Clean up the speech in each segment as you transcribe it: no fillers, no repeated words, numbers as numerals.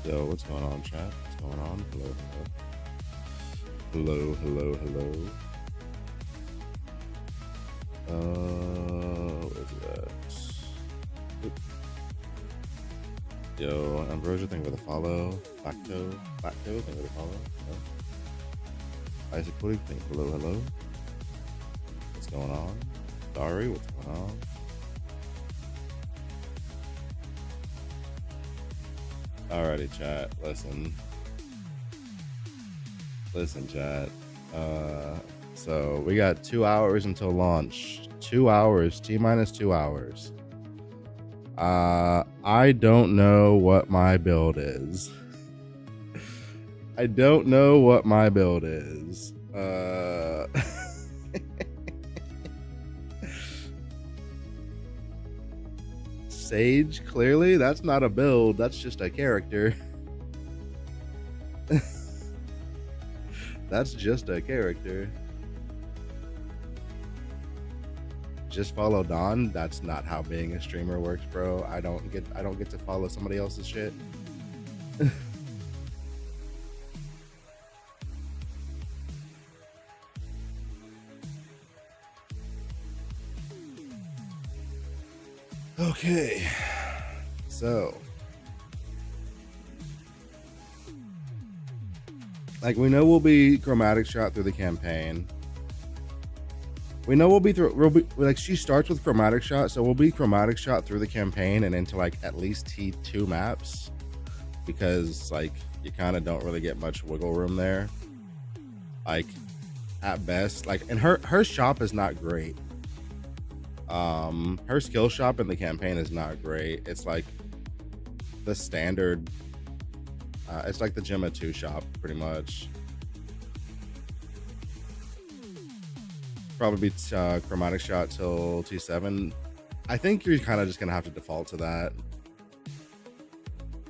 Yo, what's going on, chat? What's going on? Hello, hello. Hello, hello, hello. Where's that? Oop. Yo, Ambrosia, thank you for the follow. Lacto, thank you for the follow. Isaac Pudding, thank you. Hello, hello. What's going on? Dari, what's going on? Alrighty, chat. Listen, chat. So we got 2 hours until launch. 2 hours, T-minus 2 hours. I don't know what my build is. I don't know what my build is. Sage, clearly that's not a build, that's just a character. That's just a character. Just follow Don. That's not how being a streamer works, bro. I don't get to follow somebody else's shit. Okay, so like we know we'll be chromatic shot through the campaign. We know we'll be like she starts with chromatic shot, so we'll be chromatic shot through the campaign and into like at least T2 maps, because like you kind of don't really get much wiggle room there. Like at best, like, and her shop is not great. Her skill shop in the campaign is not great. It's like the standard, it's like the Gemma 2 shop pretty much. Probably be chromatic shot till T7. I think you're kind of just gonna have to default to that,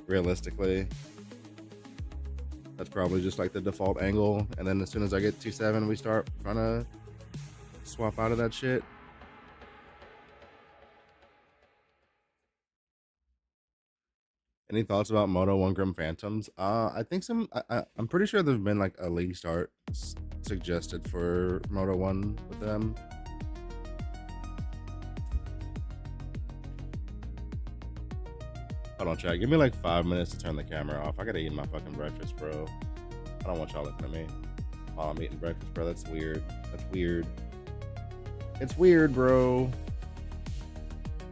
realistically. That's probably just like the default angle, and then as soon as I get T7 we start trying to swap out of that shit. Any thoughts about Moto 1 Grim Phantoms? I think I'm pretty sure there's been like a league start suggested for Moto 1 with them. Hold on, chat. Give me like 5 minutes to turn the camera off. I gotta eat my fucking breakfast, bro. I don't want y'all looking at me while I'm eating breakfast, bro. That's weird. That's weird. It's weird, bro.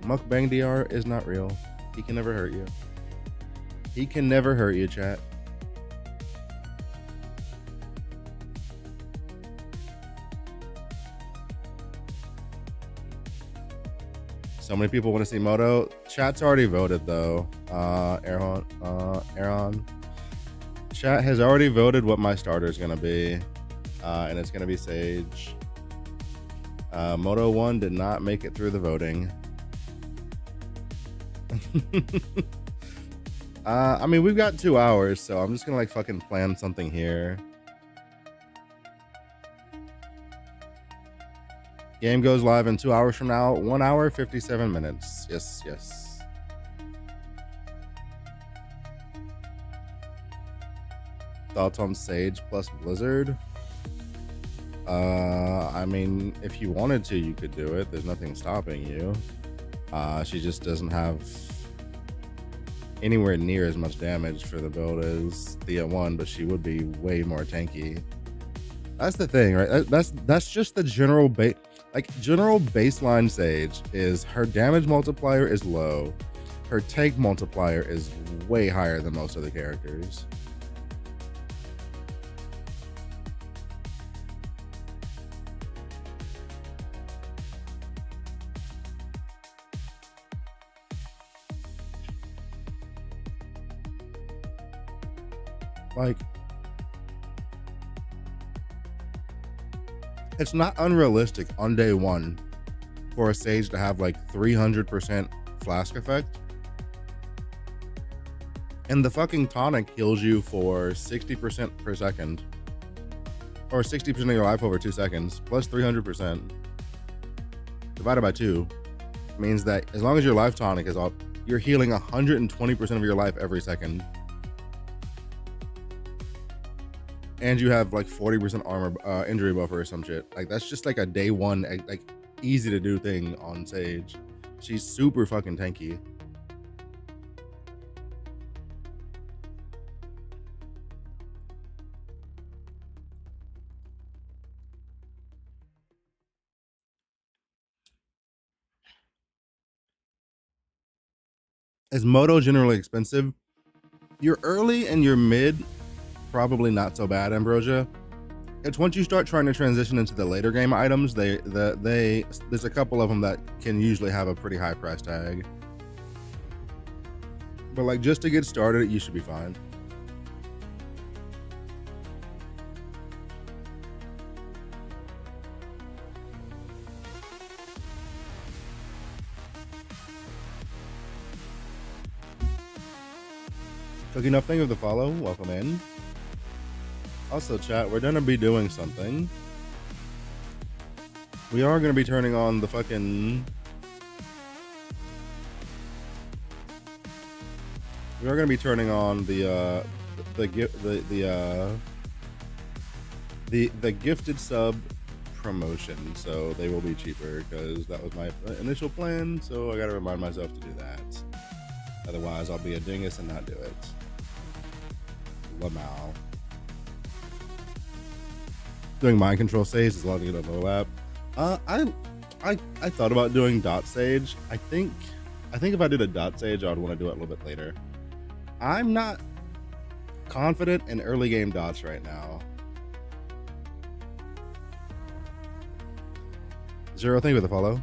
Mukbang DR is not real. He can never hurt you. He can never hurt you, chat. So many people want to see Moto. Chat's already voted though. Aaron. Chat has already voted what my starter is gonna be, and it's gonna be Sage. Moto 1 did not make it through the voting. I mean, we've got 2 hours, so I'm just gonna like fucking plan something here. Game goes live in 2 hours from now. 1 hour, 57 minutes. Yes, yes. Thoughts on Sage plus Blizzard? I mean, if you wanted to, you could do it. There's nothing stopping you. She just doesn't have anywhere near as much damage for the build as Thea 1, but she would be way more tanky. That's the thing, right? That's just the general general baseline Sage is her damage multiplier is low. Her tank multiplier is way higher than most of the characters. Like, it's not unrealistic on day 1 for a Sage to have like 300% flask effect, and the fucking tonic heals you for 60% per second, or 60% of your life over 2 seconds, plus 300% divided by 2 means that as long as your life tonic is up, you're healing 120% of your life every second. and you have like 40% armor injury buffer or some shit. Like that's just like a day one like easy to do thing on Sage. She's super fucking tanky. Is Moto generally expensive? Your early and your mid, probably not so bad, Ambrosia. It's once you start trying to transition into the later game items, there's a couple of them that can usually have a pretty high price tag. But like just to get started, you should be fine. Cooking up, thank you for the follow. Welcome in. Also, chat, we're gonna be doing something. We are gonna be turning on the fucking. We are gonna be turning on the gifted sub promotion, so they will be cheaper because that was my initial plan. So I gotta remind myself to do that. Otherwise, I'll be a dingus and not do it. Lamau. Doing mind control saves as long as you don't overlap. I thought about doing dot sage. I think if I did a dot sage, I'd want to do it a little bit later. I'm not confident in early game dots right now. Zero, thank you for the follow.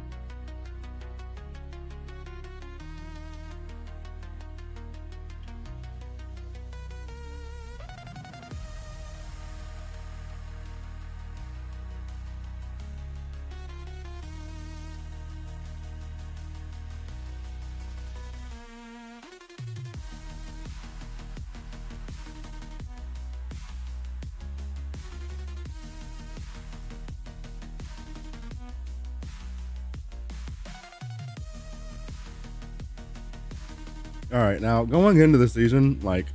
All right, now going into the season, like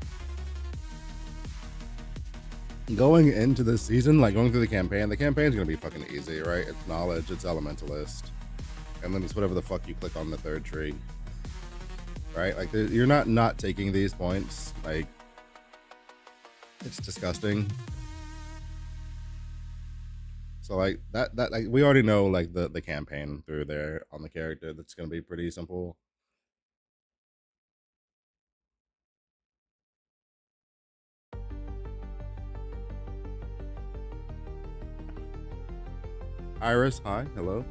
going through the campaign, the campaign's gonna be fucking easy, right? It's knowledge, it's elementalist, and then it's whatever the fuck you click on the third tree, right? Like you're not taking these points, like it's disgusting. So like that like we already know like the campaign through there on the character. That's gonna be pretty simple. Iris, hi, hello.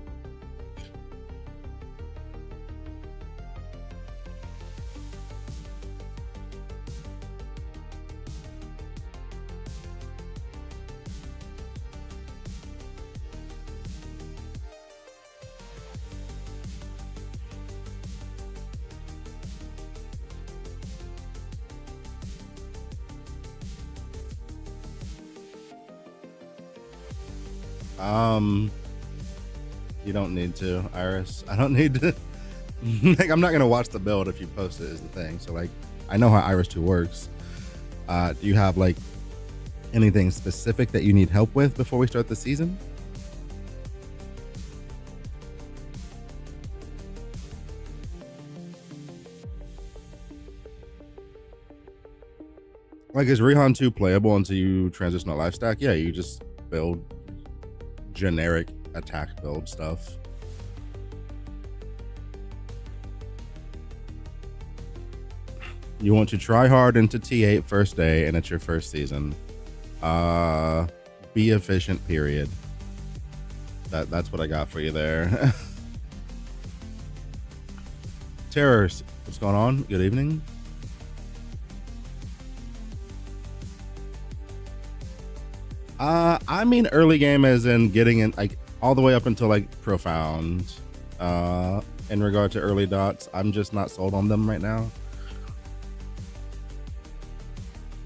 You don't need to, Iris. I don't need to. Like, I'm not gonna watch the build if you post it. Is the thing. So like, I know how Iris 2 works. Do you have like anything specific that you need help with before we start the season? Like, is Rihan 2 playable until you transition to life stack? Yeah, you just build generic attack build stuff. You want to try hard into T8 first day, and it's your first season. Be efficient, period. That's what I got for you there. Terrors, what's going on? Good evening. I mean early game as in getting in like all the way up until like profound. In regard to early dots, I'm just not sold on them right now.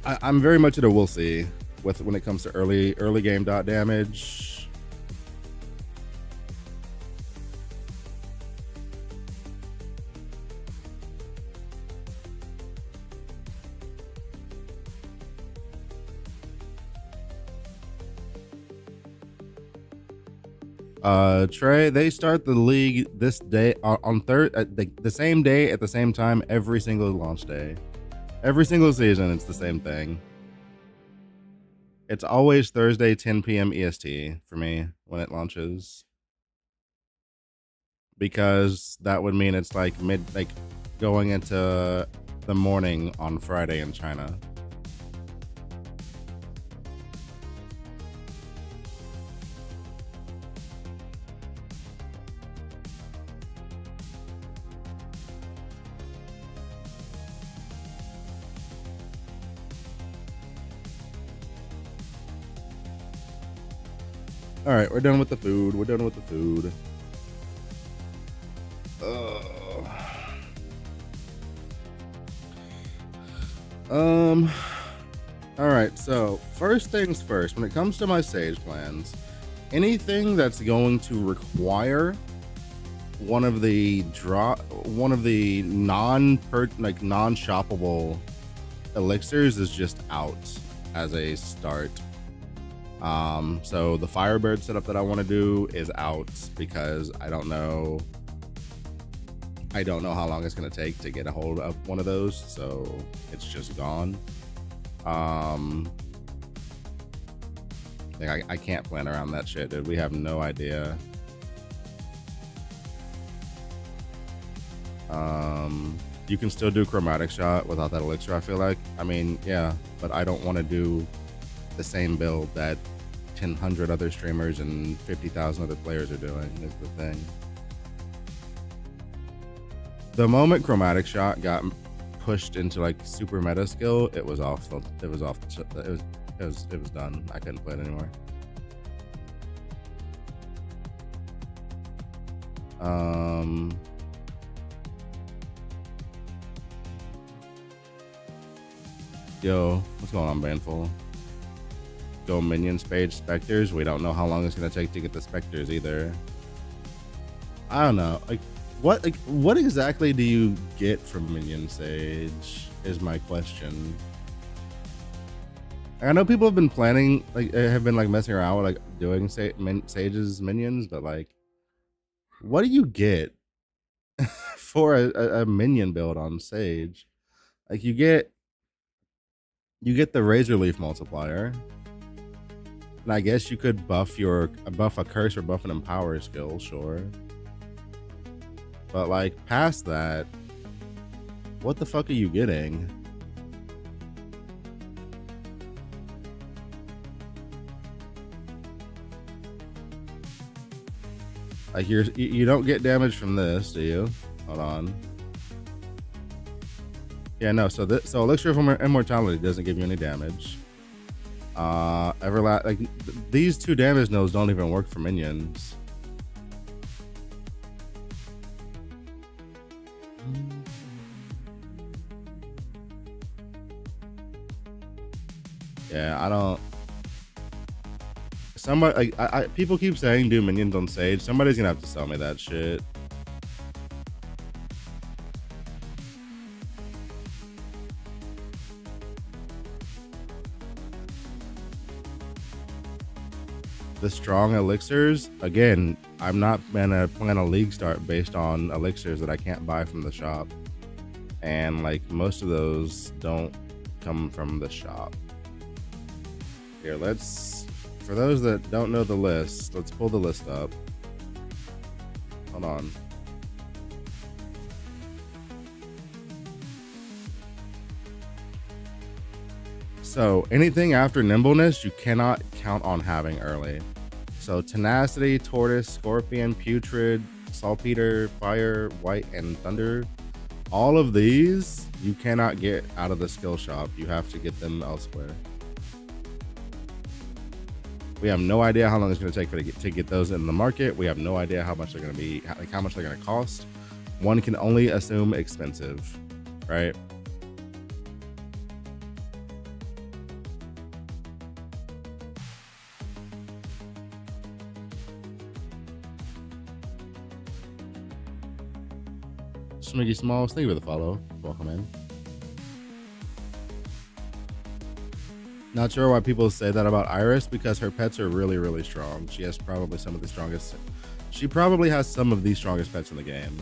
I'm very much at a we'll see with when it comes to early game dot damage. Trey, they start the league this day on third the same day at the same time every single launch day. Every single season, it's the same thing. It's always Thursday, 10 p.m. EST for me when it launches, because that would mean it's like going into the morning on Friday in China. All right, we're done with the food. We're done with the food. All right, so first things first, when it comes to my Sage plans, anything that's going to require one of the non-shoppable elixirs is just out as a start. So the Firebird setup that I want to do is out because I don't know how long it's going to take to get a hold of one of those, so it's just gone. Like I can't plan around that shit, dude. We have no idea. You can still do Chromatic Shot without that elixir, I feel like. I mean, yeah, but I don't want to do the same build that 1,000 other streamers and 50,000 other players are doing, is the thing. The moment Chromatic Shot got pushed into like super meta skill, it was done. I couldn't play it anymore. Yo, what's going on, Banful? Go minions page specters. We don't know how long it's gonna take to get the specters either. I don't know. What exactly do you get from Minion Sage is my question. I know people have been planning, have been messing around with doing Sage's minions, but what do you get for a minion build on Sage? You get the Razor Leaf multiplier, and I guess you could buff a curse or buff an empower skill, sure. But past that, what the fuck are you getting? You don't get damage from this, do you? Hold on. Yeah, no. So Elixir of Immortality doesn't give you any damage. These two damage nodes don't even work for minions. Yeah, I don't. Somebody people keep saying do minions on Sage. Somebody's gonna have to sell me that shit. The strong elixirs, again, I'm not gonna plan a league start based on elixirs that I can't buy from the shop, and most of those don't come from the shop. Here, for those that don't know the list, let's pull the list up. Hold on. So anything after nimbleness, you cannot count on having early. So tenacity, tortoise, scorpion, putrid, saltpeter, fire, white, and thunder. All of these you cannot get out of the skill shop. You have to get them elsewhere. We have no idea how long it's going to take to get those in the market. We have no idea how much they're going to be, how much they're going to cost. One can only assume expensive, right? Smiggy Smalls, thank you for the follow. Welcome in. Not sure why people say that about Iris, because her pets are really, really strong. She has probably some of the strongest. She probably has some of the strongest pets in the game.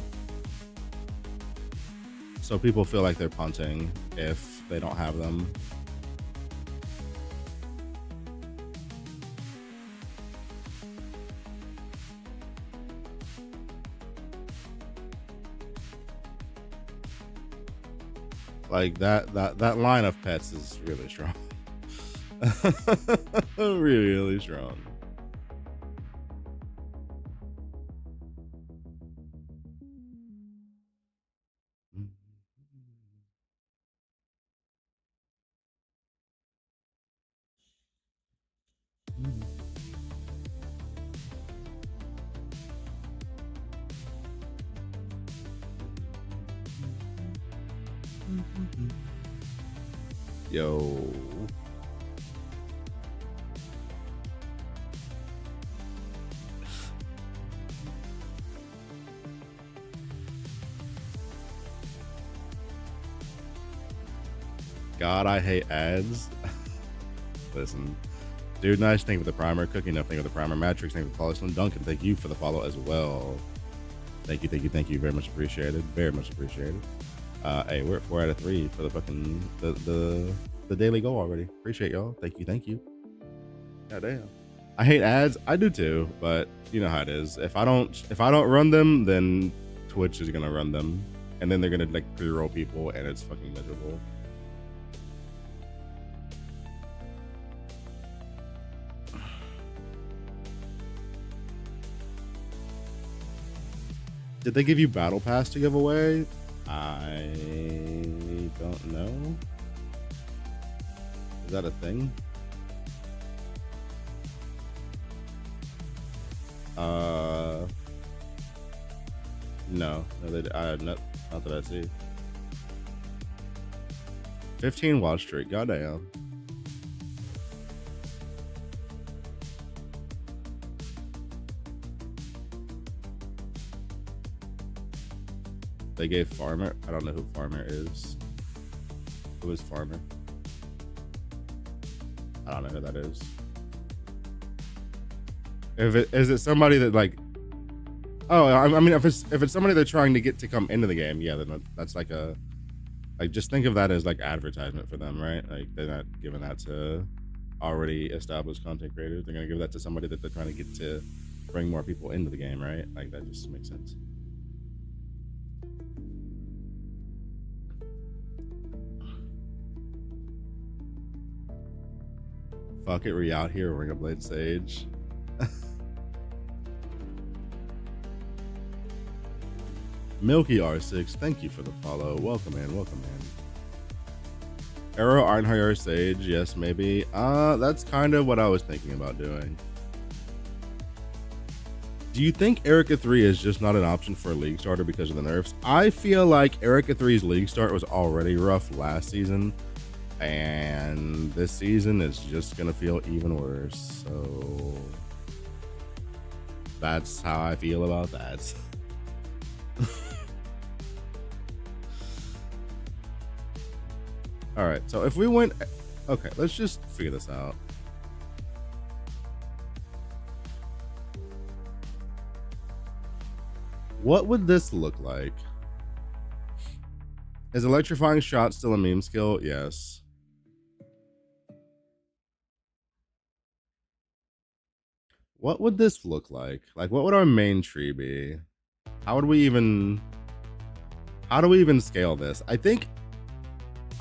So people feel like they're punting if they don't have them. Like that line of pets is really strong. Really strong. Yo. God, I hate ads. Listen, dude, nice. Thank you for the primer. Cooking up. Thank you for the primer. Matrix. Thank you for the follow. Slim Duncan. Thank you for the follow as well. Thank you. Very much appreciated. Very much appreciated. Hey, we're at 4 out of 3 for the fucking the daily goal already. Appreciate y'all. Thank you. God damn. I hate ads. I do too, but you know how it is. If I don't run them, then Twitch is gonna run them, and then they're gonna like pre-roll people, and it's fucking miserable. Did they give you Battle Pass to give away? I don't know. Is that a thing? No, not that I see. 15 watch streak, goddamn. They gave Farmer. I don't know who Farmer is. Who is Farmer? I don't know who that is. Is it somebody that like? Oh, I mean, if it's somebody they're trying to get to come into the game, yeah, then that's like just think of that as like advertisement for them, right? Like they're not giving that to already established content creators. They're gonna give that to somebody that they're trying to get to bring more people into the game, right? Like that just makes sense. Fuck it, we out here. Ring a Blade Sage. Milky R6, thank you for the follow. Welcome in. Arrow Ironheart Sage, yes, maybe. That's kind of what I was thinking about doing. Do you think Erica 3 is just not an option for a league starter because of the nerfs? I feel like Erica 3's league start was already rough last season, and this season is just gonna feel even worse. So that's how I feel about that. All right, so if we went, okay, let's just figure this out. What would this look like? Is Electrifying Shot still a meme skill? Yes. What would this look like? Like, what would our main tree be? How do we even scale this?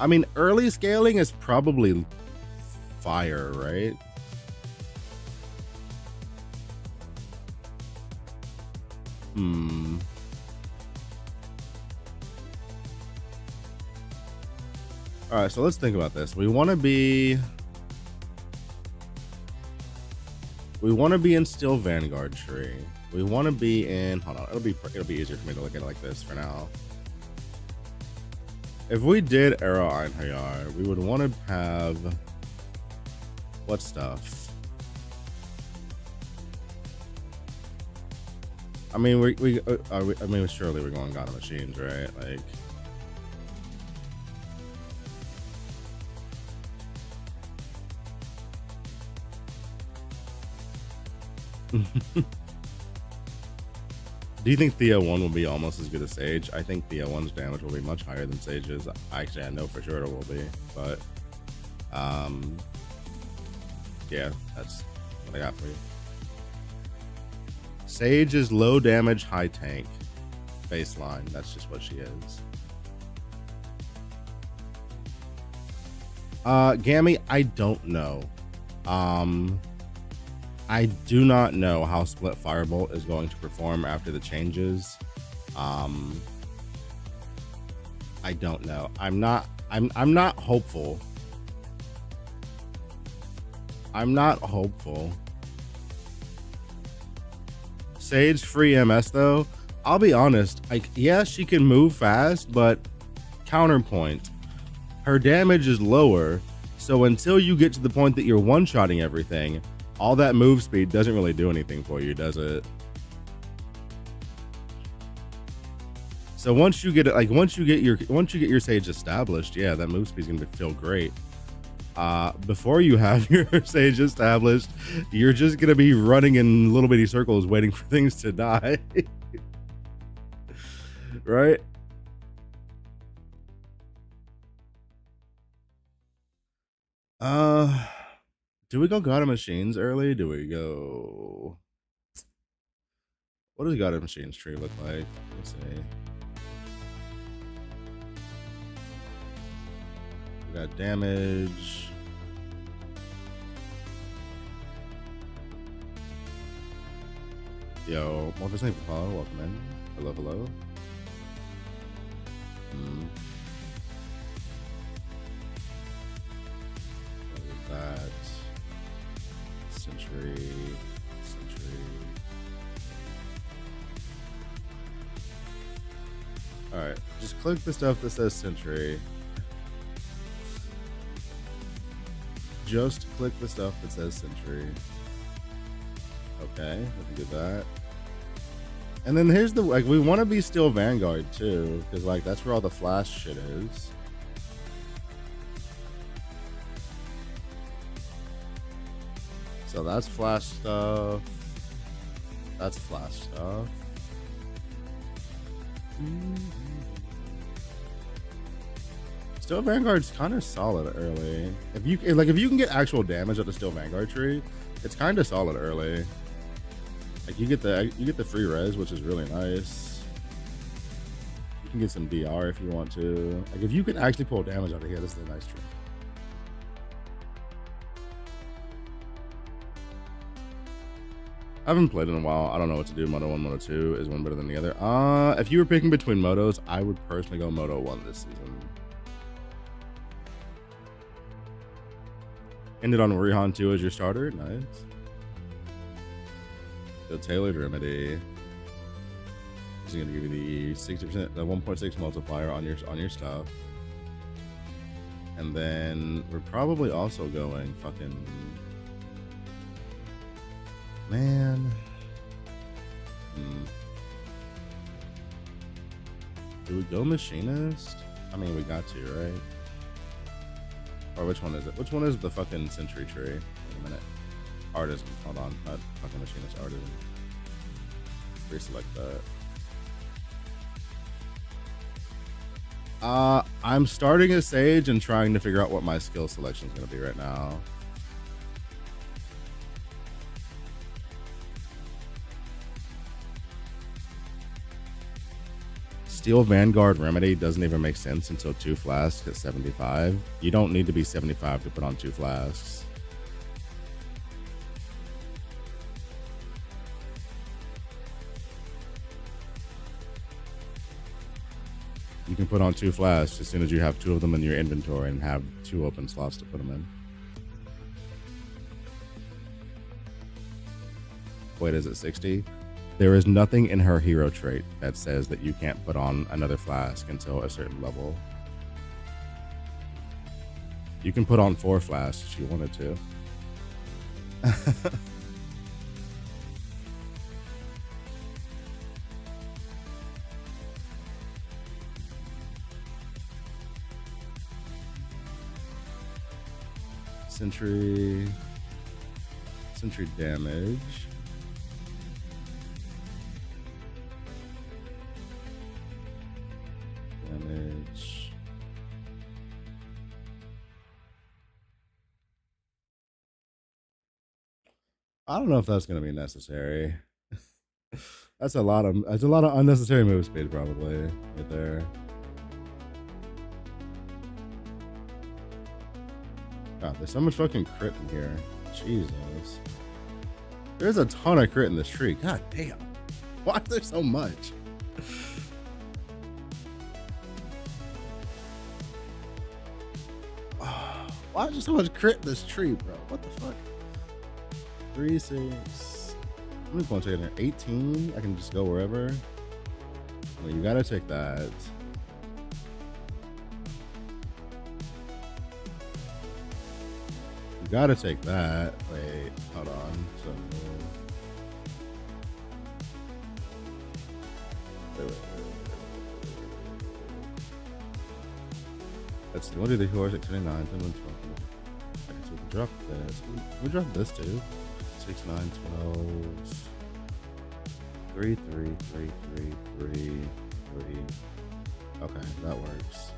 I mean, early scaling is probably fire, right? All right, so let's think about this. We want to be in Steel Vanguard tree. We want to be in, hold on, it'll be easier for me to look at it like this for now. If we did Arrow Einhayar, we would want to have what stuff? I mean, surely we're going God of Machines, right? Like, Do you think Theo 1 will be almost as good as Sage? I think Theo 1's damage will be much higher than Sage's. Actually, I know for sure it will be, but yeah, that's what I got for you. Sage is low damage, high tank. Baseline. That's just what she is. Gammy, I don't know. I do not know how Split Firebolt is going to perform after the changes. I don't know. I'm not hopeful. I'm not hopeful. Sage free MS though. I'll be honest. Like, yeah, she can move fast, but counterpoint, her damage is lower. So until you get to the point that you're one-shotting everything, all that move speed doesn't really do anything for you, does it? So once you get it, like once you get your Sage established, yeah, that move speed is gonna feel great. Before you have your Sage established, you're just gonna be running in little bitty circles waiting for things to die. Right? Do we go God of Machines early? Do we go? What does God of Machines tree look like? Let's see. We got damage. Yo, Morpheus, thank you for follow. Welcome in. Hello, hello. That Century. All right, just click the stuff that says Century. Just click the stuff that says Century. Okay, we can do that. And then here's the, like, we want to be still Vanguard too, because like that's where all the flash shit is. So that's flash stuff. That's flash stuff. Still Vanguard's kind of solid early. If you can get actual damage out of Still Vanguard tree, it's kind of solid early. Like you get the free res, which is really nice. You can get some DR if you want to. Like if you can actually pull damage out of here, this is a nice tree. I haven't played in a while. I don't know what to do. Moto 1, Moto 2 is one better than the other. If you were picking between motos, I would personally go Moto 1 this season. Ended on Rihan 2 as your starter. Nice. The Tailored Remedy. This is gonna give you the 60%, the 1.6 multiplier on your stuff. And then we're probably also going fucking, man. Do we go Machinist? I mean, we got to, right? Or which one is it? Which one is the fucking Century tree? Wait a minute. Artisan. Hold on. Not fucking Machinist. Artisan. Reselect that. I'm starting a Sage and trying to figure out what my skill selection is going to be right now. Steel Vanguard Remedy doesn't even make sense until 2 flasks at 75. You don't need to be 75 to put on 2 flasks. You can put on 2 flasks as soon as you have 2 of them in your inventory and have 2 open slots to put them in. Wait, is it 60? There is nothing in her hero trait that says that you can't put on another flask until a certain level. You can put on 4 flasks if you wanted to. Sentry damage. I don't know if that's gonna be necessary. That's a lot of unnecessary move speed probably right there. God, there's so much fucking crit in here. Jesus. There's a ton of crit in this tree. God damn. Why is there so much? Why is there so much crit in this tree, bro? What the fuck? 3, 6. How many points are in there? 18? I can just go wherever. Well, you gotta take that. You gotta take that. Wait, hold on. So wait. Let's see. What do the horse at 29? 10, 12. Okay, so we can drop this. We drop this too. 6, 9, 12. 3, 3, 3, 3, 3, 3. Okay, that works.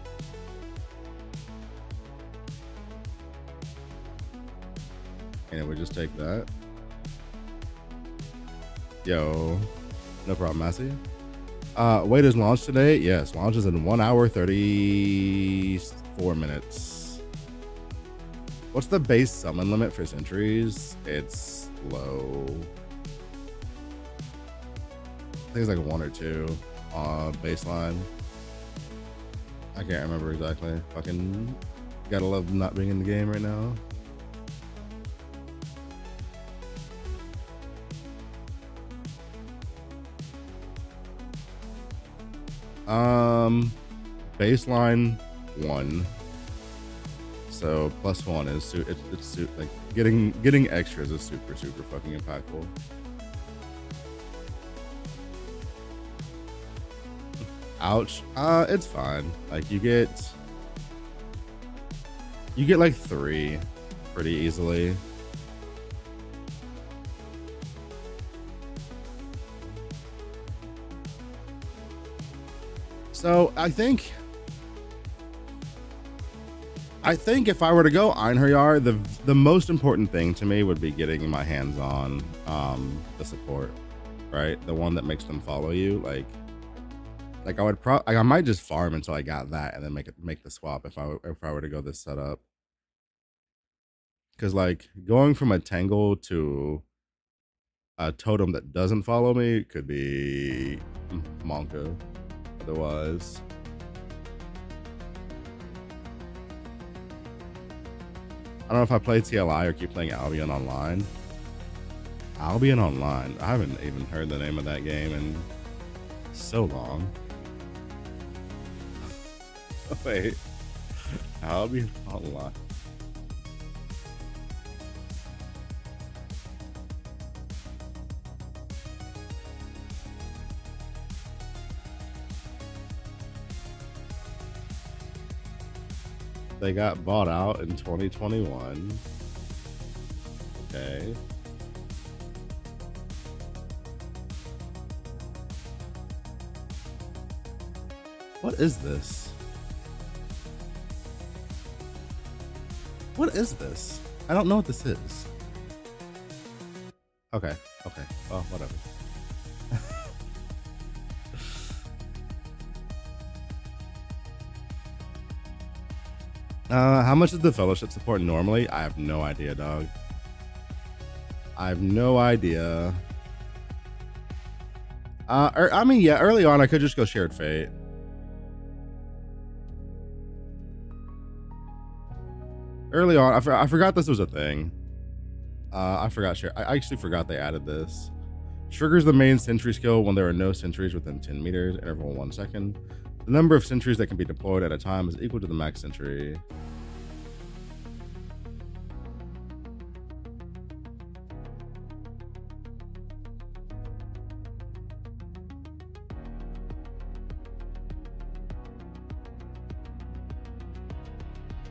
And we just take that. Yo, no problem, Massey. Wait, is launch today? Yes, launch is in 1 hour 34 minutes. What's the base summon limit for sentries? It's low. I think it's like 1 or 2 baseline. I can't remember exactly. Fucking gotta love not being in the game right now. Baseline 1. So +1 is it's like getting extras is super fucking impactful. Ouch. It's fine. Like you get like 3 pretty easily. So I think if I were to go Einherjar, the most important thing to me would be getting my hands on the support, right? The one that makes them follow you. Like I might just farm until I got that and then make the swap if I were to go this setup. Because like going from a Tangle to a totem that doesn't follow me could be Monka otherwise. I don't know if I play TLI or keep playing Albion Online. Albion Online. I haven't even heard the name of that game in so long. Wait. Albion Online. They got bought out in 2021. Okay. What is this? What is this? I don't know what this is. Okay. Oh, whatever. How much does the fellowship support normally? I have no idea, dog. I have no idea. I mean, yeah, early on I could just go Shared Fate. Early on, I forgot this was a thing. I actually forgot they added this. Triggers the main sentry skill when there are no sentries within 10 meters, interval 1 second. The number of sentries that can be deployed at a time is equal to the max sentry.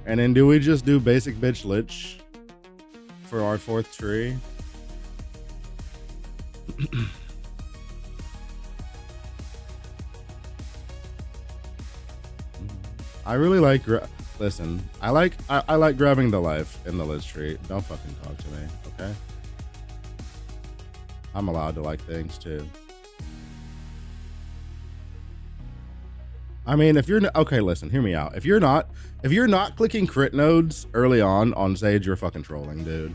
And then do we just do basic bitch lich for our 4th tree? I really like, listen, I like grabbing the life in the lich tree. Don't fucking talk to me, okay? I'm allowed to like things too. I mean, if you're okay, listen, hear me out. If you're not clicking crit nodes early on Sage, you're fucking trolling, dude.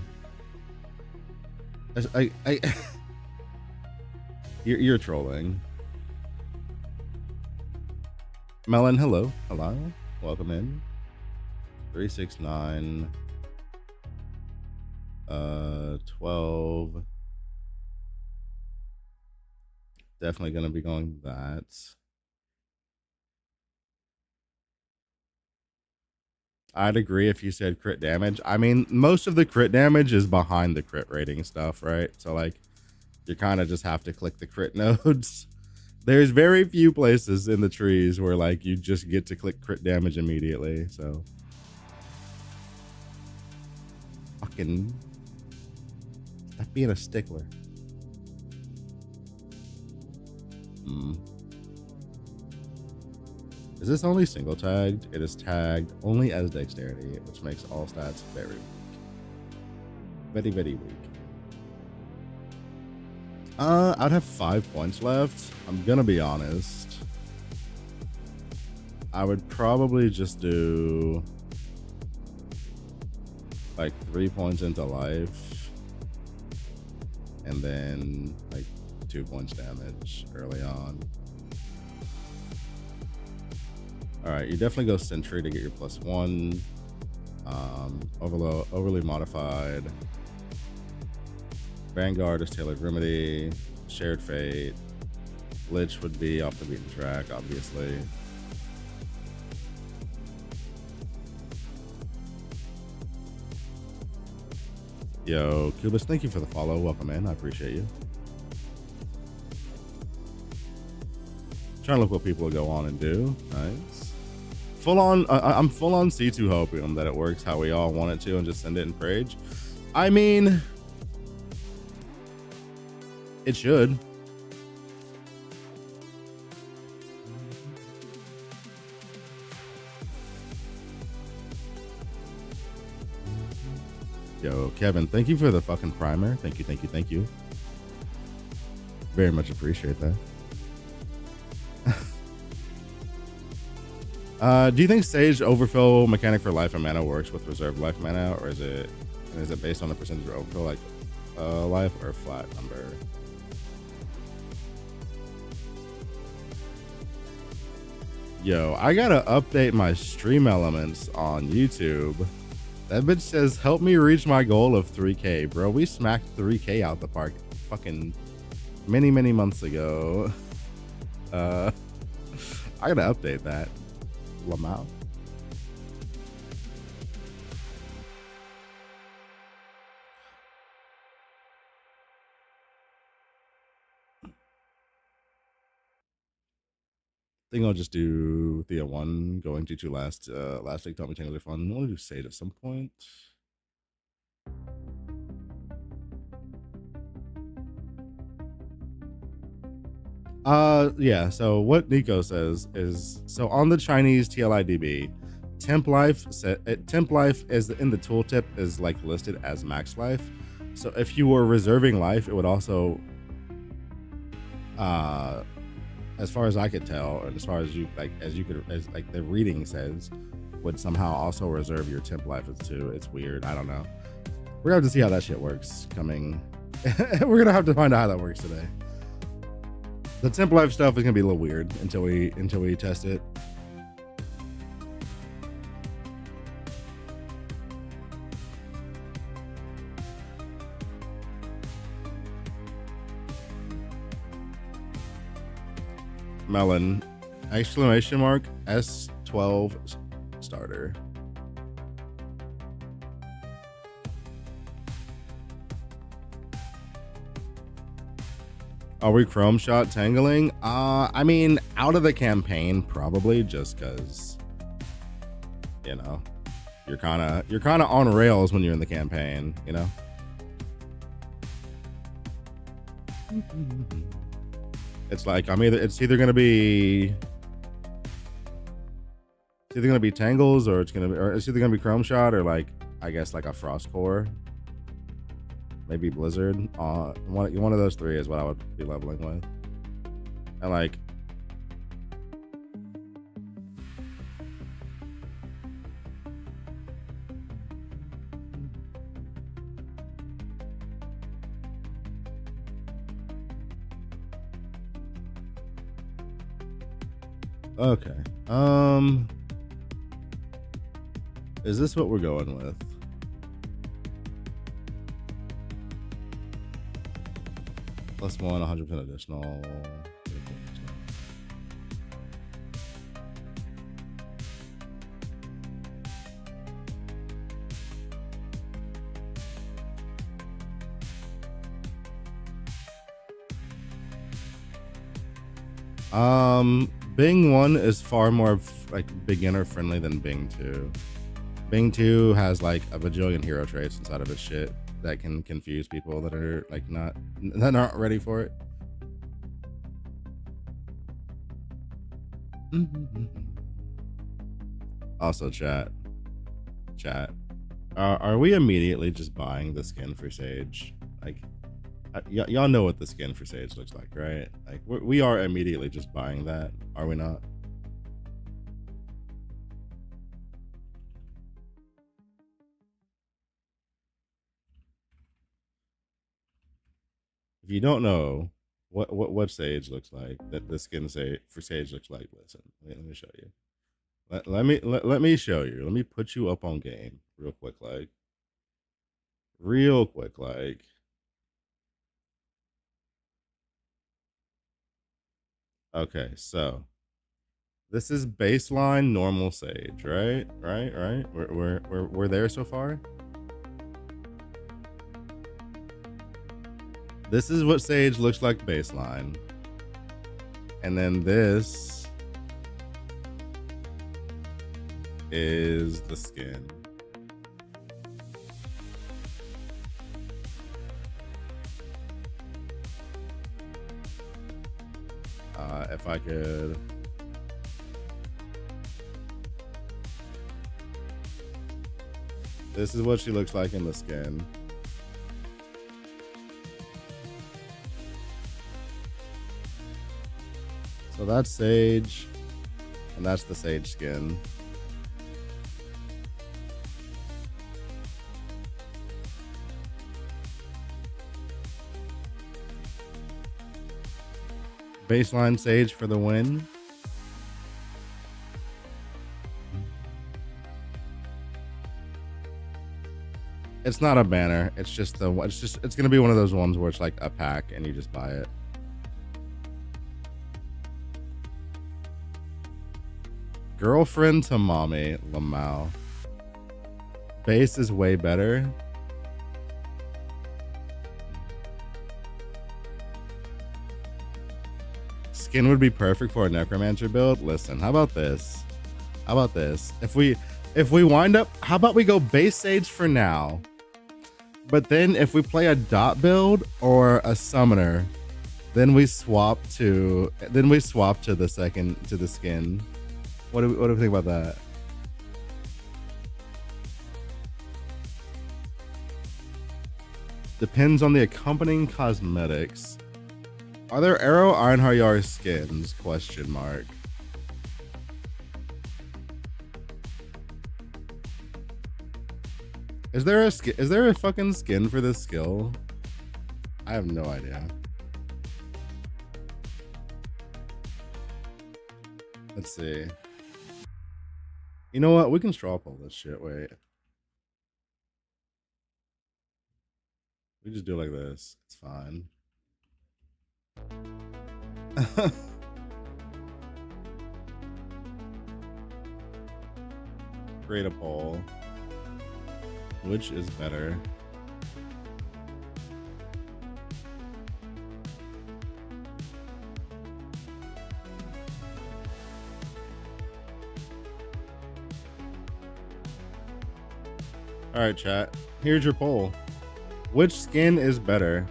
You're trolling. Melon, hello, welcome in. 369, 12. Definitely gonna be going that. I'd agree if you said crit damage. I mean, most of the crit damage is behind the crit rating stuff, right? So like, you kind of just have to click the crit nodes. There's very few places in the trees where like you just get to click crit damage immediately. So fucking stop being a stickler. Is this only single tagged? It is tagged only as dexterity, which makes all stats very weak. Very, very weak. I'd have 5 points left. I'm gonna be honest. I would probably just do like 3 points into life and then like 2 points damage early on. All right, you definitely go Sentry to get your +1. Overly modified. Vanguard is Tailored Remedy. Shared Fate. Lich would be off the beaten track, obviously. Yo, Cubus, thank you for the follow. Welcome in. I appreciate you. Trying to look what people will go on and do. Nice. Full on. I'm full on C2 hopium that it works how we all want it to and just send it in Prage. I mean, it should. Yo, Kevin, thank you for the fucking primer. Thank you, thank you, thank you. Very much appreciate that. Do you think Sage overfill mechanic for life and mana works with reserved life mana, or is it based on the percentage of overfill, like life, or a flat number? Yo, I gotta update my stream elements on YouTube. That bitch says, help me reach my goal of 3K. Bro, we smacked 3K out the park fucking many months ago. I gotta update that. Lamau. I think I'll just do Thea 1, going to last week taught me tangles are fun. I want to do Sage at some point. Yeah, so what Nico says is, so on the Chinese TLIDB, temp life is in the tooltip is like listed as max life. So if you were reserving life, it would also as far as I could tell, and as far as you as like the reading says, would somehow also reserve your temp life as too. It's weird. I don't know. We're gonna have to see how that shit works coming. We're gonna have to find out how that works today. The temp life stuff is gonna be a little weird until we test it. Melon, exclamation mark, S12 starter. Are we Chrome shot tangling? I mean, out of the campaign, probably, just because, you know, you're kind of on rails when you're in the campaign, you know. It's like it's either gonna be tangles, or it's either gonna be Chrome shot, or like I guess like a frost core. maybe Blizzard. One of those three is what I would be leveling with. And like, okay. Is this what we're going with? +1, 100% additional. Bing 1 is far more like beginner friendly than Bing 2. Bing 2 has like a bajillion hero traits inside of its shit that can confuse people that are like that aren't ready for it. Also, chat. Are we immediately just buying the skin for Sage? Like, y'all know what the skin for Sage looks like, right? Like, we are immediately just buying that, are we not? If you don't know what Sage looks like, that the skin for Sage looks like, listen, let me show you. Let me show you. Let me put you up on game real quick, like. Okay, so this is baseline normal Sage, right? We're there so far. This is what Sage looks like baseline, and then this is the skin. If I could. This is what she looks like in the skin. So that's Sage, and that's the Sage skin. Baseline Sage for the win. It's not a banner. It's just it's gonna be one of those ones where it's like a pack and you just buy it. Girlfriend to mommy, Lamau. Base is way better. Skin would be perfect for a necromancer build. Listen, how about this? If we wind up, how about we go base Sage for now? But then if we play a dot build or a summoner, then we swap to the skin. What do we think about that? Depends on the accompanying cosmetics. Are there Arrow Ironheart skins? Question mark. Is there a fucking skin for this skill? I have no idea. Let's see. You know what? We can straw poll this shit. Wait. We just do it like this. It's fine. Create a poll. Which is better? All right, chat. Here's your poll. Which skin is better?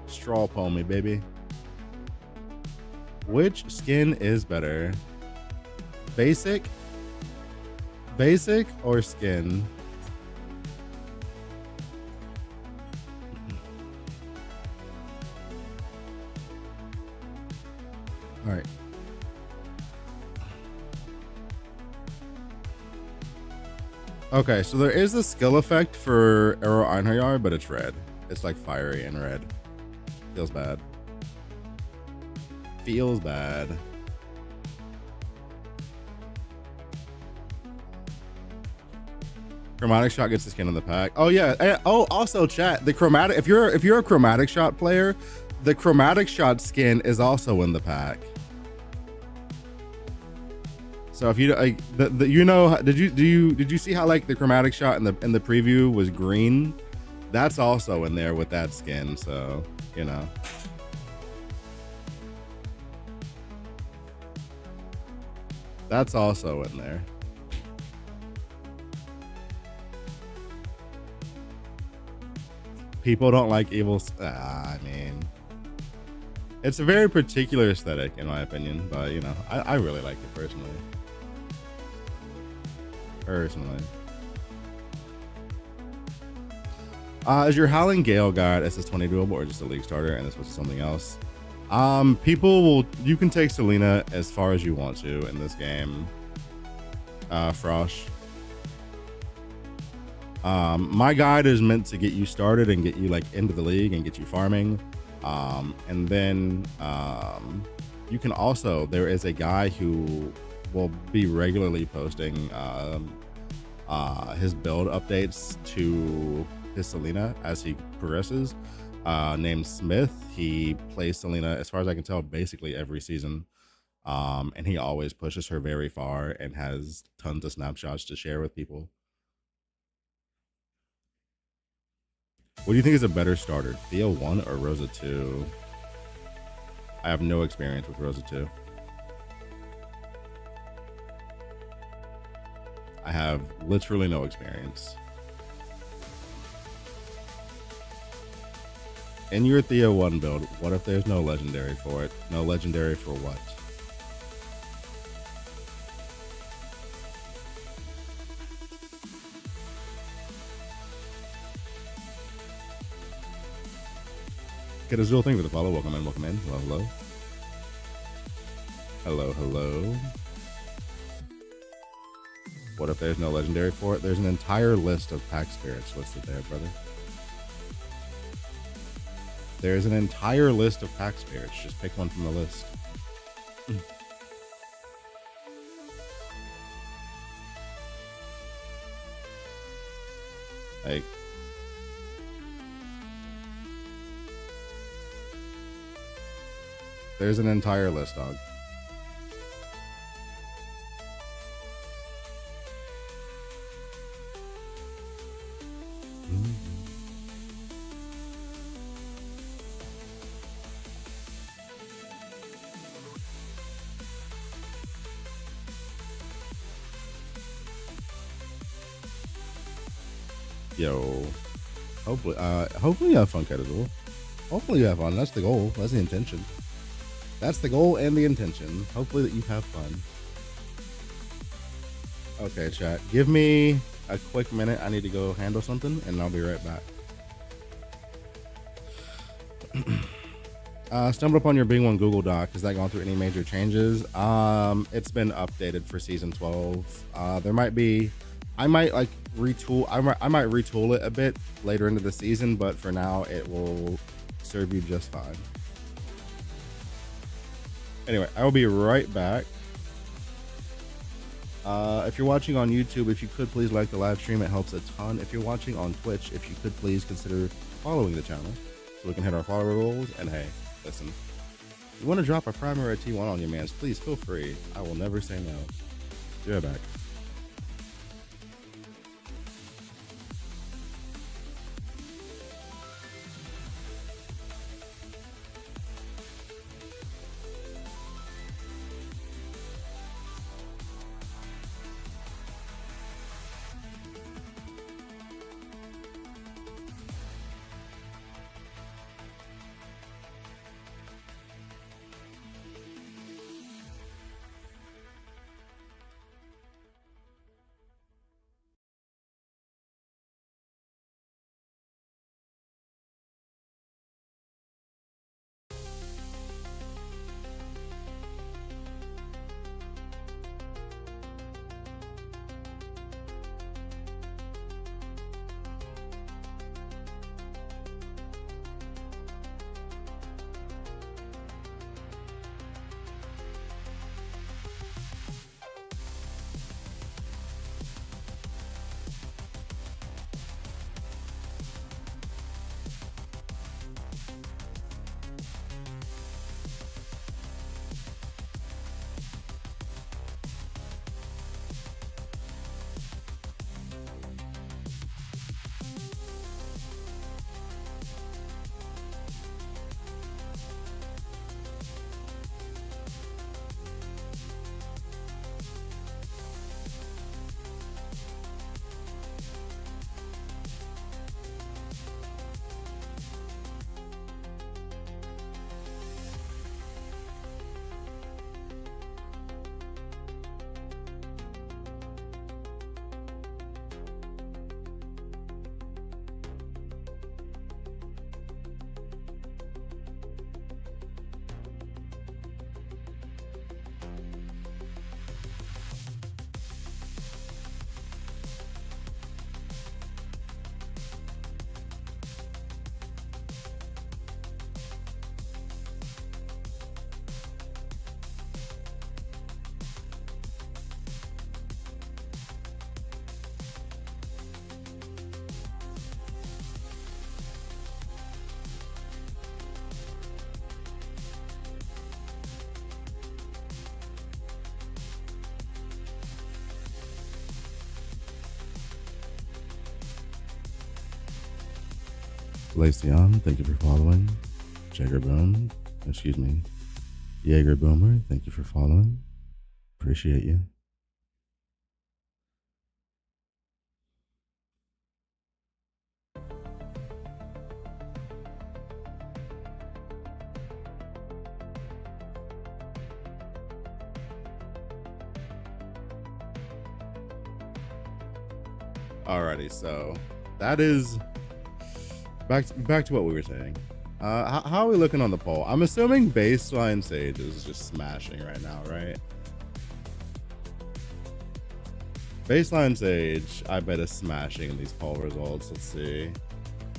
Straw poll me, baby. Which skin is better? Basic or skin? Okay, so there is a skill effect for Arrow Einherjar, but it's red. It's like fiery and red. Feels bad. Feels bad. Chromatic shot gets the skin in the pack. Oh yeah. Oh, also chat. The chromatic. If you're a chromatic shot player, the chromatic shot skin is also in the pack. So if you like, you know, did you see how like the chromatic shot in the preview was green? That's also in there with that skin. So you know. That's also in there. People don't like evil. I mean, it's a very particular aesthetic, in my opinion. But you know, I really like it personally. Is your Howling Gale guide SS20 doable or just a league starter and this was something else? You can take Selena as far as you want to in this game. Frosh. My guide is meant to get you started and get you like into the league and get you farming. And then you can also, there is a guy who will be regularly posting his build updates to his Selena as he progresses, named Smith. He plays Selena, as far as I can tell, basically every season. And he always pushes her very far and has tons of snapshots to share with people. What do you think is a better starter, Theo 1 or Rosa 2? I have no experience with Rosa 2. I have literally no experience. In your Theo 1 build, what if there's no legendary for it? No legendary for what? Get Azul, thank you for the follow. Welcome in, welcome in. Hello, hello. Hello, hello. What if there's no legendary for it? There's an entire list of pack spirits listed there, brother. There's an entire list of pack spirits. Just pick one from the list. Like, there's an entire list, dog. Yo, hopefully you have fun, Ketazul. Hopefully you have fun. That's the goal. That's the intention. That's the goal and the intention. Hopefully that you have fun. Okay, chat. Give me a quick minute. I need to go handle something, and I'll be right back. Stumbled upon your Bing One Google Doc. Has that gone through any major changes? It's been updated for season 12. There might be, I might like retool. I might retool it a bit later into the season, but for now, it will serve you just fine. Anyway, I will be right back. If you're watching on YouTube, if you could please like the live stream, it helps a ton. If you're watching on Twitch, if you could please consider following the channel so we can hit our follower goals. And hey, listen, if you want to drop a prime or a T1 on your mans, please feel free. I will never say no. Be right back. Glaceon, thank you for following. Jaeger Boom, excuse me. Jaeger Boomer, thank you for following. Appreciate you. Alrighty, so that is back to what we were saying. How are we looking on the poll? I'm assuming Baseline Sage is just smashing right now, right? Baseline Sage, I bet, is smashing these poll results. Let's see.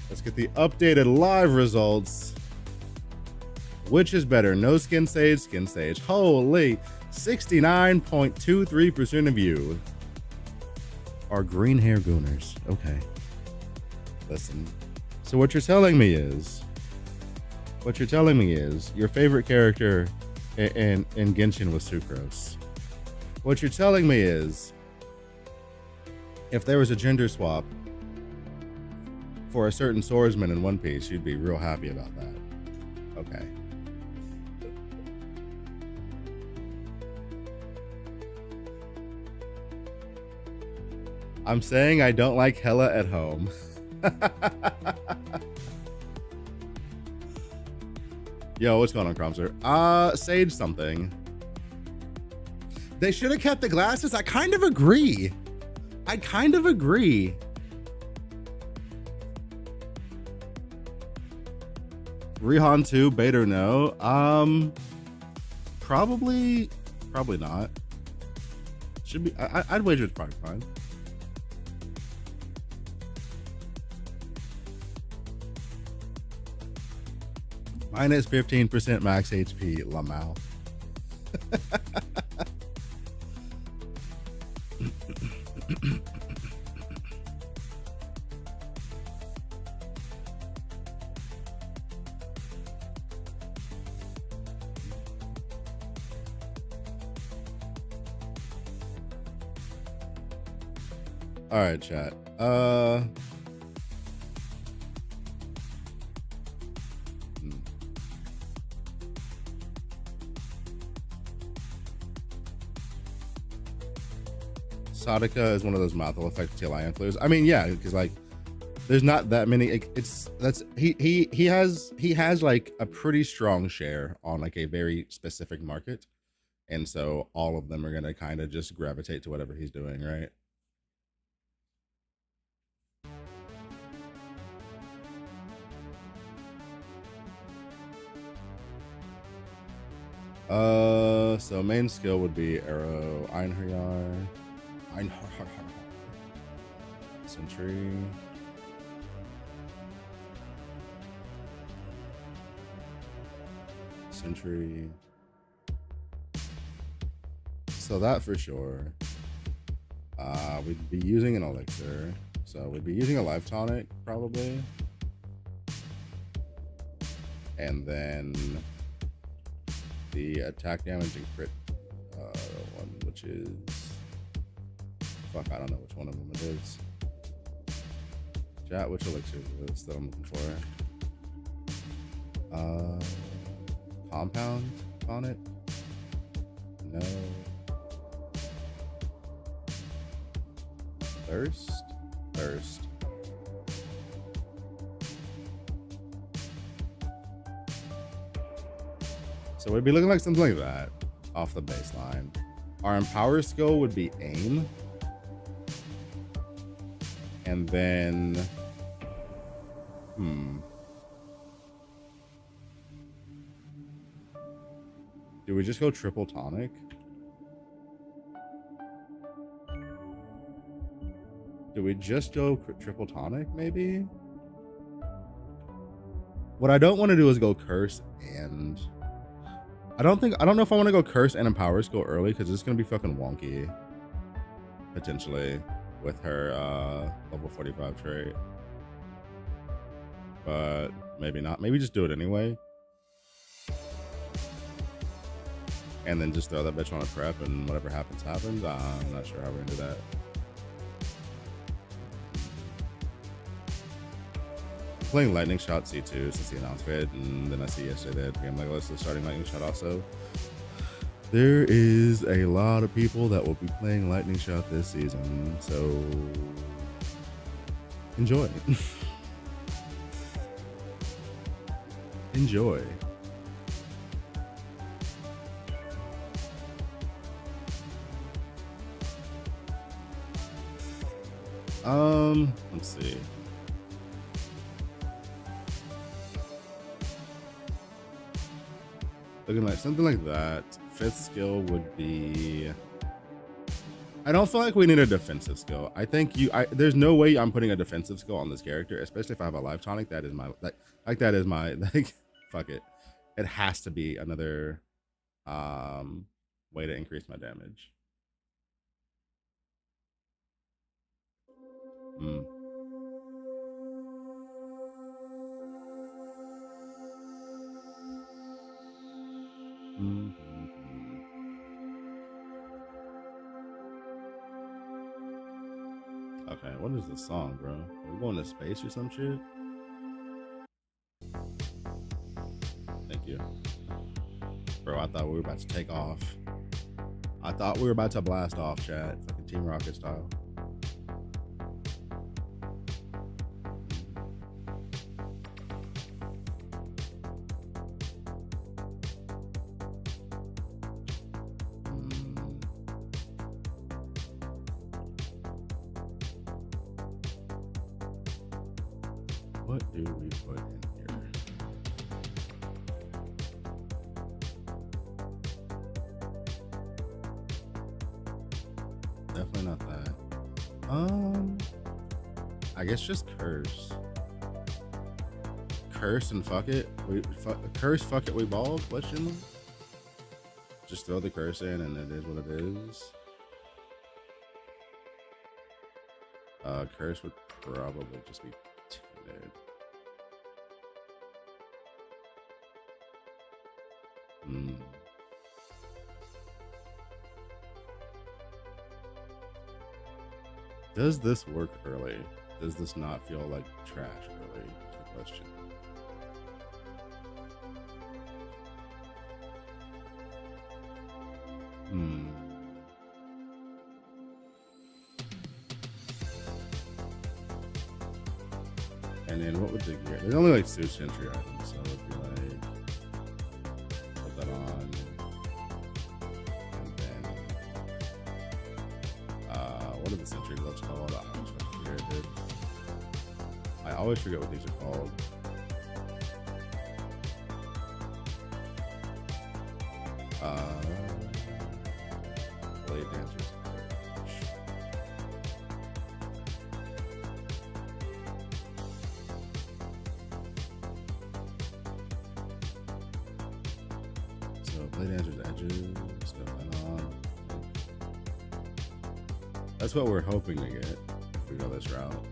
Let's get the updated live results. Which is better, No Skin Sage, Skin Sage? Holy, 69.23% of you are green hair gooners. Okay. Listen. So what you're telling me is your favorite character in Genshin was Sucrose. What you're telling me is if there was a gender swap for a certain swordsman in One Piece, you'd be real happy about that. Okay. I'm saying I don't like Hella at home. Yo, what's going on, Cromser? Sage something. They should have kept the glasses. I kind of agree. Rihan 2, beta no. Probably not. Should be. I'd wager it's probably fine. Minus 15% max HP, Lamau. All right, chat. Sadaka is one of those mouth effect TLI influencers. I mean, yeah, because like there's not that many. He has like a pretty strong share on like a very specific market, and so all of them are gonna kind of just gravitate to whatever he's doing, right? So main skill would be arrow, Einherjar, Sentry. So that for sure. We'd be using an elixir. So we'd be using a life tonic probably. And then the attack damage and crit one, which is fuck, I don't know which one of them it is. Chat, which elixir is this that I'm looking for? Compound on it? No. Thirst. So we'd be looking like something like that off the baseline. Our empower skill would be aim. And then, do we just go triple tonic? Do we just go triple tonic, maybe? What I don't want to do is go curse and... I don't know if I want to go curse and empower skill early, because it's going to be fucking wonky. Potentially. With her level 45 trait. But maybe not. Maybe just do it anyway. And then just throw that bitch on a prep and whatever happens, happens. I'm not sure how we're gonna do that. playing Lightning Shot C2 since the announcement, and then I see yesterday that Game Legolas is starting Lightning Shot also. There is a lot of people that will be playing Lightning Shot this season, so enjoy. Enjoy. Let's see. Looking like something like that. Fifth skill would be. I don't feel like we need a defensive skill. I think there's no way I'm putting a defensive skill on this character, especially if I have a life tonic. That is my that is my fuck it. It has to be another way to increase my damage. Okay, what is this song, bro? Are we going to space or some shit? Thank you. Bro, I thought we were about to take off. I thought we were about to blast off, chat. Fucking Team Rocket style. What do we put in here? Definitely not that. I guess just curse. Curse and fuck it. Curse, fuck it, we ball? Question. Just throw the curse in and it is what it is. Curse would probably just be timid. Does this work early? Does this not feel like trash early? Is the question. And then what would the gear? There's only like 2 sentry items, so it would be like put that on, and then what are the sentry gloves called? I always forget what these are called. Blade dancers. Blade dancers edges, stuff that on. That's what we're hoping to get if we go this route.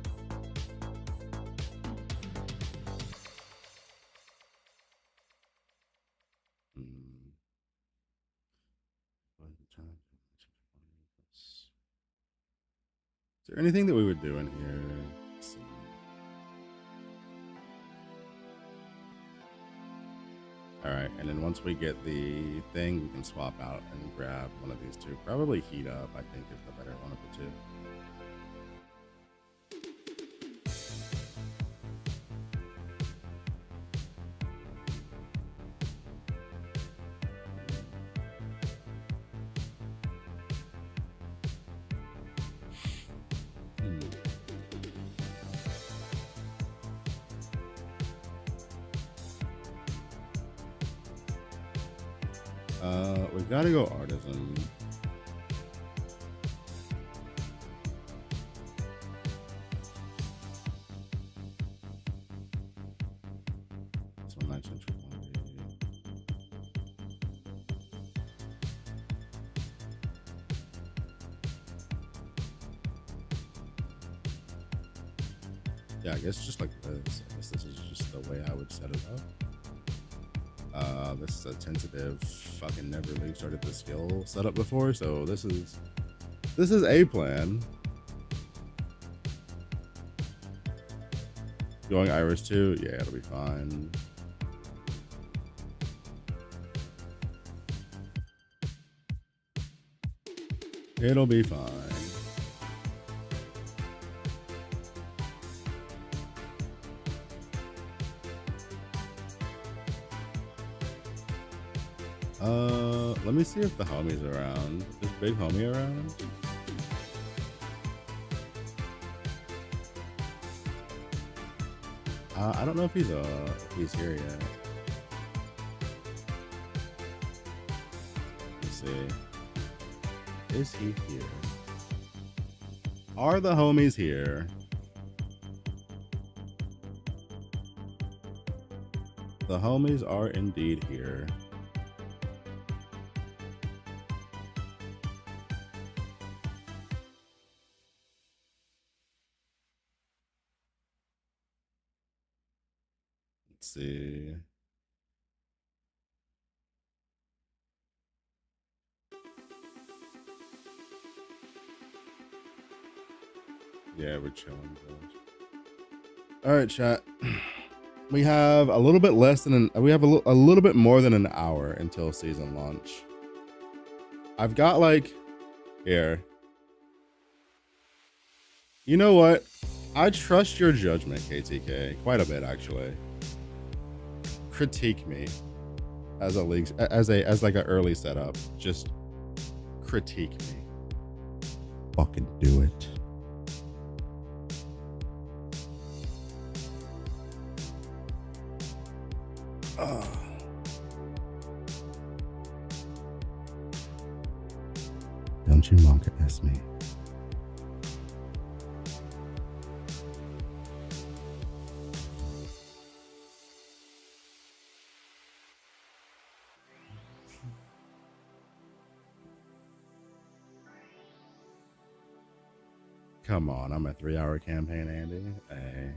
Is there anything that we would do in here? Let's see. All right, and then once we get the thing, we can swap out and grab one of these two. Probably heat up, I think, is the better one of the two. We've got to go artisan. This one, 9th century. Yeah, I guess just like this. I guess this is just the way I would set it up. This is a tentative, fucking never really started the skill setup before, so this is a plan. Going Iris too? Yeah, it'll be fine. It'll be fine. Let me see if the homie's around. Is Big Homie around? I don't know if he's here yet. Let's see. Is he here? Are the homies here? The homies are indeed here. Let's see. Yeah, we're chilling. All right, chat. We have a little bit less than a little bit more than an hour until season launch. I've got like here. You know what? I trust your judgment, KTK, quite a bit actually. Critique me as a league, as like an early setup. Just critique me. Fucking do it. Don't you monk ass me. Come on, I'm a 3-hour campaign, Andy. Hey.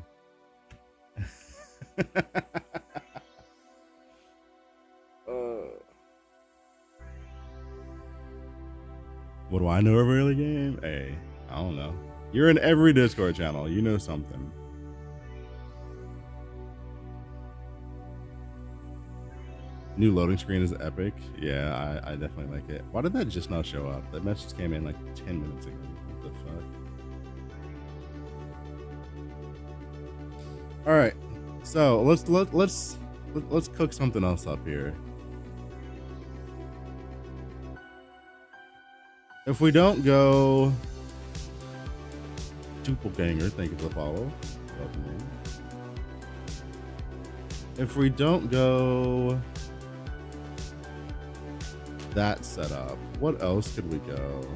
What do I know of early game? Hey, I don't know. You're in every Discord channel. You know something. New loading screen is epic. Yeah, I definitely like it. Why did that just not show up? That message came in like 10 minutes ago. What the fuck? All right, so let's cook something else up here. If we don't go doppelganger, thank you for the follow. If we don't go that setup, what else could we go?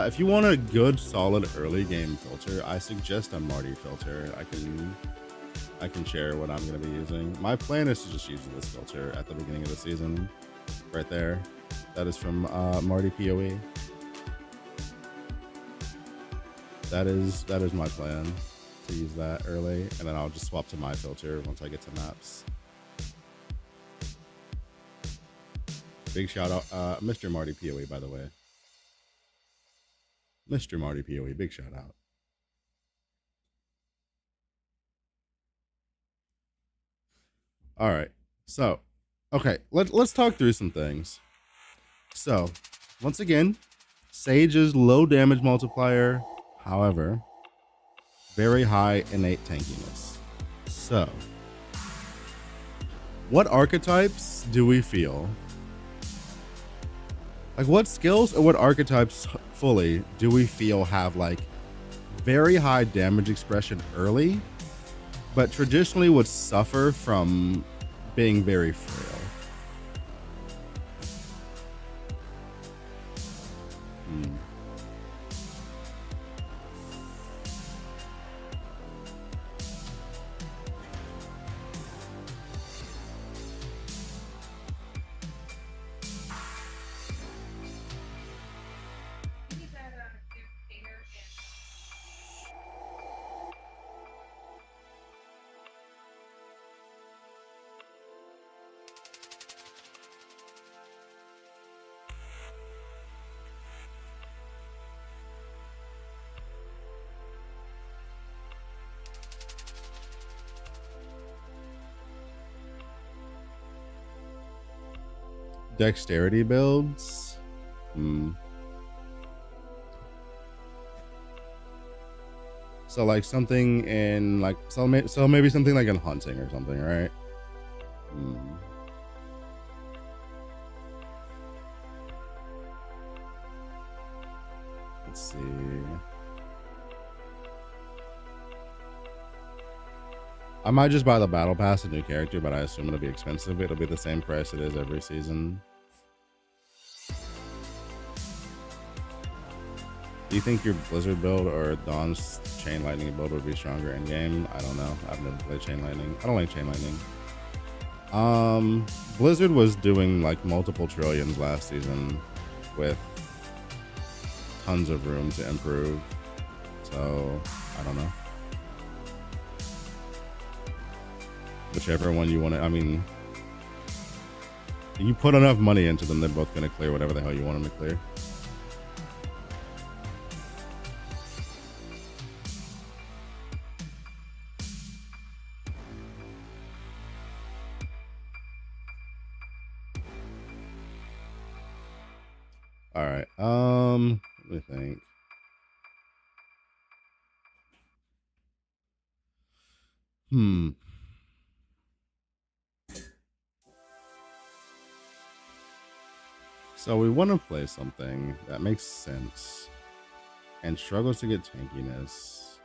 If you want a good, solid early game filter, I suggest a Marty filter. I can share what I'm going to be using. My plan is to just use this filter at the beginning of the season, right there. That is from Marty PoE. That is my plan, to use that early, and then I'll just swap to my filter once I get to maps. Big shout out, Mr. Marty PoE, by the way. Mr. Marty PoE, big shout out. All right, so okay, let's talk through some things. So once again, Sage's low damage multiplier, however, very high innate tankiness. So what archetypes do we feel? Like what skills or what archetypes fully do we feel have like very high damage expression early, but traditionally would suffer from being very frail? dexterity builds. So like something in like so maybe something like in hunting or something, right? Let's see. I might just buy the battle pass, a new character, but I assume it'll be expensive. It'll be the same price it is every season. Do you think your Blizzard build or Dawn's Chain Lightning build would be stronger in game? I don't know. I've never played Chain Lightning. I don't like Chain Lightning. Blizzard was doing like multiple trillions last season with tons of room to improve. So I don't know. Whichever one you want to, I mean, you put enough money into them, they're both going to clear whatever the hell you want them to clear. All right. Let me think. So we want to play something that makes sense and struggles to get tankiness.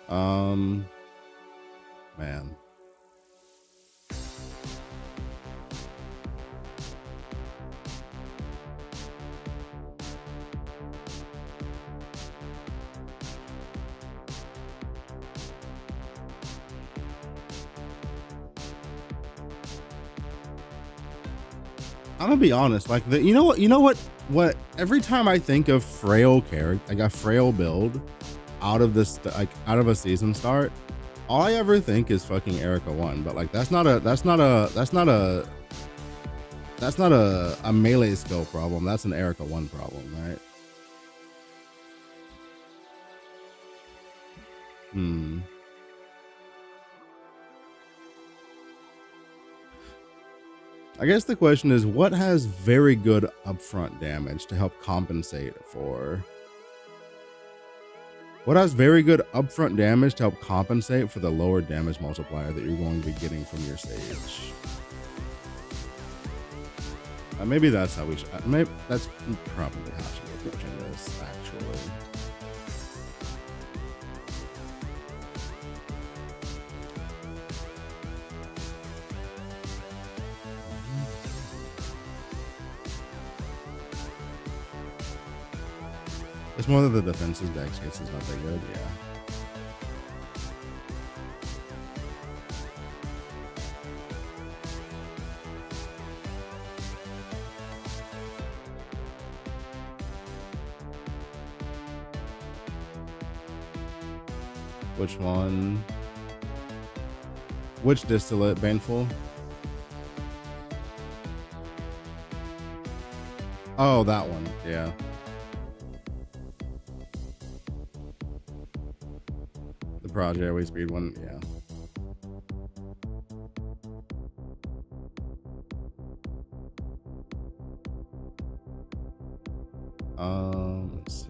Man. I'm gonna be honest, like you know what every time I think of frail character, like a frail build out of this, like out of a season start, all I ever think is fucking Erica 1, but like that's not a melee skill problem. That's an Erica 1 problem, right? I guess the question is, what has very good upfront damage to help compensate for? What has very good upfront damage to help compensate for the lower damage multiplier that you're going to be getting from your stage? Maybe that's how we should. Maybe that's probably how I should be approaching this, actually. It's more that the defensive dex case is not that good, yeah. Which one? Which distillate? Baneful? Oh, that one, yeah. Project Airway Speed one, yeah. Let's see.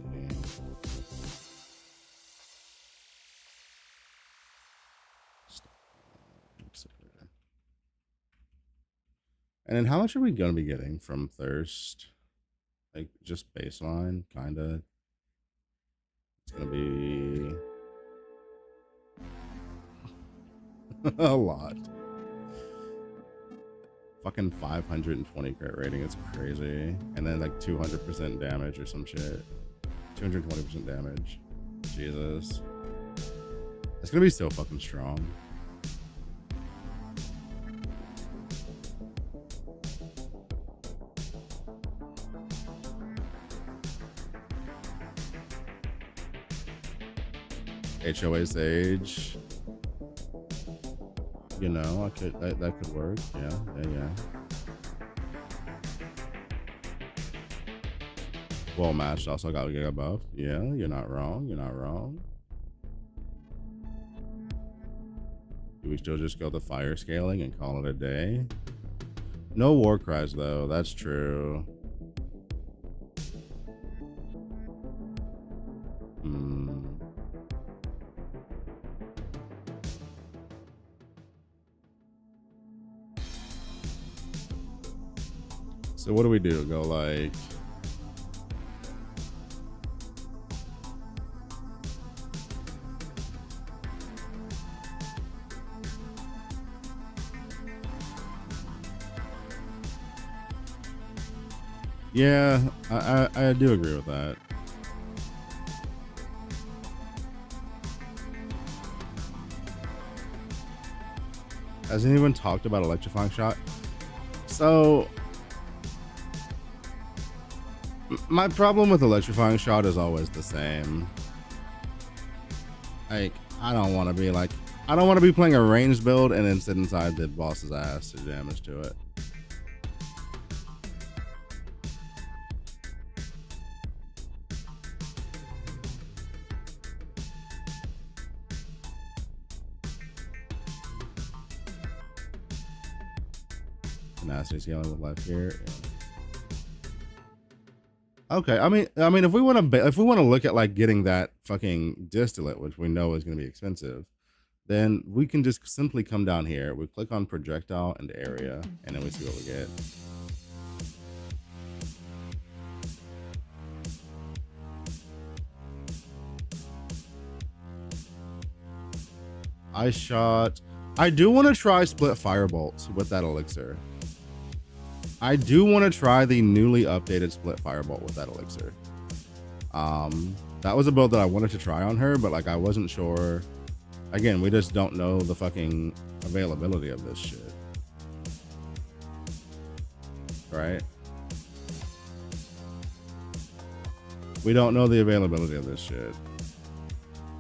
And then how much are we gonna be getting from Thirst? Like just baseline, kinda. It's gonna be a lot. Fucking 520 crit rating, it's crazy. And then like 200% damage or some shit. 220% damage. Jesus. It's gonna be so fucking strong. HOA Sage. You know, I could that could work. Yeah. Well matched, also got to get a buff. Yeah, you're not wrong. we still just go the fire scaling and call it a day? No war cries though, that's true. So what do we do? Go like... Yeah, I do agree with that. Has anyone talked about electrifying shot? So my problem with electrifying shot is always the same. Like, I don't want to be playing a ranged build and then sit inside the boss's ass to do damage to it. Tenacity scaling with life here. Yeah. Okay, I mean, if we want to look at like getting that fucking distillate, which we know is going to be expensive, then we can just simply come down here. We click on projectile and area, and then we see what we get. I do want to try split firebolt with that elixir. I do want to try the newly updated split firebolt with that elixir. That was a build that I wanted to try on her, but like I wasn't sure. Again, we just don't know the fucking availability of this shit. Right? We don't know the availability of this shit.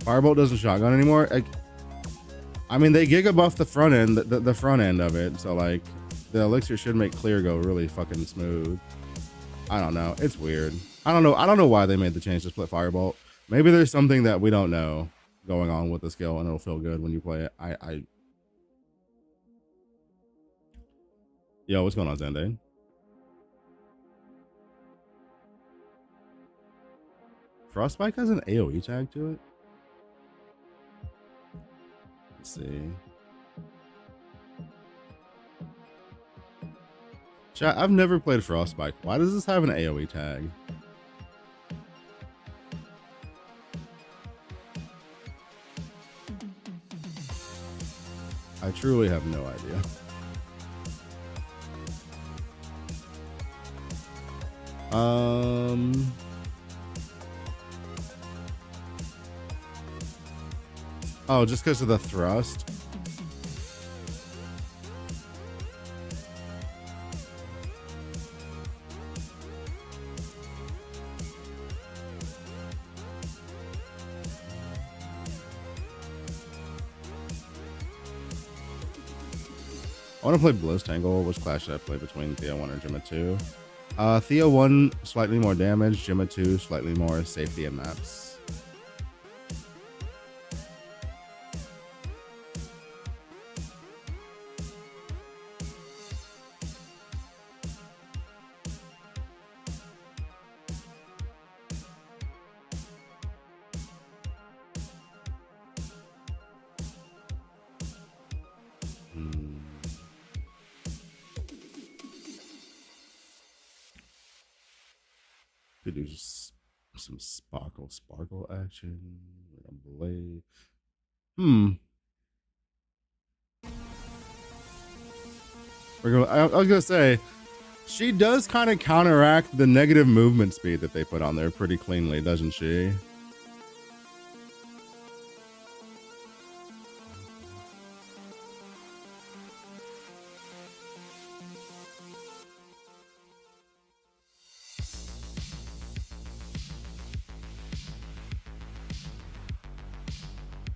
Firebolt doesn't shotgun anymore. I mean, they giga buff the front end, the front end of it, so like the elixir should make clear go really fucking smooth. I don't know. It's weird. I don't know why they made the change to split firebolt. Maybe there's something that we don't know going on with the skill and it'll feel good when you play it. Yo, what's going on, Zende? Frostbite has an AoE tag to it? Let's see. Chat, I've never played Frostbite. Why does this have an AoE tag? I truly have no idea. Oh, just because of the thrust? I want to play Bliss Tangle. Which class should I play between Thea 1 or Gemma 2? Thea 1, slightly more damage. Gemma 2, slightly more safety and maps. Could do some sparkle action. Blade. I was gonna say, she does kind of counteract the negative movement speed that they put on there pretty cleanly, doesn't she?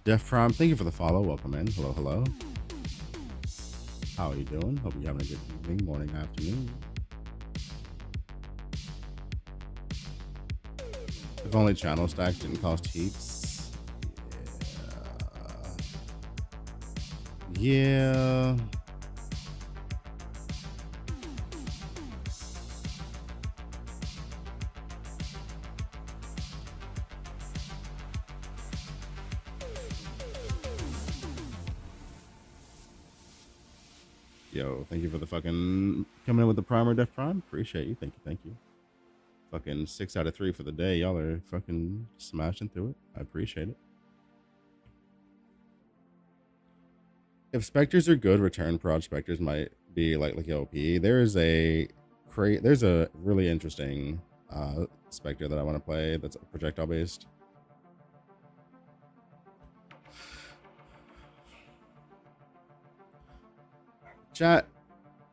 Jeff Prime, thank you for the follow. Welcome in. Hello, hello. How are you doing? Hope you're having a good evening, morning, afternoon. If only channel stack didn't cost heaps. Yeah. Yo, thank you for the fucking coming in with the primer, Def Prime. Appreciate you. Thank you. Thank you. Fucking 6 out of 3 for the day. Y'all are fucking smashing through it. I appreciate it. If specters are good, return prod specters might be like OP. There's a really interesting specter that I want to play that's projectile based. Chat.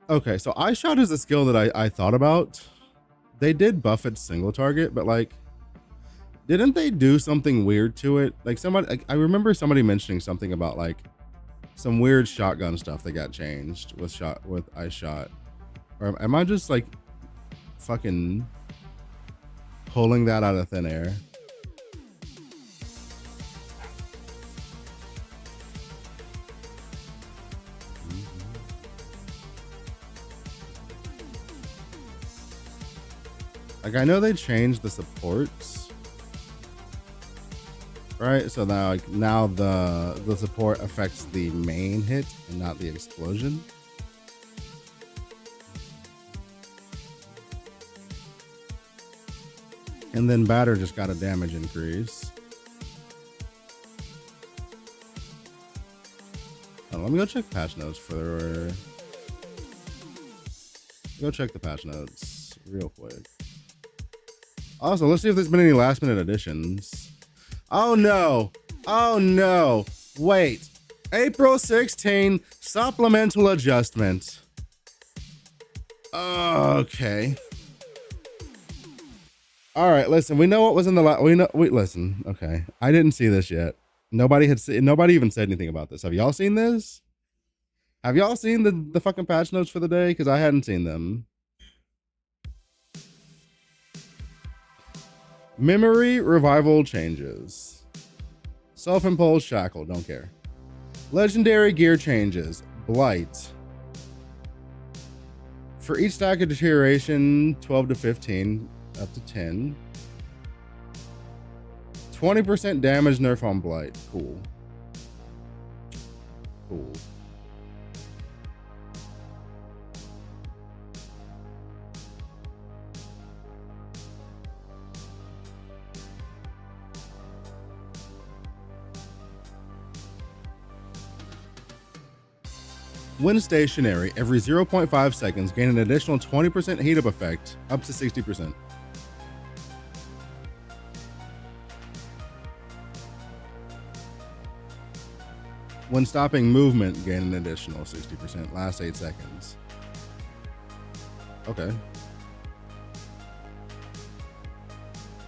Okay, so eye shot is a skill that I thought about. They did buff its single target, but like, didn't they do something weird to it? Like somebody, like, I remember somebody mentioning something about like some weird shotgun stuff that got changed with eye shot. Or am I just like fucking pulling that out of thin air? Like, I know they changed the supports, right? So now, like, now the support affects the main hit and not the explosion. And then batter just got a damage increase. Oh, let me go check patch notes for. Go check the patch notes real quick. Also, let's see if there's been any last minute additions. Oh no. Oh no. Wait. April 16 supplemental adjustment. Okay. All right, listen, we know what was in the listen. Okay. I didn't see this yet. Nobody even said anything about this. Have y'all seen this? Have y'all seen the fucking patch notes for the day? Because I hadn't seen them. Memory revival changes. Self-imposed shackle, don't care. Legendary gear changes. Blight. For each stack of deterioration, 12 to 15, up to 10. 20% damage nerf on Blight. Cool. Cool. When stationary, every 0.5 seconds, gain an additional 20% heat up effect, up to 60%. When stopping movement, gain an additional 60%, last 8 seconds. Okay.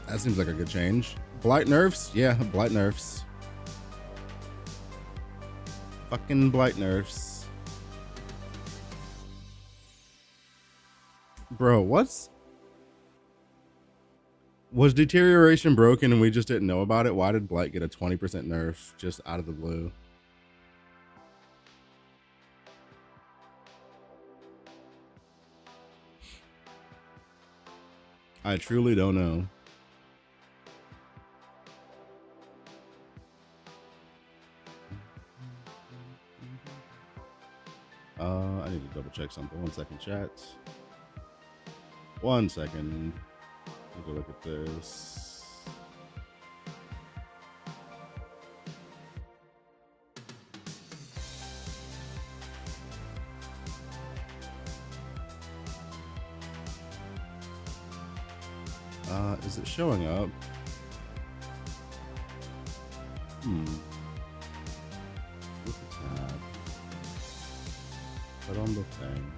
That seems like a good change. Blight nerfs? Yeah, Blight nerfs. Fucking Blight nerfs. Bro, was deterioration broken and we just didn't know about it? Why did Blight get a 20% nerf just out of the blue? I truly don't know. I need to double check something. 1 second, chat. 1 second. Take a look at this. Is it showing up? With the tab. Put on the thing.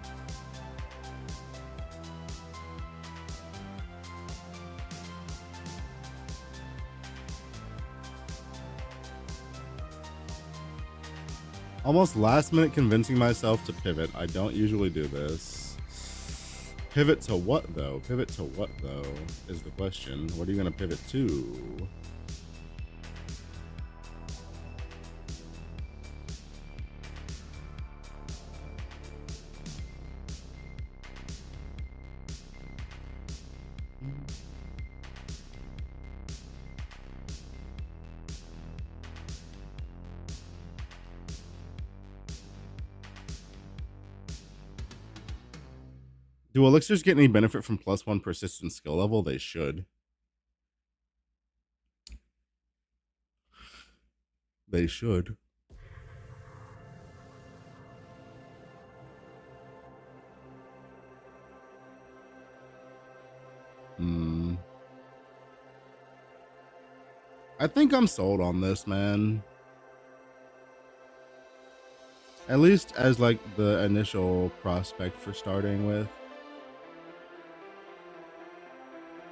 Almost last minute convincing myself to pivot. I don't usually do this. Pivot to what though? Pivot to what though is the question. What are you gonna pivot to? Do elixirs get any benefit from +1 persistent skill level? They should. They should. I think I'm sold on this, man. At least as like the initial prospect for starting with.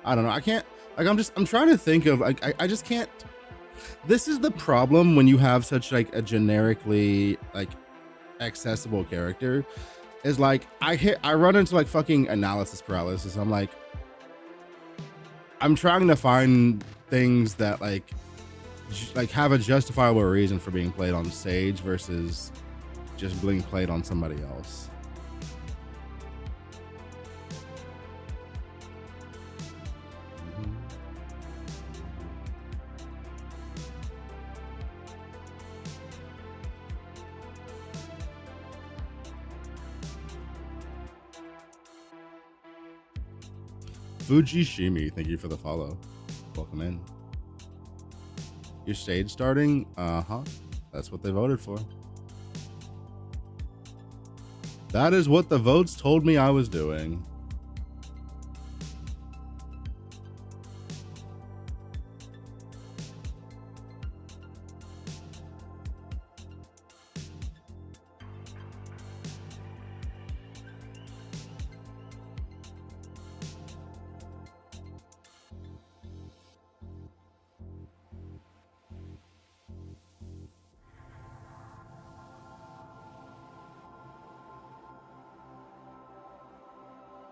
I don't know. I can't, like, I'm trying to think of, like, I just can't. This is the problem when you have such like a generically like accessible character, is like I run into like fucking analysis paralysis. I'm like, I'm trying to find things that like have a justifiable reason for being played on Sage versus just being played on somebody else. Fujishimi, thank you for the follow. Welcome in. Your Sage starting? That's what they voted for. That is what the votes told me I was doing.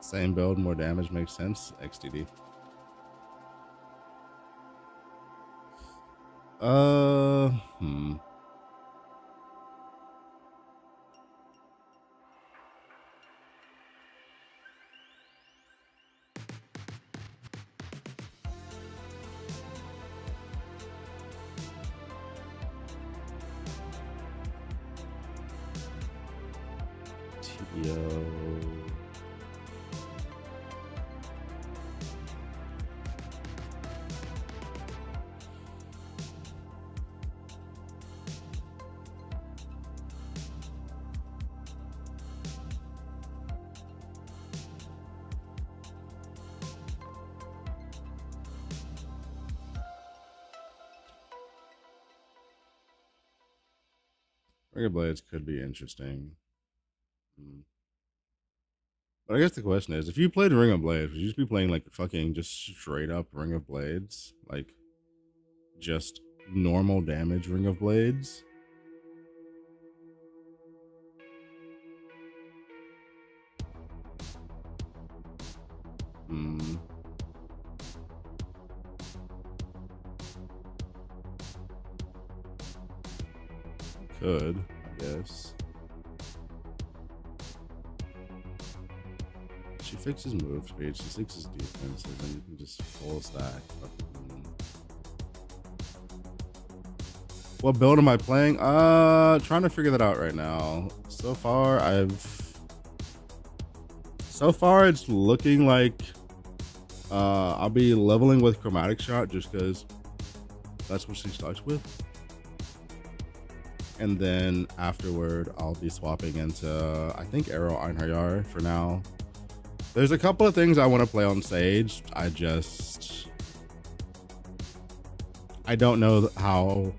Same build, more damage makes sense. XDD. Ring of Blades could be interesting. But I guess the question is, if you played Ring of Blades, would you just be playing like fucking just straight up Ring of Blades? Like just normal damage Ring of Blades? Could, I guess. She fixes move speed, she fixes defense, and then you can just full stack. What build am I playing? Trying to figure that out right now. So far it's looking like I'll be leveling with Chromatic Shot just because that's what she starts with. And then afterward, I'll be swapping into, I think, Arrow Einherjar for now. There's a couple of things I want to play on Sage. I don't know how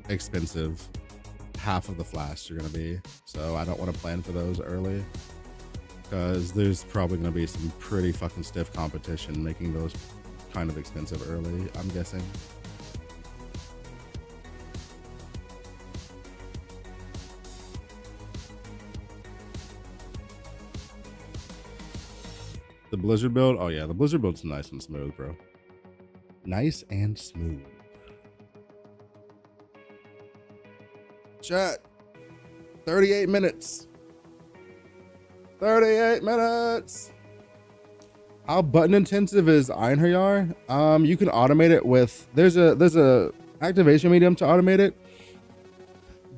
expensive half of the flasks are going to be. So I don't want to plan for those early, because there's probably going to be some pretty fucking stiff competition making those kind of expensive early, I'm guessing. The Blizzard build? Oh yeah, the Blizzard build's nice and smooth, bro. Nice and smooth. Chat. 38 minutes. 38 minutes. How button intensive is Einherjar? You can automate it with, there's a activation medium to automate it.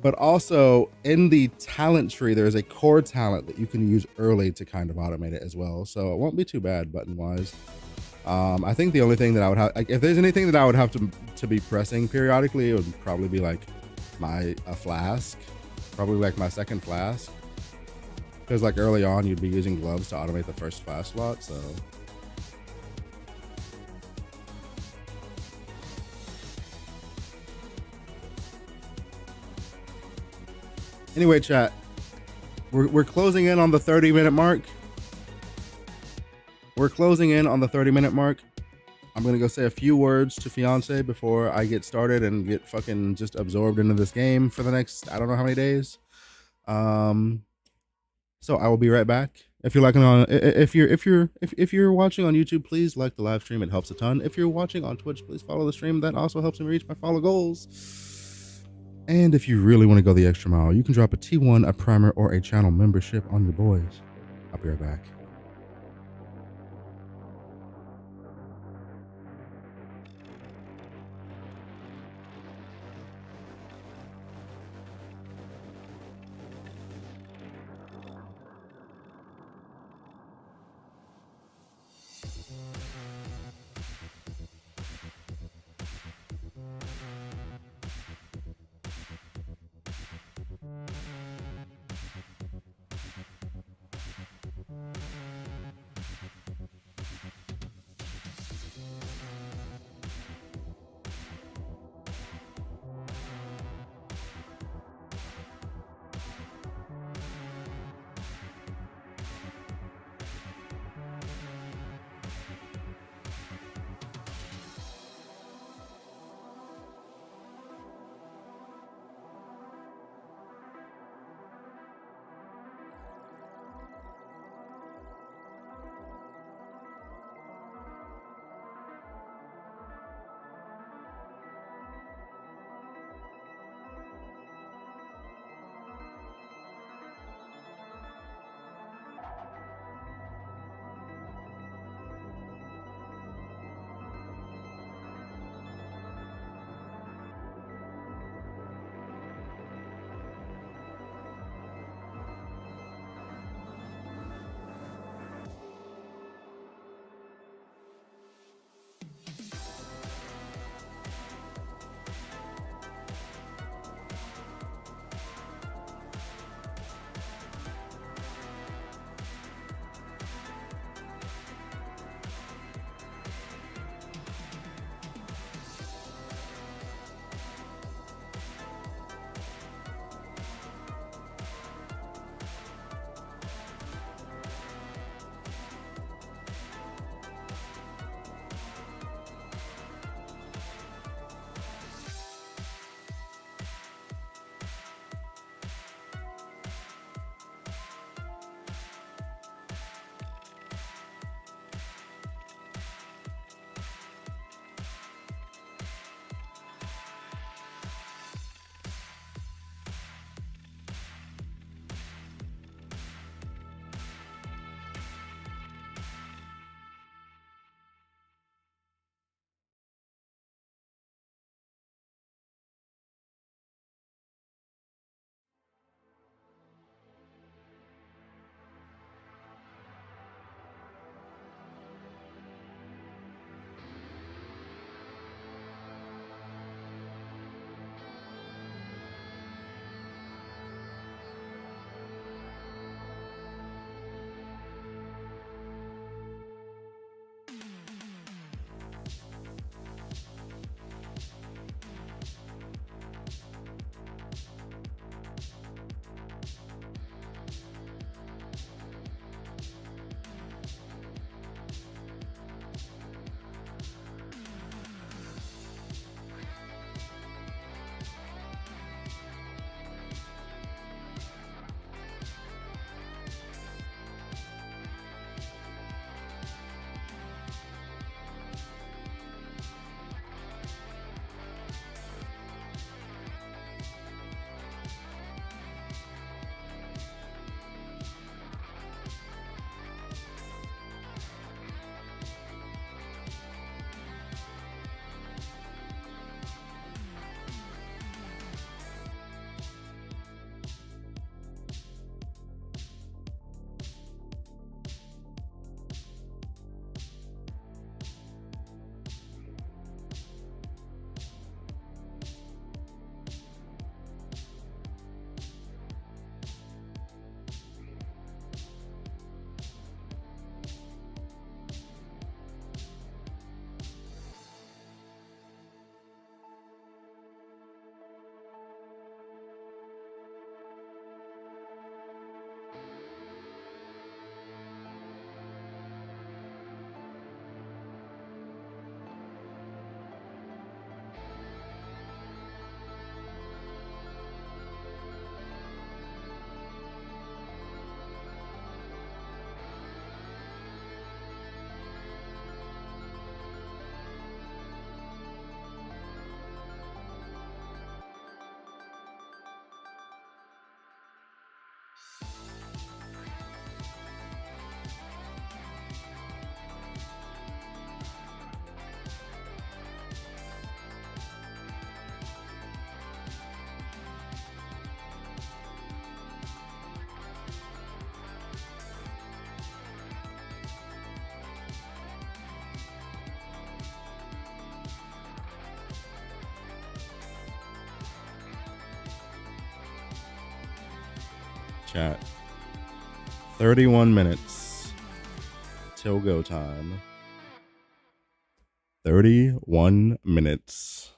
But also in the talent tree, there's a core talent that you can use early to kind of automate it as well. So it won't be too bad button wise. I think the only thing that I would have, like, if there's anything that I would have to be pressing periodically, it would probably be like a flask, probably like my second flask, because like early on you'd be using gloves to automate the first flask slot. So anyway, chat, we're closing in on the 30-minute mark. We're closing in on the 30-minute mark. I'm gonna go say a few words to fiance before I get started and get fucking just absorbed into this game for the next I don't know how many days. So I will be right back. If you're liking on if you're watching on YouTube, please like the live stream. It helps a ton. If you're watching on Twitch, please follow the stream. That also helps me reach my follow goals. And if you really want to go the extra mile, you can drop a T1, a primer, or a channel membership on your boys. I'll be right back. Chat. 31 minutes till go time. 31 minutes.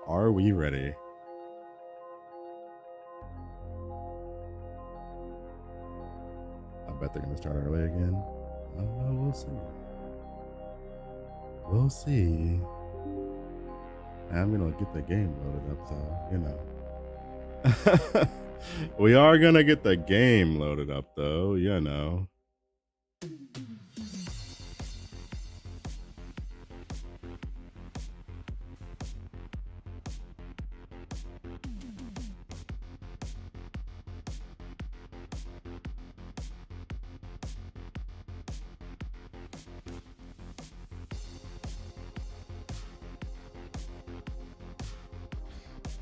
Are we ready? I bet they're gonna start early again. We'll see. We'll see. I'm gonna get the game loaded up though, you know. We are gonna get the game loaded up though, you know.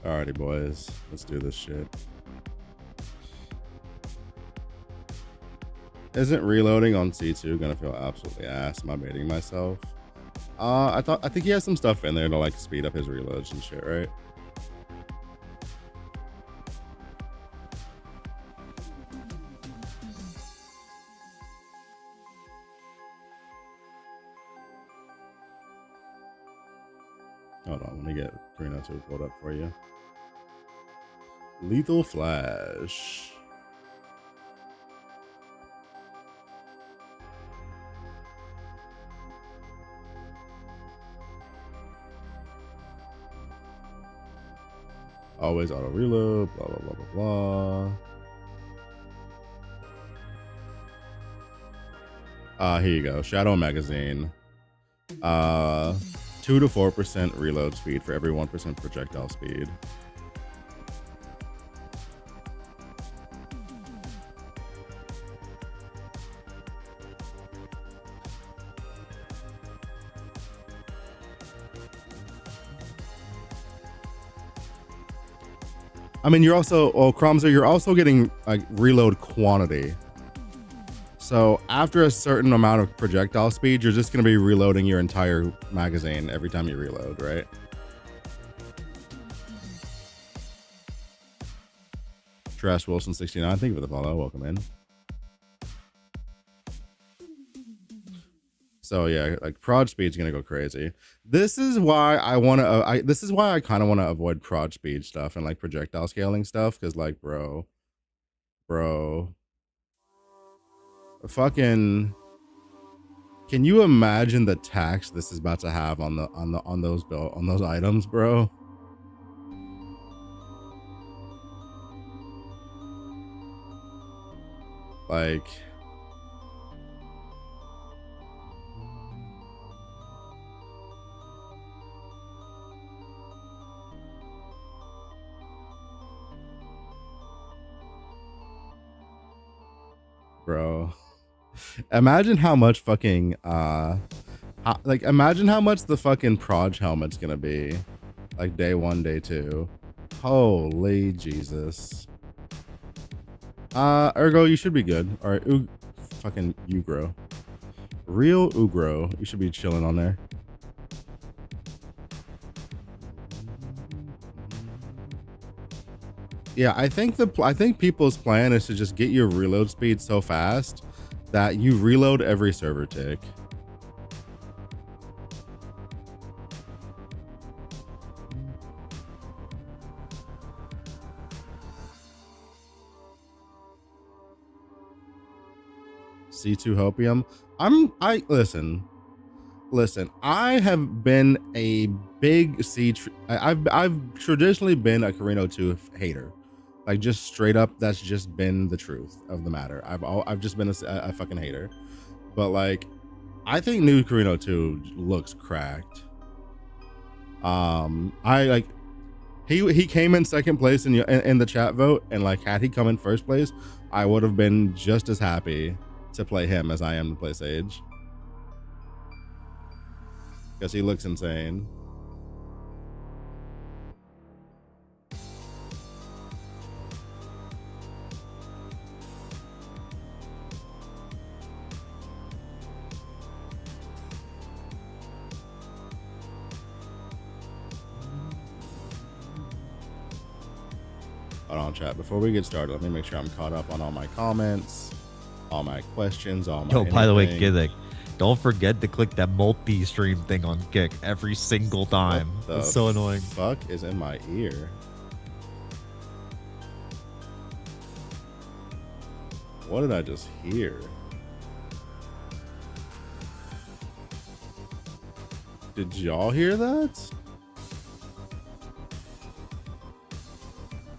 Alrighty, boys. Let's do this shit. Isn't reloading on C2 gonna feel absolutely ass? Am I baiting myself? I think he has some stuff in there to like speed up his reloads and shit, right? Hold on, let me get Karina 2 pulled up for you. Lethal Flash. Always auto reload, blah, blah, blah, blah, blah. Here you go. Shadow Magazine. 2 to 4% reload speed for every 1% projectile speed. I mean, you're also, Cromzer, you're also getting like reload quantity. So after a certain amount of projectile speed, you're just going to be reloading your entire magazine every time you reload, right? Trash Wilson 69, thank you for the follow. Welcome in. So yeah, like prod speed's gonna go crazy. This is why I want to. This is why I kind of want to avoid prod speed stuff and like projectile scaling stuff, because like, bro, fucking. Can you imagine the tax this is about to have on those items, bro? Like. Bro, imagine how much fucking imagine how much the fucking proj helmet's gonna be, like day 1, day 2. Holy Jesus. Ergo, you should be good. All right, fucking Ugro, real Ugro, you should be chilling on there. Yeah, I think people's plan is to just get your reload speed so fast that you reload every server tick. C2 Hopium. Listen, I have been a big I've traditionally been a Carino 2 hater. Like, just straight up, that's just been the truth of the matter. I've just been a fucking hater. But like, I think new Carino 2 looks cracked. He came in second place in the chat vote, and like, had he come in first place, I would have been just as happy to play him as I am to play Sage, because he looks insane. Hold on, chat. Before we get started, let me make sure I'm caught up on all my comments, all my questions, all my Yo, by the way, anything. Giddick, don't forget to click that multi-stream thing on Kick every single time. It's so annoying. Fuck is in my ear. What did I just hear? Did y'all hear that?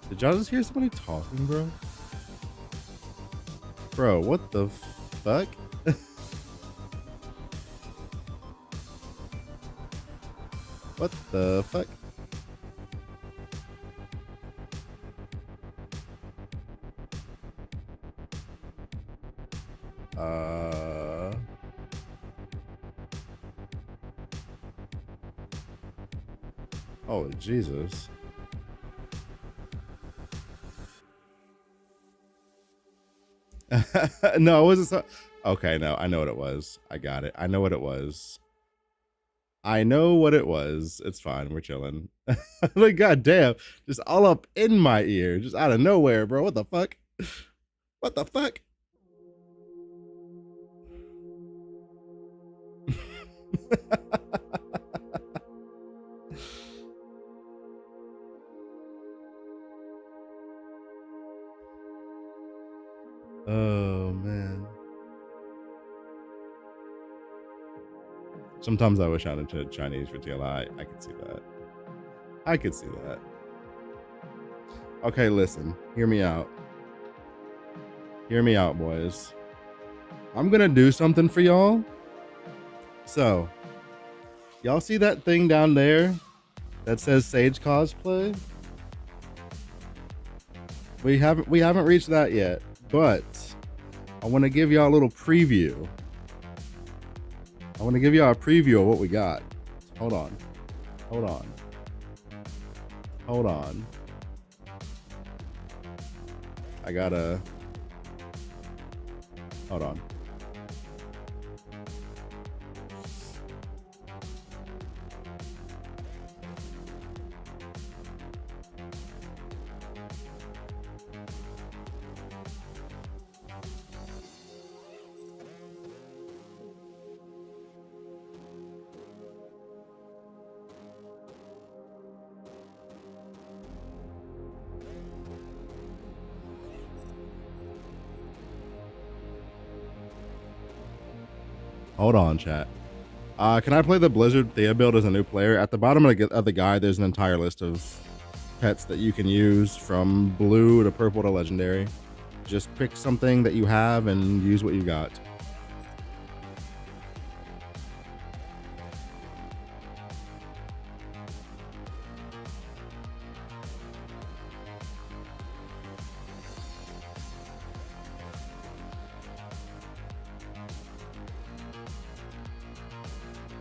Did y'all just hear somebody talking, bro? Bro, what the fuck? What the fuck? Oh, Jesus. No, it wasn't so. Okay, no, I know what it was. I got it. I know what it was. I know what it was. It's fine. We're chilling. Like, goddamn, just all up in my ear, just out of nowhere, bro. What the fuck? What the fuck? Oh, man. Sometimes I wish I understood Chinese for TLI. I could see that. I could see that. Okay, listen. Hear me out. Hear me out, boys. I'm gonna do something for y'all. So, y'all see that thing down there that says Sage cosplay? We haven't reached that yet, but I want to give y'all a little preview. I want to give y'all a preview of what we got. Hold on. Hold on. Hold on. I gotta... Hold on. Hold on, chat. Can I play the Blizzard Thea build as a new player? At the bottom of the guide, there's an entire list of pets that you can use from blue to purple to legendary. Just pick something that you have and use what you got.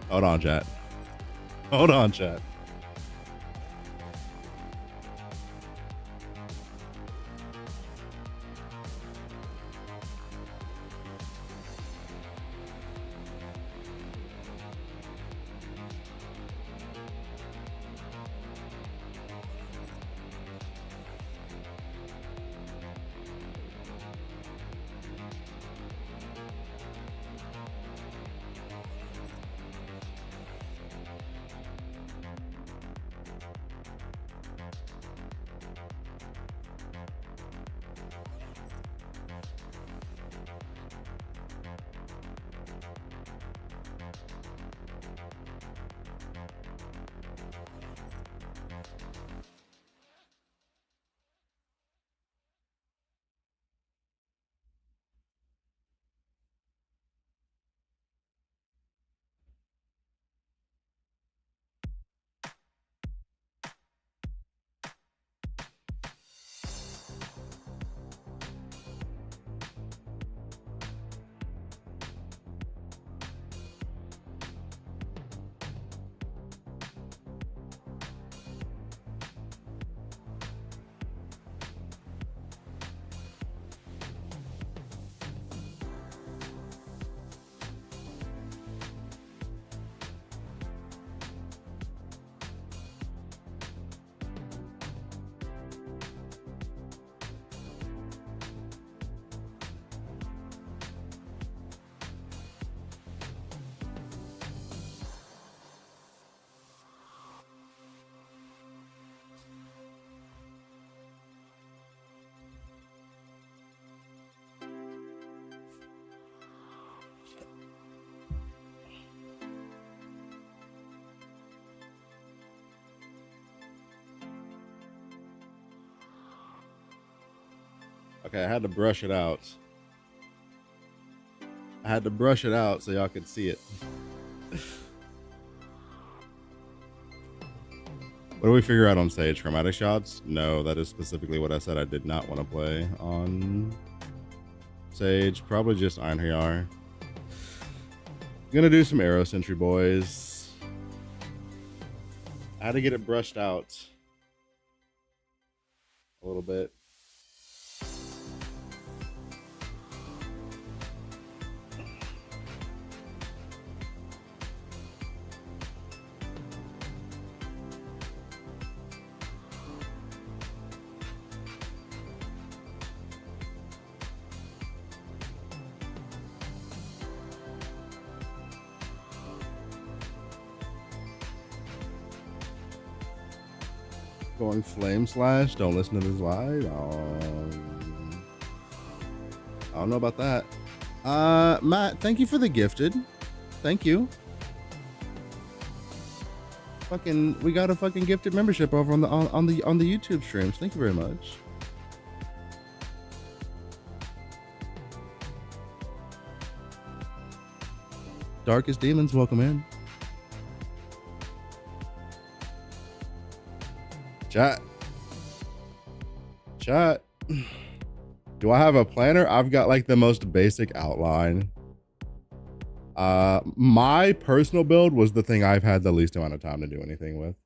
Hold on, chat. Hold on, chat. Okay, I had to brush it out. I had to brush it out so y'all could see it. What do we figure out on stage? Chromatic shots? No, that is specifically what I said I did not want to play on stage. Probably just Iron Hyar. Gonna do some Arrow Sentry, boys. I had to get it brushed out a little bit. Going Flame Slash. Don't listen to this live. I don't know about that. Matt, thank you for the gifted. Thank you. Fucking, we got a fucking gifted membership over on the YouTube streams. Thank you very much. Darkest Demons, welcome in. Chat. Do I have a planner? I've got like the most basic outline. My personal build was the thing I've had the least amount of time to do anything with.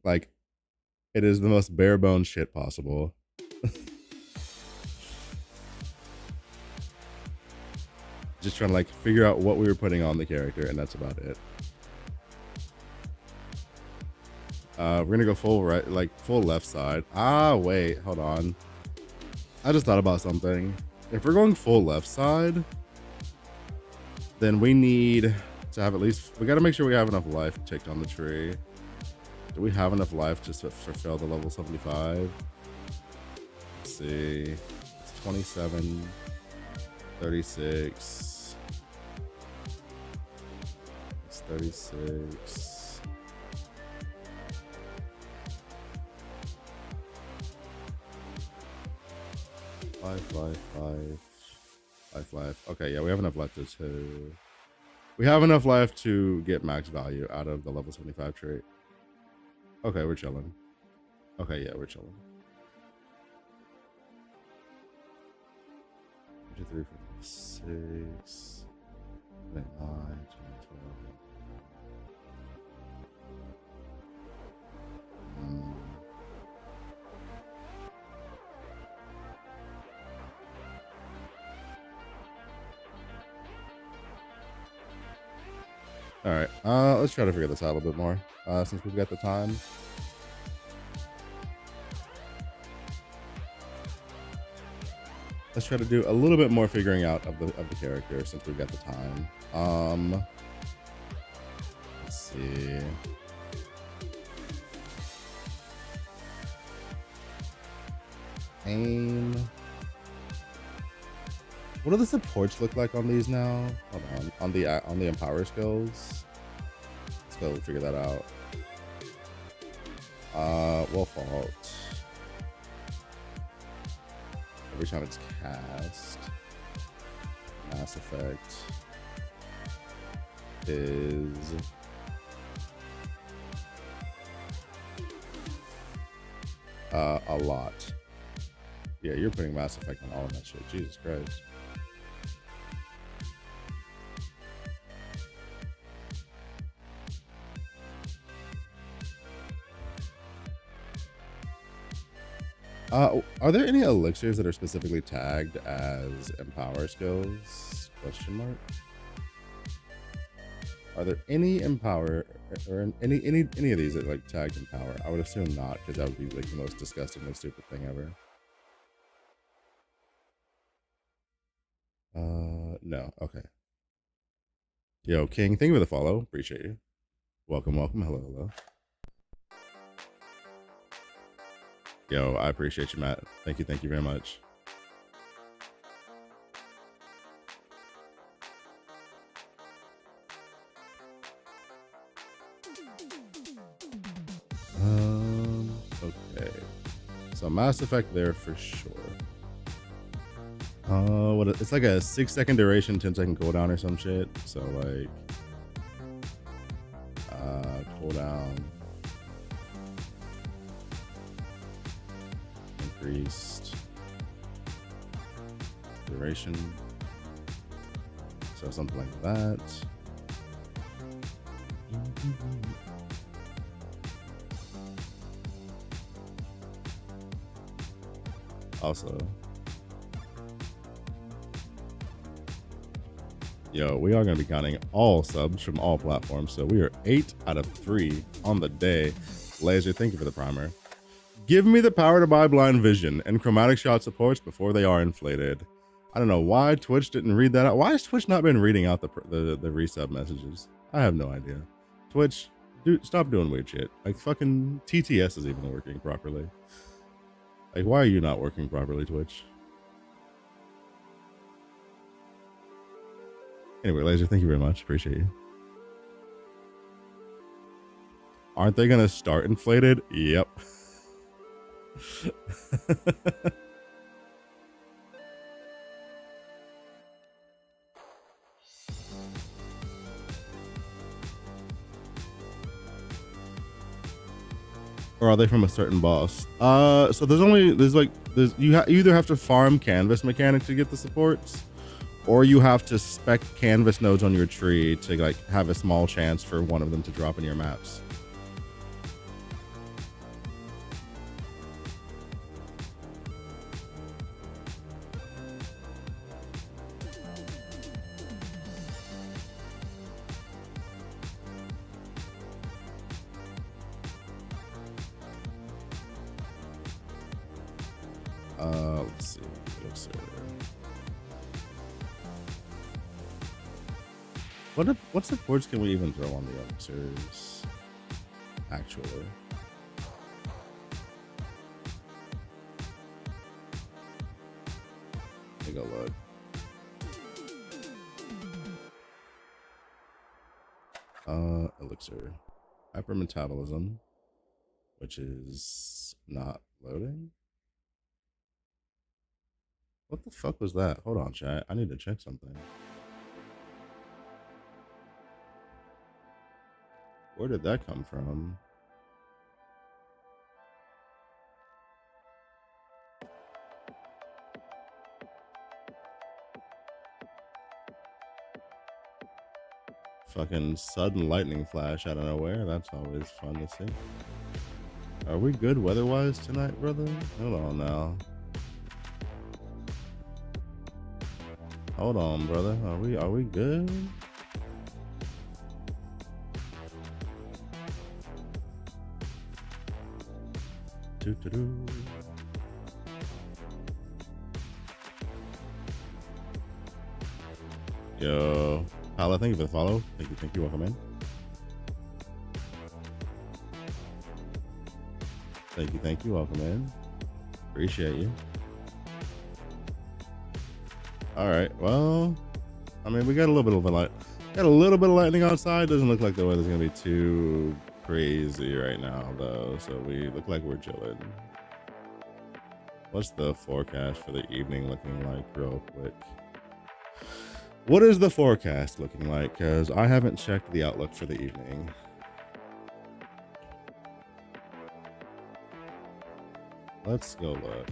Like, it is the most bare bones shit possible. Just trying to like figure out what we were putting on the character, and that's about it. We're gonna go full right, like full left side. Ah, wait, hold on. I just thought about something. If we're going full left side, then we need to have at least, we gotta make sure we have enough life ticked on the tree. Do we have enough life to fulfill the level 75? Let's see. It's 27, 36. It's 36. Five. Okay, yeah, we have enough left to. We have enough left to get max value out of the level 75 trait. Okay, we're chilling. Okay, yeah, we're chilling. 53, 56, 9, 12. All right, let's try to figure this out a little bit more since we've got the time. Let's try to do a little bit more figuring out of the character since we've got the time. Let's see. Aim. What do the supports look like on these now? Hold on the empower skills. Let's go figure that out. Wolf Vault. Every time it's cast, Mass Effect is a lot. Yeah, you're putting Mass Effect on all of that shit. Jesus Christ. Are there any elixirs that are specifically tagged as empower skills? Question mark. Are there any empower or any of these that like tagged empower? I would assume not, because that would be like the most disgustingly stupid thing ever. No. Okay. Yo, King, thank you for the follow. Appreciate you. Welcome. Hello. Yo, I appreciate you, Matt. Thank you very much. So Mass Effect there for sure. What it's like a 6-second duration, 10-second cooldown or some shit. So like cooldown increased duration. So something like that. Also, yo, we are going to be counting all subs from all platforms. So we are 8 out of 3 on the day. Laser, thank you for the primer. Give me the power to buy blind vision and chromatic shot supports before they are inflated. I don't know why Twitch didn't read that out. Why has Twitch not been reading out the resub messages? I have no idea. Twitch, dude, stop doing weird shit. Like fucking TTS is even working properly. Like, why are you not working properly, Twitch? Anyway, Laser, thank you very much. Appreciate you. Aren't they gonna start inflated? Yep. Or are they from a certain boss? So you either have to farm canvas mechanic to get the supports, or you have to spec canvas nodes on your tree to like have a small chance for one of them to drop in your maps. Let's see. What supports can we even throw on the elixirs? Actually. Let me go look. Elixir. Hypermetabolism, which is not loading. What the fuck was that? Hold on, chat. I need to check something. Where did that come from? Fucking sudden lightning flash out of nowhere. That's always fun to see. Are we good weather-wise tonight, brother? Hold on now. Hold on, brother. Are we good? Doo-doo-doo. Yo, Paula, thank you for the follow. Thank you. Welcome in. Thank you. Welcome in. Appreciate you. All right. Well, I mean, we got a little bit of lightning outside. Doesn't look like the weather's gonna be too crazy right now, though. So we look like we're chilling. What's the forecast for the evening looking like, real quick? What is the forecast looking like? Because I haven't checked the outlook for the evening. Let's go look.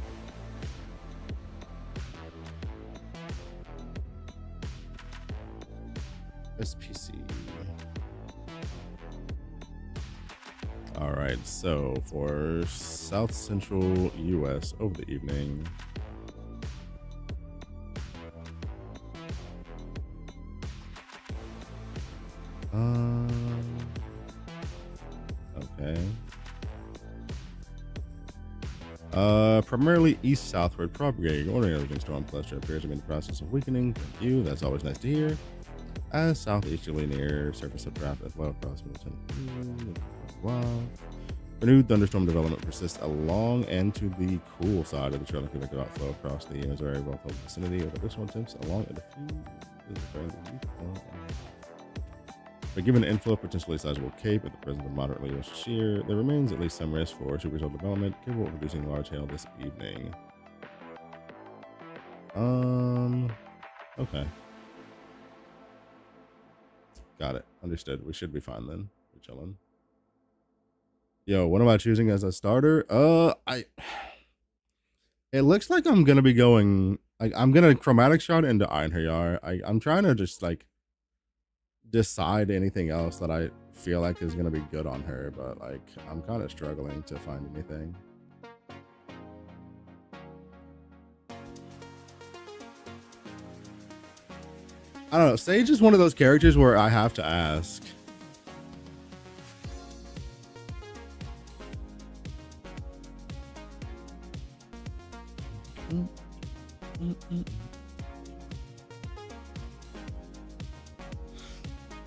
SPC. All right, so for South Central US over the evening, okay. Primarily east-southward propagating, ordering everything storm cluster appears to be in the process of weakening. Thank you. That's always nice to hear. As southeasterly near surface of draft as well across middle. Wow. Renewed thunderstorm development persists along and to the cool side of the trailing convective outflow across the Missouri well-filled vicinity of additional temps along at a few. But given the inflow of potentially sizable cape at the presence of moderately shear, there remains at least some risk for supercell development capable of producing large hail this evening. Okay. Got it. Understood. We should be fine then. We're chilling. Yo, what am I choosing as a starter? It looks like I'm gonna be going like I'm gonna chromatic shot into Einherjar. I'm trying to just like decide anything else that I feel like is gonna be good on her, but like I'm kind of struggling to find anything. I don't know. Sage is one of those characters where I have to ask.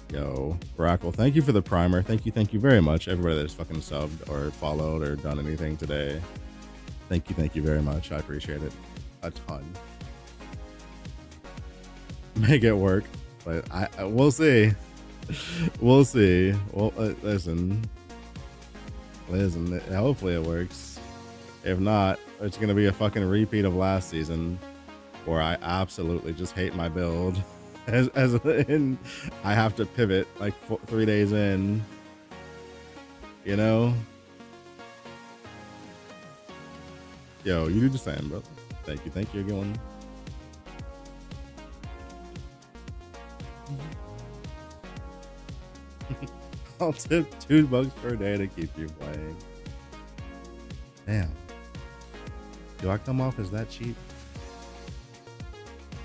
Yo, Brackle, thank you for the primer. Thank you very much. Everybody that's fucking subbed or followed or done anything today. Thank you very much. I appreciate it a ton. Make it work, but we'll see. We'll see. Well, listen. Hopefully it works. If not, it's gonna be a fucking repeat of last season, where I absolutely just hate my build. As in, I have to pivot like 3 days in. You know. Yo, you do the same, bro. Thank you again. I'll tip $2 per day to keep you playing. Damn. Do I come off as that cheap?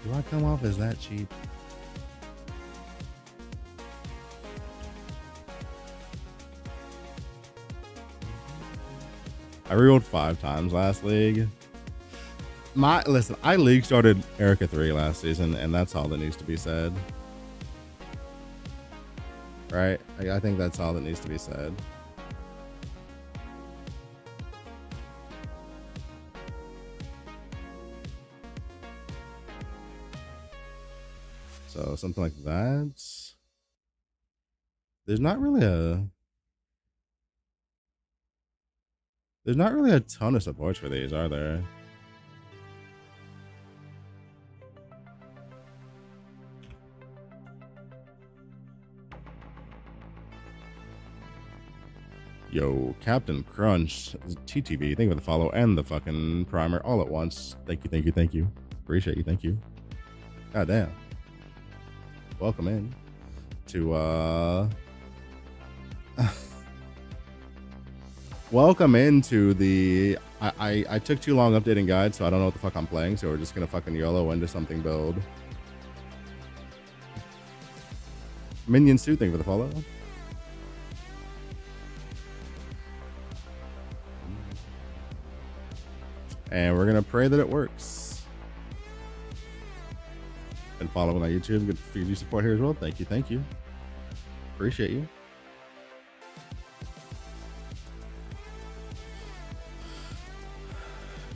Do I come off as that cheap? I rerolled 5 times last league. Listen, I league started Erica 3 last season, and that's all that needs to be said. Right? I think that's all that needs to be said. So something like that. There's not really a ton of supports for these, are there? Yo, Captain Crunch, TTV, thank you for the follow and the fucking primer all at once. Thank you. Appreciate you, thank you. God damn. Welcome in to welcome into the I took too long updating guides, so I don't know what the fuck I'm playing, so we're just gonna fucking YOLO into something build. Minion Suit, thank you for the follow. And we're gonna pray that it works. And follow my YouTube. Good for you support here as well. Thank you. Appreciate you.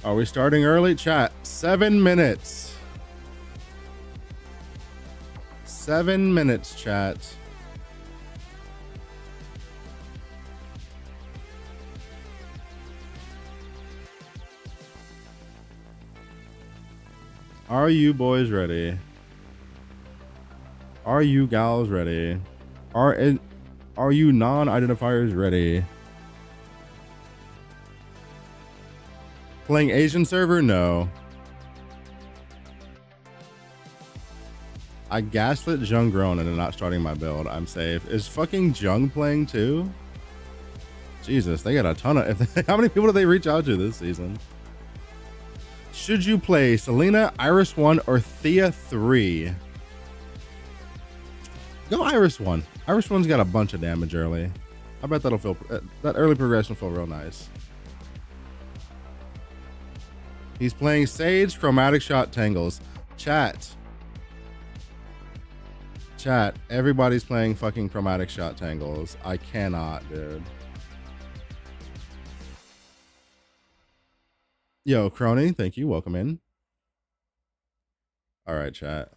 Are we starting early? Chat. 7 minutes. 7 minutes, chat. Are you boys ready? Are you gals ready? Are you non-identifiers ready? Playing Asian server? No. I gaslit Jung Grown and not starting my build. I'm safe. Is fucking Jung playing too? Jesus, they got a ton of... How many people did they reach out to this season? Should you play Selena, Iris 1, or Thea 3? Go Iris 1. Iris 1's got a bunch of damage early. I bet that'll feel... that early progression will feel real nice. He's playing Sage, Chromatic Shot, Tangles. Chat, everybody's playing fucking Chromatic Shot, Tangles. I cannot, dude. Yo, Crony, thank you. Welcome in. All right, chat.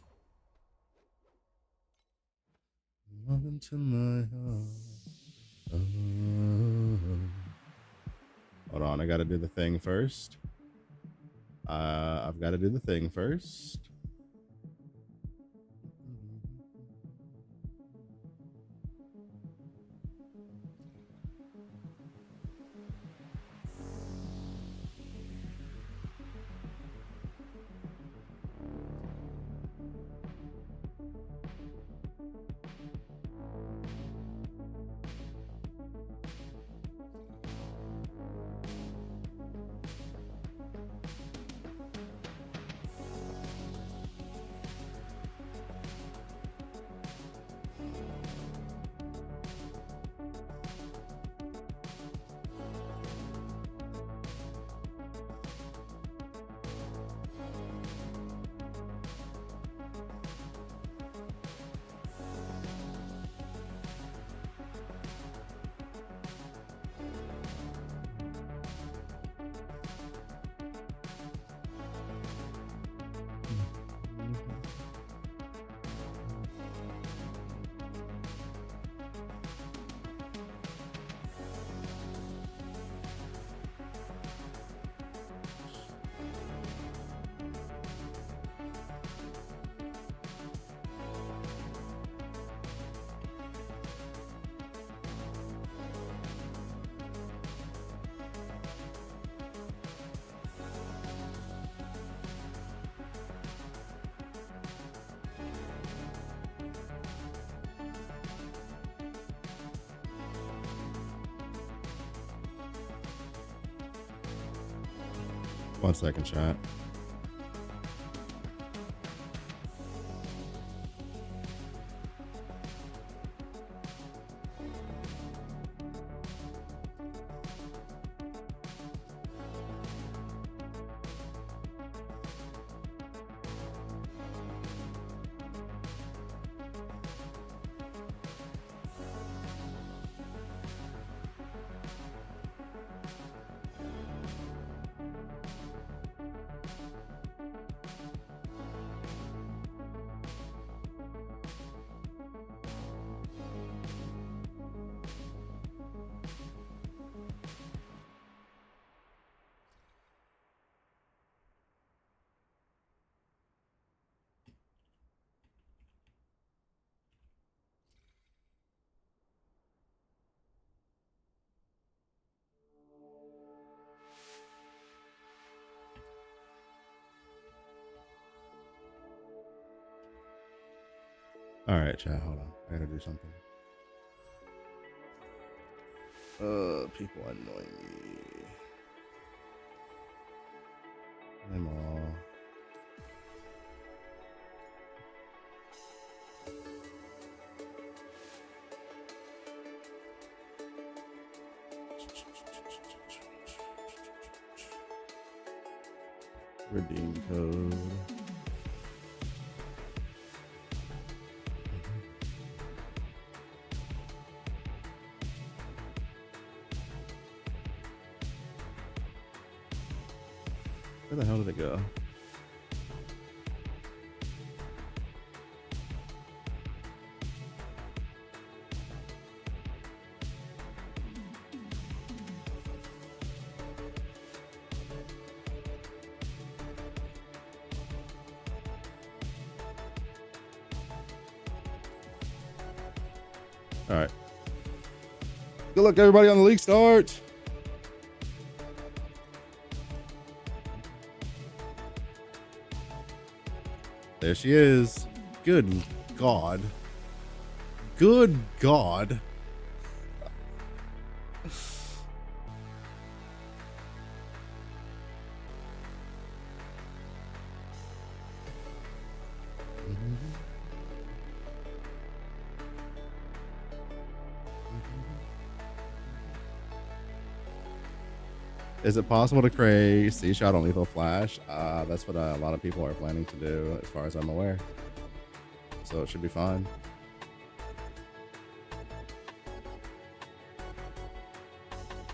Welcome to my heart. Hold on, I gotta do the thing first. I've got to do the thing first. 1 second, chat. All right, chat. Hold on. I gotta do something. People annoy me. I'm all. Redeem code. Where the hell did it go? All right. Good luck, everybody, on the league start. There she is. Good God. Good God. Is it possible to create C-Shot on Lethal Flash? That's what a lot of people are planning to do, as far as I'm aware. So it should be fine.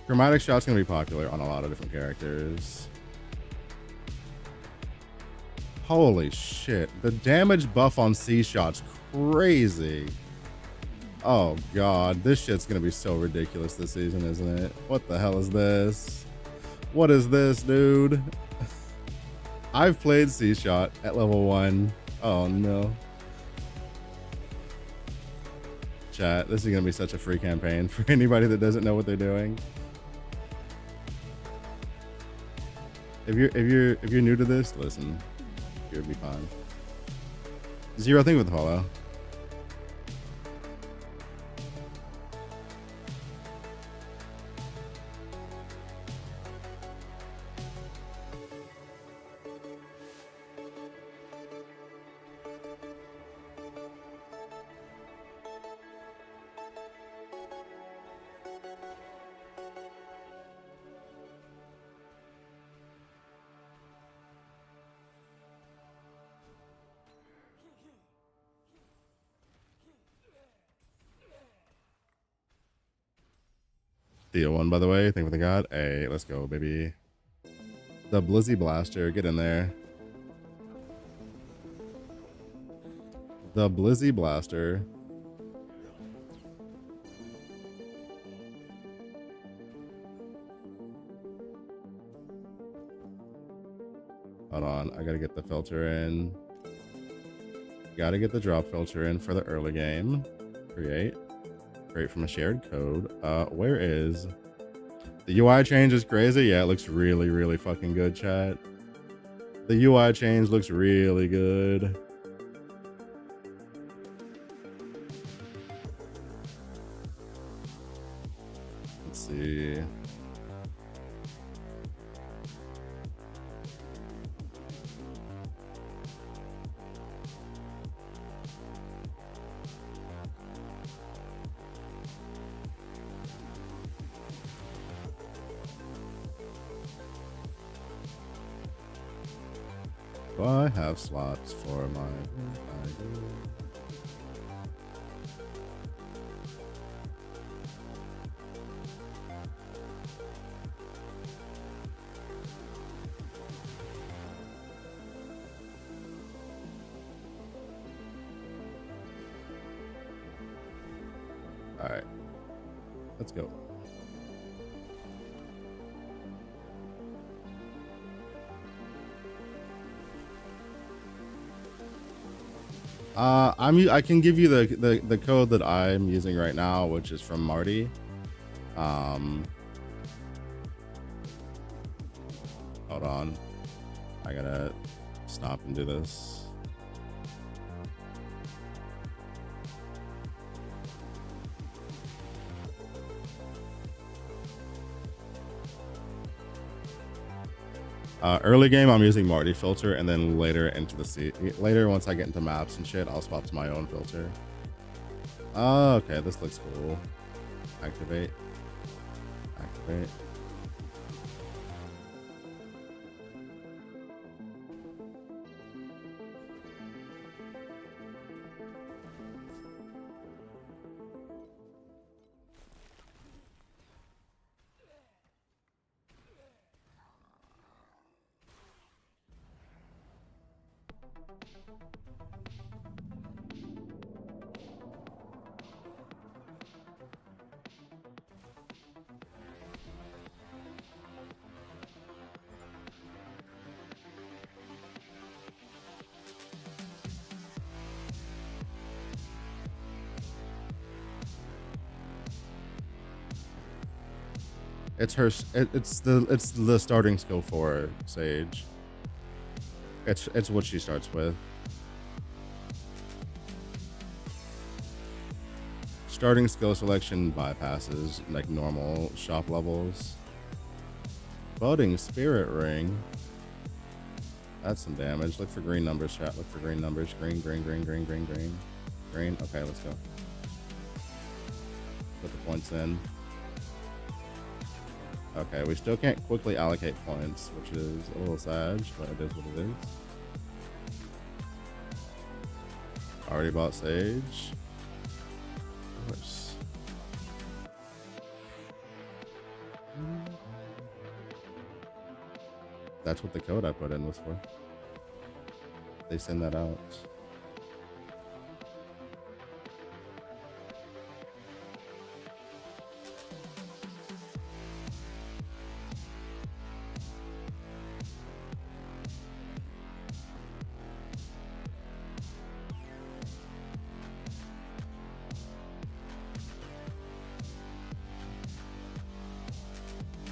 Chromatic Shot's going to be popular on a lot of different characters. Holy shit. The damage buff on C-Shot's crazy. Oh god, this shit's gonna be so ridiculous this season, isn't it? What the hell is this? What is this, dude? I've played C-Shot at level 1. Oh no. Chat, this is gonna be such a free campaign for anybody that doesn't know what they're doing. If you're new to this, listen. You'll be fine. Zero, thing with the follow. Theo one, by the way. Thank you for the god. Hey, let's go, baby. The Blizzy Blaster, get in there. The Blizzy Blaster. Hold on, I gotta get the filter in. Gotta get the drop filter in for the early game. Create from a shared code. Where is the UI change? Is crazy. Yeah, it looks really, really fucking good, chat. The UI change looks really good. Let's see. Do I have slots for my... I do. All right, let's go. I can give you the code that I'm using right now, which is from Marty. Hold on, I gotta stop and do this. Early game, I'm using Marty filter, and then later into the later once I get into maps and shit, I'll swap to my own filter. Oh, okay, this looks cool. Activate. Activate. It's her. It's the starting skill for Sage. It's what she starts with. Starting skill selection bypasses like normal shop levels. Budding Spirit Ring. That's some damage. Look for green numbers, chat. Look for green numbers. Green, green, green, green, green, green, green. Okay, let's go. Put the points in. Okay, we still can't quickly allocate points, which is a little sad, but it is what it is. Already bought Sage. Of course. That's what the code I put in was for. They send that out.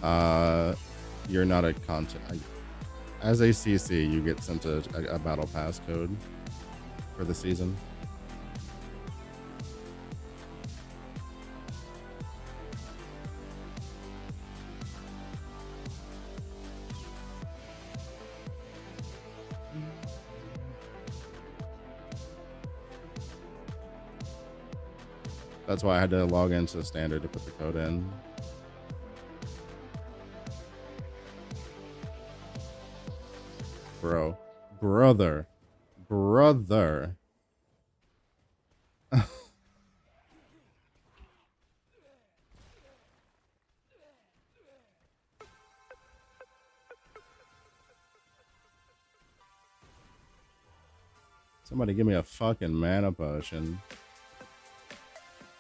You're not a content. As a CC, you get sent a battle pass code for the season. That's why I had to log into the standard to put the code in. Bro. Brother. Somebody give me a fucking mana potion.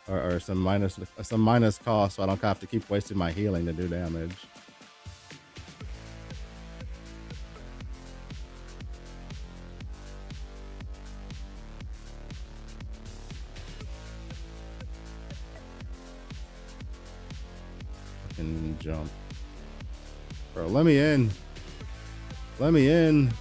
Or some minus cost so I don't have to keep wasting my healing to do damage. Fucking jump. Bro, let me in. Let me in.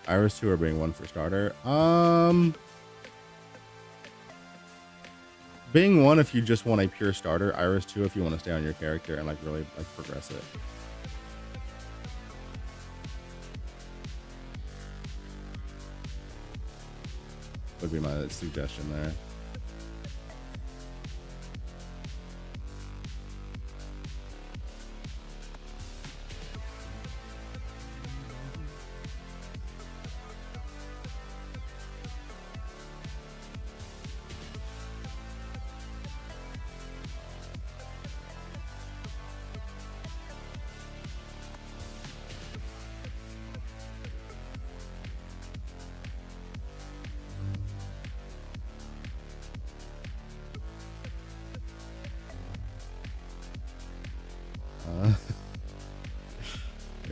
Iris 2 are being one for starter. Being one if you just want a pure starter. Iris 2 if you want to stay on your character and like really like progress it. Would be my suggestion there.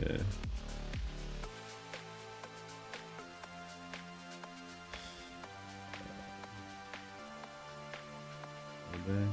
Yeah. Okay.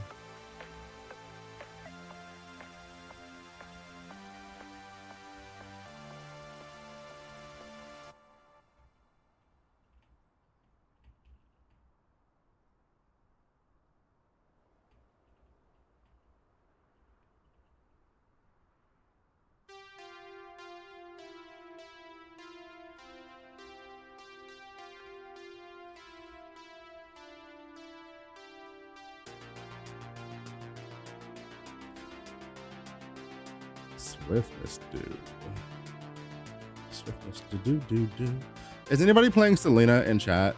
Swiftness, dude. Swiftness, do. Is anybody playing Selena in chat?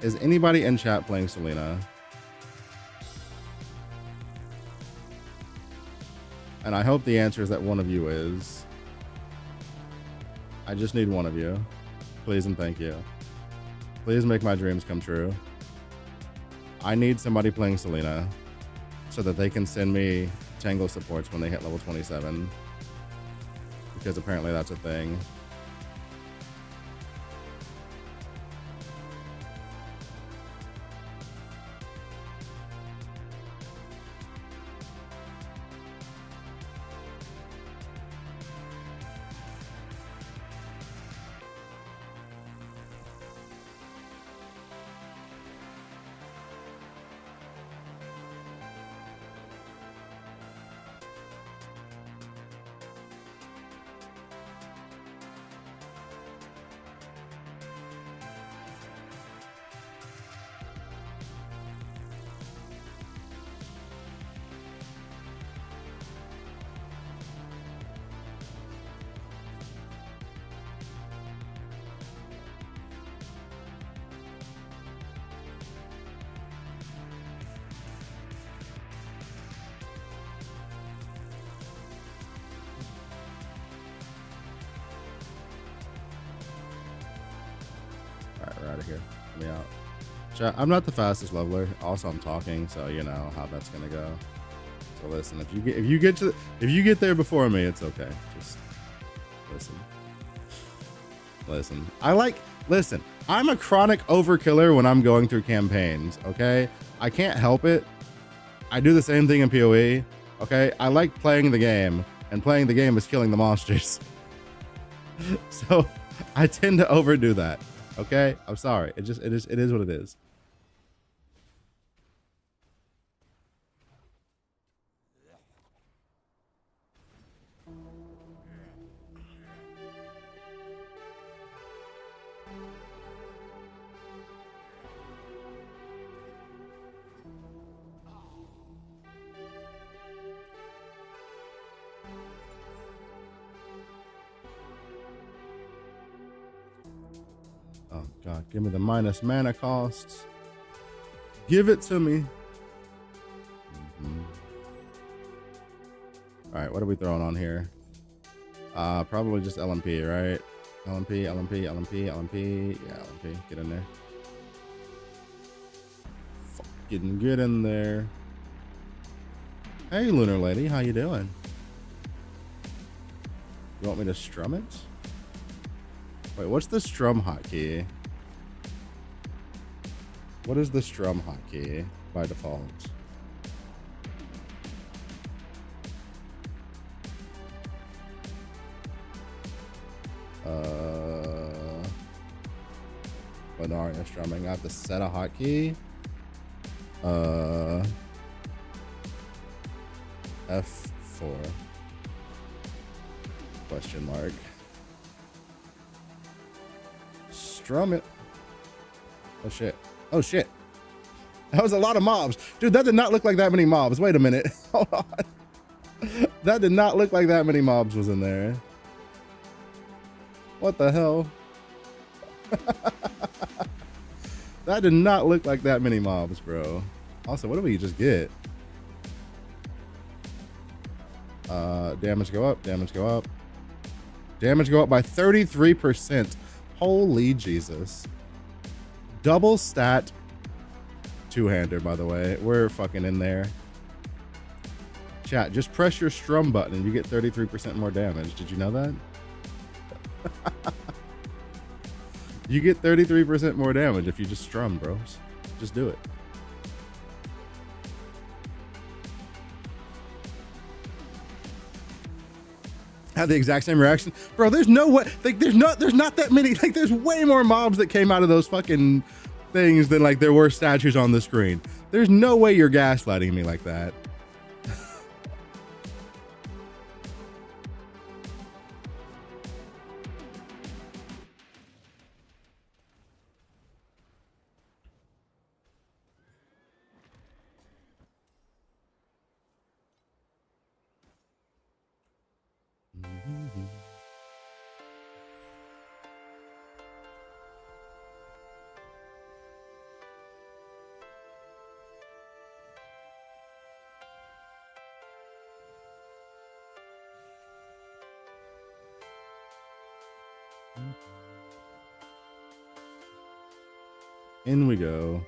Is anybody in chat playing Selena? And I hope the answer is that one of you is. I just need one of you. Please and thank you. Please make my dreams come true. I need somebody playing Selena so that they can send me Tangle supports when they hit level 27. Because apparently that's a thing. Alright, we're out of here. Let me out. Chat, I'm not the fastest leveler. Also, I'm talking, so you know how that's gonna go. So listen, if you get there before me, it's okay. Just listen. Listen. I'm a chronic overkiller when I'm going through campaigns. Okay, I can't help it. I do the same thing in PoE. Okay, I like playing the game, and playing the game is killing the monsters. So I tend to overdo that. Okay, I'm sorry. It is what it is. Oh God, give me the minus mana costs. Give it to me. All right, what are we throwing on here? Probably just LMP, right? LMP. Yeah, LMP. Get in there. Fucking get in there. Hey, Lunar Lady, how you doing? You want me to strum it? Wait, what's the strum hotkey? What is the strum hotkey by default? Lunaria strumming. I have to set a hotkey. F4 question mark. Strum it. Oh shit. That was a lot of mobs. Dude, that did not look like that many mobs. Wait a minute. Hold on. That did not look like that many mobs was in there. What the hell? That did not look like that many mobs, bro. Also, what do we just get? Damage go up. Damage go up by 33%. Holy Jesus. Double stat two-hander, by the way. We're fucking in there. Chat, just press your strum button and you get 33% more damage. Did you know that? You get 33% more damage if you just strum, bros. Just do it. Had the exact same reaction, bro. There's no way. Like, there's not that many. Like, there's way more mobs that came out of those fucking things than like there were statues on the screen. There's no way you're gaslighting me like that. In we go.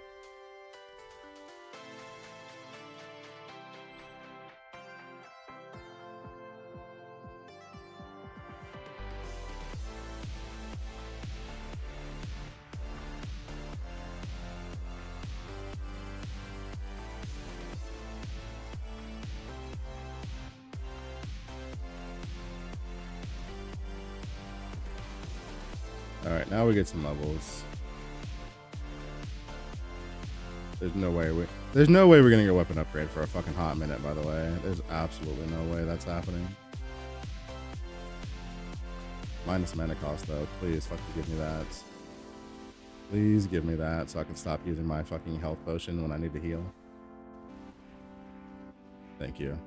All right, now we get some levels. There's no way we're gonna get a weapon upgrade for a fucking hot minute, by the way. There's absolutely no way that's happening. Minus mana cost though. Please fucking give me that. Please give me that so I can stop using my fucking health potion when I need to heal. Thank you.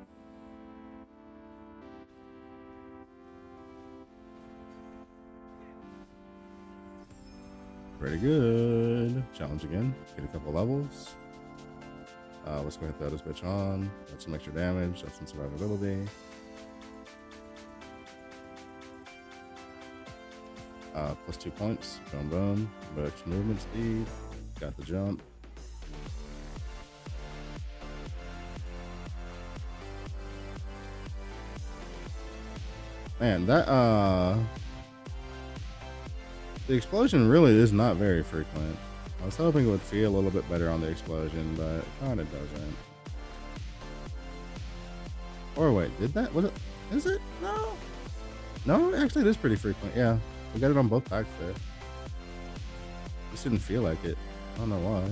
Pretty good. Challenge again. Get a couple levels. Let's go ahead and throw this bitch on. That's some extra damage. That's some survivability. Plus 2 points. Boom, boom. Extra movement speed. Got the jump. Man, that the explosion really is not very frequent. I was hoping it would feel a little bit better on the explosion, but it kind of doesn't. Or wait, did that? Was it? Is it? No. No, actually, it is pretty frequent. Yeah, we got it on both packs there. Just didn't feel like it. I don't know why.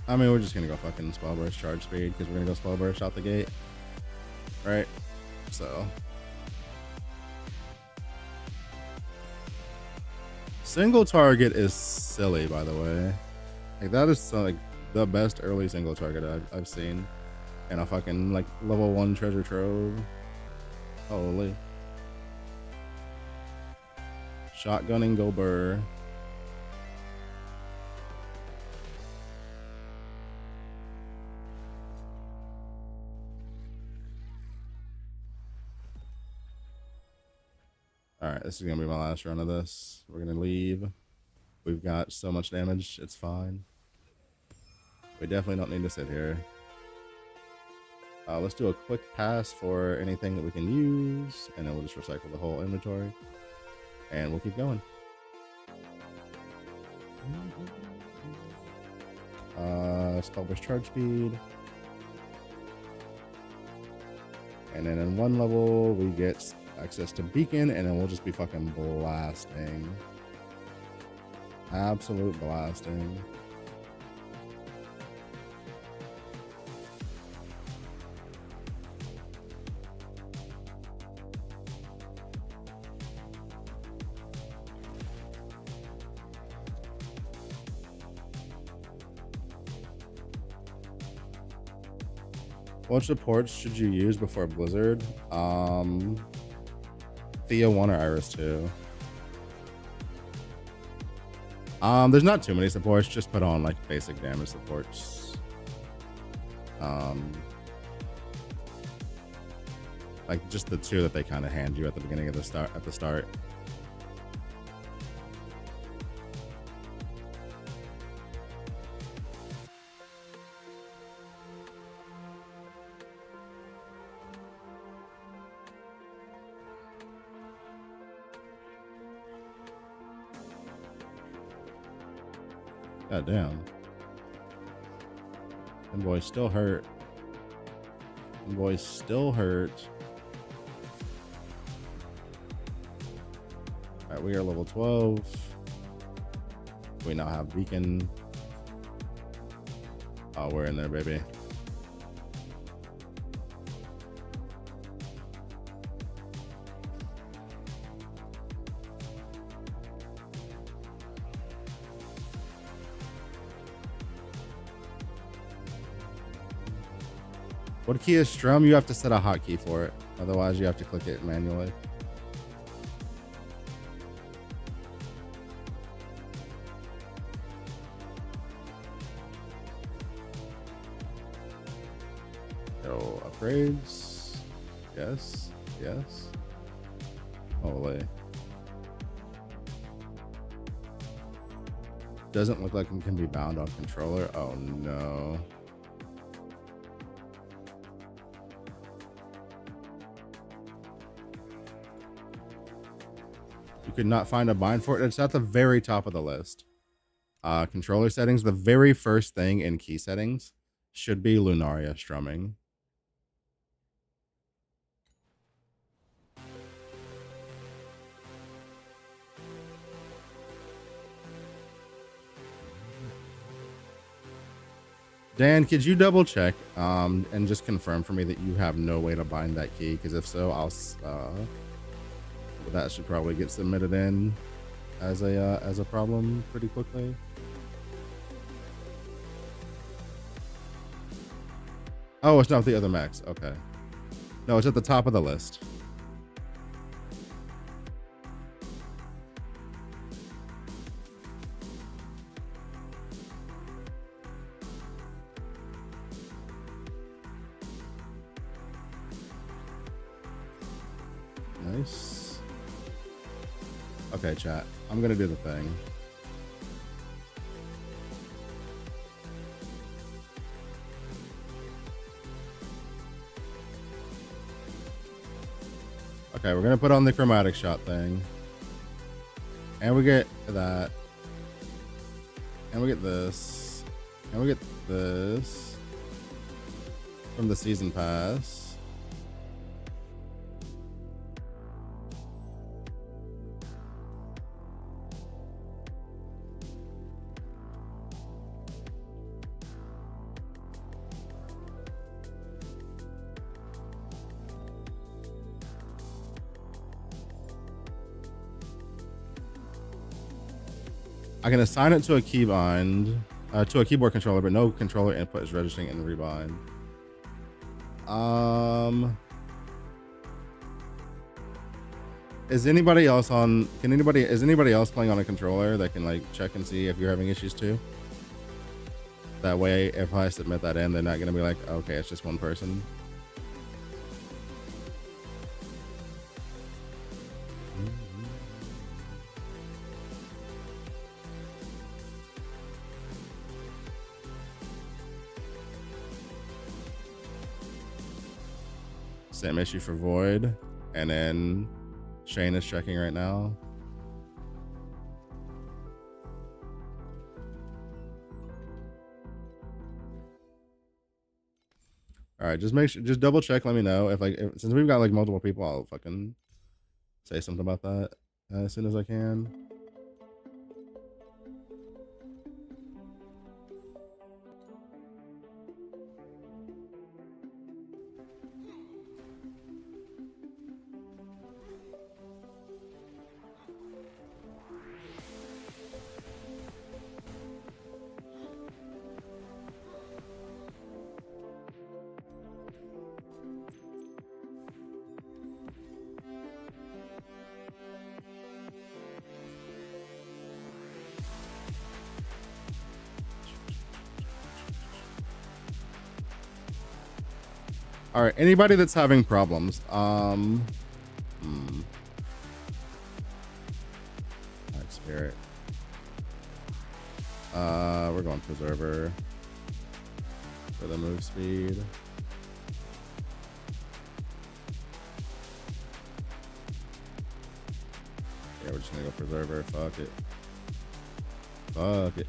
I mean, we're just gonna go fucking spell burst charge speed because we're gonna go spell burst out the gate, right? So. Single target is silly, by the way. Like that is like the best early single target I've seen in a fucking like level 1 treasure trove. Holy. Shotgunning Gobur. Alright, this is gonna be my last run of this. We're gonna leave. We've got so much damage, it's fine. We definitely don't need to sit here. Let's do a quick pass for anything that we can use, and then we'll just recycle the whole inventory. And we'll keep going. Spell burst charge speed. And then in 1 level, we get access to beacon, and then we'll just be fucking blasting. Absolute blasting. What supports should you use before Blizzard? Thea 1 or Iris 2. There's not too many supports, just put on like basic damage supports. Like just the 2 that they kind of hand you at the beginning of the start. God damn. And boys still hurt. And boys still hurt. Alright, we are level 12. We now have beacon. Oh, we're in there, baby. What key is strum? You have to set a hotkey for it. Otherwise, you have to click it manually. So, upgrades. Yes. Yes. Holy. Doesn't look like it can be bound on controller. Oh, no. You could not find a bind for it. It's at the very top of the list. Controller settings. The very first thing in key settings should be Lunaria strumming. Dan, could you double check and just confirm for me that you have no way to bind that key? Because if so, I'll that should probably get submitted in as a problem pretty quickly. Oh, it's not the other max. Okay. No, it's at the top of the list. Okay, chat. I'm gonna do the thing. Okay, we're gonna put on the chromatic shot thing. And we get that. And we get this. And we get this. From the season pass. I can assign it to a keybind, to a keyboard controller, but no controller input is registering in rebind. Is anybody else on? Is anybody else playing on a controller that can like check and see if you're having issues too? That way, if I submit that in, they're not gonna be like, okay, it's just one person. Same issue for Void, and then Shane is checking right now. All right, just make sure, just double check. Let me know if since we've got like multiple people, I'll fucking say something about that as soon as I can. All right, anybody that's having problems, Black Spirit. We're going Preserver for the move speed. Yeah, we're just gonna go Preserver. Fuck it. Fuck it.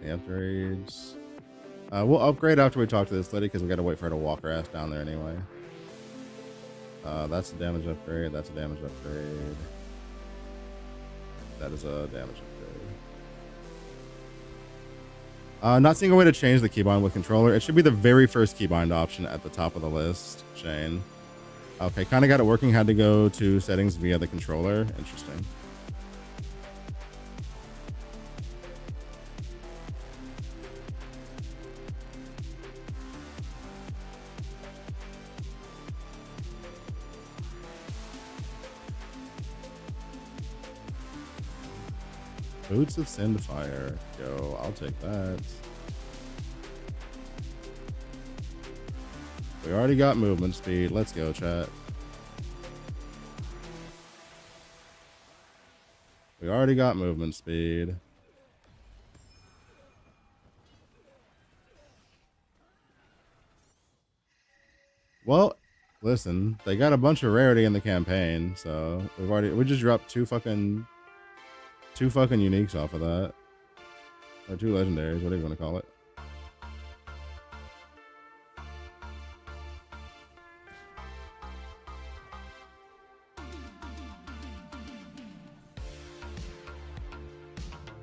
The upgrades. We'll upgrade after we talk to this lady because we got to wait for her to walk her ass down there anyway. That's a damage upgrade. That's a damage upgrade. That is a damage upgrade. Not seeing a way to change the keybind with controller. It should be the very first keybind option at the top of the list, Shane. Okay, kind of got it working. Had to go to settings via the controller. Interesting. Boots of Sendfire. Yo, I'll take that. We already got movement speed. Let's go, chat. We already got movement speed. Well, listen, they got a bunch of rarity in the campaign, so we just dropped two fucking uniques off of that. Or two legendaries, whatever you want to call it.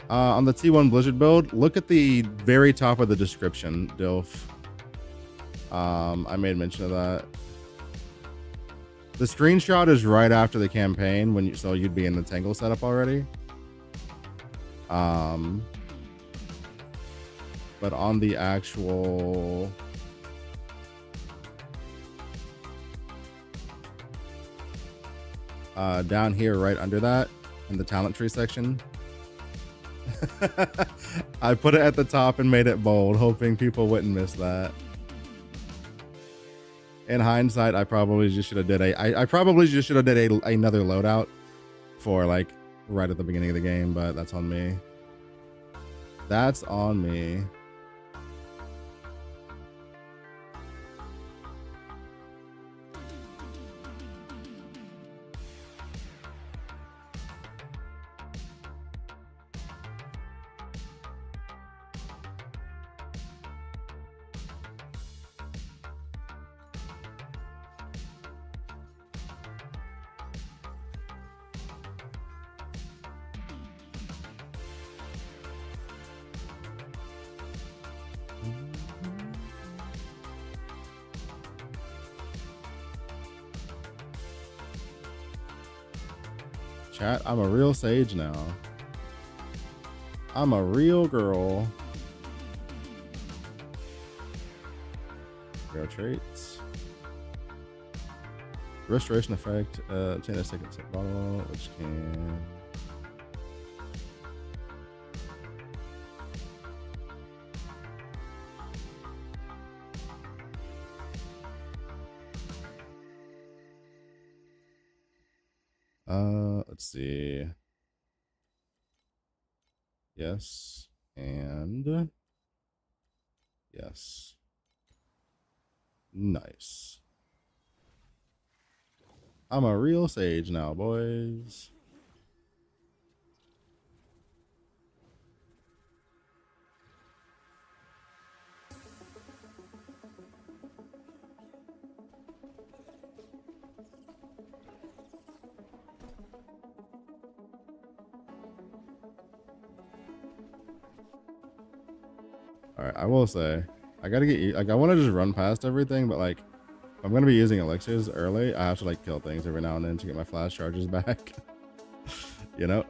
On the T1 Blizzard build, look at the very top of the description, Dilf. I made mention of that. The screenshot is right after the campaign so you'd be in the Tangle setup already. but on the actual down here, right under that, in the talent tree section, I put it at the top and made it bold, hoping people wouldn't miss that. In hindsight, I probably just should have did another loadout for like right at the beginning of the game, but that's on me. That's on me. Chat, I'm a real sage now. I'm a real girl. Hero traits. Restoration effect. Obtain a second set bottle, which can. Let's see. Yes. And yes. Nice. I'm a real sage now, boys. All right, I will say, I gotta get, like, I want to just run past everything, but like, if I'm gonna be using elixirs early, I have to like kill things every now and then to get my flash charges back. You know?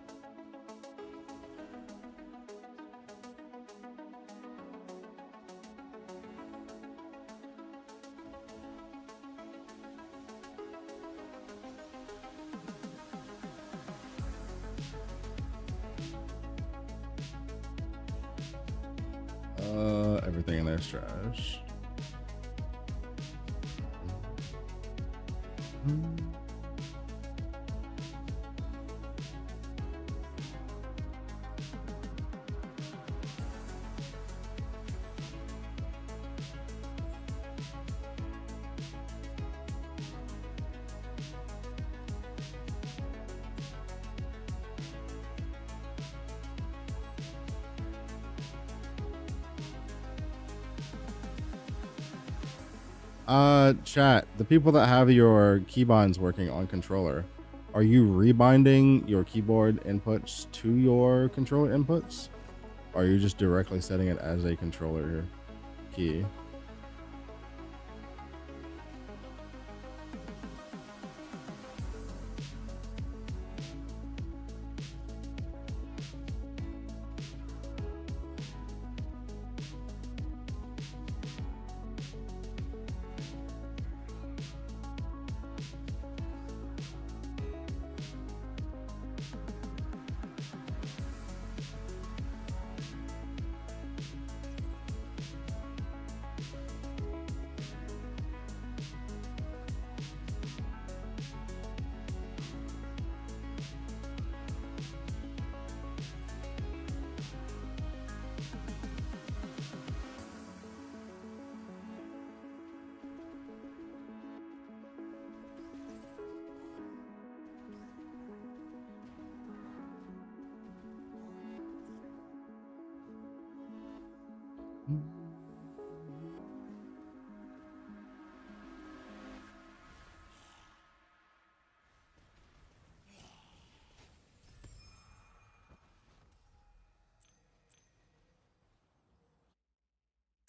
Everything in there is trash. Chat, the people that have your keybinds working on controller, are you rebinding your keyboard inputs to your controller inputs? Or are you just directly setting it as a controller key?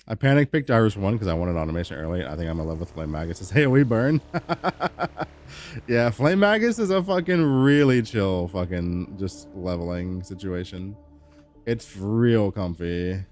I panic picked Iris 1 because I wanted automation early. I think I'm in love with Flame Magus. Says, hey, we burn. Yeah, Flame Magus is a fucking really chill fucking just leveling situation. It's real comfy.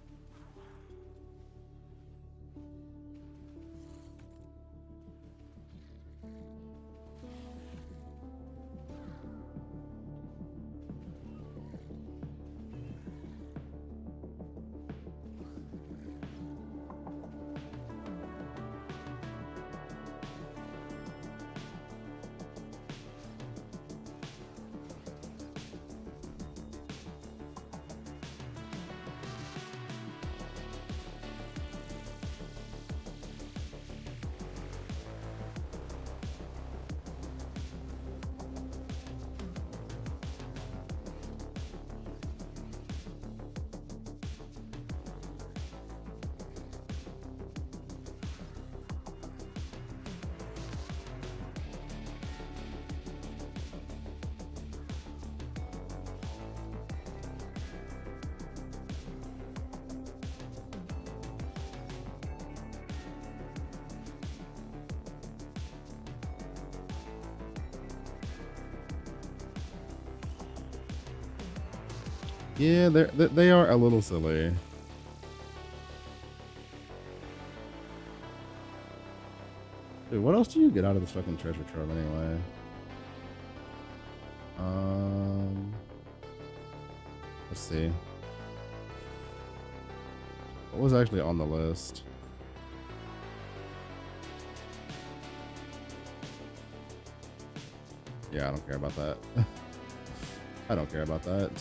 Yeah, they are a little silly. Dude, what else do you get out of this fucking treasure trove anyway? Let's see. What was actually on the list? Yeah, I don't care about that. I don't care about that.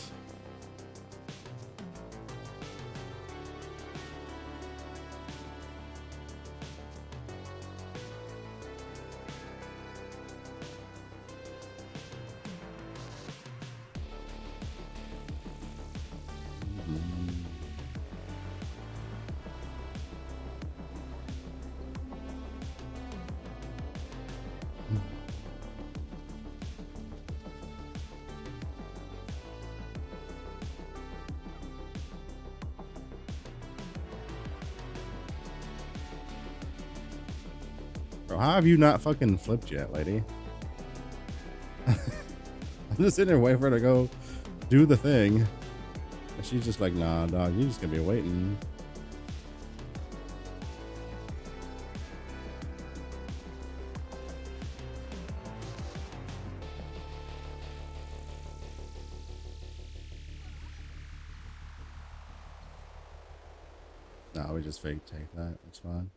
Bro, how have you not fucking flipped yet, lady? I'm just sitting there waiting for her to go do the thing. And she's just like, nah, dog, you just gonna be waiting. Nah, we just fake take that. It's fine.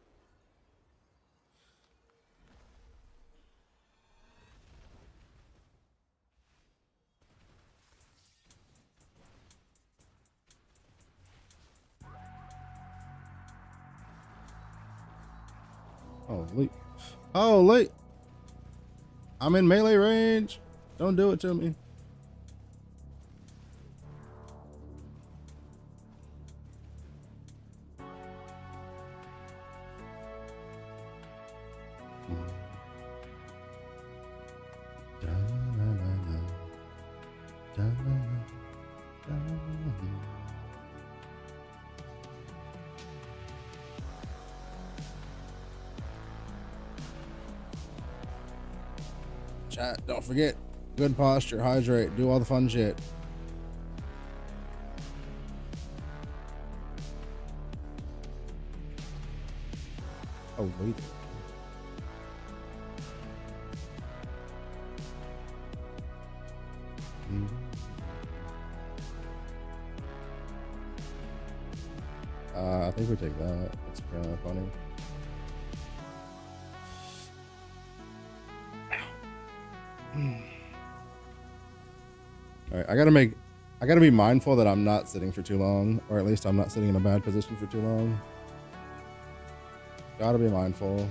Holy. Holy. I'm in melee range. Don't do it to me. Chat, don't forget, good posture, hydrate, do all the fun shit. Oh, wait. I think we take that. That's kind of funny. All right, I gotta be mindful that I'm not sitting for too long, or at least I'm not sitting in a bad position for too long. Gotta be mindful.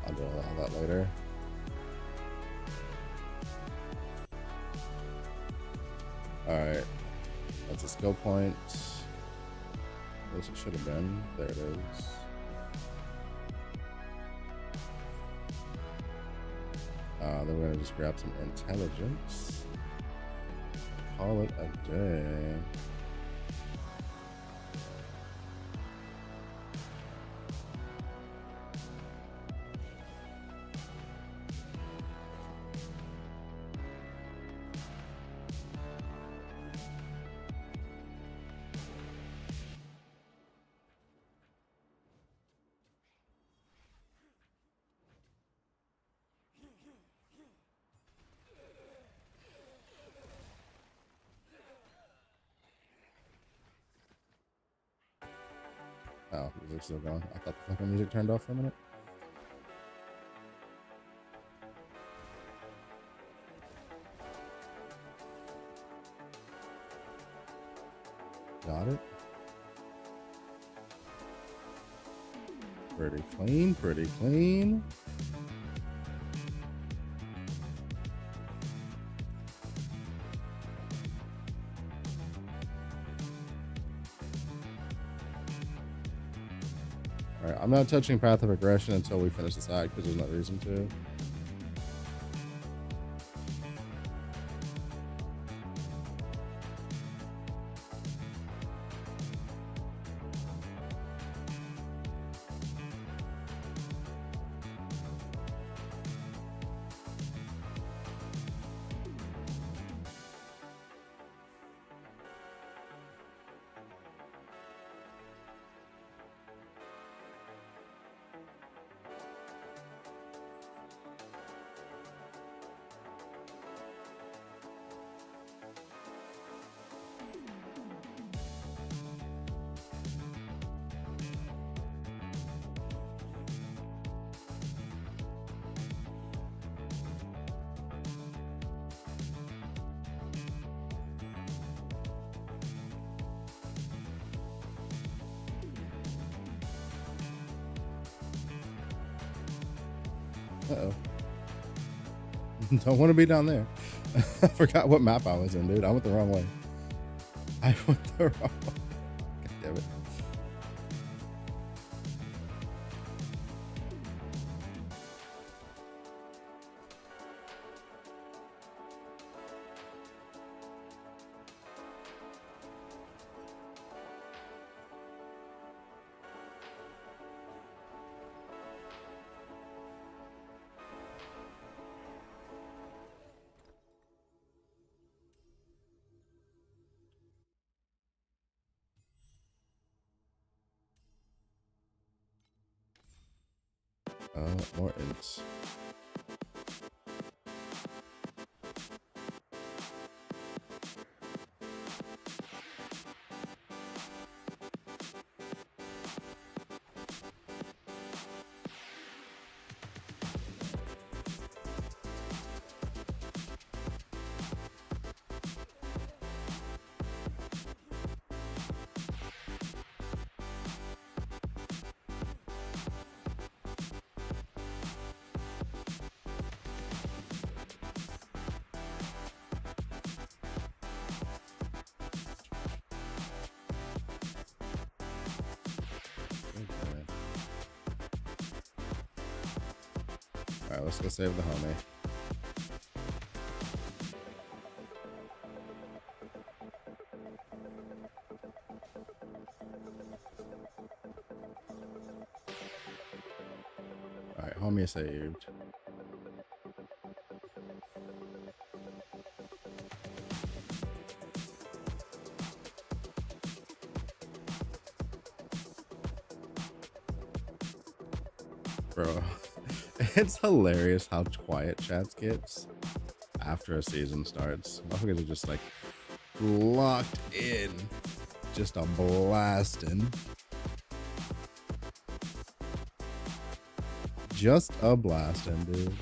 I'll do all that later. Alright. That's a skill point. At least it should have been. There it is. Then we're gonna just grab some intelligence. Call it a day. Oh, music's still going. I thought the fucking music turned off for a minute. Got it. Pretty clean, pretty clean. I'm not touching Path of Aggression until we finish this act because there's no reason to. Uh-oh. Don't want to be down there. I forgot what map I was in, dude. I went the wrong way. I went the wrong way. God damn it. More ints. Alright, let's go save the homie. Alright, homie is saved. Bro. It's hilarious how quiet chats gets after a season starts. Motherfuckers are just like locked in, just a blasting. Just a blasting, dude.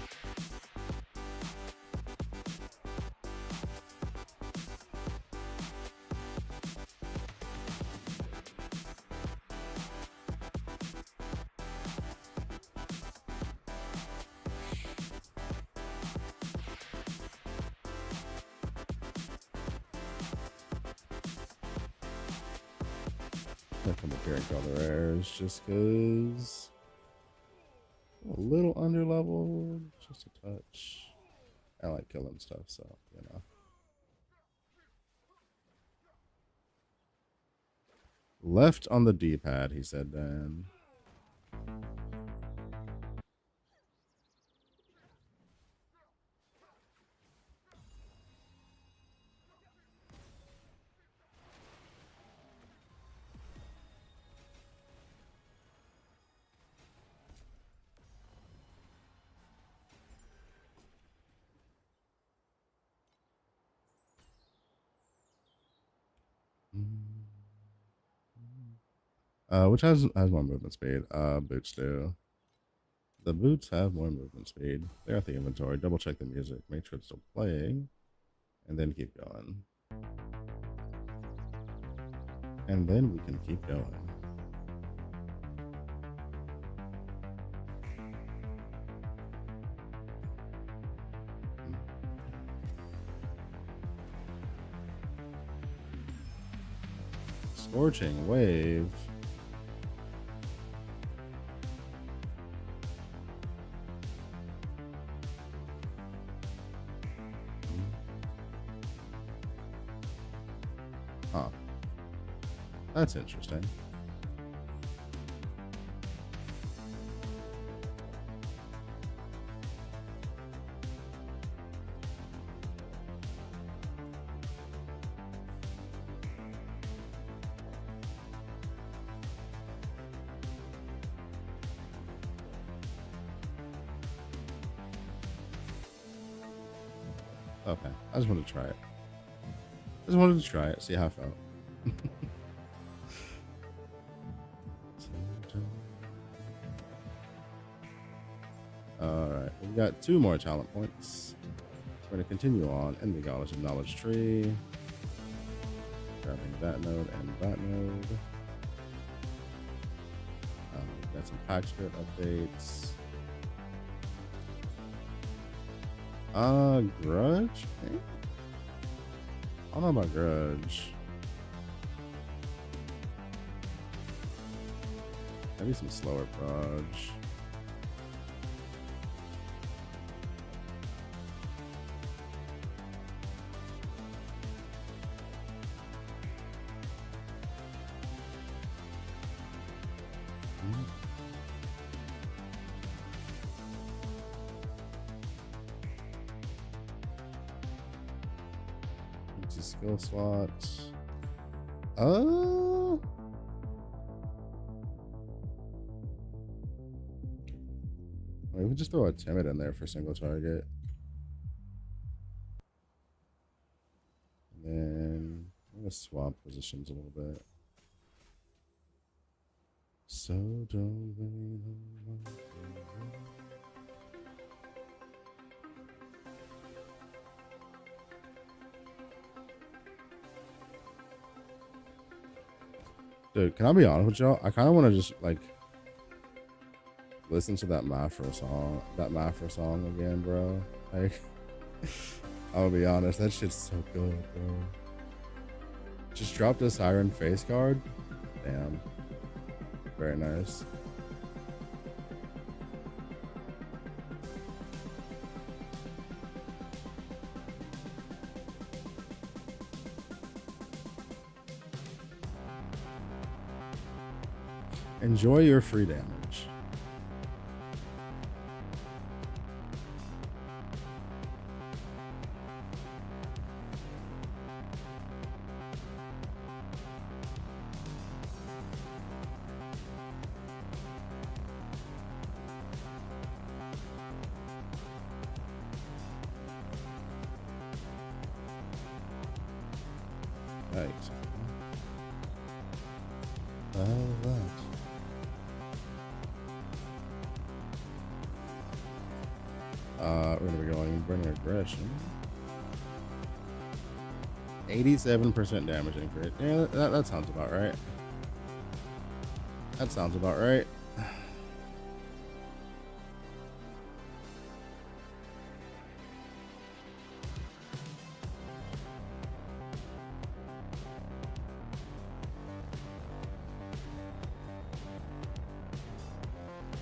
Come up here and kill the rares just because a little under level, just a touch. I like killing stuff, so you know. Left on the D-pad, he said then. Which has more movement speed. Boots do. The boots have more movement speed. They're at the inventory. Double check the music. Make sure it's still playing. And then keep going. And then we can keep going. Scorching wave. Huh. That's interesting. Okay, I just wanted to try it. See how it felt. Alright, we've got 2 more talent points. We're going to continue on in the Knowledge of Knowledge tree. Grabbing that node and that node. We've got some pack script updates. Grudge? Okay. I don't know about Grudge. Maybe some slower Grudge. Skill slots. We would just throw a timid in there for single target. And then I'm gonna swap positions a little bit. So don't really know. Dude, can I be honest with y'all? I kind of want to just like listen to that Mafra song again, bro. Like, I'll be honest, that shit's so good, bro. Just dropped a Siren face card. Damn. Very nice. Enjoy your free damage. Right. We're gonna be going burning aggression. 87% damage increase. Yeah, that sounds about right. That sounds about right.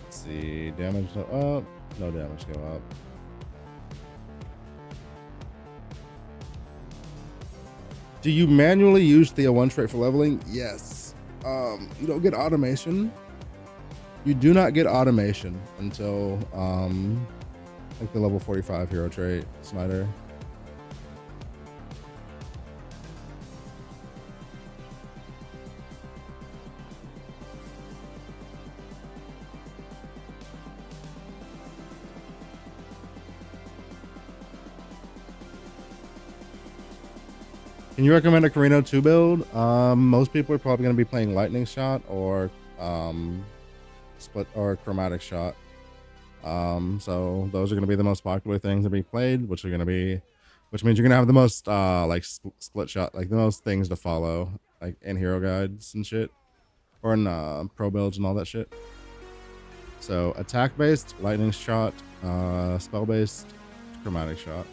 Let's see, damage go up. No damage go up. Do you manually use the 1 trait for leveling? Yes. You don't get automation. You do not get automation until like the level 45 hero trait, Snyder. Can you recommend a Carino 2 build? Most people are probably going to be playing Lightning Shot or Split or Chromatic Shot. So those are going to be the most popular things to be played, which means you're going to have the most like split shot, like the most things to follow, like in hero guides and shit, or in pro builds and all that shit. So attack based, Lightning Shot, spell based, Chromatic Shot.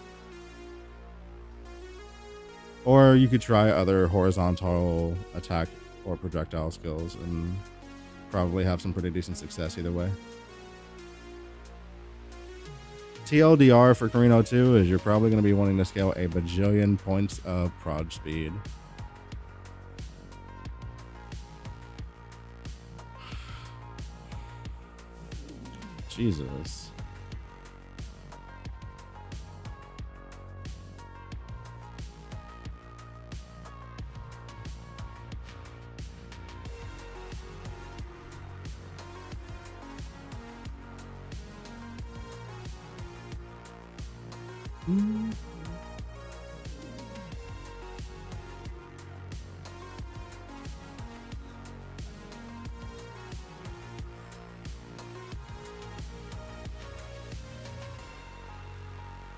Or you could try other horizontal attack or projectile skills and probably have some pretty decent success either way. TLDR for Carino 2 is you're probably going to be wanting to scale a bajillion points of prod speed. Jesus.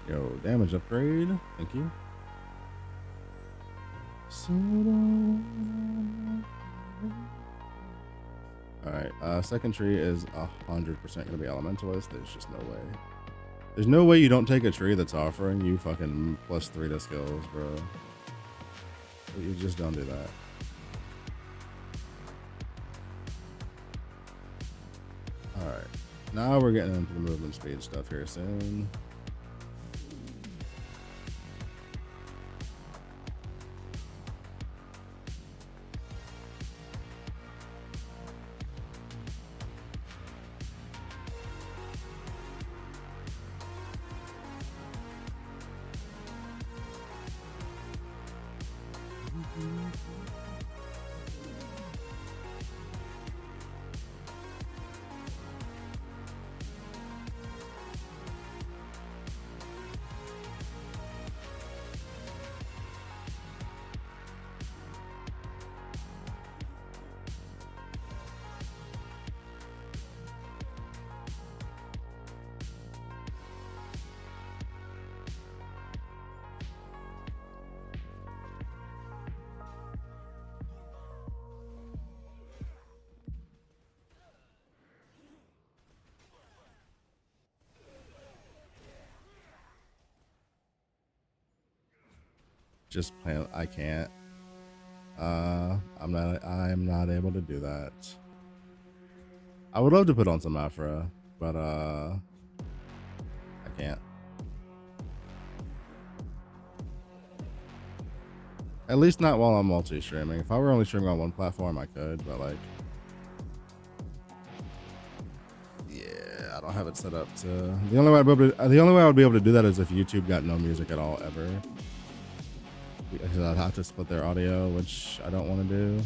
Yo, damage upgrade. Thank you. Alright, second tree is 100% gonna be elementalist. There's just no way. There's no way you don't take a tree that's offering you fucking +3 to skills, bro. You just don't do that. Alright. Now we're getting into the movement speed stuff here soon. Just play. I can't. I'm not able to do that. I would love to put on some Afra, but I can't. At least not while I'm multi-streaming. If I were only streaming on one platform, I could, but like, yeah, I don't have it set up to. The only way I would be able to do that is if YouTube got no music at all ever. Because I'd have to split their audio, which I don't want to do.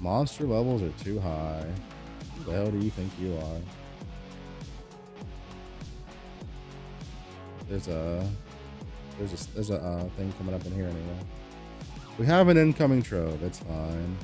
Monster levels are too high. Who the hell do you think you are? There's a thing coming up in here anyway. We have an incoming trove. It's fine.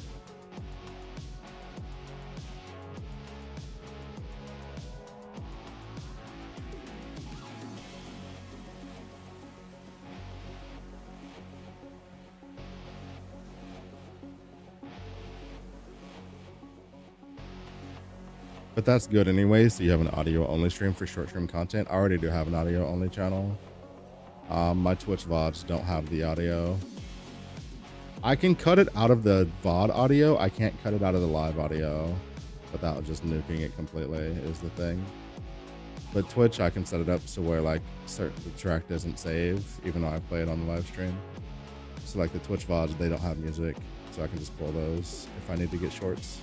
But that's good anyway, so you have an audio only stream for short stream content. I already do have an audio only channel. My Twitch VODs don't have the audio. I can cut it out of the VOD audio. I can't cut it out of the live audio without just nuking it completely is the thing. But Twitch, I can set it up so where like the track doesn't save, even though I play it on the live stream. So like the Twitch VODs, they don't have music, so I can just pull those if I need to get shorts.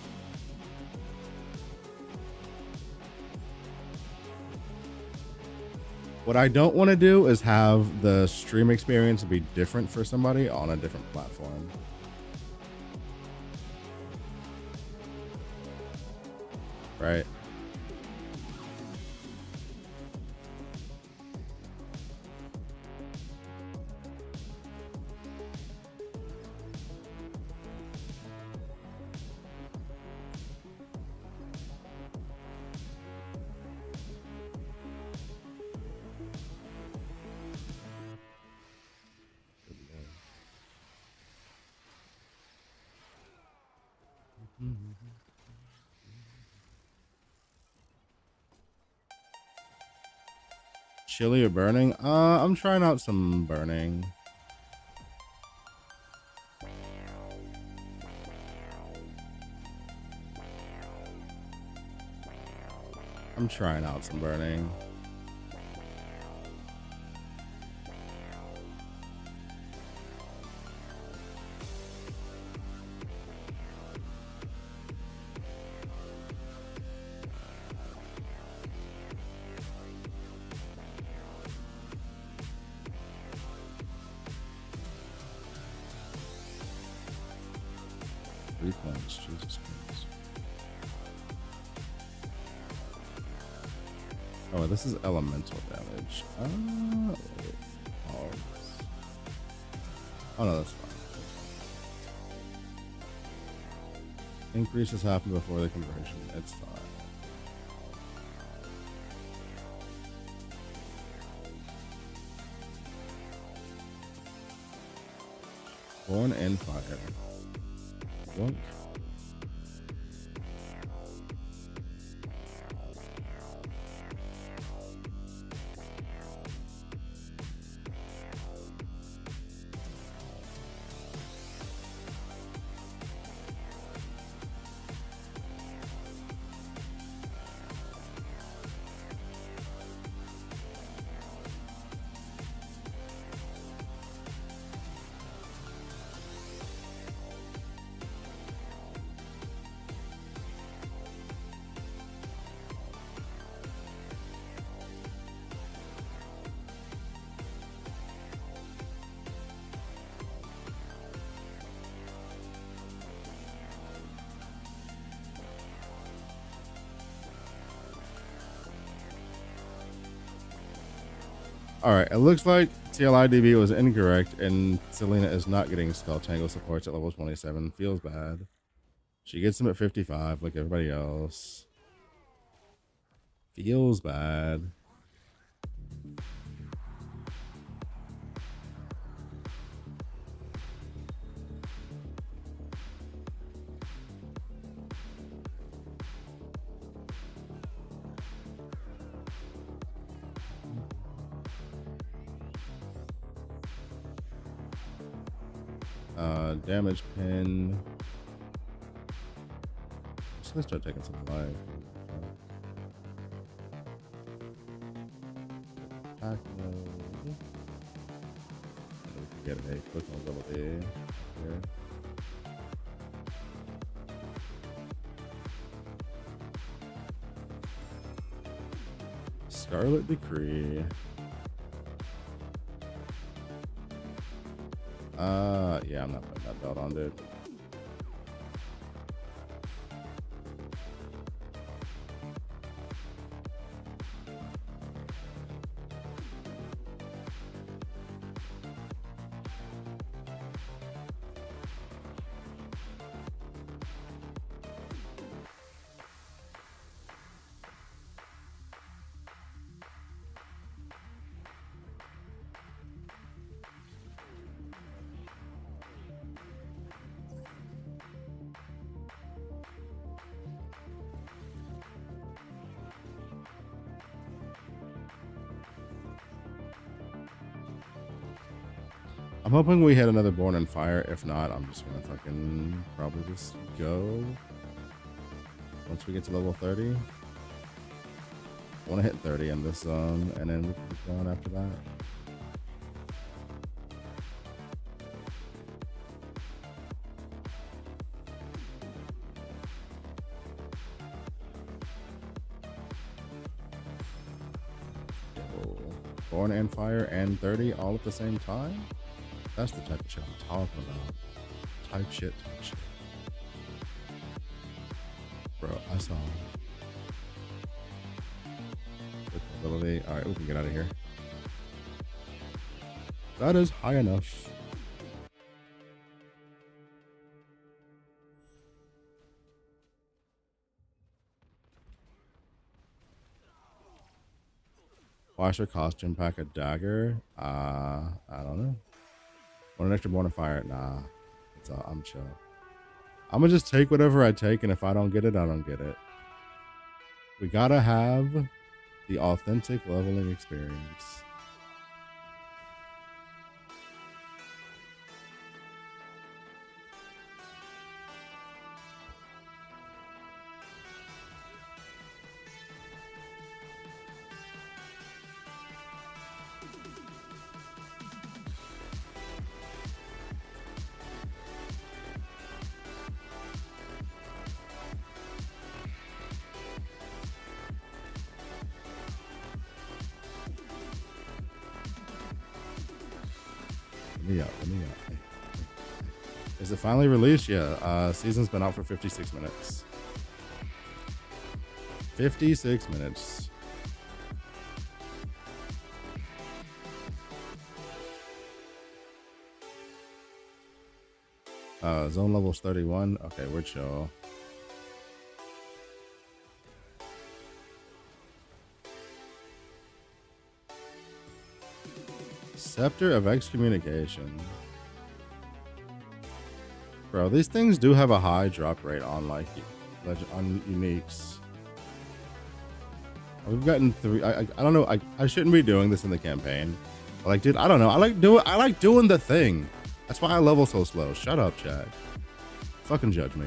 What I don't want to do is have the stream experience be different for somebody on a different platform. Right? Chili or burning? I'm trying out some burning. I'm trying out some burning. 30 points. Jesus Christ. Oh, this is elemental damage. Wait. Oh no, that's fine. Increases happen before the conversion. It's fine. Born and fire. What? All right, it looks like TLIDB was incorrect, and Selena is not getting Spell Tangle supports at level 27. Feels bad. She gets them at 55, like everybody else. Feels bad. Damage pin. Just gonna start taking some life. Attack mode. And we can get a quick mobility here. Scarlet Decree. Yeah, I'm not putting that belt on, dude. I'm hoping we hit another Born in Fire. If not, I'm just gonna fucking probably just go once we get to level 30. I want to hit 30 in this zone, and then we can keep going after that. Born and Fire and 30 all at the same time? That's the type of shit I'm talking about. Type shit. Bro, I saw quick mobility. Alright, we can get out of here. That is high enough. Flasher costume pack a dagger. I don't know. Want an extra Born of Fire? Nah. It's all, I'm chill. I'm gonna just take whatever I take, and if I don't get it, I don't get it. We gotta have the authentic leveling experience. Let me out. Is it finally released? Yeah. Season's been out for 56 minutes. 56 minutes. Zone level's 31. Okay, we're chill. Scepter of Excommunication. Bro, these things do have a high drop rate on like on uniques. We've gotten 3. I don't know. I shouldn't be doing this in the campaign. Like, dude, I don't know. I like doing the thing. That's why I level so slow. Shut up, Chad. Fucking judge me.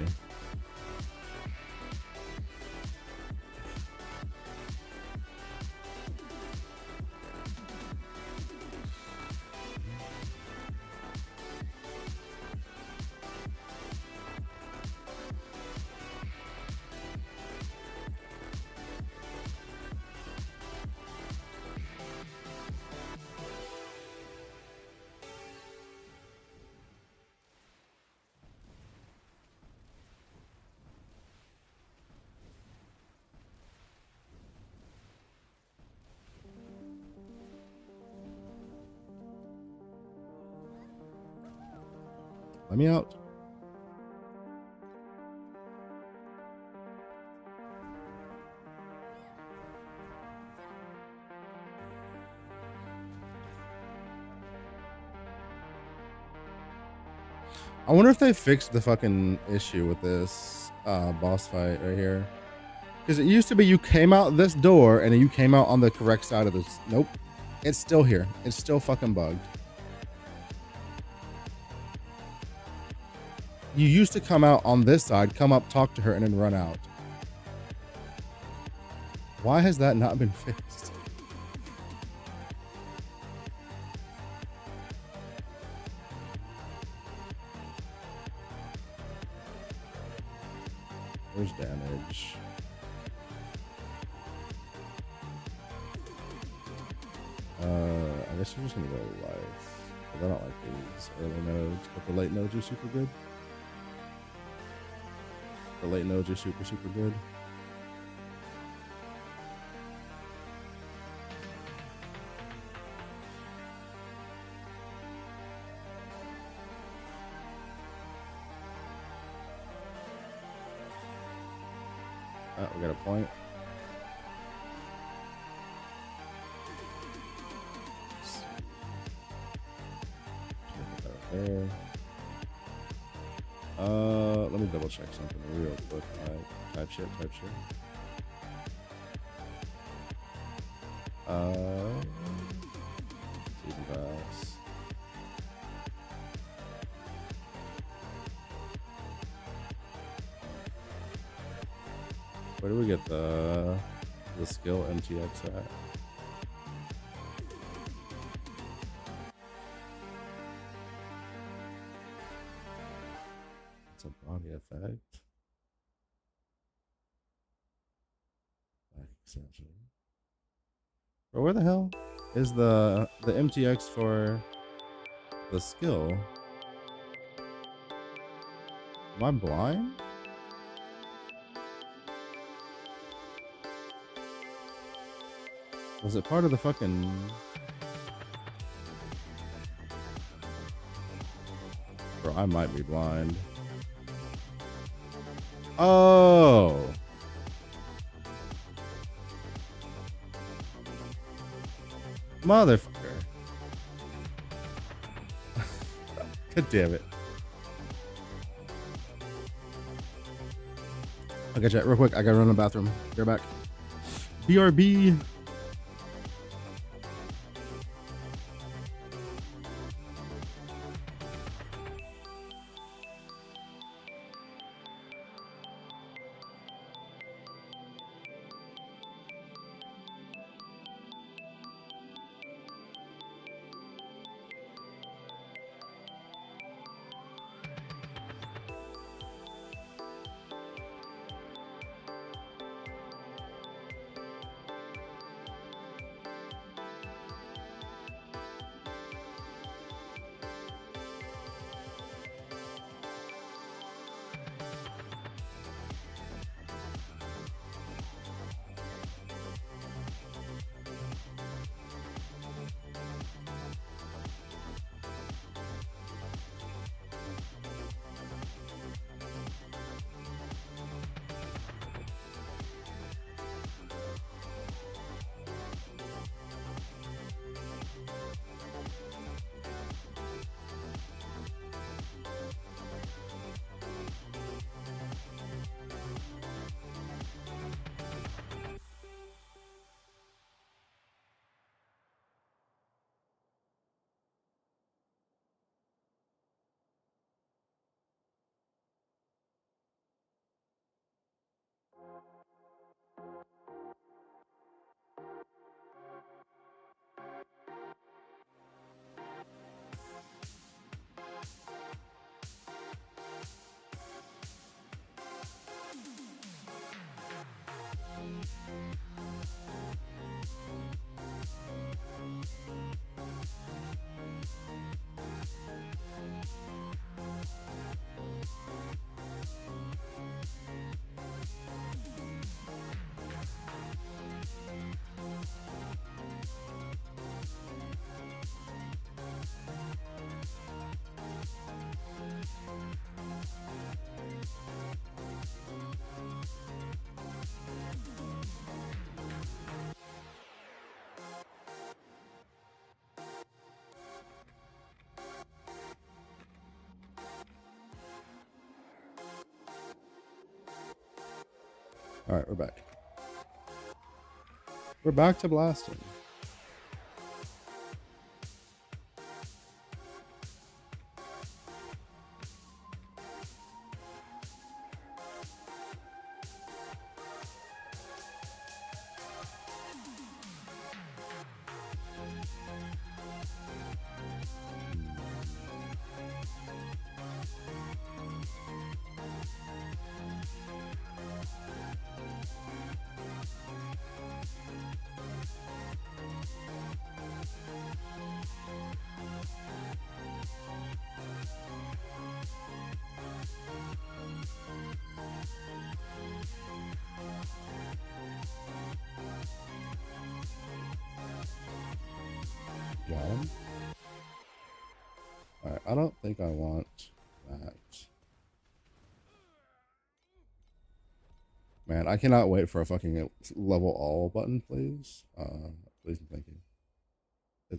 Let me out. I wonder if they fixed the fucking issue with this boss fight right here. Because it used to be you came out this door and then you came out on the correct side of this. Nope. It's still here. It's still fucking bugged. You used to come out on this side, come up, talk to her, and then run out. Why has that not been fixed? Where's damage? I guess we're just gonna go life. I don't like these early nodes, but the late nodes are super good. The late nodes are super good. We got a point. There. Let me double check something real quick. Type shit. Season pass. Where do we get the skill MTX at? It's a body effect. Back extension. Bro, where the hell is the MTX for the skill? Am I blind? Was it part of the fucking... Bro, I might be blind. Oh! Motherfucker. God damn it. Okay, chat, real quick. I gotta run to the bathroom. Be right back. BRB. All right, we're back. We're back to blasting. Got him. All right, I don't think I want that. Man, I cannot wait for a fucking level all button, please. Please and thank you.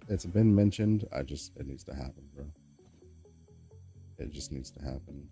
It's been mentioned. It needs to happen, bro. It just needs to happen.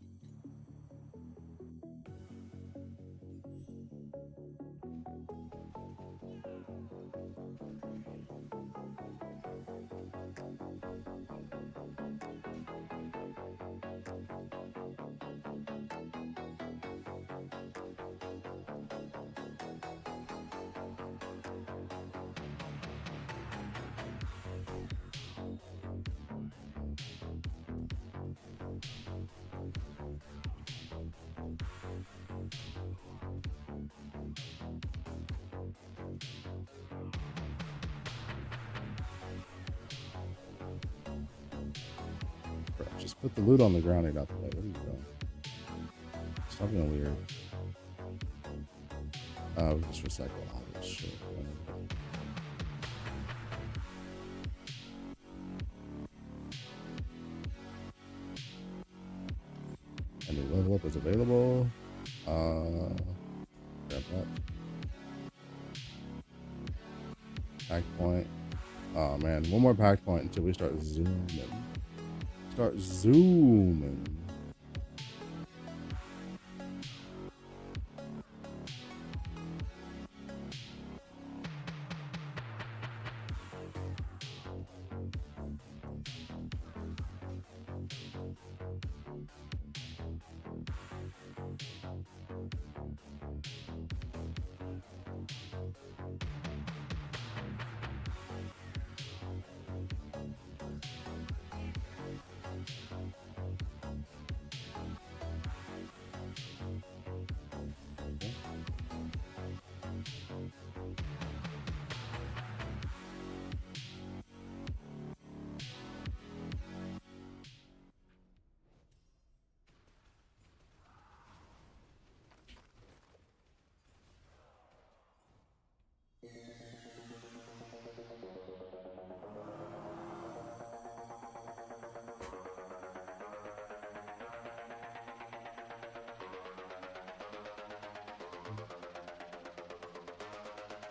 Just put the loot on the ground and out the way. What are you doing? Stop being weird. We just recycle all this shit. A new level up is available. Grab that. Pack point. Oh man, one more pack point until we start zooming. Start zooming.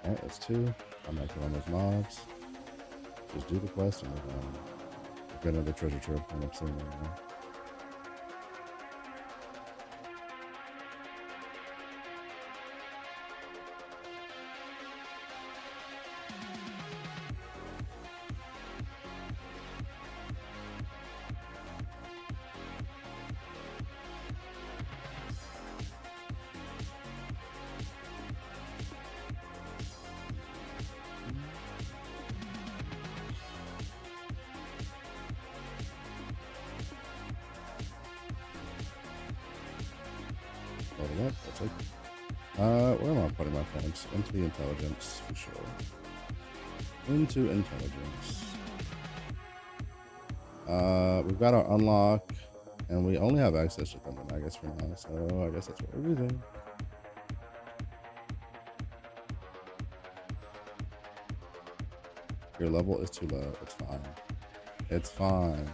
Alright, that's 2. I'm not killing those mobs. Just do the quest and we're done. I've got another treasure trove coming up soon right now. Up, I'll take it. Where am I putting my points? Into the intelligence, for sure. Into intelligence. We've got our unlock, and we only have access to Thunder Maggots for now, so I guess that's what we're using. Your level is too low. It's fine. It's fine.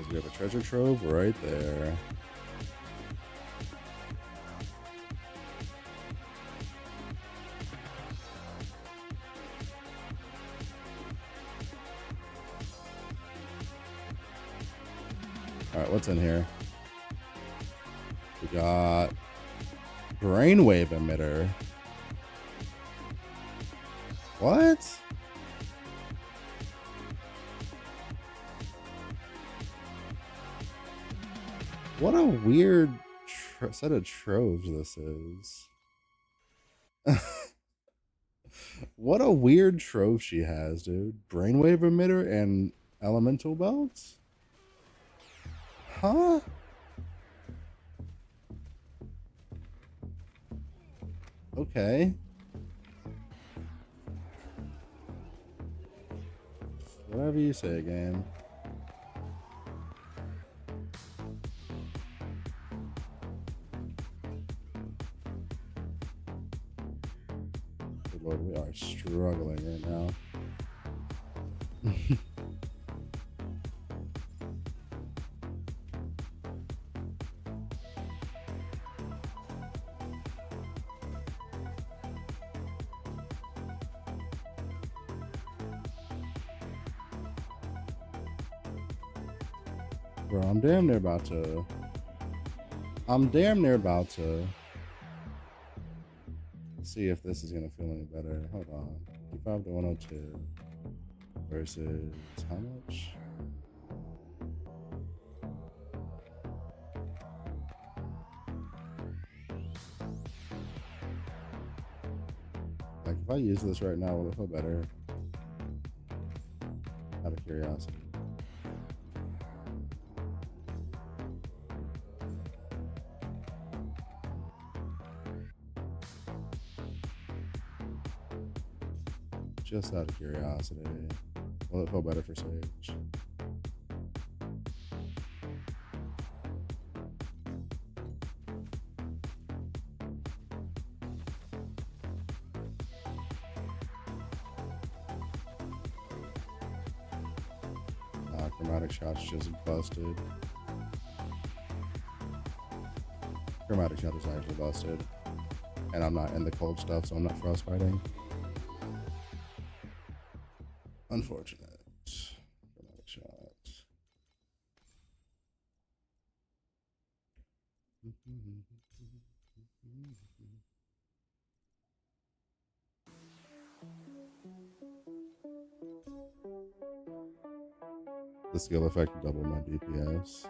We have a treasure trove right there. All right, what's in here? We got brainwave emitter. What? What a weird set of troves this is. What a weird trove she has, dude. Brainwave emitter and elemental belts? Huh? Okay. Whatever you say, game. Good Lord, we are struggling right now. Bro, I'm damn near about to. See if this is gonna feel any better. Hold on. 55 to 102 versus how much? Like if I use this right now, will it feel better? Out of curiosity. Just out of curiosity. Will it feel better for Sage? Chromatic Shot's just busted. Chromatic Shot is actually busted. And I'm not in the cold stuff, so I'm not frostbiting. Unfortunate. Chromatic Shot. The skill effect doubled my DPS.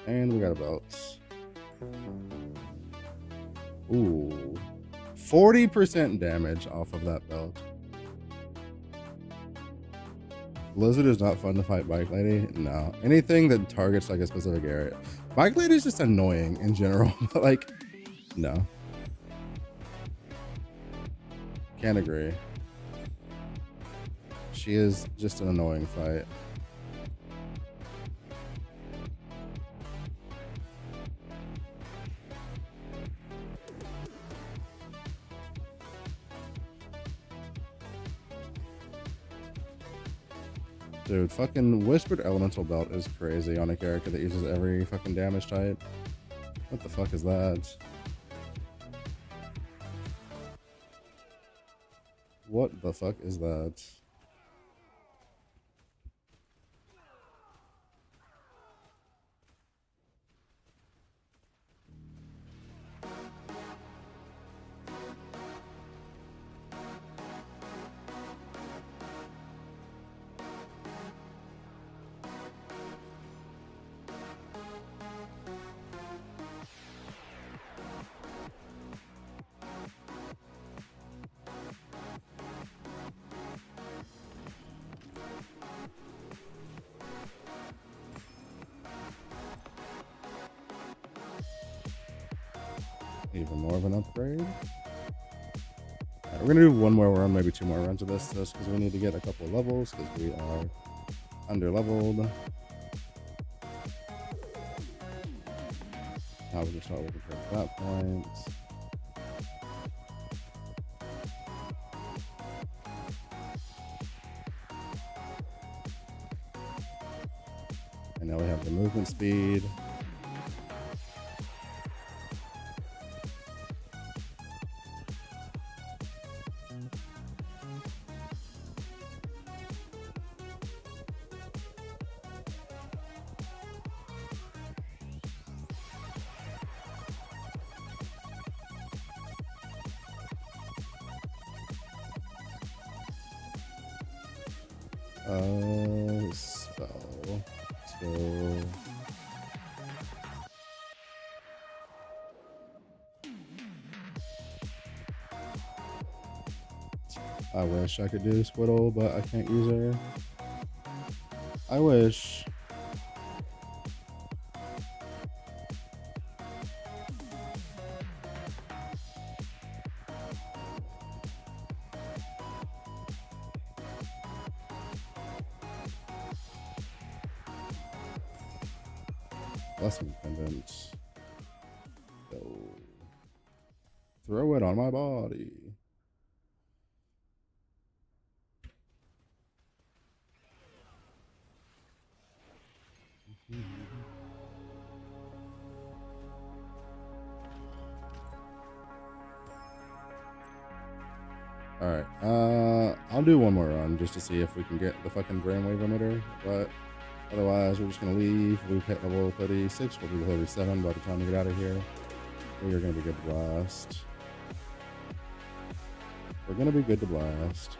And we got a belt. Ooh. 40% damage off of that belt. Blizzard is not fun to fight Bike Lady. No. Anything that targets like a specific area. Bike Lady is just annoying in general. But like, no. Can't agree. She is just an annoying fight. Dude, fucking Whispered Elemental Belt is crazy on a character that uses every fucking damage type. What the fuck is that? What the fuck is that? Even more of an upgrade. Right, we're gonna do one more run, maybe 2 more runs of this, just because we need to get a couple of levels, because we are under leveled. Now we can start looking for that point. And now we have the movement speed. Spell. So I wish I could do Squirtle, but I can't use her. I wish. Blessing pendant. Go. Throw it on my body. Alright, I'll do one more run just to see if we can get the fucking brainwave emitter, but otherwise we're just gonna leave. We've hit level 36, we'll be 37 by the time we get out of here. We are gonna be good to blast. We're gonna be good to blast.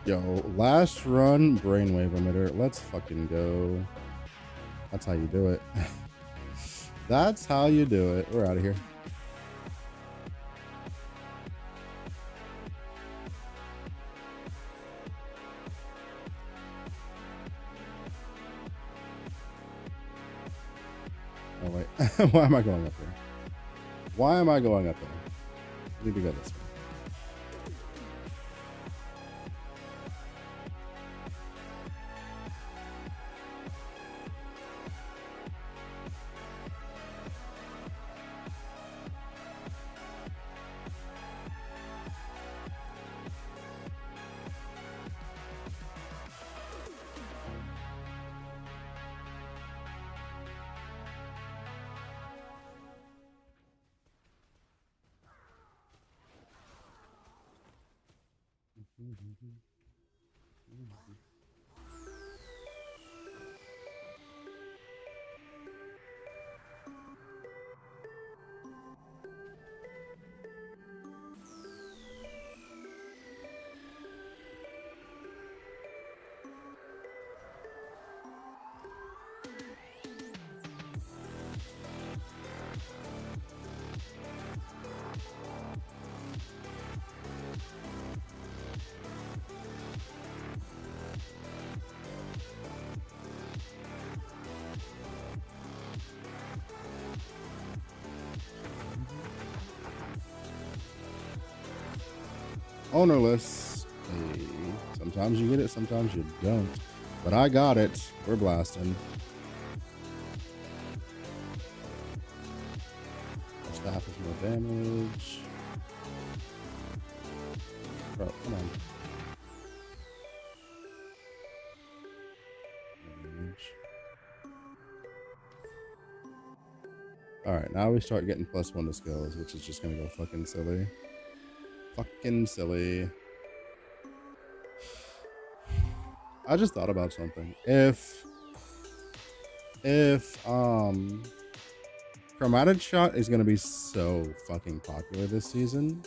Yo, last run brainwave emitter. Let's fucking go. That's how you do it. That's how you do it. We're out of here. Oh wait. Why am I going up there? Why am I going up there? I need to go this way. Ownerless. Hey, sometimes you get it, sometimes you don't. But I got it. We're blasting. damage. Bro, come on. Alright, now we start getting +1 to skills, which is just gonna go fucking silly. Fucking silly. I just thought about something. If Chromatic Shot is gonna be so fucking popular this season,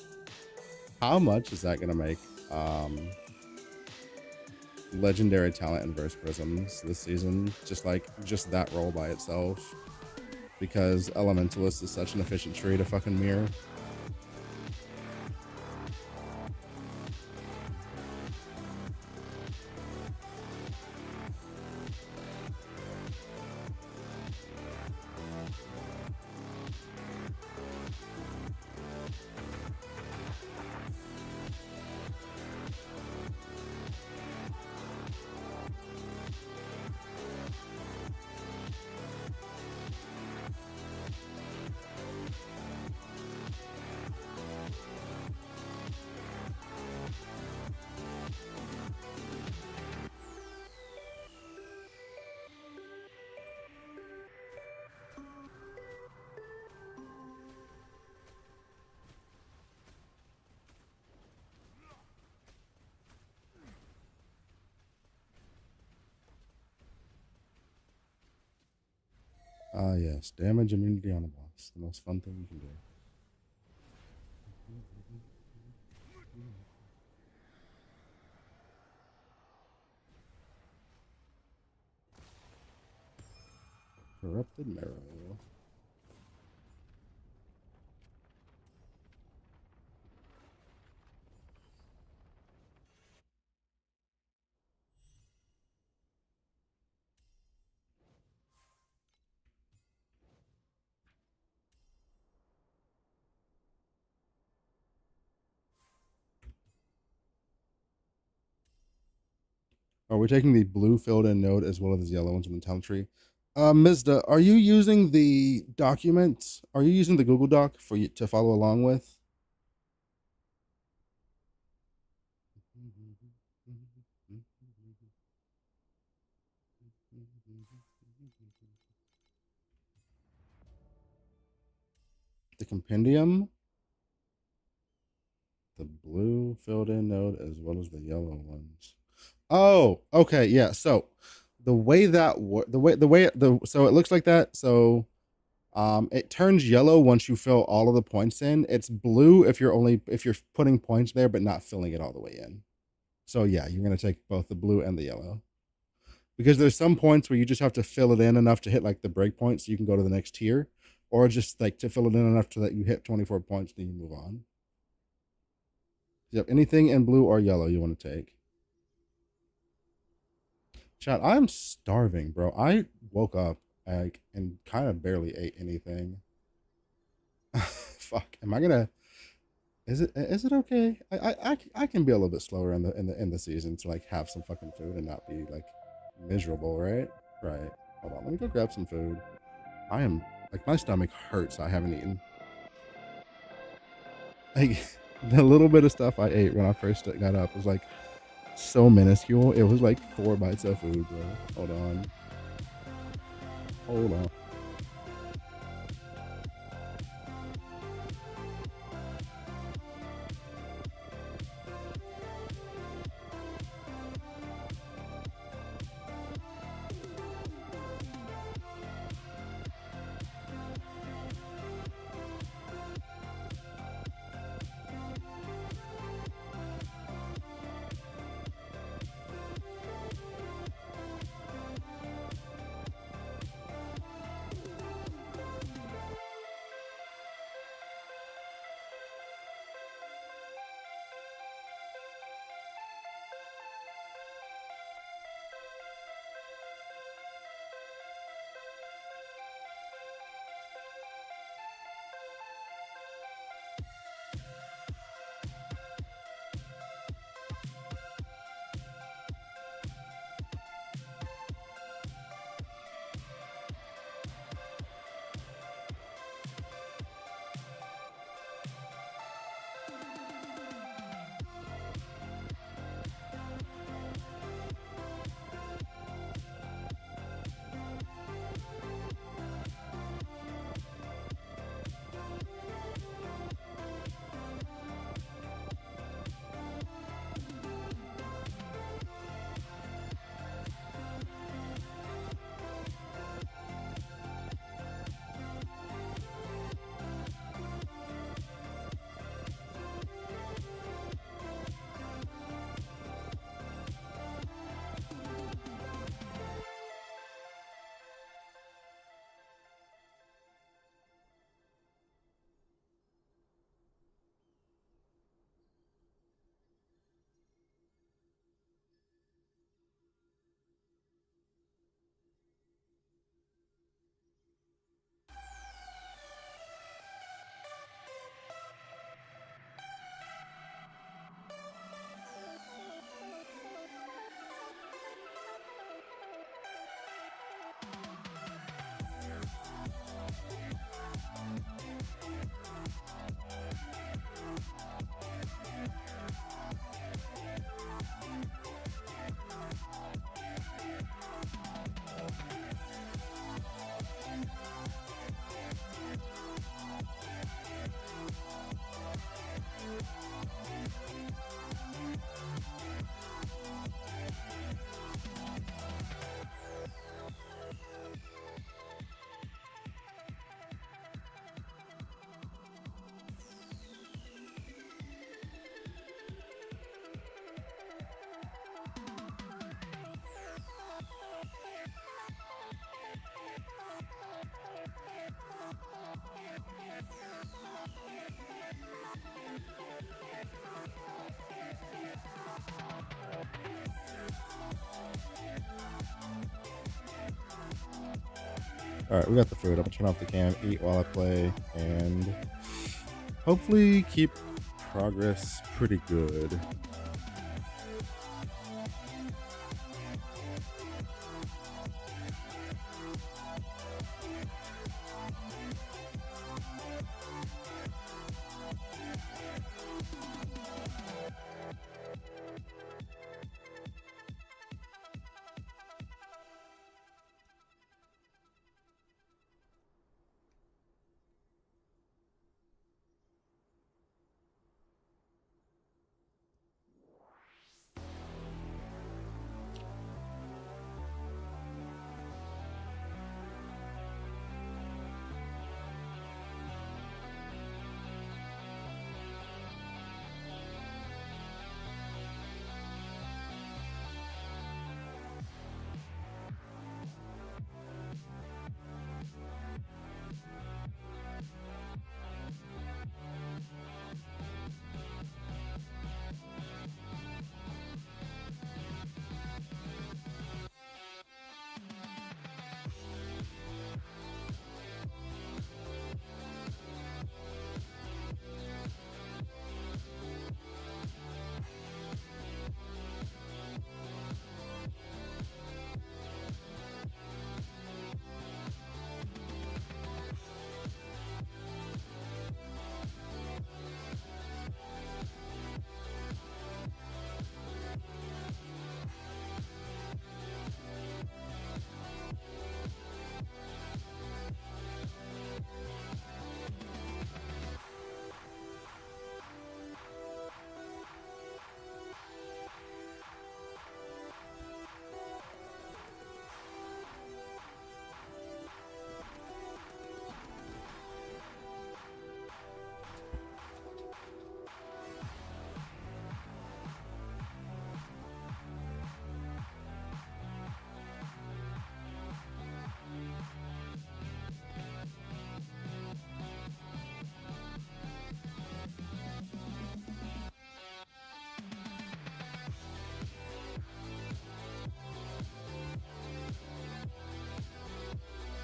how much is that gonna make Legendary Talent Inverse Prisms this season? Just that role by itself. Because Elementalist is such an efficient tree to fucking mirror. Ah, yes. Damage immunity on a boss. The most fun thing you can do. Corrupted Marrow. Are we taking the blue filled in node as well as the yellow ones in the talent tree? Mizda, are you using the document? Are you using the Google Doc for you to follow along with? The compendium, the blue filled in node as well as the yellow ones. Oh, okay, yeah. So the way that so it looks like that. So it turns yellow once you fill all of the points in. It's blue if you're putting points there but not filling it all the way in. So yeah, you're gonna take both the blue and the yellow. Because there's some points where you just have to fill it in enough to hit like the break point so you can go to the next tier. Or just like to fill it in enough to that you hit 24 points, then you move on. Yep, anything in blue or yellow you want to take. Chat, I'm starving, bro. I woke up like and kind of barely ate anything. Fuck. Am I gonna is it okay? I can be a little bit slower in the season to like have some fucking food and not be like miserable, right? Right. Hold on, let me go grab some food. I am like my stomach hurts. I haven't eaten. Like the little bit of stuff I ate when I first got up was like so minuscule. It was like 4 bites of food, bro. Hold on. Hold on. All right, we got the food. I'm gonna turn off the cam, eat while I play, and hopefully keep progress pretty good.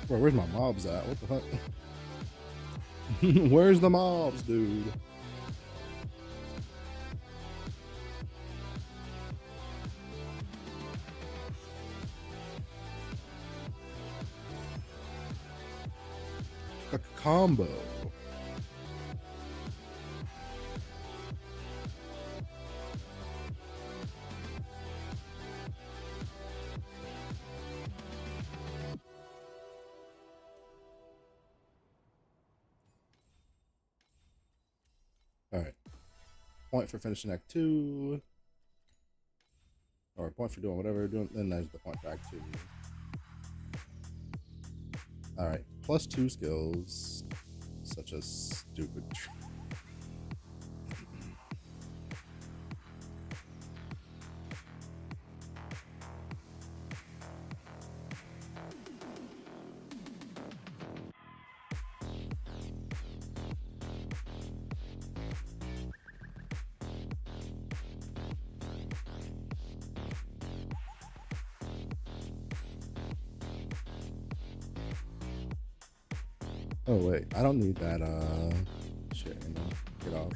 Bro, where's my mobs at? What the fuck? Where's the mobs, dude? A combo. All right. Point for finishing Act 2. Or point for doing whatever you're doing. Then there's the point for Act 2. All right. +2 skills. Such a stupid. Oh wait, I don't need that shit anymore. Get off.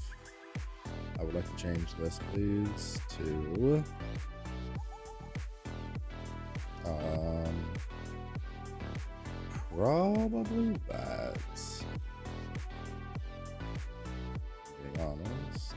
I would like to change this please to probably that. Being honest.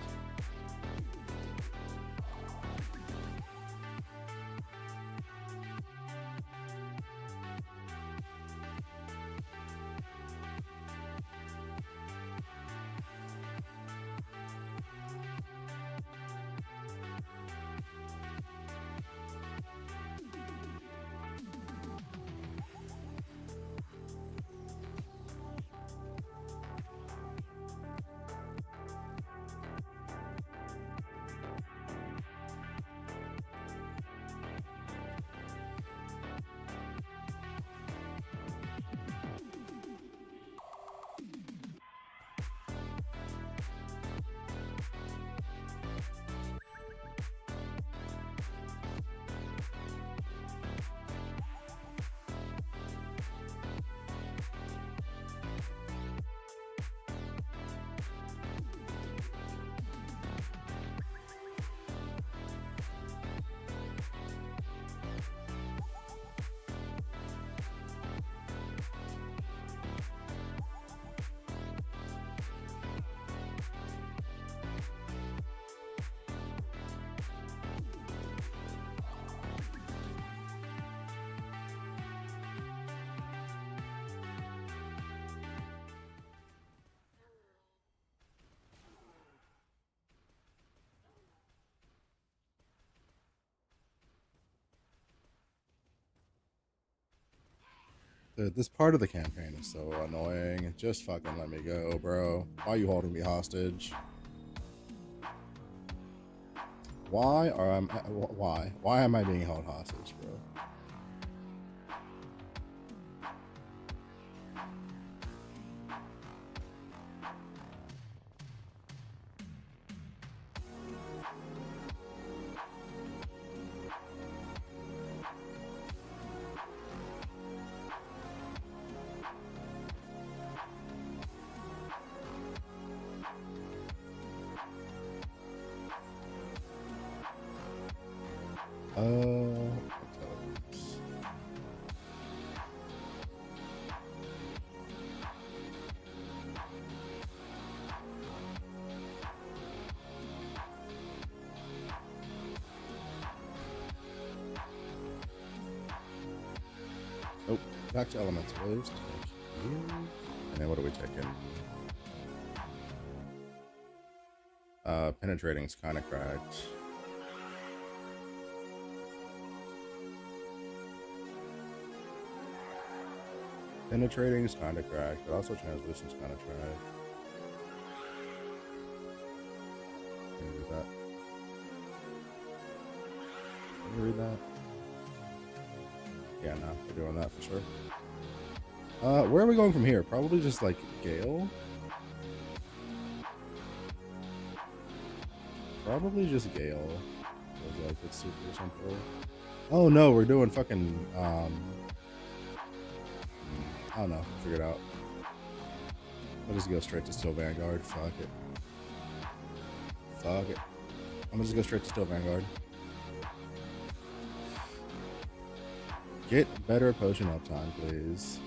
Dude, this part of the campaign is so annoying. Just fucking let me go, bro. Why are you holding me hostage? Why am I being held hostage, bro? Intelligence. Oh, back to elemental waste. Thank you. And then what are we taking? Penetrating's kind of cracked. Penetrating's kind of cracked, but also translucent's kind of trash. Can you read that? Can you read that? Yeah, no, we're doing that for sure. Where are we going from here? Probably just like Gale. Probably just Gale. Feels like it's super simple. Oh no, we're doing fucking I don't know. Figure it out. I'll just go straight to Steel Vanguard. Fuck it. Fuck it. I'm gonna just go straight to Steel Vanguard. Get better potion uptime, please.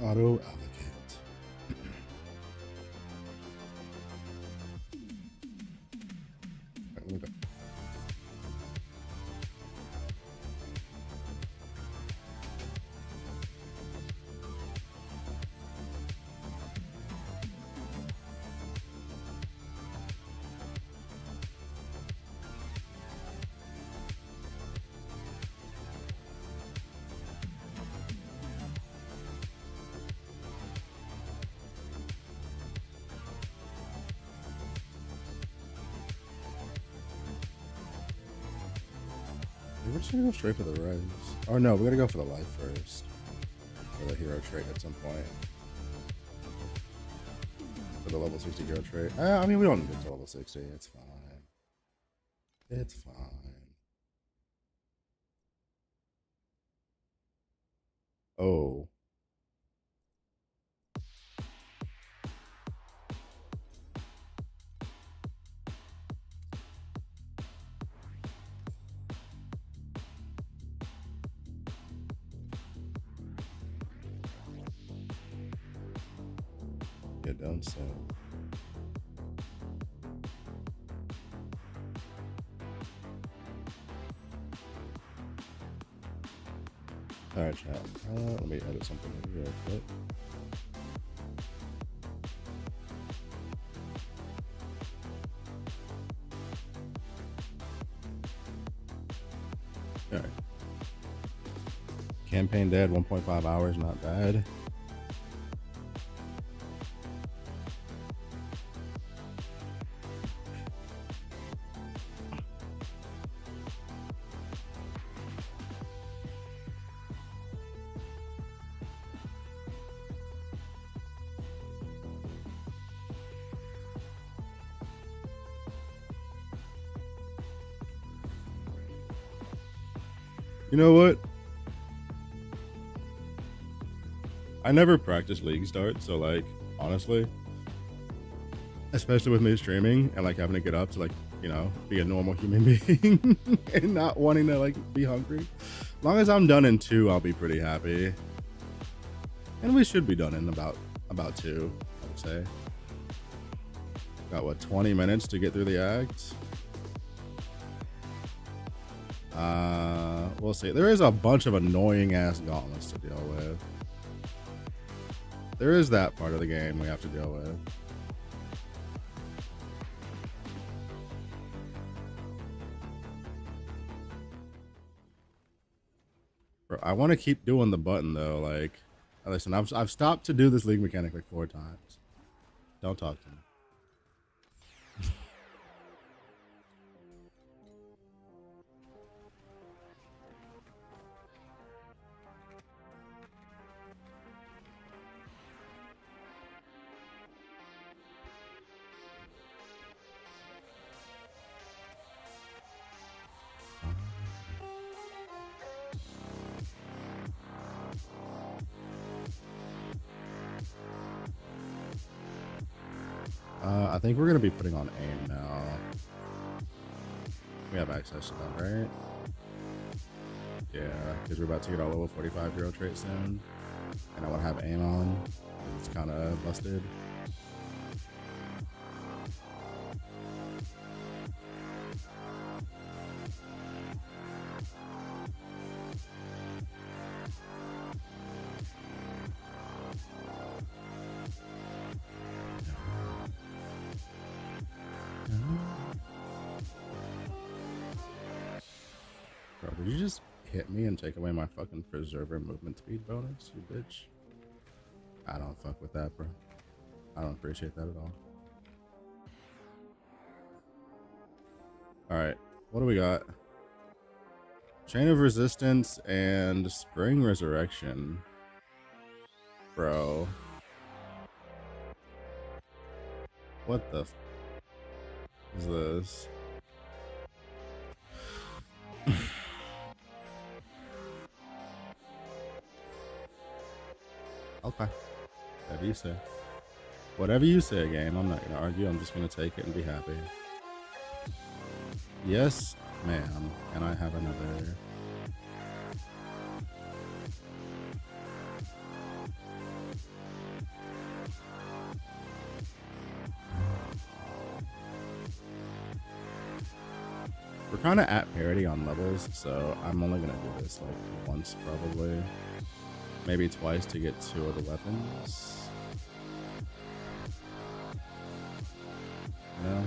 Auto allocate. Right, let me go. We're just gonna go straight for the res. Oh no, we gotta go for the life first. For the hero trait at some point. For the level 60 hero trait. I mean, we don't need it to level 60. It's fine. It's fine. Oh. Get done so. chat. Let me edit something here real quick. All right. Campaign dead, 1.5 hours, not bad. You know what? I never practice league start, so like honestly, especially with me streaming and like having to get up to like, you know, be a normal human being and not wanting to like be hungry. As long as I'm done in 2, I'll be pretty happy. And we should be done in about 2, I would say. Got what, 20 minutes to get through the act? We'll see. There is a bunch of annoying ass gauntlets to deal with. There is that part of the game we have to deal with. Bro, I want to keep doing the button though. Like, listen, I've stopped to do this league mechanic like 4 times. Don't talk to me. I think we're gonna be putting on aim now. We have access to that, right? Yeah, because we're about to get our level 45 hero trait soon, and I want to have aim on. It's kind of busted. Bro, did you just hit me and take away my fucking preserver movement speed bonus, you bitch? I don't fuck with that, bro. I don't appreciate that at all. Alright, what do we got? Chain of Resistance and Spring Resurrection. Bro. What the f is this? Okay. Whatever you say. Whatever you say, game. I'm not gonna argue. I'm just gonna take it and be happy. Yes, ma'am. Can I have another? We're kind of at parity on levels, so I'm only gonna do this like once probably. Maybe twice to get 2 of the weapons. You know?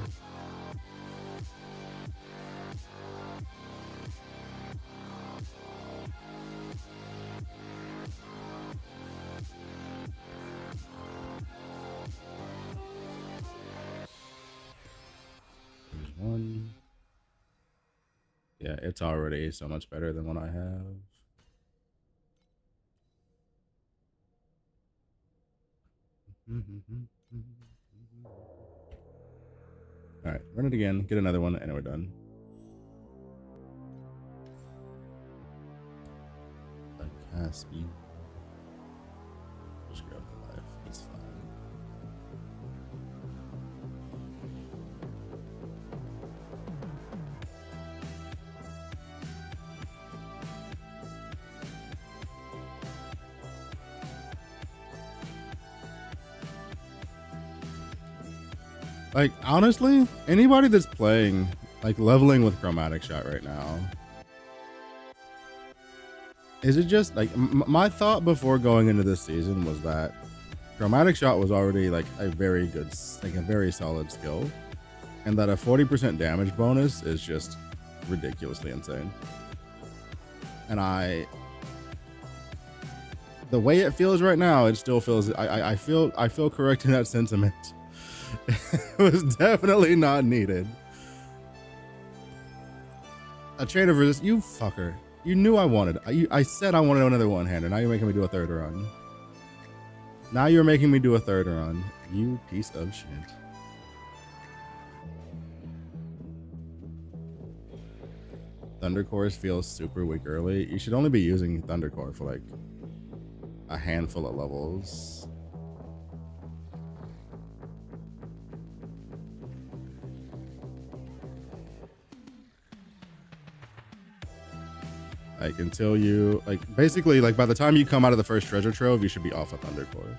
There's 1. Yeah, it's already so much better than what I have. All right, run it again, get another one, and we're done. Caspi. Just grab the life. It's fine. Like, honestly, anybody that's playing, like, leveling with Chromatic Shot right now, Is it just like my thought before going into this season was that Chromatic Shot was already like a very good, like a very solid skill, and that a 40% damage bonus is just ridiculously insane. And the way it feels right now, it still feels. I feel correct in that sentiment. It was definitely not needed. A chain of resist, you fucker. You knew I wanted. I said I wanted another one-hander. Now you're making me do a third run. Now you're making me do a third run. You piece of shit. Thundercores feels super weak early. You should only be using Thundercore for like a handful of levels. Like until you like basically like by the time you come out of the first treasure trove, you should be off of Thundercore.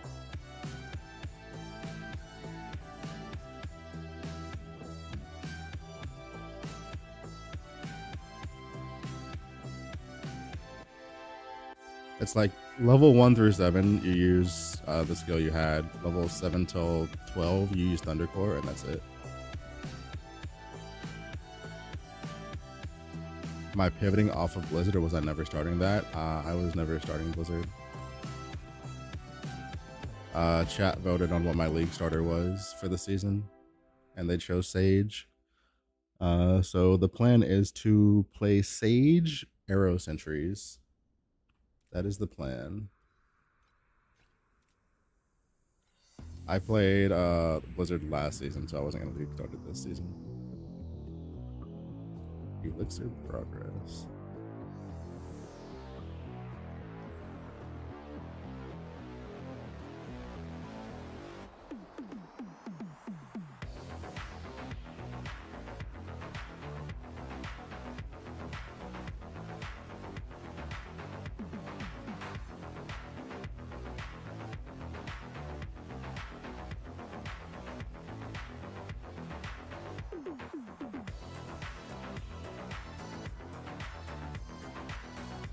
It's like level 1 through 7, you use the skill you had. Level 7 till 12, you use Thundercore, and that's it. Am I pivoting off of Blizzard, or was I never starting that? I was never starting Blizzard. Chat voted on what my league starter was for the season, and they chose Sage. So the plan is to play Sage Arrow Sentries. That is the plan. I played Blizzard last season, so I wasn't going to get started this season. Elixir progress.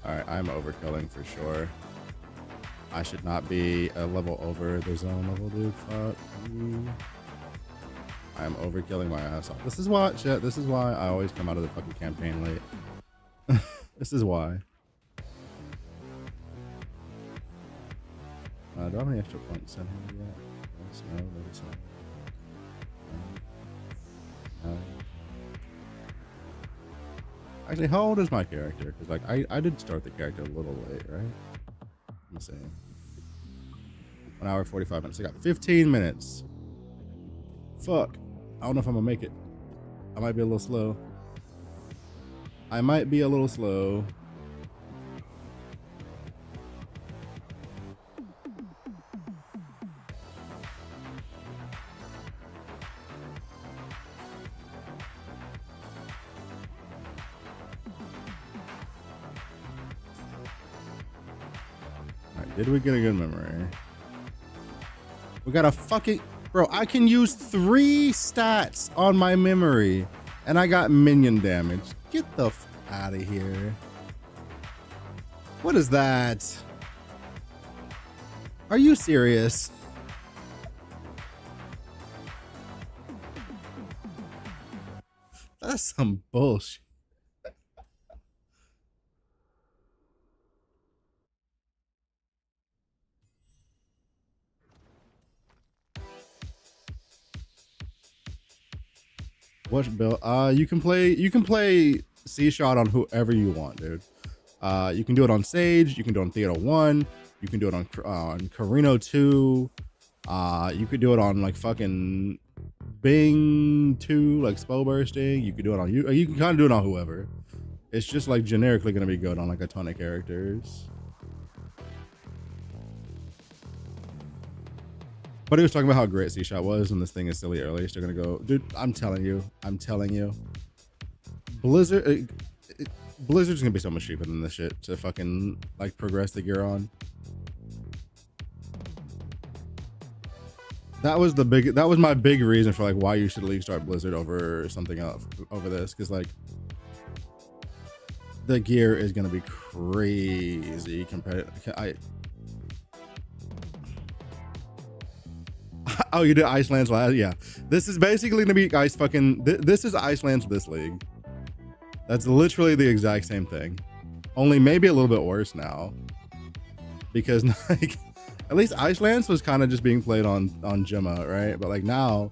Alright, I'm overkilling for sure. I should not be a level over the zone level, dude. Fuck you. I'm overkilling my ass off. This is why, shit, this is why I always come out of the fucking campaign late. This is why. Do I have any extra points in here yet? Yes, no, there's no. Actually, how old is my character? Because like I did start the character a little late, right? Let me see. 1 hour 45 minutes. I got 15 minutes. Fuck. I don't know if I'm gonna make it. I might be a little slow. I might be a little slow. Did we get a good memory? We got a fucking... Bro, I can use 3 stats on my memory, and I got minion damage. Get the f out of here. What is that? Are you serious? That's some bullshit. What build? You can play C-Shot on whoever you want, dude. You can do it on Sage, you can do it on Theater 1, you can do it on Carino 2, you could do it on like fucking Bing 2, like Spell Bursting. You could do it on you can kind of do it on whoever. It's just like generically gonna be good on like a ton of characters. But he was talking about how great C-Shot was, and this thing is silly early. Still gonna go, dude. I'm telling you. Blizzard, Blizzard's gonna be so much cheaper than this shit to fucking like progress the gear on. That was my big reason for like why you should at least start Blizzard over something else over this, because like the gear is gonna be crazy compared. Oh, you did Iceland's last? Yeah. This is basically gonna be ice fucking. This is Iceland's this league. That's literally the exact same thing, only maybe a little bit worse now, because like at least Iceland's was kind of just being played on Gemma, right? But like now,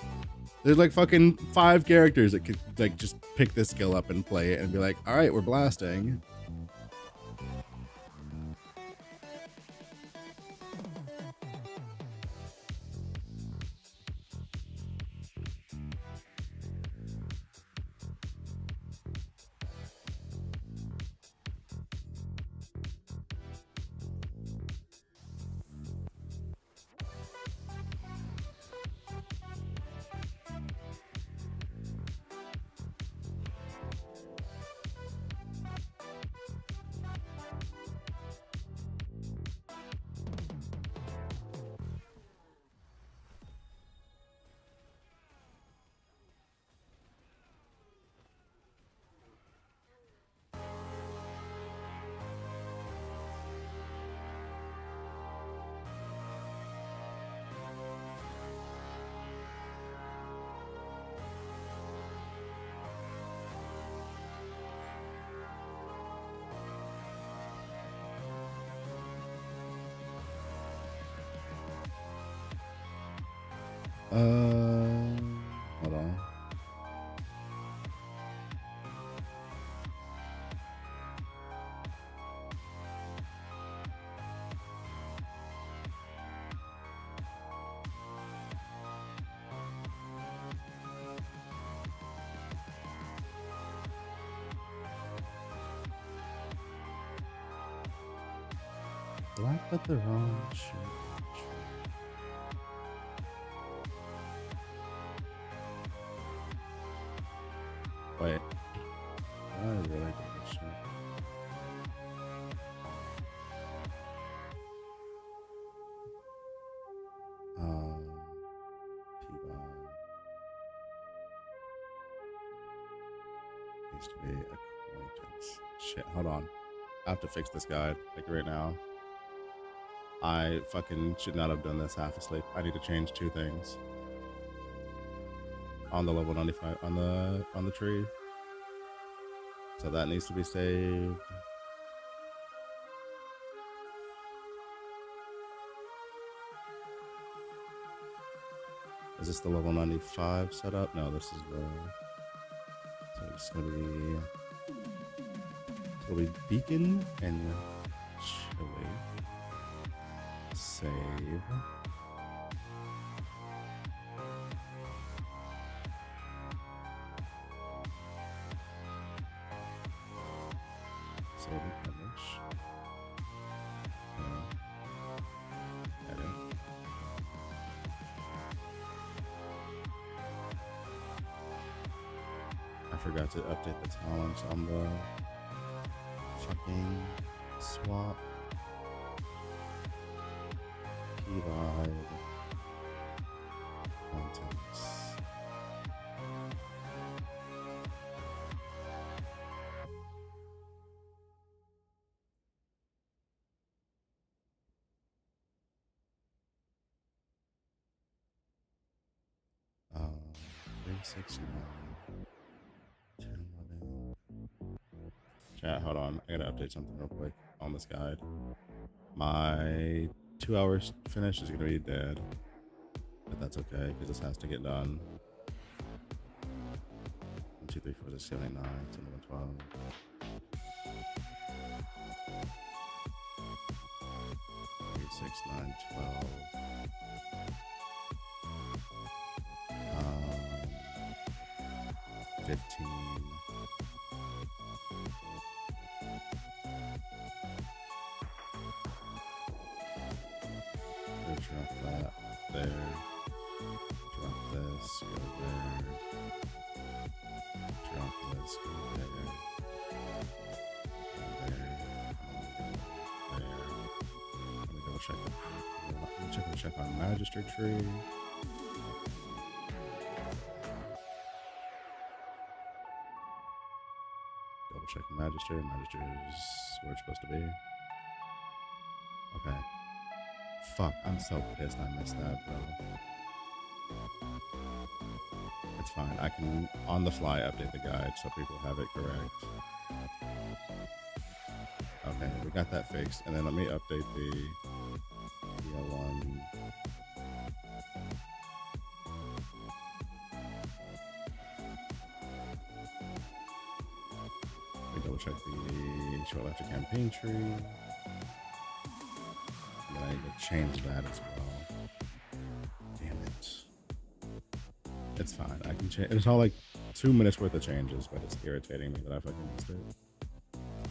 there's like fucking 5 characters that could like just pick this skill up and play it and be like, all right, we're blasting. Hold on. Did I put the wrong shit? Wait. I really did this shit. Needs to be acquaintance. Shit, hold on. I have to fix this guide, like right now. I fucking should not have done this half asleep. I need to change 2 things. On the level 95, on the tree. So that needs to be saved. Is this the level 95 setup? No, this is the. So it's gonna be beacon and chili. Save. Save and publish. Edit. I forgot to update the talents on the fucking swap. Provide contents. Um, 369. 211. Chat, hold on. I gotta update something real quick on this guide. My 2 hours finish is gonna be dead, but that's okay because this has to get done. 1, 2, 3, 4, 6, 7, 8, 9, 10, 11, 12. 3, 6, 9, 12. 15. Drop that there. Drop this, go there. Drop this, go there. Go there. There. Let me double check. Let me check on Magister Tree. Double check Magister. Magister is where it's supposed to be. Okay. Fuck, I'm so pissed I missed that, bro. It's fine. I can, on the fly, update the guide so people have it correct. Okay, we got that fixed. And then let me update the one. We double check the short after campaign tree. And then I need to change that as well. Damn it. It's fine. I can change. It's all like 2 minutes worth of changes, but it's irritating me that I fucking missed it.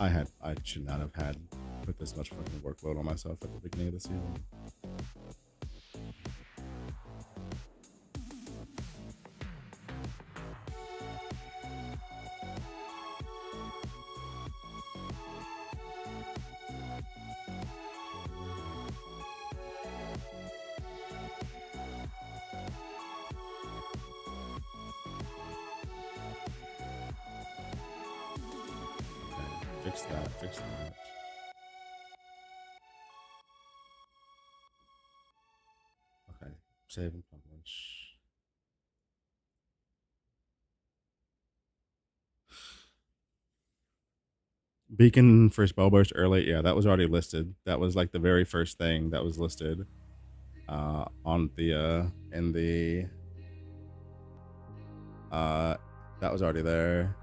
I should not have had put this much fucking workload on myself at the beginning of the season. Fix that, fix that. Okay, save and publish. Beacon for Spellburst early, yeah, that was already listed. That was like the very first thing that was listed on the in the that was already there.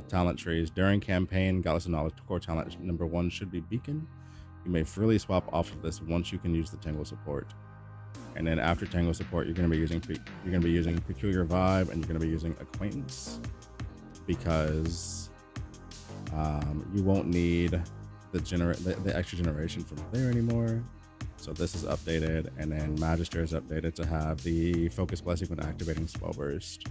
Talent trees. During campaign, Galaxy Knowledge core talent number 1 should be Beacon. You may freely swap off of this once you can use the Tangle support. And then after Tangle support, you're gonna be using Peculiar Vibe, and you're gonna be using Acquaintance, because you won't need the extra generation from there anymore. So this is updated, and then Magister is updated to have the Focus Blessing when activating Spellburst.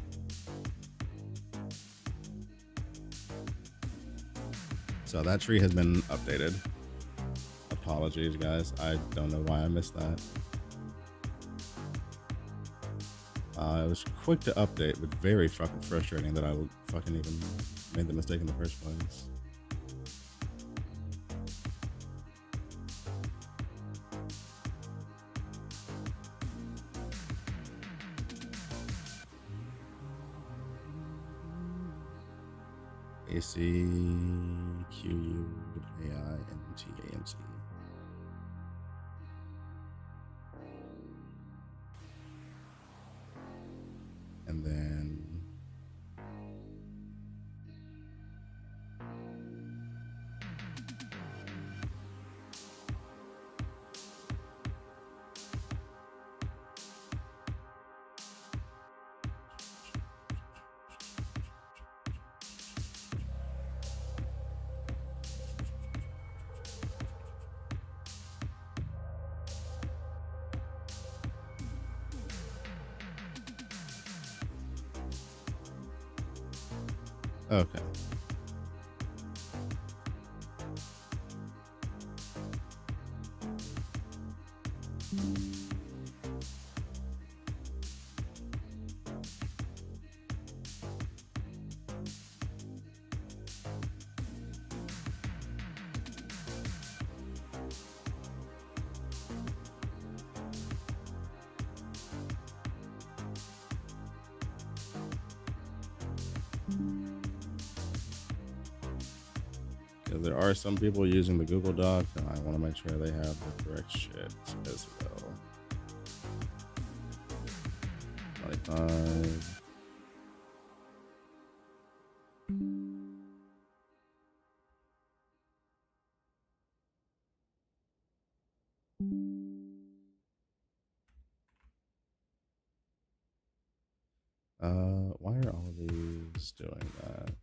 So that tree has been updated. Apologies, guys. I don't know why I missed that. It was quick to update, but very fucking frustrating that I fucking even made the mistake in the first place. ACQUAINTANC. And then okay. There are some people using the Google Doc, and I want to make sure they have the correct shit as well. 25. Why are all of these doing that?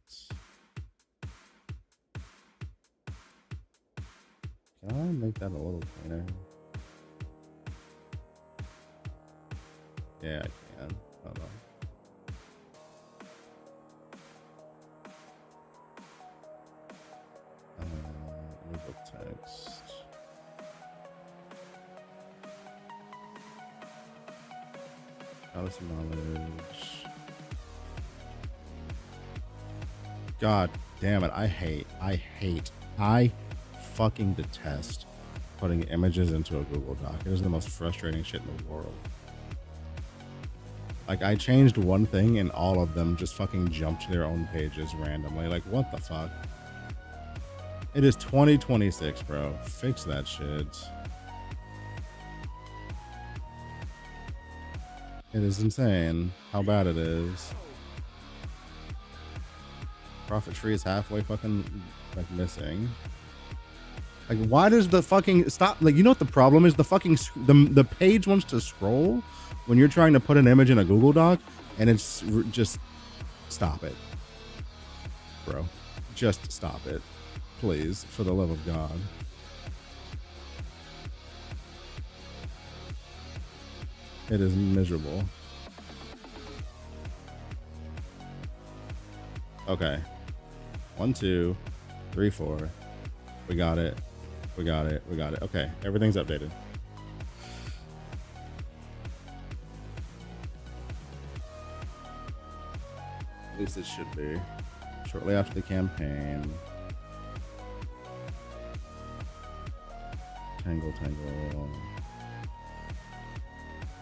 Can I make that a little cleaner? Yeah, I can. Hold on. Label text. Galaxy Knowledge. God damn it. I fucking detest putting images into a Google Doc. It is the most frustrating shit in the world. Like, I changed one thing and all of them just fucking jumped to their own pages randomly. Like, what the fuck? It is 2026, bro. Fix that shit. It is insane how bad it is. Profit tree is halfway fucking like missing. Like, why does the fucking stop? Like, you know what the problem is? The fucking the page wants to scroll when you're trying to put an image in a Google Doc, and it's just stop it, bro. Just stop it, please, for the love of God. It is miserable. Okay. 1, 2, 3, 4. We got it. We got it. We got it. Okay. Everything's updated. At least it should be. Shortly after the campaign. Tangle, tangle.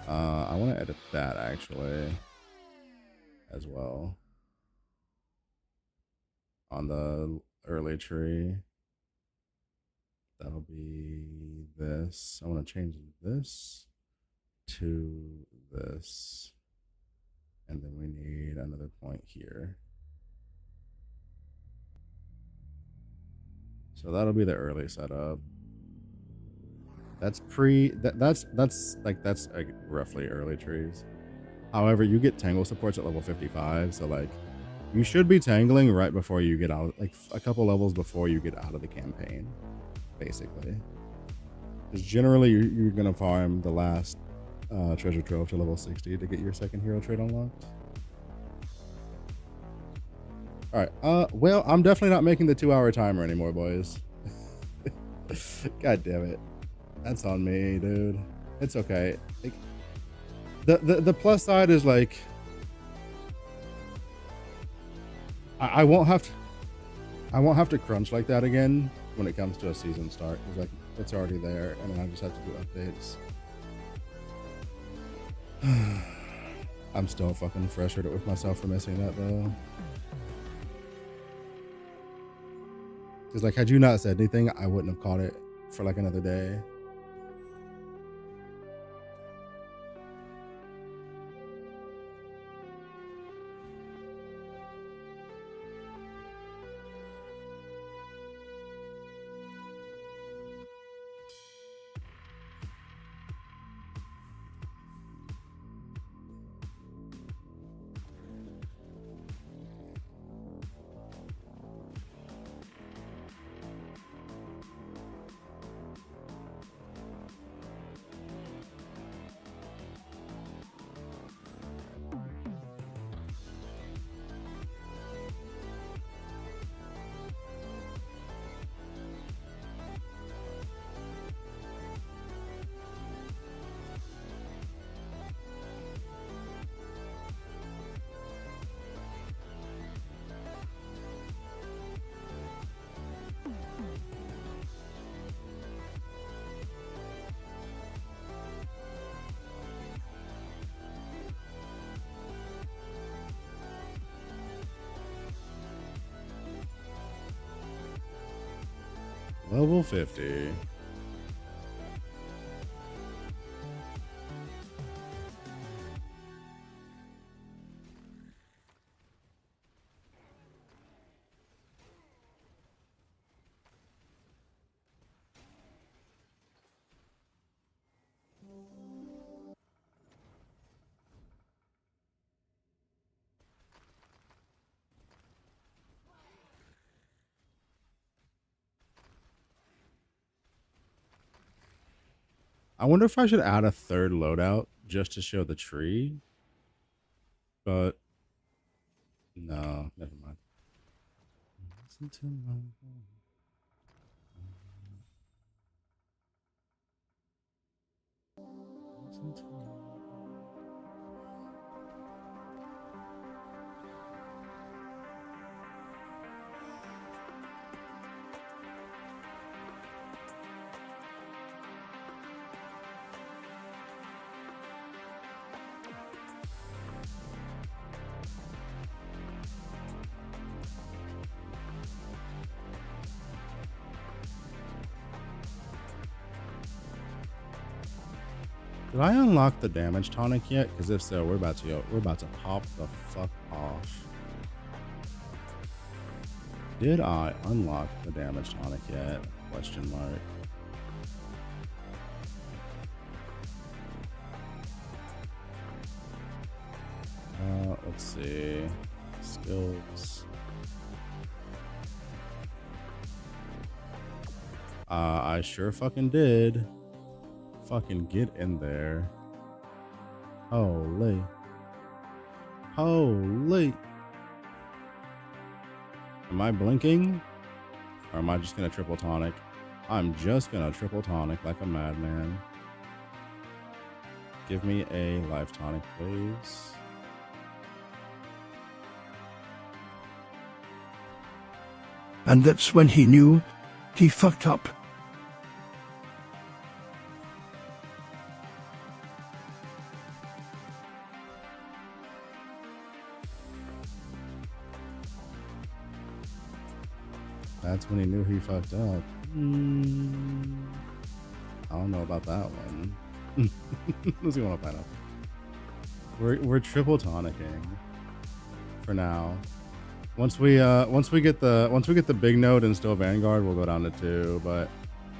I want to edit that actually as well. On the early tree. That'll be this. I want to change this to this. And then we need another point here. So that'll be the early setup. That's that's like roughly early trees. However, you get tangle supports at level 55, so like you should be tangling right before you get out, like a couple levels before you get out of the campaign, basically. Because generally you're gonna farm the last treasure trove to level 60 to get your second hero trait unlocked. All right. Well, I'm definitely not making the 2-hour timer anymore, boys. God damn it. That's on me, dude. It's okay. Like, the plus side is like I won't have to crunch like that again when it comes to a season start, because like it's already there and then I just have to do updates. I'm still fucking frustrated with myself for missing that though. Because like, had you not said anything, I wouldn't have caught it for like another day. Level 50. I wonder if I should add a third loadout just to show the tree. But no, never mind. Listen to my listen to my Did I unlock the damage tonic yet? Because if so, we're about to pop the fuck off. Did I unlock the damage tonic yet? Question mark. Let's see. Skills. I sure fucking did. Fucking get in there. Holy. Holy. Am I blinking? Or am I just gonna triple tonic? I'm just gonna triple tonic like a madman. Give me a life tonic, please. And that's when he knew he fucked up. That's when he knew he fucked up. I don't know about that one. Let's go on pineapple. We're triple tonicking for now. Once we get the big node and still Vanguard, we'll go down to 2. But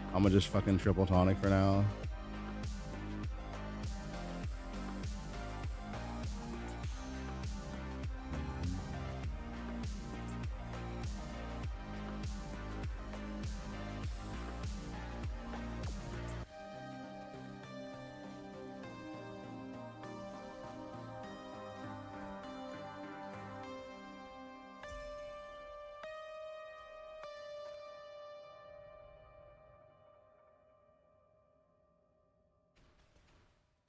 I'm gonna just fucking triple tonic for now.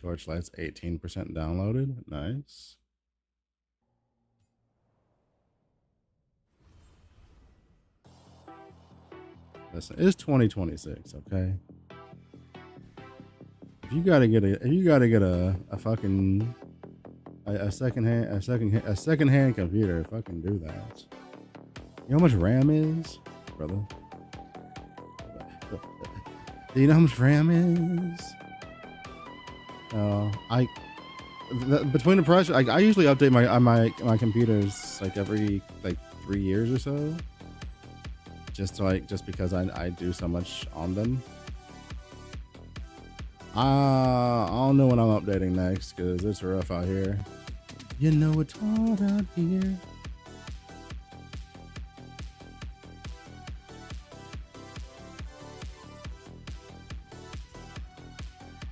Torchlight's 18% downloaded. Nice. Listen, it's 2026, okay? If you gotta get a fucking a secondhand computer, fucking do that. You know how much RAM is, brother? Do you know how much RAM is? Between the price, I usually update my computers like every 3 years or so, just because I do so much on them. I don't know when I'm updating next because it's rough out here. You know it's hard out here.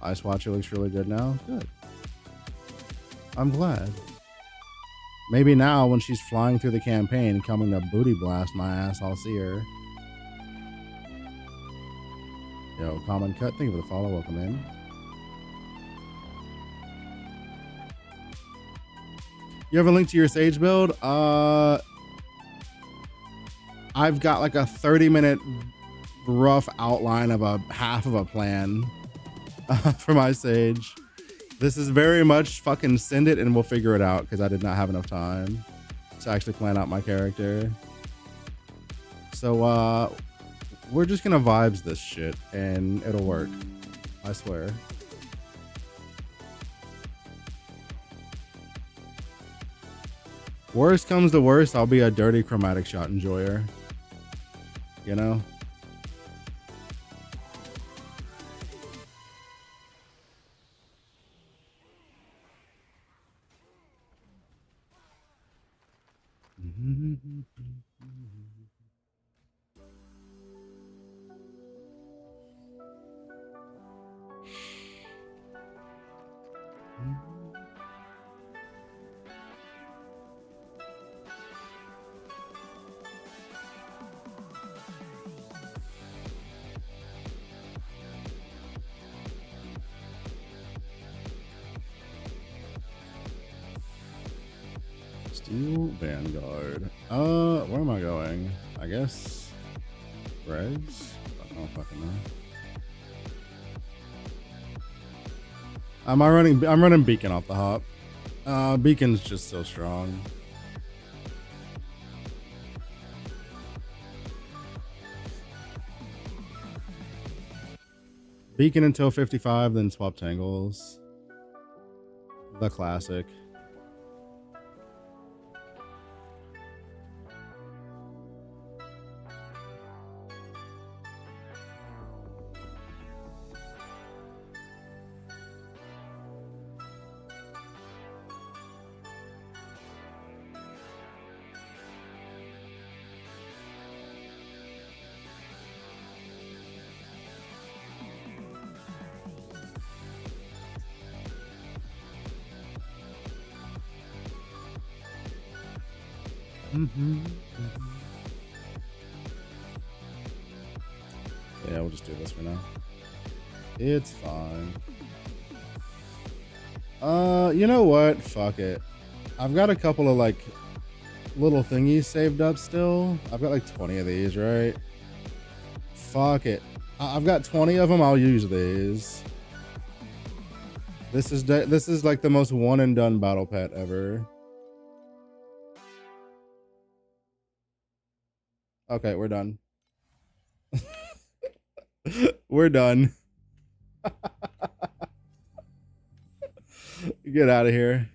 Ice Watcher looks really good now. Good. I'm glad. Maybe now when she's flying through the campaign, coming to booty blast my ass, I'll see her. Yo, Common Cut, thank you for the follow. Welcome in. You have a link to your Sage build? I've got like a 30-minute rough outline of a half of a plan for my Sage. This is very much fucking send it and we'll figure it out because I did not have enough time to actually plan out my character. So we're just gonna vibes this shit and it'll work. I swear. Worst comes to worst, I'll be a dirty chromatic shot enjoyer. You know? Steel Vanguard. Where am I going? I guess Reds? I don't fucking know. I'm running Beacon off the hop. Beacon's just so strong. Beacon until 55, then swap tangles. The classic. Yeah, we'll just do this for now. It's fine. You know what? Fuck it. I've got a couple of like little thingies saved up still. I've got like 20 of these, right? Fuck it. I've got 20 of them. I'll use these. This is like the most one and done battle pet ever. Okay, we're done. We're done. Get out of here.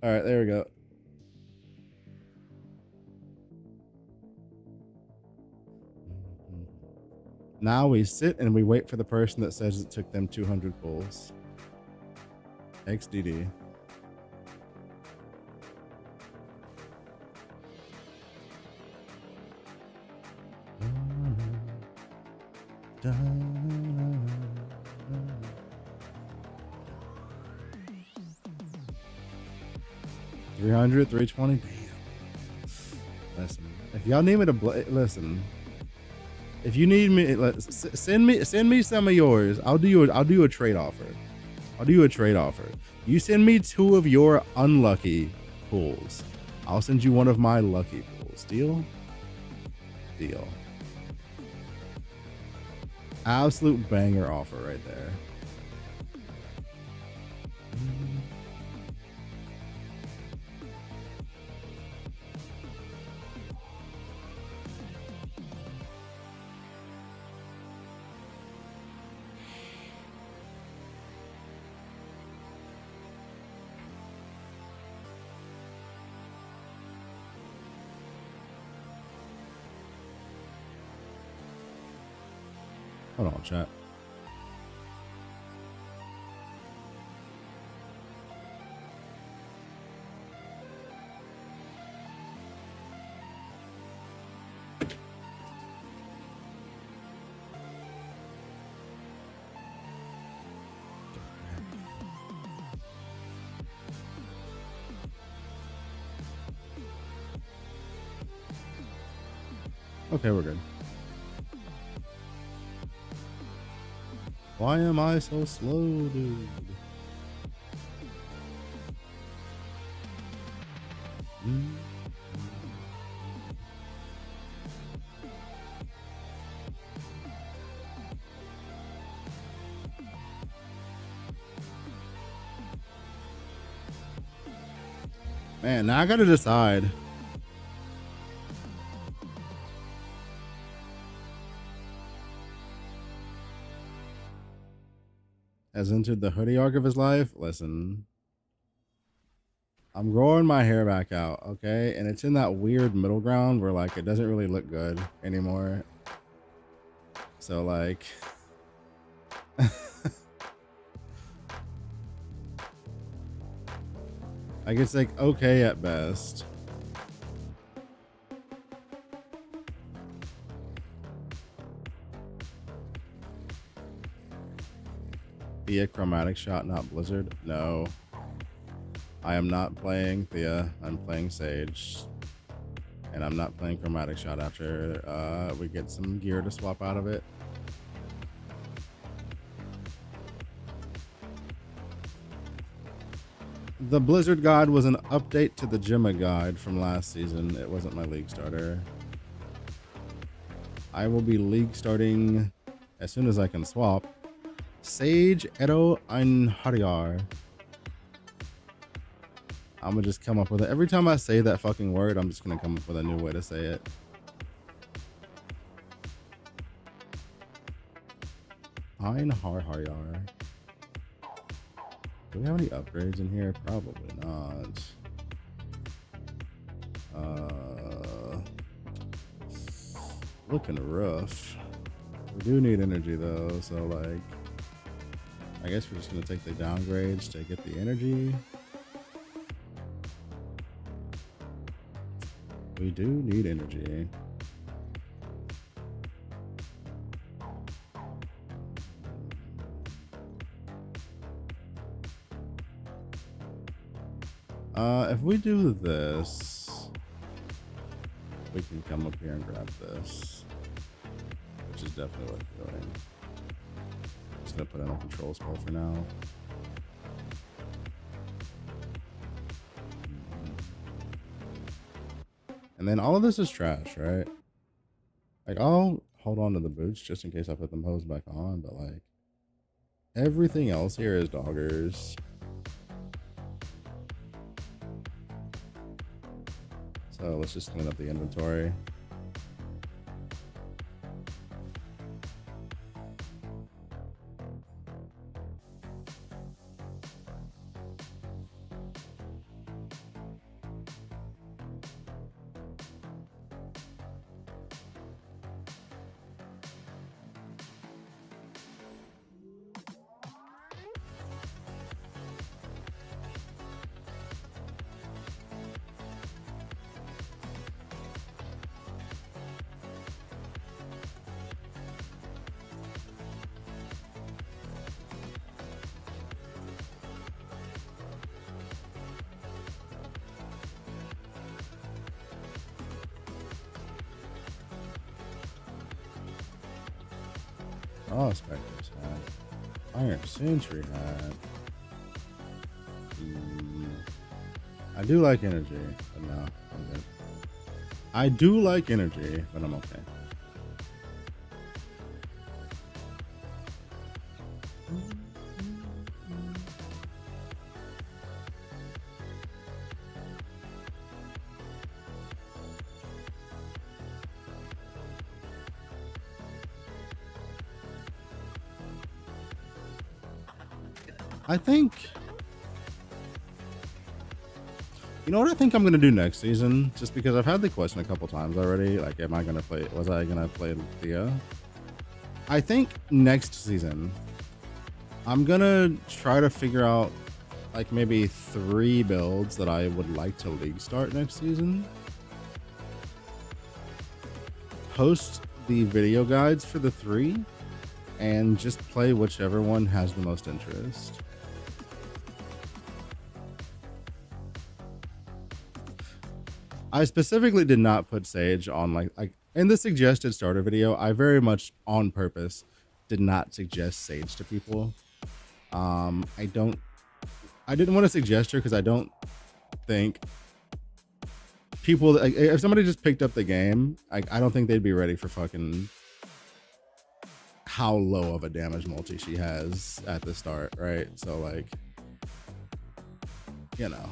All right, there we go. Now we sit and we wait for the person that says it took them 200 pulls. XDD. $300, $320. Damn. Listen, if y'all need me to listen, if you need me, send me some of yours. I'll do a trade offer. I'll do a trade offer. You send me 2 of your unlucky pulls. I'll send you 1 of my lucky pulls. Deal? Deal. Absolute banger offer right there. Hold on, chat. Okay, we're good. Why am I so slow, dude? Man, now I gotta decide. Has entered the hoodie arc of his life. Listen, I'm growing my hair back out, okay? And it's in that weird middle ground where like it doesn't really look good anymore. So like like it's like okay at best. Thea chromatic shot, not Blizzard. No, I am not playing Thea. I'm playing Sage, and I'm not playing chromatic shot after we get some gear to swap out of it. The Blizzard guide was an update to the Gemma guide from last season. It wasn't my league starter. I will be league starting as soon as I can swap. Sage, Edo, and Hariar. I'm gonna just come up with it. Every time I say that fucking word, I'm just gonna come up with a new way to say it. Hein Har Har Yar. Do we have any upgrades in here? Probably not. Looking rough. We do need energy though, so like, I guess we're just gonna take the downgrades to get the energy. We do need energy. If we do this, we can come up here and grab this, which is definitely worth doing. Just gonna put in a control spell for now. And then all of this is trash, right? Like, I'll hold on to the boots just in case I put them hose back on, but like, everything else here is doggers. So let's just clean up the inventory. Prospector's hat. Iron Sentry hat. I do like energy, but no, I'm good. I do like energy, but I'm okay. I think, you know what I think I'm gonna do next season, just because I've had the question a couple times already, like, was I gonna play Thea? I think next season I'm gonna try to figure out like maybe 3 builds that I would like to league start next season, post the video guides for the 3, and just play whichever one has the most interest. I specifically did not put Sage on like in the suggested starter video. I very much on purpose did not suggest Sage to people. I didn't want to suggest her because I don't think people, like, if somebody just picked up the game, I don't think they'd be ready for fucking how low of a damage multi she has at the start, right? So like, you know.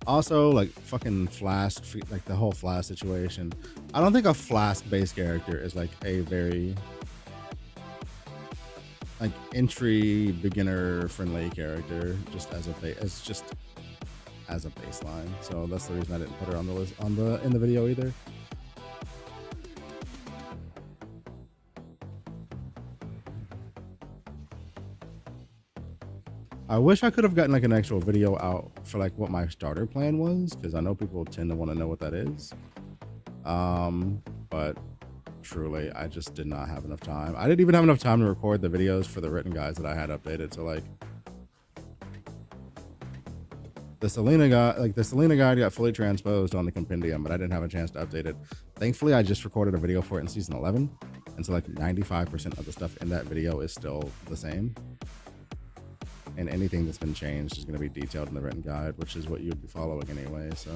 Also, like, fucking Flask, like the whole Flask situation. I don't think a Flask-based character is like a very like entry beginner friendly character, just as a baseline. So that's the reason I didn't put her on the list in the video either. I wish I could have gotten like an actual video out for like what my starter plan was, because I know people tend to want to know what that is. But truly, I just did not have enough time. I didn't even have enough time to record the videos for the written guides that I had updated. So like the Selena guide got fully transposed on the compendium, but I didn't have a chance to update it. Thankfully, I just recorded a video for it in season 11. And so like 95% of the stuff in that video is still the same. And anything that's been changed is going to be detailed in the written guide, which is what you would be following anyway. So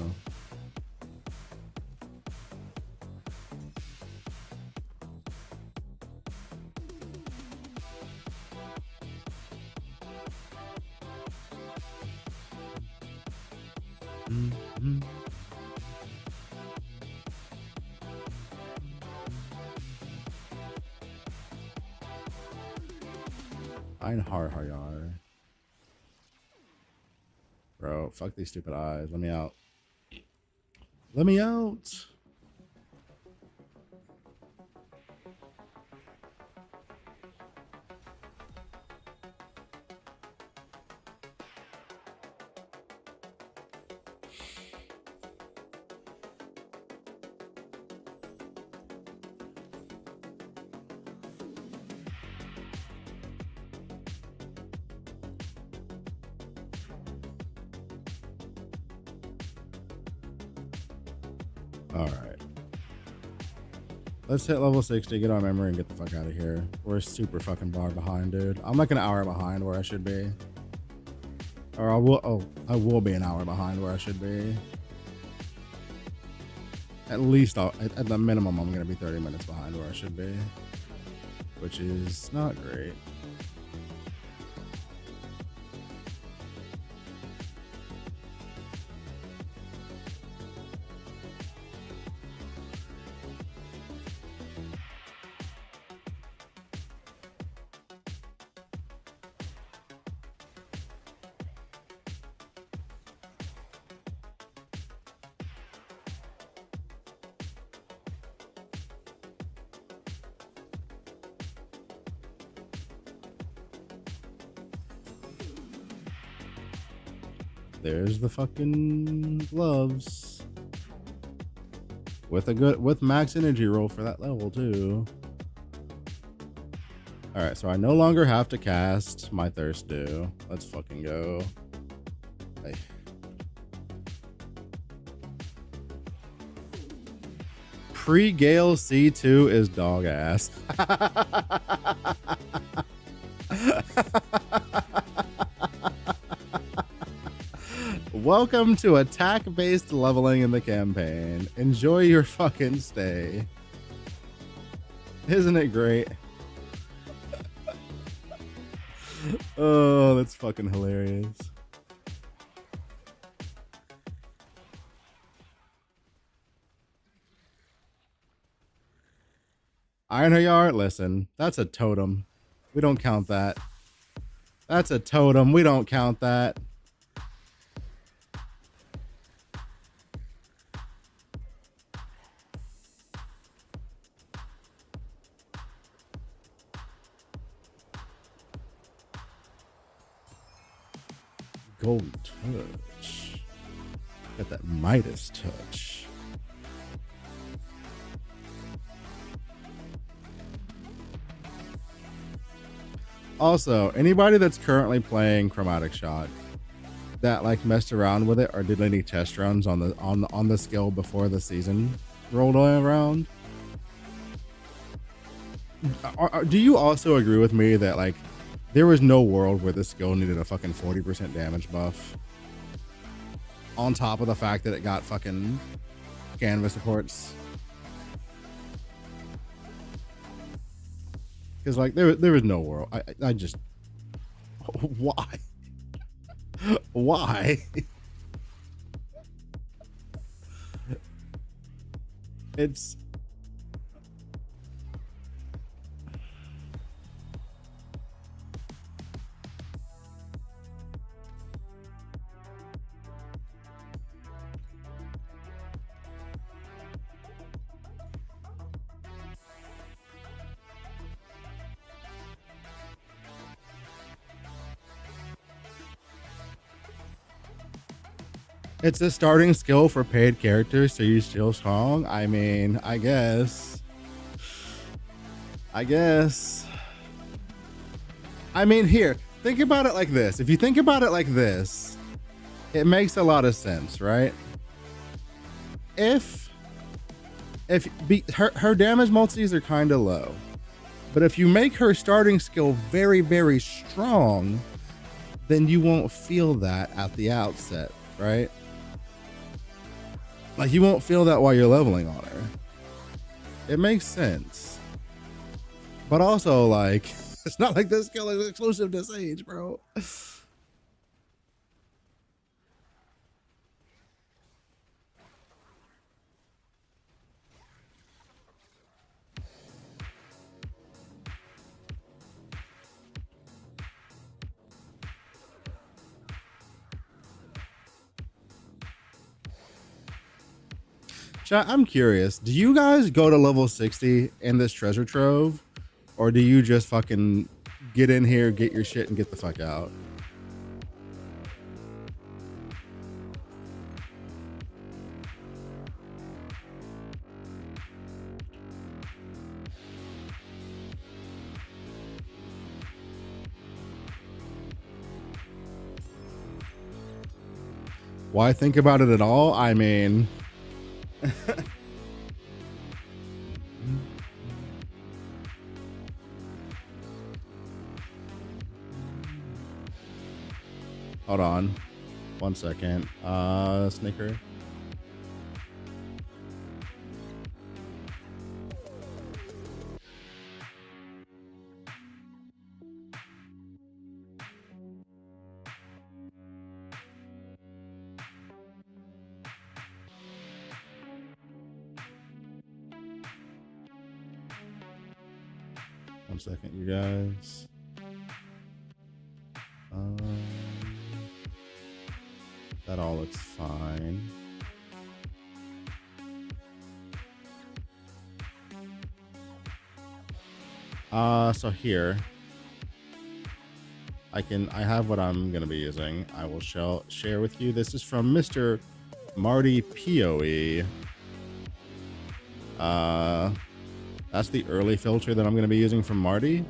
Einharhayar. Bro, fuck these stupid eyes. Let me out. Let me out. All right. Let's hit level 60, get our memory, and get the fuck out of here. We're super fucking far behind, dude. I'm like an hour behind where I should be. Or I will be an hour behind where I should be. At least, at the minimum, I'm going to be 30 minutes behind where I should be. Which is not great. There's the fucking gloves. With max energy roll for that level too. Alright, so I no longer have to cast my Thirst Dew. Let's fucking go. Hey. Pre-Gale C2 is dog ass. Welcome to attack-based leveling in the campaign. Enjoy your fucking stay. Isn't it great? Oh, that's fucking hilarious. Ironhayar, listen, that's a totem. We don't count that. That's a totem. We don't count that. Golden touch. Got that Midas touch. Also, anybody that's currently playing Chromatic Shot that like messed around with it or did any test runs on the skill before the season rolled around, do you also agree with me that like there was no world where this skill needed a fucking 40% damage buff on top of the fact that it got fucking canvas supports? Because like there was no world. I just why why it's it's a starting skill for paid characters, so you're still strong. I mean, I guess. I mean, here, think about it like this. If you think about it like this, it makes a lot of sense, right? Her damage multis are kind of low, but if you make her starting skill very, very strong, then you won't feel that at the outset, right? Like you won't feel that while you're leveling on her. It makes sense. But also like, it's not like this skill is exclusive to Sage, bro. Chat, I'm curious. Do you guys go to level 60 in this treasure trove? Or do you just fucking get in here, get your shit, and get the fuck out? Why think about it at all? I mean... Hold on. 1 second. Snicker. One second, you guys. That all looks fine. So here, I have what I'm gonna be using. I will share with you. This is from Mr. Marty POE. That's the early filter that I'm gonna be using from Marty.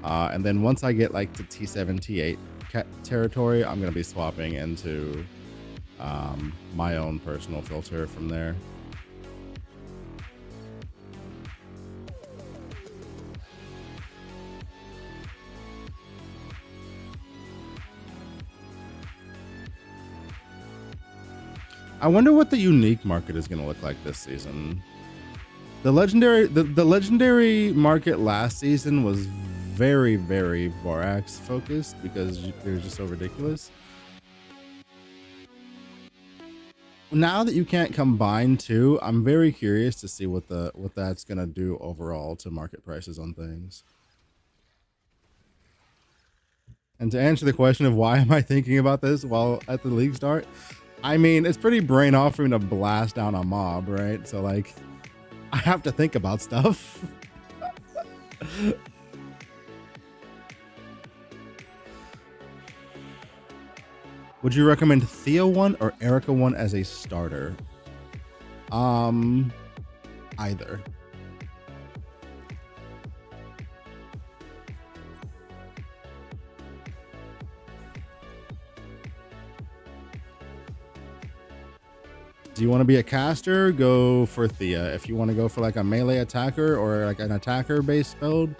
And then once I get like to T7, T8 territory, I'm gonna be swapping into my own personal filter from there. I wonder what the unique market is going to look like this season. The legendary market last season was very, very Borax focused because they were just so ridiculous. Now that you can't combine two, I'm very curious to see what that's going to do overall to market prices on things. And to answer the question of why am I thinking about this while at the league start, I mean, it's pretty brain off for me to blast down a mob, right? So like, I have to think about stuff. Would you recommend Thea 1 or Erica 1 as a starter? Either. Do you want to be a caster? Go for Thea. If you want to go for like a melee attacker or like an attacker based build,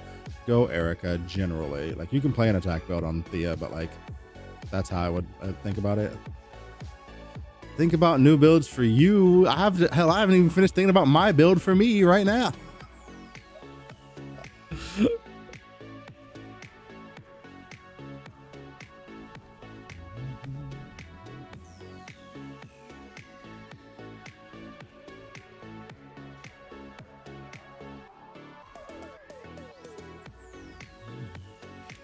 go Erica generally. Like you can play an attack build on Thea, but like that's how I would think about it. Think about new builds for you. I haven't even finished thinking about my build for me right now.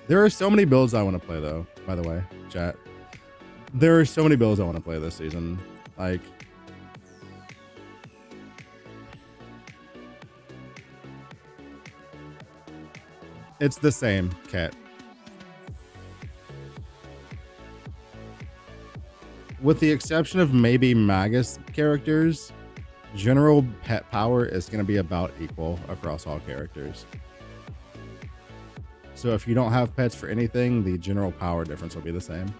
There are so many builds I want to play though, by the way, chat. There are so many builds I want to play this season. Like, it's the same, Cat. With the exception of maybe Magus characters, general pet power is going to be about equal across all characters. So if you don't have pets for anything, the general power difference will be the same.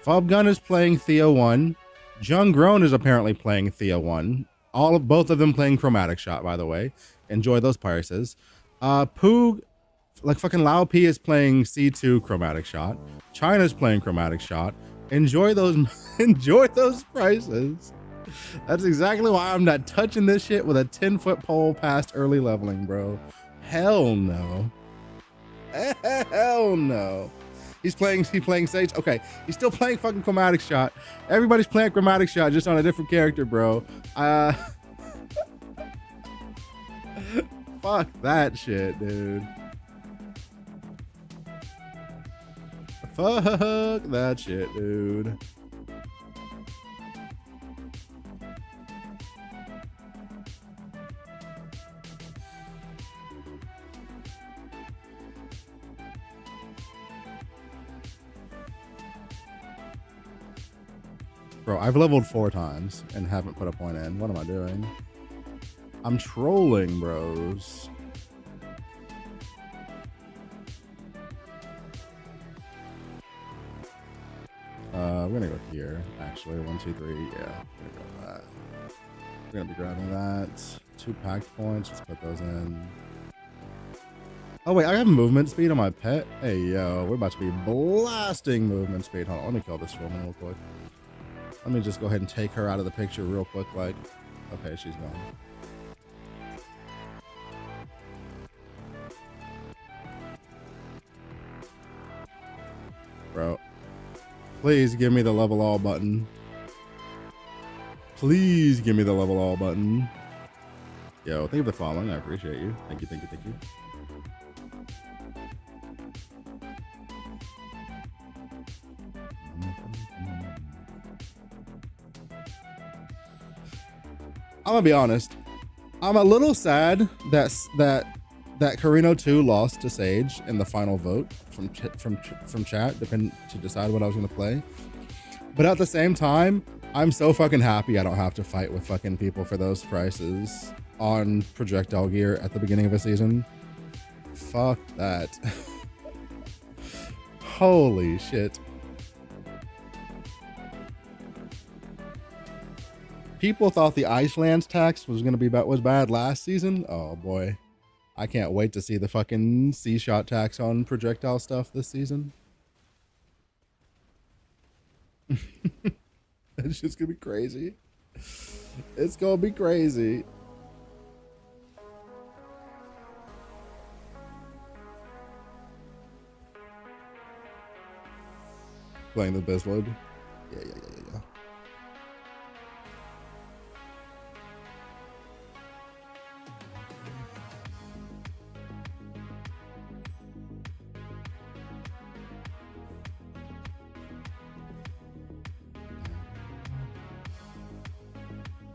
Fobgun is playing Thea 1. Jung Grown is apparently playing Thea 1. Both of them playing Chromatic Shot, by the way. Enjoy those prices. Pooh, like fucking Lao P is playing C2 Chromatic Shot. China's playing Chromatic Shot. Enjoy those prices. That's exactly why I'm not touching this shit with a 10-foot pole past early leveling, bro. Hell no. Hell no. He's playing Sage. Okay, he's still playing fucking Chromatic Shot. Everybody's playing Chromatic Shot just on a different character, bro. Fuck that shit, dude. Fuck that shit, dude. Bro, I've leveled 4 times and haven't put a point in. What am I doing? I'm trolling, bros. We're gonna go here. Actually, 1, 2, 3. Yeah, we're gonna go that. We're gonna be grabbing that. 2 packed points. Let's put those in. Oh wait, I have movement speed on my pet. Hey yo, we're about to be blasting movement speed. Hold on, let me kill this woman real quick. Let me just go ahead and take her out of the picture real quick. Like, okay, she's gone. Bro, please give me the level all button. Please give me the level all button. Yo, thank you for following. I appreciate you. Thank you, thank you, thank you. I'm gonna be honest. I'm a little sad that Carino 2 lost to Sage in the final vote from chat, to decide what I was gonna play. But at the same time, I'm so fucking happy I don't have to fight with fucking people for those prices on projectile gear at the beginning of a season. Fuck that. Holy shit. People thought the Iceland tax was bad last season. Oh boy. I can't wait to see the fucking C-shot tax on projectile stuff this season. It's just gonna be crazy. It's gonna be crazy. Playing the Bizload. Yeah.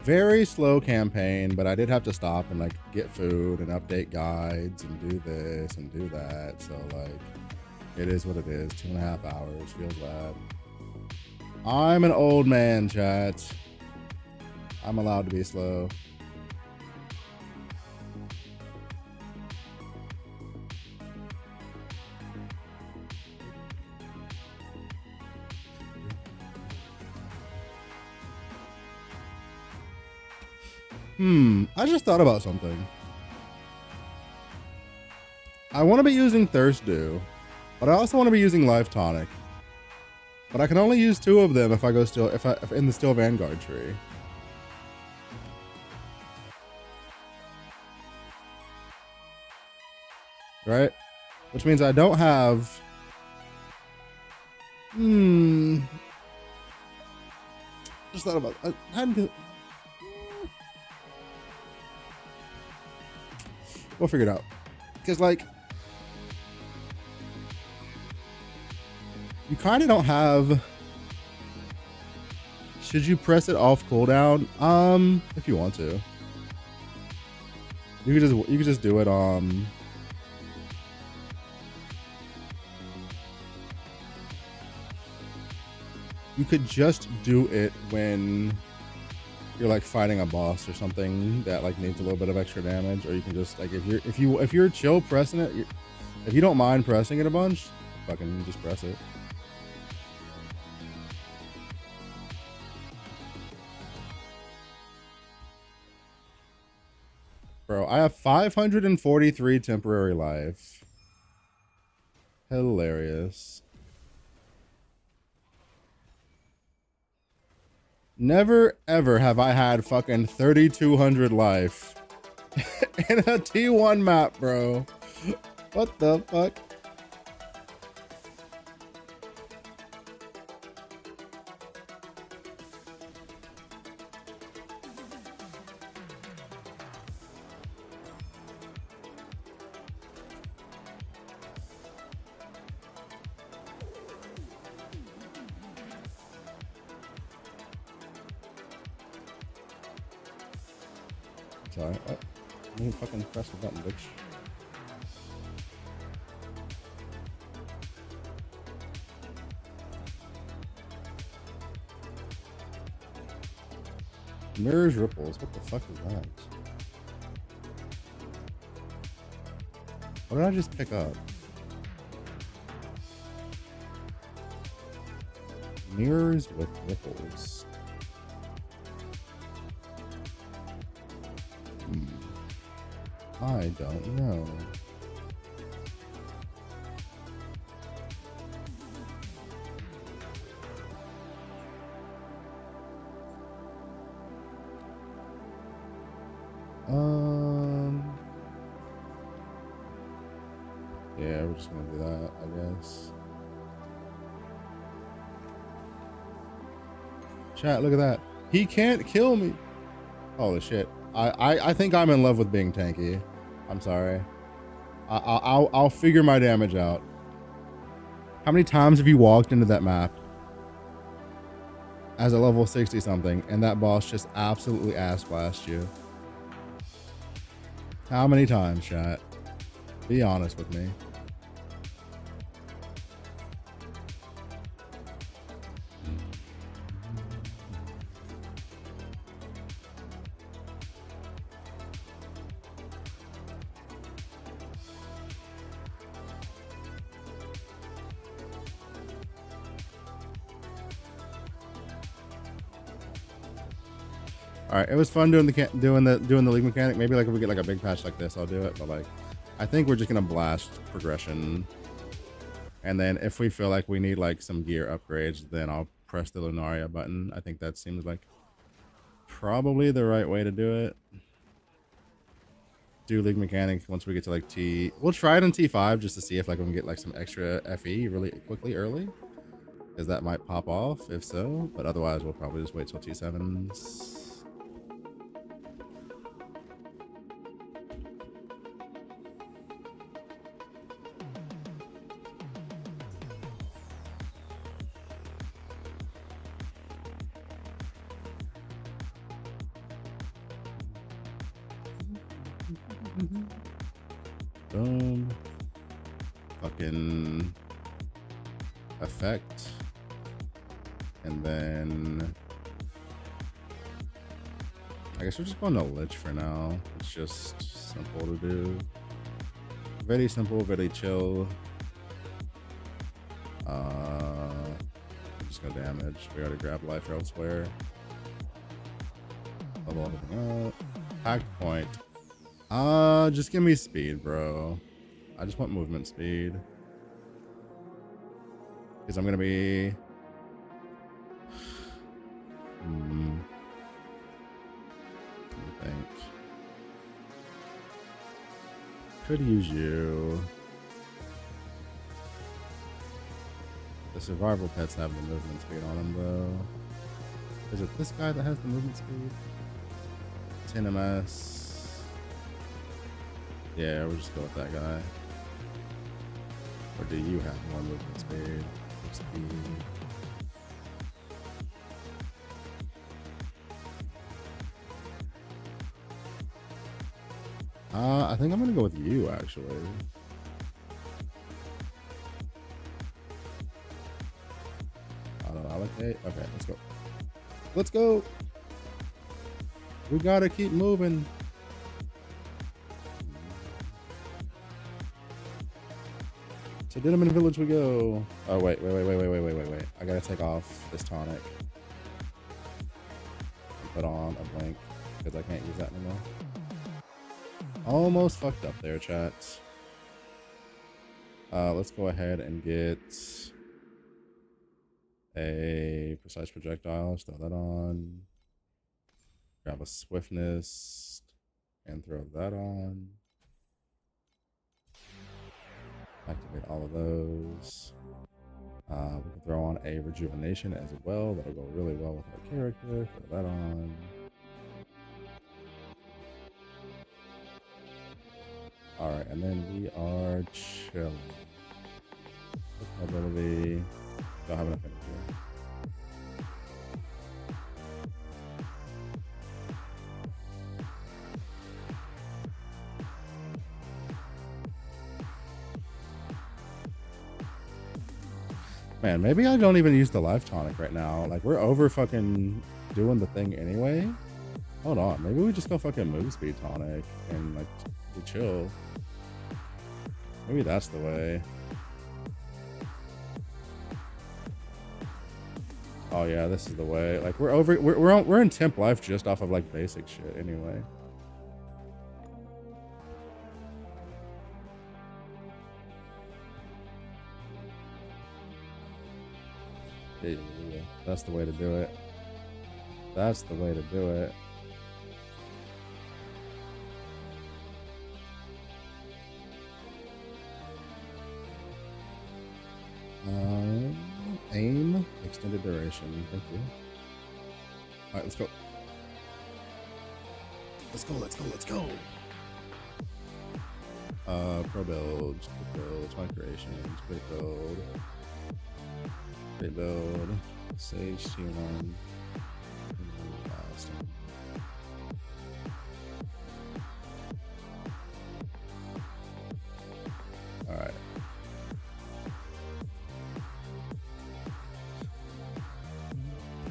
Very slow campaign, but I did have to stop and like get food and update guides and do this and do that. So like, it is what it is. 2.5 hours, feels bad. I'm an old man, chat. I'm allowed to be slow. I just thought about something. I want to be using Thirst Dew, but I also want to be using Life Tonic. But I can only use 2 of them if I go if in the Steel Vanguard tree. Right? Which means I don't have... Just thought about... I hadn't... We'll figure it out. Because, like, you kind of don't have... Should you press it off cooldown? If you want to. You could just do it, you could just do it when you're like fighting a boss or something that like needs a little bit of extra damage, or you can just like if you're chill pressing it, if you don't mind pressing it a bunch, fucking just press it. Bro, I have 543 temporary life. Hilarious. Never ever have I had fucking 3,200 life in a T1 map, bro. What the fuck? Sorry, what? I didn't fucking press the button, bitch. Mirrors ripples. What the fuck is that? What did I just pick up? Mirrors with ripples. I don't know. Yeah, we're just gonna do that, I guess. Chat, look at that. He can't kill me. Holy shit. I think I'm in love with being tanky. I'm sorry. I'll figure my damage out. How many times have you walked into that map as a level 60 something and that boss just absolutely ass blast you? How many times, chat? Be honest with me. All right, it was fun doing the league mechanic. Maybe like if we get like a big patch like this, I'll do it. But like, I think we're just gonna blast progression, and then if we feel like we need like some gear upgrades, then I'll press the Lunaria button. I think that seems like probably the right way to do it. Do league mechanic once we get to like T. We'll try it in T5 just to see if like we can get like some extra FE really quickly early, because that might pop off if so. But otherwise, we'll probably just wait till T7s. Boom. Fucking effect. And then I guess we're just going to Lich for now. It's just simple to do. Very simple, very chill. Just go damage. We already grabbed life elsewhere. Level everything up. Pack point. Just give me speed, bro. I just want movement speed. Because I'm gonna be... Let me think. Could use you. The survival pets have the movement speed on them, though. Is it this guy that has the movement speed? 10 MS. Yeah, we'll just go with that guy. Or do you have more movement speed? I think I'm gonna go with you, actually. Allocate. Okay, let's go. Let's go. We gotta keep moving. To Dinnerman Village we go. Oh wait. I gotta take off this tonic. And put on a blink because I can't use that anymore. Almost fucked up there, chat. Let's go ahead and get a precise projectile. Let's throw that on. Grab a swiftness and throw that on. Activate all of those. We can throw on a rejuvenation as well. That'll go really well with our character. Throw that on. Alright, and then we are chilling. Ability. Don't have enough energy. Man, maybe I don't even use the life tonic right now. Like, we're over fucking doing the thing anyway. Hold on, maybe we just go fucking move speed tonic and like we chill. Maybe that's the way. Oh yeah, this is the way. Like we're in temp life just off of like basic shit anyway. Yeah, that's the way to do it. That's the way to do it. Aim, extended duration. Thank you. All right, let's go. Let's go. Let's go. Let's go. Pro builds, quick builds, migrations, quick build, great build, Sage T1. All right.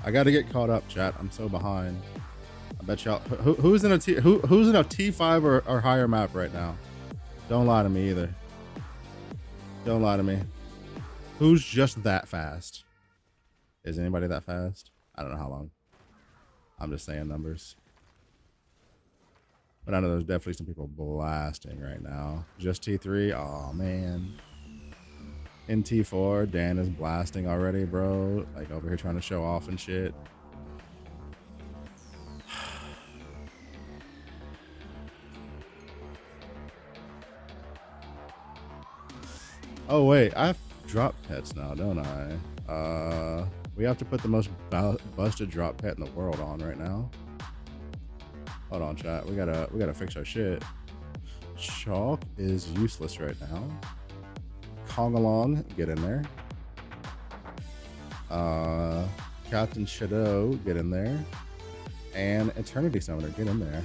I got to get caught up, chat. I'm so behind. I bet y'all. Who's in a who's in a T5 or higher map right now? Don't lie to me either. Don't lie to me. Who's just that fast? Is anybody that fast? I don't know how long. I'm just saying numbers. But I know there's definitely some people blasting right now. Just T3. Oh man. In T4, Dan is blasting already, bro. Like over here trying to show off and shit. Oh wait, I have drop pets now, don't I? We have to put the most busted drop pet in the world on right now. Hold on, chat. We gotta fix our shit. Chalk is useless right now. Kong along, get in there. Captain Shadow, get in there. And Eternity Summoner, get in there.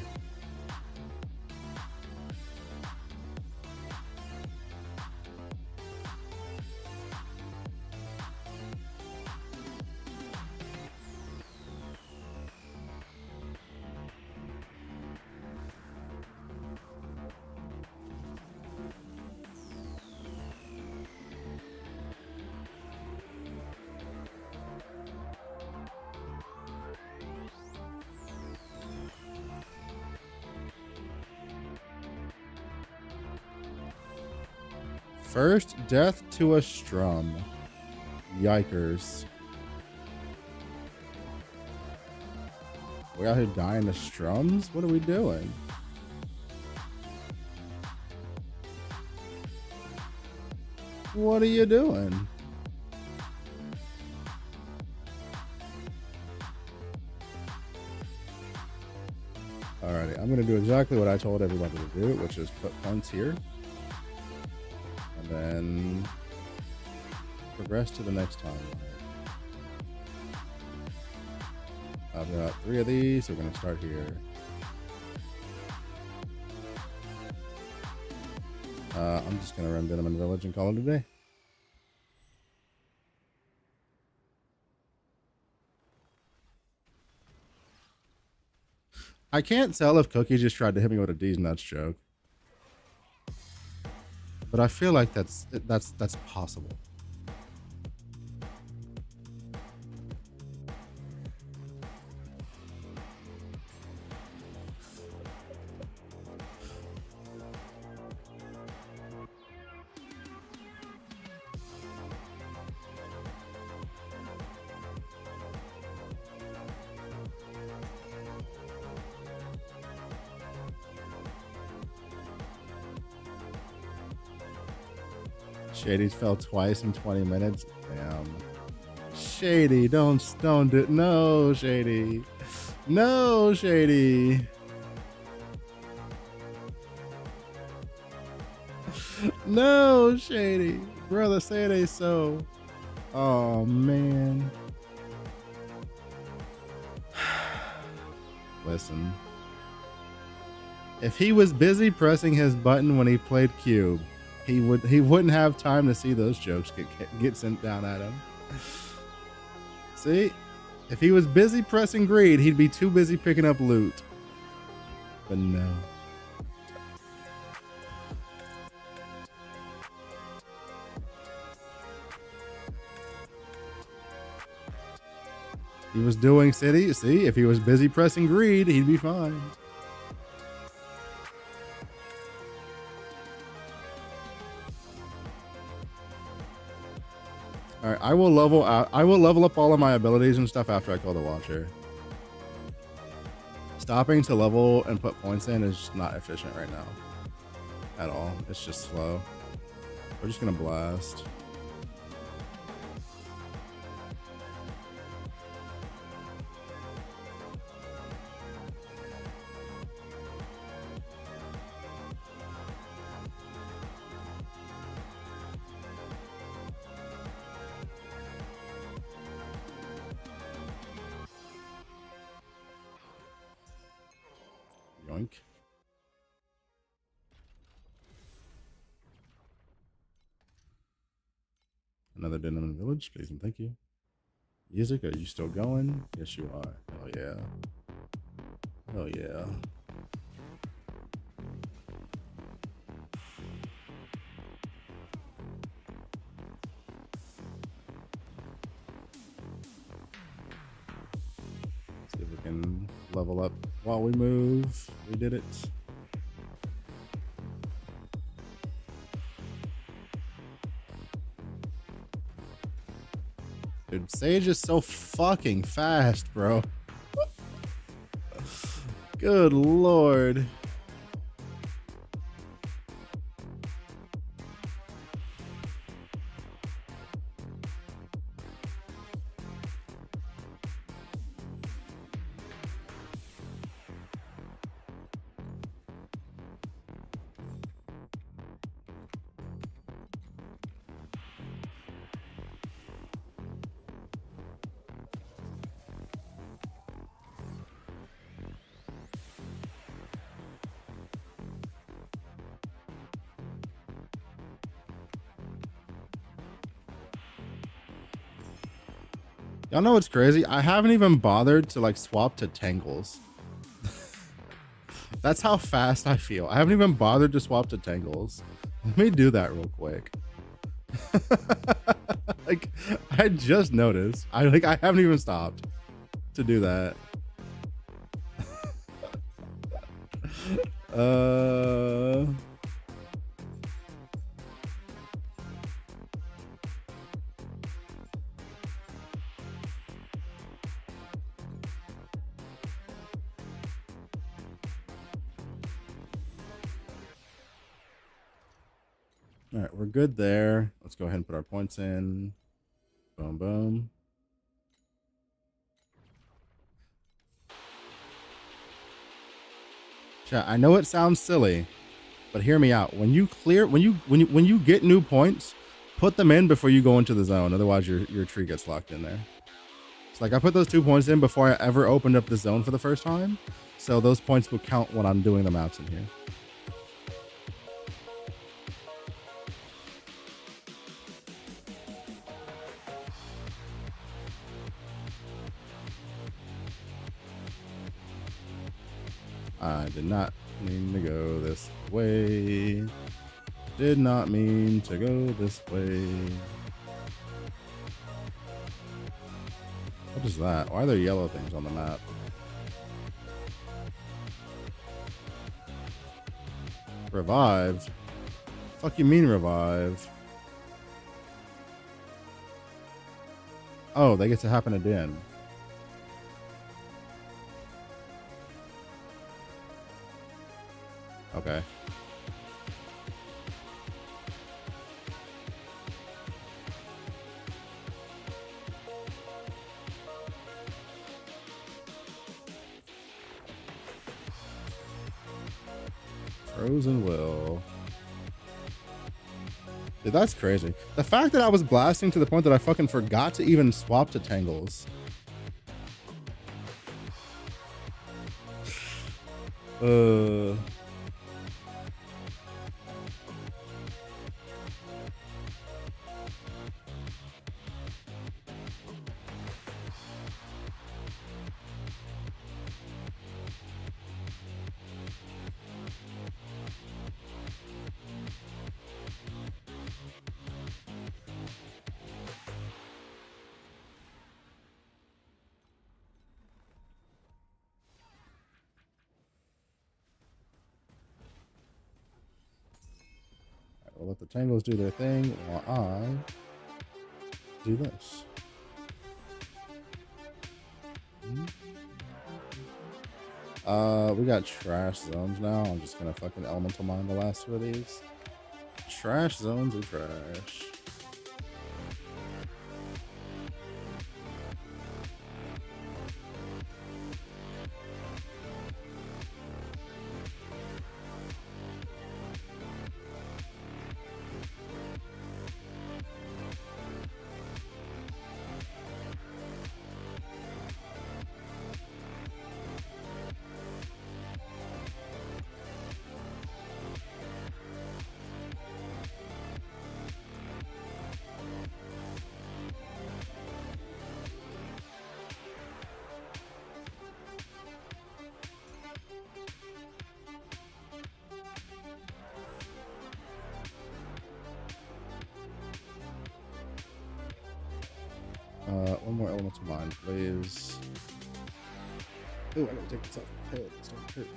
First death to a strum. Yikers. We out here dying to strums? What are we doing? What are you doing? Alrighty, I'm gonna do exactly what I told everybody to do, which is put points here. And then progress to the next timeline. I've got 3 of these, so we're going to start here. I'm just going to run Venom Village and call it a day. I can't tell if Cookie just tried to hit me with a D's nuts joke. But I feel like that's possible. Shady fell twice in 20 minutes. Damn. Shady, don't do it. No, Shady. No, Shady. No, Shady. Brother, say it ain't so. Oh, man. Listen. If he was busy pressing his button when he played Cube, he wouldn't have time to see those jokes get sent down at him. See? If he was busy pressing greed, he'd be too busy picking up loot. But no. He was doing city. See, if he was busy pressing greed, he'd be fine. All right, I will level out. I will level up all of my abilities and stuff after I kill the Watcher. Stopping to level and put points in is just not efficient right now at all. It's just slow. We're just gonna blast. Yoink. Another dinner in the village, please and thank you. Music, are you still going? Yes, you are. Oh yeah. Oh yeah. See if we can level up while we move. We did it. Dude, Sage is so fucking fast, bro. Good lord. Y'all know what's crazy? I haven't even bothered to like swap to Tangles. That's how fast I feel. I haven't even bothered to swap to Tangles. Let me do that real quick. Like, I just noticed. I haven't even stopped to do that. All right, we're good there. Let's go ahead and put our points in. Boom, boom. Chat, I know it sounds silly, but hear me out. When you get new points, put them in before you go into the zone. Otherwise, your tree gets locked in there. It's like I put those 2 points in before I ever opened up the zone for the first time, so those points will count when I'm doing the maps in here. I did not mean to go this way. Did not mean to go this way. What is that? Why are there yellow things on the map? Revive? Fuck you mean revive? Oh, they get to happen again. Okay. Frozen will. Dude, that's crazy. The fact that I was blasting to the point that I fucking forgot to even swap to Tangles. let the tangles do their thing while I do this. We got trash zones now. I'm just gonna fucking elemental mine the last two of these. Trash zones are trash. One more elemental mine, please. Oh, I gotta take this off my head. It's starting to hurt.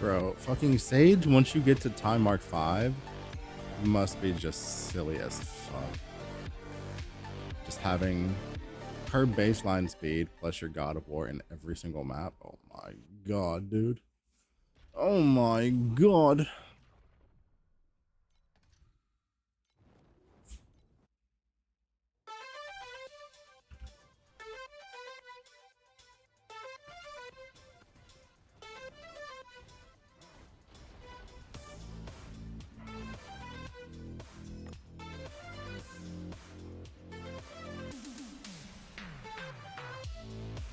Bro, fucking Sage, once you get to time mark 5, must be just silly as fuck. Just having her baseline speed plus your God of War in every single map. Oh my god, dude. Oh my god.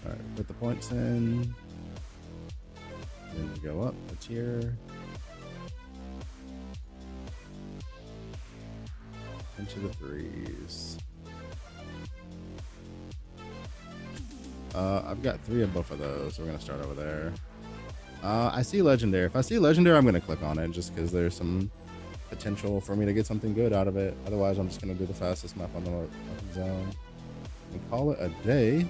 Alright, put the points in. Then we go up a tier. Into the threes. I've got 3 of both of those, so we're gonna start over there. I see legendary. If I see legendary, I'm gonna click on it just because there's some potential for me to get something good out of it. Otherwise, I'm just gonna do the fastest map on the zone and call it a day.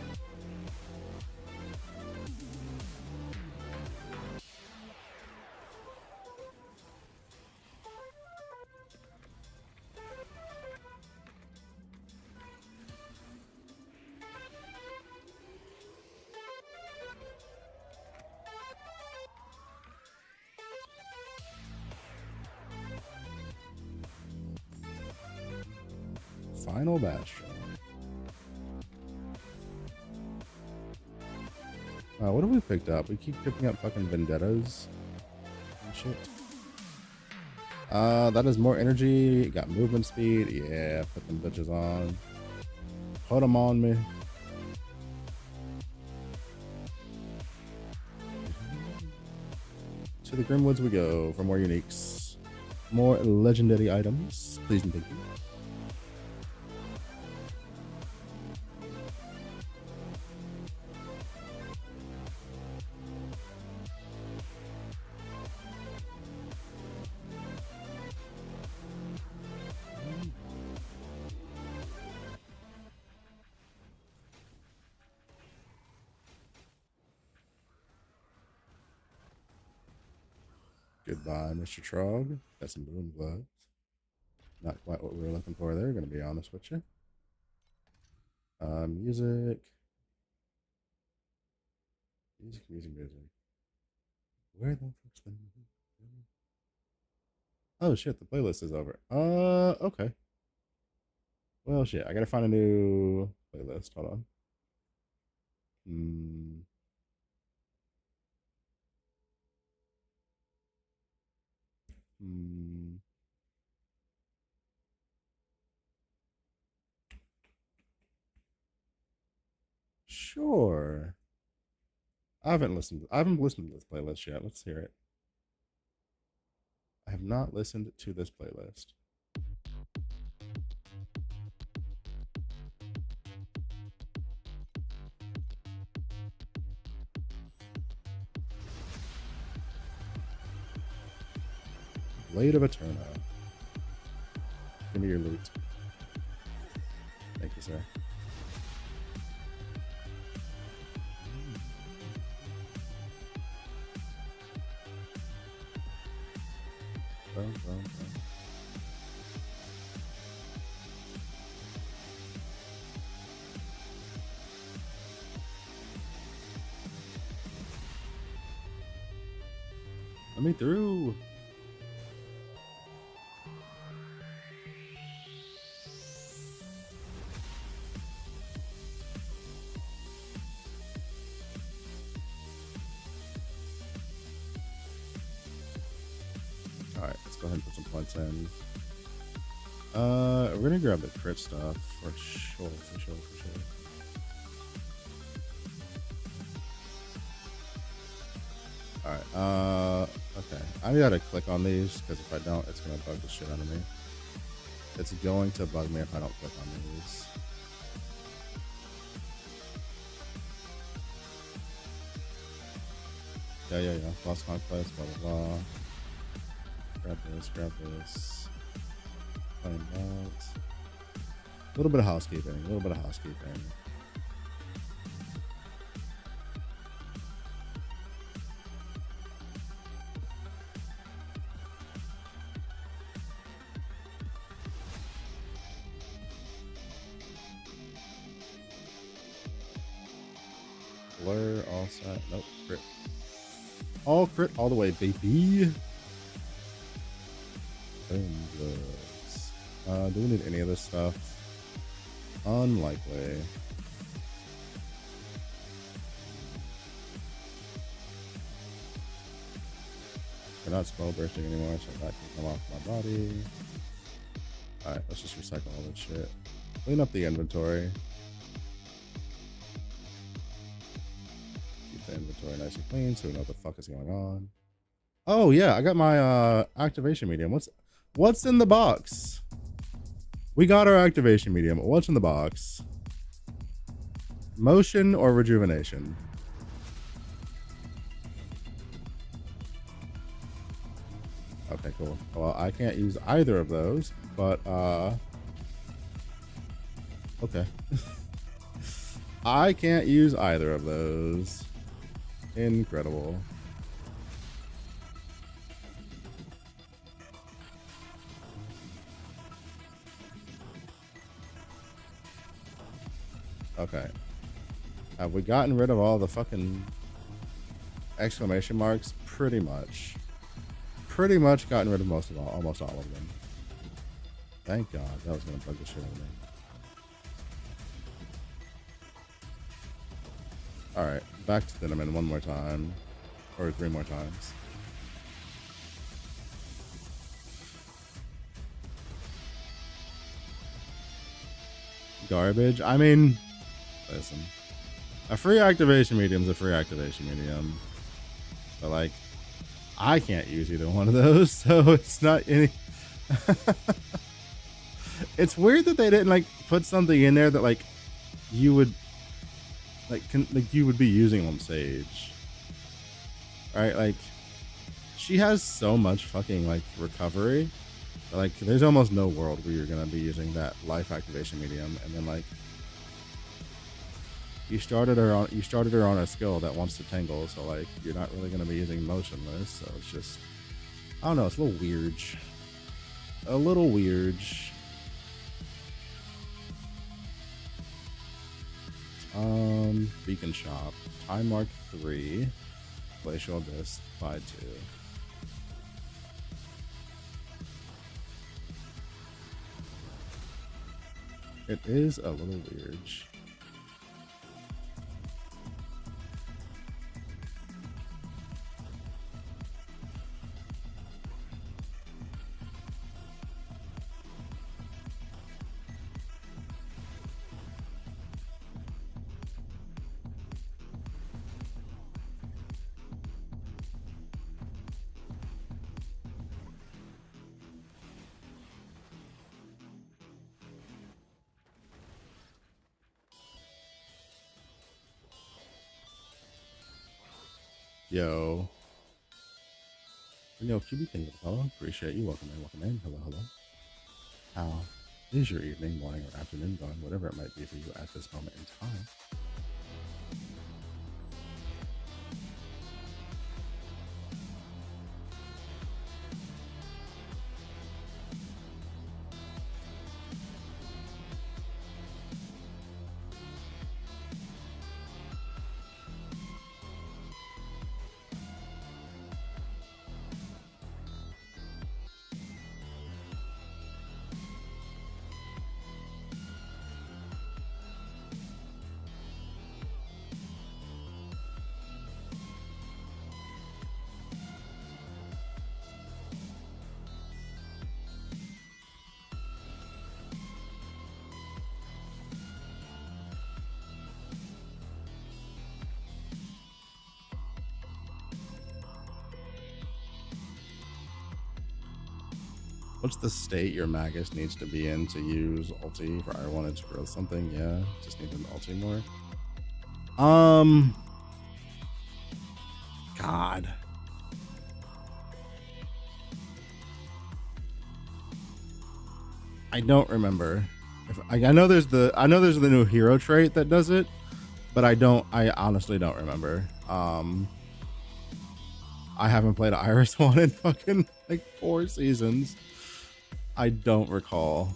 Final Bastion. What have we picked up? We keep picking up fucking vendettas and shit. That is more energy. Got movement speed. Yeah, put them bitches on. Put them on me. To the Grimwoods we go for more uniques. More legendary items. Please and thank you. Goodbye, Mr. Trog. Got some boom gloves. Not quite what we were looking for there, gonna be honest with you. Music. Music. Where the fuck's the music? Oh shit, the playlist is over. Okay. Well shit, I gotta find a new playlist. Hold on. Sure. I haven't listened to this playlist yet. Let's hear it. I have not listened to this playlist. Blade of Eterna. Give me your loot. Thank you, sir. Boom, boom, boom. Let me through. Alright, let's go ahead and put some points in. We're gonna grab the crit stuff for sure, for sure, for sure. Alright, okay. I gotta click on these because if I don't, it's gonna bug the shit out of me. It's going to bug me if I don't click on these. Yeah. Lost conquest, blah blah blah. Grab this. Find out. A little bit of housekeeping. Blur, all set. Nope, crit. All crit all the way, baby. Boom, gloves. Do we need any of this stuff? Unlikely. We're not spell bursting anymore, so that can come off my body. Alright, let's just recycle all this shit. Clean up the inventory. Keep the inventory nice and clean so we know what the fuck is going on. Oh yeah, I got my activation medium. What's in the box? We got our activation medium. What's in the box? Motion or rejuvenation? Okay, cool. Well, I can't use either of those, but okay. I can't use either of those. Incredible. Okay. Have we gotten rid of all the fucking exclamation marks? Pretty much. Pretty much gotten rid of almost all of them. Thank God. That was gonna bug the shit out of me. Alright, back to cinnamon one more time. Or 3 more times. Garbage. I mean, listen. A free activation medium is a free activation medium. But like, I can't use either one of those, so it's not any. It's weird that they didn't like put something in there that like you would like you would be using on Sage. Right? Like she has so much fucking like recovery. Like there's almost no world where you're gonna be using that life activation medium, and then like you started her on a skill that wants to tangle, so like you're not really gonna be using motionless, so it's just I don't know, it's a little weird. A little weird. Beacon shop. Time mark 3. Glacial abyss. 5-2. It is a little weird. Yo. Yo, QB, thank you for the follow. Appreciate you. Welcome in, welcome in. Hello, hello. How is your evening, morning, or afternoon going? Whatever it might be for you at this moment in time. What's the state your Magus needs to be in to use ulti for I wanted to grow something? Yeah, just need an ulti more. God. I don't remember. I know there's the new hero trait that does it, but I honestly don't remember. I haven't played Iris one in fucking like 4 seasons. I don't recall.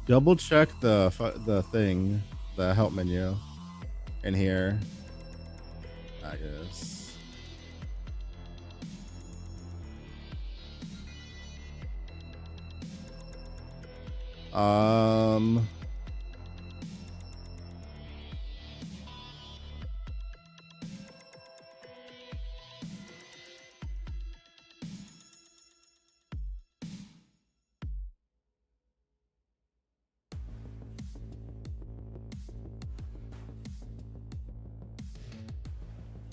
Double check the thing, the help menu in here. I guess.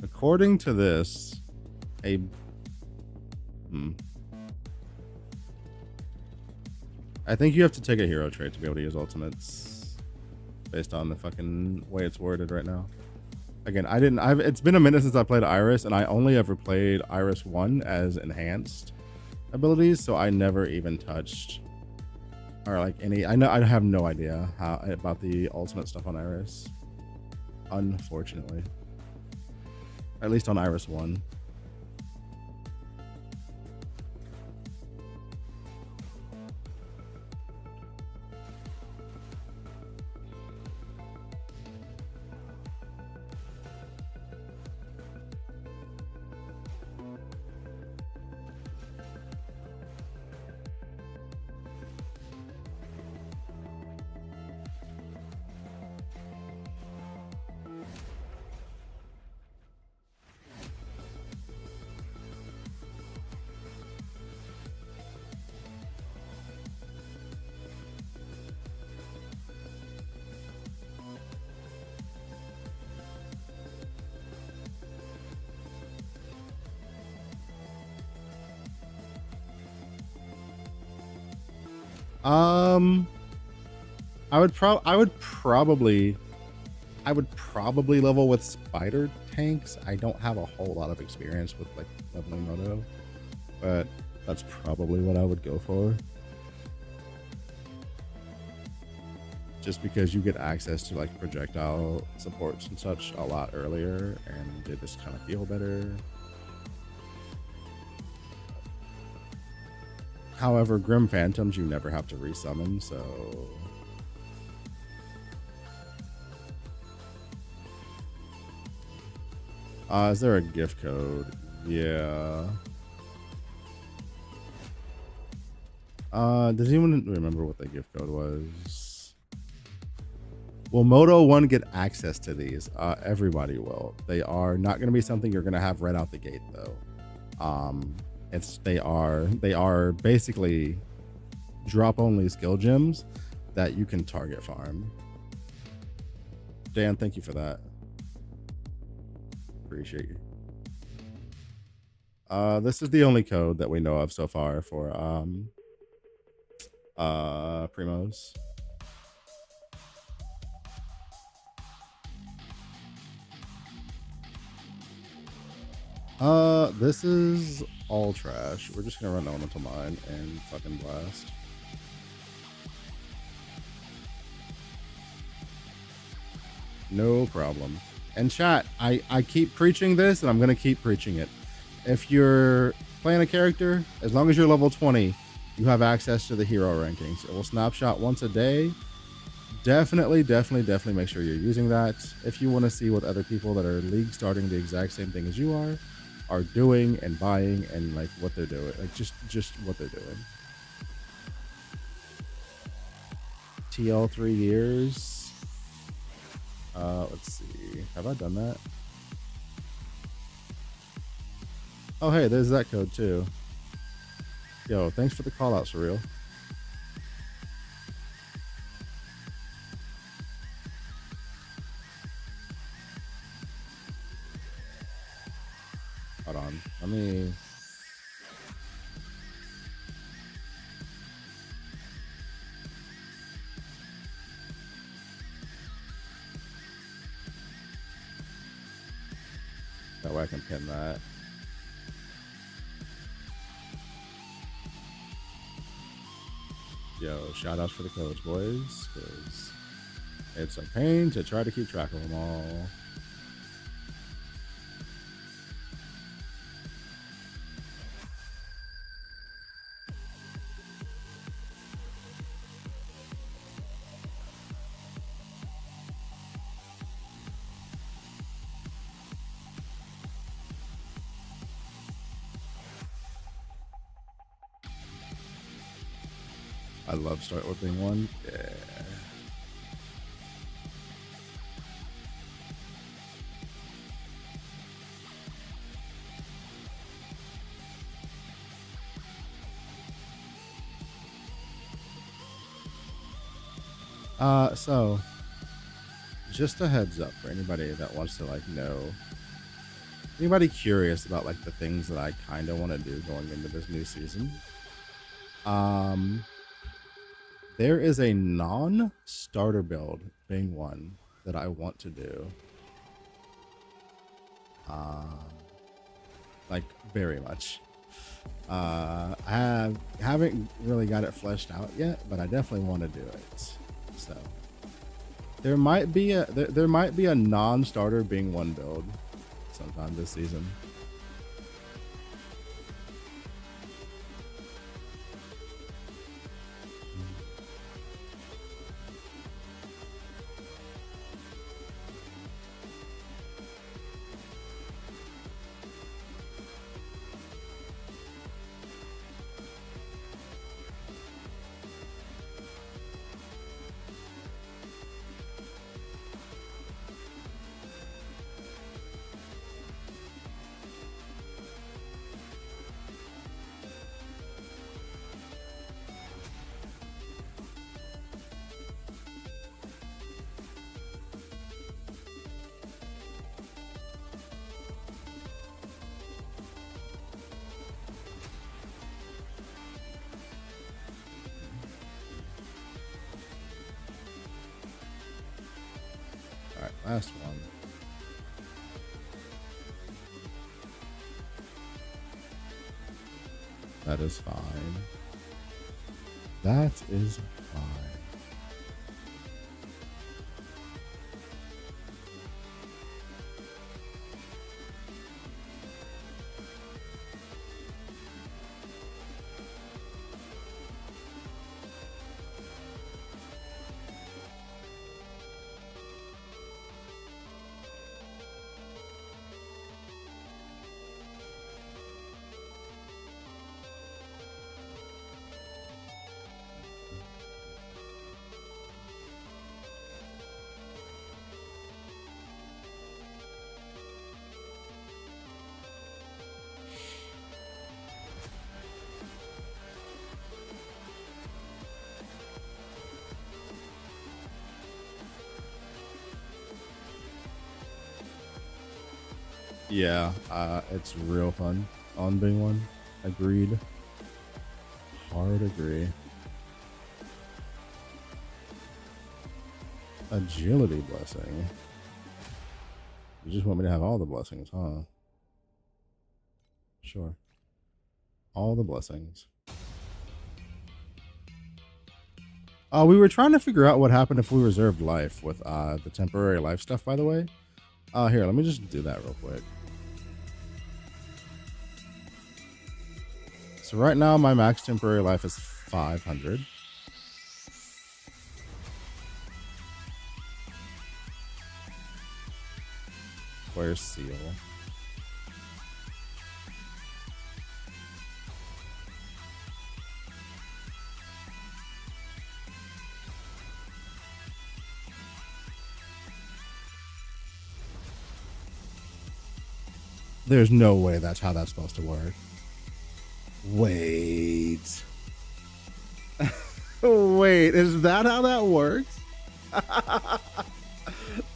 According to this, I think you have to take a hero trait to be able to use ultimates based on the fucking way it's worded right now. Again, it's been a minute since I played Iris, and I only ever played Iris 1 as enhanced abilities, so I never even touched or like any. I have no idea how about the ultimate stuff on Iris, unfortunately. At least on Iris 1. I would probably level with spider tanks. I don't have a whole lot of experience with like leveling Moto, but that's probably what I would go for. Just because you get access to like projectile supports and such a lot earlier, and they just kind of feel better. However, Grim Phantoms you never have to resummon, so is there a gift code? Yeah. Does anyone remember what the gift code was? Will Moto 1 get access to these? Everybody will. They are not going to be something you're going to have right out the gate, though. They are basically drop only skill gems that you can target farm. Dan, thank you for that. Appreciate you. This is the only code that we know of so far for primos. This is all trash. We're just gonna run elemental mine and fucking blast. No problem. And chat, I keep preaching this and I'm gonna keep preaching it. If you're playing a character, as long as you're level 20, you have access to the hero rankings. It will snapshot once a day. Definitely make sure you're using that. If you want to see what other people that are league starting the exact same thing as you are doing and buying and like what they're doing, like just what they're doing. TL 3 years. Let's see. Have I done that? Oh, hey, there's that code too. Yo, thanks for the call out, Surreal. Hold on. Let me... That way I can pin that. Yo, shout outs for the codes, boys, because it's a pain to try to keep track of them all. I love start with being one. Yeah. So just a heads up for anybody that wants to like know, anybody curious about like the things that I kind of want to do going into this new season. There is a non-starter build being one that I want to do. Like very much. I haven't really got it fleshed out yet, but I definitely want to do it. So there might be a non-starter being one build sometime this season. All right, last one. That is fine. That is fine. Yeah, it's real fun on being one. Agreed. Hard agree. Agility blessing. You just want me to have all the blessings, huh? Sure. All the blessings. We were trying to figure out what happened if we reserved life with the temporary life stuff, by the way. Here, let me just do that real quick. So right now, my max temporary life is 500. Where's Seal? There's no way that's how that's supposed to work. Wait. Wait, is that how that works?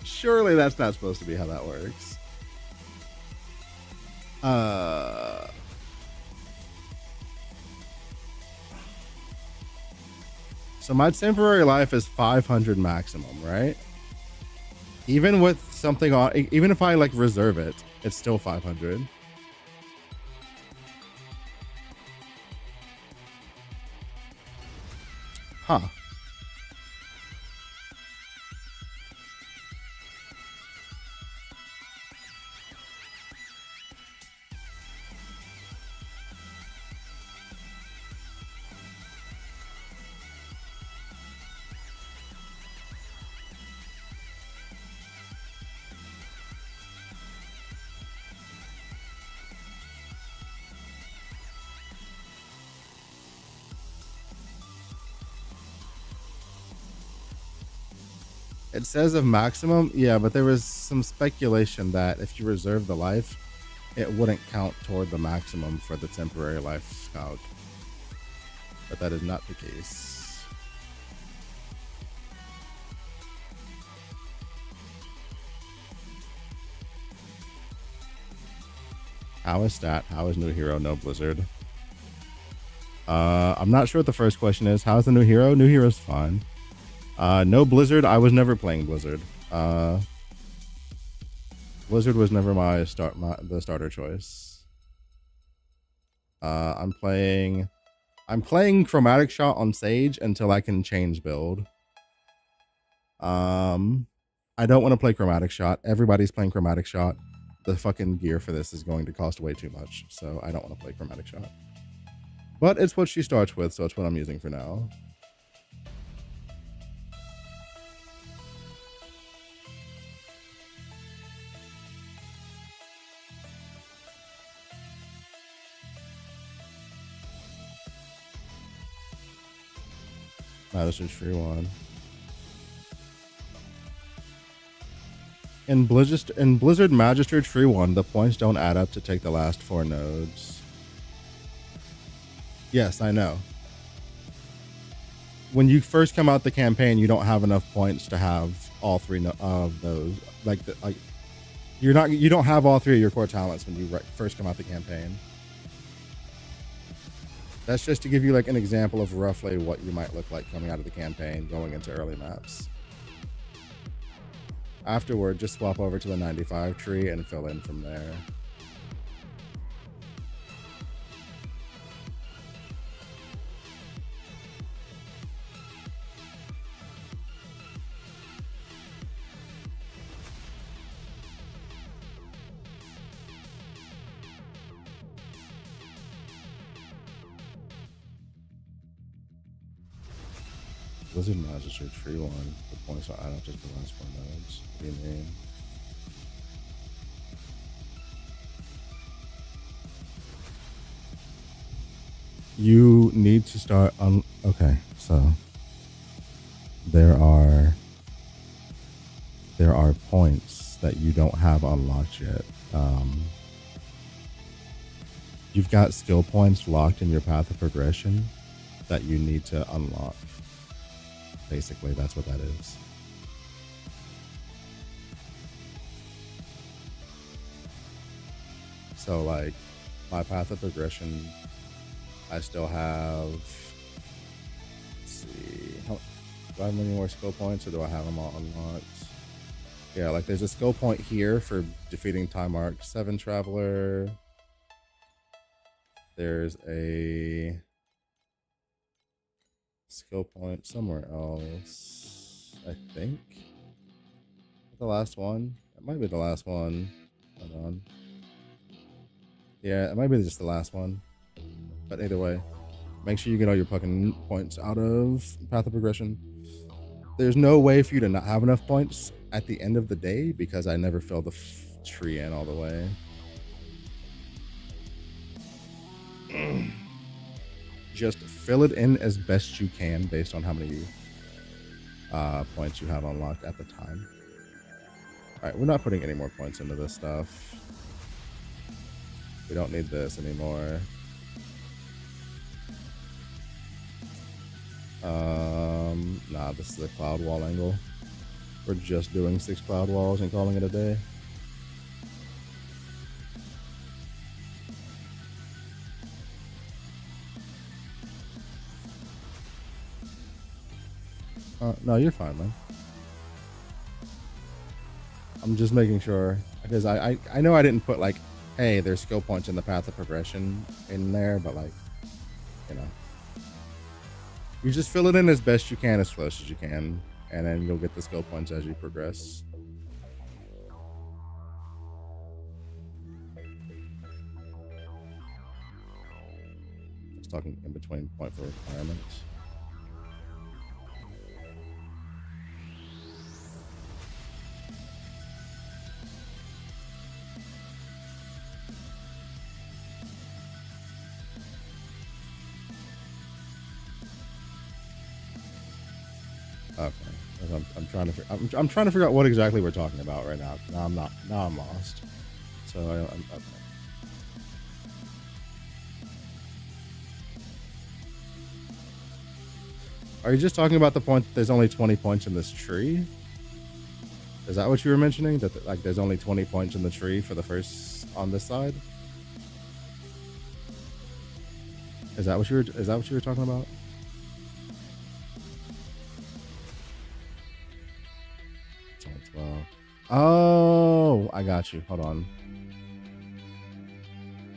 Surely that's not supposed to be how that works. So my temporary life is 500 maximum, right? Even with something on, even if I like reserve it, it's still 500. Huh. It says of maximum, yeah, but there was some speculation that if you reserve the life, it wouldn't count toward the maximum for the temporary life calc. But that is not the case. How is stat? How is new hero? No Blizzard. I'm not sure what the first question is. How's the new hero? New hero's fine. No Blizzard. I was never playing Blizzard. Blizzard was never the starter choice. I'm playing Chromatic Shot on Sage until I can change build. I don't want to play Chromatic Shot. Everybody's playing Chromatic Shot. The fucking gear for this is going to cost way too much, so I don't want to play Chromatic Shot. But it's what she starts with, so it's what I'm using for now. Magistrate Tree 1. In Blizzard Magistrate Tree 1, the points don't add up to take the last 4 nodes. Yes, I know. When you first come out the campaign, you don't have enough points to have all 3 of those. You don't have all 3 of your core talents when you first come out the campaign. That's just to give you like an example of roughly what you might look like coming out of the campaign, going into early maps. Afterward, just swap over to the 95 tree and fill in from there. Blizzard Magistrate Tree 1. The points are add up to the last 4 nodes. What do you mean? You need to start on. Okay, so there are points that you don't have unlocked yet. You've got skill points locked in your path of progression that you need to unlock. Basically, that's what that is. So like my path of progression, I still have, let's see, do I have any more skill points or do I have them all unlocked? Yeah, like there's a skill point here for defeating Time Arc 7 Traveler. There's a skill point somewhere else, I think. The last one? It might be the last one. Hold on. Yeah, it might be just the last one. But either way, make sure you get all your fucking points out of Path of Progression. There's no way for you to not have enough points at the end of the day because I never filled the tree in all the way. Just fill it in as best you can based on how many points you have unlocked at the time. All right, we're not putting any more points into this stuff. We don't need this anymore. Nah, this is a cloud wall angle. We're just doing 6 cloud walls and calling it a day. No, you're fine, man. I'm just making sure because I know I didn't put like, hey, there's skill points in the path of progression in there, but like, you know, you just fill it in as best you can, as close as you can, and then you'll get the skill points as you progress. I was talking in between point for requirements. Okay, I'm trying to I'm trying to figure out what exactly we're talking about right now. Now I'm not. Now I'm lost. So I'm okay. Are you just talking about the point that there's only 20 points in this tree? Is that what you were mentioning? That like there's only 20 points in the tree for the first on this side? Is that what you were talking about? It's only 12. Oh, I got you. Hold on.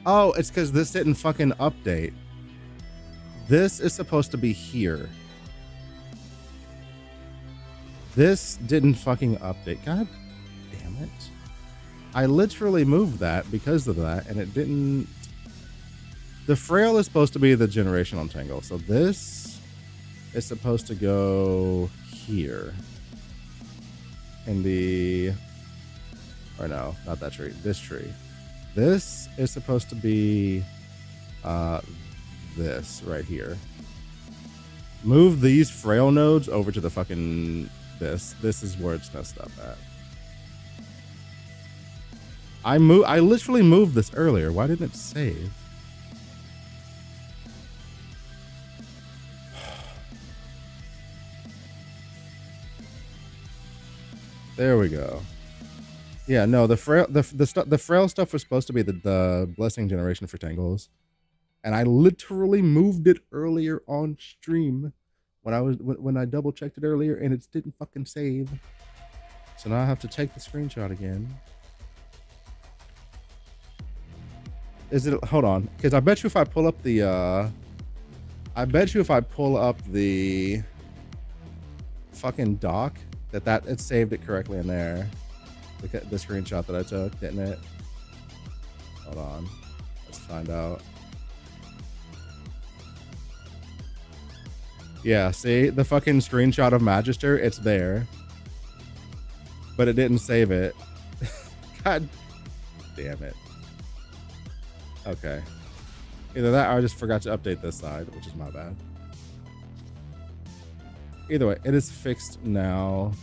Oh, it's because this didn't fucking update. This is supposed to be here. This didn't fucking update. God damn it. I literally moved that because of that, and it didn't. The frail is supposed to be the generational tangle. So this is supposed to go here. In the. Or no, not that tree. This tree. This is supposed to be this right here. Move these frail nodes over to the fucking this. This is where it's messed up at. I literally moved this earlier. Why didn't it save? There we go. Yeah, no, the frail stuff was supposed to be the blessing generation for tangles, and I literally moved it earlier on stream when I double checked it earlier, and it didn't fucking save. So now I have to take the screenshot again. Is it? Hold on, because I bet you if I pull up the fucking doc that it saved it correctly in there. The screenshot that I took, didn't it? Hold on. Let's find out. Yeah, see? The fucking screenshot of Magister, it's there. But it didn't save it. God damn it. Okay. Either that or I just forgot to update this side, which is my bad. Either way, it is fixed now.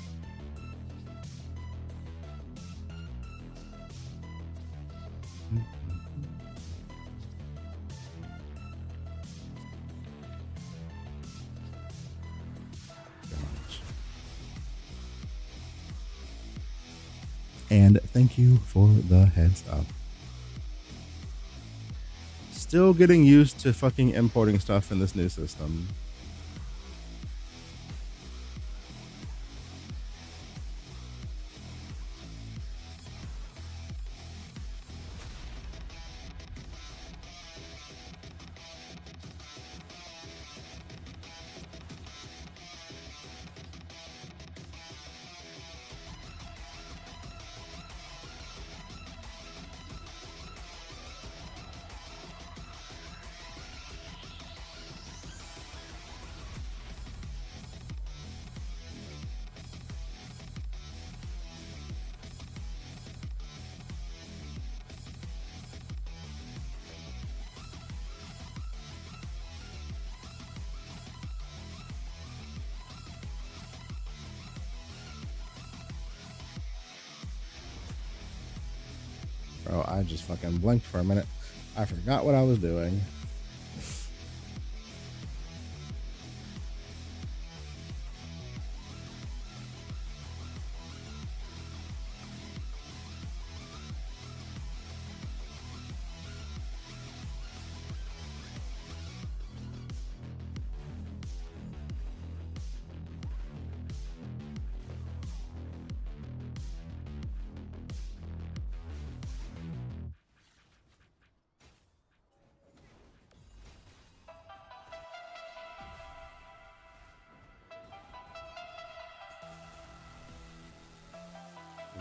And thank you for the heads up. still getting used to fucking importing stuff in this new system. Bro, I just fucking blinked for a minute. I forgot what I was doing.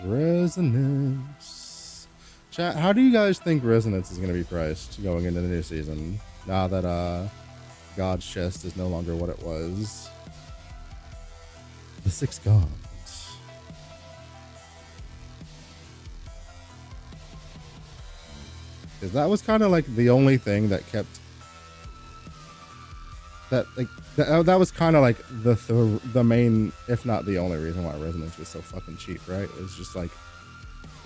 Resonance. Chat, how do you guys think Resonance is going to be priced going into the new season? Now that God's Chest is no longer what it was. The Six Gods. Because that was kind of like the only thing that kept... That was kind of like the main, if not the only reason why Resonance was so fucking cheap, right? It was just like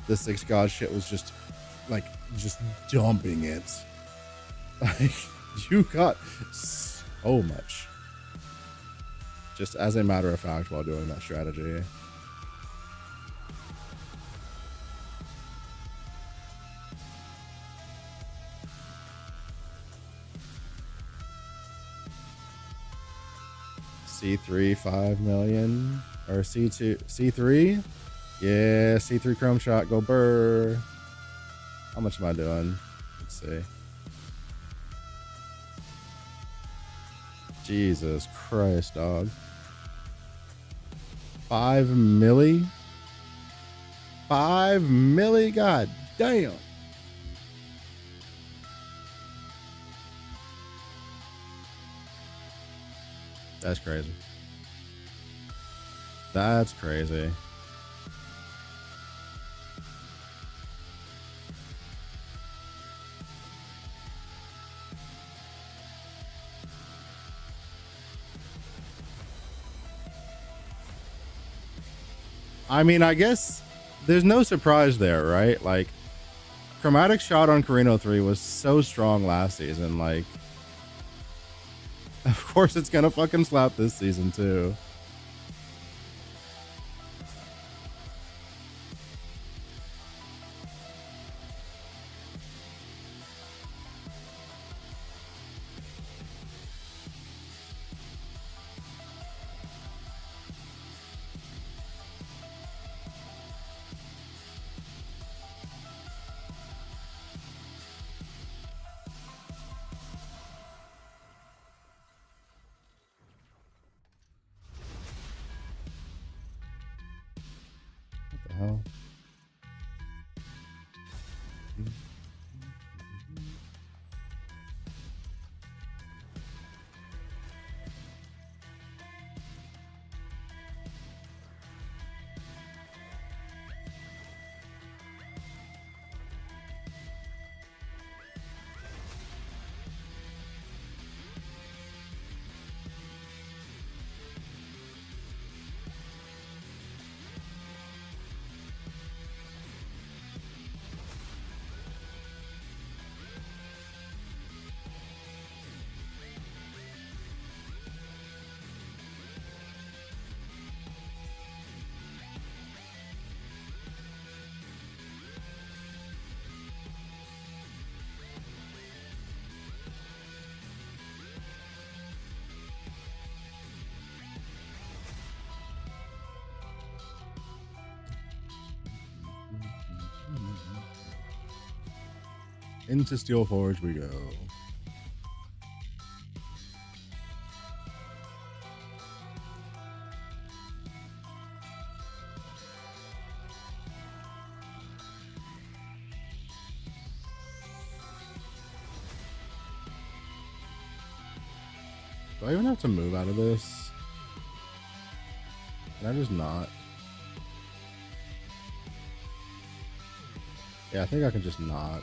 the Six God shit was just like dumping it. Like you got so much just as a matter of fact while doing that strategy. C3 5 million or C2 C3, yeah, C3 Chrome Shot, go burr. How much am I doing? Let's see. Jesus Christ, dog. 5 milli. 5 milli. God damn. That's crazy. That's crazy. I mean, I guess there's no surprise there, right? Like, Chromatic Shot on Carino 3 was so strong last season, like, of course it's gonna fucking slap this season too. Into Steel Forge we go. Do I even have to move out of this? Can I just not? Yeah, I think I can just not.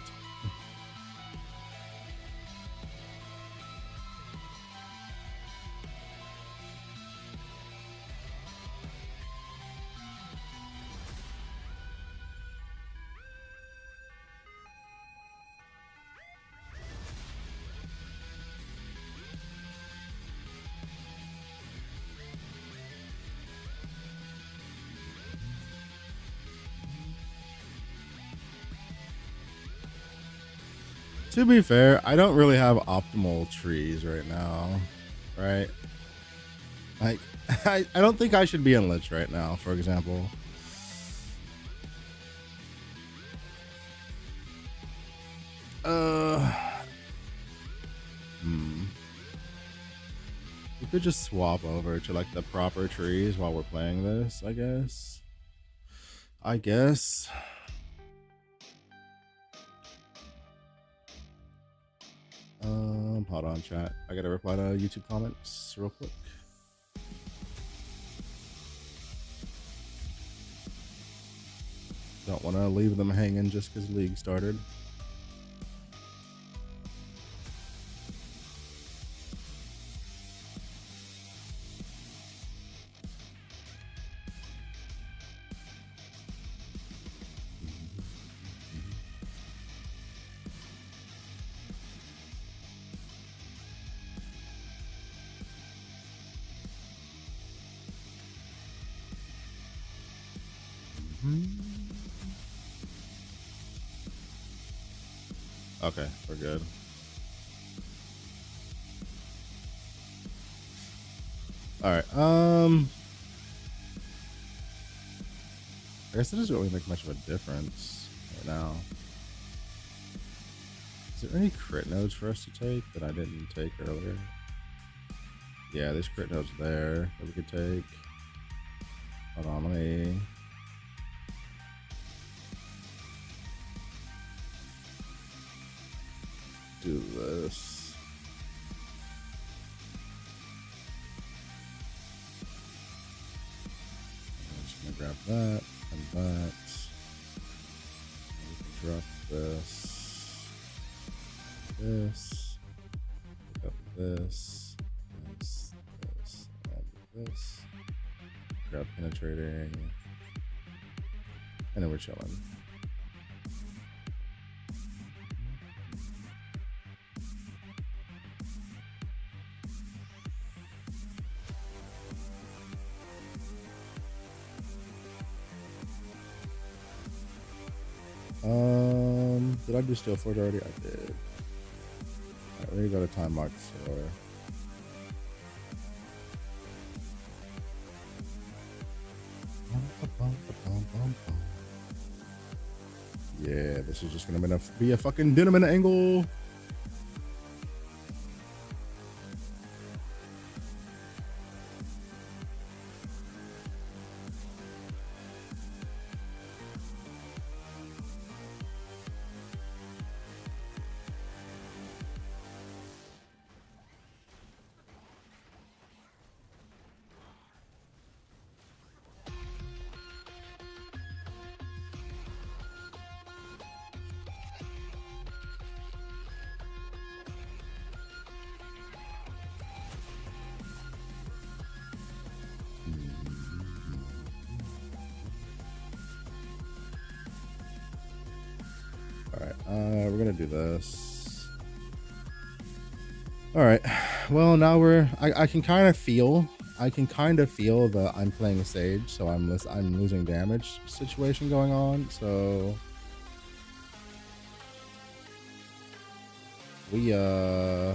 To be fair, I don't really have optimal trees right now, right? Like, I don't think I should be in Lich right now, for example. We could just swap over to like the proper trees while we're playing this, I guess. Hold on, chat. I gotta reply to YouTube comments real quick. Don't want to leave them hanging just because League started. Okay, we're good. All right. I guess it doesn't really make much of a difference right now. Is there any crit nodes for us to take that I didn't take earlier? Yeah, there's crit nodes there that we could take. Hold on, let me. Do this. I'm just gonna grab that and that. And we can drop this, pick up this, and this. Grab penetrating, and then we're chilling. Did I do Steel Forge already? I did. Alright, we need to go to time mark 4. Yeah, this is just gonna be a fucking Dynamite angle. We're gonna do this. All right. Well, now I can kind of feel that I'm playing a Sage, so I'm losing damage situation going on. So we are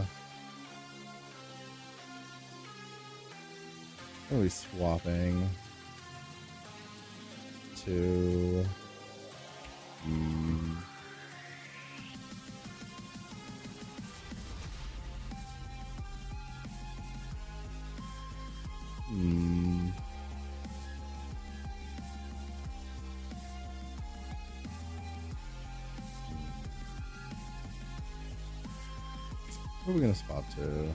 we swapping to Where are we gonna spot to?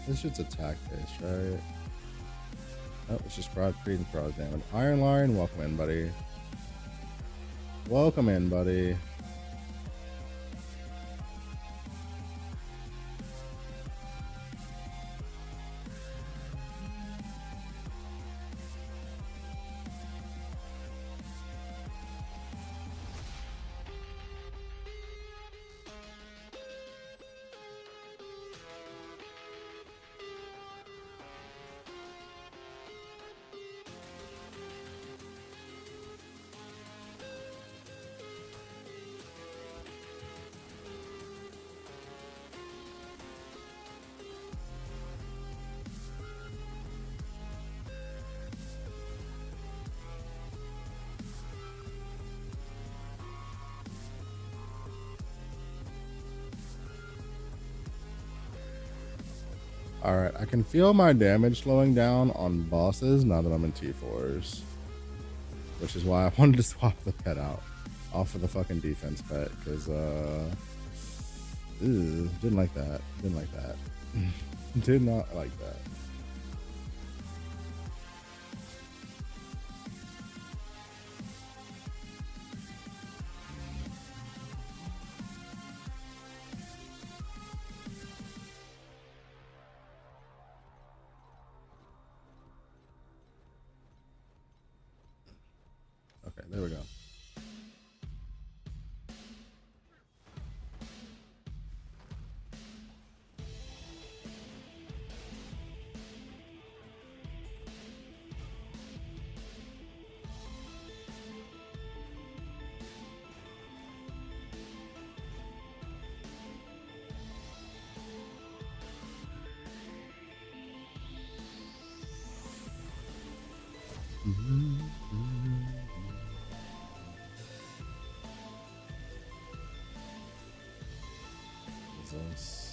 This shit's attack based, right? Oh, it's just broad creed and cross damage. Iron Lion, welcome in, buddy. Welcome in, buddy. Alright, I can feel my damage slowing down on bosses now that I'm in T4s. Which is why I wanted to swap the pet out off of the fucking defense pet, because didn't like that. Didn't like that. Did not like that. Okay, there we go. Jesus.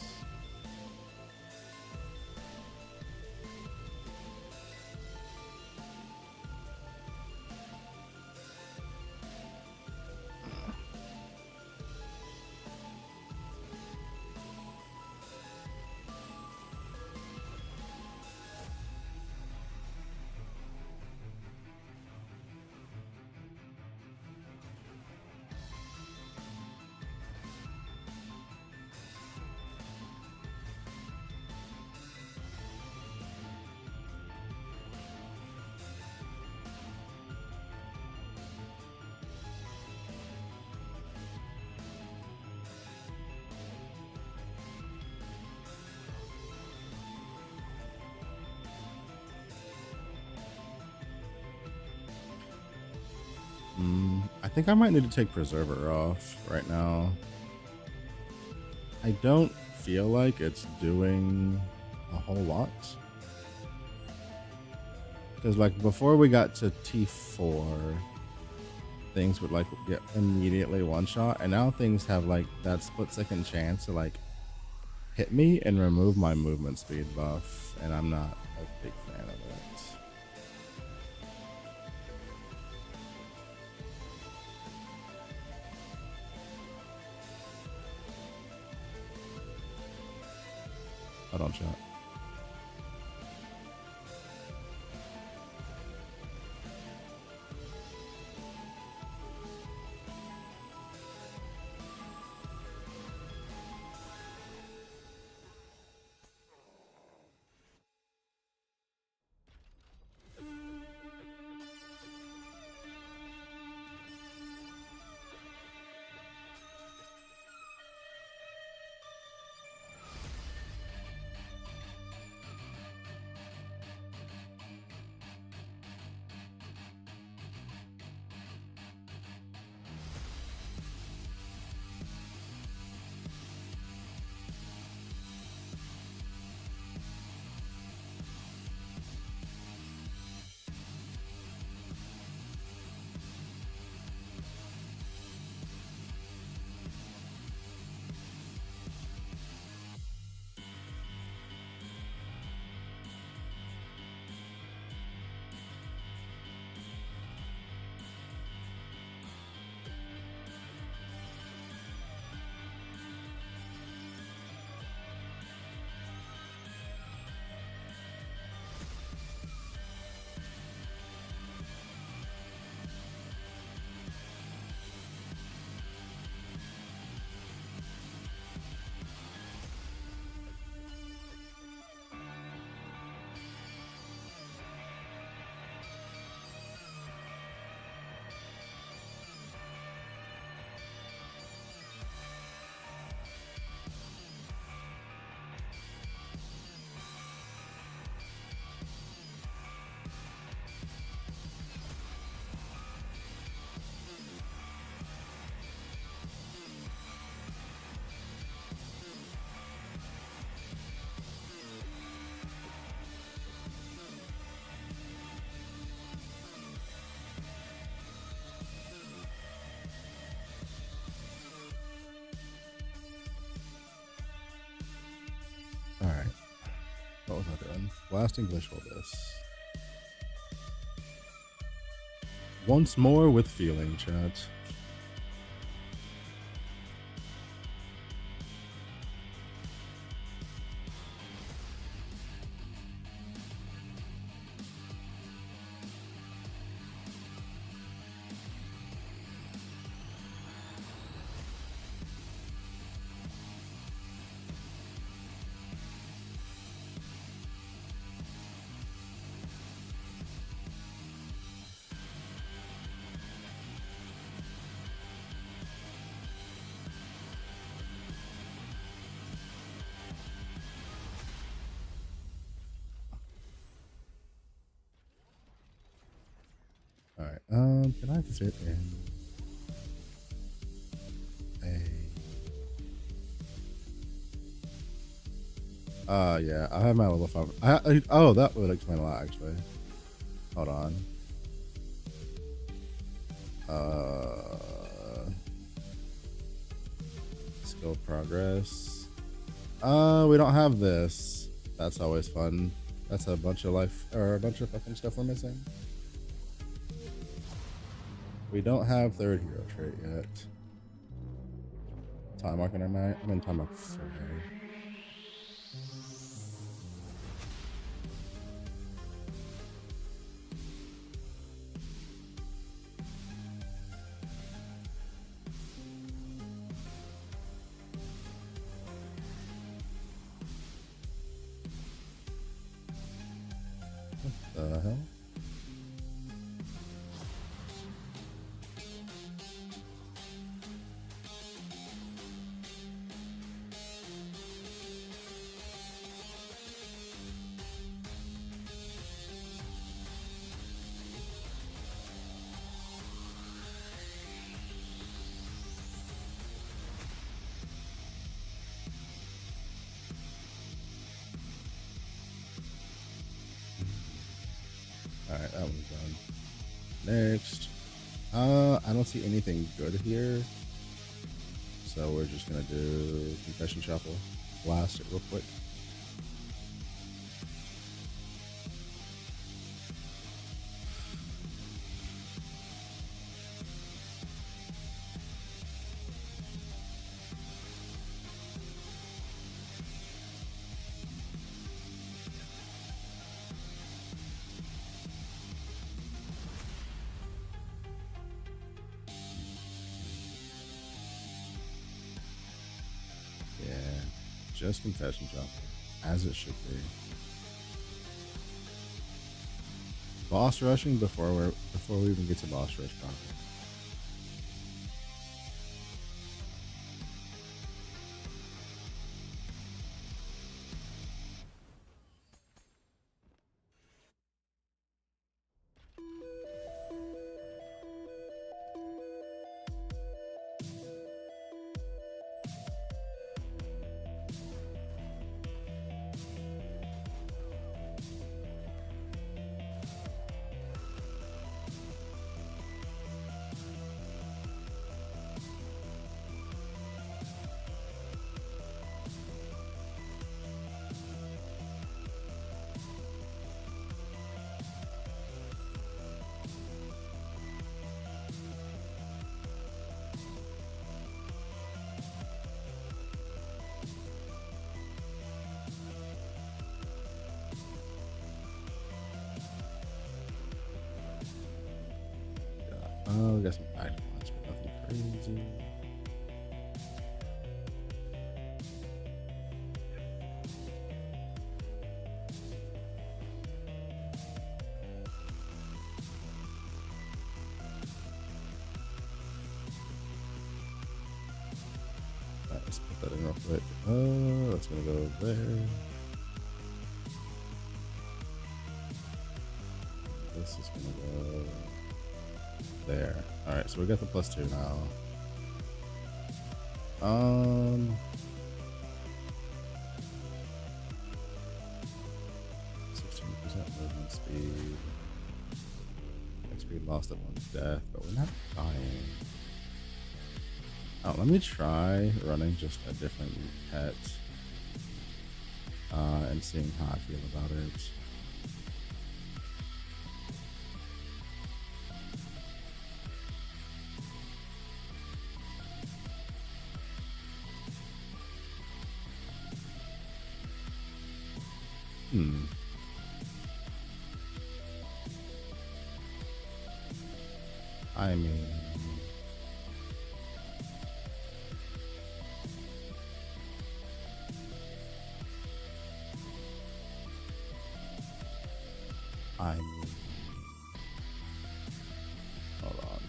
I think I might need to take Preserver off right now. I don't feel like it's doing a whole lot. Because like before we got to T4, things would like get immediately one shot, and now things have like that split second chance to like hit me and remove my movement speed buff, and I'm not a big fan of it. Hold on, chat. Alright. What was I doing? Last English will this. Once more with feeling, chat. Alright, can I fit in yeah, I have my level 5. Oh, that would explain a lot, actually. Hold on. Skill progress. We don't have this. That's always fun. That's a bunch of life, or a bunch of fucking stuff we're missing. We don't have third hero trait yet. Time marking am I? I'm in time mark 4. What the hell? Alright, that one's done. Next. I don't see anything good here. So we're just gonna do Confession Chapel. Blast it real quick. Just Confession Chapel, as it should be. Boss rushing before we even get to boss rush content. We got some item ones, but nothing crazy. Alright, let's put that in real quick. That's gonna go there. This is gonna go there. All right, so we got the +2 now. 16% movement speed. XP lost at one death, but we're not dying. Oh, let me try running just a different pet. and seeing how I feel about it. I mean, hold on.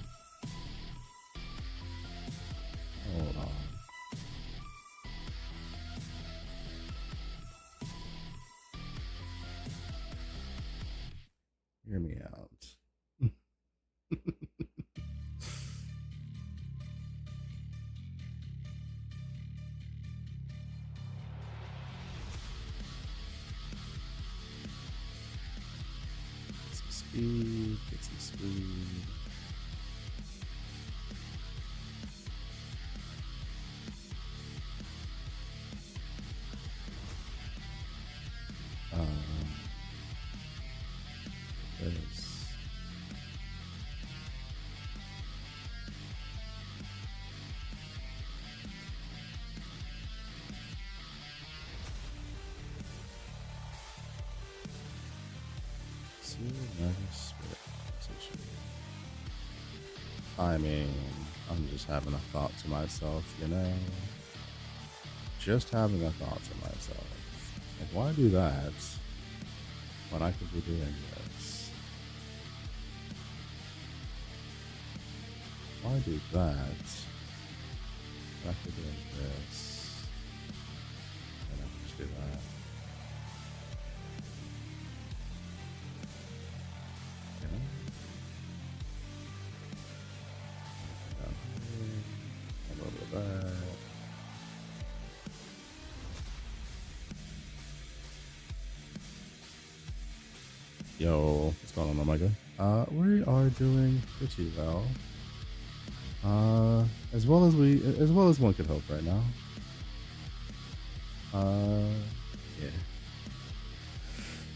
Hold on. Hear me out. Get some speed. This. I mean, I'm just having a thought to myself, you know? Just having a thought to myself. Like, why do that when I could be doing this? Why do that when I could be doing this? And I could just do that. Yo, what's going on, Omega? We are doing pretty well. As well as one could hope right now. Yeah.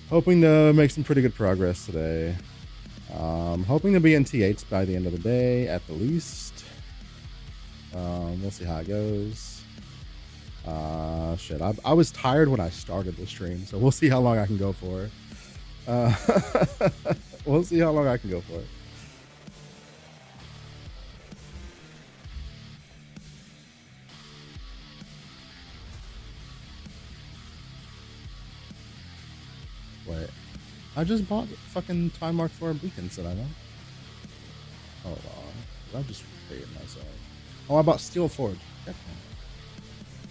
Hoping to make some pretty good progress today. Hoping to be in T8 by the end of the day, at the least. We'll see how it goes. Shit, I was tired when I started the stream, so we'll see how long I can go for. We'll see how long I can go for it. Wait, I just bought fucking Time Mark 4 beacons, did I not? Hold on, I just figured myself. Oh, I bought Steel Forge.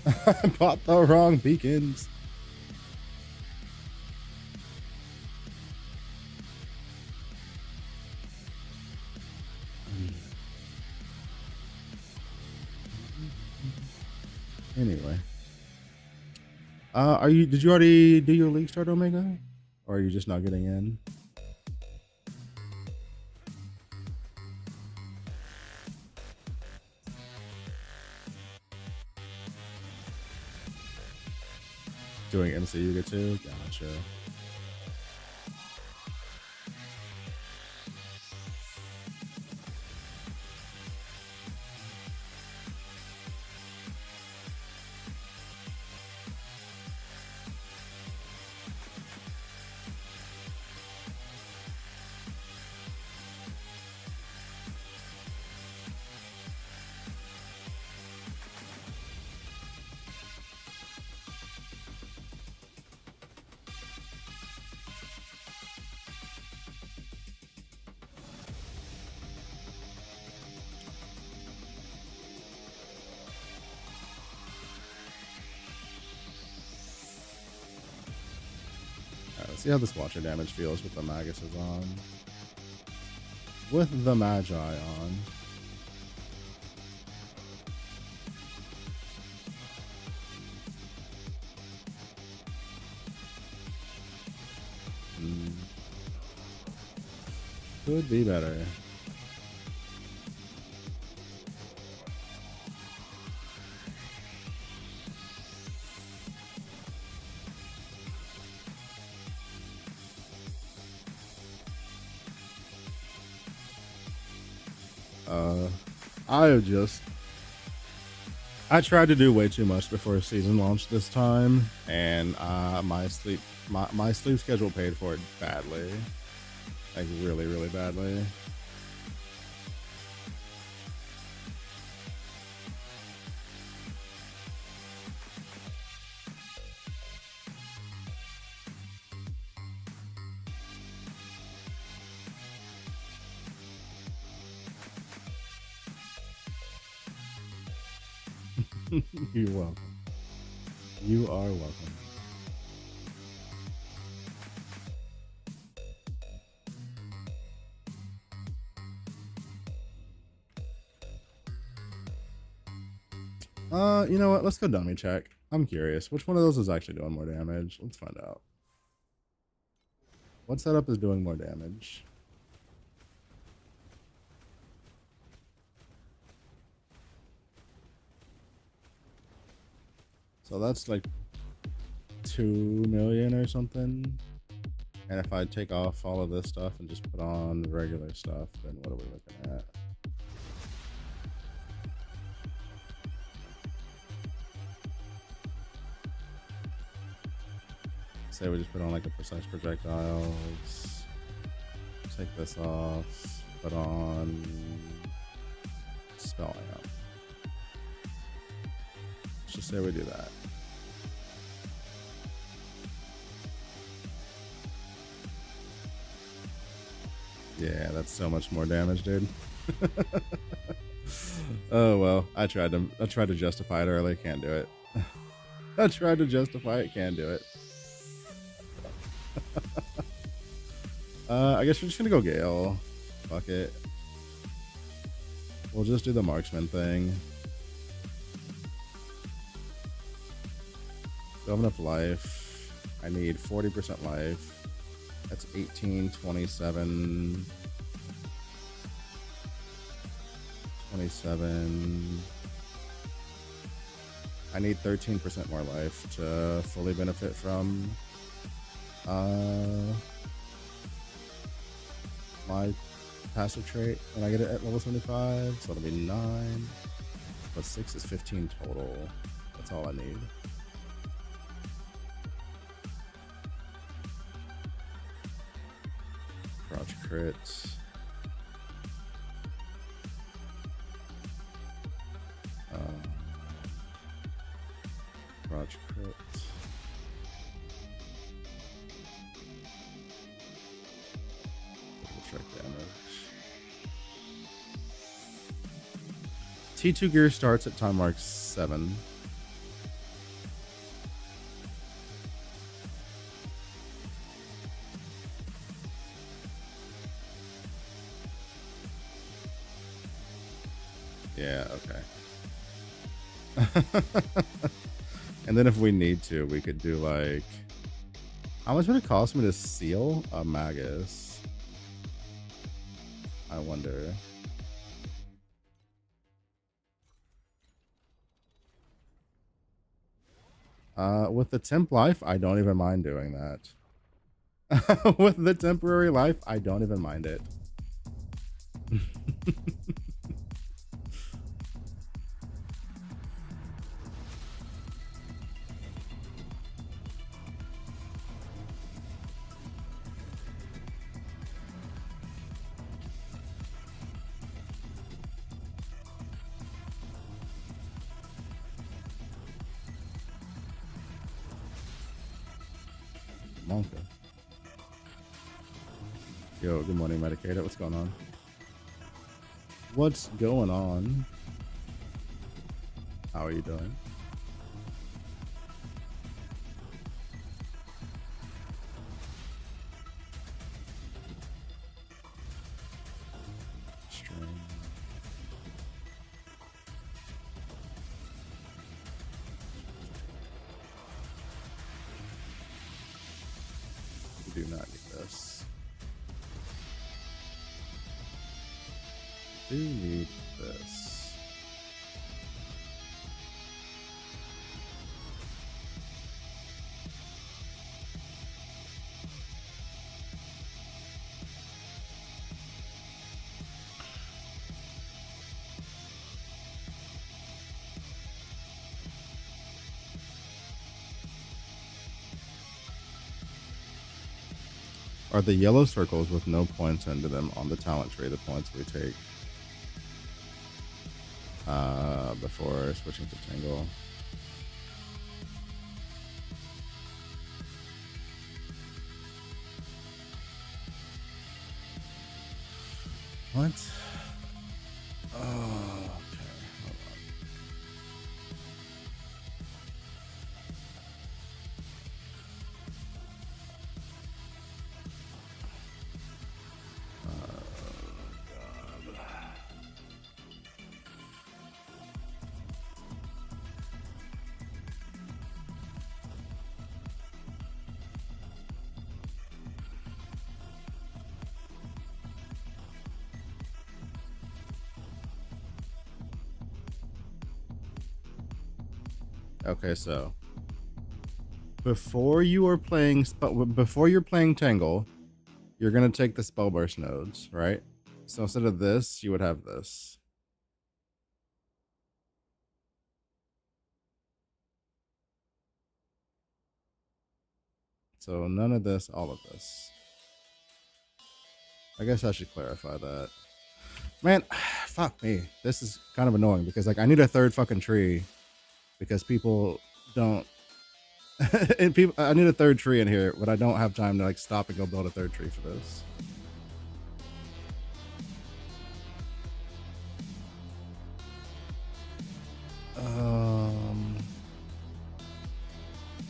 I bought the wrong beacons. Anyway, did you already do your league start, Omega, or are you just not getting in? Doing MC Yuga too? Gotcha. See how this watcher damage feels with the Maguses on. With the Magi on. Could be better. I tried to do way too much before season launch this time, and my sleep schedule paid for it badly, like really, really badly. You're welcome. You are welcome. You know what? Let's go dummy check. I'm curious. Which one of those is actually doing more damage? Let's find out. What setup is doing more damage? So that's like 2 million or something. And if I take off all of this stuff and just put on regular stuff, then what are we looking at? Say we just put on like a precise projectiles. Take this off. Put on spelling up. Let's just say we do that. Yeah, that's so much more damage, dude. Oh well, I tried to justify it early, can't do it. I tried to justify it, can't do it. I guess we're just gonna go Gale. Fuck it. We'll just do the marksman thing. Don't have enough life. I need 40% life. That's 18, 27, 27. I need 13% more life to fully benefit from my passive trait when I get it at level 75. So it'll be 9 plus 6 is 15 total. That's all I need. Crouch crit. Crouch crit. Check damage. T2 gear starts at time mark 7. Yeah, okay. And then if we need to, we could do like... How much would it cost me to seal a Magus? I wonder. With the temp life, I don't even mind doing that. With the temporary life, I don't even mind it. Monka. Yo, good morning, Medicated. What's going on? What's going on? How are you doing? String. We do not need this. Do need this. are the yellow circles with no points into them on the talent tree, the points we take before switching to Tangle. What? Oh, okay. Hold on. Okay, so before you're playing Tangle, you're gonna take the spell burst nodes, right? So instead of this, you would have this. So none of this, all of this. I guess I should clarify that. Man, fuck me. This is kind of annoying because like I need a third fucking tree because people don't and people I need a third tree in here, but I don't have time to like stop and go build a third tree for this.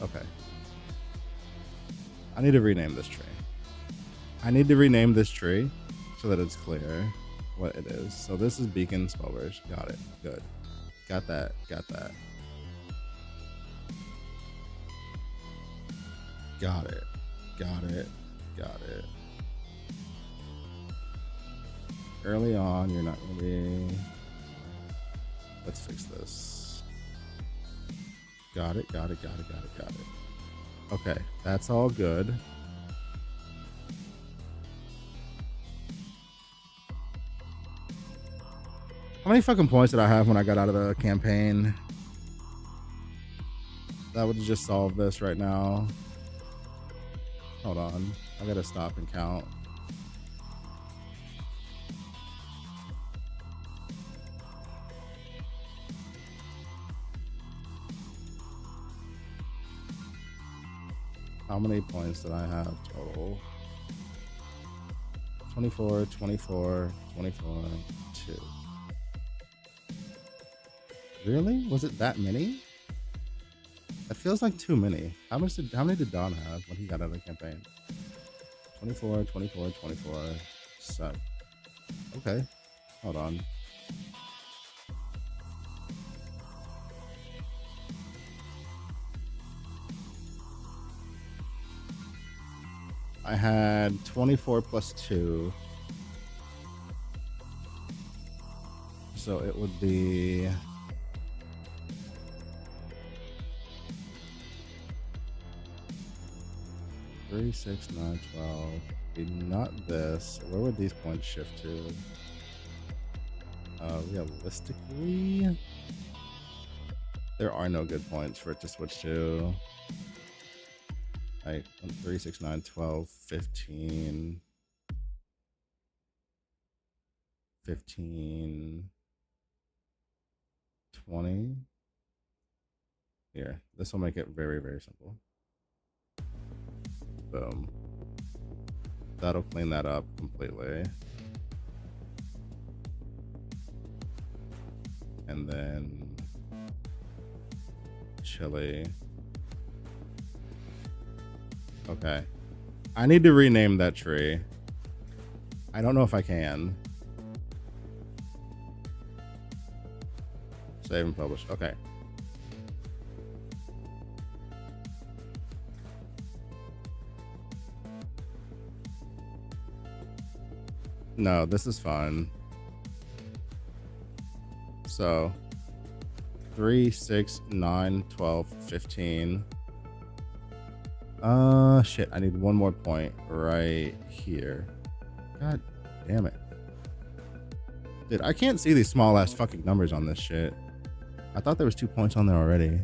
Okay. I need to rename this tree. I need to rename this tree so that it's clear what it is. So this is Beacon Spellburst. Got it. Good. Got that. Got that. Got it. Got it. Got it. Early on, you're not going to be... Let's fix this. Got it. Got it. Got it. Got it. Got it. Okay. That's all good. How many fucking points did I have when I got out of the campaign? That would just solve this right now. Hold on. I gotta stop and count. How many points did I have total? 24, 24, 24, 2. Really? Was it that many? That feels like too many. How many did Don have when he got out of the campaign? 24, 24, 24. So, okay. Hold on. I had 24 plus 2. So it would be... 3, 6, 9, 12. Be not this. Where would these points shift to? Realistically, there are no good points for it to switch to. Like 3, 6, 9, 12, 15. 15. 20. Here, this will make it very, very simple. Boom. That'll clean that up completely. And then chili. Okay. I need to rename that tree. I don't know if I can. Save and publish. Okay. No, this is fun. So 3, 6, 9, 12, 15. Shit, I need one more point right here. God damn it. Dude, I can't see these small ass fucking numbers on this shit. I thought there was 2 points on there already.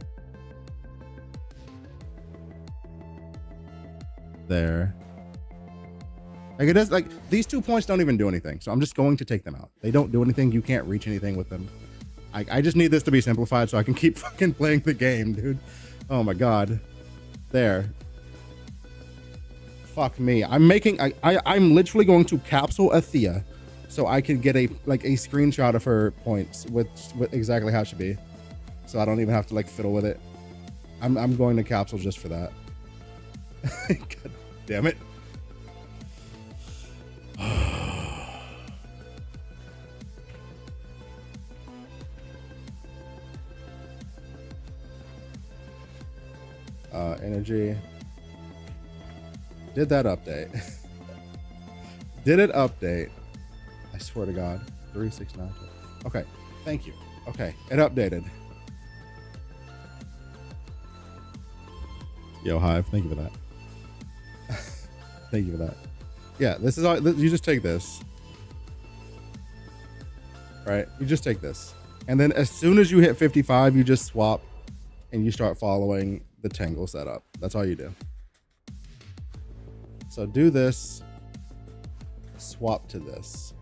There. Like it does, like these 2 points don't even do anything. So I'm just going to take them out. They don't do anything. You can't reach anything with them. I just need this to be simplified so I can keep fucking playing the game, dude. Oh my God. There. Fuck me. I'm literally going to capsule Athea so I can get a screenshot of her points with exactly how it should be. So I don't even have to like fiddle with it. I'm going to capsule just for that. God damn it. Energy. Did that update? Did it update? I swear to God. 369. Okay. Thank you. Okay. It updated. Yo, Hive. Thank you for that. Thank you for that. Yeah, this is all. You just take this. Right? You just take this. And then as soon as you hit 55, you just swap and you start following the Tangle setup. That's all you do. So do this, swap to this.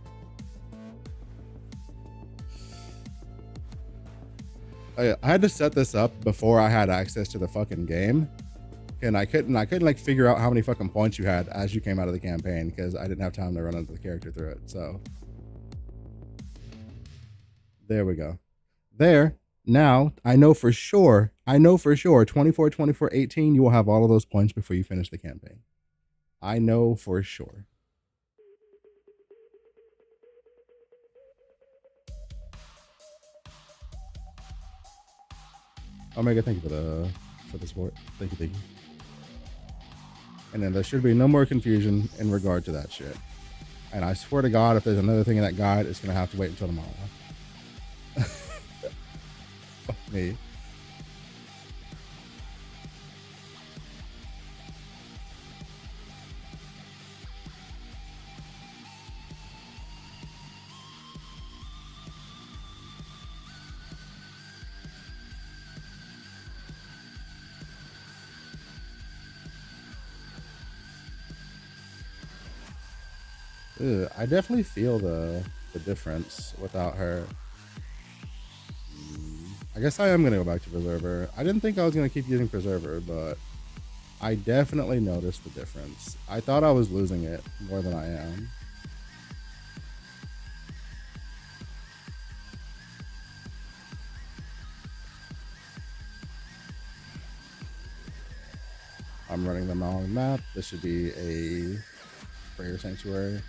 I had to set this up before I had access to the fucking game. And I couldn't like figure out how many fucking points you had as you came out of the campaign because I didn't have time to run into the character through it. So there we go. There. Now I know for sure 24, 24, 18, you will have all of those points before you finish the campaign. I know for sure. Omega, thank you for the support. Thank you. And then there should be no more confusion in regard to that shit. And I swear to God, if there's another thing in that guide, it's gonna have to wait until tomorrow. Fuck me. Ugh, I definitely feel the difference without her. I guess I am going to go back to Preserver. I didn't think I was going to keep using Preserver, but I definitely noticed the difference. I thought I was losing it more than I am. I'm running the wrong map. This should be a prayer sanctuary.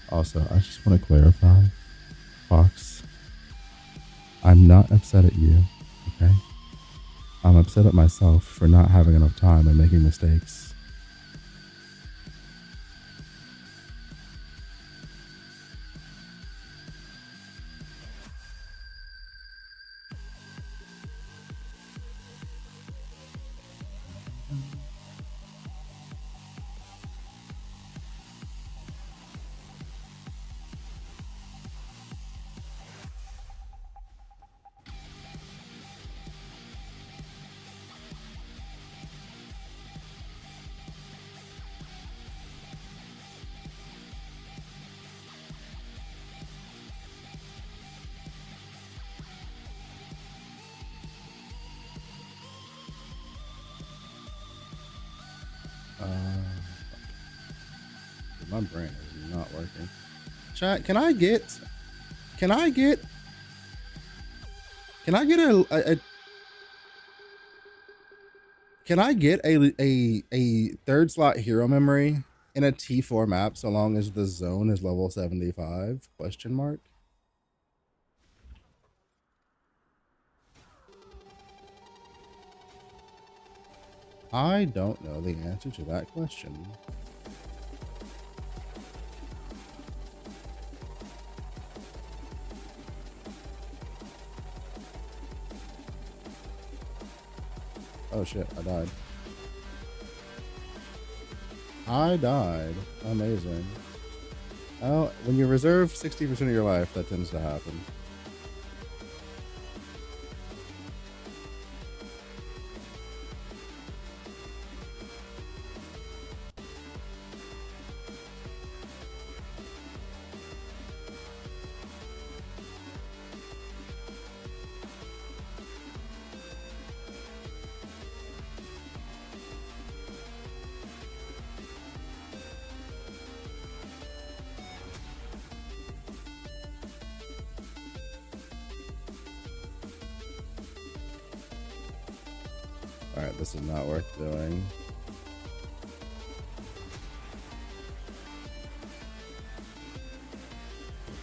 Also, I just want to clarify, Fox, I'm not upset at you, okay? I'm upset at myself for not having enough time and making mistakes. My brain is not working. Chat, can I get a third slot hero memory in a T4 map so long as the zone is level 75? Question mark. I don't know the answer to that question. Oh shit, I died. Amazing. Oh, when you reserve 60% of your life, that tends to happen. Alright, this is not worth doing.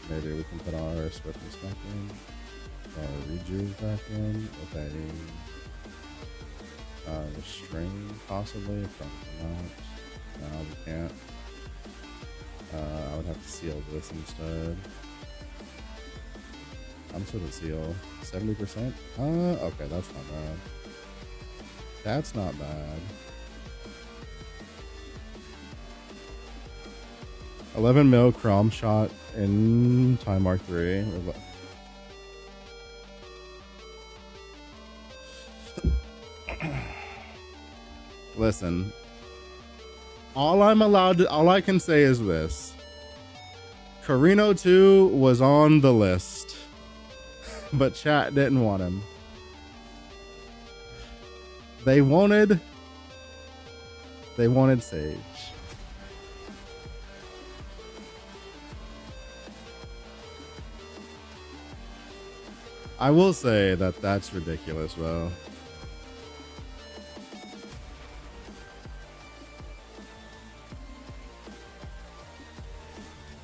Maybe we can put our swiftness back in. Our rejuve back in with a restrain, possibly. Probably not. No, we can't. I would have to seal this instead. I'm just gonna seal 70%. Okay, that's not bad. That's not bad. 11 mil Crom shot in Time Mark 3. Listen, all I can say is this. Carino 2 was on the list, but chat didn't want him. They wanted Sage. I will say that that's ridiculous, though.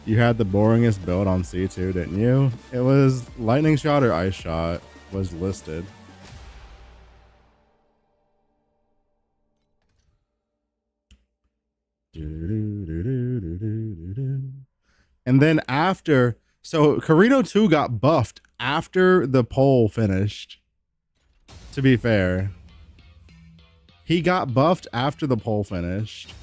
You had the boringest build on C2, didn't you? It was Lightning Shot or Ice Shot was listed. And then after, so Carino 2 got buffed after the poll finished. To be fair, he got buffed after the poll finished.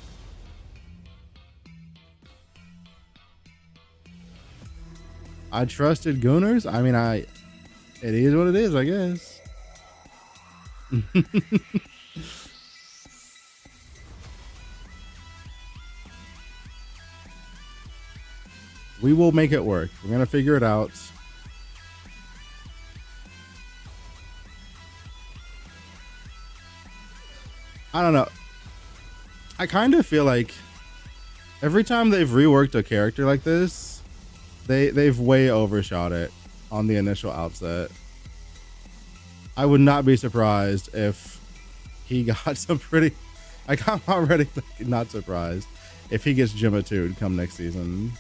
I trusted Gooners. I mean, it is what it is, I guess. We will make it work. We're going to figure it out. I don't know. I kind of feel like every time they've reworked a character like this, they've way overshot it on the initial outset. I would not be surprised if he got some pretty... I'm already not surprised if he gets Gemma-2'd come next season.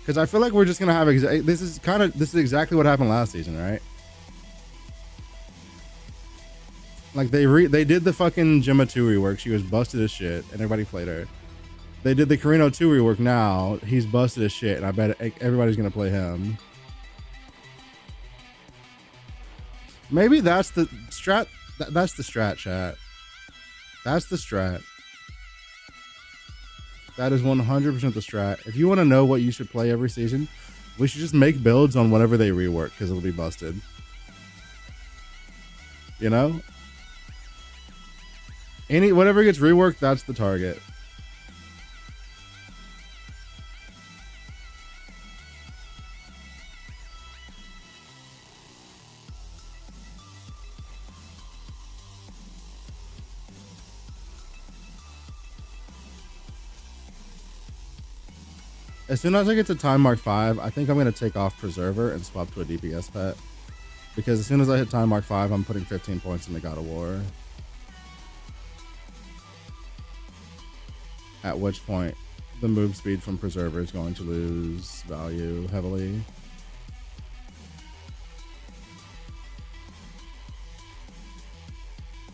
Because I feel like we're just going to have... This is exactly what happened last season, right? Like, they did the fucking Gemma-2 rework. She was busted as shit, and everybody played her. They did the Carino 2 rework now. He's busted as shit, and I bet everybody's going to play him. Maybe that's the strat. That's the strat, chat. That's the strat. That is 100% the strat. If you want to know what you should play every season, we should just make builds on whatever they rework, because it'll be busted. You know? Whatever gets reworked, that's the target. As soon as I get to Time Mark 5, I think I'm going to take off Preserver and swap to a DPS pet. Because as soon as I hit Time Mark 5, I'm putting 15 points into God of War. At which point, the move speed from Preserver is going to lose value heavily.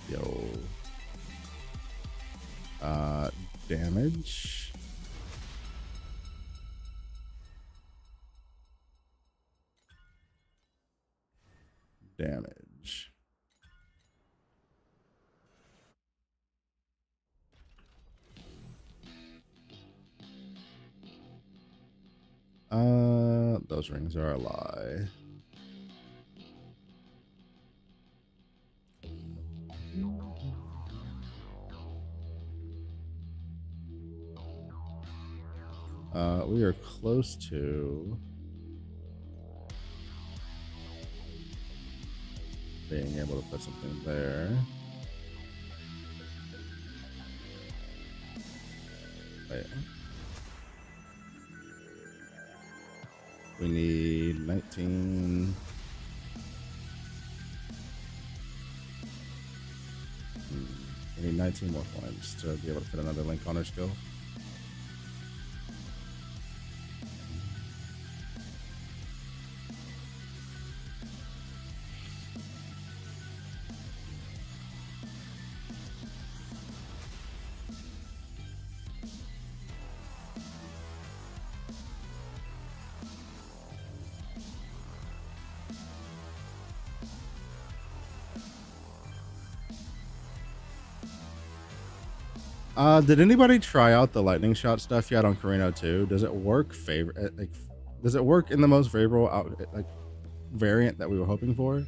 Yo. Damage. Damage. Those rings are a lie. We are close to being able to put something there. Wait. We need 19. need 19 more points to be able to fit another link on her skill. Did anybody try out the lightning shot stuff yet on Carino 2? Does it work does it work in the most favorable variant that we were hoping for?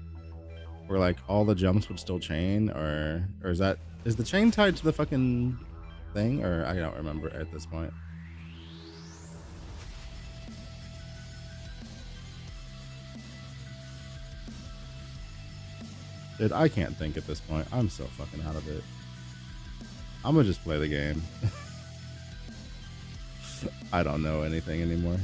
Where like all the jumps would still chain, or is the chain tied to the fucking thing, or I don't remember at this point. Dude, I can't think at this point. I'm so fucking out of it. I'm gonna just play the game. I don't know anything anymore.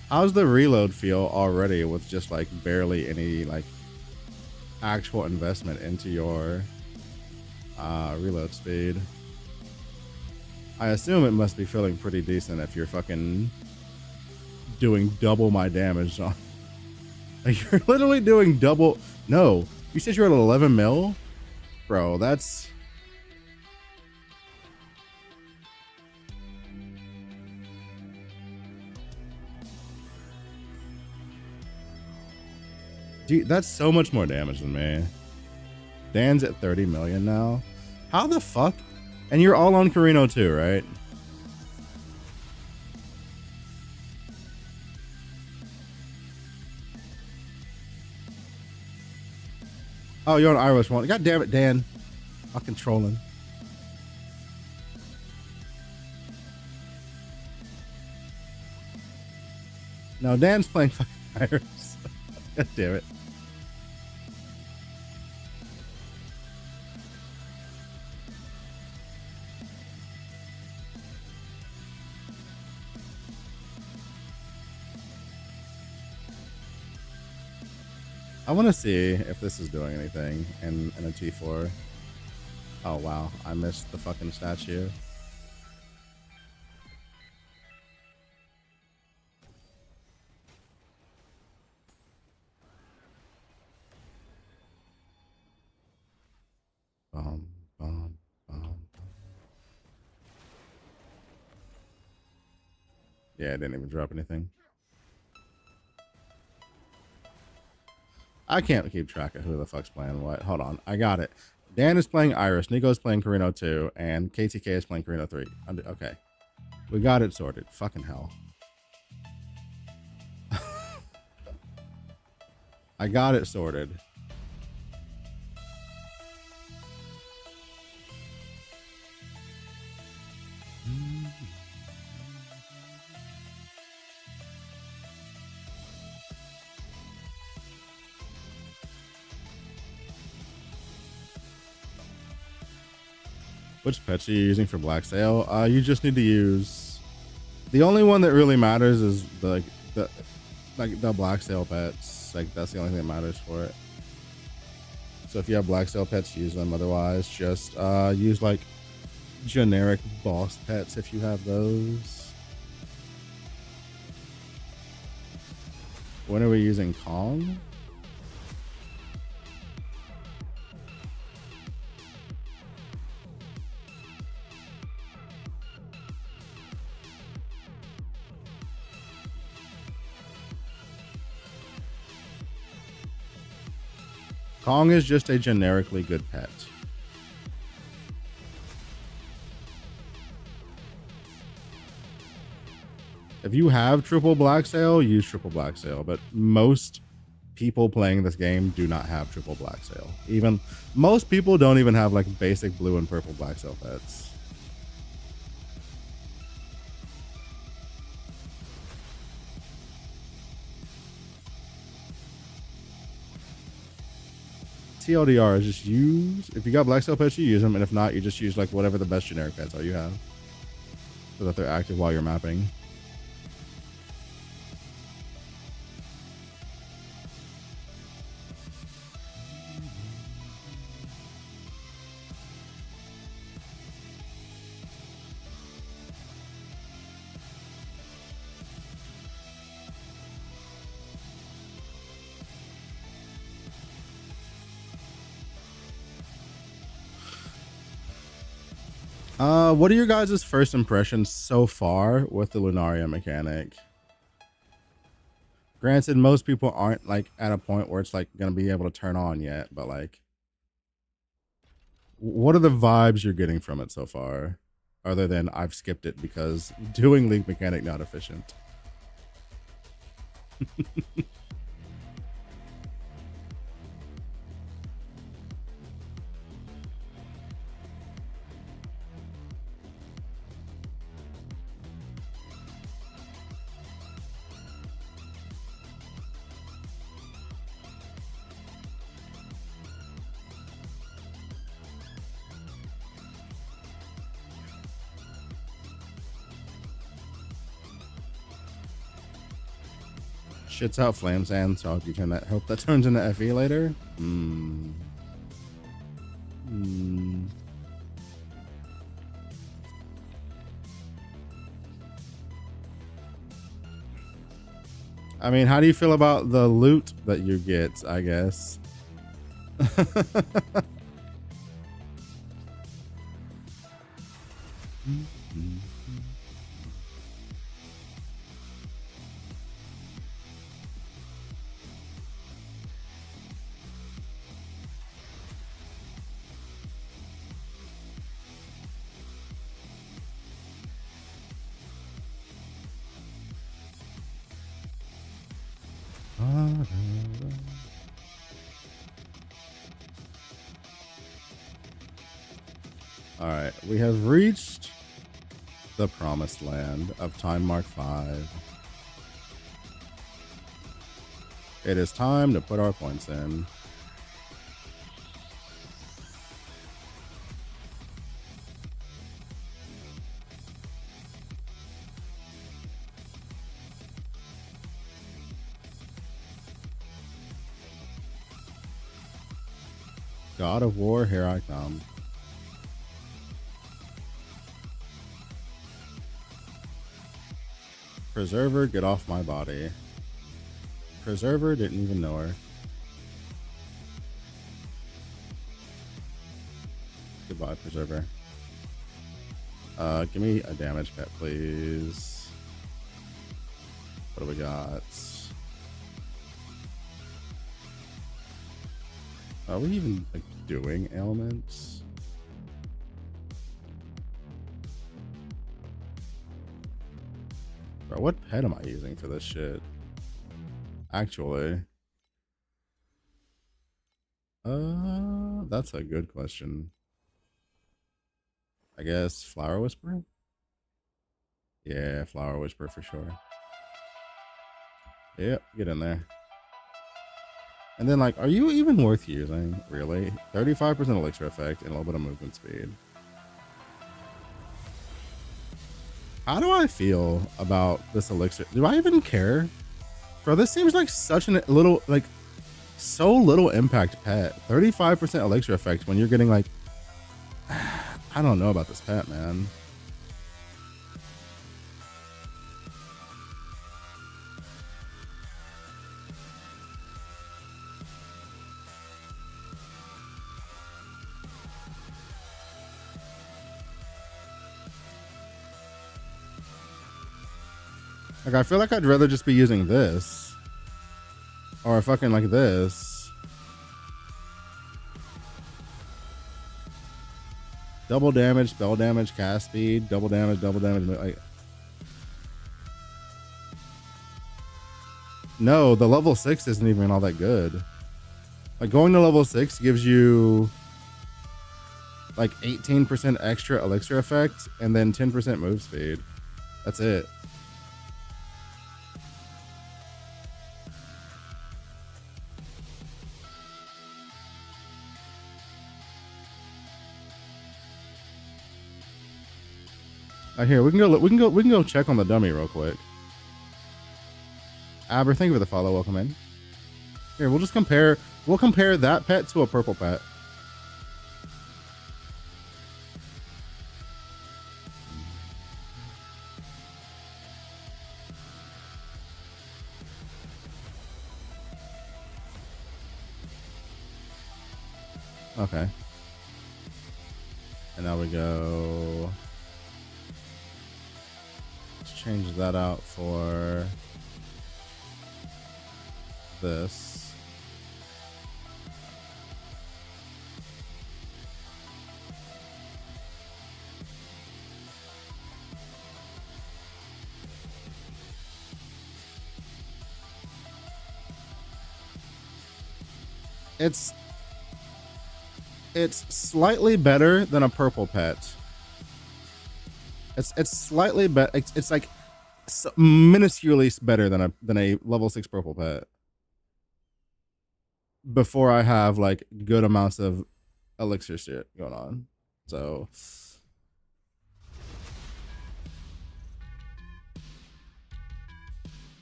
How's the reload feel already with just like barely any like actual investment into your reload speed? I assume it must be feeling pretty decent if you're fucking doing double my damage on. Like, you're literally doing double. No, you said you're at 11 mil? Bro, that's... Dude, that's so much more damage than me. Dan's at 30 million now. How the fuck? And you're all on Carino too, right? Oh, you're on Irish one. God damn it, Dan. Fucking trolling. No, Dan's playing fucking Iris. God damn it. I want to see if this is doing anything in a T4. Oh, wow. I missed the fucking statue. Bum, bum, bum. Yeah, I didn't even drop anything. I can't keep track of who the fuck's playing what. Hold on. I got it. Dan is playing Iris. Nico's playing Carino 2. And KTK is playing Carino 3. Okay. We got it sorted. Fucking hell. I got it sorted. Which pets are you using for Black Sail? You just need to use... The only one that really matters is the Black Sail pets. Like, that's the only thing that matters for it. So if you have Black Sail pets, use them. Otherwise, just use, like, generic boss pets if you have those. When are we using Kong? Kong is just a generically good pet. If you have triple Black Sail, use triple Black Sail, but most people playing this game do not have triple Black Sail. Even most people don't even have like basic blue and purple Black Sail pets. TLDR is just use, if you got Black Sail pets, you use them, and if not, you just use like whatever the best generic pets are you have, so that they're active while you're mapping. What are your guys' first impressions so far with the Lunaria mechanic? Granted, most people aren't like at a point where it's like gonna be able to turn on yet, but like, what are the vibes you're getting from it so far? Other than I've skipped it because doing Link mechanic not efficient. Shits out flame sand, so I hope you turn that. Hope that turns into FE later. I mean, how do you feel about the loot that you get? I guess. All right, we have reached the promised land of Time Mark 5. It is time to put our points in. God of War, here I come. Preserver, get off my body. Preserver, didn't even know her. Goodbye, Preserver. Give me a damage pet, please. What do we got? Are we even like doing ailments? Bro, what pet am I using for this shit? Actually. That's a good question. I guess Flower Whisperer? Yeah, Flower Whisperer for sure. Yep, get in there. And then, like, are you even worth using? Really? 35% elixir effect and a little bit of movement speed. How do I feel about this elixir? Do I even care? Bro, this seems like such a little, like, so little impact pet. 35% elixir effect when you're getting, like, I don't know about this pet, man. Like, I feel like I'd rather just be using this. Or fucking like this. Double damage, spell damage, cast speed, double damage, like... No, the level 6 isn't even all that good. Like, going to level 6 gives you like 18% extra elixir effect and then 10% move speed. That's it. Here, we can go check on the dummy real quick. Aber, thank you for the follow. Welcome in. Here, we'll compare that pet to a purple pet. Okay. And now we go. Let's change that out for this. It's slightly better than a purple pet. It's slightly better. It's like minusculely better than a level 6 purple pet. Before I have like good amounts of elixir shit going on. So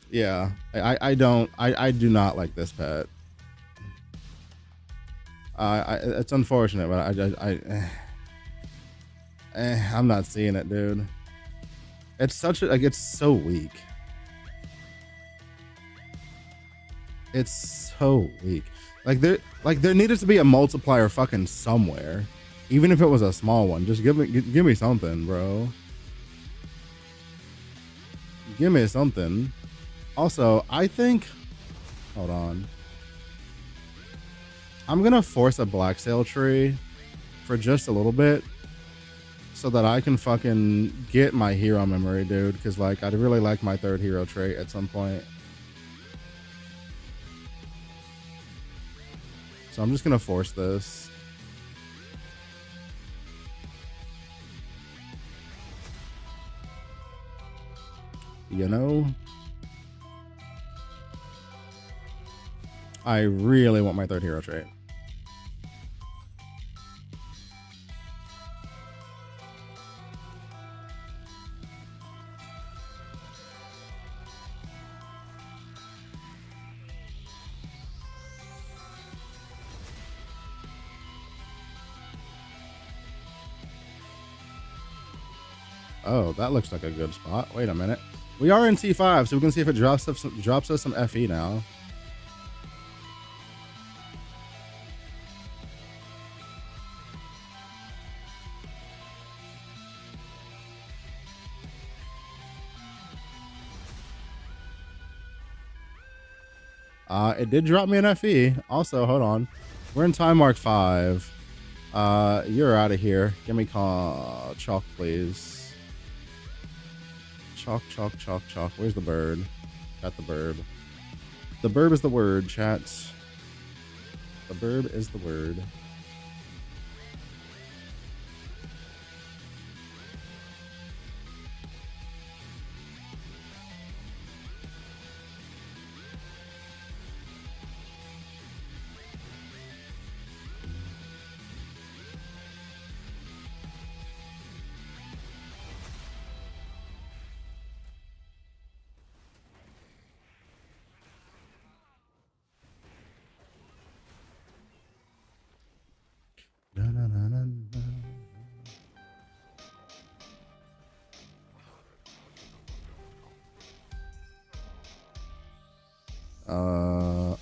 yeah, I do not like this pet. It's unfortunate, but I'm not seeing it, dude. It's such a, like, it's so weak. It's so weak. Like there needed to be a multiplier fucking somewhere, even if it was a small one. Just give me something, bro. Give me something. Also, I think, hold on. I'm gonna force a black sail tree for just a little bit so that I can fucking get my hero memory, dude. Because like I'd really like my 3rd hero trait at some point. So I'm just gonna force this. You know? I really want my 3rd hero trait. Oh, that looks like a good spot. Wait a minute. We are in T5, so we can see if it drops us some FE now. It did drop me an FE. Also, hold on. We're in time mark 5. You're out of here. Give me chalk, please. Chalk, chalk, chalk, chalk. Where's the bird? Got the bird. The bird is the word, chats. The bird is the word. Na, na, na, na, na.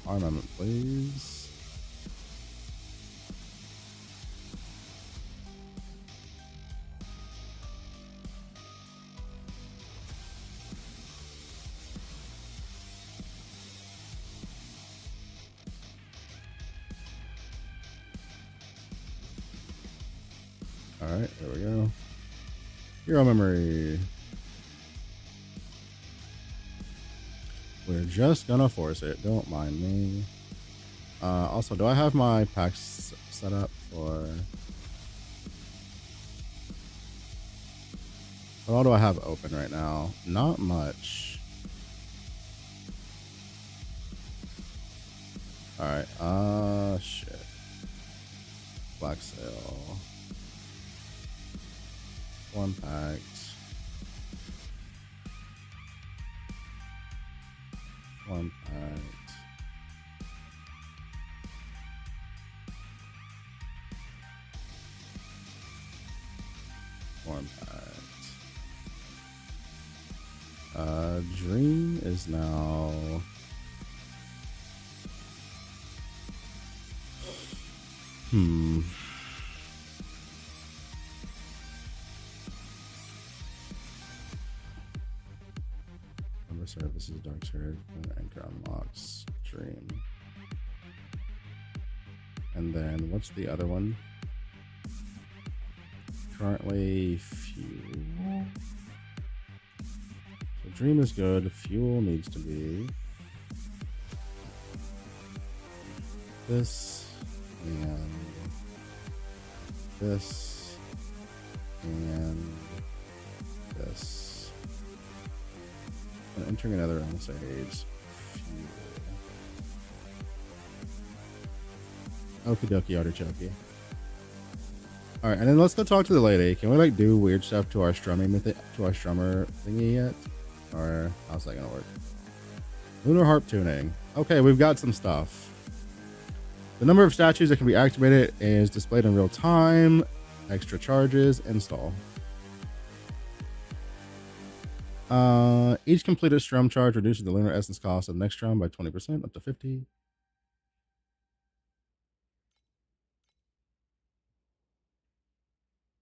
Armament, please. All right, there we go. Hero memory. We're just gonna force it. Don't mind me. Also, do I have my packs set up for? What all do I have open right now? Not much. All right. Shit. Black sale. 1 pack. One pack. One pack. Dream is now. Services, Dark Surge, Anchor unlocks, Dream. And then what's the other one? Currently Fuel. So Dream is good. Fuel needs to be this and this and this. I'm entering another Osage. Okie dokie, artichoke. Alright, and then let's go talk to the lady. Can we like do weird stuff to our strummer thingy yet? Or how's that gonna work? Lunar harp tuning. Okay, we've got some stuff. The number of statues that can be activated is displayed in real time. Extra charges, install. Each completed strum charge reduces the lunar essence cost of the next strum by 20%, up to 50.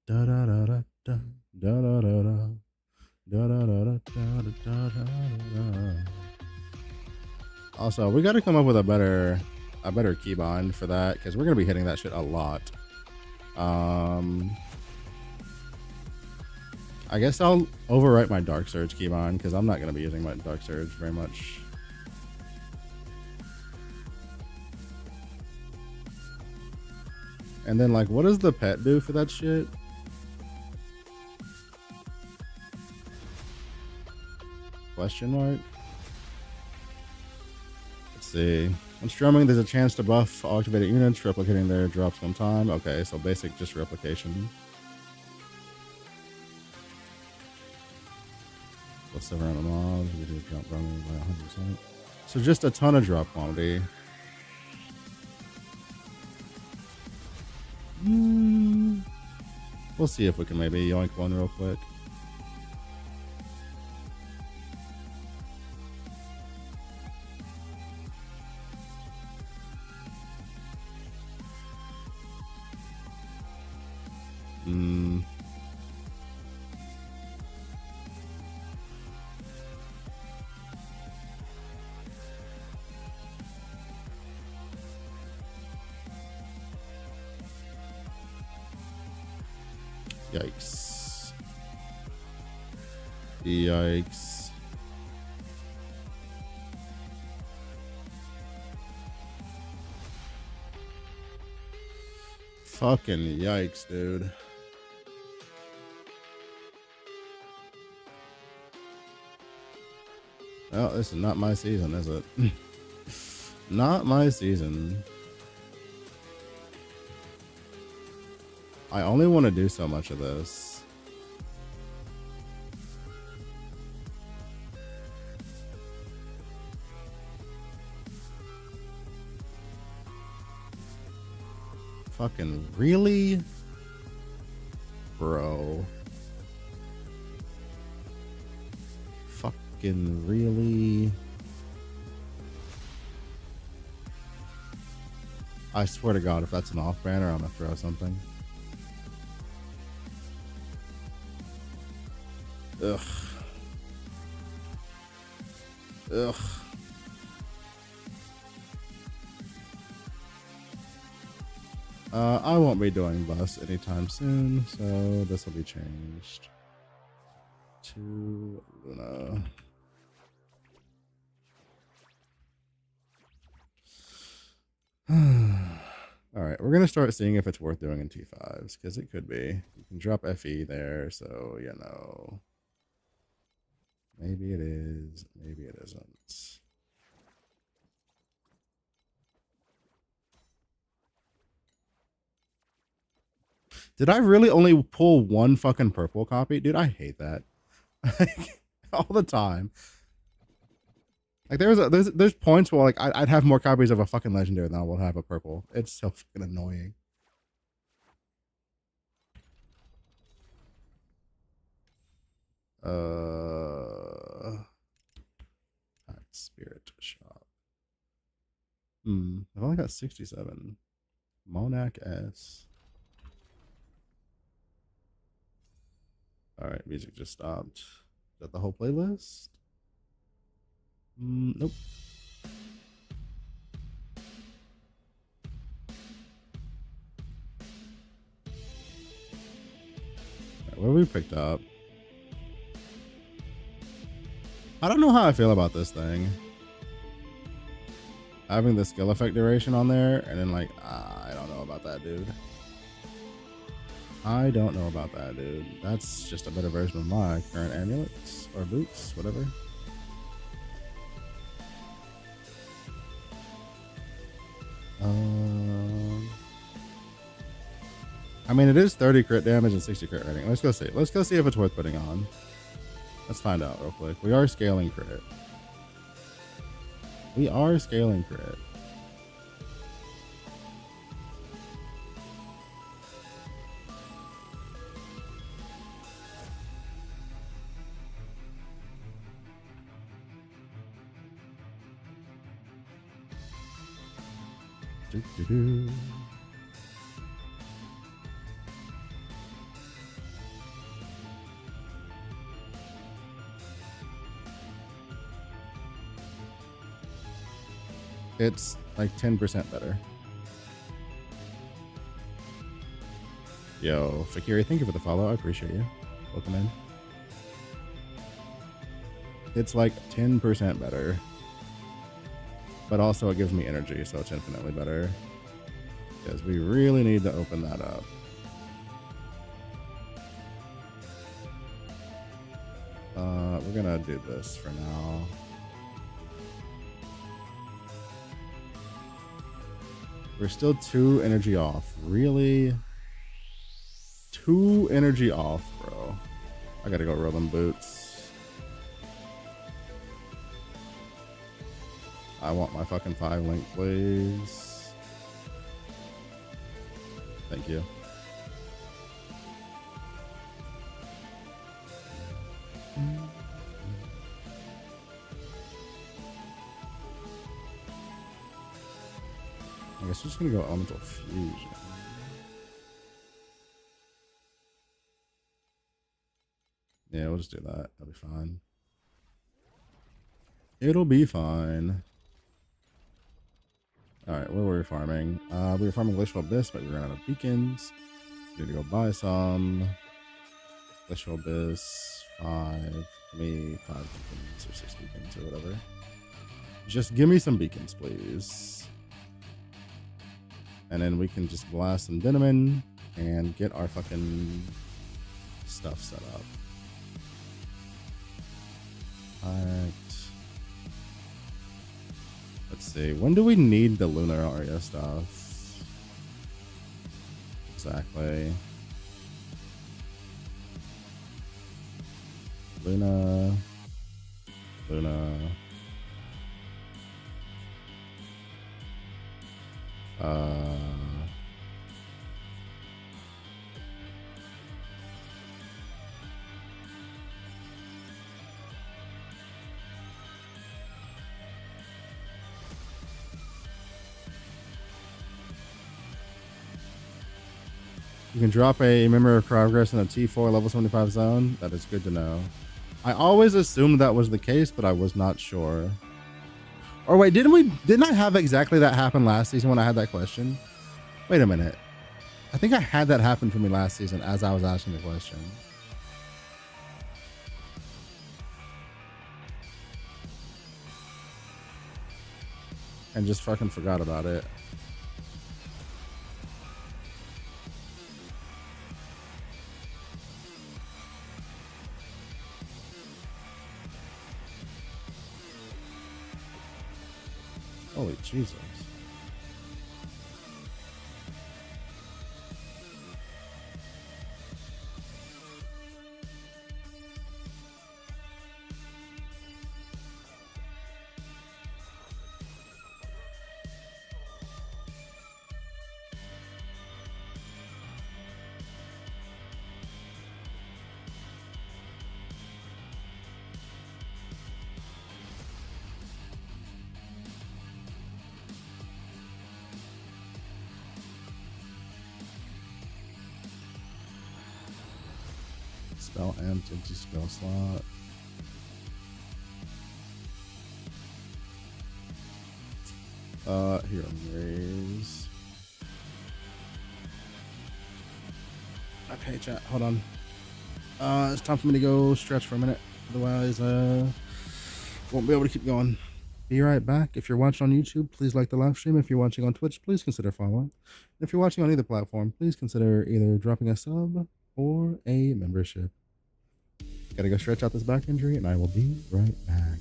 Da da da da da da da da da da da da da da da. Also, we got to come up with a better keybind for that because we're gonna be hitting that shit a lot. I guess I'll overwrite my Dark Surge keybind because I'm not going to be using my Dark Surge very much. And then, like, what does the pet do for that shit? Question mark? Let's see. When strumming, there's a chance to buff activated units, replicating their drops one time. Okay, so basic just replication. Plus 7 random mobs, we do drop running by 100%. So just a ton of drop quantity. We'll see if we can maybe yoink one real quick. Yikes. Yikes. Fucking yikes, dude. Well, this is not my season, is it? Not my season. I only want to do so much of this. Fucking really? Bro. Fucking really? I swear to God, if that's an off banner, I'm gonna throw something. Ugh. Ugh. I won't be doing bus anytime soon, so this will be changed to Luna. All right, we're gonna start seeing if it's worth doing in T5s because it could be. You can drop FE there, so you know. Maybe it is, maybe it isn't. Did I really only pull one fucking purple copy? Dude, I hate that. All the time. Like there's points where like I'd have more copies of a fucking legendary than I would have a purple. It's so fucking annoying. Spirit shop. I've only got 67. Monac S. All right, music just stopped. Is that the whole playlist? Nope. Right, what have we picked up? I don't know how I feel about this thing. Having the skill effect duration on there, and then like, I don't know about that, dude. I don't know about that, dude. That's just a better version of my current amulets or boots, whatever. I mean, it is 30 crit damage and 60 crit rating. Let's go see. Let's go see if it's worth putting on. Let's find out real quick. We are scaling crit. We are scaling crit. Doo-doo-doo. It's like 10% better. Yo, Fakiri, thank you for the follow. I appreciate you. Welcome in. It's like 10% better. But also it gives me energy, so it's infinitely better. Because we really need to open that up. We're gonna do this for now. We're still 2 energy off. Really? 2 energy off, bro. I gotta go roll them boots. I want my fucking 5 link, please. Thank you. I guess we're just gonna go elemental fusion. Yeah, we'll just do that. That'll be fine. It'll be fine. Alright, where were we farming? We were farming Glacial Abyss, but we ran out of beacons. We need to go buy some. Glacial Abyss, 5. Give me 5 beacons or 6 beacons or whatever. Just give me some beacons, please. And then we can just blast some Dinamin and get our fucking stuff set up. Alright. Let's see. When do we need the Lunaria stuff? Exactly. Luna. You can drop a Memory of Progress in a T4 level 75 zone. That is good to know. I always assumed that was the case, but I was not sure. Or wait, didn't I have exactly that happen last season when I had that question? Wait a minute. I think I had that happen for me last season as I was asking the question. And just fucking forgot about it. Holy Jesus. Spell amped, empty spell slot. Here, raise. Okay, chat. Hold on. It's time for me to go stretch for a minute. Otherwise, won't be able to keep going. Be right back. If you're watching on YouTube, please like the live stream. If you're watching on Twitch, please consider following. If you're watching on either platform, please consider either dropping a sub or a membership. Gotta go stretch out this back injury, and I will be right back.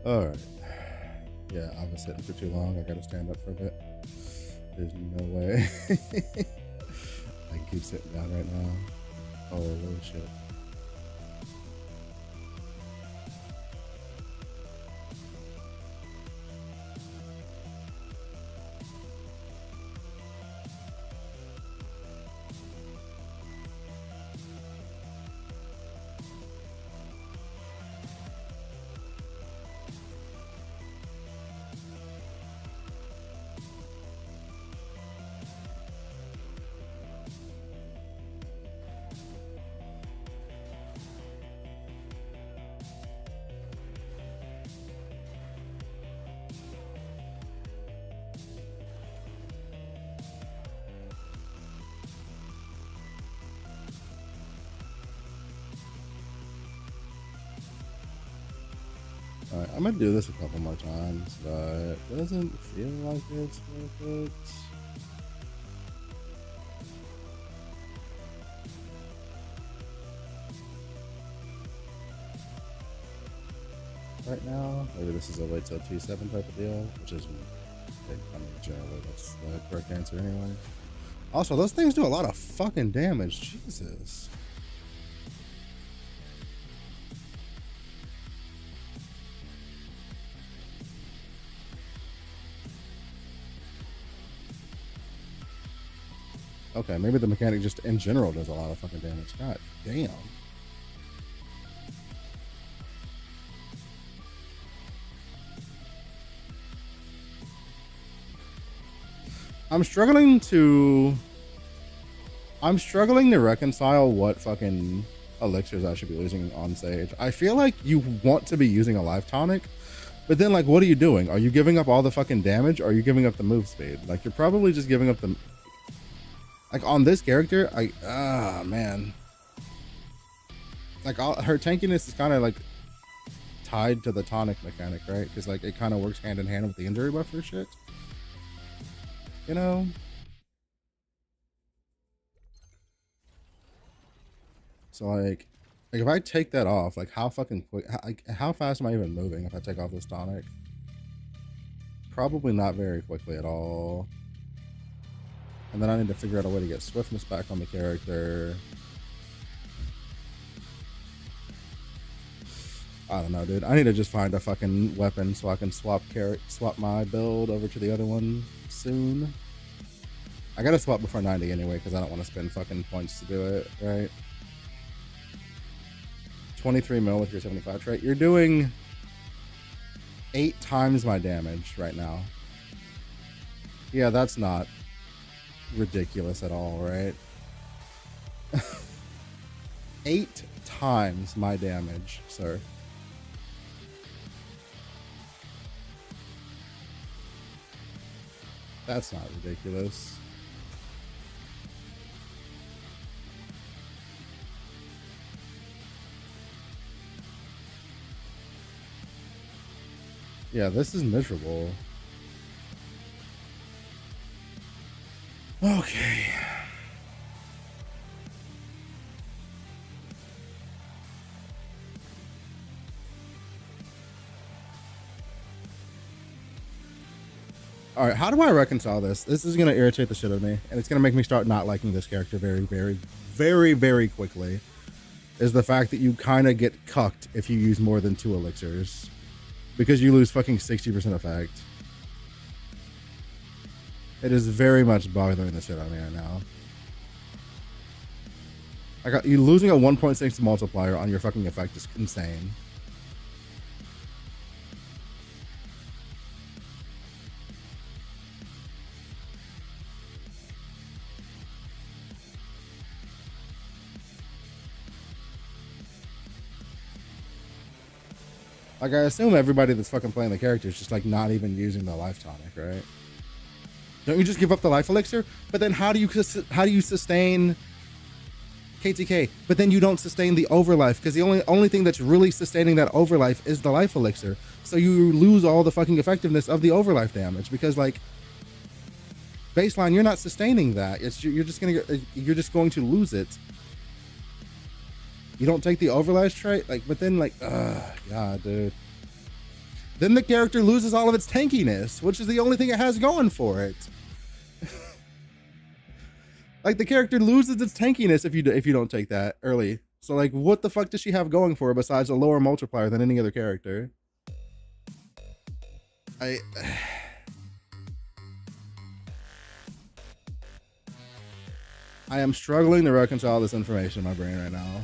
All right. Yeah, I was sitting for too long. I gotta stand up for a bit. There's no way I can keep sitting down right now. Holy shit. Alright, I'm gonna do this a couple more times, but it doesn't feel like it's worth it. Right now, maybe this is a wait till T7 type of deal, which is, I mean, generally that's the correct answer anyway. Also, those things do a lot of fucking damage, Jesus. Okay, maybe the mechanic just in general does a lot of fucking damage. God damn. I'm struggling to reconcile what fucking elixirs I should be using on stage. I feel like you want to be using a life tonic, but then like, what are you doing? Are you giving up all the fucking damage? Or are you giving up the move speed? Like, you're probably just giving up the, like on this character, man. Like her tankiness is kind of like tied to the tonic mechanic, right? Because like it kind of works hand in hand with the injury buffer shit. You know? So like if I take that off, like how fucking quick, how fast am I even moving if I take off this tonic? Probably not very quickly at all. And then I need to figure out a way to get swiftness back on the character. I don't know, dude. I need to just find a fucking weapon so I can swap my build over to the other one soon. I gotta swap before 90 anyway, because I don't want to spend fucking points to do it, right? 23 mil with your 75 trait. You're doing 8 times my damage right now. Yeah, that's not ridiculous at all, right? 8 times my damage, sir. That's not ridiculous. Yeah, this is miserable. Okay. All right, how do I reconcile this? This is gonna irritate the shit out of me, and it's gonna make me start not liking this character very, very, very, very quickly. Is the fact that you kind of get cucked if you use more than 2 elixirs, because you lose fucking 60% effect. It is very much bothering the shit out of me right now. I got you losing a 1.6 multiplier on your fucking effect is insane. Like, I assume everybody that's fucking playing the character is just like not even using the life tonic, right? Don't you just give up the life elixir? But then how do you sustain KTK? But then you don't sustain the overlife, because the only thing that's really sustaining that overlife is the life elixir. So you lose all the fucking effectiveness of the overlife damage, because like baseline, you're not sustaining that. You're just going to lose it. You don't take the overlash trait, like, but then like, God, dude. Then the character loses all of its tankiness, which is the only thing it has going for it. Like, the character loses its tankiness if you don't take that early. So like, what the fuck does she have going for her besides a lower multiplier than any other character? I am struggling to reconcile this information in my brain right now.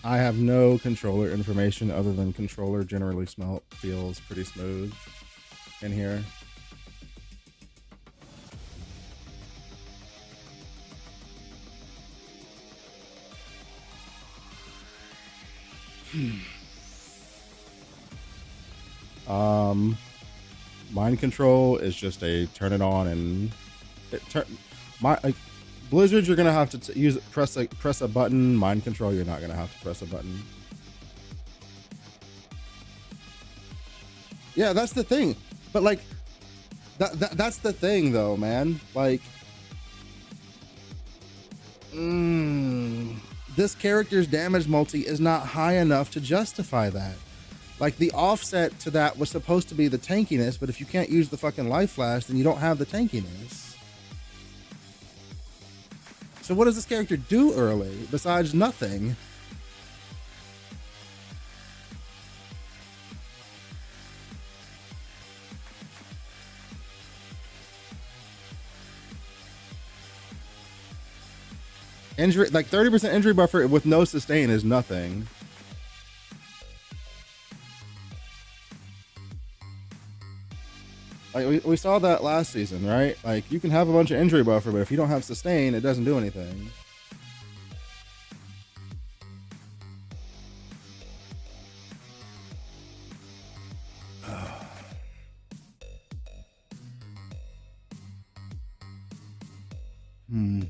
I have no controller information other than controller generally feels pretty smooth in here. Mind control is just a turn it on and Blizzard, you're gonna have to press a button. Mind control, you're not gonna have to press a button. Yeah, that's the thing. But like, that's the thing, though, man. Like, this character's damage multi is not high enough to justify that. Like, the offset to that was supposed to be the tankiness, but if you can't use the fucking life flash, then you don't have the tankiness. So what does this character do early besides nothing? Injury, like 30% injury buffer with no sustain is nothing. Like we saw that last season, right? Like you can have a bunch of injury buffer, but if you don't have sustain, it doesn't do anything. Hmm.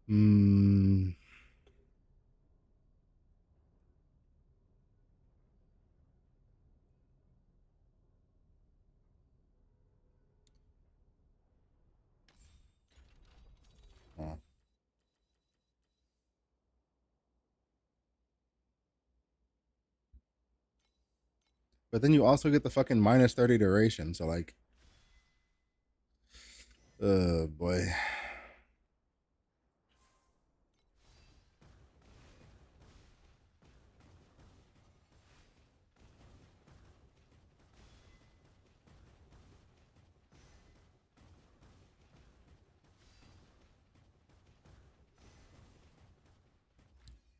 Hmm. Huh. But then you also get the fucking minus 30 duration. So like, boy.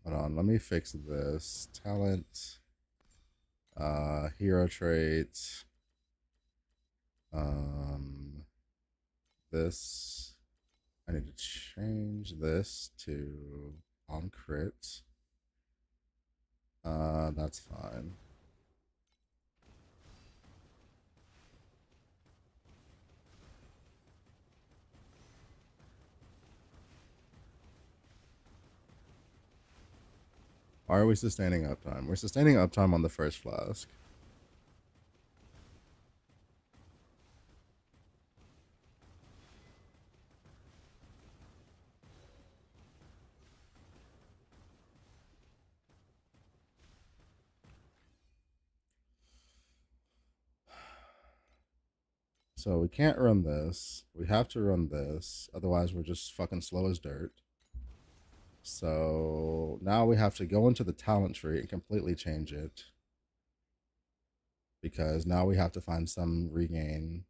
Hold on, let me fix this. Talent, hero traits, this. I need to change this to on crit. That's fine. Why are we sustaining uptime? We're sustaining uptime on the first flask. So we can't run this. We have to run this. Otherwise, we're just fucking slow as dirt. So now we have to go into the talent tree and completely change it. Because now we have to find some regain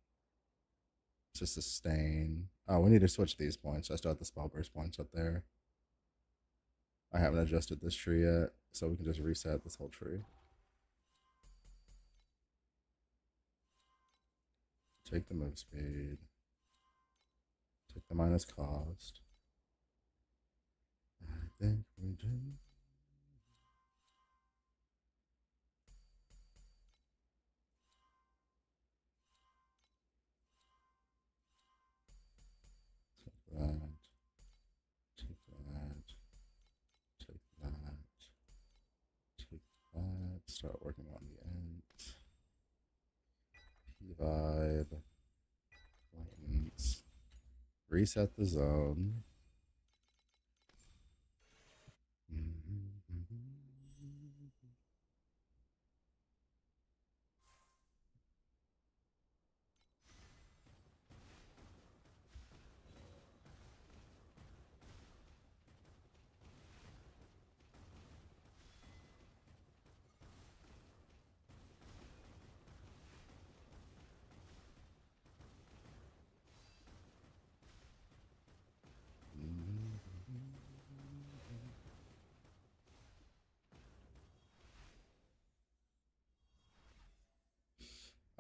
to sustain. Oh, we need to switch these points. I still have the spell burst points up there. I haven't adjusted this tree yet, so we can just reset this whole tree. Take the move speed. Take the minus cost. I think we do. Take that. Take that. Take that. Take that. Start working on the end. P-Vibe. Lightens. Reset the zone.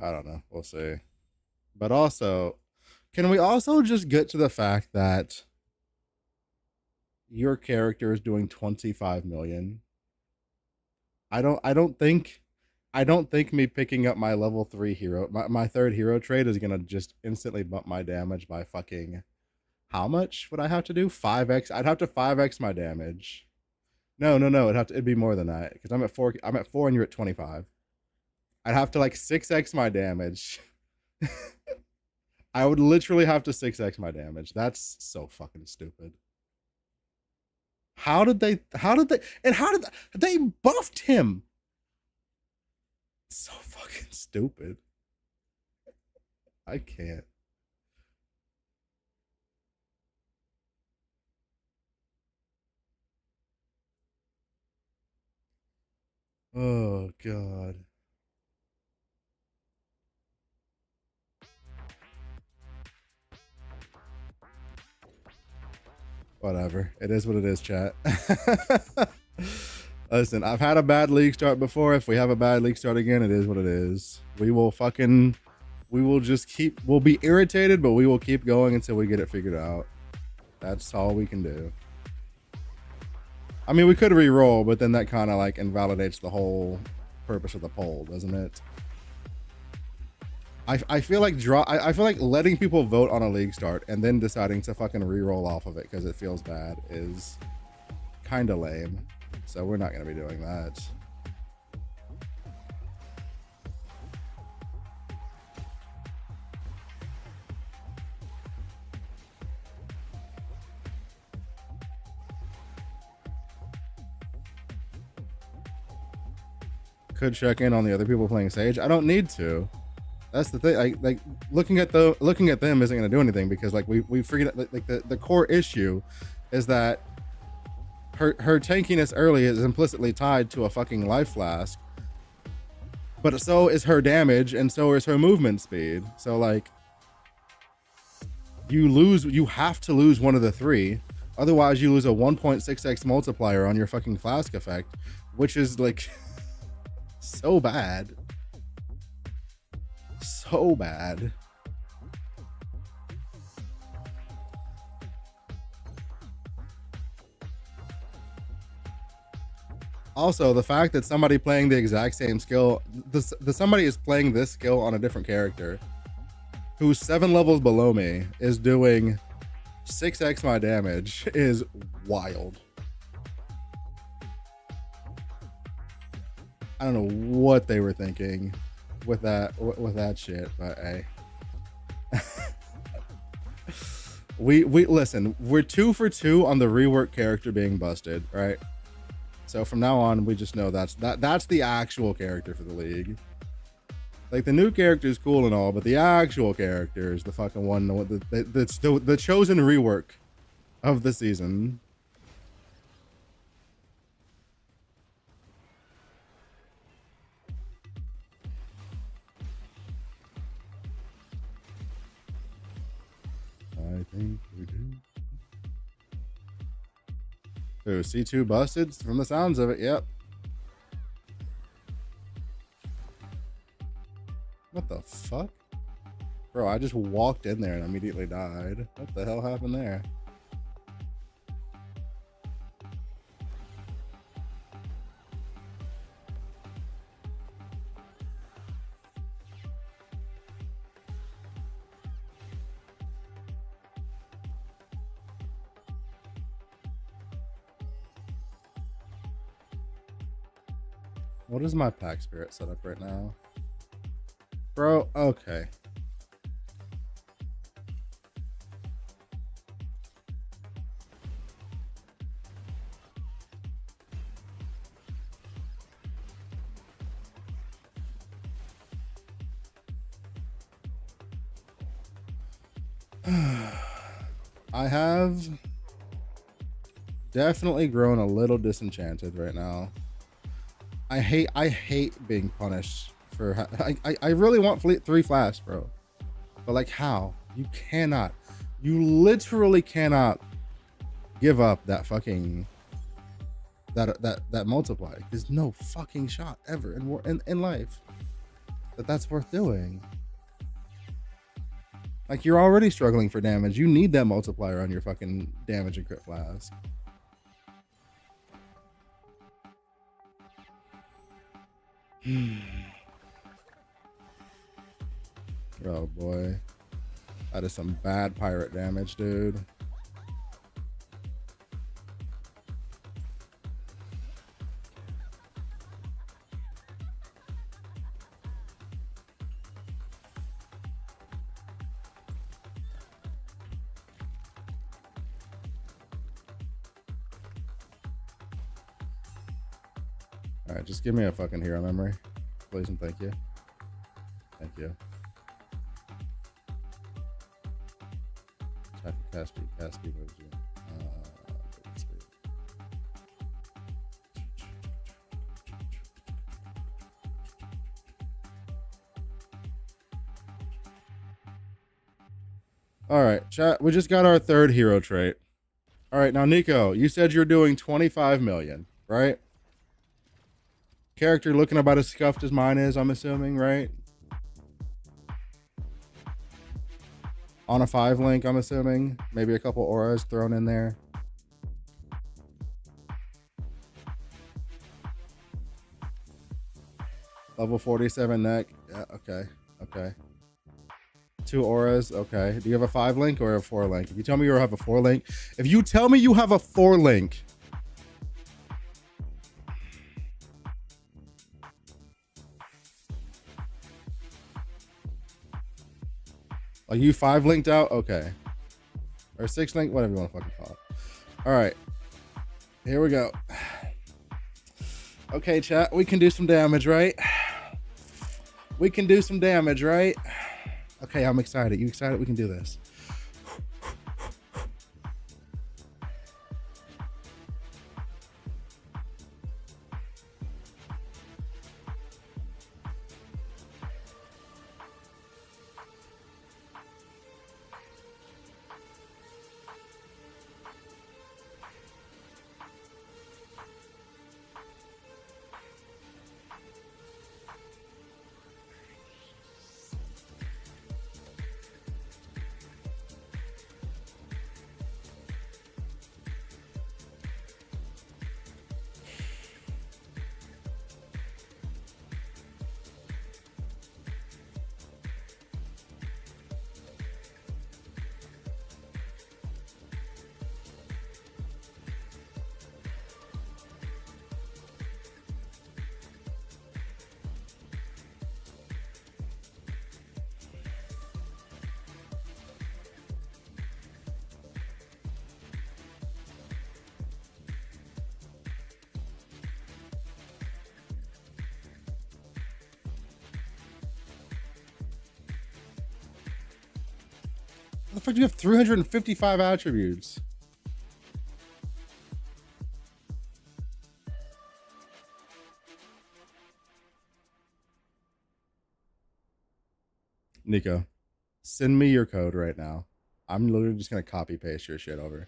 I don't know. We'll see. But also, can we also just get to the fact that your character is doing 25 million? I don't think me picking up my level 3 hero, my third hero trait is gonna just instantly bump my damage by fucking how much would I have to do? 5x. I'd have to 5x my damage. No. It'd be more than that. Because I'm at 4 and you're at 25. I'd have to like 6x my damage. I would literally have to 6x my damage. That's so fucking stupid. How did they buffed him? So fucking stupid. I can't. Oh god. Whatever. It is what it is, chat. Listen, I've had a bad league start before. If we have a bad league start again, it is what it is. We will just we'll be irritated, but we will keep going until we get it figured out. That's all we can do. I mean, we could re-roll, but then that kind of like invalidates the whole purpose of the poll, doesn't it? I feel like I feel like letting people vote on a league start and then deciding to fucking re-roll off of it because it feels bad is kind of lame. So we're not going to be doing that. Could check in on the other people playing Sage. I don't need to. That's the thing. Like looking at them isn't going to do anything because like we figured like the core issue is that her tankiness early is implicitly tied to a fucking life flask, but so is her damage and so is her movement speed. So like you have to lose one of the three, otherwise you lose a 1.6x multiplier on your fucking flask effect, which is like so bad. So bad. Also, the fact that somebody playing the exact same skill, the somebody is playing this skill on a different character who's 7 levels below me is doing 6x my damage is wild. I don't know what they were thinking with that shit, but hey. we listen, we're 2 for 2 on the rework character being busted, right? So from now on, we just know that's the actual character for the league. Like the new character is cool and all, but the actual character is the fucking one that's the chosen rework of the season. I think we do. Ooh, C2 busted from the sounds of it. Yep. What the fuck? Bro, I just walked in there and immediately died. What the hell happened there? What is my pack spirit set up right now? Bro, okay. I have definitely grown a little disenchanted right now. I hate being punished for I really want 3 flash, bro. But like how? You cannot. You literally cannot give up that fucking that multiply. There's no fucking shot ever in life that's worth doing. Like you're already struggling for damage. You need that multiplier on your fucking damage and crit flask. Oh boy, that is some bad pirate damage, dude. All right, just give me a fucking hero memory, please and thank you. Thank you. Type of Caspi moves you. All right, chat. We just got our 3rd hero trait. All right, now Nico, you said you're doing 25 million, right? Character looking about as scuffed as mine is, I'm assuming, right? On a 5 link, I'm assuming. Maybe a couple auras thrown in there. Level 47 neck. Yeah, okay. Okay. 2 auras. Okay. Do you have a 5 link or a 4 link? If you tell me you have a 4 link, if you tell me you have a 4 link, like you 5 linked out, okay. Or 6 link, whatever you want to fucking call it. All right. Here we go. Okay, chat, we can do some damage, right? We can do some damage, right? Okay, I'm excited. You excited? We can do this. How the fuck do you have 355 attributes? Nico, send me your code right now. I'm literally just gonna copy paste your shit over.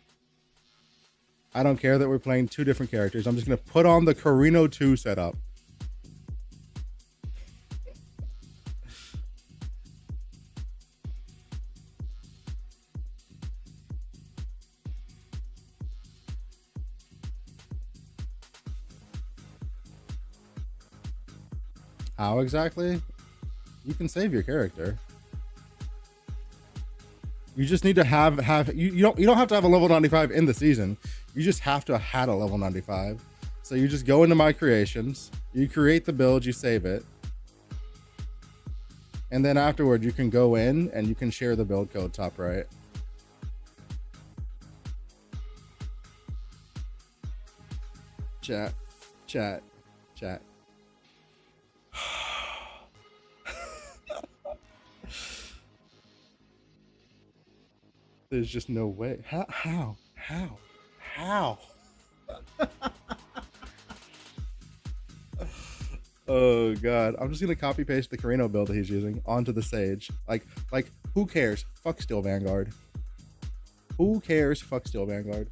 I don't care that we're playing 2 different characters. I'm just gonna put on the Carino 2 setup. How exactly? You can save your character. You just need to have you don't have to have a level 95 in the season. You just have to have had a level 95. So you just go into my creations, you create the build, you save it. And then afterward you can go in and you can share the build code top right. Chat. There's just no way. How? Oh god, I'm just gonna copy paste the Carino build that he's using onto the Sage. Like who cares? Fuck Steel Vanguard. Who cares? Fuck Steel Vanguard.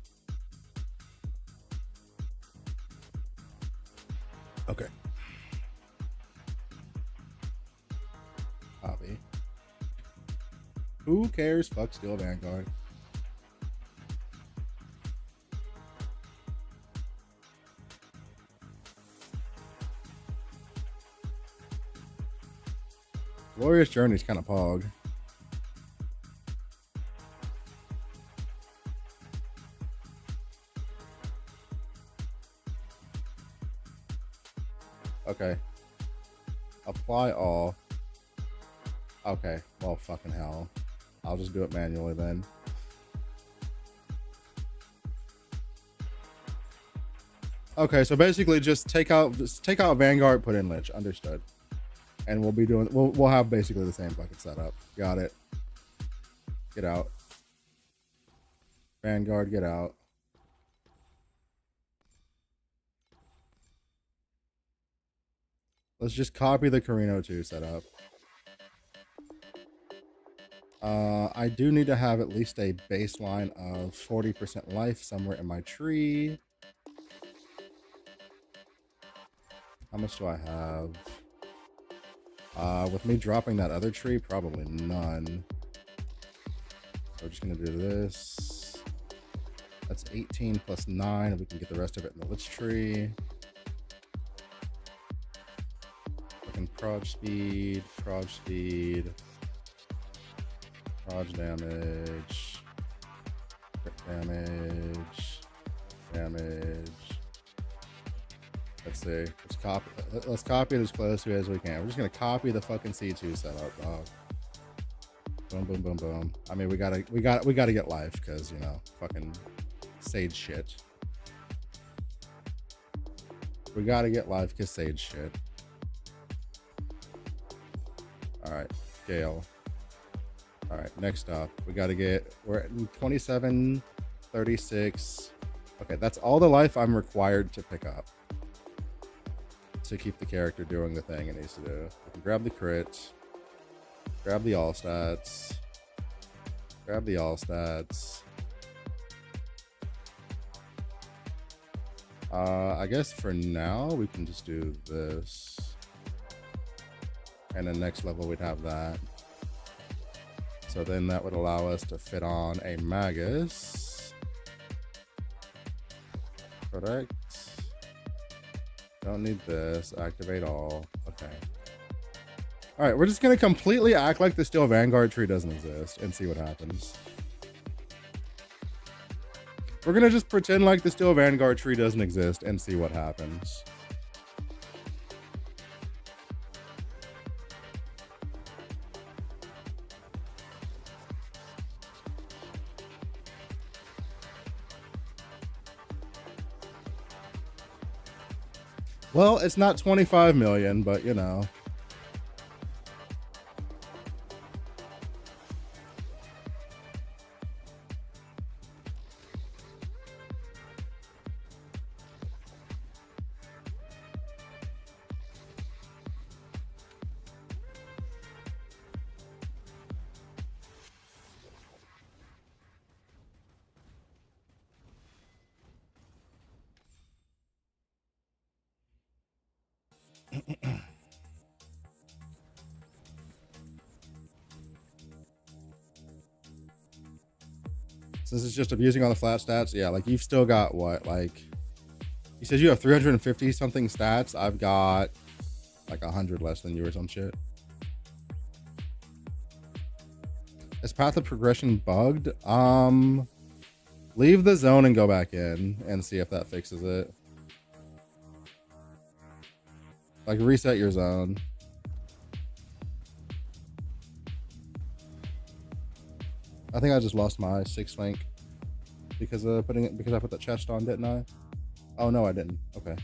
Okay. Copy. Who cares? Fuck Steel Vanguard. Glorious Journey's kind of pog. Okay. Apply all. Okay. Well, fucking hell. I'll just do it manually then. Okay, so basically just take out Vanguard, put in Lich. Understood. And we'll have basically the same fucking setup. Got it. Get out. Vanguard, get out. Let's just copy the Carino 2 setup. I do need to have at least a baseline of 40% life somewhere in my tree. How much do I have? With me dropping that other tree, probably none. So we're just gonna do this. That's 18 plus 9, and we can get the rest of it in the lich tree. Fucking proj speed, proj damage, crit damage. Let's see. Let's copy it as close to it as we can. We're just gonna copy the fucking C2 setup, dog. Boom, boom, boom, boom. I mean, we gotta get life because, you know, fucking Sage shit. We gotta get life because Sage shit. All right, Gale. All right, next up, we gotta get. We're at 27, 36. Okay, that's all the life I'm required to pick up to keep the character doing the thing it needs to do. We can grab the crit, grab the all stats, grab the all stats. I guess for now we can just do this, and then next level we'd have that. So then that would allow us to fit on a Magus. Correct. Don't need this. Activate all. Okay. All right, we're just gonna completely act like the Steel Vanguard tree doesn't exist and see what happens. We're gonna just pretend like the Steel Vanguard tree doesn't exist and see what happens. Well, it's not 25 million, but you know. Since it's just abusing all the flat stats, yeah, like you've still got what, like, you said you have 350 something stats. I've got like 100 less than you or some shit. Is Path of Progression bugged? Leave the zone and go back in and see if that fixes it. Like reset your zone. I think I just lost my 6 link because I put the chest on, didn't I? Oh no, I didn't. Okay.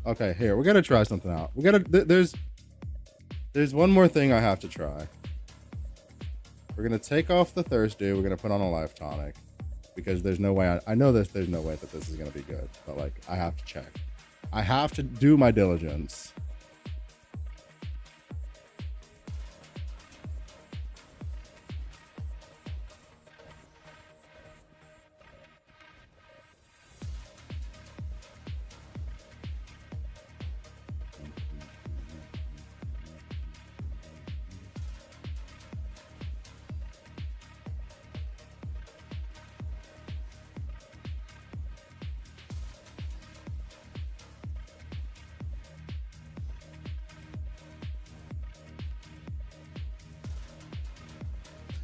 Okay, here, we gotta try something out. There's one more thing I have to try. We're gonna take off the thirst dew. We're gonna put on a life tonic because there's no way I know there's no way that this is gonna be good, but like I have to check. I have to do my diligence.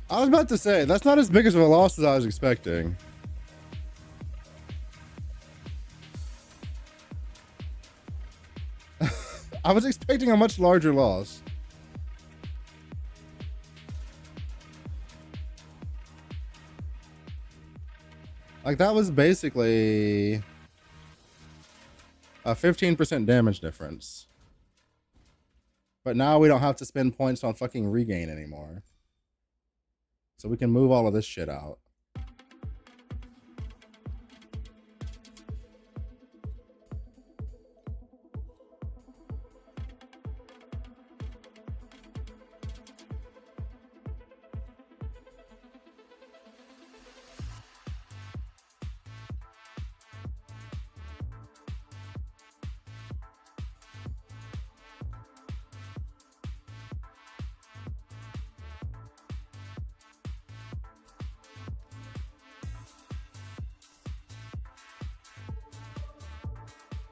I was about to say, that's not as big as a loss as I was expecting. I was expecting a much larger loss. Like that was basically A 15% damage difference. But now we don't have to spend points on fucking regain anymore. So we can move all of this shit out.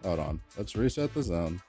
Hold on. Let's reset the zone.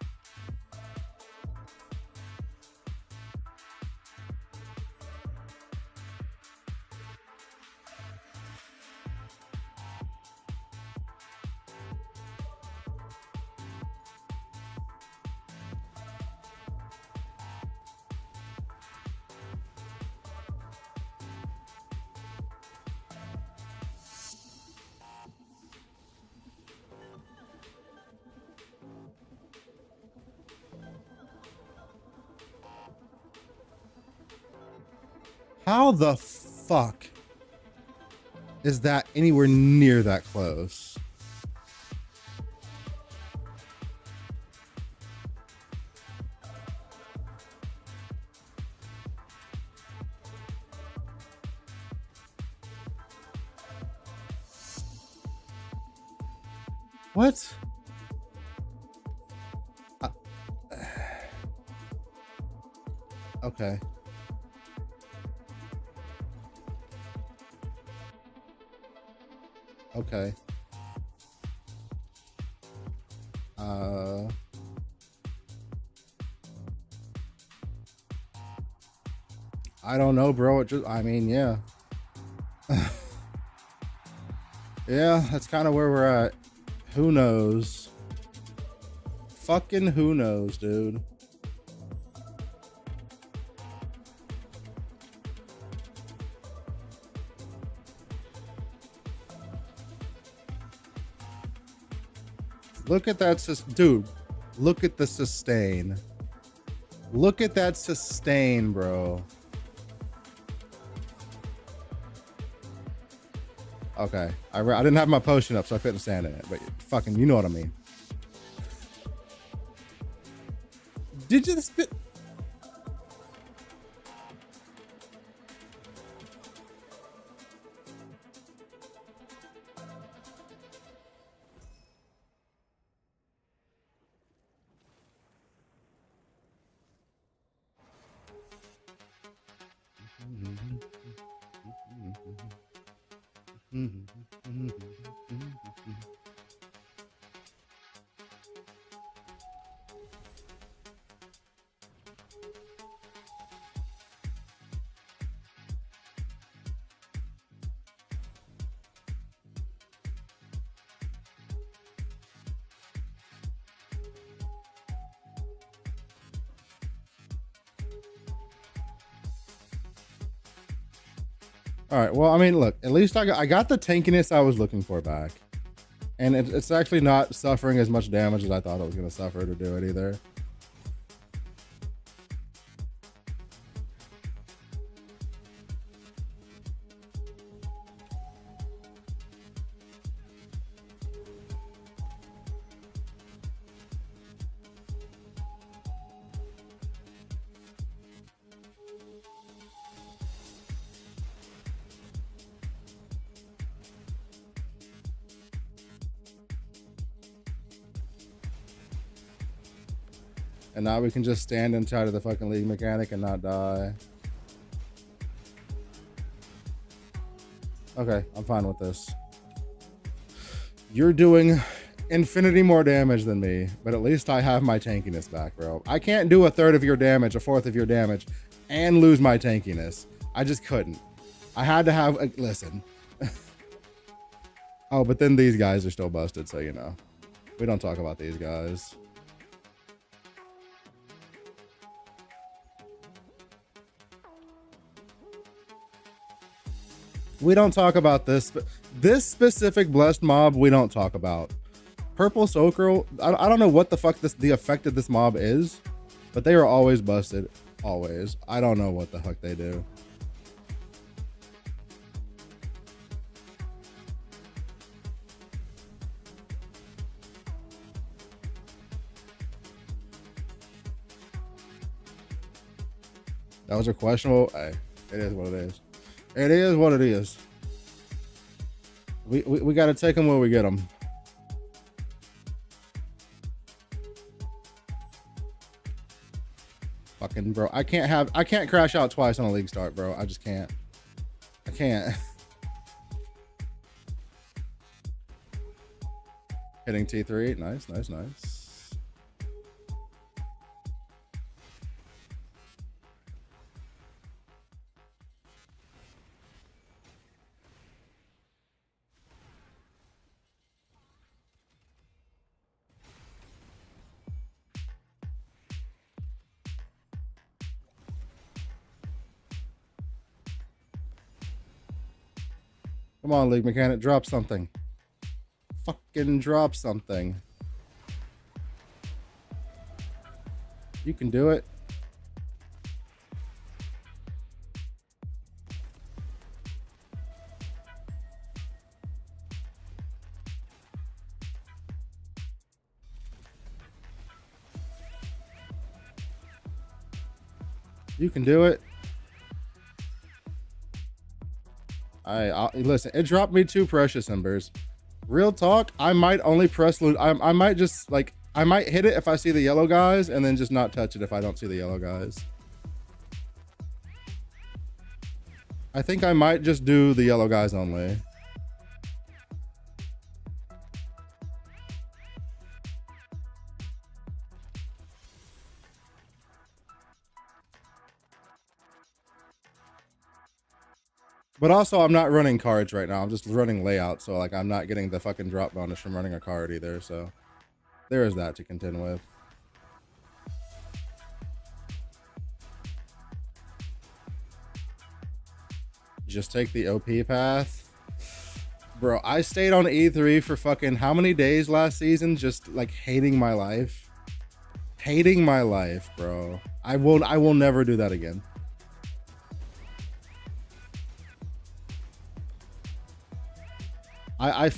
How the fuck is that anywhere near that close? What? Okay. Okay. I don't know, bro. It just, I mean, yeah. Yeah, that's kind of where we're at. Who knows? Fucking who knows, dude? Look at that, dude. Look at the sustain. Look at that sustain, bro. Okay, I didn't have my potion up, so I couldn't stand in it. But fucking, you know what I mean. Did you spit? All right. Well, I mean, look. At least I got the tankiness I was looking for back, and it's actually not suffering as much damage as I thought it was going to suffer to do it either. And now we can just stand inside of the fucking league mechanic and not die. Okay, I'm fine with this. You're doing infinity more damage than me, but at least I have my tankiness back, bro. I can't do a third of your damage, a fourth of your damage, and lose my tankiness. I just couldn't. I had to have a, listen. Oh, but then these guys are still busted, so you know. We don't talk about these guys. We don't talk about this, but this specific blessed mob we don't talk about. Purple Soul Girl, I don't know what the fuck the effect of this mob is, but they are always busted. Always. I don't know what the fuck they do. That was a questionable. Hey, it is what it is. It is what it is. We got to take them where we get them. Fucking bro, I can't crash out twice on a league start, bro. I just can't. I can't. Hitting T3, nice, nice, nice. Come on, League Mechanic, drop something. Fucking drop something. You can do it. You can do it. Listen, it dropped me 2 precious embers. Real talk, I might only press I might just like I might hit it if I see the yellow guys and then just not touch it if I don't see the yellow guys. I think I might just do the yellow guys only. But also, I'm not running cards right now. I'm just running layout. So, like, I'm not getting the fucking drop bonus from running a card either. So, there is that to contend with. Just take the OP path. Bro, I stayed on E3 for fucking how many days last season? Just, like, hating my life. Hating my life, bro. I will never do that again. I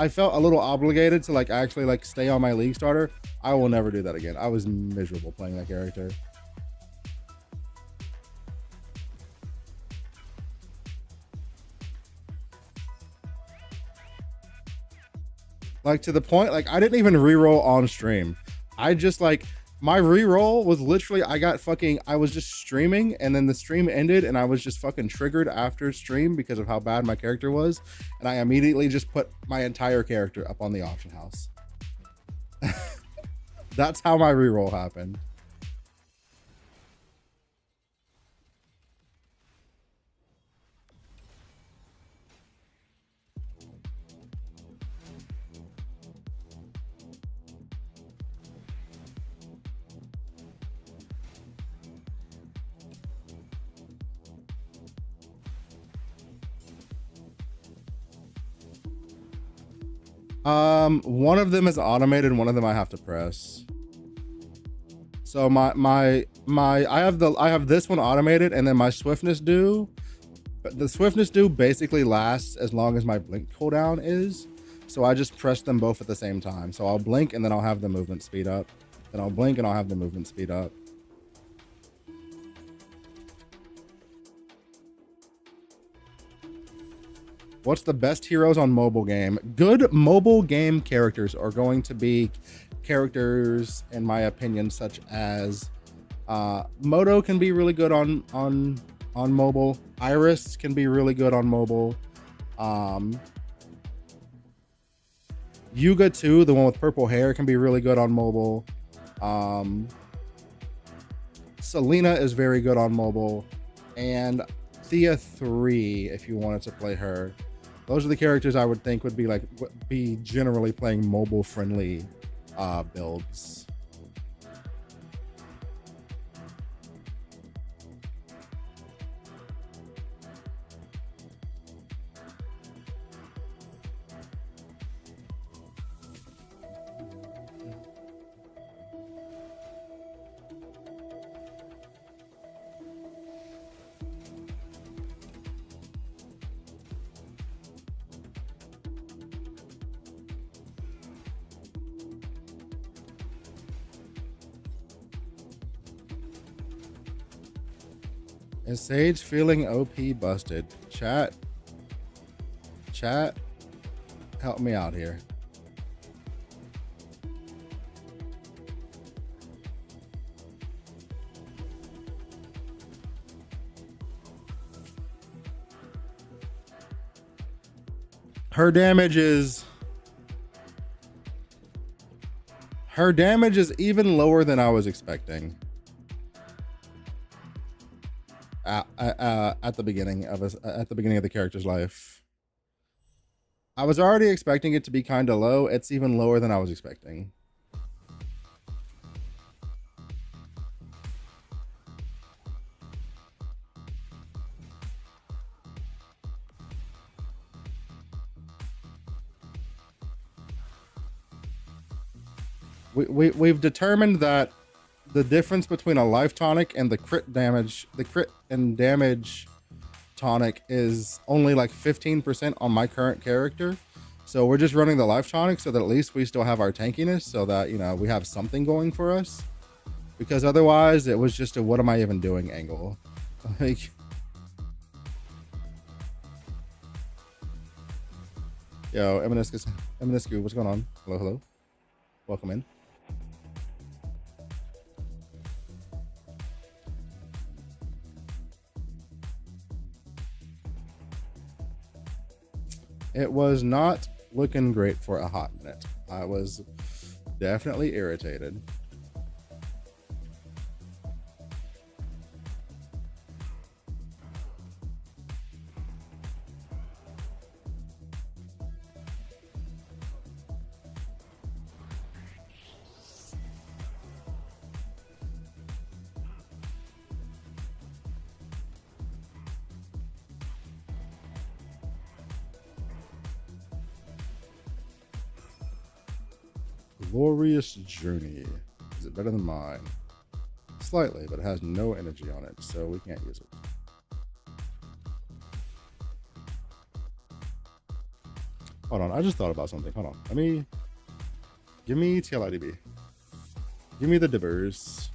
felt a little obligated to like actually like stay on my league starter. I will never do that again. I was miserable playing that character. Like to the point, like I didn't even reroll on stream. I just like my reroll was literally I was just streaming and then the stream ended and I was just fucking triggered after stream because of how bad my character was. And I immediately just put my entire character up on the auction house. That's how my reroll happened. One of them is automated, one of them I have to press. So I have this one automated, and then my swiftness due. The swiftness due basically lasts as long as my blink cooldown is. So I just press them both at the same time. So I'll blink and then I'll have the movement speed up. Then I'll blink and I'll have the movement speed up. What's the best heroes on mobile game? Good mobile game characters are going to be characters, in my opinion, such as Moto can be really good on mobile. Iris can be really good on mobile. Yuga 2, the one with purple hair, can be really good on mobile. Selena is very good on mobile. And Thea 3, if you wanted to play her. Those are the characters I would think would be generally playing mobile friendly builds. Is Sage feeling OP busted? Chat, help me out here. Her damage is even lower than I was expecting. At the beginning of the character's life, I was already expecting it to be kind of low. It's even lower than I was expecting. We've determined that the difference between a life tonic and the crit and damage tonic is only like 15% on my current character. So we're just running the life tonic so that at least we still have our tankiness, so that, you know, we have something going for us. Because otherwise it was just a what am I even doing angle. Like, yo, Eminiscu, what's going on? Hello. Welcome in. It was not looking great for a hot minute. I was definitely irritated. Glorious Journey. Is it better than mine? Slightly, but it has no energy on it, so we can't use it. Hold on, I just thought about something. Hold on. Give me TLIDB. Give me the dibbers.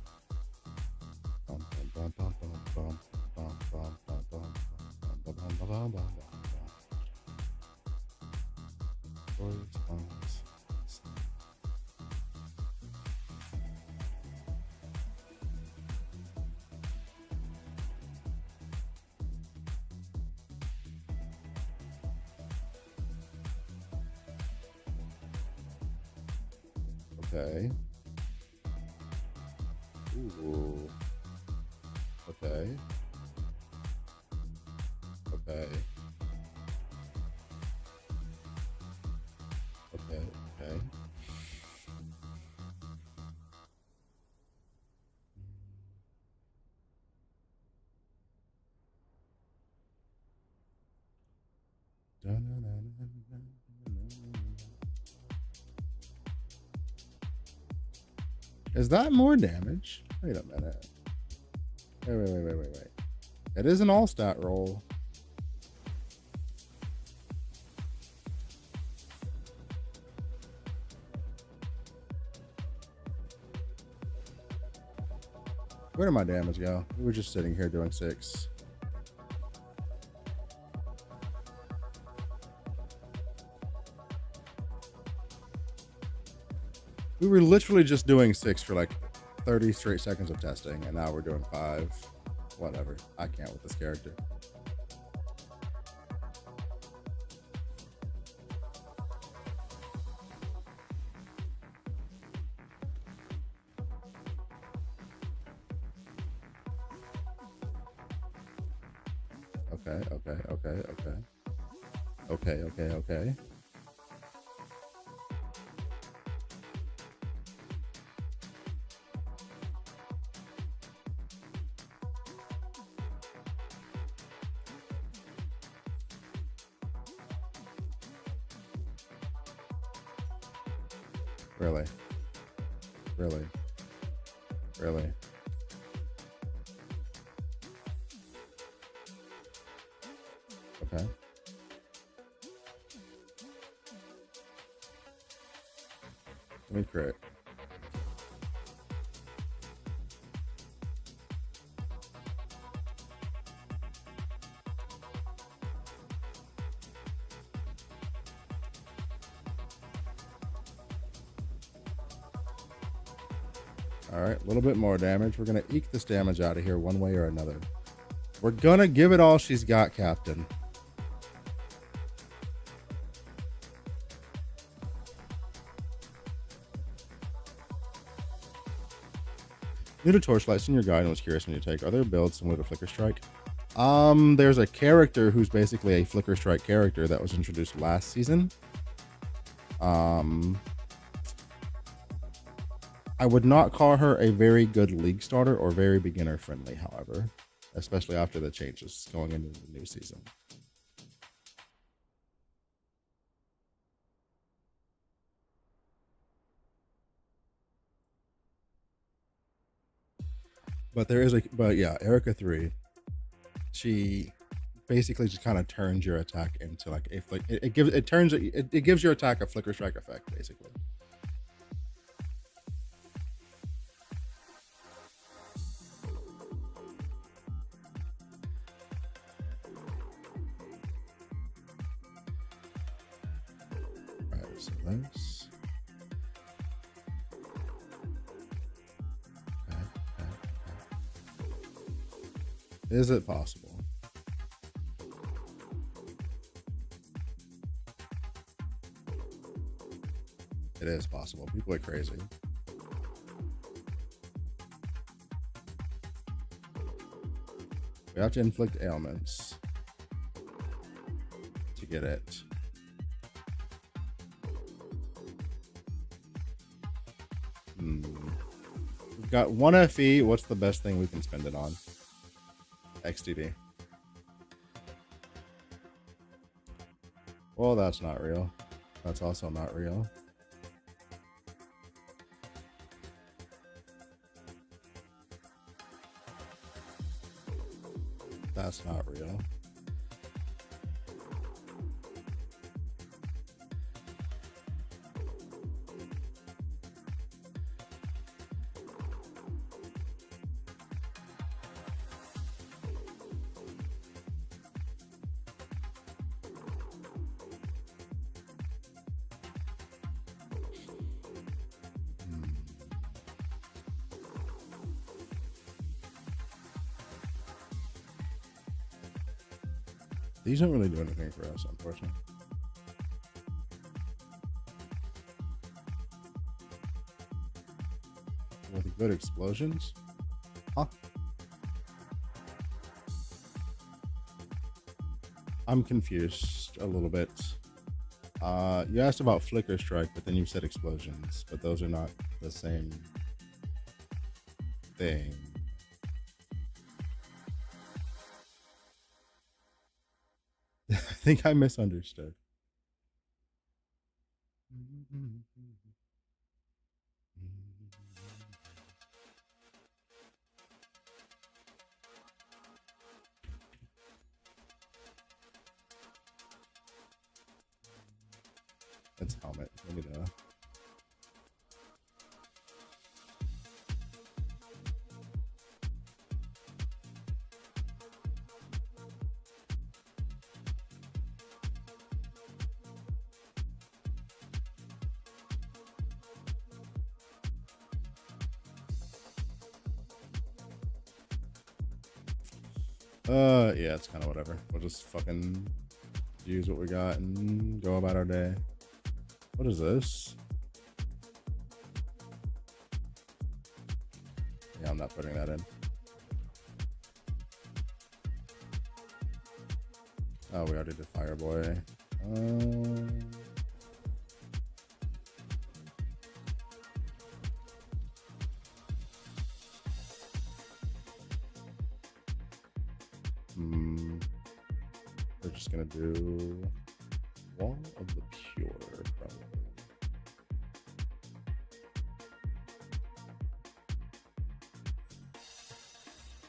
Okay. Ooh. Okay. Okay. Okay. Okay. Is that more damage? Wait a minute. Wait. It is an all-stat roll. Where did my damage go? We were just sitting here doing 6. We were literally just doing 6 for like 30 straight seconds of testing, and now we're doing 5. Whatever. I can't with this character. Okay. Really? Okay. Let me crit. All right, a little bit more damage. We're gonna eke this damage out of here one way or another. We're gonna give it all she's got, Captain. New to Torchlight, seen your guide and was curious when you take. Are there builds similar to Flicker Strike? There's a character who's basically a Flicker Strike character that was introduced last season. I would not call her a very good league starter or very beginner friendly, however, especially after the changes going into the new season. But yeah, Erica 3, she basically just kind of turns your attack into like a flick. It gives your attack a Flicker Strike effect, basically. Alright, so this. Is it possible? It is possible. People are crazy. We have to inflict ailments to get it. We've got 1 FE. What's the best thing we can spend it on? XTD. Well, that's not real. That's also not real. That's not real. These don't really do anything for us, unfortunately. With good explosions? Huh? I'm confused a little bit. You asked about Flicker Strike, but then you said explosions, but those are not the same thing. I think I misunderstood. That's helmet. Let me know. Yeah, it's kind of whatever. We'll just fucking use what we got and go about our day. What is this? Yeah, I'm not putting that in. Oh, we already did Fireboy. We're just gonna do Wall of the Pure, probably.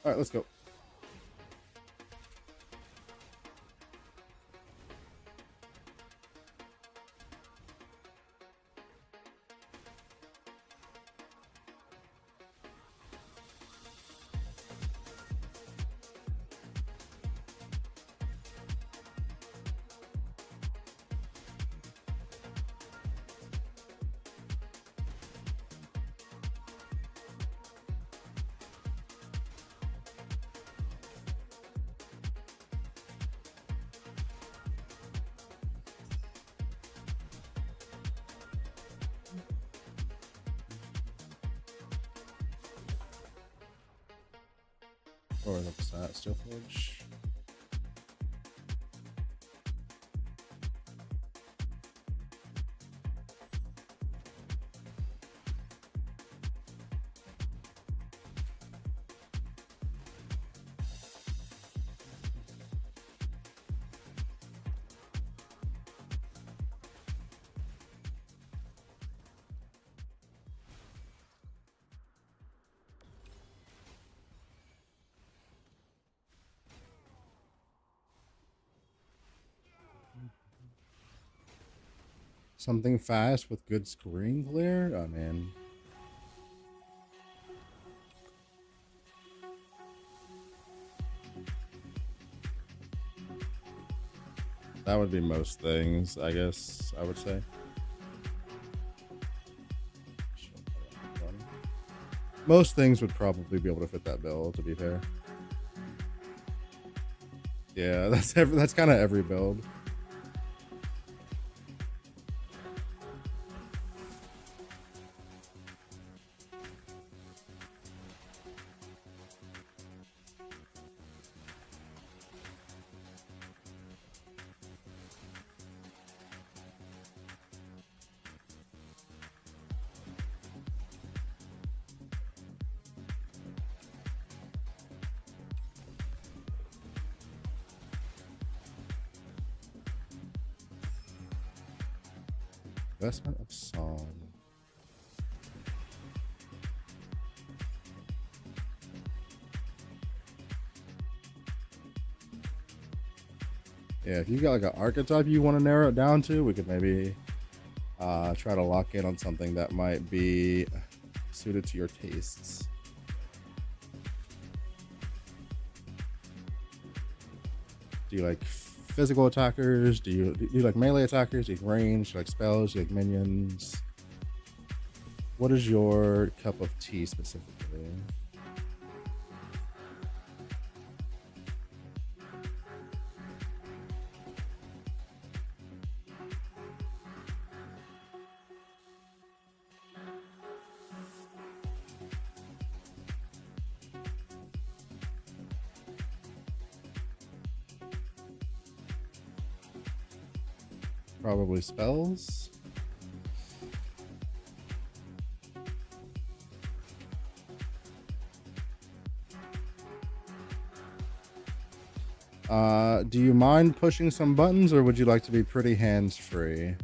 All right, let's go. Or what's that? Steel Forge. Something fast with good screen glare? Oh, man. That would be most things, I guess, I would say. Most things would probably be able to fit that build, to be fair. Yeah, that's kind of every build. Investment of song. Yeah, if you got like an archetype you want to narrow it down to, we could maybe try to lock in on something that might be suited to your tastes. Do you like physical attackers? Do you like melee attackers? Do you like range? Do you like spells? Do you like minions? What is your cup of tea specifically? Probably spells. Do you mind pushing some buttons, or would you like to be pretty hands-free?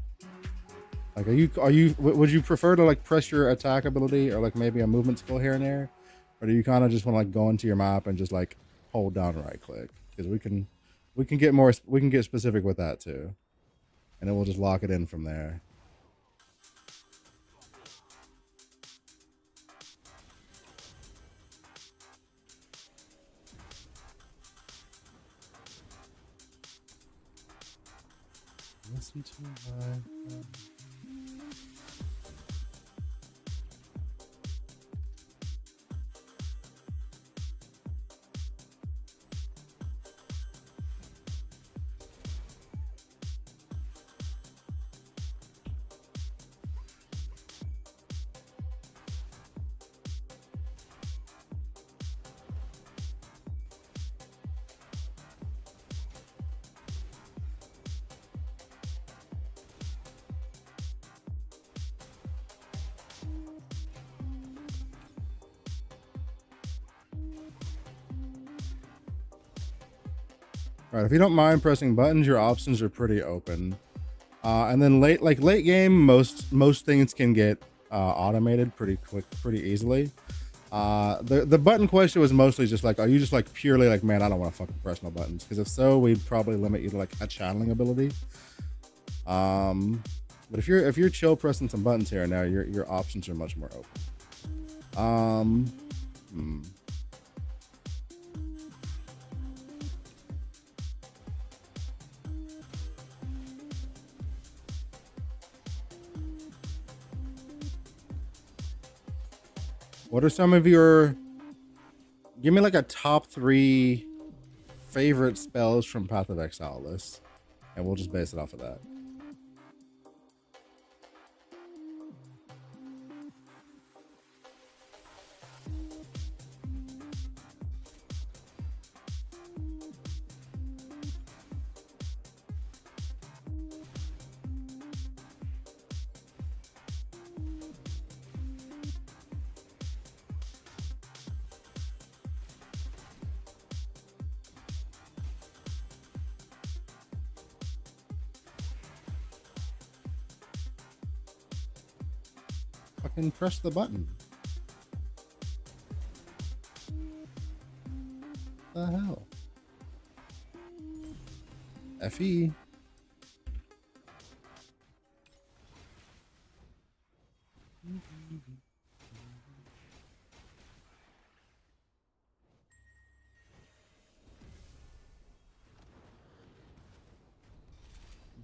Like, would you prefer to like press your attack ability or like maybe a movement skill here and there, or do you kind of just want to like go into your map and just like hold down right click? Because we can get specific with that too, and then we'll just lock it in from there. Listen to my... All right, if you don't mind pressing buttons, your options are pretty open. And then late game, most things can get automated pretty easily. The button question was mostly just like, are you just like purely like, man, I don't want to fucking press no buttons? Because if so, we'd probably limit you to like a channeling ability. But if you're chill pressing some buttons here and there, your options are much more open. What are some of your... Give me like a top 3 favorite spells from Path of Exile list, and we'll just base it off of that. fucking press the button. What the hell? FE.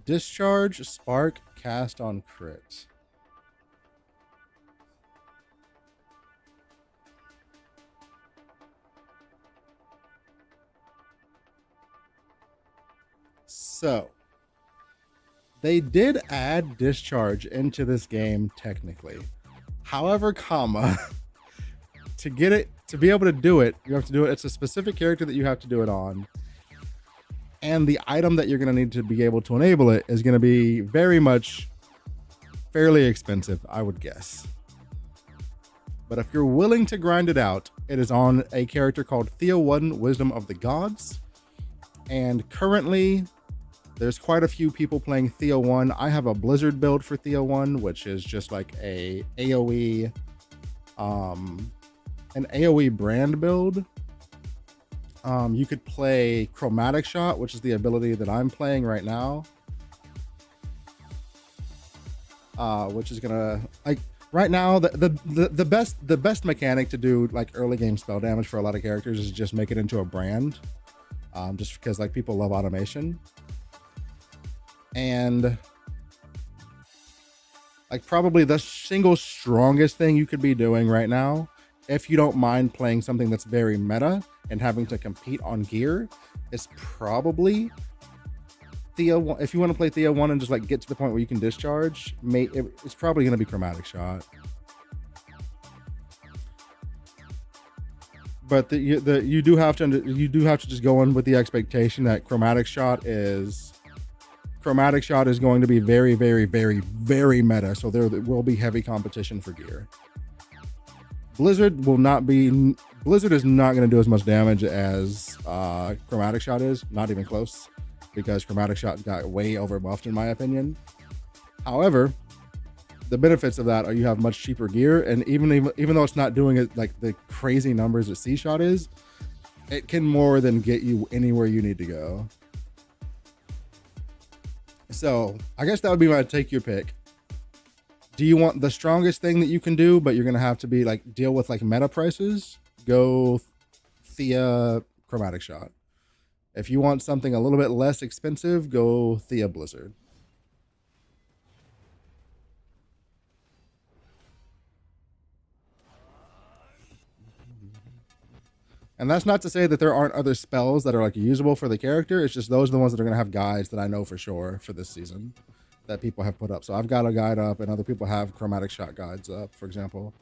Discharge, spark, cast on crit. So, they did add discharge into this game technically. However, comma, to get it, to be able to do it, you have to do it. It's a specific character that you have to do it on. And the item that you're going to need to be able to enable it is going to be very much fairly expensive, I would guess. But if you're willing to grind it out, it is on a character called Theo 1 Wisdom of the Gods. And currently, there's quite a few people playing Theo 1. I have a Blizzard build for Theo 1, which is just like a AoE, an AoE brand build. You could play Chromatic Shot, which is the ability that I'm playing right now. Which is gonna, like, right now the best mechanic to do like early game spell damage for a lot of characters is just make it into a brand. Just because like people love automation. And like probably the single strongest thing you could be doing right now, if you don't mind playing something that's very meta and having to compete on gear, is probably Theo. If you want to play Theo 1 and just like get to the point where you can discharge, it's probably going to be Chromatic Shot. But you do have to just go in with the expectation that Chromatic Shot is going to be very, very, very, very meta. So there will be heavy competition for gear. Blizzard is not going to do as much damage as Chromatic Shot is, not even close, because Chromatic Shot got way overbuffed in my opinion. However, the benefits of that are you have much cheaper gear, and even though it's not doing it like the crazy numbers that C-Shot is, it can more than get you anywhere you need to go. So I guess that would be my take your pick. Do you want the strongest thing that you can do, but you're gonna have to be like deal with like meta prices? Go Thea Chromatic Shot. If you want something a little bit less expensive, go Thea Blizzard. And that's not to say that there aren't other spells that are like usable for the character. It's just those are the ones that are going to have guides that I know for sure for this season that people have put up. So I've got a guide up and other people have Chromatic Shot guides up, for example.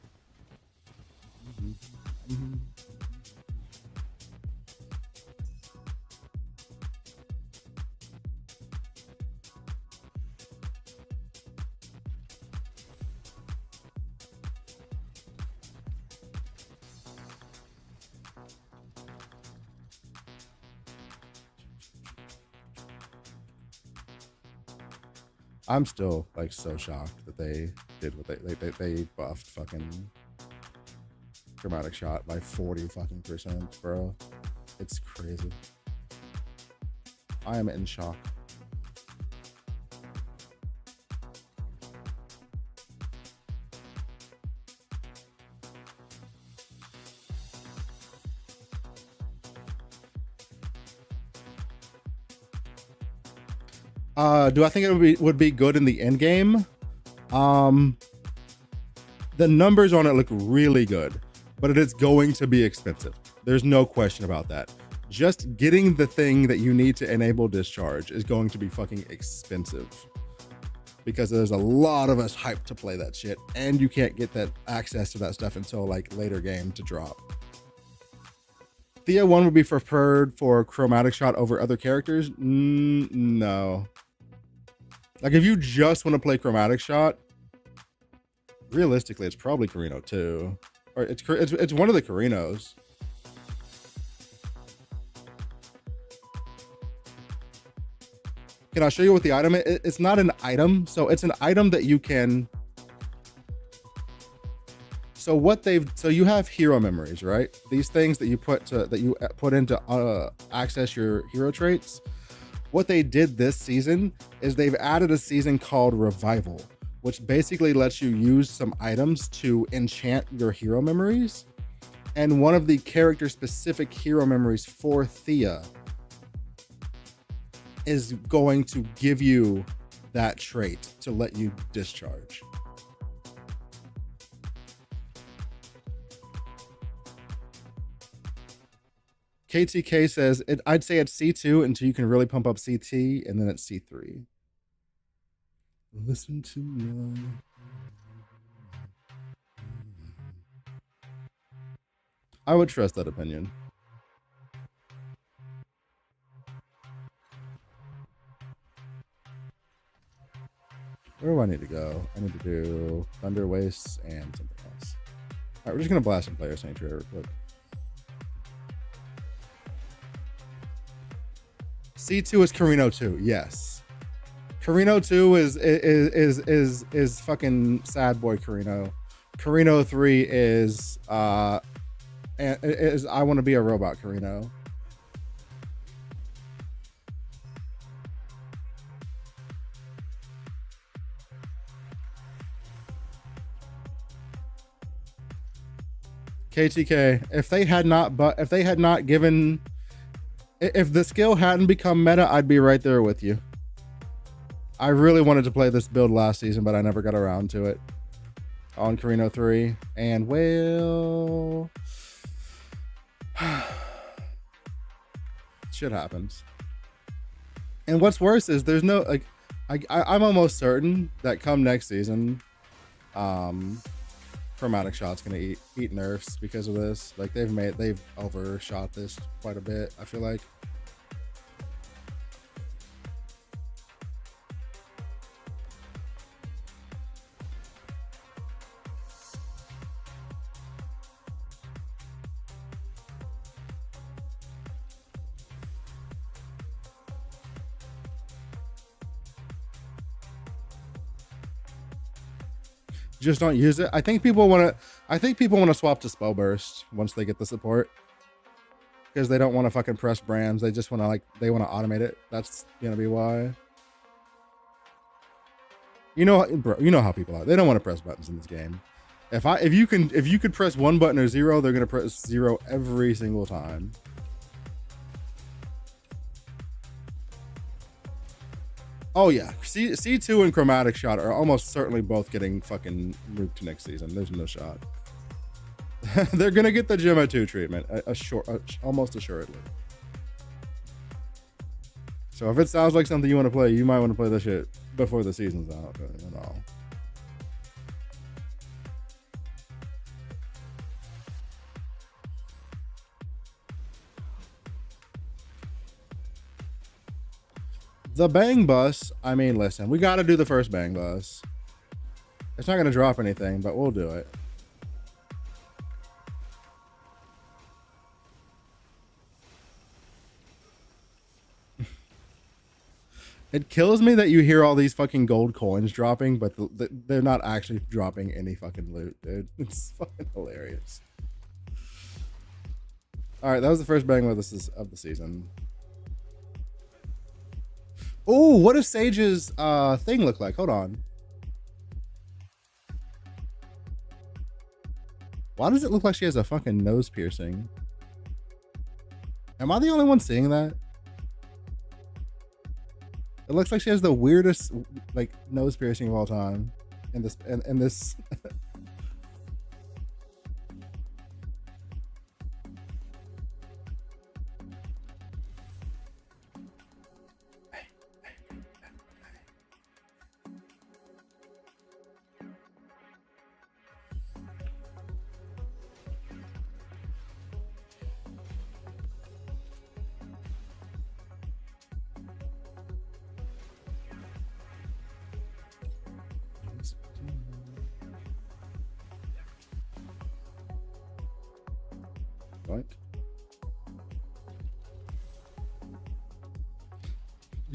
I'm still like so shocked that they did what they buffed fucking Chromatic Shot by 40 fucking %, bro. It's crazy. I am in shock. Do I think it would be good in the end game? The numbers on it look really good, but it is going to be expensive. There's no question about that. Just getting the thing that you need to enable discharge is going to be fucking expensive, because there's a lot of us hyped to play that shit, and you can't get that access to that stuff until like later game to drop. Thea 1 would be preferred for Chromatic Shot over other characters? No. Like if you just want to play Chromatic Shot, realistically, it's probably Carino 2. Or it's one of the Carinos. Can I show you what the item is? It's not an item. So it's an item that you can So what so you have hero memories, right? These things that you put into access your hero traits. What they did this season is they've added a season called Revival, which basically lets you use some items to enchant your hero memories. And one of the character specific hero memories for Thea is going to give you that trait to let you discharge. KTK says, I'd say it's C2 until you can really pump up CT, and then it's C3. Listen to my... I would trust that opinion. Where do I need to go? I need to do Thunder Wastes and something else. All right, we're just going to blast some Player Sanctuary real quick. C2 is Carino 2, yes. Carino 2 is fucking sad boy Carino. Carino 3 is I want to be a robot Carino. KTK, if they had not given, if the skill hadn't become meta, I'd be right there with you. I really wanted to play this build last season, but I never got around to it on Carino 3. And well, shit happens. And what's worse is there's no, like, I'm almost certain that come next season, Chromatic Shot's gonna eat nerfs because of this. Like they've overshot this quite a bit, I feel like. Just don't use it. I think people want to swap to Spell Burst once they get the support, because they don't want to fucking press brands. They just want to they want to automate it. That's gonna be why. You know, bro, you know how people are. They don't want to press buttons in this game. If you could press one button or zero, they're gonna press zero every single time. Oh yeah, C2 and Chromatic Shot are almost certainly both getting fucking nuked next season. There's no shot. They're gonna get the Gemma 2 treatment, almost assuredly. So if it sounds like something you want to play, you might want to play this shit before the season's out. You know. The Bang Bus, I mean, listen, we got to do the first Bang Bus. It's not going to drop anything, but we'll do it. It kills me that you hear all these fucking gold coins dropping, but they're not actually dropping any fucking loot, dude. It's fucking hilarious. All right, that was the first Bang Bus of the season. Oh, what does Sage's thing look like? Hold on. Why does it look like she has a fucking nose piercing? Am I the only one seeing that? It looks like she has the weirdest like nose piercing of all time in this.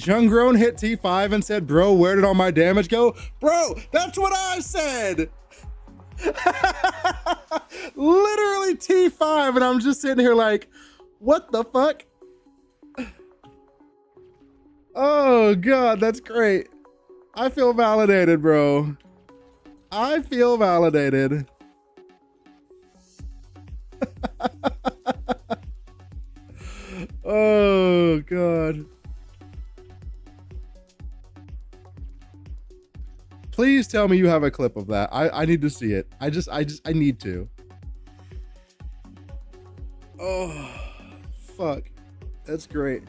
Junggrown hit T5 and said, bro, where did all my damage go? Bro, that's what I said. Literally T5, and I'm just sitting here like, what the fuck? Oh god, that's great. I feel validated, bro. I feel validated. Oh god. Please tell me you have a clip of that. I need to see it. I need to. Oh, fuck. That's great.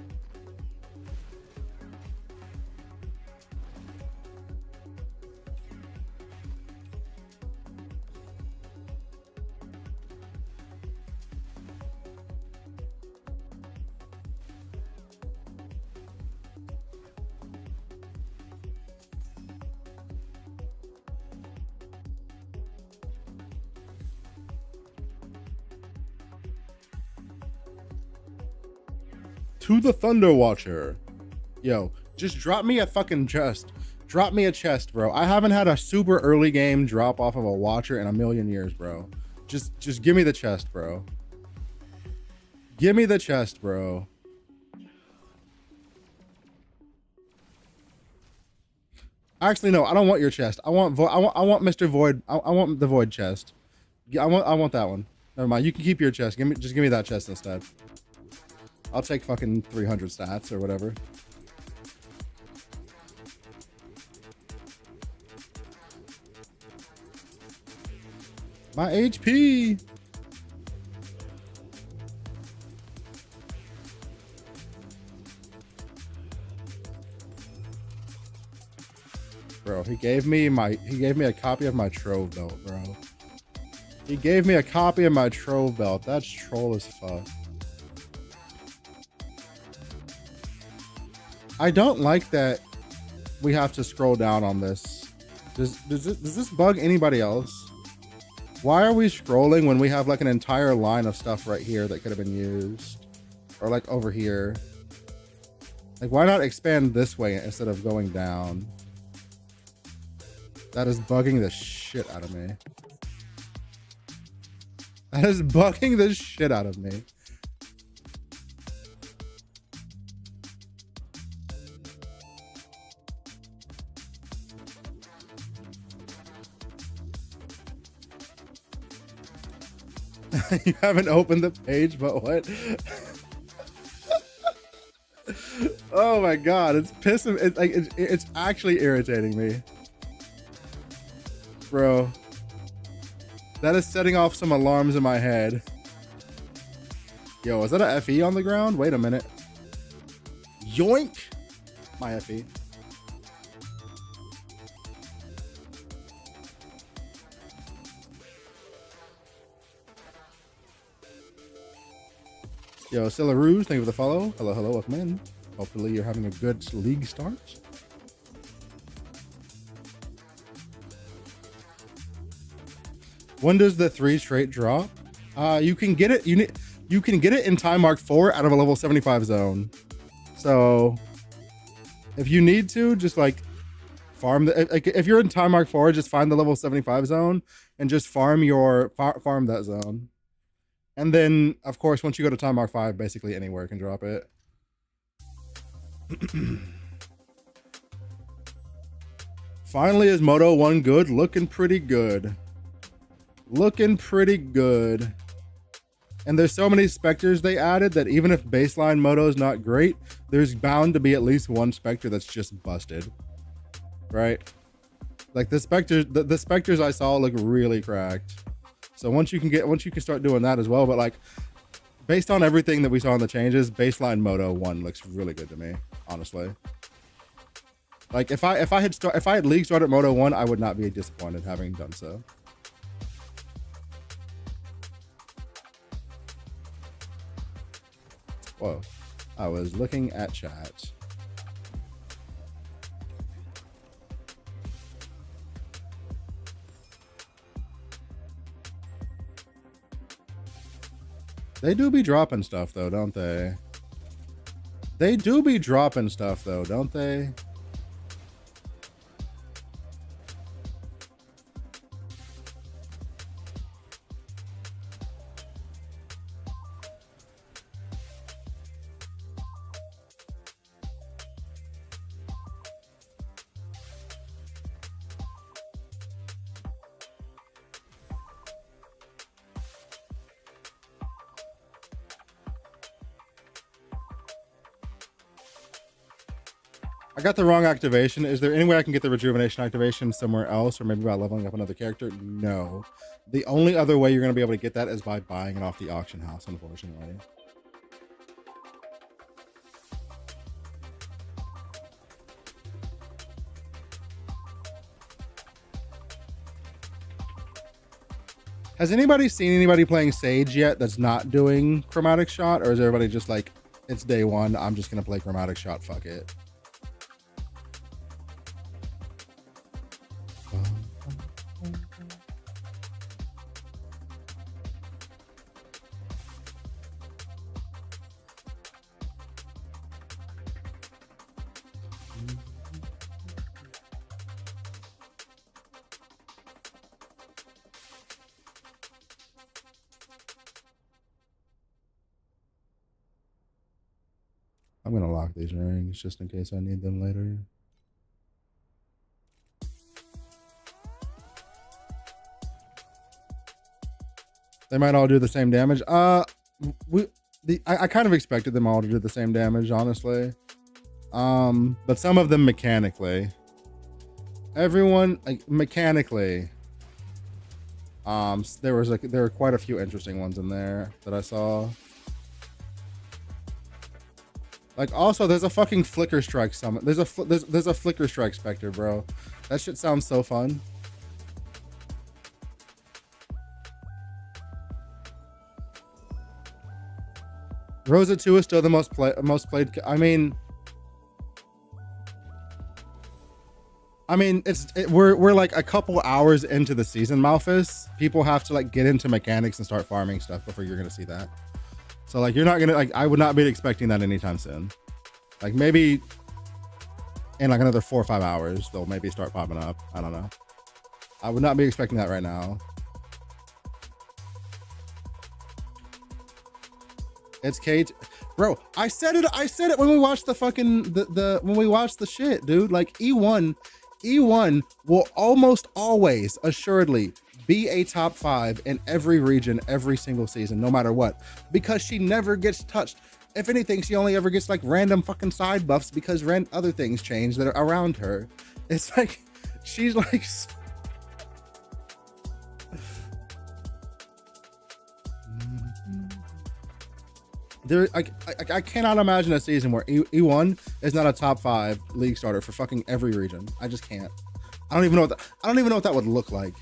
To the Thunder Watcher. Yo, just drop me a fucking chest. Drop me a chest, bro. I haven't had a super early game drop off of a Watcher in a million years, bro. Just give me the chest, bro. Give me the chest, bro. Actually, no, I don't want your chest. I want Mr. Void. I want the Void chest. I want that one. Never mind. You can keep your chest. Just give me that chest instead. I'll take fucking 300 stats or whatever. My HP. Bro, he gave me a copy of my Trove belt, bro. He gave me a copy of my Trove belt. That's troll as fuck. I don't like that we have to scroll down on this. Does this bug anybody else? Why are we scrolling when we have like an entire line of stuff right here that could have been used? Or like over here. Like why not expand this way instead of going down? That is bugging the shit out of me. That is bugging the shit out of me. You haven't opened the page, but what? Oh my god, it's pissing. It's like it's actually irritating me, bro. That is setting off some alarms in my head. Yo, is that a FE on the ground? Wait a minute. Yoink! My FE. Yo, Silaroo, thank you for the follow. Hello, hello, welcome in. Hopefully you're having a good league start. When does the 3 straight drop? You can get it. You can get it in time mark 4 out of a level 75 zone. So if you need to, just like farm the. Like, if you're in time mark 4, just find the level 75 zone and just farm that zone. And then, of course, once you go to time mark 5, basically anywhere can drop it. Finally, is Moto 1 good? Looking pretty good. Looking pretty good. And there's so many Spectres they added that even if baseline Moto is not great, there's bound to be at least one Spectre that's just busted. Right? Like the Spectres I saw look really cracked. So once you can start doing that as well, but like based on everything that we saw in the changes, baseline Moto 1 looks really good to me, honestly. Like if I had league started Moto 1, I would not be disappointed having done so. Whoa. I was looking at chat. They do be dropping stuff though, don't they? They do be dropping stuff though, don't they? I got the wrong activation. Is there any way I can get the rejuvenation activation somewhere else, or maybe by leveling up another character? No. The only other way you're going to be able to get that is by buying it off the auction house, unfortunately. Has anybody seen anybody playing Sage yet that's not doing Chromatic Shot? Or is everybody just like, it's day one, I'm just going to play Chromatic Shot, fuck it? I'm going to lock these rings just in case I need them later. They might all do the same damage. I kind of expected them all to do the same damage, honestly. But some of them mechanically. Everyone, like, mechanically. There were quite a few interesting ones in there that I saw. Like, also, there's a fucking Flicker Strike summon. There's a Flicker Strike Spectre, bro. That shit sounds so fun. Rosa 2 is still the most played. I mean, we're like a couple hours into the season, Malphus. People have to like get into mechanics and start farming stuff before you're gonna see that. So like, you're not gonna like. I would not be expecting that anytime soon. Like maybe in like another 4 or 5 hours, they'll maybe start popping up. I don't know. I would not be expecting that right now. It's Kate, bro. I said it when we watched the fucking when we watched the shit, dude. Like E1 will almost always assuredly be a top 5 in every region, every single season, no matter what, because she never gets touched. If anything, she only ever gets like random fucking side buffs because other things change that are around her. It's like she's like. I cannot imagine a season where E1 is not a top 5 league starter for fucking every region. I just can't. I don't even know what that would look like.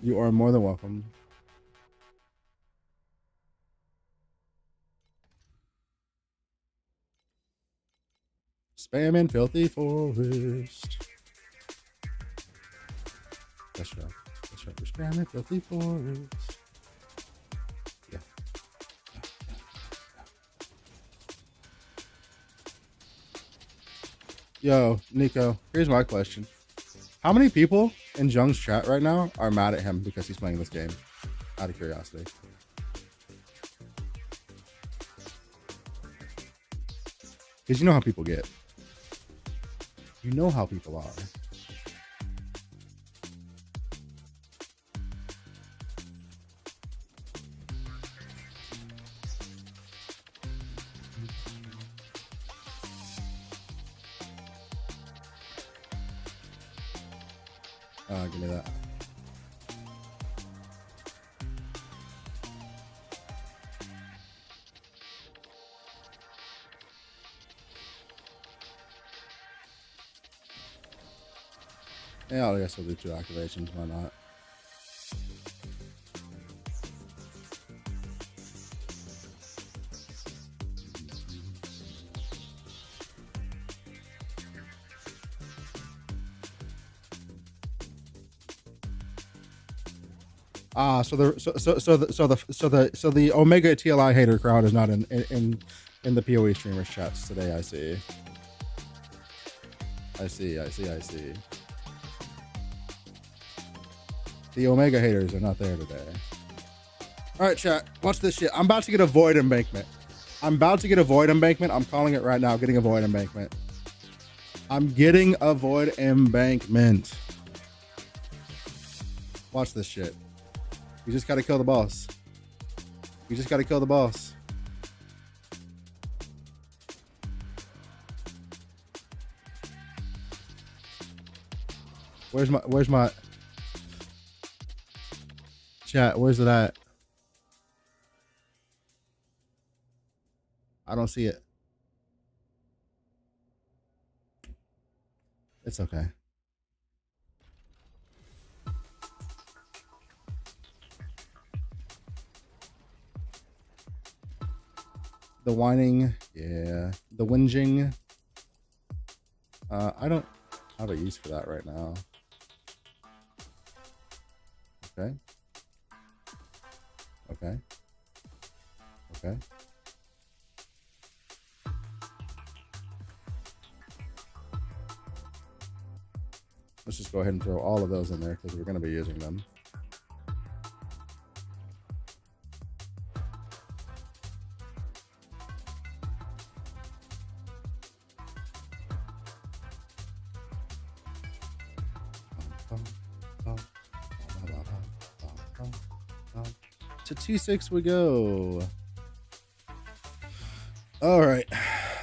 You are more than welcome. Spam in Filthy Forest. That's right. That's right. We're spamming Filthy Forest. Yeah. Yo, Nico, here's my question. How many people in Jung's chat right now are mad at him because he's playing this game? Out of curiosity. Because you know how people get. You know how people are. Give me that. Yeah, I guess I'll do 2 activations. Why not? So the Omega TLI hater crowd is not in the PoE streamers chats today. I see. I see. I see. I see. The Omega haters are not there today. All right, chat. Watch this shit. I'm about to get a void embankment. I'm about to get a void embankment. I'm calling it right now. Getting a void embankment. I'm getting a void embankment. Watch this shit. You just gotta kill the boss. You just gotta kill the boss. Where's my chat? Where's it at? I don't see it. It's okay. The whining, yeah. The whinging. I don't have a use for that right now. Okay. Okay. Okay. Let's just go ahead and throw all of those in there because we're going to be using them. To T6 we go. All right.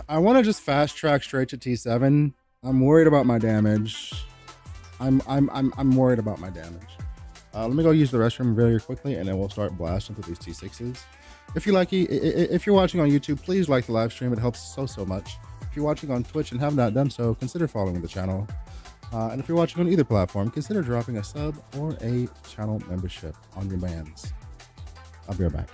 I want to just fast track straight to T7. I'm worried about my damage. I'm worried about my damage. Let me go use the restroom very quickly, and then we'll start blasting through these T6s. If you're watching on YouTube, please like the live stream. It helps so much. If you're watching on Twitch and have not done so, consider following the channel. And if you're watching on either platform, consider dropping a sub or a channel membership on your bands. I'll be right back.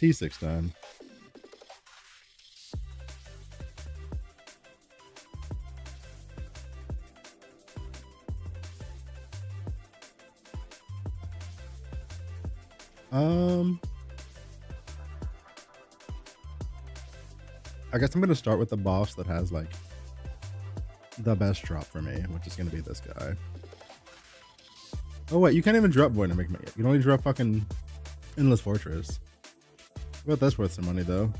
T6 time. I guess I'm gonna start with the boss that has like the best drop for me, which is gonna be this guy. Oh wait, you can't even drop Void Enigma yet. You can only drop fucking Endless Fortress. I bet that's worth some money though.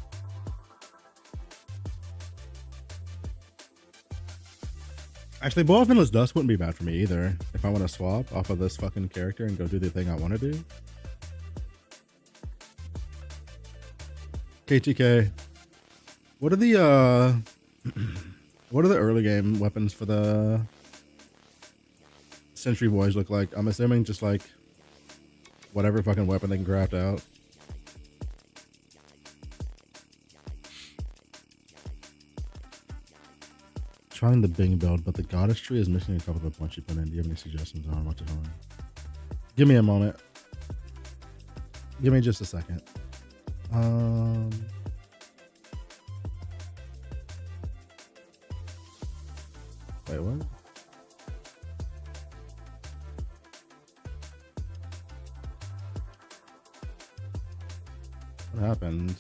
Actually, Ball of Endless Dust wouldn't be bad for me either. If I want to swap off of this fucking character and go do the thing I want to do. KTK. What are the what are the early game weapons for the Sentry Boys look like? I'm assuming just like whatever fucking weapon they can craft out. Trying the Bing build, but the Goddess tree is missing a couple of the points you put in. Do you have any suggestions on what to do? Give me a moment. Give me just a second. Wait, what? What happened?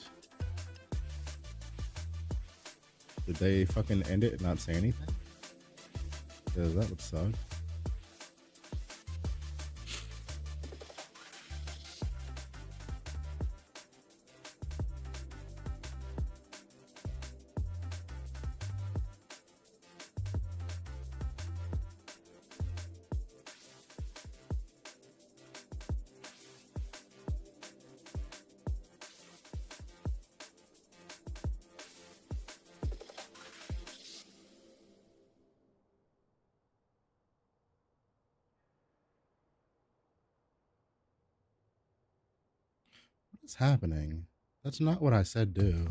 Did they fucking end it and not say anything? Because that would suck. What's happening? That's not what I said do.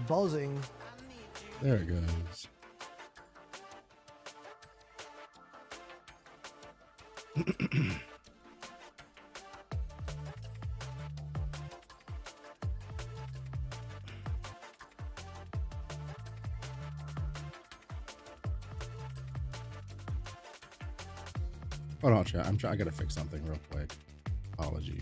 Buzzing. There it goes. Hold on, chat. I gotta fix something real quick. Apologies.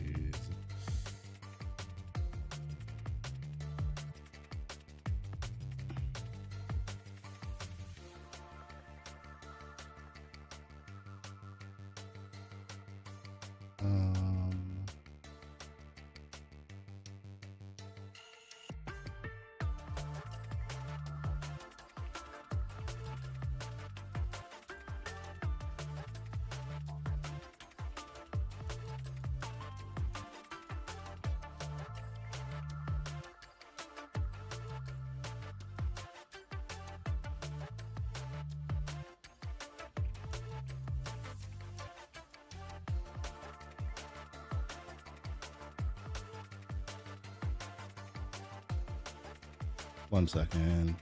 One second.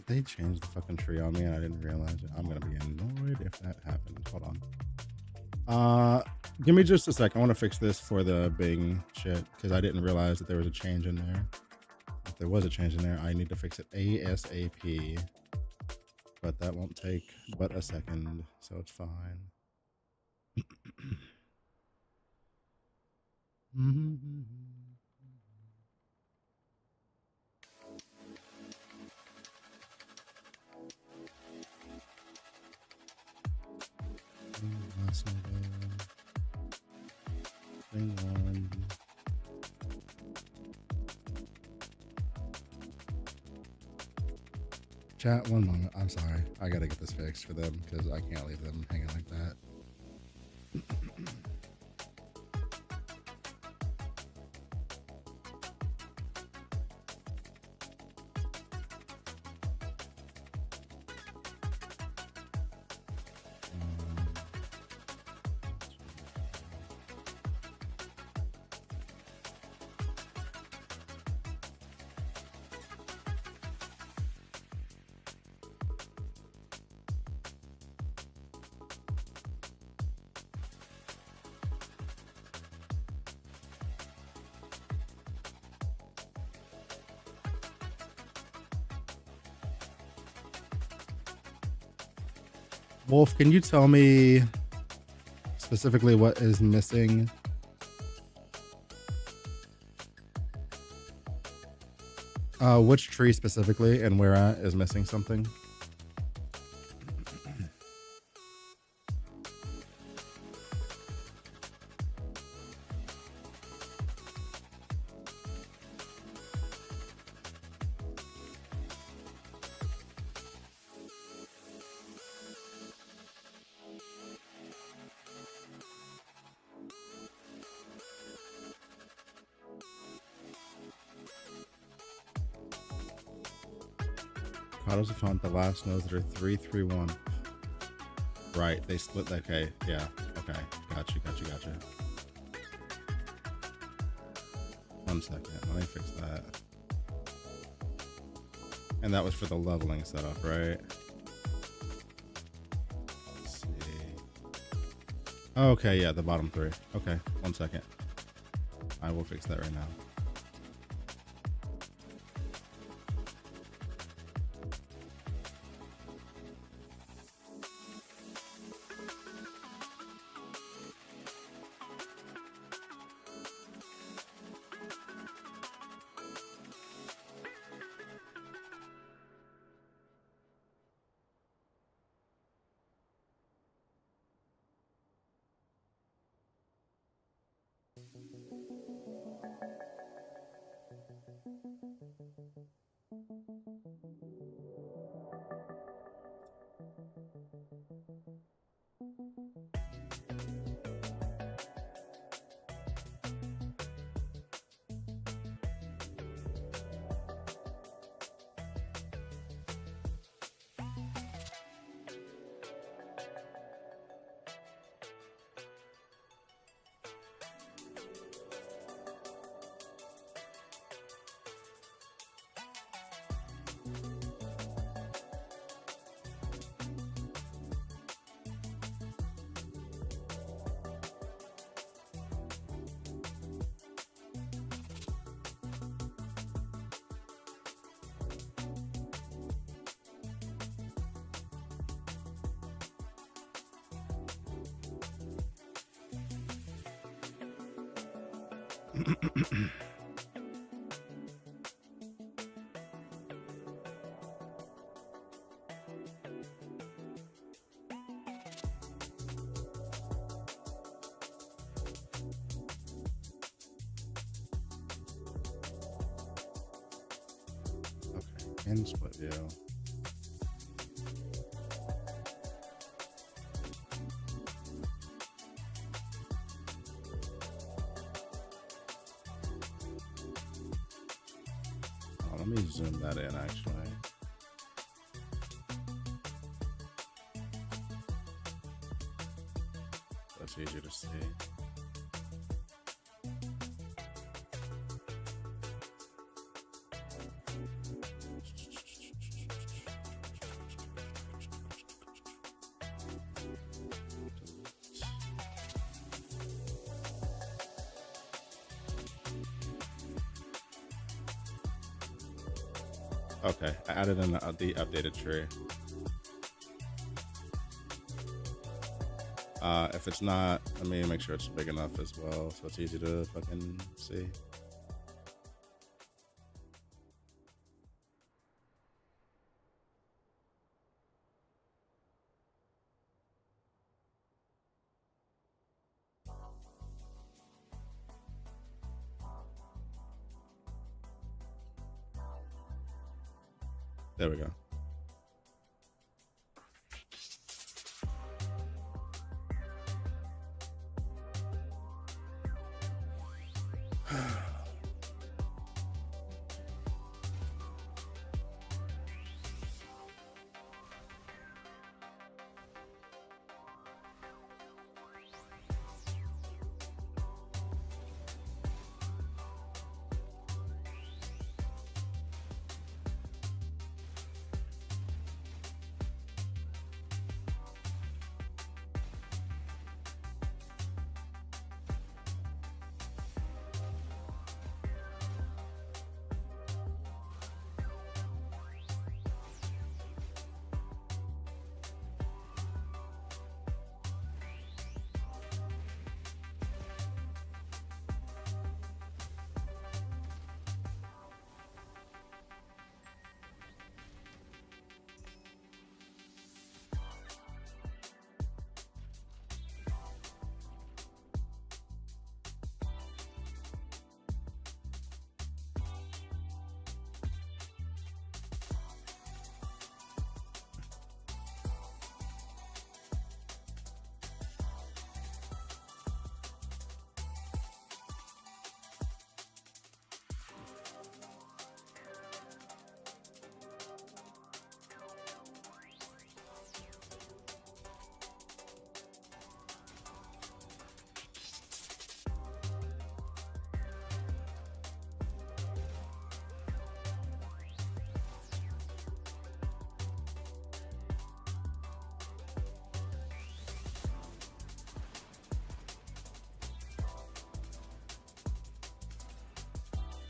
They changed the fucking tree on me and I didn't realize it. I'm gonna be annoyed if that happens. Hold on. Give me just a sec. I want to fix this for the Bing shit because I didn't realize that there was a change in there. If there was a change in there, I need to fix it ASAP. But that won't take but a second, so it's fine. Thing one. Chat, one moment. I'm sorry. I gotta get this fixed for them because I can't leave them hanging like that. Wolf, can you tell me specifically what is missing? Which tree specifically and where at is missing something? Autos of Font, the last nodes that are 3, 3, 1. Right, they split. Okay, yeah. Okay, gotcha. 1 second, let me fix that. And that was for the leveling setup, right? Let's see. Okay, yeah, the bottom 3. Okay, 1 second. I will fix that right now. In split view. Oh, let me zoom that in actually. That's easier to see. Okay, I added in the updated tree. If it's not, let me make sure it's big enough as well so it's easy to fucking see. There we go.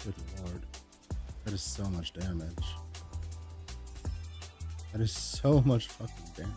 Good lord. That is so much damage. That is so much fucking damage.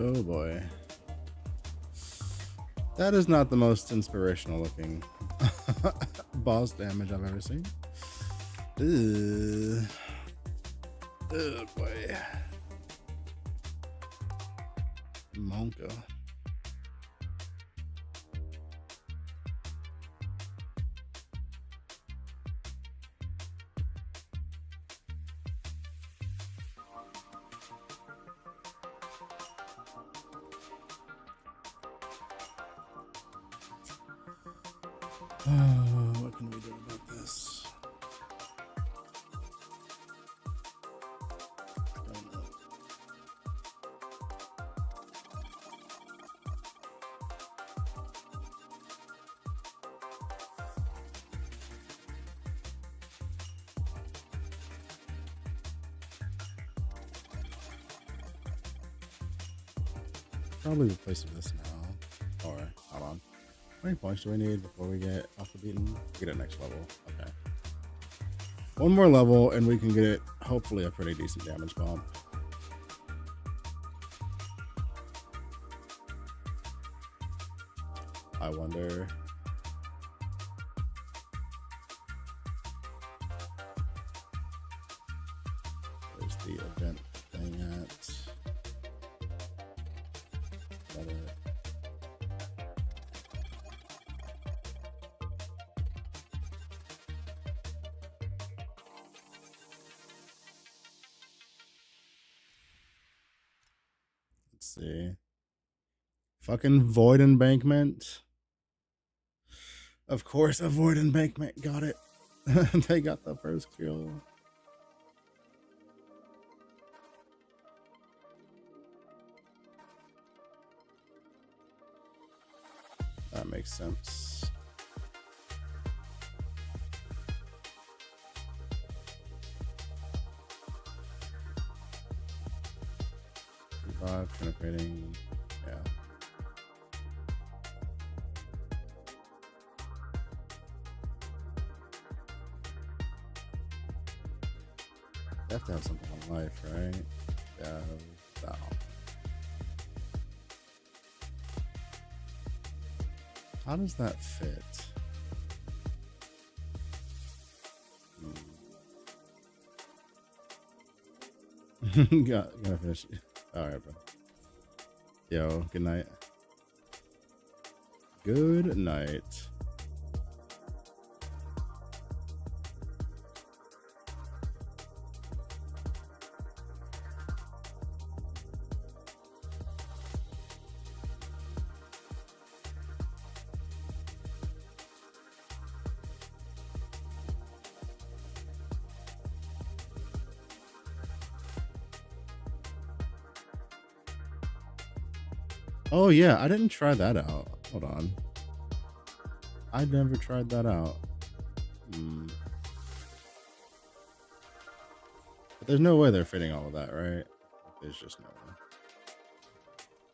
Oh boy. That is not the most inspirational looking boss damage I've ever seen. Ugh. Oh boy. Monka. What can we do about this? Don't know. Probably replace this now. Or, hold on. How many points do we need before we get off the beaten? Get it next level. Okay. One more level and we can get it, hopefully, a pretty decent damage bump. I wonder. Where's the event thing at? Got it. Let's see. Fucking void embankment. Of course, a void embankment got it. They got the first kill. That makes sense. Revive, penetrating. Yeah. You have to have something on life, right? Yeah. No. How does that fit? Gotta finish. Alright, bro. Yo, good night. Good night. Oh yeah, I didn't try that out. Hold on. I never tried that out. But there's no way they're fitting all of that, right? There's just no way.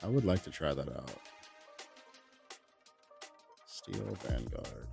I would like to try that out. Steel Vanguard.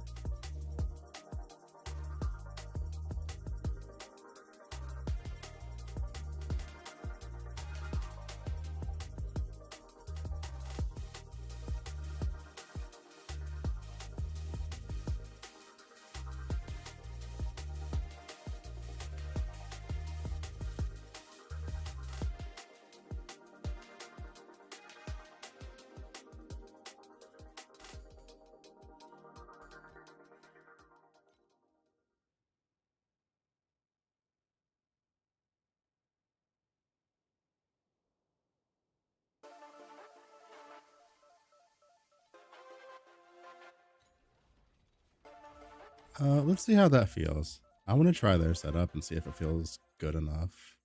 Let's see how that feels. I want to try their setup and see if it feels good enough.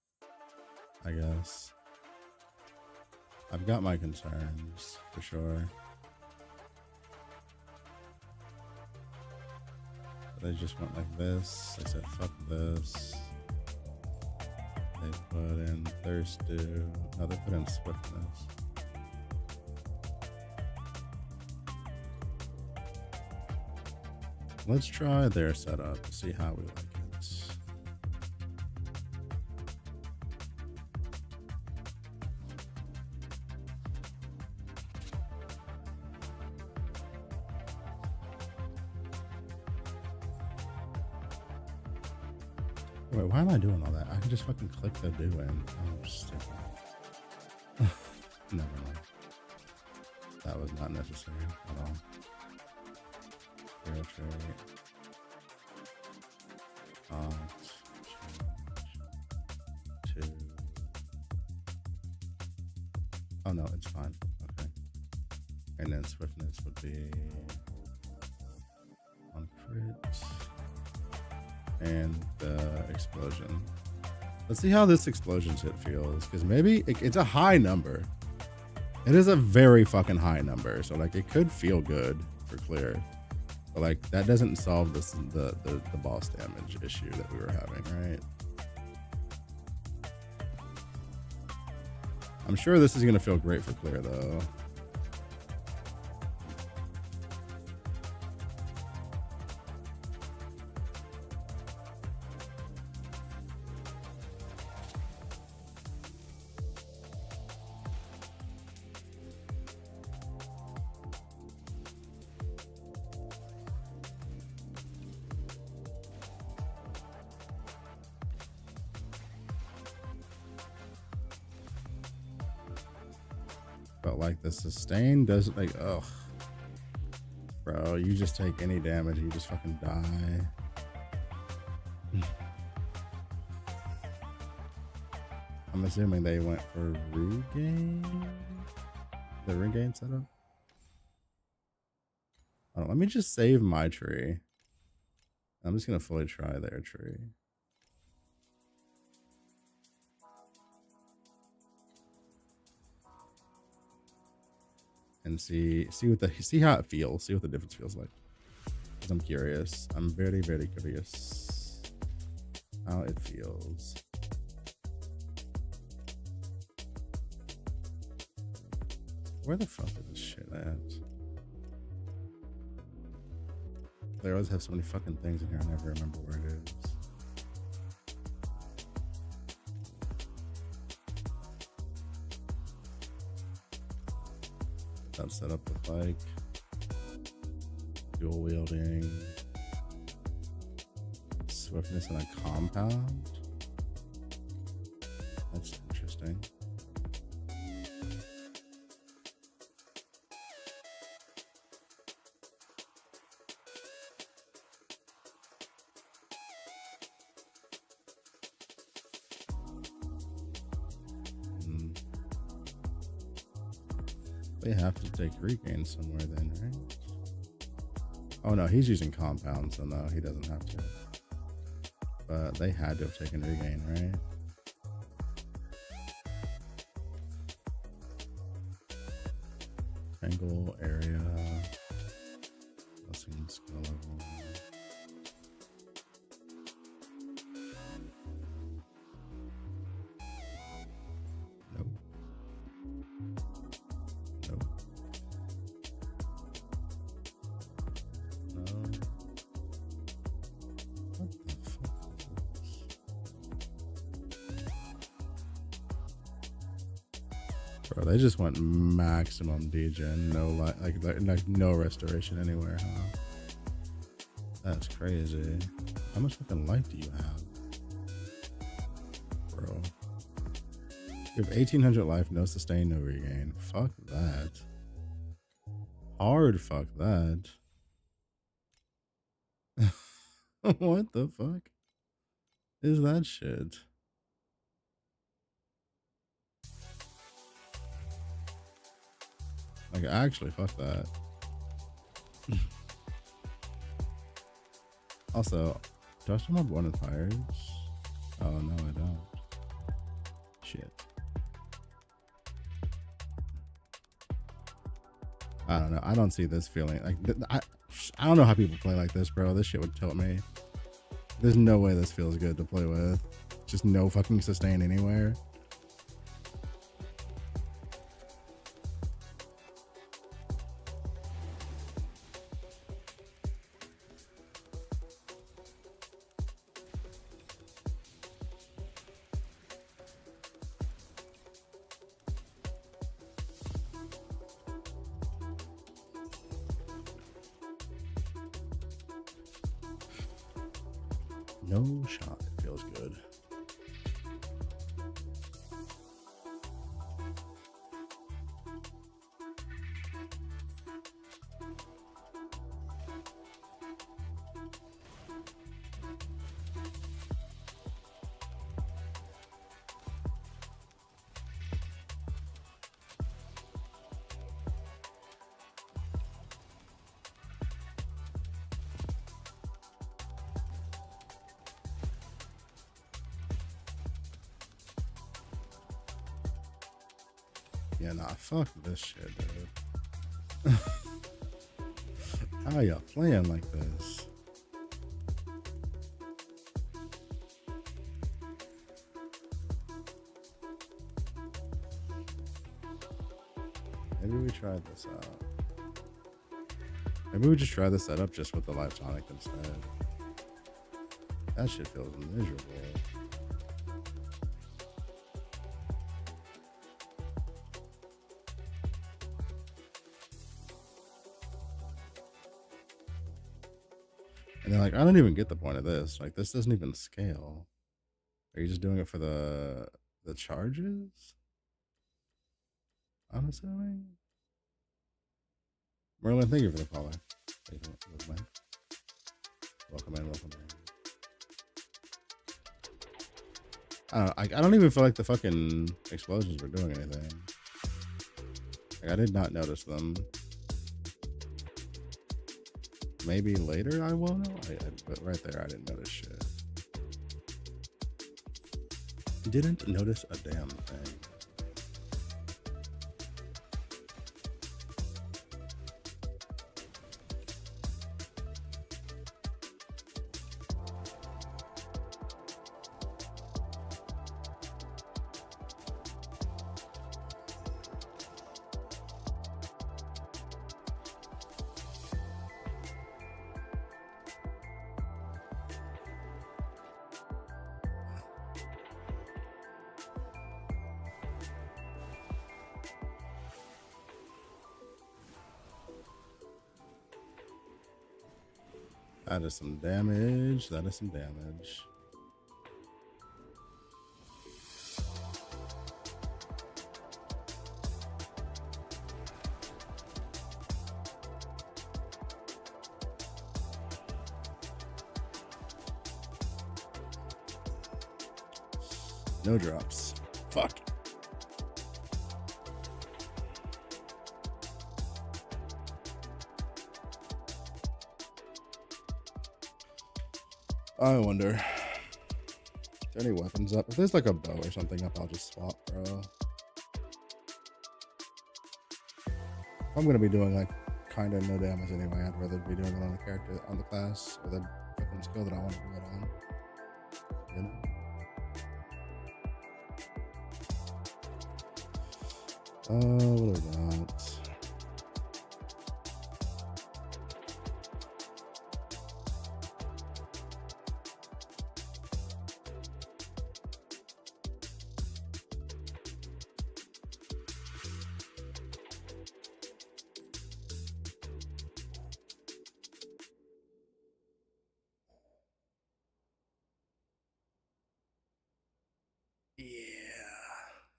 I guess. I've got my concerns for sure. They just went like this. They said fuck this. They put in thirst dew. No, they put in swiftness. Let's try their setup, see how we like it. Wait, why am I doing all that? I can just fucking click the do in. I'm stupid. Never mind. That was not necessary at all. Zero trait. Change to. Oh no, it's fine. Okay. And then swiftness would be on crit. And the explosion. Let's see how this explosion shit feels, because maybe it's a high number. It is a very fucking high number, so like it could feel good for clear, but like that doesn't solve this the boss damage issue that we were having, right? I'm sure this is gonna feel great for clear though. But like the sustain doesn't like, ugh, bro, you just take any damage, you just fucking die. I'm assuming they went for regain, the regain setup. Oh, let me just save my tree. I'm just gonna fully try their tree. And see how it feels. See what the difference feels like. Because I'm curious. I'm very, very curious how it feels. Where the fuck is this shit at? They always have so many fucking things in here. I never remember where it is. That setup with like dual wielding, swiftness, and a compound. That's interesting. They have to take regain somewhere then, right? Oh no, he's using compound, so no, he doesn't have to. But they had to have taken regain, right? Angle, area, blessing, skill level. Nope. Nope. No. What the fuck is this? Bro, they just went maximum degen, no like no restoration anywhere, huh? That's crazy. How much fucking life do you have, bro? You have 1800 life, no sustain, no regain. Fuck that. Hard fuck that. What the fuck is that shit? Like, actually, fuck that. Also, do I still have one in fires? Oh no, I don't. Shit. I don't know. I don't see this feeling like I don't know how people play like this, bro. This shit would tilt me. There's no way this feels good to play with. Just no fucking sustain anywhere. No shot. It feels good. Yeah, nah, fuck this shit, dude. How y'all playing like this? Maybe we try this out. Maybe we just try the setup just with the live tonic instead. That shit feels miserable. And they're like, I don't even get the point of this. Like, this doesn't even scale. Are you just doing it for the charges? I'm assuming. Merlin, thank you for the caller. Welcome in, welcome in. I don't even feel like the fucking explosions were doing anything. Like, I did not notice them. Maybe later I will know. But right there, I didn't notice shit. Didn't notice a damn thing. That is some damage. That is some damage. No drops. Fuck. I wonder. Is there any weapons up? If there's like a bow or something up, I'll just swap, bro. If I'm gonna be doing like kind of no damage anyway, I'd rather be doing it on the character, on the class, or the fucking skill that I want to do it on. You know? What do we got?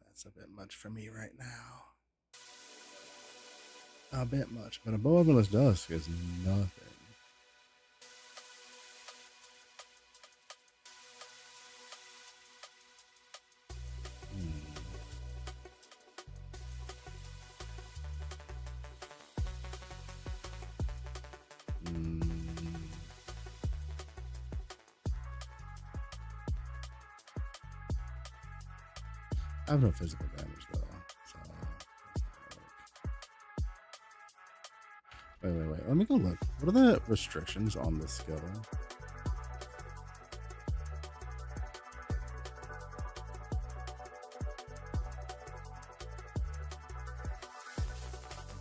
That's a bit much for me right now. A bit much, but a bow of endless dusk is nothing. I have no physical damage though. So wait. Let me go look. What are the restrictions on this skill?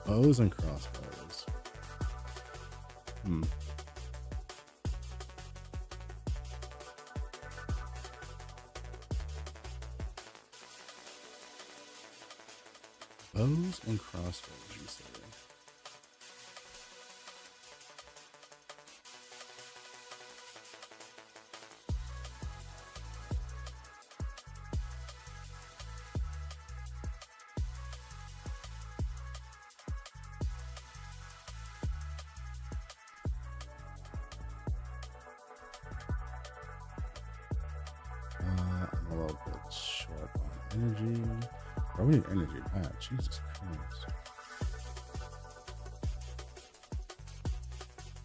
Bows and crossbows. Bows and crossbows, you say? I'm a little bit short on energy. Bro, we need energy back. Jesus Christ.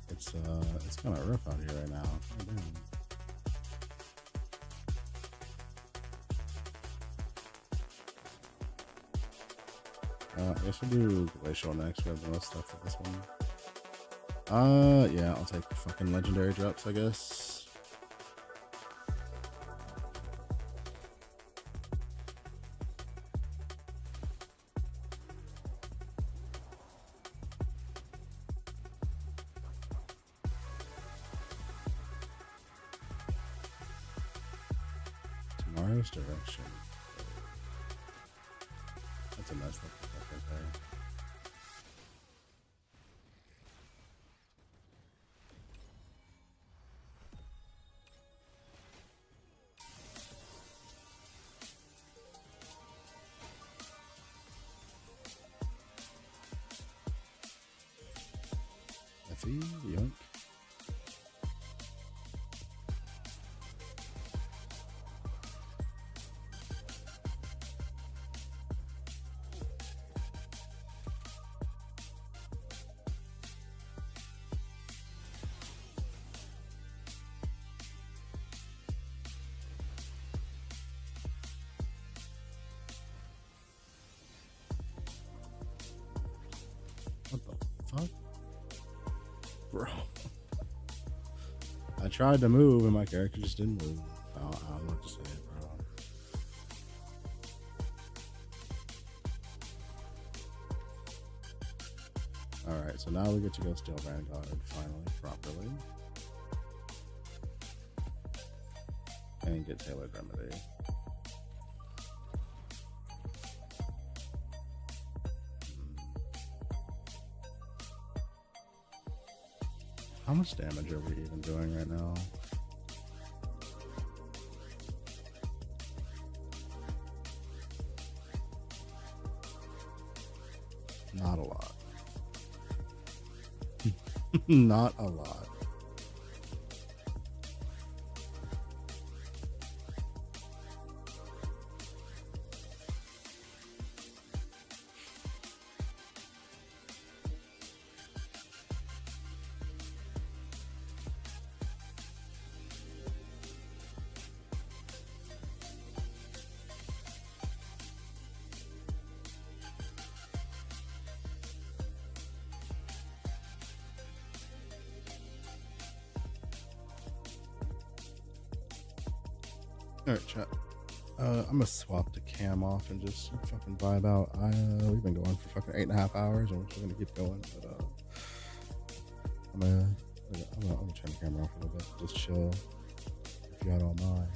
It's kind of rough out here right now. Oh, damn. I guess we'll do Glacial next. We have the most stuff for this one. Yeah, I'll take fucking legendary drops, I guess. Tomorrow's direction. That's a nice looking stuff right there. Effie, yoink. What the fuck? Bro. I tried to move and my character just didn't move. I don't know what to say, bro. Alright, so now we get to go steal Vanguard finally, properly. And get Tailored Remedy. How much damage are we even doing right now? Not a lot. Not a lot. Alright, chat. I'm gonna swap the cam off and just fucking vibe out. We've been going for fucking 8.5 hours and we're still gonna keep going, but I'm gonna turn the camera off a little bit. Just chill if y'all don't mind.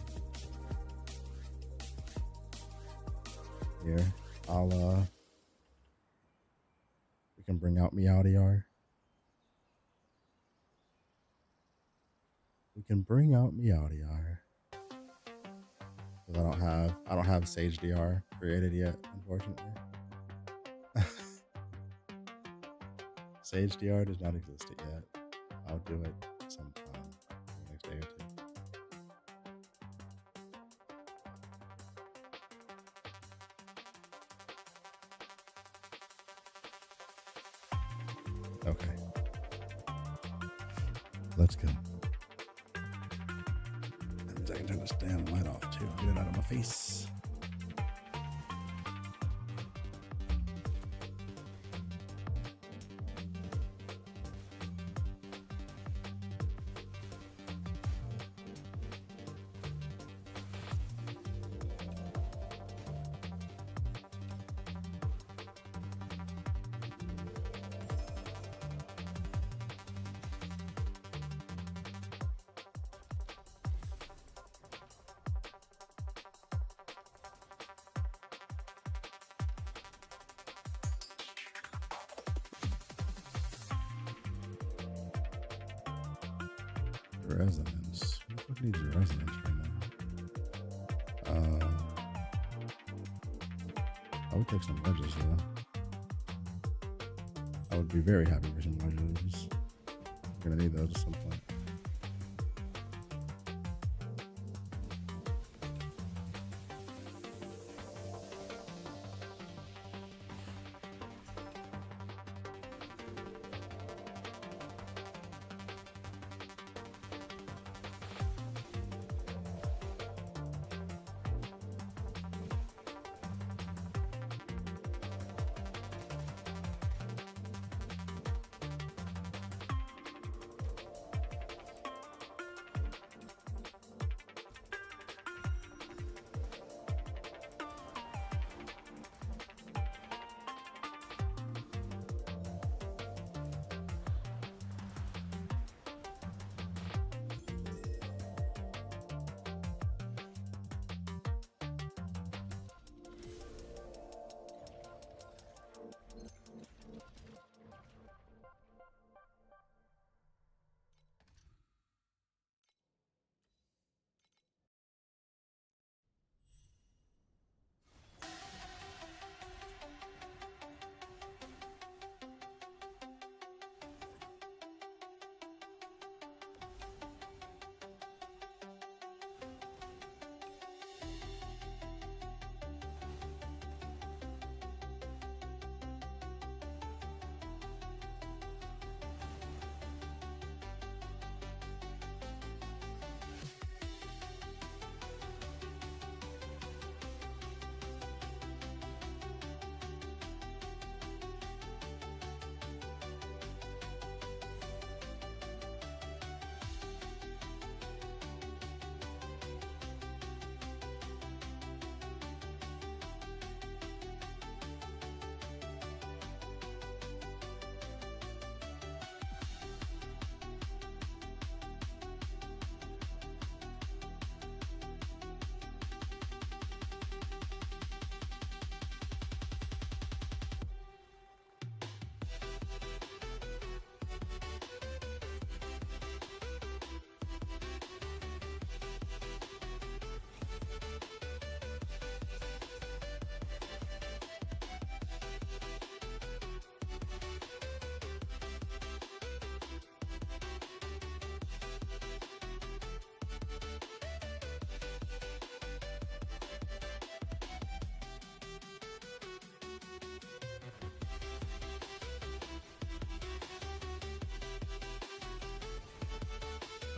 Here, we can bring out Meowdiar. We can bring out Meowdiar. Because I don't have Sage DR created yet, unfortunately. Sage DR does not exist yet. I'll do it sometime the next day or two. Okay. Let's go. That means I can turn this damn light off too. Get it out of my face. Resonance. Who the fuck needs resonance right now? I would take some wedges though. I would be very happy for some wedges. I'm gonna need those at some point.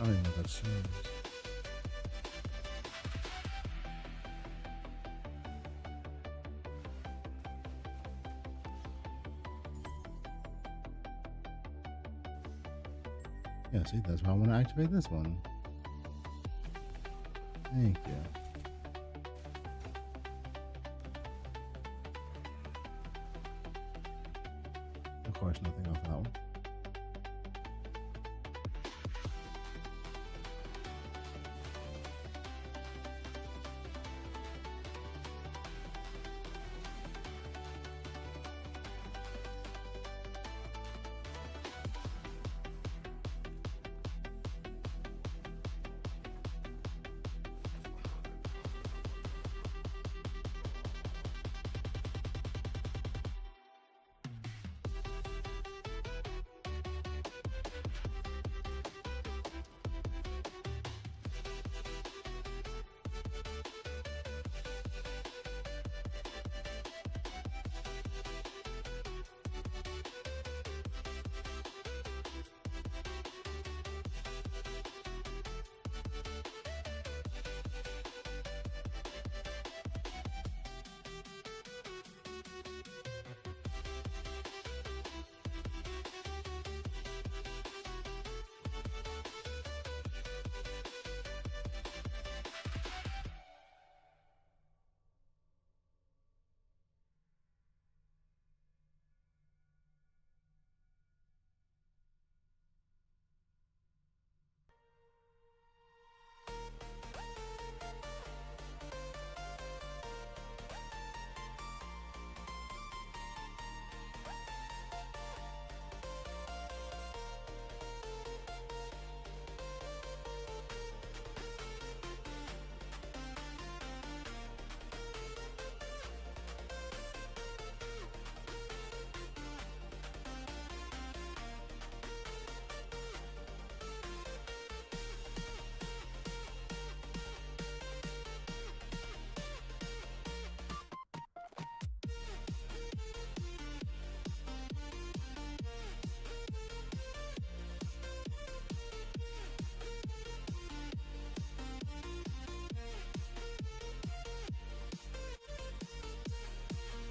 I don't even know what that says. Yeah, see, that's why I want to activate this one. Thank you. Of course, nothing off that one.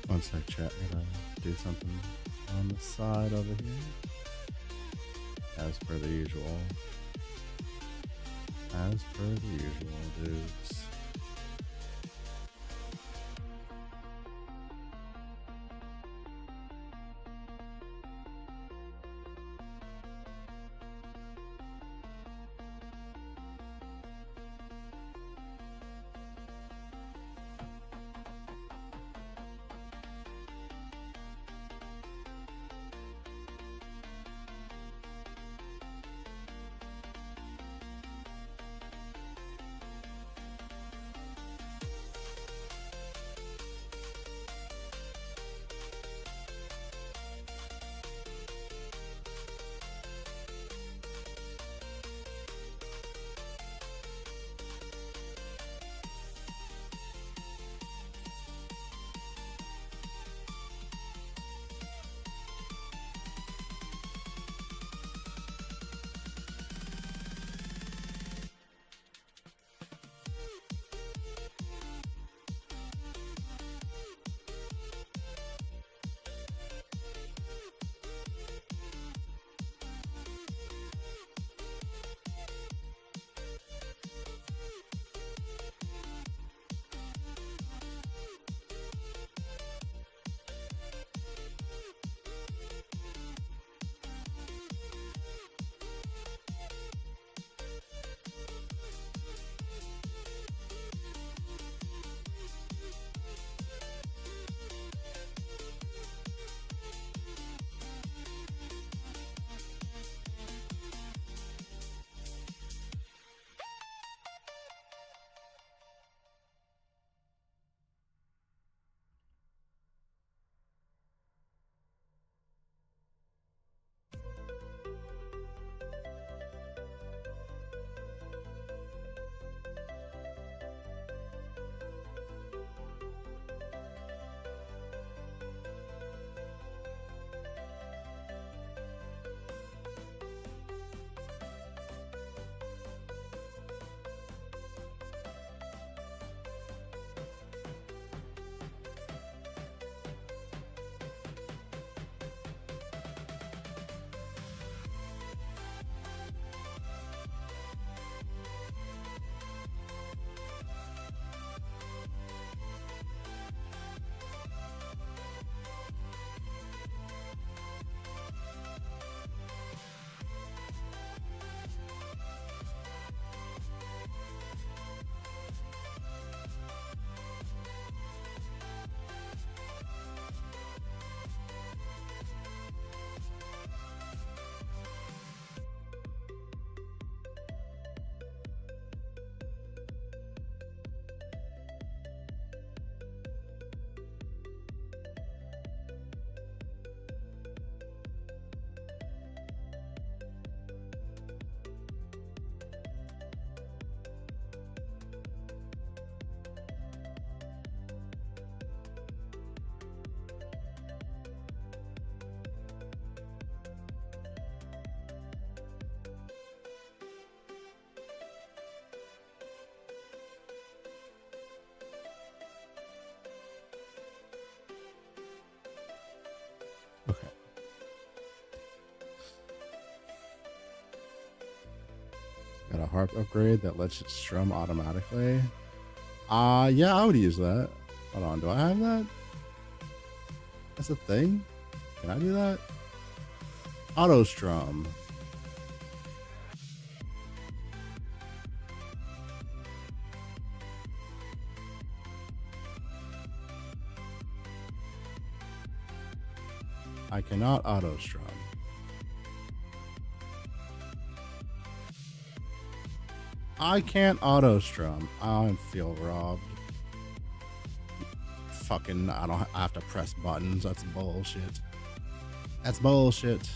One sec, chat. I gotta do something on the side over here. As per the usual. As per the usual, dudes. Okay. Got a harp upgrade that lets it strum automatically. Yeah, I would use that. Hold on, do I have that? That's a thing? Can I do that? Auto strum. I cannot auto strum. I can't auto strum. I feel robbed. Fucking, I have to press buttons. That's bullshit. That's bullshit.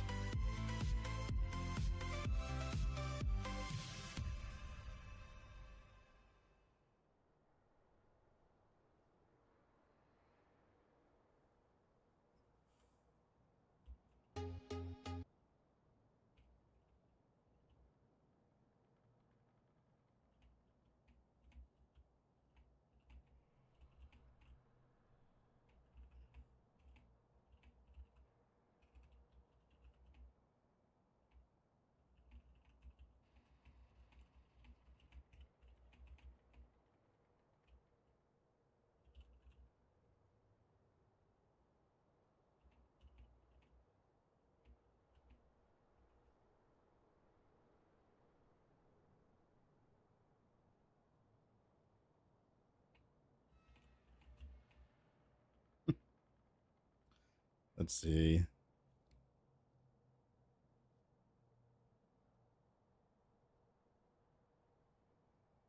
Let's see.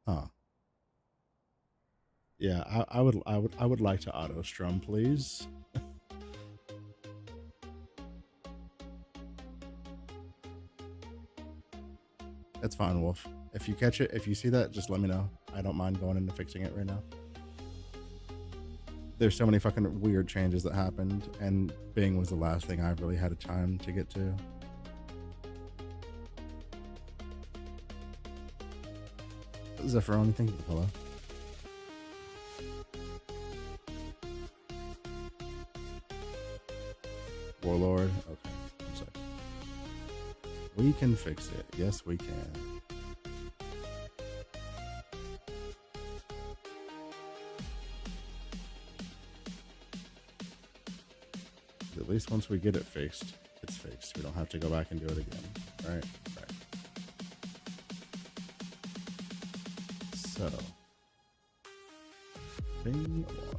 Huh. Yeah, I would like to auto strum, please. That's fine, Wolf. If you catch it, if you see that, just let me know. I don't mind going into fixing it right now. There's so many fucking weird changes that happened, and Bing was the last thing I really had a time to get to. Zephyr, thank you for the pillow. Warlord. Okay, one sec. We can fix it. Yes, we can. At least once we get it fixed, it's fixed. We don't have to go back and do it again. Right? Right. So, thing one.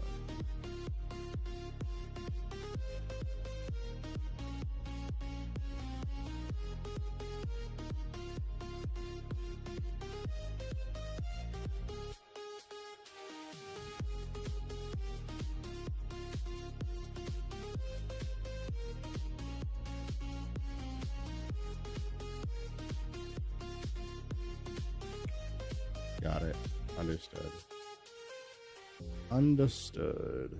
Got it. Understood. Understood.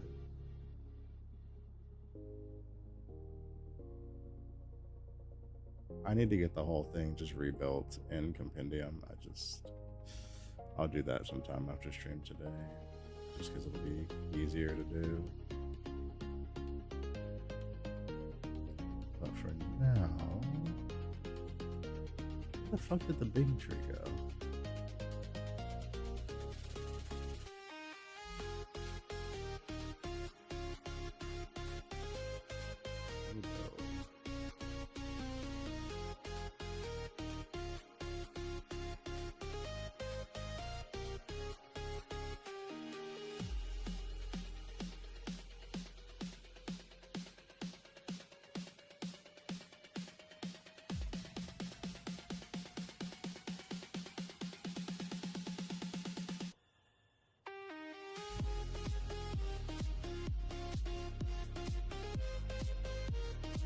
I need to get the whole thing just rebuilt in Compendium. I'll do that sometime after stream today, just because it'll be easier to do. But for now, where the fuck did the big tree go?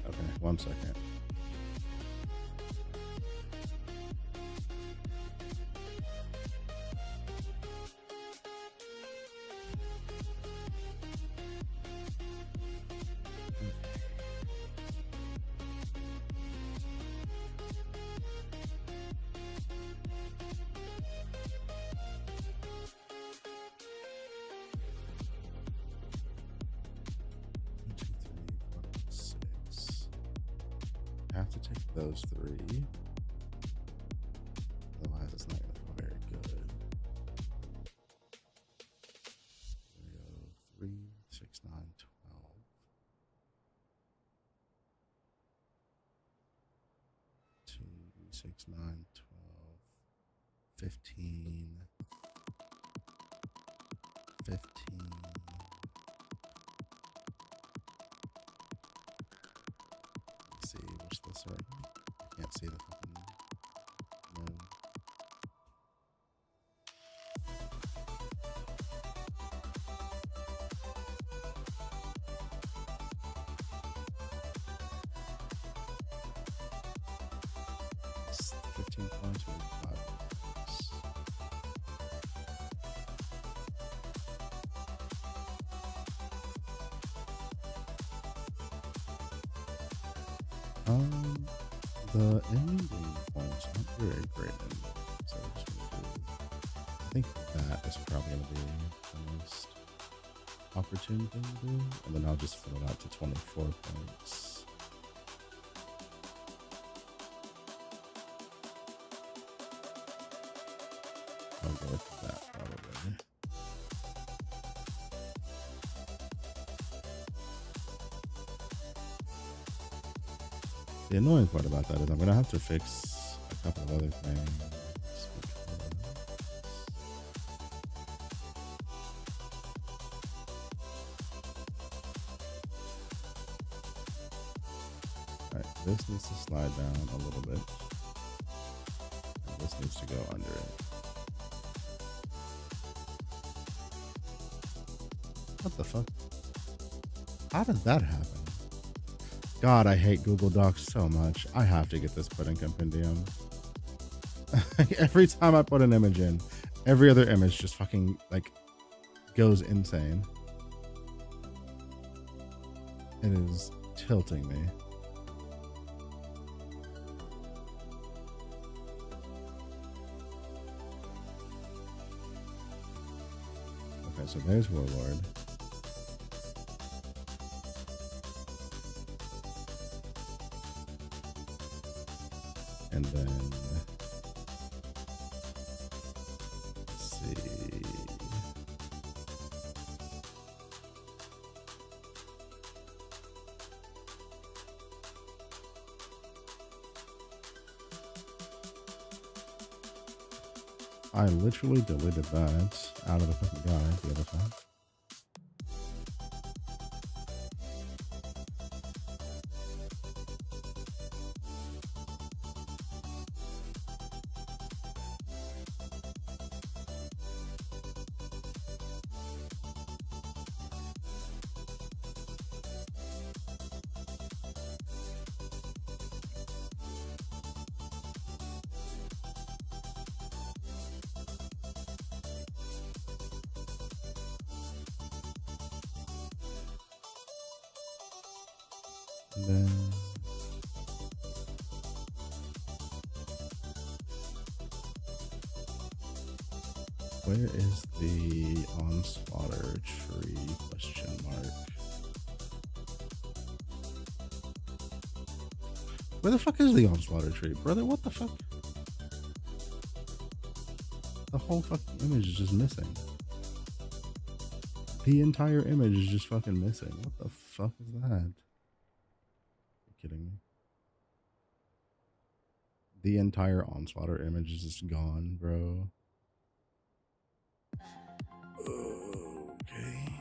Okay, 1 second. I have to take those three. Otherwise, it's not going to feel very good. There we go. 3, 6, 9, 12. 2, 6, 9, 12. 15. 15. See, what's this right? I can't see the fucking node. It's 15 points or 5 points. The ending points aren't very great anymore, so we're just gonna do. I think that is probably gonna be the most opportune thing to do, and then I'll just fill it out to 24 points. I'll go with that probably. The annoying part about that is I'm going to have to fix a couple of other things. Alright, this needs to slide down a little bit. And this needs to go under it. What the fuck? How did that happen? God, I hate Google Docs so much. I have to get this put in compendium. Every time I put an image in, every other image just fucking like goes insane. It is tilting me. Okay, so there's Warlord. And then let's see. I literally deleted that out of the fucking guy the other time. And then where is the onslaughter tree question mark? Where the fuck is the onslaughter tree, brother? What the fuck? The whole fucking image is just missing. The entire image is just fucking missing. What the fuck is that? Kidding me? The entire onslaughter image is just gone, bro. Okay.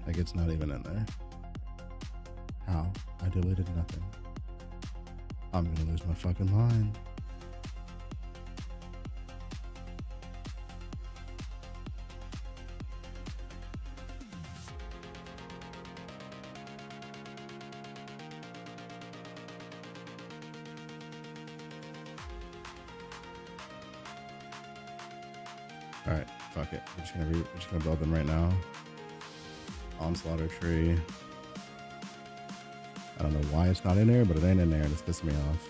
Like it's not even in there. How? I deleted nothing. I'm gonna lose my fucking mind. All right, fuck it. We're just gonna build them right now. Onslaughter tree. I don't know why it's not in there, but it ain't in there and it's pissing me off.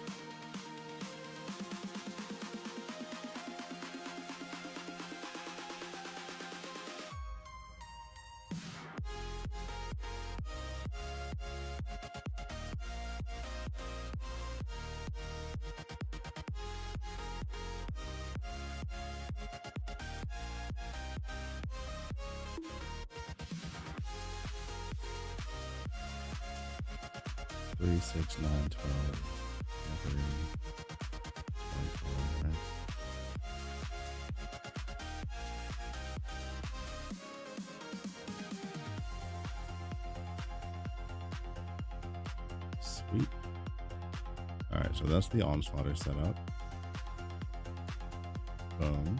Three, 6, 9, 12. 3, 24, right? Sweet. All right, so that's the onslaughter setup. Boom.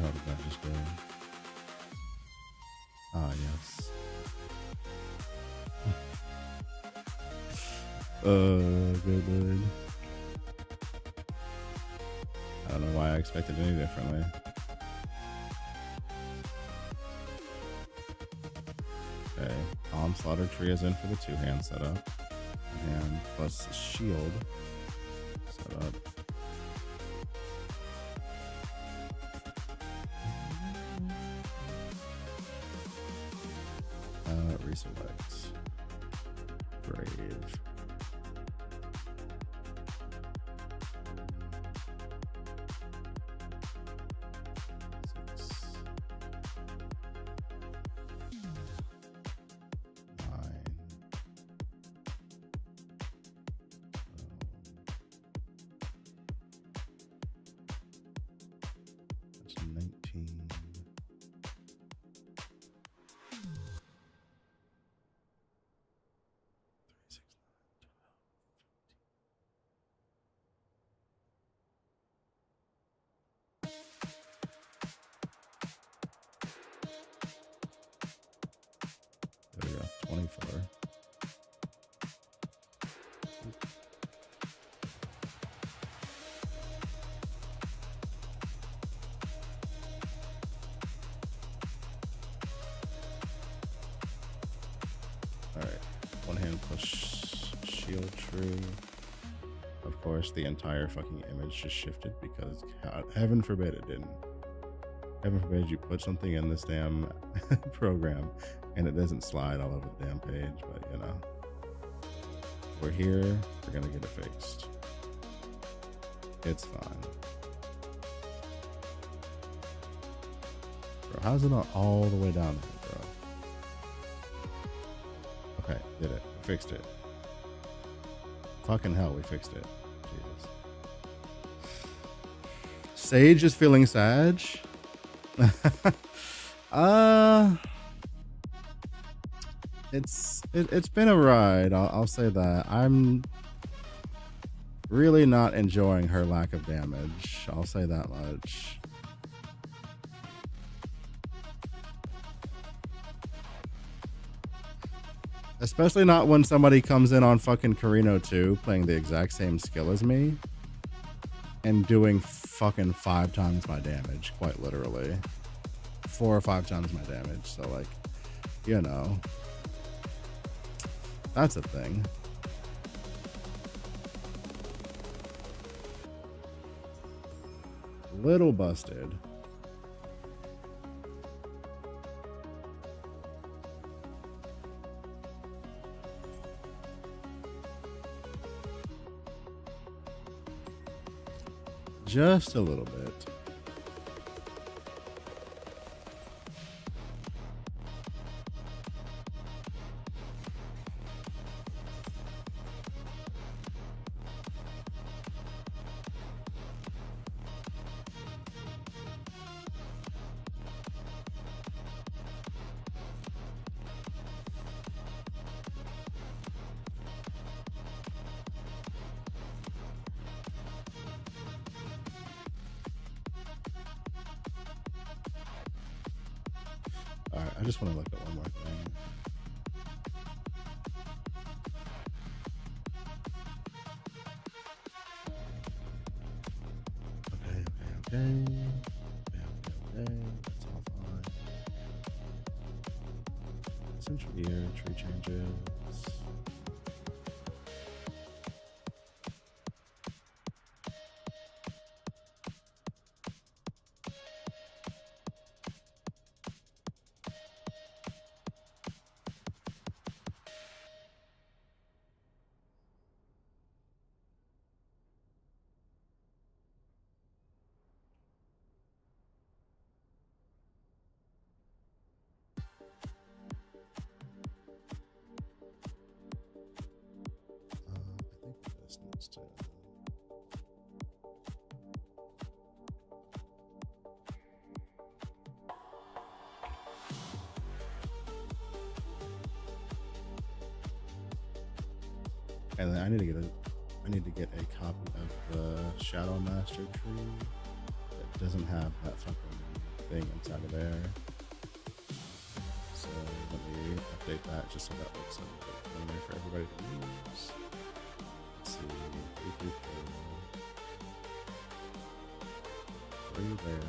How did that just go? Ah, yes. Good. I don't know why I expected any differently. Okay, Onslaughter Tree is in for the 2-hand setup. And plus shield setup. Reselect. Brave. There we go, 24. Alright, 1-hand plus shield tree. Of course, the entire fucking image just shifted because God, heaven forbid it didn't. Heaven forbid you put something in this damn program and it doesn't slide all over the damn page, but you know. We're here, we're gonna get it fixed. It's fine. Bro, how's it not all the way down here, bro? Okay, did it. Fixed it. Fucking hell, we fixed it. Jesus. Sage is feeling sad. It's been a ride. I'll say that. I'm really not enjoying her lack of damage. I'll say that much. Especially not when somebody comes in on fucking Carino 2 playing the exact same skill as me and doing fucking 5 times my damage, quite literally. 4 or 5 times my damage. So like, you know, that's a thing. Little busted. Just a little bit. Alright, I just want to look at one more thing. Okay. That's all fine. Central gear, tree changes. I think this needs to. And then I need to get a copy of the Shadow Master tree that doesn't have that fucking thing inside of there. So let me update that just so that looks a little bit cleaner for everybody to use. Let's see, 3 there.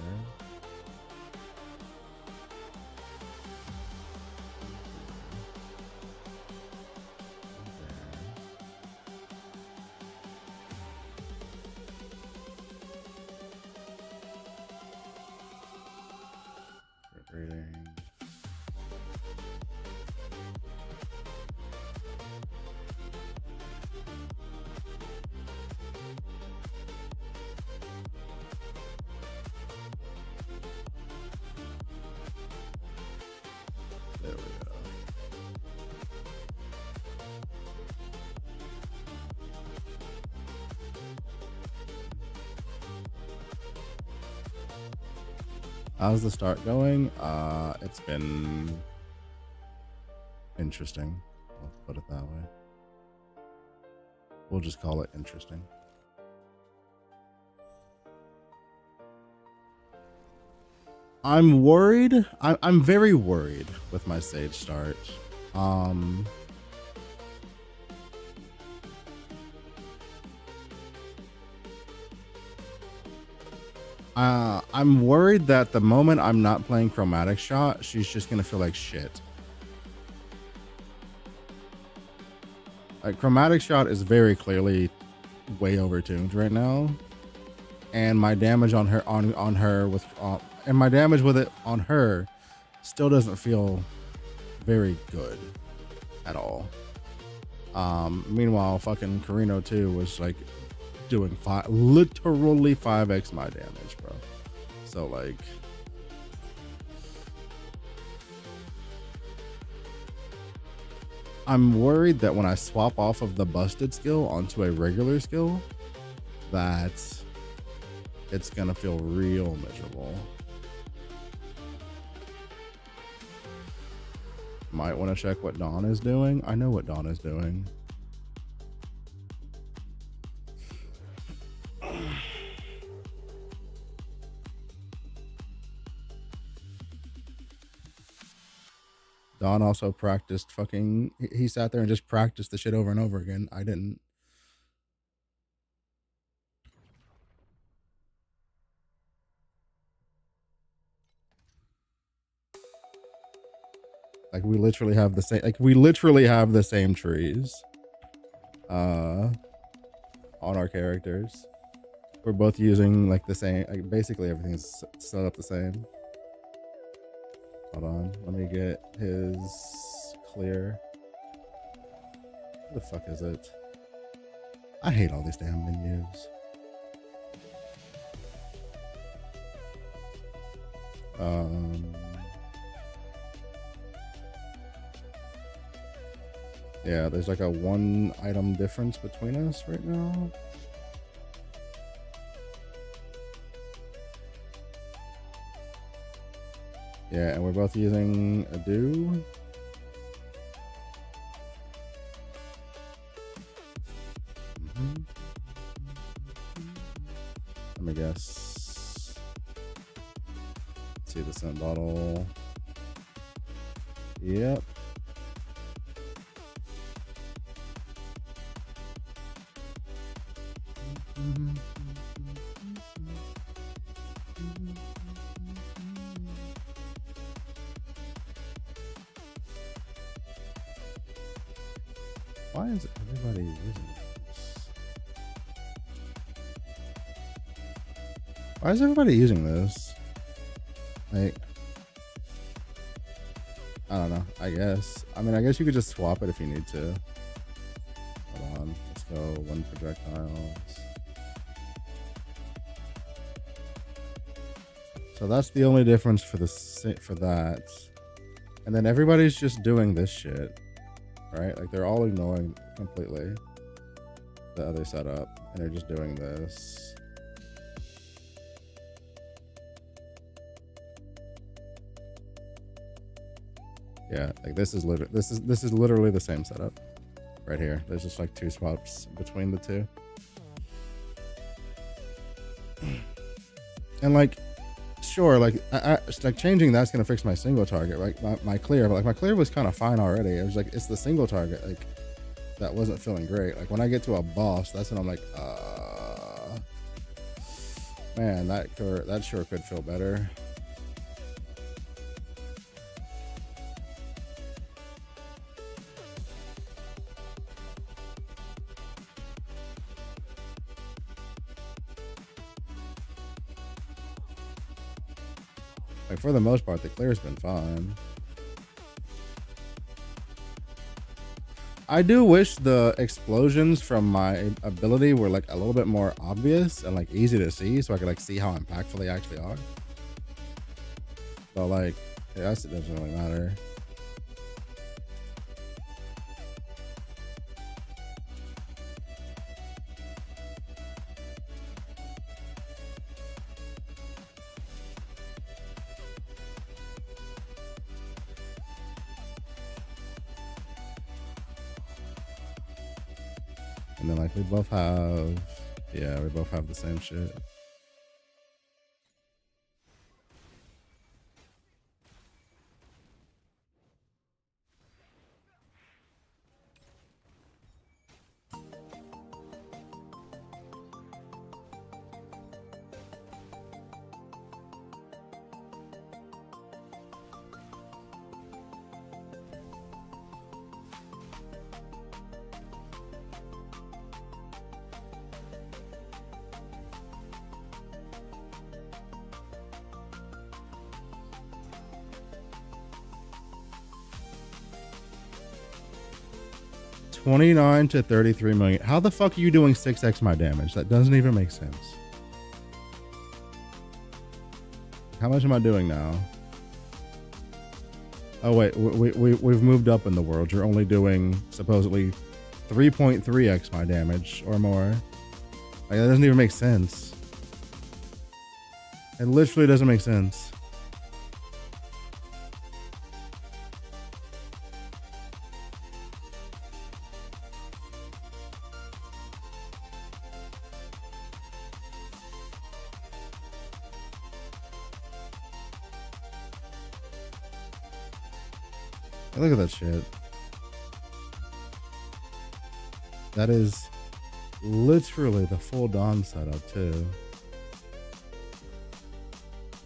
rating. There we go. How's the start going? It's been interesting. I'll put it that way. We'll just call it interesting. I'm worried. I'm very worried with my Sage start. I'm worried that the moment I'm not playing Chromatic Shot, she's just gonna feel like shit. Like Chromatic Shot is very clearly way overtuned right now, and my damage on her and my damage with it on her still doesn't feel very good at all. Meanwhile, fucking Carino 2 was like doing literally 5x my damage, bro. So like, I'm worried that when I swap off of the busted skill onto a regular skill, that it's gonna feel real miserable. Might want to check what Dawn is doing. I know what Dawn is doing. Dawn also practiced fucking. He sat there and just practiced the shit over and over again. I didn't. Like we literally have the same. Like we literally have the same trees. On our characters, we're both using like the same. Like basically everything's set up the same. Hold on, let me get his clear. What the fuck is it? I hate all these damn menus. Yeah, there's like a 1 item difference between us right now. Yeah, and we're both using a do. Let me guess. Let's see the scent bottle. Yep. Why is everybody using this? Why is everybody using this? Like, I don't know. I guess. I mean, I guess you could just swap it if you need to. Hold on. Let's go 1 projectiles. So that's the only difference for that. And then everybody's just doing this shit. Right? Like they're all ignoring completely the other setup and they're just doing this. Yeah, like this is literally the same setup right here. There's just like 2 swaps between the two. And like, sure, like like changing that's gonna fix my single target, like my clear, but like my clear was kind of fine already. It was like it's the single target like that wasn't feeling great. Like when I get to a boss, that's when I'm like, man, that sure could feel better. Like for the most part, the clear's been fine. I do wish the explosions from my ability were like a little bit more obvious and like easy to see, so I could like see how impactful they actually are. But like, yeah, it doesn't really matter. And then like we both have, yeah, we both have the same shit. $29 to $33 million. How the fuck are you doing 6x my damage? That doesn't even make sense. How much am I doing now? Oh wait, we've moved up in the world. You're only doing supposedly 3.3x my damage or more. Like that doesn't even make sense. It literally doesn't make sense. Look at that shit. That is literally the full Dawn setup too.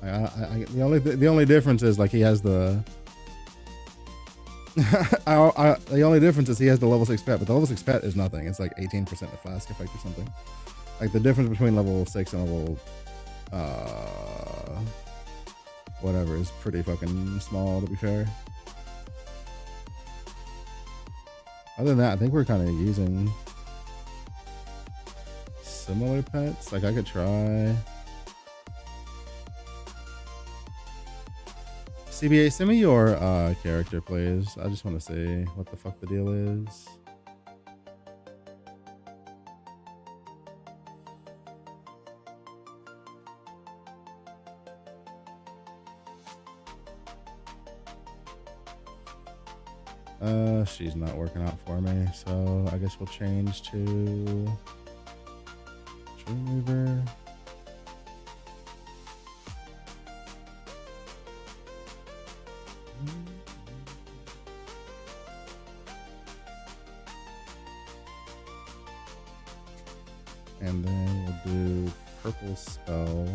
The only difference is like he has the the only difference is he has the level 6 pet, but the level 6 pet is nothing. It's like 18% of flask effect or something. Like the difference between level 6 and level whatever is pretty fucking small, to be fair. Other than that, I think we're kind of using similar pets. Like I could try CBA, send me your character, please. I just want to see what the fuck the deal is. She's not working out for me, so I guess we'll change to Dreamweaver. And then we'll do purple spell.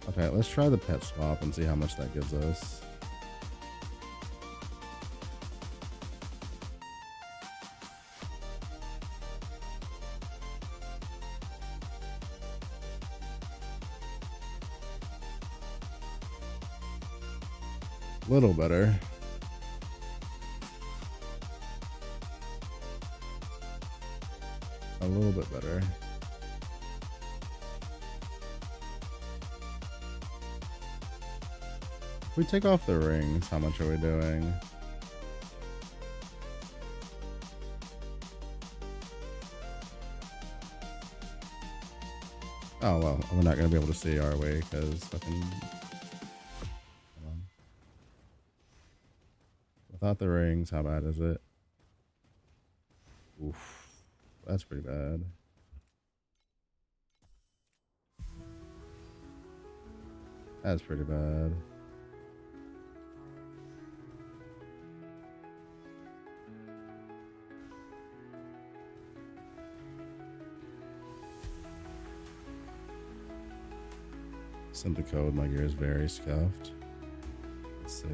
Okay, let's try the pet swap and see how much that gives us. Little better. A little bit better. If we take off the rings, how much are we doing? Oh well, we're not gonna be able to see, are we? Because fucking without the rings, how bad is it? Oof, that's pretty bad. That's pretty bad. Sent the code, my gear is very scuffed. Let's see.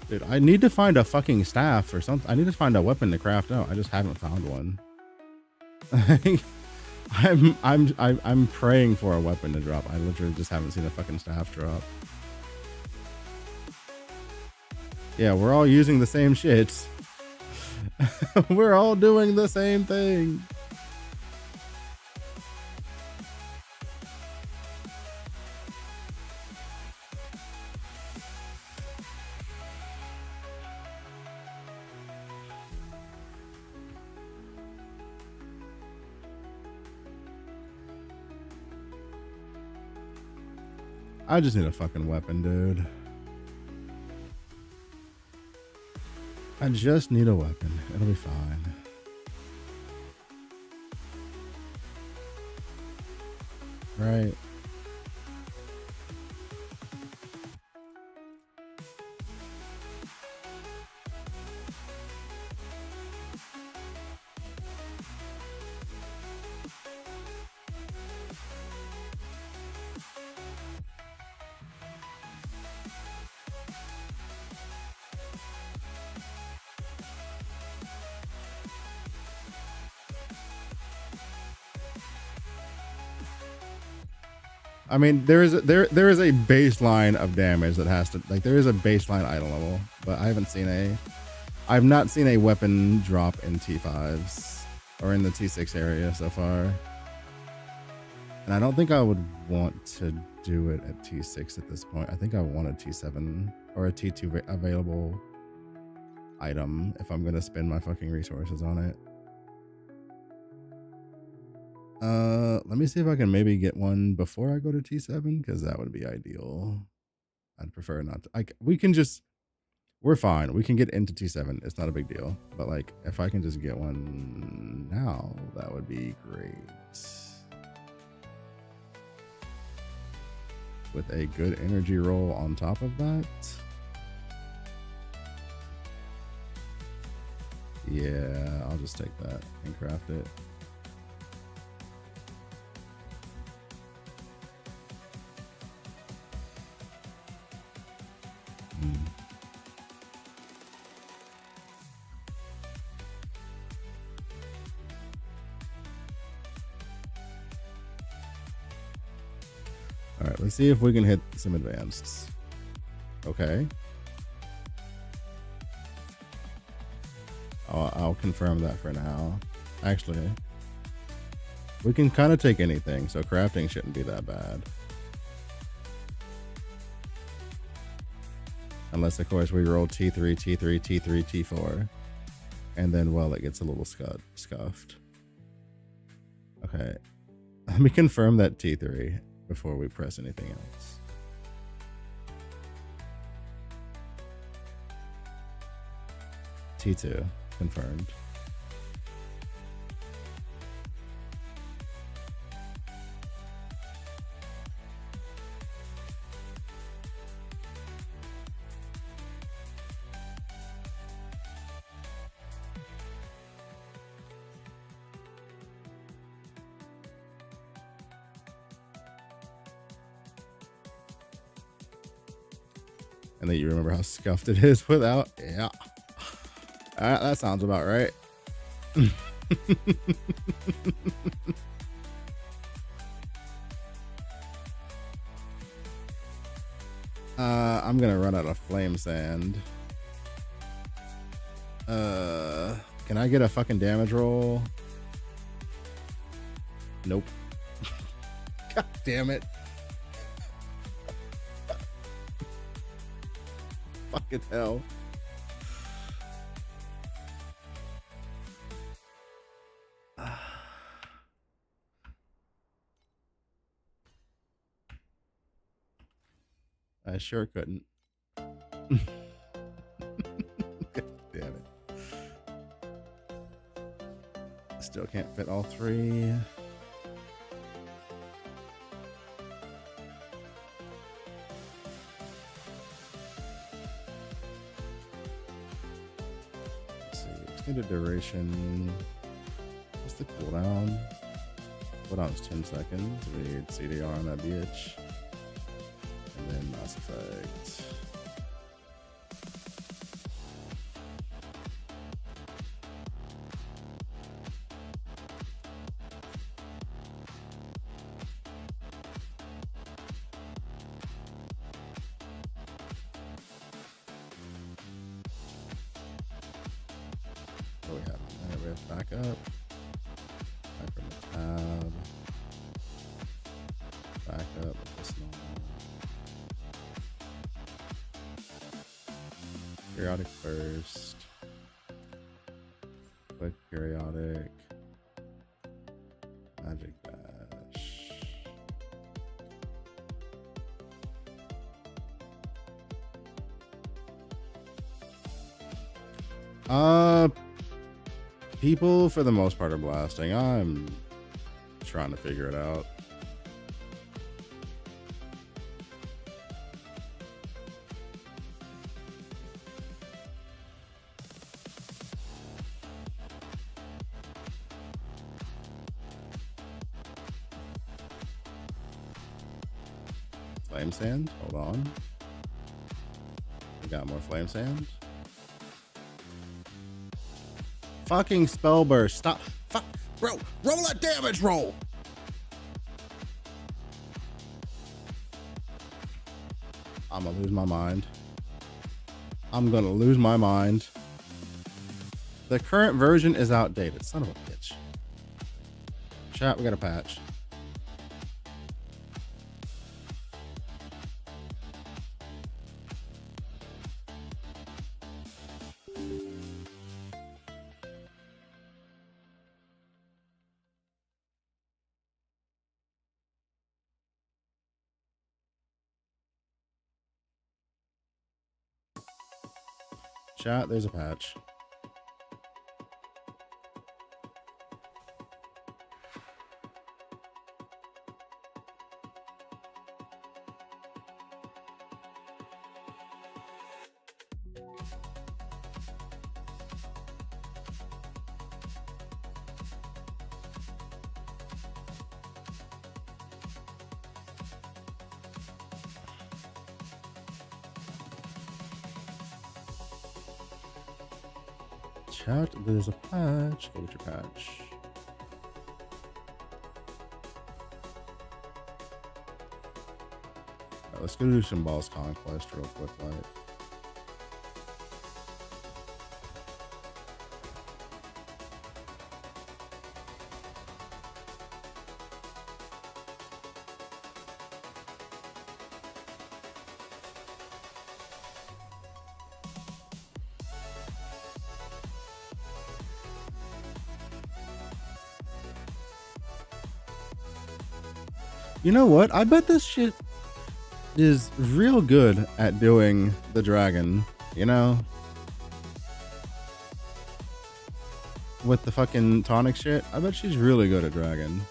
Dude, I need to find a fucking staff or something. I need to find a weapon to craft out. I just haven't found one. I'm praying for a weapon to drop. I literally just haven't seen a fucking staff drop. Yeah, we're all using the same shit. We're all doing the same thing. I just need a fucking weapon, dude. I just need a weapon. It'll be fine. Right. I mean, there is a baseline of damage that has to, like, there is a baseline item level, but I've not seen a weapon drop in T5s or in the T6 area so far. And I don't think I would want to do it at T6 at this point. I think I want a T7 or a T2 available item if I'm going to spend my fucking resources on it. Let me see if I can maybe get one before I go to T7, because that would be ideal. I'd prefer not to. We're fine. We can get into T7. It's not a big deal. But like, if I can just get one now, that would be great. With a good energy roll on top of that. Yeah, I'll just take that and craft it. All right, let's see if we can hit some advanced. Okay. I'll confirm that for now. Actually, we can kind of take anything, so crafting shouldn't be that bad. Unless, of course, we roll T3, T3, T3, T4. And then, well, it gets a little scuffed. Okay. Let me confirm that T3 before we press anything else. T2, confirmed. And then you remember how scuffed it is without. Yeah. That sounds about right. I'm gonna run out of flame sand. Can I get a fucking damage roll? Nope. God damn it. Fucking hell. I sure couldn't. God damn it. Still can't fit all three. Extended duration. What's the cooldown? Cooldown's 10 seconds. We need CDR on that bitch. And then Mass Effect. with backup. Back from the tab. Backup with this normal. Periodic first. Click periodic. Magic dash. People for the most part are blasting. I'm trying to figure it out. Flame sand, hold on. We got more flame sand. Fucking spell burst. Stop. Fuck. Bro, roll that damage roll. I'm gonna lose my mind. I'm gonna lose my mind. The current version is outdated. Son of a bitch. Chat, we got a patch. Chat, there's a patch. Chat, there's a patch. Go get your patch. Alright, let's go do some Boss Conquest real quick, like. You know what? I bet this shit is real good at doing the dragon, you know? With the fucking tonic shit. I bet she's really good at dragon.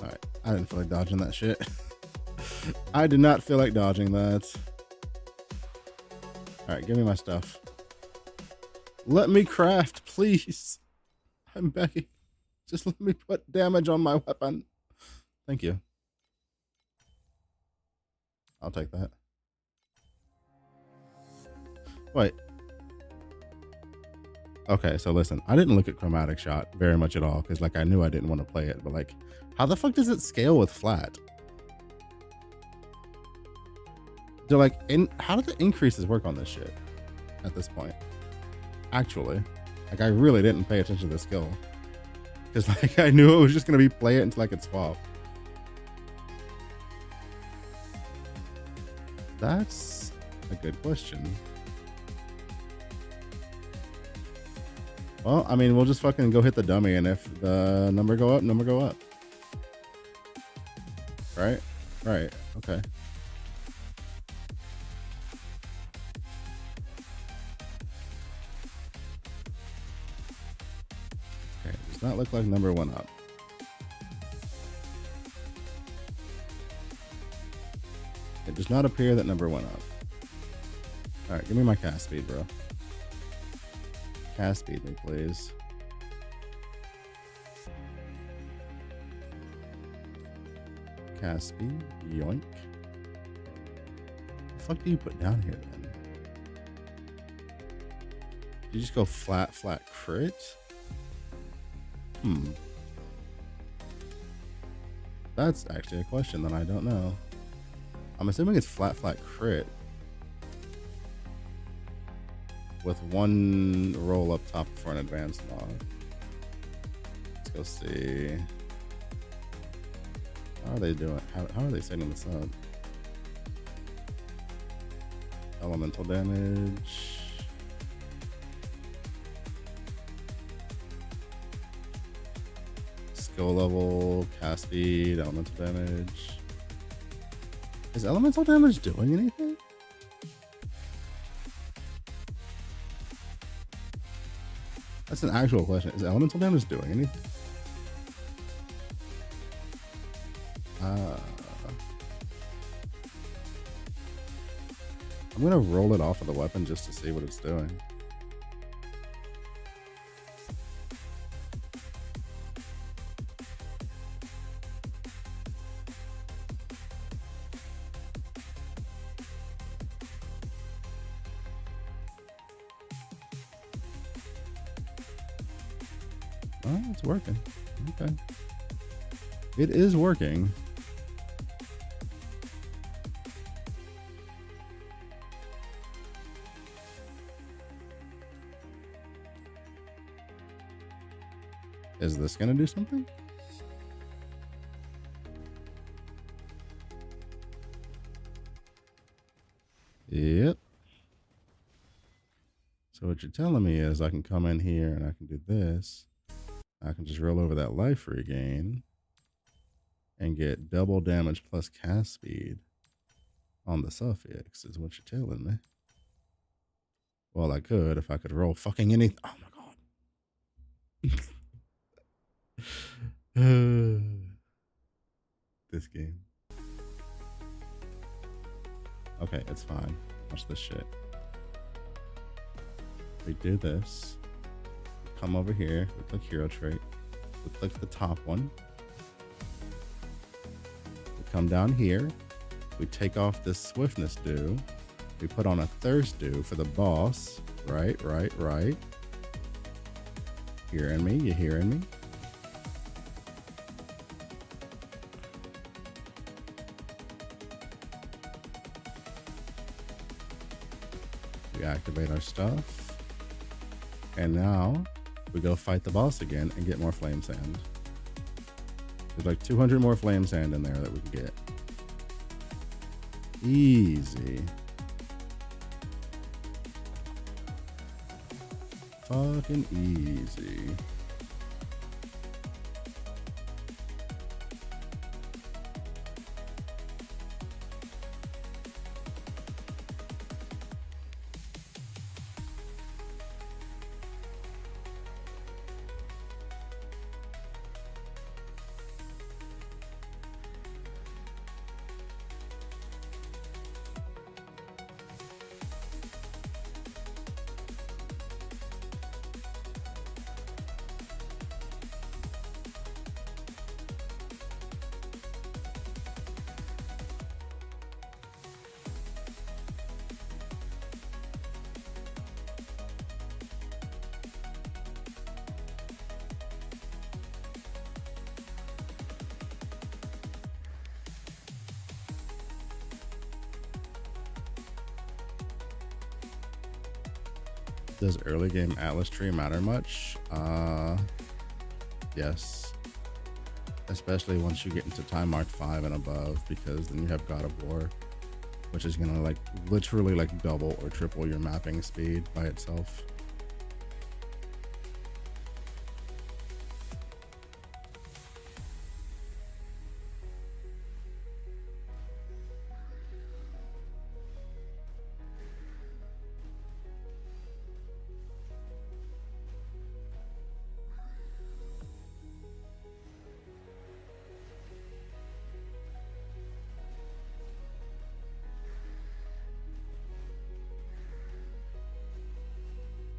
Alright, I didn't feel like dodging that shit. I did not feel like dodging that. Alright, give me my stuff. Let me craft, please. I'm begging. Just let me put damage on my weapon. Thank you. I'll take that. Wait. Okay, so listen, I didn't look at chromatic shot very much at all because like I knew I didn't want to play it, but like how the fuck does it scale with flat? Do like how do the increases work on this shit at this point? Actually, like I really didn't pay attention to the skill because like I knew it was just gonna be play it until I could swap. That's a good question. Well, I mean, we'll just fucking go hit the dummy, and if the number go up, number go up. Right? Right. Okay. Okay. Does not look like number went up. It does not appear that number went up. All right, give me my cast speed, bro. Cast speed me, please. Cast speed, yoink. What the fuck do you put down here then? You just go flat, flat crit? That's actually a question that I don't know. I'm assuming it's flat, flat crit. With one roll up top for an advanced log. Let's go see. How are they doing? How are they setting this up? Elemental damage. Skill level, cast speed, elemental damage. Is elemental damage doing anything? That's an actual question. Is elemental damage doing anything? I'm gonna roll it off of the weapon just to see what it's doing. Oh, it's working. Okay. It is working. Is this gonna do something? Yep. So what you're telling me is I can come in here and I can do this. I can just roll over that life regain and get double damage plus cast speed on the suffix is what you're telling me. Well, I could if I could roll fucking anything. Oh my god. This game. Okay, it's fine. Watch this shit. We do this. Come over here, we click hero trait, we click the top one, we come down here, we take off this swiftness dew, we put on a thirst dew for the boss, right, hearing me, you hearing me? We activate our stuff, and now we go fight the boss again and get more flame sand. There's like 200 more flame sand in there that we can get. Easy. Fucking easy. Does early game Atlas tree matter much? Yes. Especially once you get into time mark 5 and above, because then you have God of War, which is gonna like literally like double or triple your mapping speed by itself.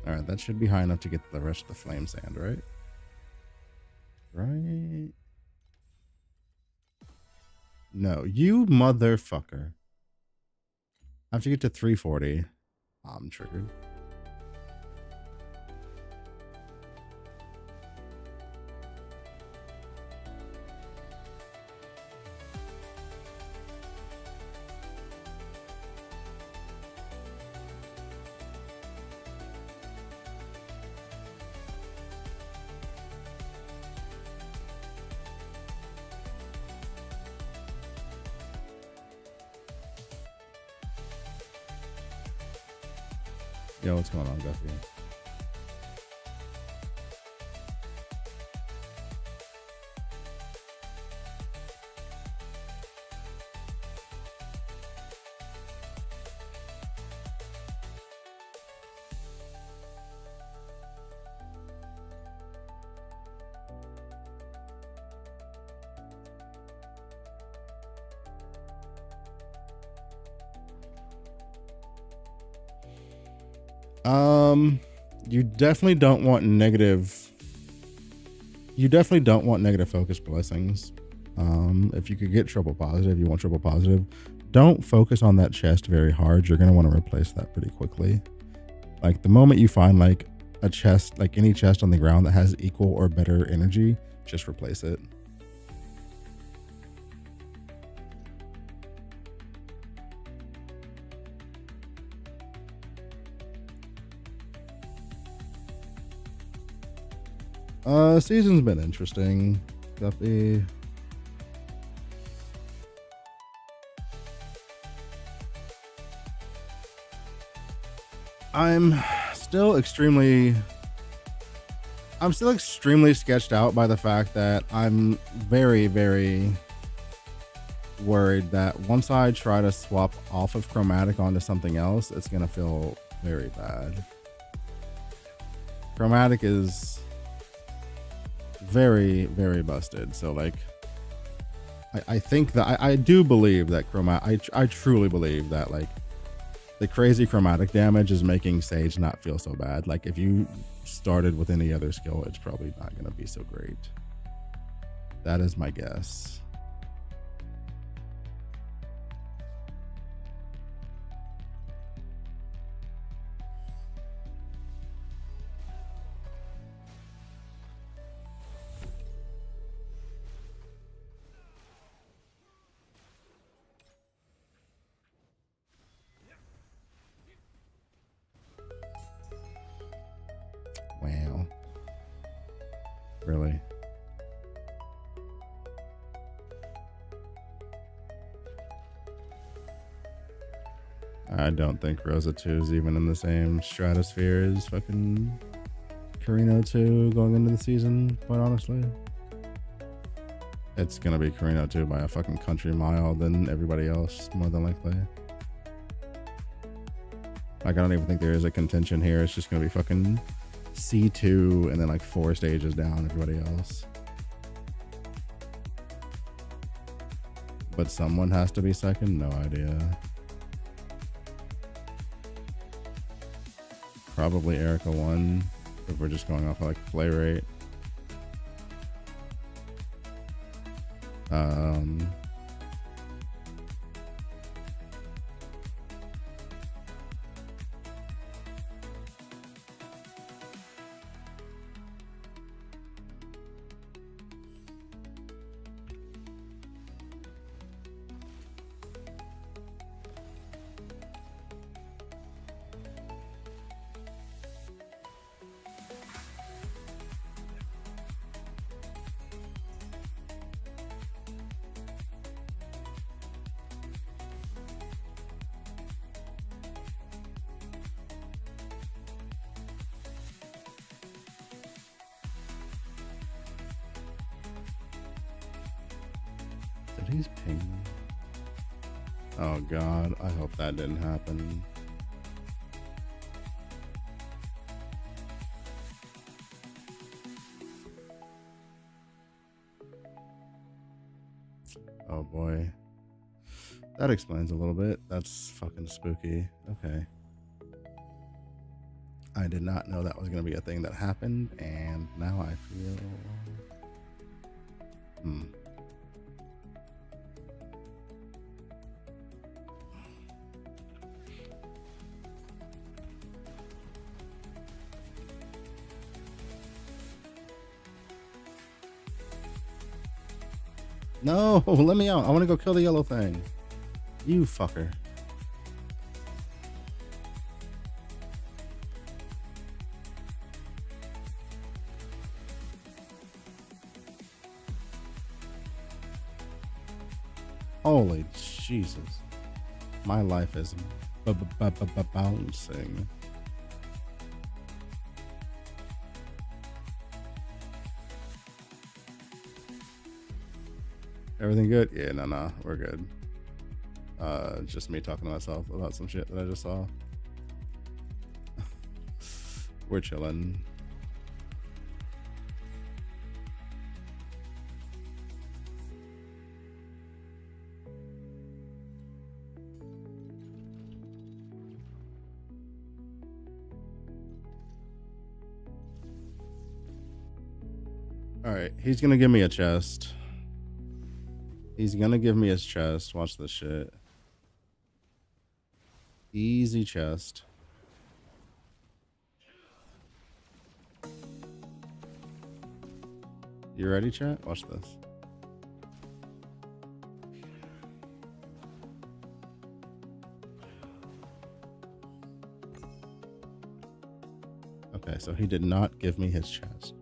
All right, that should be high enough to get the rest of the flame sand, right? Right? No, you motherfucker. I have to get to 340. I'm triggered. Yo, what's going on, Guffy? You definitely don't want negative. You definitely don't want negative focus blessings. If you could get triple positive, you want triple positive. Don't focus on that chest very hard. You're gonna want to replace that pretty quickly. Like the moment you find like a chest, like any chest on the ground that has equal or better energy, just replace it. Season's been interesting, Guppy. I'm still extremely sketched out by the fact that I'm very, very worried that once I try to swap off of chromatic onto something else, it's gonna feel very bad. Chromatic is very, very busted. So like I think that I do believe that I truly believe that like the crazy chromatic damage is making Sage not feel so bad. Like if you started with any other skill, it's probably not going to be so great. That is my guess. Wow. Really? I don't think Rosa 2 is even in the same stratosphere as fucking Carino 2 going into the season, quite honestly. It's gonna be Carino 2 by a fucking country mile than everybody else, more than likely. Like, I don't even think there is a contention here. It's just gonna be fucking C2 and then like 4 stages down everybody else. But someone has to be second? No idea. Probably Erica 1 if we're just going off of like play rate. he's pinging. Oh god, I hope that didn't happen. Oh boy. That explains a little bit. That's fucking spooky. Okay. I did not know that was going to be a thing that happened, and now I feel... No, let me out. I want to go kill the yellow thing. You fucker. Holy Jesus. My life is bouncing. Everything good? Yeah, no, we're good. Just me talking to myself about some shit that I just saw. We're chilling. All right, he's gonna give me a chest. He's gonna give me his chest. Watch this shit. Easy chest. You ready, chat? Watch this. Okay, so he did not give me his chest.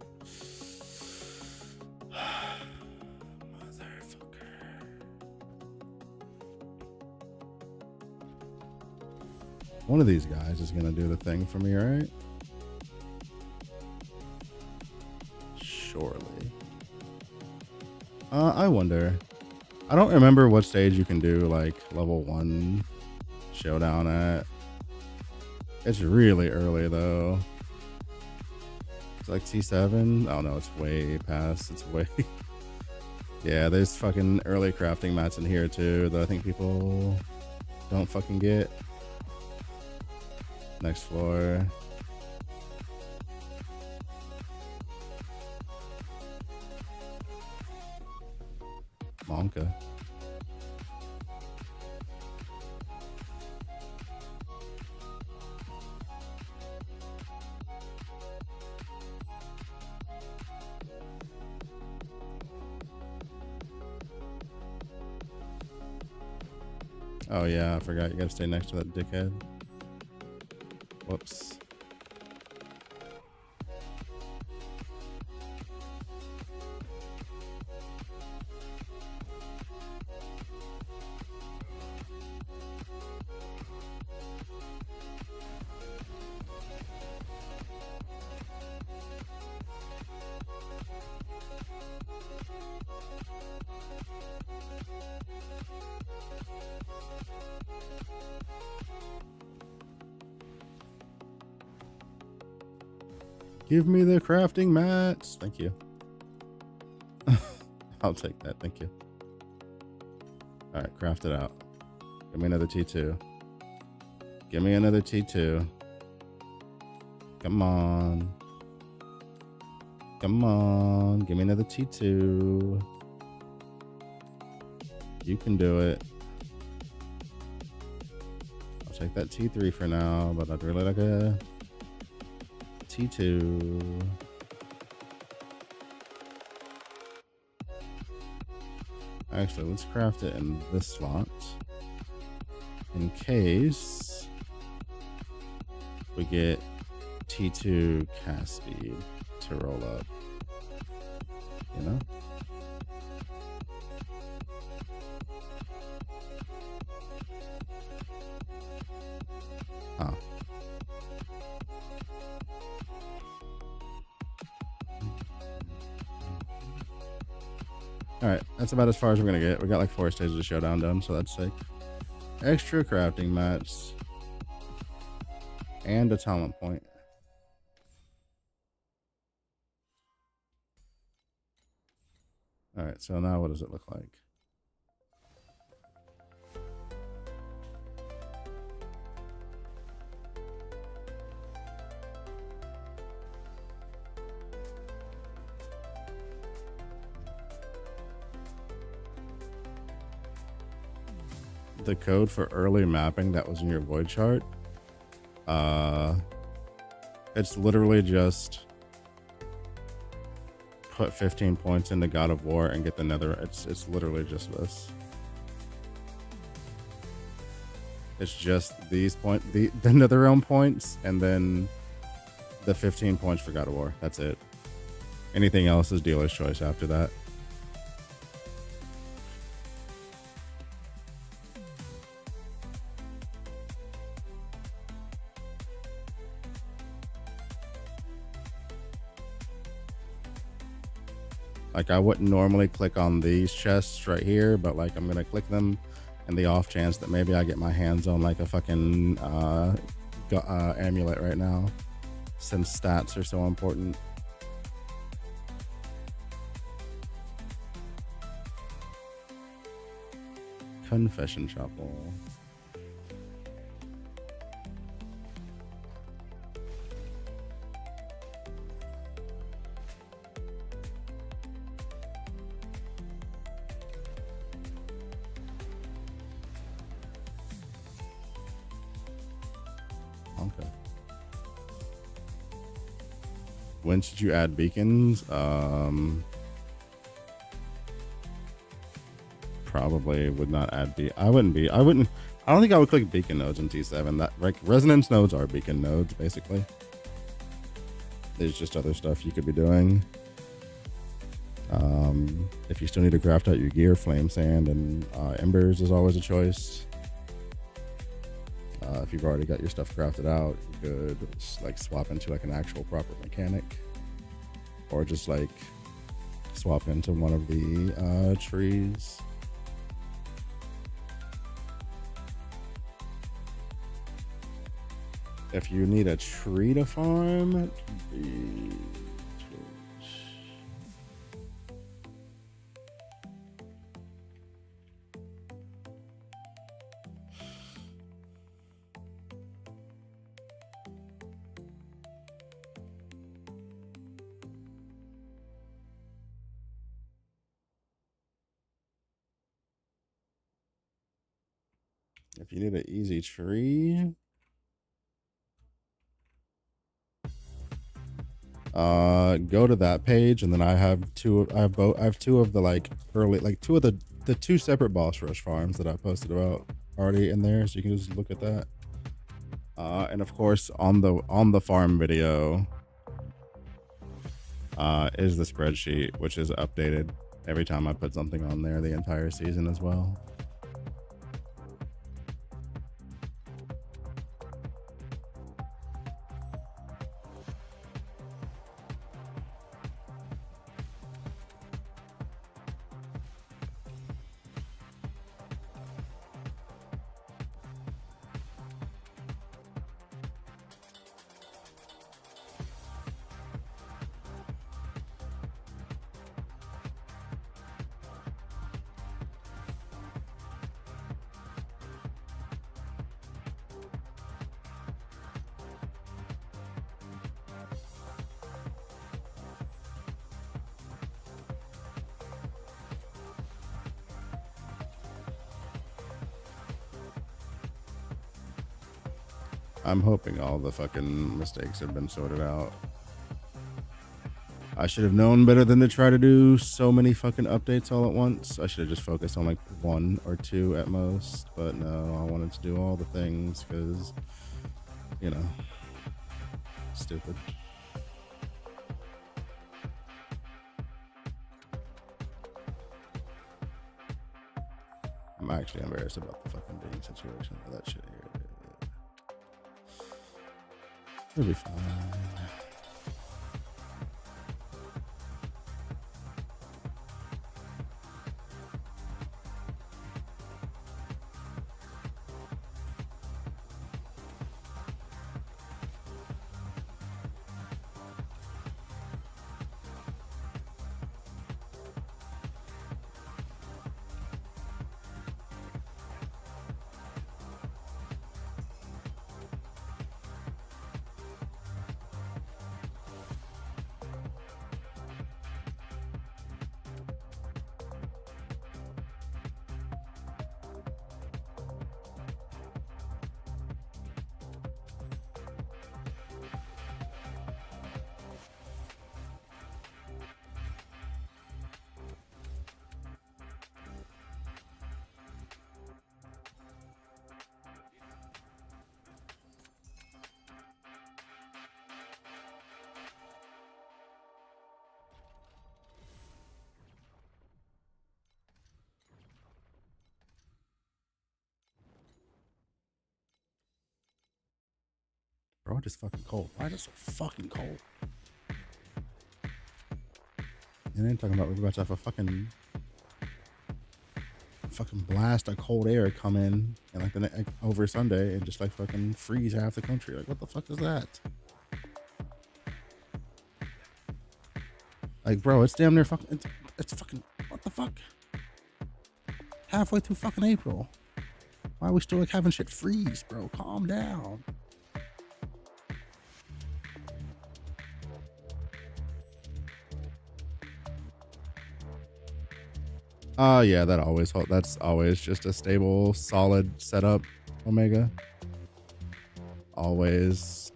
One of these guys is gonna do the thing for me, right? Surely. I wonder. I don't remember what stage you can do like level 1 showdown at. It's really early though. It's like T7. Oh no, it's way past. It's way. Yeah, there's fucking early crafting mats in here too that I think people don't fucking get. Next floor. Monka. Oh yeah, I forgot you gotta stay next to that dickhead. Whoops. Give me the crafting mats. Thank you. I'll take that. Thank you. All right, craft it out. Give me another T2. Give me another T2. Come on. Come on. Give me another T2. You can do it. I'll take that T3 for now, but I'd really like a T2. Actually, let's craft it in this slot in case we get T2 cast speed to roll up, you know? Huh. All right, that's about as far as we're gonna get. We got like 4 stages of showdown done, so that's sick. Extra crafting mats and a talent point. All right, so now what does it look like? The code for early mapping that was in your void chart, it's literally just put 15 points into God of War and get the nether. It's literally just this. It's just these the nether realm points and then the 15 points for God of War. That's it. Anything else is dealer's choice after that. Like, I wouldn't normally click on these chests right here, but like I'm gonna click them in the off chance that maybe I get my hands on like a fucking amulet right now, since stats are so important. Confession chapel. Okay. When should you add beacons? Probably would not add I don't think I would click beacon nodes in T7. That, like, resonance nodes are beacon nodes basically. There's just other stuff you could be doing. If you still need to craft out your gear, flame sand and embers is always a choice. If you've already got your stuff crafted out, you could like swap into like an actual proper mechanic, or just like swap into one of the trees. If you need a tree to farm, if you need an easy tree, go to that page, and then I have two of the like early, like two of the 2 separate boss rush farms that I posted about already in there, so you can just look at that. And of course on the farm video is the spreadsheet, which is updated every time I put something on there the entire season as well. I'm hoping all the fucking mistakes have been sorted out. I should have known better than to try to do so many fucking updates all at once. I should have just focused on like 1 or 2 at most. But no, I wanted to do all the things because, you know, stupid. I'm actually embarrassed about the fucking being situation for that shit here. It'll be fine. Bro, it is fucking cold. Why is it so fucking cold? And then talking about we're about to have a fucking blast of cold air come in and like over Sunday and just like fucking freeze half the country. Like, what the fuck is that? Like, bro, it's damn near fucking. It's fucking. What the fuck? Halfway through fucking April. Why are we still like having shit freeze, bro? Calm down. Yeah, that's always just a stable, solid setup, Omega. Always.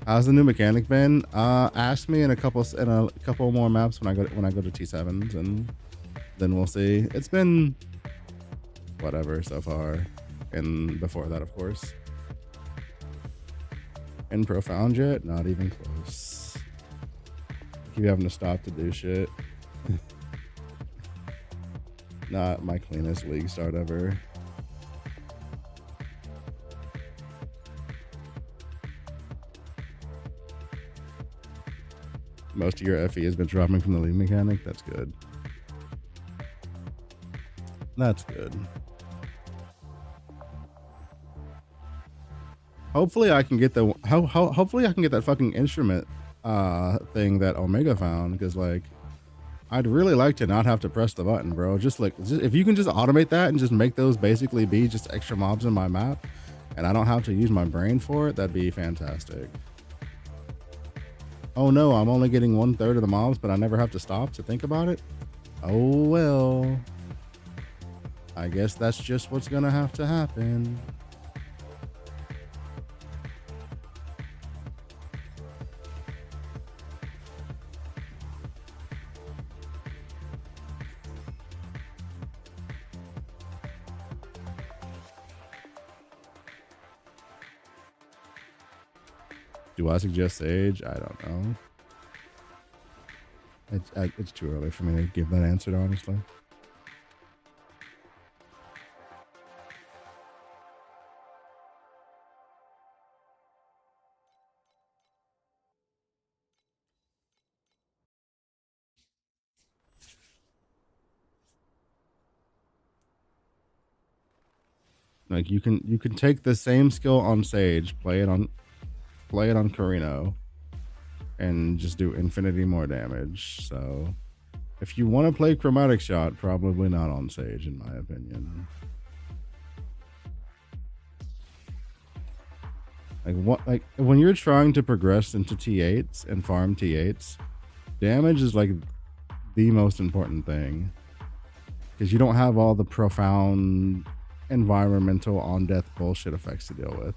How's the new mechanic been? Ask me in a couple more maps when I go to T7s, and then we'll see. It's been whatever so far, and before that, of course. In profound yet? Not even close. Keep having to stop to do shit. Not my cleanest league start ever. Most of your FE has been dropping from the league mechanic. That's good. That's good. Hopefully I can get the hopefully I can get that fucking instrument thing that Omega found, because like I'd really like to not have to press the button, bro. Just if you can just automate that and just make those basically be just extra mobs in my map and I don't have to use my brain for it, that'd be fantastic. Oh no, I'm only getting 1/3 of the mobs, but I never have to stop to think about it. Oh well, I guess that's just what's gonna have to happen. Do I suggest Sage? I don't know. It's too early for me to give that answer, honestly. Like you can take the same skill on Sage, play it on Carino, and just do infinity more damage. So if you want to play Chromatic Shot, probably not on Sage, in my opinion. Like when you're trying to progress into T8s and farm T8s, damage is like the most important thing, because you don't have all the profound environmental on death bullshit effects to deal with.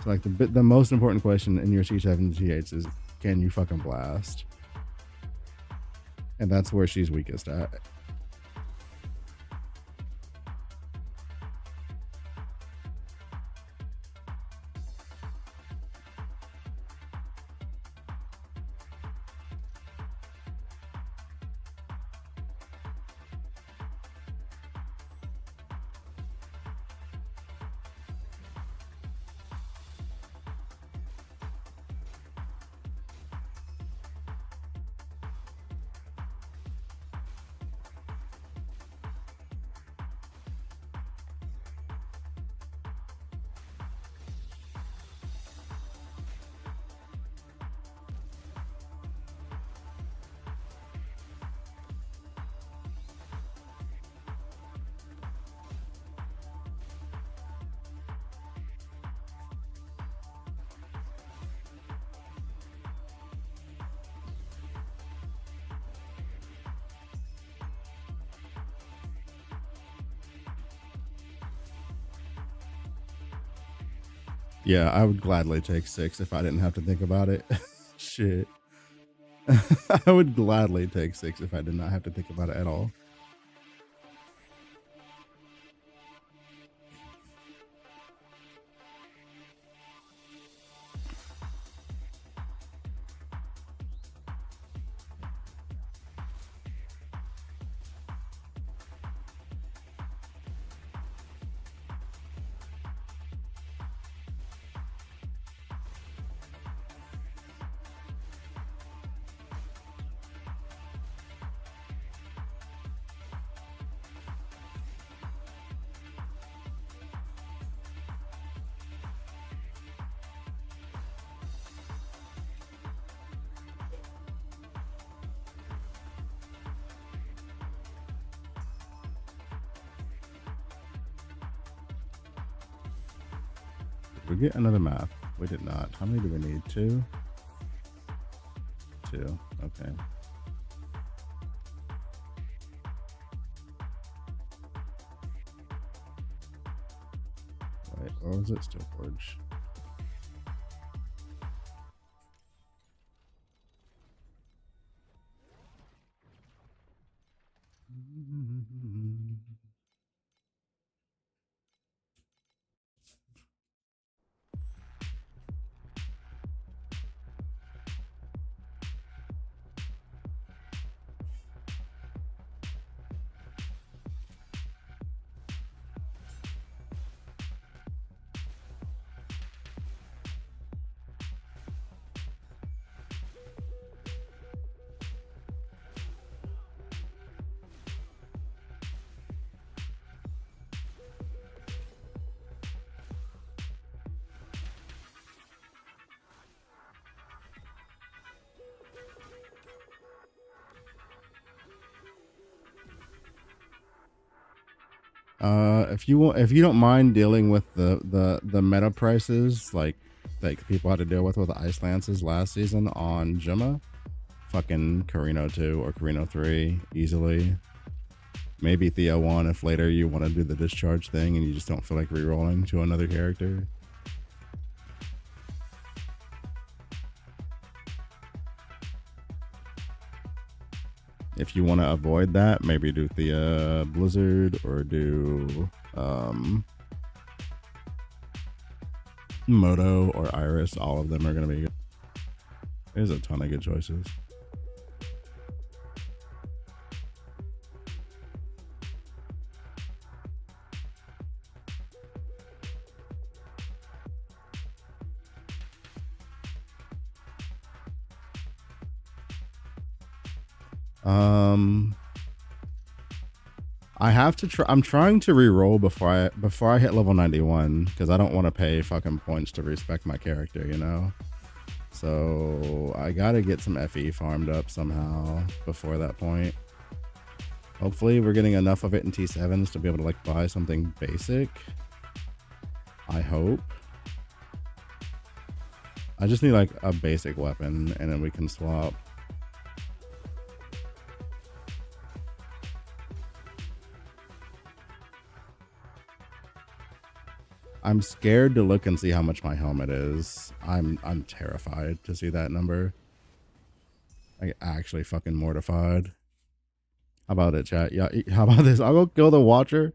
So like the most important question in your T7 and T8s is, can you fucking blast? And that's where she's weakest at. Yeah, I would gladly take 6 if I didn't have to think about it. Shit. I would gladly take 6 if I did not have to think about it at all. we get another map? We did not. How many do we need? 2? 2. Okay. Wait, or was it Steel Forge? If you don't mind dealing with the meta prices like people had to deal with the ice lances last season on Gemma, fucking Carino 2 or Carino 3 easily. Maybe Theo 1 if later you want to do the discharge thing and you just don't feel like rerolling to another character. If you want to avoid that, maybe do the Blizzard or do Moto or Iris. All of them are going to be good. There's a ton of good choices. I have to try. I'm trying to re-roll before I hit level 91 because I don't want to pay fucking points to respec my character, you know. So I gotta get some FE farmed up somehow before that point. Hopefully, we're getting enough of it in T7s to be able to like buy something basic. I hope. I just need like a basic weapon, and then we can swap. I'm scared to look and see how much my helmet is. I'm terrified to see that number. Like actually fucking mortified. How about it, chat? Yeah, how about this? I'll go kill the Watcher,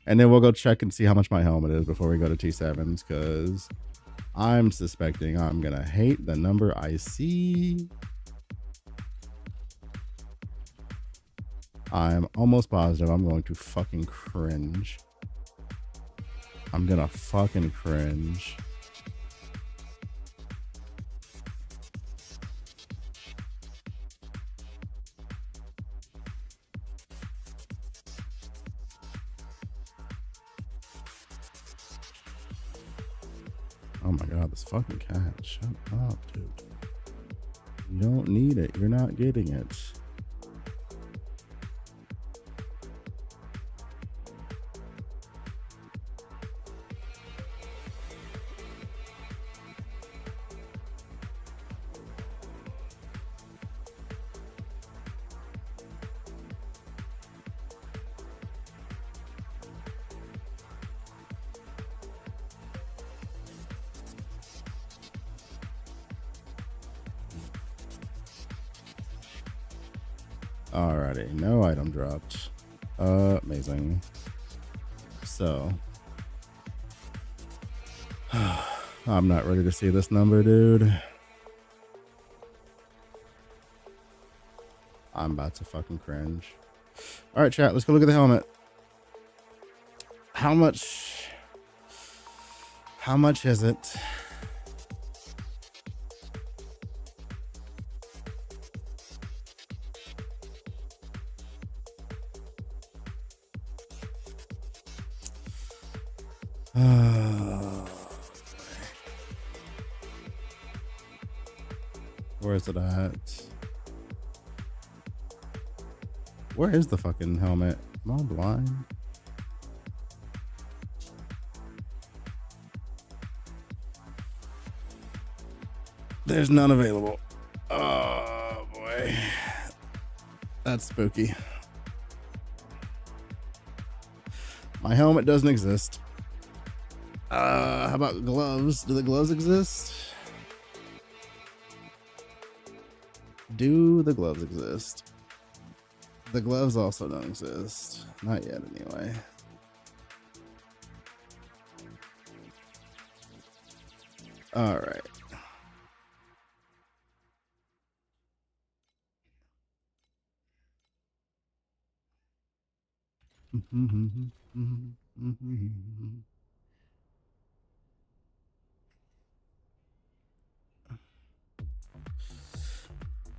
and then we'll go check and see how much my helmet is before we go to T7s, because I'm suspecting I'm gonna hate the number I see. I'm almost positive I'm going to fucking cringe. I'm gonna fucking cringe. Oh my god, this fucking cat. Shut up, dude. You don't need it. You're not getting it. Alrighty, no item dropped. Amazing. So, I'm not ready to see this number, dude. I'm about to fucking cringe. Alright, chat, let's go look at the helmet. How much is it? Where is it at? Where is the fucking helmet? Am I blind? There's none available. Oh boy. That's spooky. My helmet doesn't exist. How about gloves? Do the gloves exist? Do the gloves exist? The gloves also don't exist. Not yet, anyway. All right.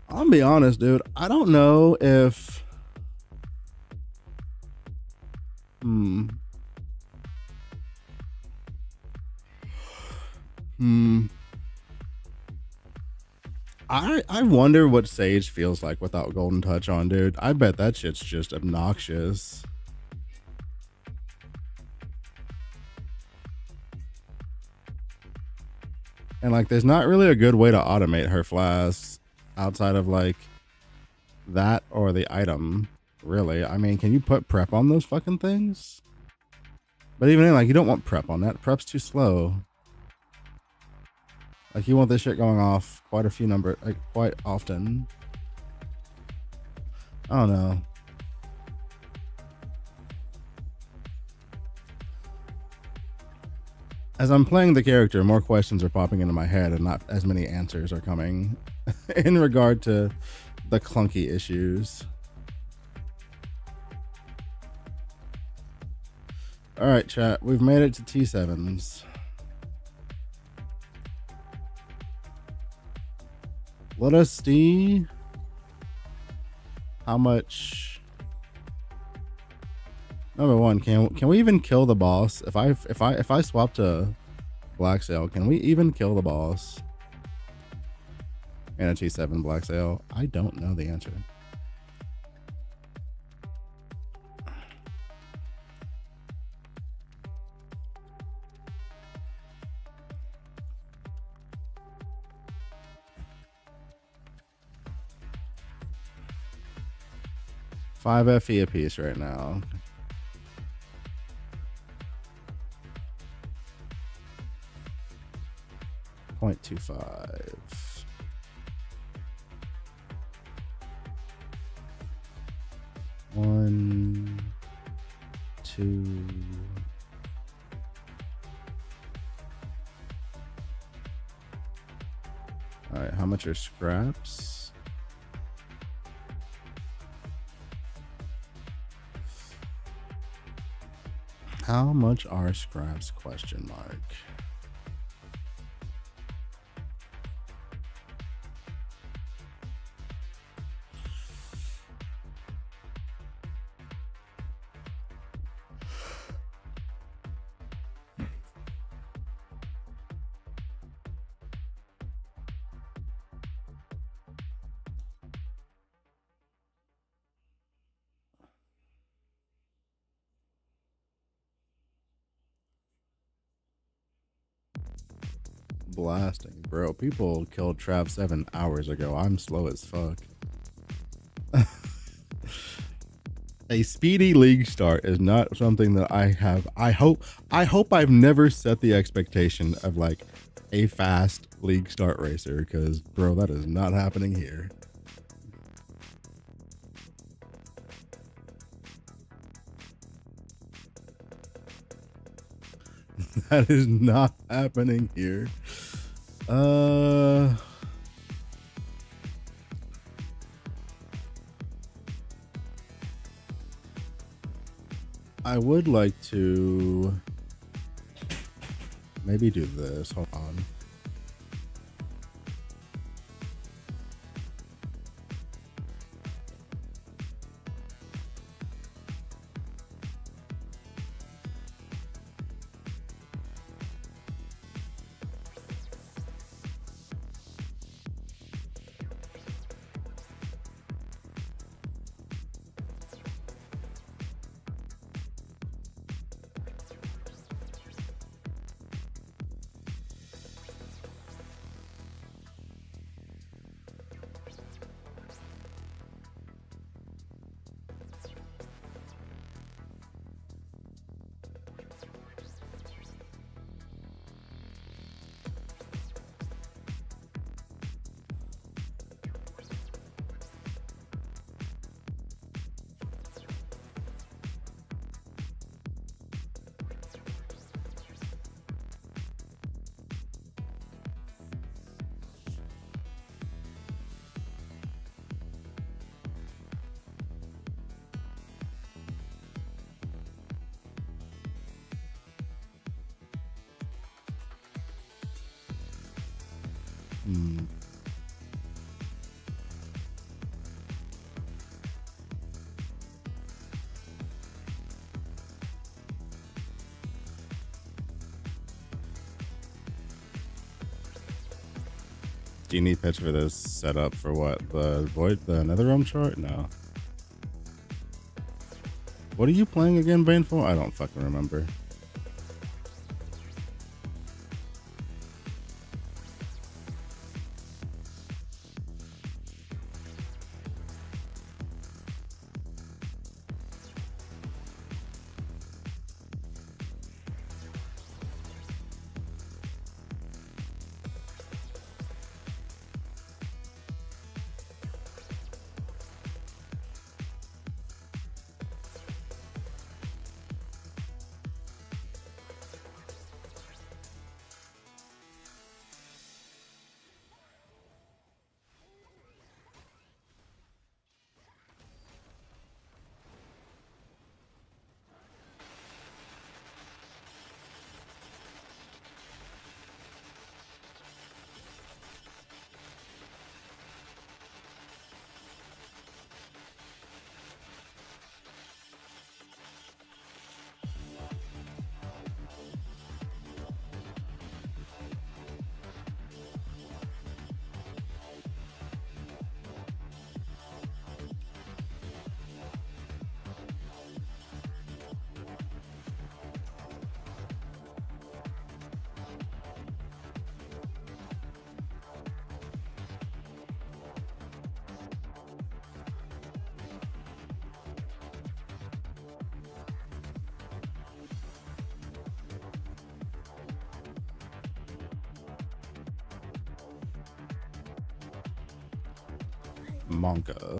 I'll be honest, dude. I don't know if. Hmm. I wonder what Sage feels like without Golden Touch on, dude. I bet that shit's just obnoxious. And like, there's not really a good way to automate her flasks outside of like that or the item, really. I mean, can you put prep on those fucking things? But even then, like, you don't want prep on that. Prep's too slow. Like, you want this shit going off quite often. I don't know. As I'm playing the character, more questions are popping into my head and not as many answers are coming in regard to the clunky issues. All right, chat. We've made it to T7s. Let us see how much. Number one, can we even kill the boss? If I swap to Black Sail, can we even kill the boss in a T7 Black Sail? I don't know the answer. $5 FE a piece right now. .25. One, two. All right, how much are scraps? How much are scraps? Question mark. Blasting, bro. People killed Trav 7 hours ago. I'm slow as fuck. A speedy league start is not something that I have. I hope I've never set the expectation of like a fast league start racer, because bro, that is not happening here. That is not happening here. I would like to maybe do this. Hold on. Do you need pets for this setup for what? The Nether Realm chart? No. What are you playing again, Baneful? I don't fucking remember. Monka.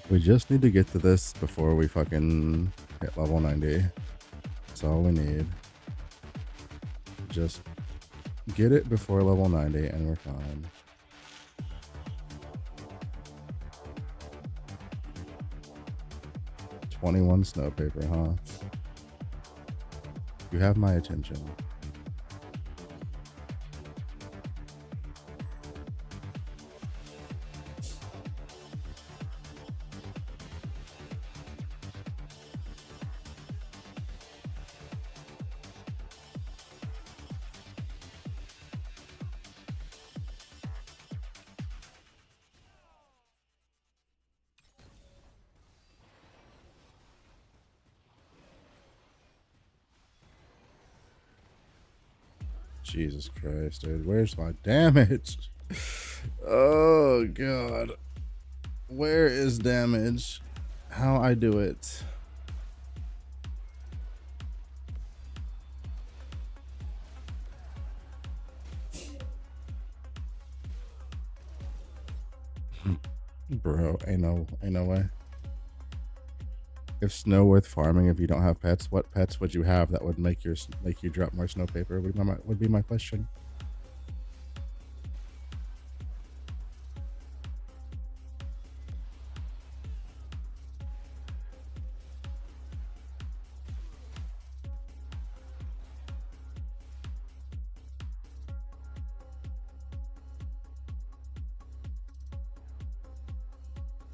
We just need to get to this before we fucking hit level 90. That's all we need. Just get it before level 90 and we're fine. $21 snow paper, huh? You have my attention. Jesus Christ, dude. Where's my damage? Oh, God. Where is damage? How I do it? Bro, ain't no way. If snow worth farming if you don't have pets, what pets would you have that would make you drop more snow paper? Would be my question.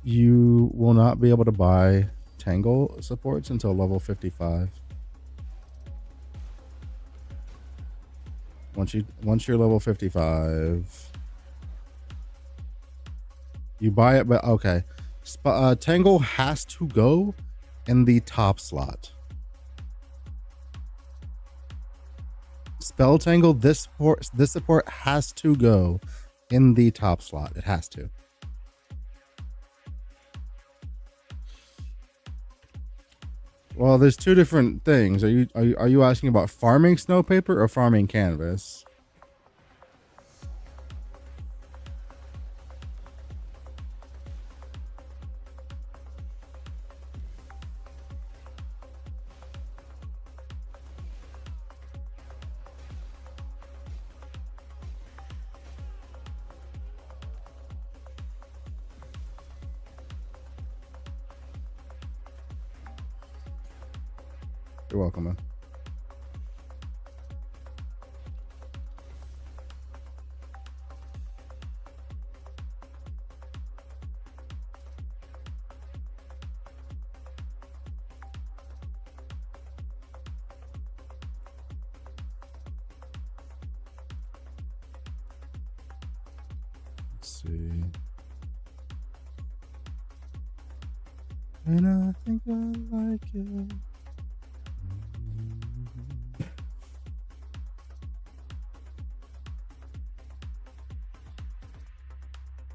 You will not be able to buy Tangle supports until level 55. Once you're level 55, you buy it, but okay. Tangle has to go in the top slot. Spell Tangle, this support has to go in the top slot. It has to. Well, there's two different things. Are you asking about farming snow paper or farming canvas? You're welcome, man. Let's see. And I think I like it.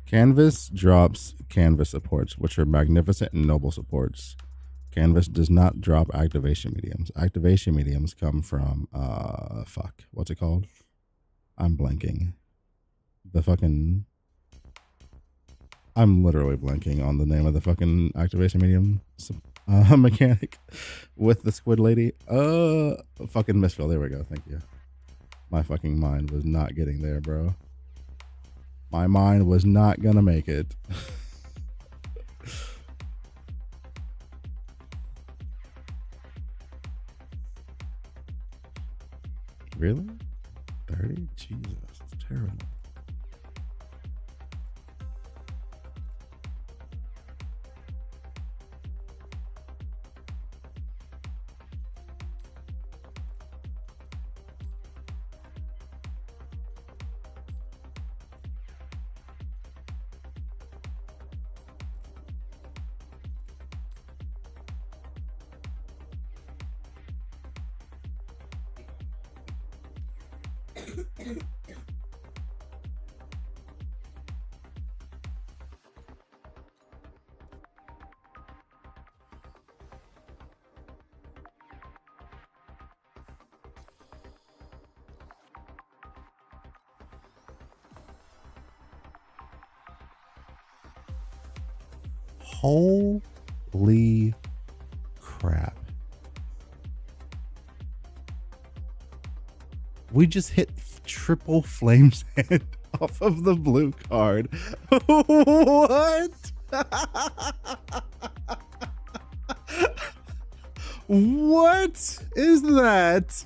Canvas drops canvas supports, which are magnificent and noble supports. Canvas does not drop activation mediums. Activation mediums come from fuck. What's it called? I'm blanking. I'm literally blanking on the name of the fucking activation medium mechanic with the squid lady. Fucking misfill. There we go. Thank you. My fucking mind was not getting there, bro. My mind was not gonna make it. Really? 30? Jesus, it's terrible. Holy crap. We just hit triple flame sand off of the blue card. What? What is that?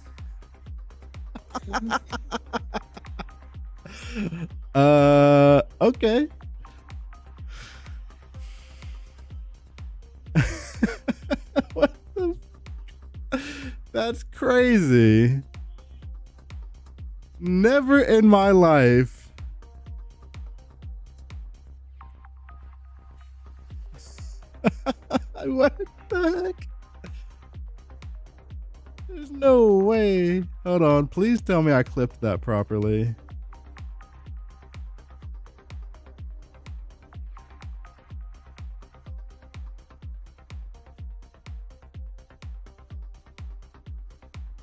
Okay. What the That's crazy. Never in my life. What the heck? There's no way. Hold on. Please tell me I clipped that properly.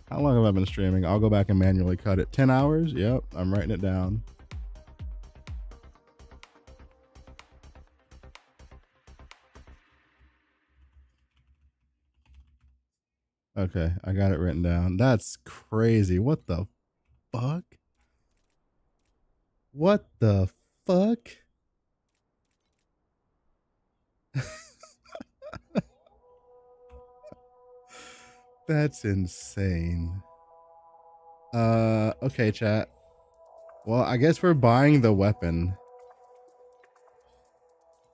How long have I been streaming? I'll go back and manually cut it. 10 hours? Yep, I'm writing it down. Okay, I got it written down. That's crazy. What the fuck? What the fuck? That's insane. Okay, chat. Well, I guess we're buying the weapon.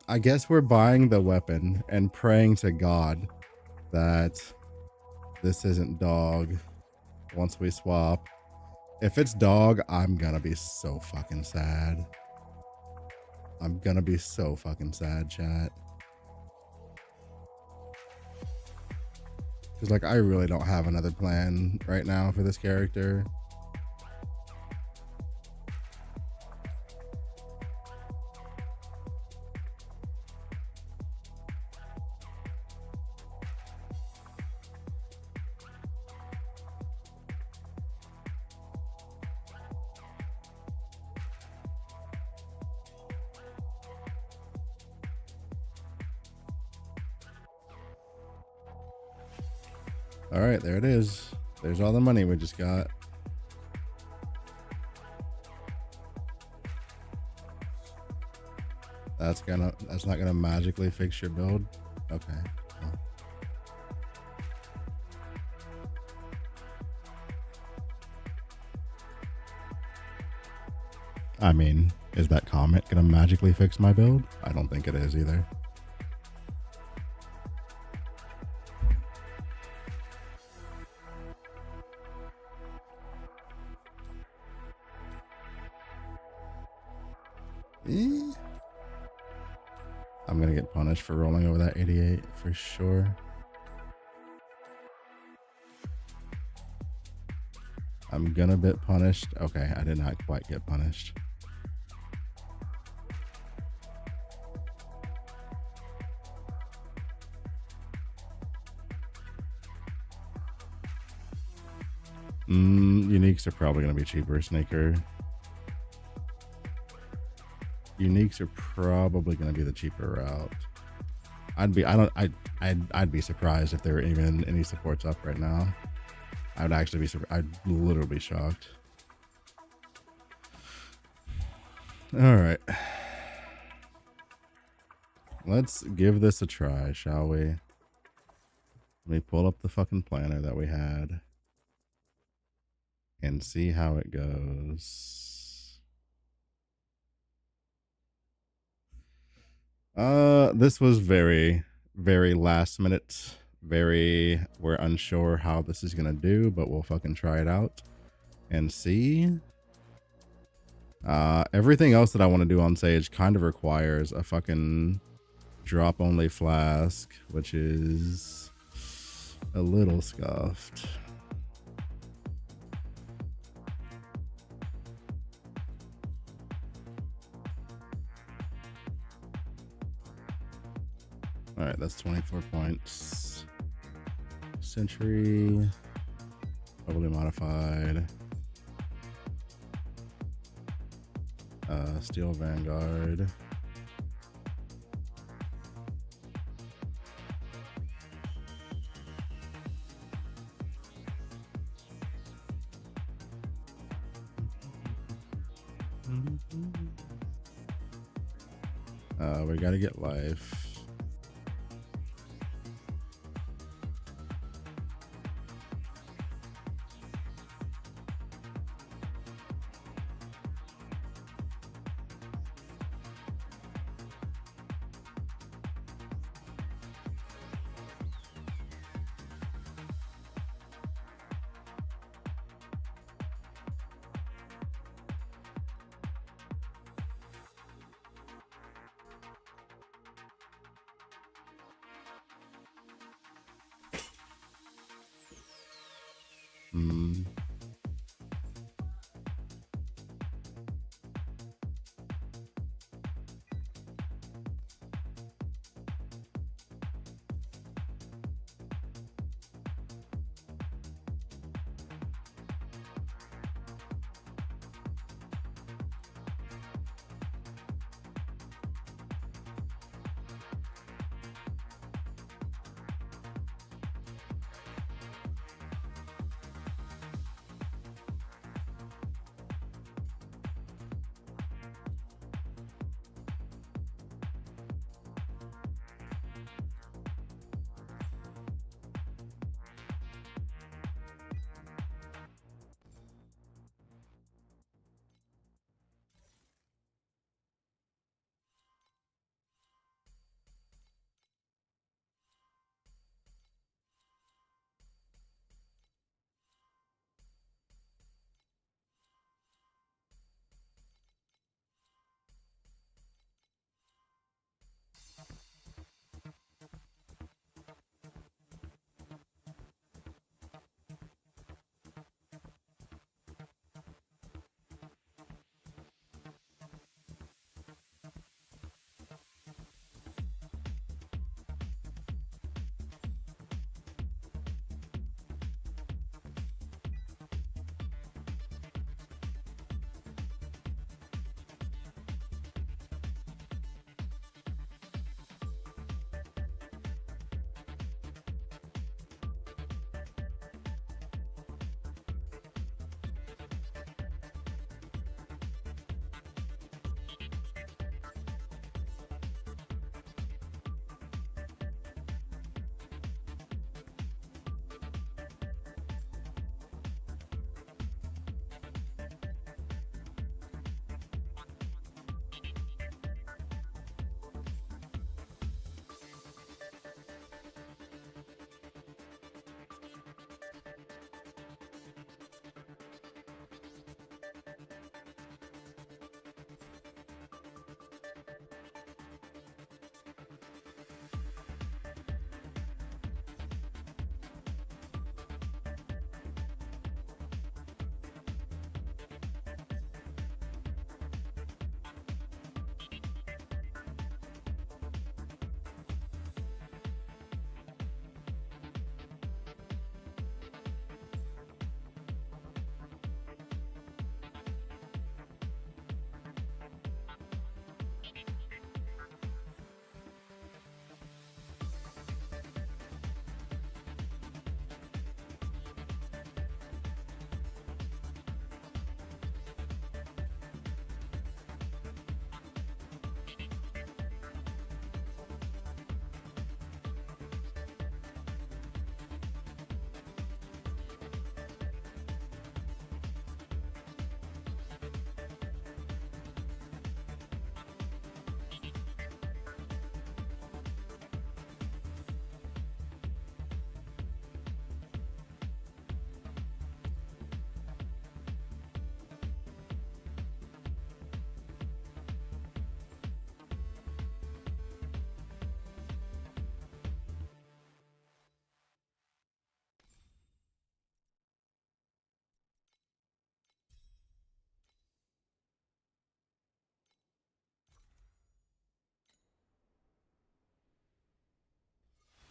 I guess we're buying the weapon and praying to God that this isn't dog once we swap. If it's dog, I'm gonna be so fucking sad. I'm gonna be so fucking sad, chat. Because, like, I really don't have another plan right now for this character. All right, there it is. There's all the money we just got. That's not gonna magically fix your build. Okay. Well. I mean, is that comment gonna magically fix my build? I don't think it is either. I'm gonna get punished for rolling over that 88 for sure. I'm gonna get punished. Okay, I did not quite get punished. Uniques are probably gonna be cheaper, Snaker. Uniques are probably going to be the cheaper route. I'd be surprised if there were even any supports up right now. I would actually be surprised. I'd literally be shocked. All right. Let's give this a try, shall we? Let me pull up the fucking planner that we had and see how it goes. This was very, very last minute. We're unsure how this is gonna do, but we'll fucking try it out and see. Everything else that I want to do on Sage kind of requires a fucking drop only flask, which is a little scuffed. All right, that's 24 points. Sentry, heavily modified. Steel Vanguard. We gotta get life.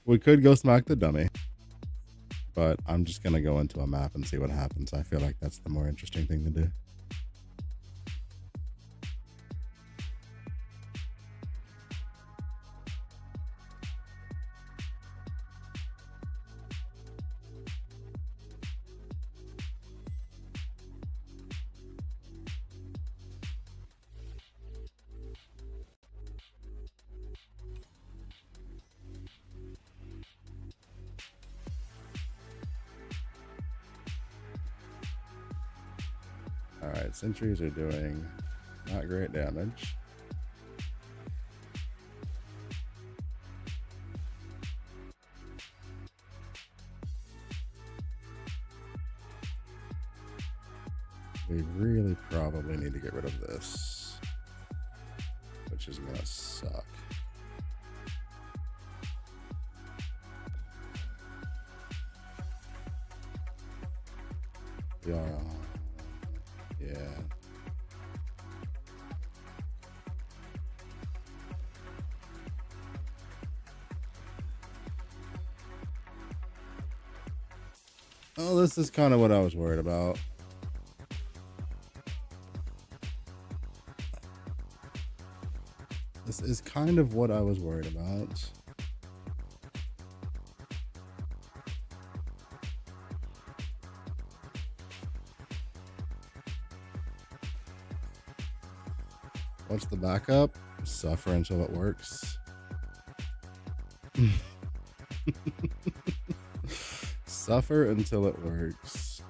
We could go smack the dummy, but I'm just gonna go into a map and see what happens. I feel like that's the more interesting thing to do. Alright, sentries are doing not great damage. We really probably need to get rid of this, which is gonna suck. Yeah. Yeah. Oh, this is kind of what I was worried about. This is kind of what I was worried about. What's the backup? Suffer until it works. Suffer until it works.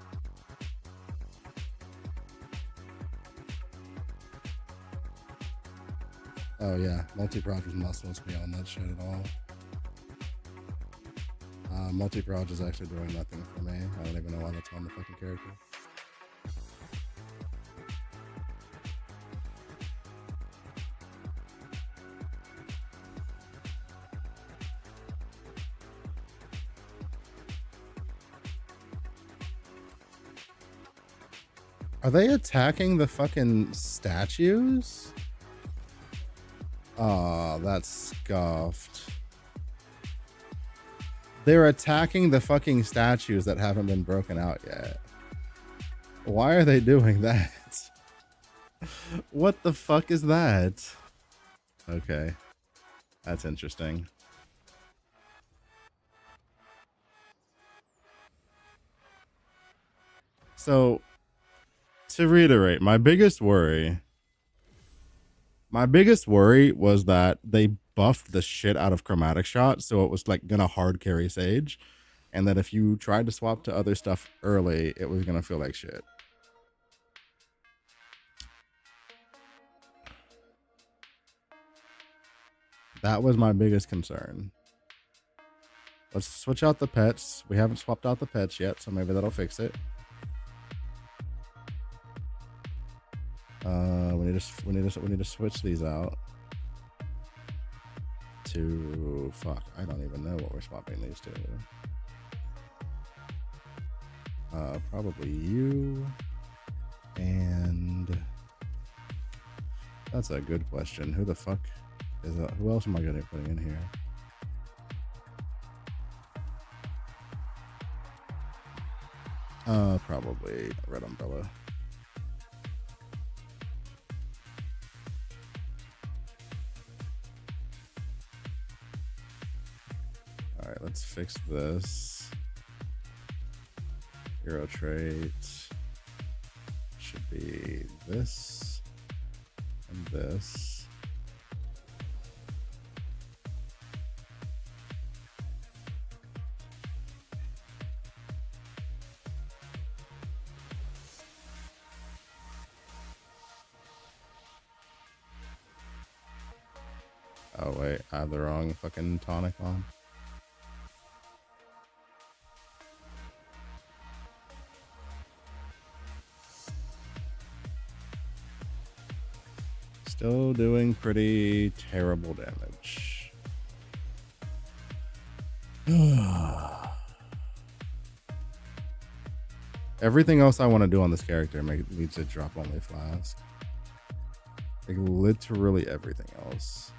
Oh yeah, multi-proj was not supposed to be on that shit at all. Multi-proj is actually doing nothing for me. I don't even know why that's on the fucking character. Are they attacking the fucking statues? Oh, that's scuffed. They're attacking the fucking statues that haven't been broken out yet. Why are they doing that? What the fuck is that? Okay. That's interesting. So, to reiterate, my biggest worry was that they buffed the shit out of chromatic shot, so it was like gonna hard carry Sage, and that if you tried to swap to other stuff early, it was gonna feel like shit. That was my biggest concern. Let's switch out the pets. We haven't swapped out the pets yet, so maybe that'll fix it. We need to switch these out to fuck. I don't even know what we're swapping these to. Probably you, and that's a good question. Who the fuck is that? Who else am I gonna be putting in here? Probably Red Umbrella. All right, let's fix this. Hero trait should be this and this. Oh wait, I have the wrong fucking tonic on. Still doing pretty terrible damage. Everything else I want to do on this character needs to drop only flask. Like literally everything else.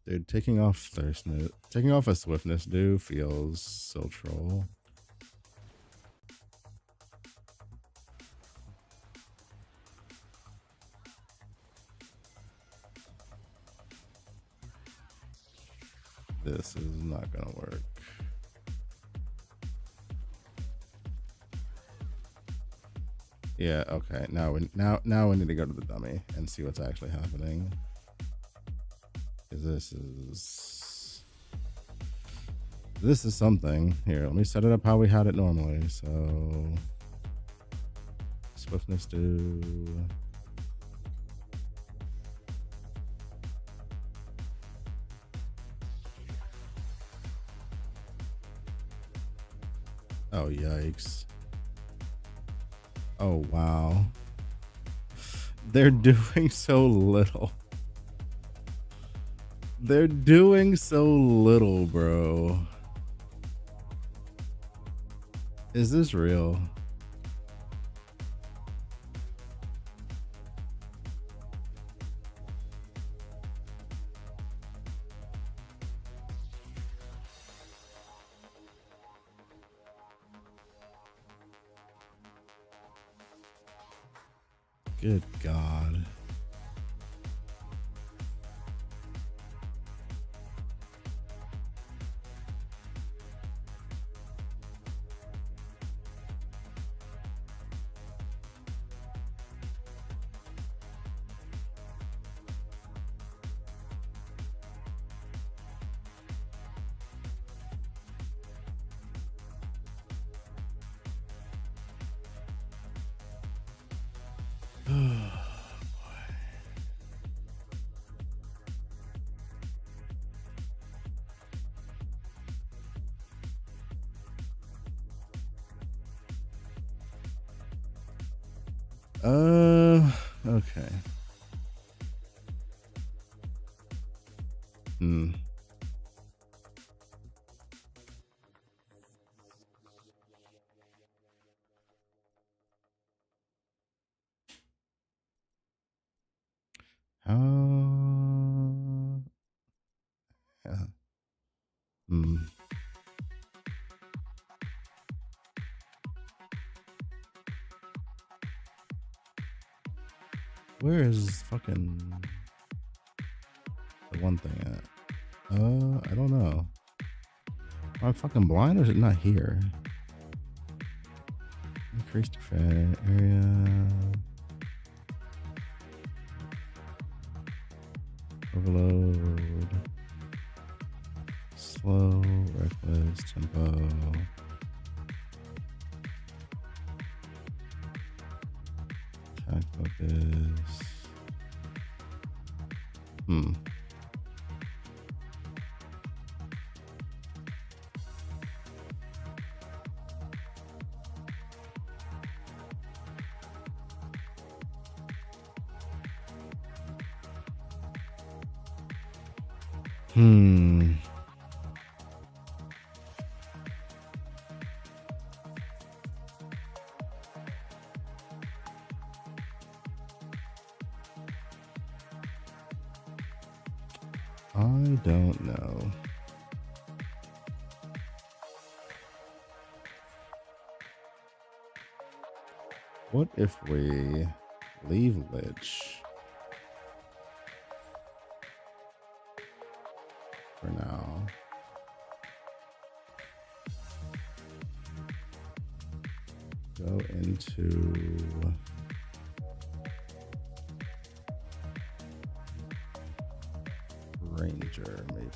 Dude, taking off a swiftness do feels so troll. This is not gonna work. Yeah, okay. Now we need to go to the dummy and see what's actually happening. Because this is something. Here, let me set it up how we had it normally. So swiftness do. Oh, yikes. Oh, wow. They're doing so little. They're doing so little, bro. Is this real? Good God. Okay. Yeah. Where is fucking the one thing at? I don't know. Am I fucking blind or is it not here? Increase the fat area. Overload. Slow, reckless, tempo. Attack focus. I don't know. What if we leave Lich for now? Go into Ranger, maybe.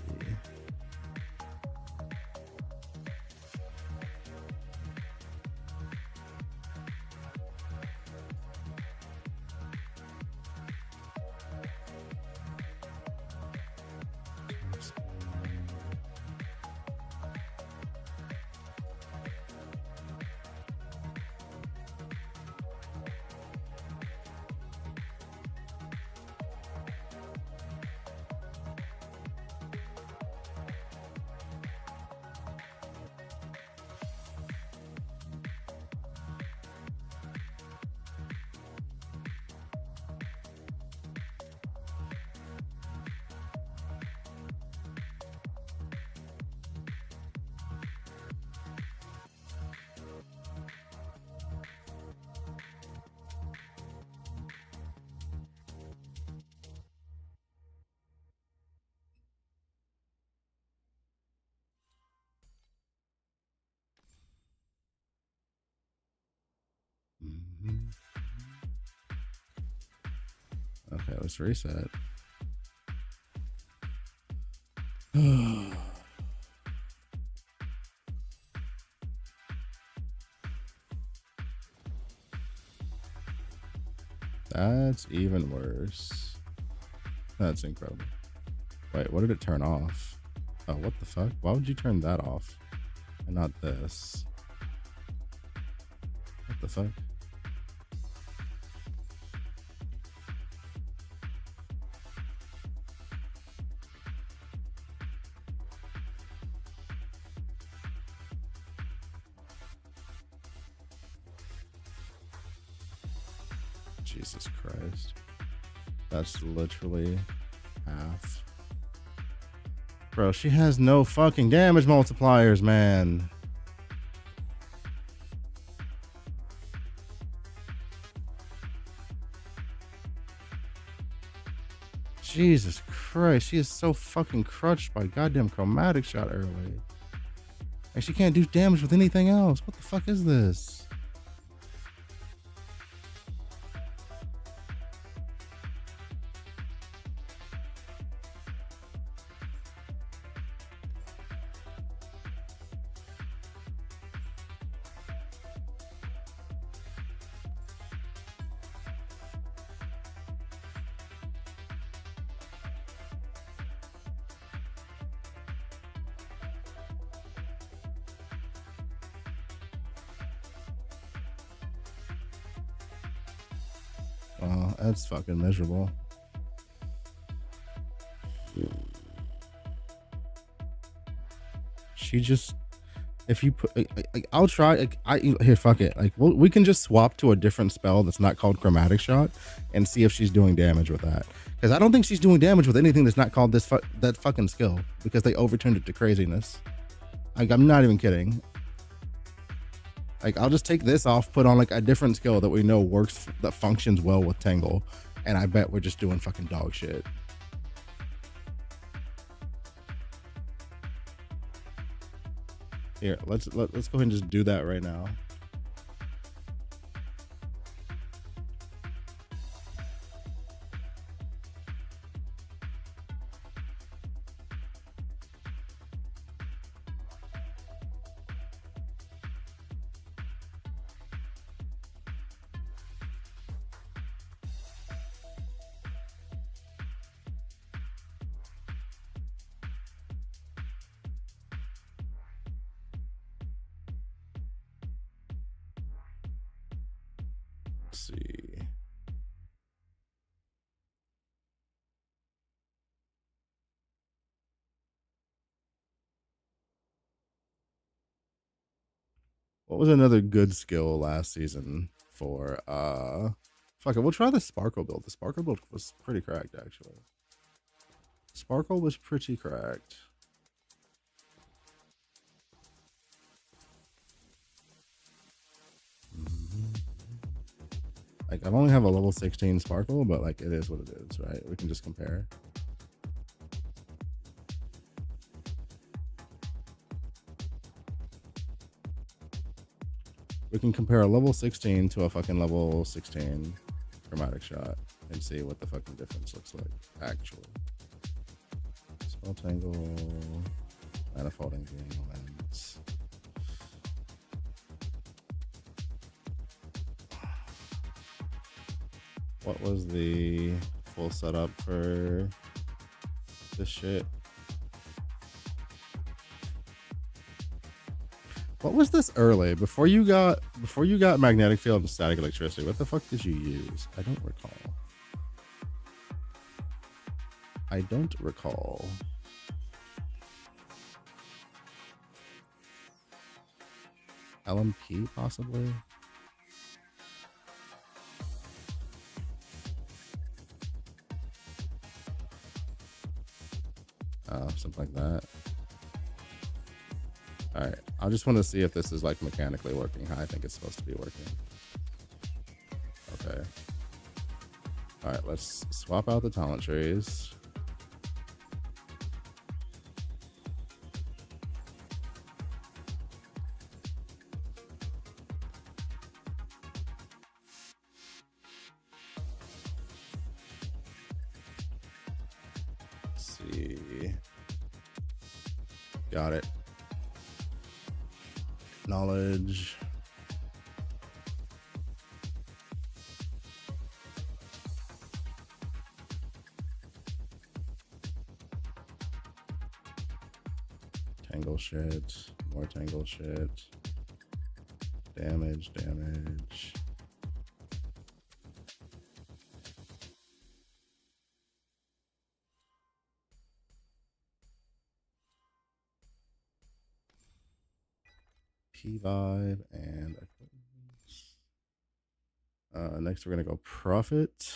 Okay, let's reset. That's even worse. That's incredible. Wait, what did it turn off? Oh, what the fuck? Why would you turn that off and not this? What the fuck? Jesus Christ. That's literally half. Bro, she has no fucking damage multipliers, man. Jesus Christ, she is so fucking crushed by goddamn chromatic shot early. And she can't do damage with anything else. What the fuck is this? Oh, that's fucking miserable. She just, if you put, I'll try. Here, fuck it. Like, we can just swap to a different spell that's not called Chromatic Shot and see if she's doing damage with that. Because I don't think she's doing damage with anything that's not called that fucking skill, because they overturned it to craziness. Like, I'm not even kidding. Like, I'll just take this off, put on like a different skill that we know works, that functions well with Tangle, and I bet we're just doing fucking dog shit. Here, let's go ahead and just do that right now. Let's see. What was another good skill last season for fuck it, we'll try the Sparkle build. The Sparkle build was pretty cracked, actually. Sparkle was pretty cracked. Like, I only have a level 16 Sparkle, but like, it is what it is, right? We can just compare. We can compare a level 16 to a fucking level 16 Chromatic Shot and see what the fucking difference looks like, actually. Spell Tangle, Manifold Engagement. What was the full setup for this shit? What was this early? Before you got magnetic field and static electricity, what the fuck did you use? I don't recall. I don't recall. LMP possibly? Something like that. All right, I just want to see if this is like mechanically working how I think it's supposed to be working. Okay. All right, let's swap out the talent trees. see. Got it. Knowledge. Tangle shit. More tangle shit. Damage, damage. P vibe and next we're gonna go profit.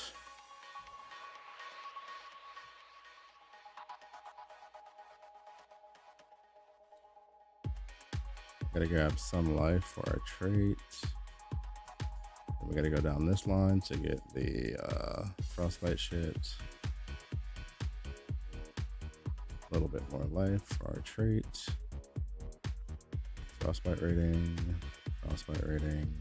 Gotta grab some life for our trait. And we gotta go down this line to get the frostbite shit. A little bit more life for our trait. Frostbite rating. Frostbite rating.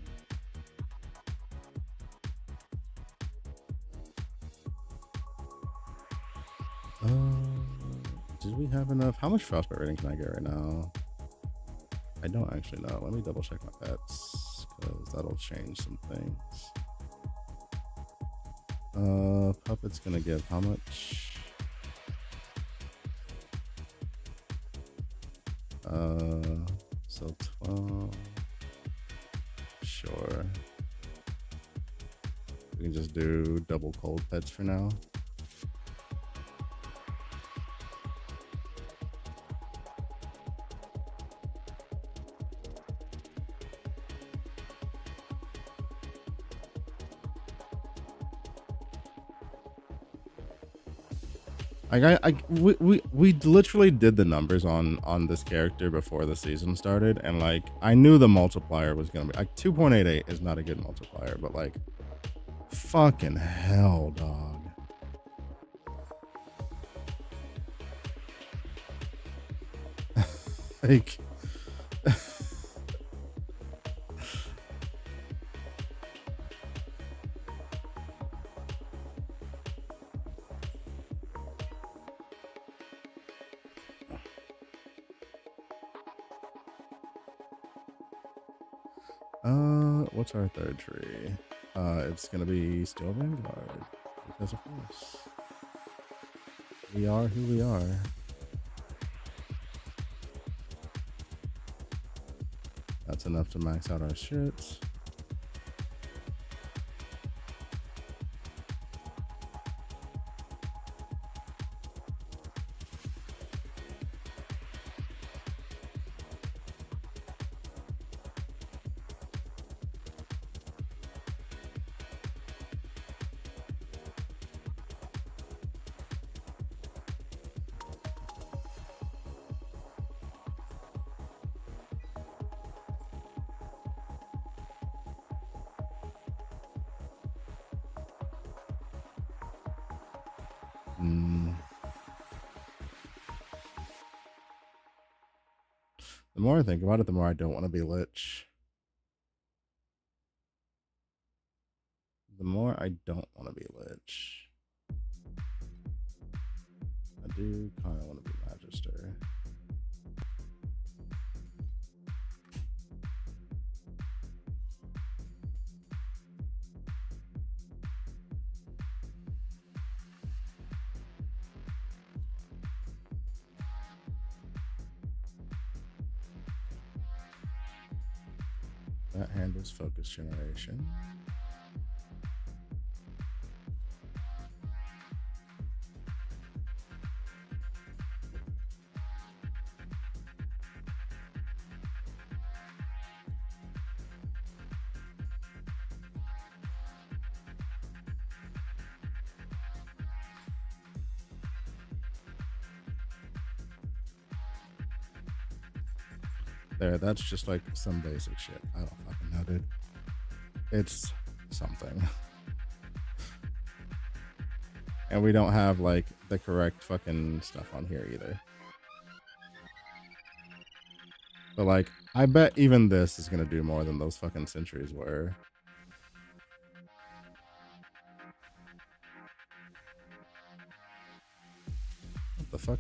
Did we have enough? How much frostbite rating can I get right now? I don't actually know. Let me double check my pets because that'll change some things. Puppet's gonna give how much? So 12. Sure. We can just do double cold pets for now. We literally did the numbers on this character before the season started, and like I knew the multiplier was gonna be like 2.88 is not a good multiplier, but like fucking hell, dog. Like what's our third tree? It's gonna be Steel Vanguard, because of course we are who we are. That's enough to max out our shit. The more I think about it, the more I don't want to be Lich. The more I don't want to be Lich. I do kind of want to be Magister. That handles focus generation. There, that's just like some basic shit. I don't fucking know, dude. It's something. And we don't have like the correct fucking stuff on here either. But like, I bet even this is gonna do more than those fucking sentries were. What the fuck?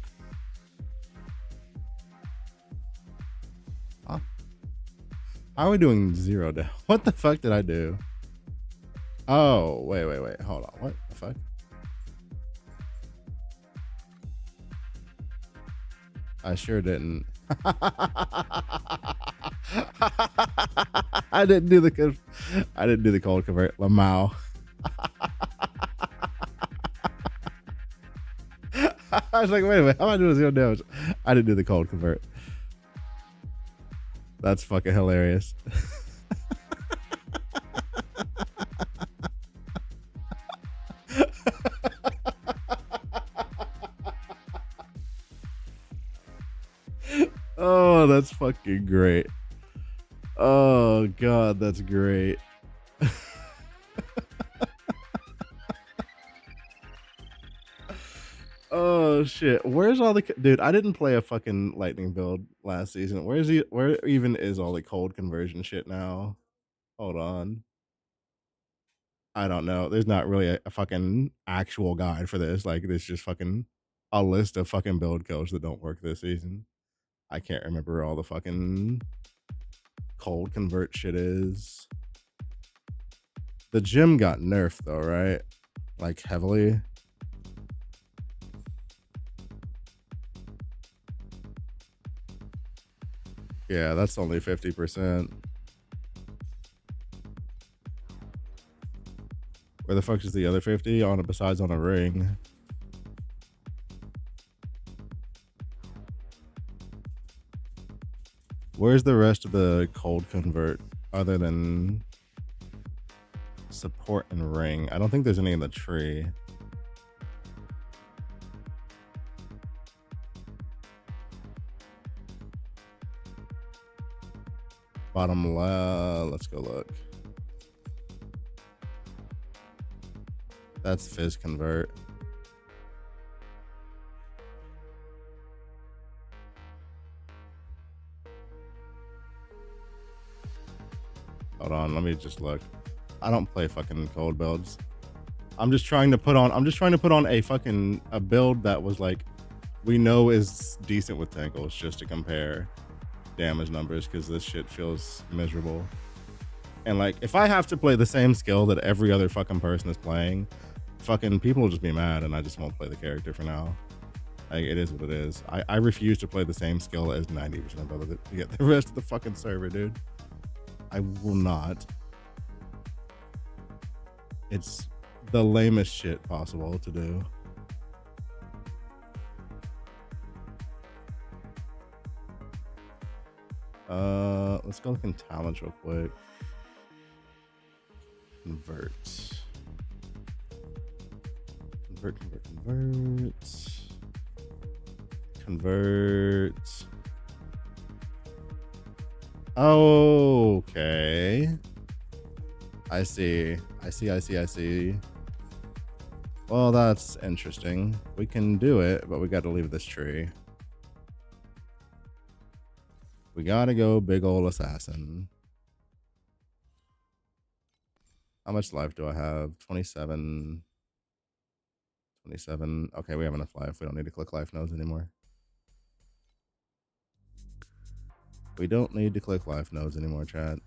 Huh? How are we doing 0 down? What the fuck did I do? Oh, wait. Hold on. What the fuck? I sure didn't. I didn't do the cold convert. Lamau. I was like, wait a minute, how am I doing 0 damage? I didn't do the cold convert. That's fucking hilarious. Oh, that's fucking great. Oh god, that's great. Oh shit, where's all the dude? I didn't play a fucking lightning build last season. Where even is all the cold conversion shit now? Hold on, I don't know. There's not really a fucking actual guide for this. Like, there's just fucking a list of fucking build codes that don't work this season. I can't remember all the fucking cold convert shit is. The gym got nerfed though, right? Like, heavily. Yeah, that's only 50%. Where the fuck is the other 50 on it besides on a ring? Where's the rest of the cold convert other than support and ring? I don't think there's any in the tree. Bottom left, let's go look. That's fizz convert. Hold on, let me just look. I don't play fucking cold builds. I'm just trying to put on a build that was like, we know is decent with tangles, just to compare damage numbers, because this shit feels miserable. And like, if I have to play the same skill that every other fucking person is playing, fucking people will just be mad, and I just won't play the character for now. Like, it is what it is. I refuse to play the same skill as 90% of the rest of the fucking server, dude. I will not. It's the lamest shit possible to do. Let's go look in talents real quick. Convert. Okay. I see. Well, that's interesting. We can do it, but we got to leave this tree. We gotta go big ol' assassin. How much life do I have? 27. 27. Okay, we have enough life. We don't need to click life nodes anymore. We don't need to click life nodes anymore, chat.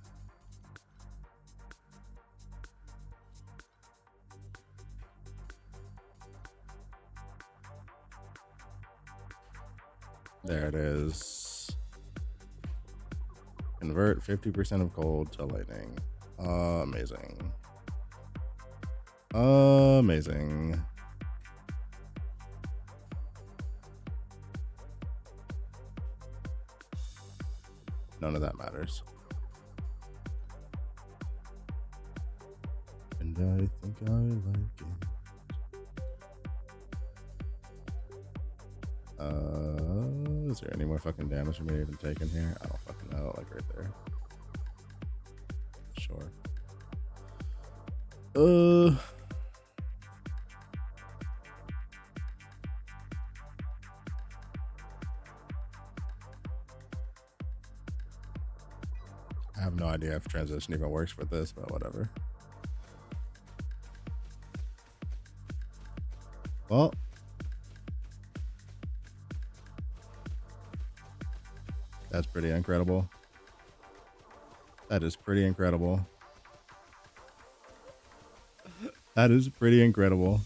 There it is. Convert 50% of gold to lightning. Amazing. Amazing. None of that matters. And I think I like it. Is there any more fucking damage for me even taken here? I don't fucking know, like right there. Sure. I have no idea if transition even works with this, but whatever. Well, That's pretty incredible. That is pretty incredible. That is pretty incredible.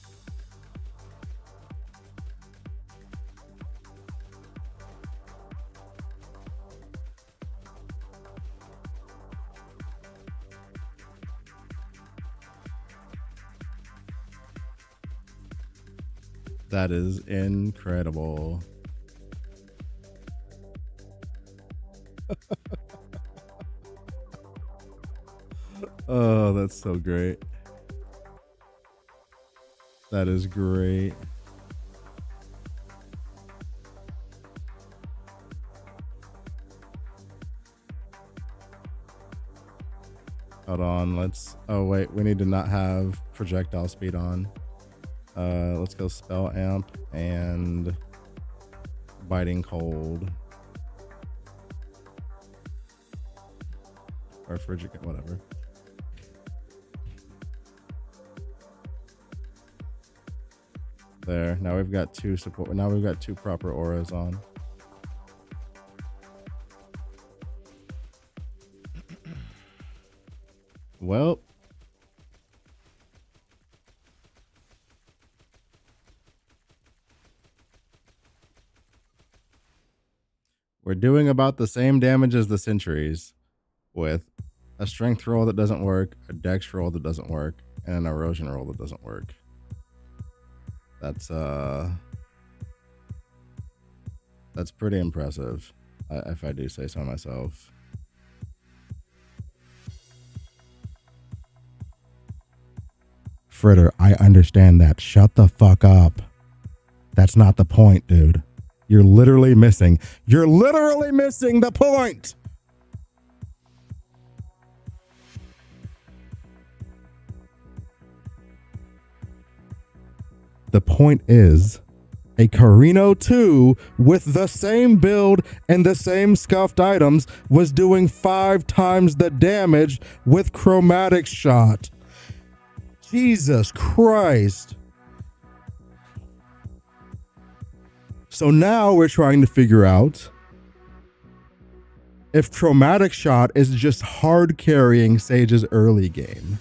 That is incredible. Oh, that's so great. That is great. Hold on, let's, oh wait, we need to not have projectile speed on. Let's go spell amp and biting cold. Or frigid, whatever. There, now we've got two support, now we've got two proper auras on. Well, we're doing about the same damage as the sentries with a strength roll that doesn't work, a dex roll that doesn't work, and an erosion roll that doesn't work. That's pretty impressive, if I do say so myself. Fritter, I understand that. Shut the fuck up. That's not the point, dude. You're literally missing the point. The point is a Carino 2 with the same build and the same scuffed items was doing 5 times the damage with chromatic shot. Jesus Christ. So now we're trying to figure out if chromatic shot is just hard carrying Sage's early game,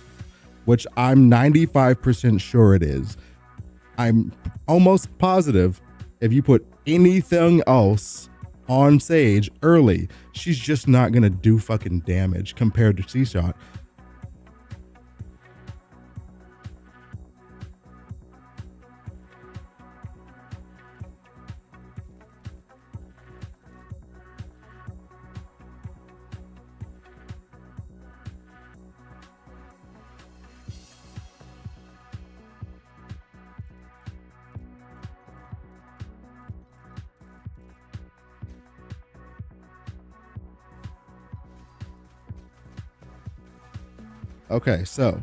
which I'm 95% sure it is. I'm almost positive if you put anything else on Sage early, she's just not going to do fucking damage compared to C-Shot. Okay, so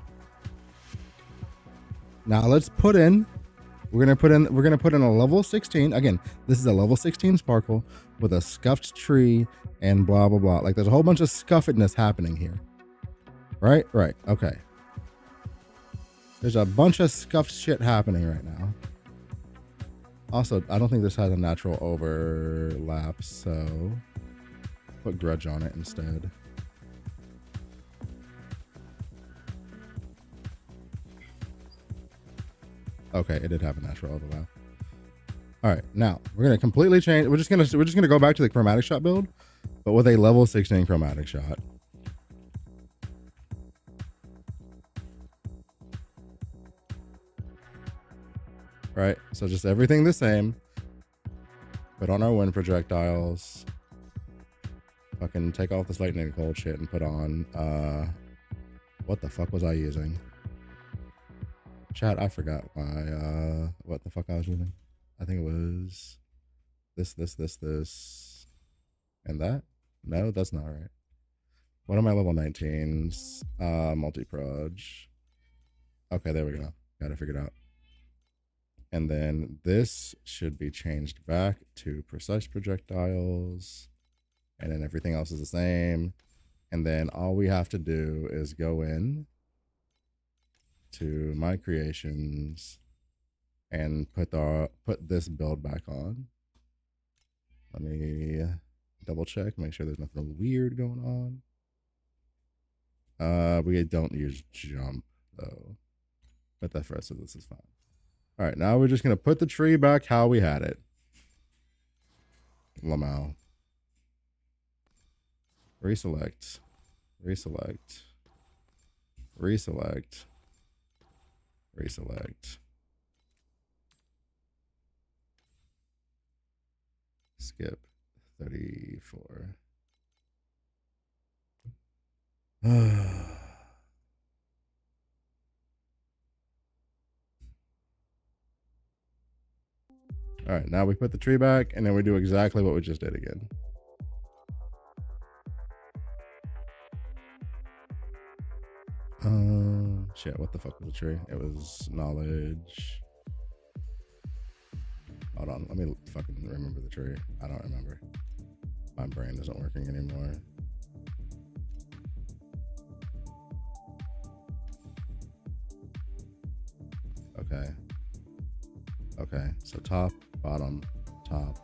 now let's put in, we're gonna put in a level 16. Again, this is a level 16 sparkle with a scuffed tree and blah blah blah. Like there's a whole bunch of scuffedness happening here. Right? Right. Okay. There's a bunch of scuffed shit happening right now. Also, I don't think this has a natural overlap, so put grudge on it instead. Okay, it did have a natural overlap. All right, now we're gonna completely change. We're just gonna go back to the chromatic shot build, but with a level 16 chromatic shot. Right, so just everything the same. Put on our wind projectiles. Fucking take off this lightning cold shit and put on what the fuck was I using? Chat, I forgot what the fuck I was using. I think it was this, and that. No, that's not right. What are my level 19s? Multi-proj. Okay, there we go. Got it figured out. And then this should be changed back to precise projectiles, and then everything else is the same. And then all we have to do is go in to my creations and put this build back on. Let me double check, make sure there's nothing weird going on. We don't use jump though, but the rest of this is fine. All right, now we're just gonna put the tree back how we had it. Lamau. Reselect. Reselect. Reselect. Reselect. Skip 34. All right, now we put the tree back and then we do exactly what we just did again. Shit, what the fuck was the tree? It was knowledge. Hold on, let me fucking remember the tree. I don't remember. My brain isn't working anymore. Okay. Okay, so top, bottom, top,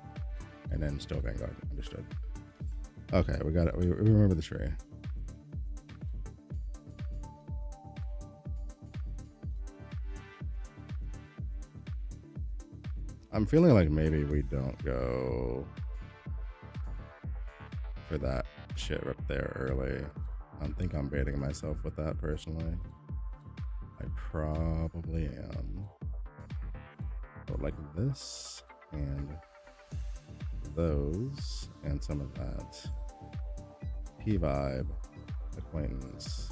and then still Vanguard. Understood. Okay, we got it. We remember the tree. I'm feeling like maybe we don't go for that shit up there early. I think I'm baiting myself with that personally. I probably am. But like this and those and some of that. P-Vibe, Acquaintance.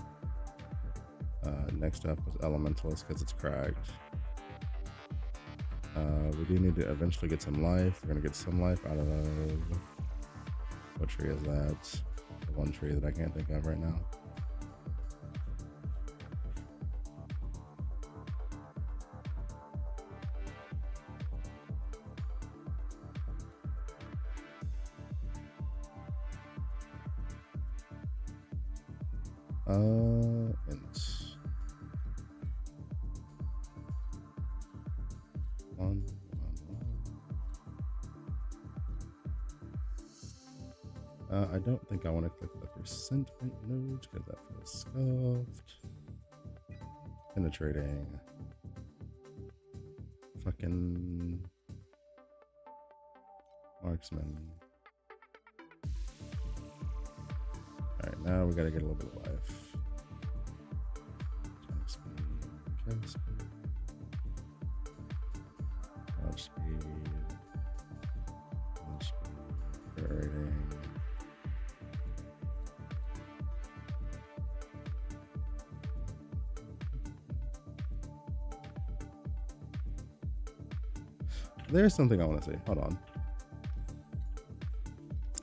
Next up was Elementalist because it's cracked. We do need to eventually get some life. We're gonna get some life out of what tree is that? The one tree that I can't think of right now. Int. One. I don't think I want to click the percent rate node because that feels scuffed. Penetrating. Fucking marksman. Alright, now we gotta get a little bit of life. Attack speed, crouch speed, launch speed, rating. There's something I want to say. Hold on.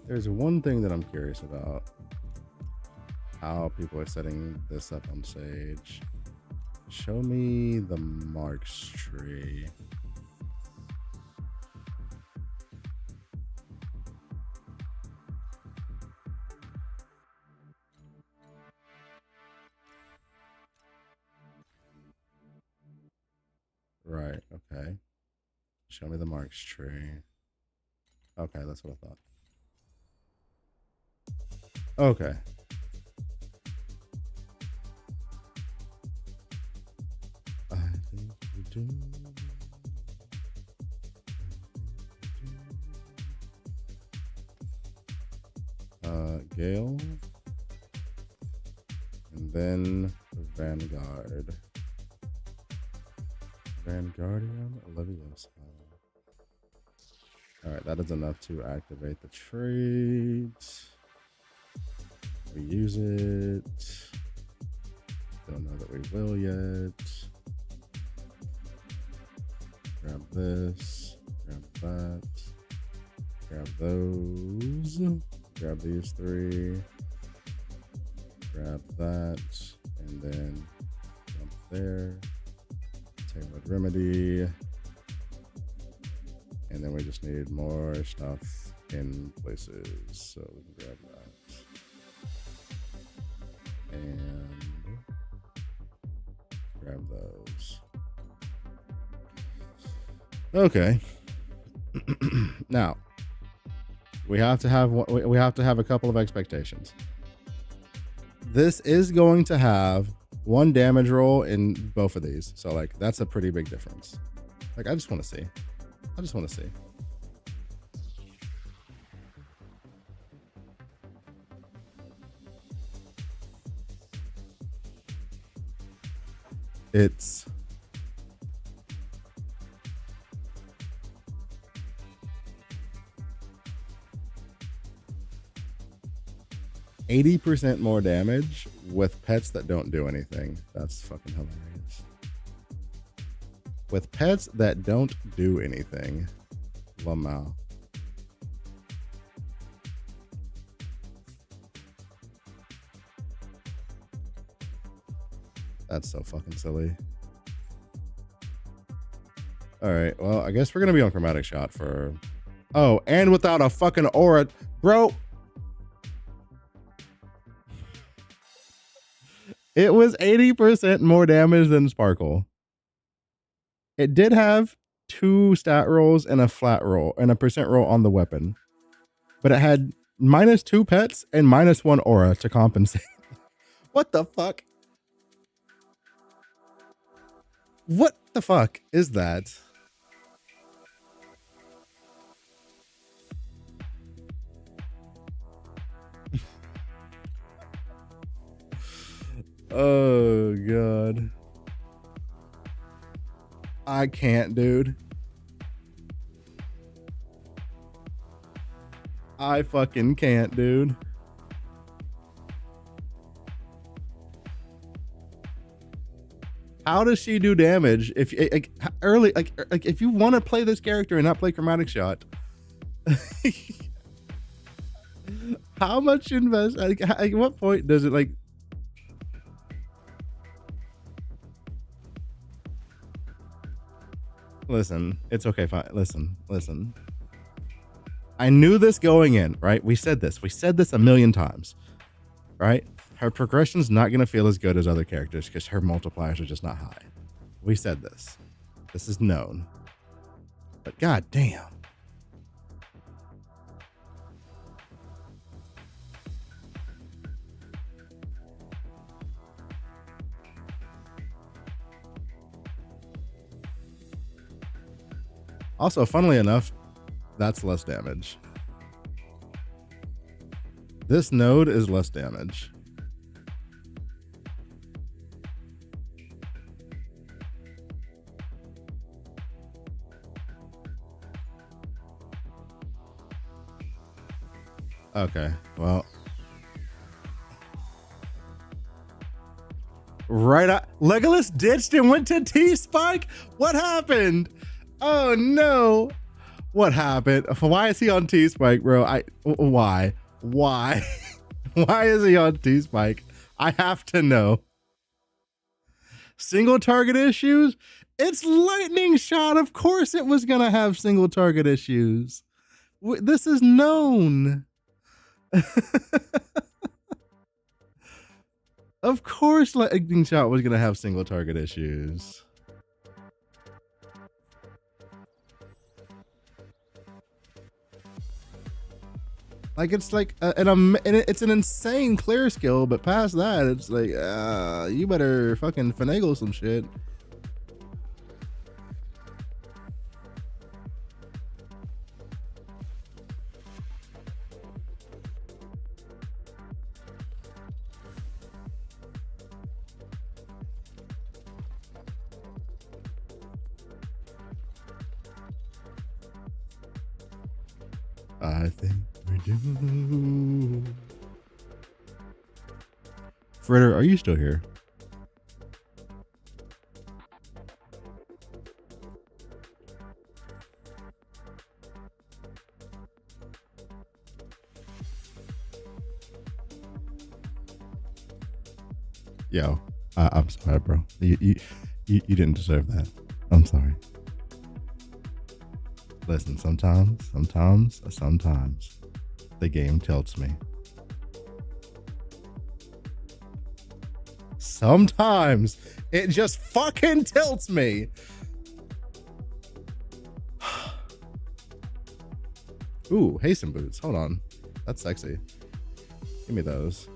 There's one thing that I'm curious about. How people are setting this up on stage. Show me the marks tree. Right, okay. Show me the marks tree. Okay, that's what I thought. Okay. I think we do. Gale. And then Vanguard. Vanguardian Leviosa. Alright, that is enough to activate the trait. We use it. Don't know that we will yet. Grab this. Grab that. Grab those. Grab these three. Grab that. And then jump there. Tailored Remedy. And then we just need more stuff in places. So we can grab that. And grab those. Okay. Now, We have to have a couple of expectations. This is going to have 1 damage roll in both of these, so like that's a pretty big difference. Like I just want to see. It's 80% more damage with pets that don't do anything. That's fucking hilarious. With pets that don't do anything. Lamau. That's so fucking silly. All right, well, I guess we're gonna be on chromatic shot for... Oh, and without a fucking aura. Bro, it was 80% more damage than Sparkle. It did have 2 stat rolls and a flat roll and a percent roll on the weapon, but it had -2 pets and -1 aura to compensate. What the fuck? What the fuck is that? Oh god. I can't, dude. I fucking can't, dude. How does she do damage if like early like if you want to play this character and not play chromatic shot? How much invest? Like, at what point does it like? Listen, it's okay. Fine. Listen. I knew this going in, right? We said this a million times, right? Her progression's not going to feel as good as other characters because her multipliers are just not high. We said this. This is known. But god damn. Also, funnily enough, that's less damage. This node is less damage. Okay, well. Right, Legolas ditched and went to T-Spike? What happened? Oh no. What happened? Why is he on T-Spike, bro? Why? Why is he on T-Spike? I have to know. Single target issues? It's lightning shot. Of course it was gonna have single target issues. This is known. Of course lightning shot was gonna have single target issues. Like it's like it's an insane clear skill, but past that, it's like you better fucking finagle some shit. I think we do. Fritter, are you still here? Yo, I'm sorry, bro. You didn't deserve that. I'm sorry. Listen, sometimes the game tilts me. Sometimes it just fucking tilts me. Ooh, hasten boots. Hold on. That's sexy. Give me those.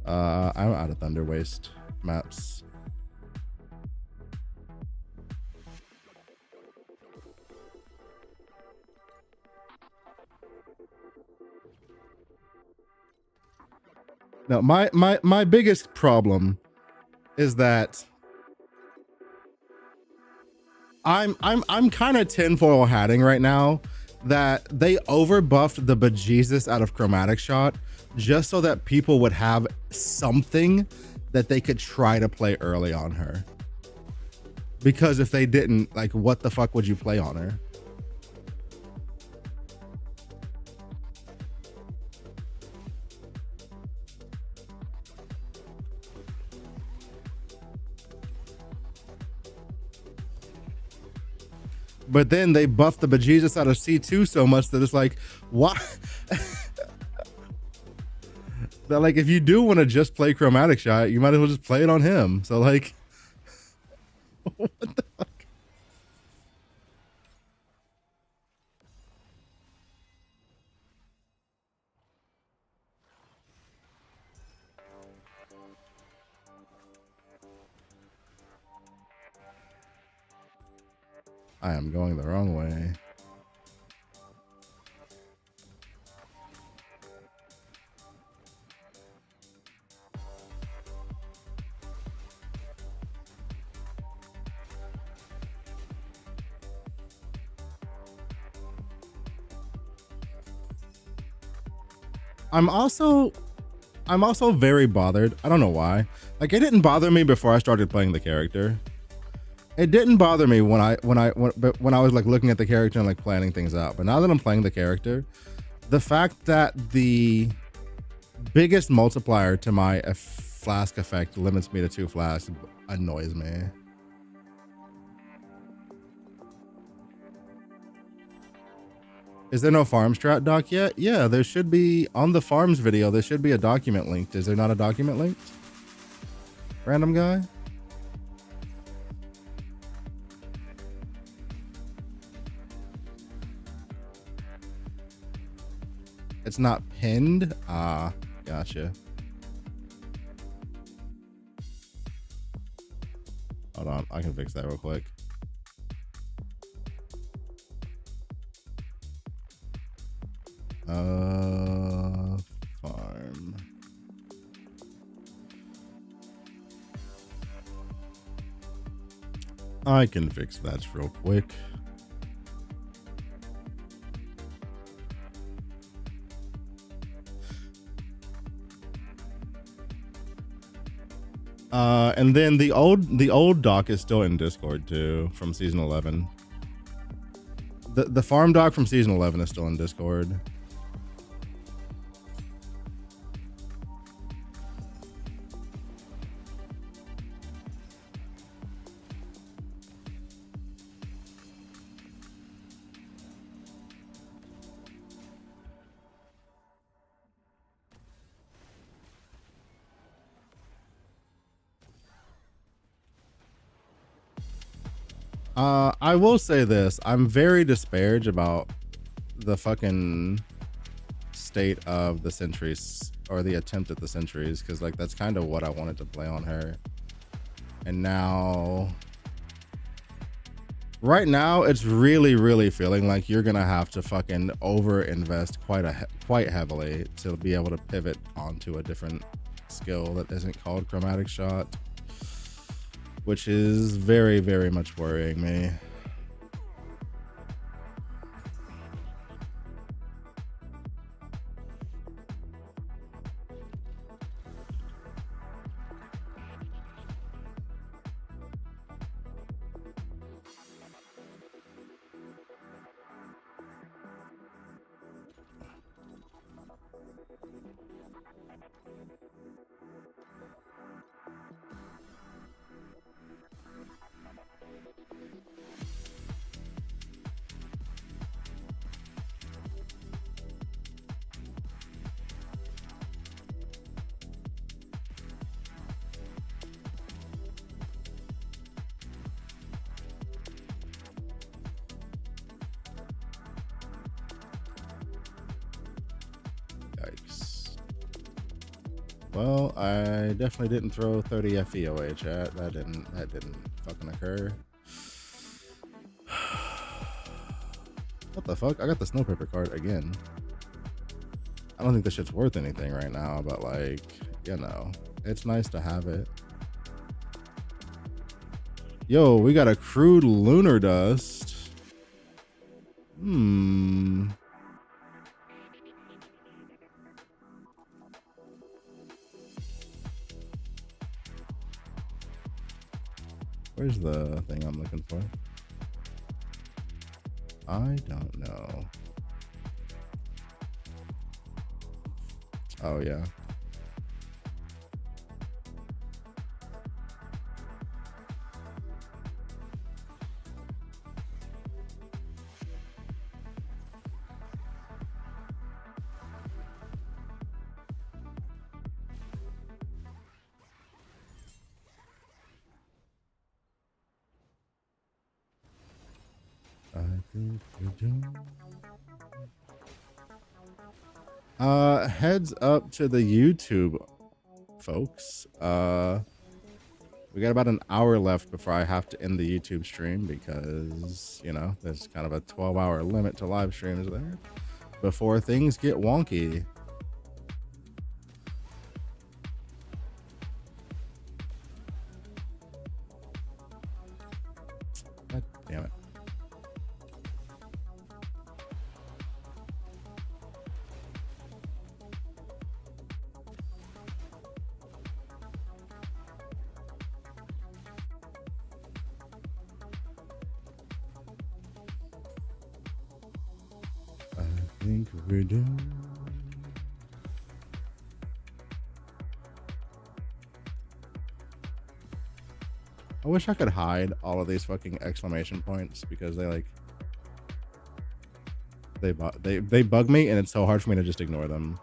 I'm out of Thunder Waste maps. No, my biggest problem is that I'm kind of tinfoil hatting right now that they over buffed the bejesus out of Chromatic Shot just so that people would have something that they could try to play early on her. Because if they didn't, like, what the fuck would you play on her? But then they buffed the bejesus out of C2 so much that it's like, why? That, like, if you do want to just play Chromatic Shot, you might as well just play it on him. So, like, what the fuck? I am going the wrong way. I'm also very bothered. I don't know why. Like, it didn't bother me before I started playing the character. It didn't bother me when I was like looking at the character and like planning things out. But now that I'm playing the character, the fact that the biggest multiplier to my flask effect limits me to 2 flasks annoys me. Is there no farm strat doc yet? Yeah, there should be on the farms video. There should be a document linked. Is there not a document linked? Random guy? It's not pinned? Ah, gotcha. Hold on, I can fix that real quick. Farm. I can fix that real quick. And then the old doc is still in Discord too from season 11. The farm doc from season 11 is still in Discord. I will say this. I'm very disparaged about the fucking state of the sentries, or the attempt at the sentries, because like that's kind of what I wanted to play on her. And now, right now, it's really feeling like you're gonna have to fucking over invest quite heavily to be able to pivot onto a different skill that isn't called Chromatic Shot, which is very much worrying me. Yikes. Well, I definitely didn't throw 30 FE away, chat. That didn't fucking occur. What the fuck? I got the snowpaper card again. I don't think this shit's worth anything right now, but like, you know, it's nice to have it. Yo, we got a crude lunar dust. Where's the thing I'm looking for? I don't know. Oh, yeah. I think we're done. Heads up to the YouTube folks. We got about an hour left before I have to end the YouTube stream because, you know, there's kind of a 12-hour limit to live streams there before things get wonky. God damn it. I think we're done. I wish I could hide all of these fucking exclamation points because they like they bug me and it's so hard for me to just ignore them.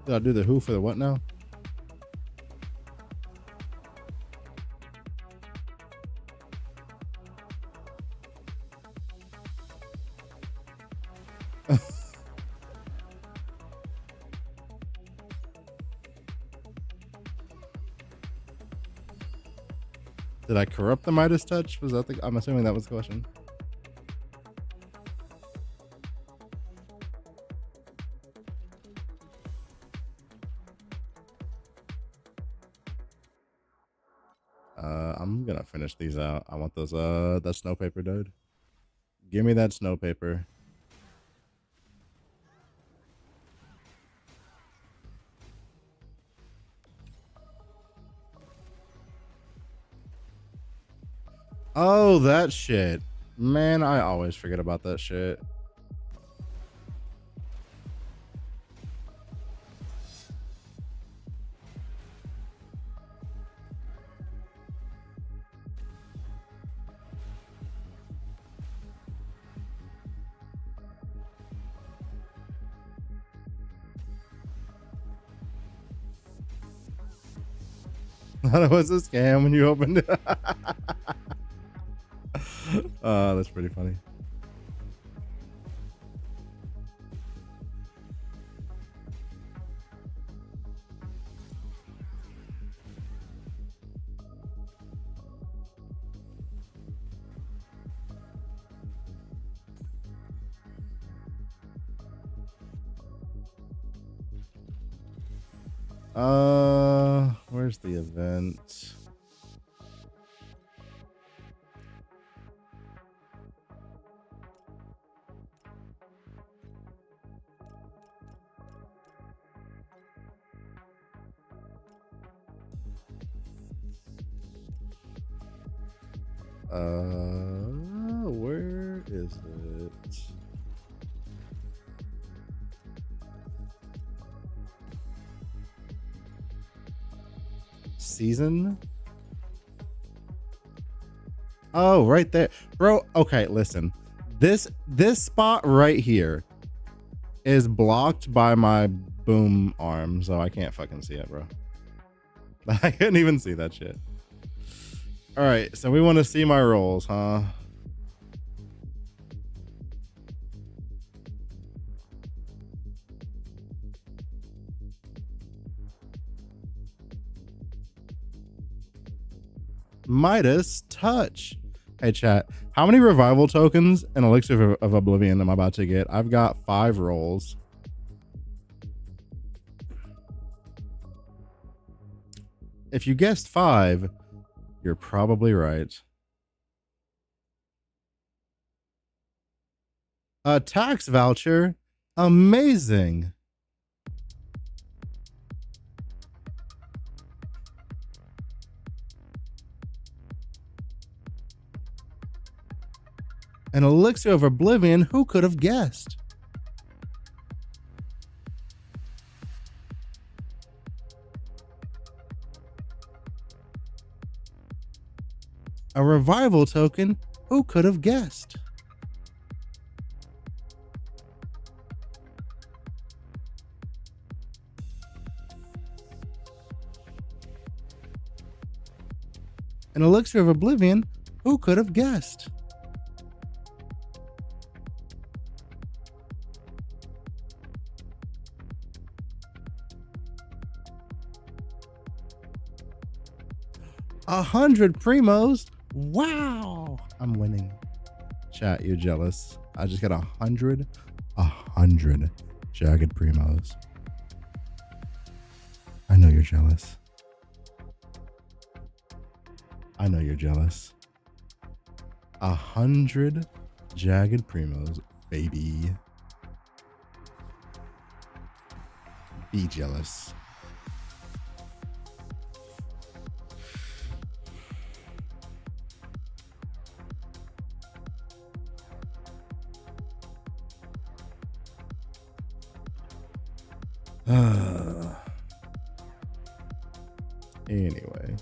Did I do the who for the what now? Did I corrupt the Midas touch? Was that the, I'm assuming that was the question. I'm gonna finish these out. I want those that snow paper, dude. Give me that snow paper. Oh, that shit. Man, I always forget about that shit. That was a scam when you opened it. That's pretty funny. Where's the event? Where is it? Season? Oh, right there. Bro, okay, listen. This spot right here is blocked by my boom arm, so I can't fucking see it, bro. I couldn't even see that shit. All right, so we want to see my rolls, huh? Midas touch. Hey chat, how many revival tokens and elixir of oblivion am I about to get? I've got 5 rolls. If you guessed 5, you're probably right. A tax voucher, amazing. An elixir of oblivion, who could have guessed? A revival token, who could have guessed? An elixir of oblivion, who could have guessed? $100 primos. Wow. I'm winning. Chat, you jealous? I just got 100 jagged primos. I know you're jealous. I know you're jealous. 100 jagged primos, baby. Be jealous. Anyway.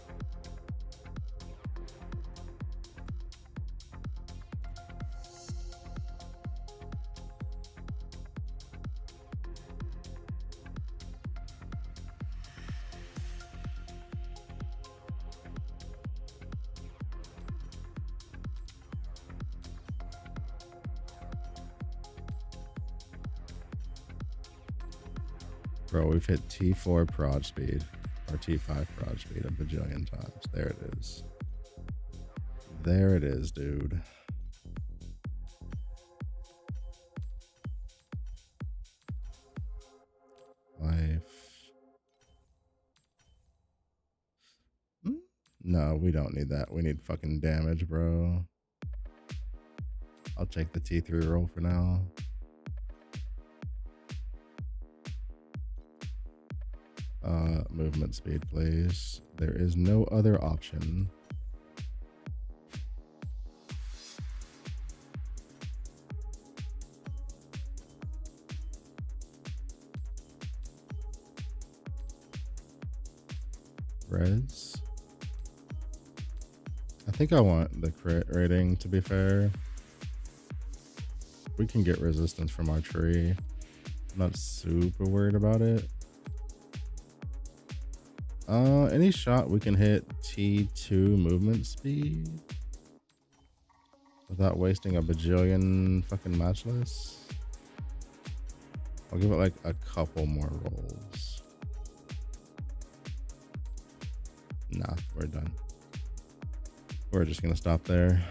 Bro, we've hit T4 prod speed or T5 prod speed a bajillion times. There it is. There it is, dude. Life. No, we don't need that. We need fucking damage, bro. I'll take the T3 roll for now. Movement speed, please. There is no other option. Res. I think I want the crit rating, to be fair. We can get resistance from our tree. I'm not super worried about it. Any shot we can hit T2 movement speed without wasting a bajillion fucking matchless. I'll give it like a couple more rolls. Nah, we're done. We're just gonna stop there.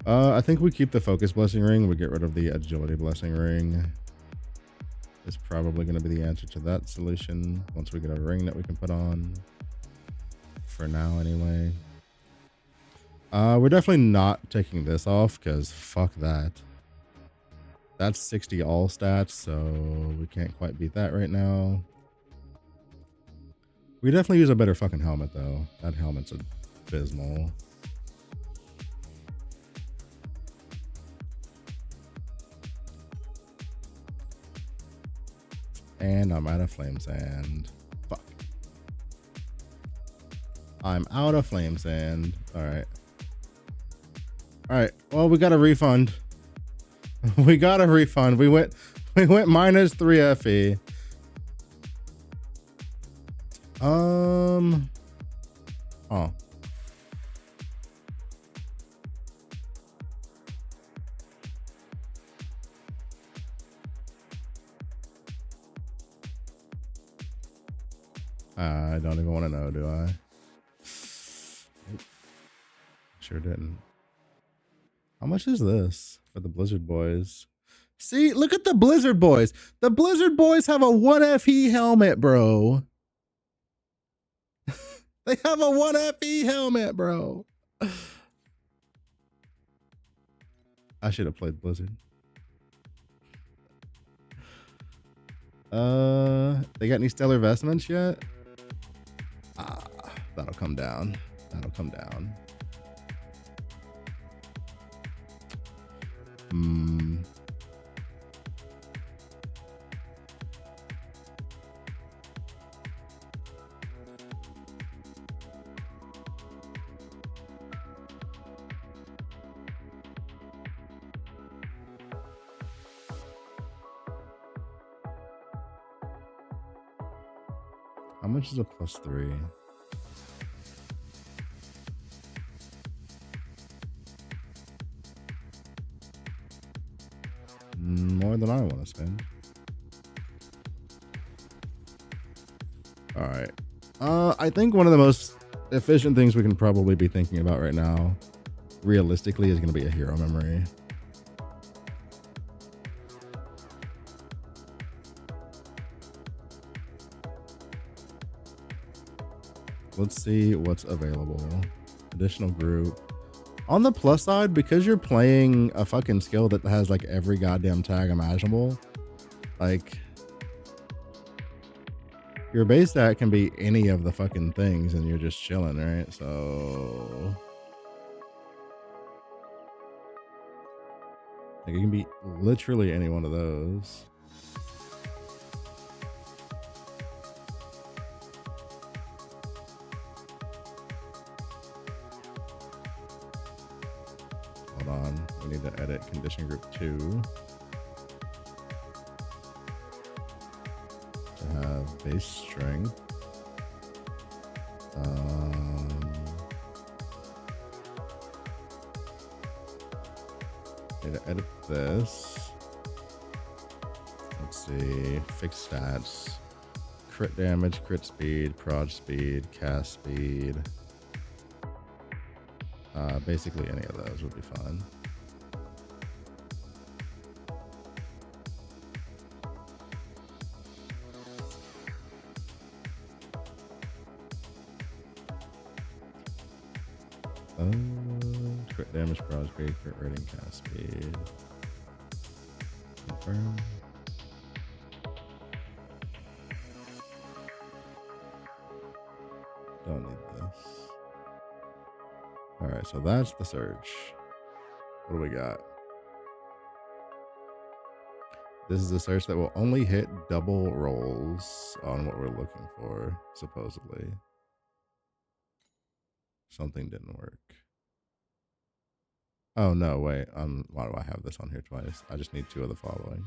I think we keep the focus blessing ring. We get rid of the agility blessing ring. It's probably going to be the answer to that solution once we get a ring that we can put on. For now, anyway. We're definitely not taking this off because fuck that. That's 60 all stats, so we can't quite beat that right now. We definitely use a better fucking helmet though. That helmet's abysmal. And I'm out of flame sand. Fuck. I'm out of flame sand. All right. All right. Well, we got a refund. We got a refund. We went minus 3 FE. Oh. I don't even want to know, do I? Sure didn't. How much is this for the Blizzard Boys? See, look at the Blizzard Boys. The Blizzard Boys have a 1 FE helmet, bro. They have a 1 FE helmet, bro. I should have played Blizzard. They got any stellar vestments yet? That'll come down. That'll come down. How much is a +3? More than I want to spend. All right. I think one of the most efficient things we can probably be thinking about right now, realistically, is going to be a hero memory. Let's see what's available. Additional group. On the plus side, because you're playing a fucking skill that has like every goddamn tag imaginable, like your base stat can be any of the fucking things and you're just chilling, right? So like it can be literally any one of those. Hold on, we need to edit condition group 2 to have base strength. Need to edit this. Let's see, fixed stats, crit damage, crit speed, prod speed, cast speed. Basically any of those would be fine. Crit damage, prod speed, crit rating, cast speed. Confirm. Don't need this. All right, so that's the search. What do we got? This is a search that will only hit double rolls on what we're looking for, supposedly. Something didn't work. Oh no, wait. Why do I have this on here twice? I just need 2 of the following.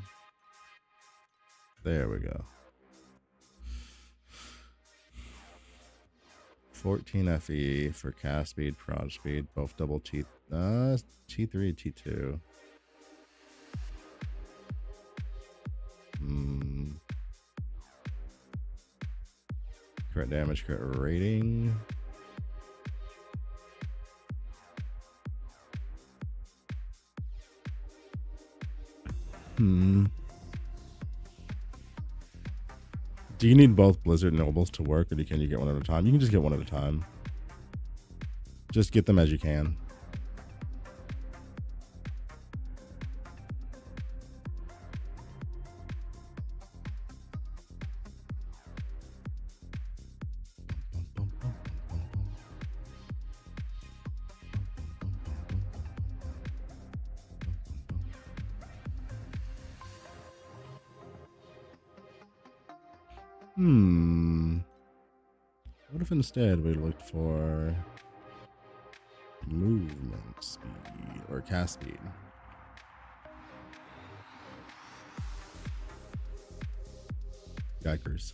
There we go. 14 FE for cast speed, prod speed, both double T3, T2. Crit damage, crit rating. Do you need both Blizzard Nobles to work, or can you get one at a time? You can just get one at a time. Just get them as you can. What if instead we looked for movement speed or cast speed? Yikers.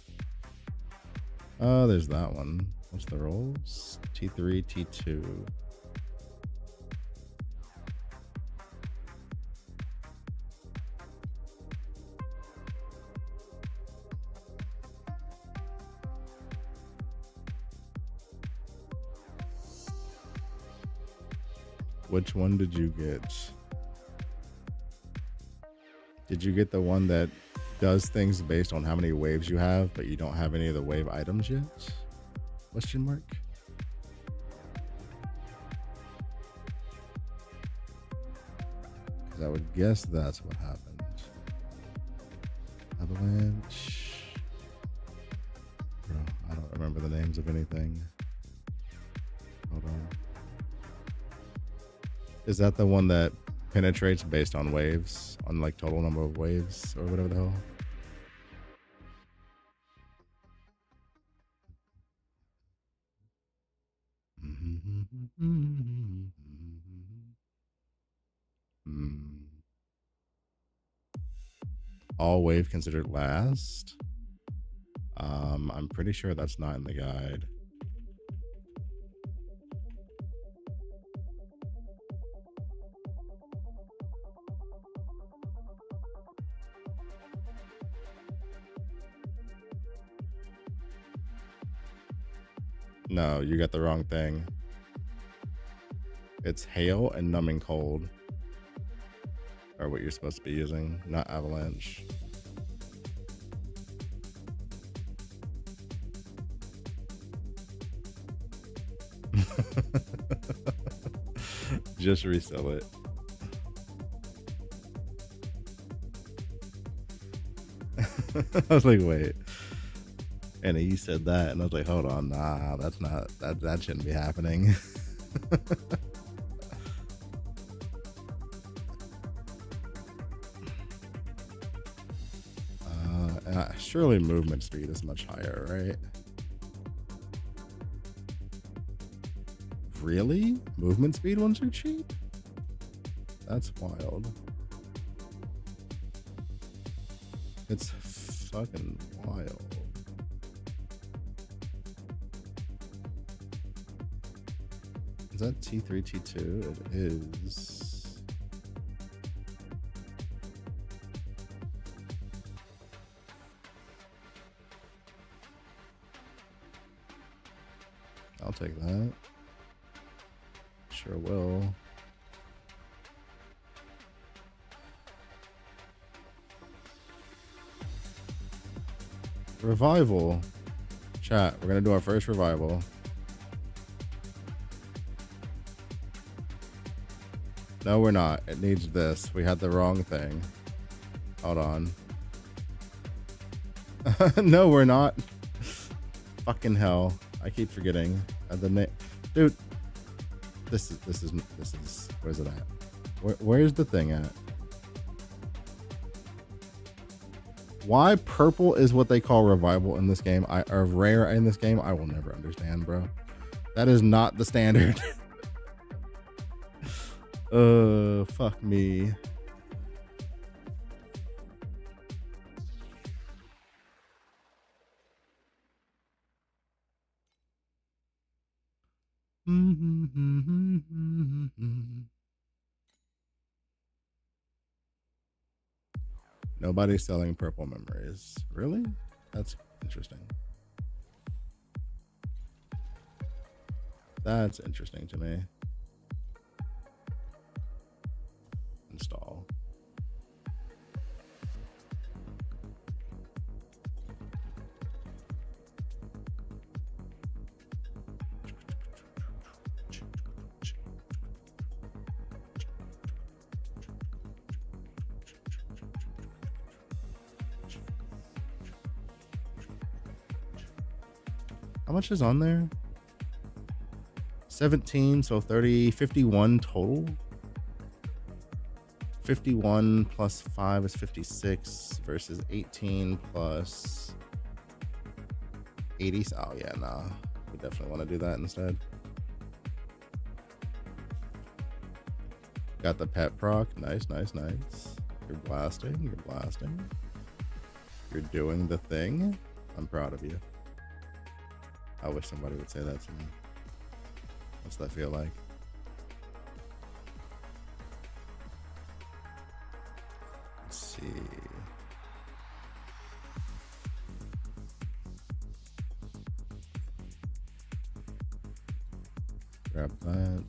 Oh, there's that one. What's the rolls? T3, T2. Which one did you get? Did you get the one that does things based on how many waves you have, but you don't have any of the wave items yet? Question mark? Because I would guess that's what happened. Avalanche. Bro, I don't remember the names of anything. Hold on. Is that the one that penetrates based on waves, on like total number of waves or whatever the hell? All wave considered last. I'm pretty sure that's not in the guide. No, you got the wrong thing. It's hail and numbing cold are what you're supposed to be using, not avalanche. Just resell it. I was like, wait. And he said that, and I was like, hold on, nah, that's not, that shouldn't be happening. Surely movement speed is much higher, right? Really? Movement speed ones are cheap? That's wild. It's fucking wild. Is that T3, T2? It is. I'll take that. Sure will. Revival. Chat, we're gonna do our first revival. No, we're not. It needs this. We had the wrong thing. Hold on. No, we're not. Fucking hell. I keep forgetting the name. Dude, this is where's it at? Where's the thing at? Why purple is what they call revival in this game, or rare in this game, I will never understand, bro. That is not the standard. Fuck me. Nobody's selling purple memories. Really? That's interesting. That's interesting to me. Install. How much is on there? 17, so 30, 51 total. 51 plus 5 is 56 versus 18 plus 80. Oh yeah, nah. We definitely want to do that instead. Got the pet proc. Nice, nice, nice. You're blasting. You're blasting. You're doing the thing. I'm proud of you. I wish somebody would say that to me. What's that feel like? Let's see. Grab that.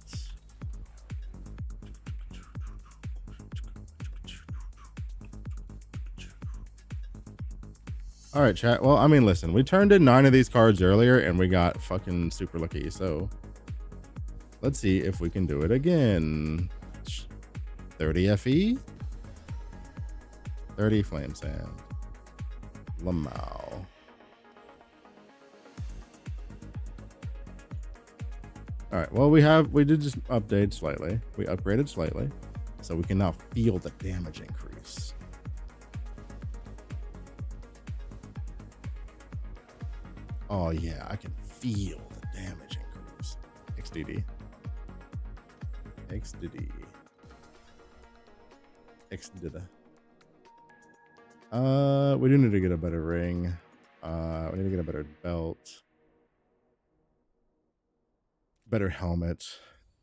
All right, chat. Well, I mean, listen, we turned in 9 of these cards earlier and we got fucking super lucky. So let's see if we can do it again. 30 FE, 30 Flame Sand, Lamau. All right. Well, we did just update slightly. We upgraded slightly, so we can now feel the damage increase. Oh yeah, I can feel the damage increase. XDD. XDD. XDD. We do need to get a better ring. We need to get a better belt. Better helmet.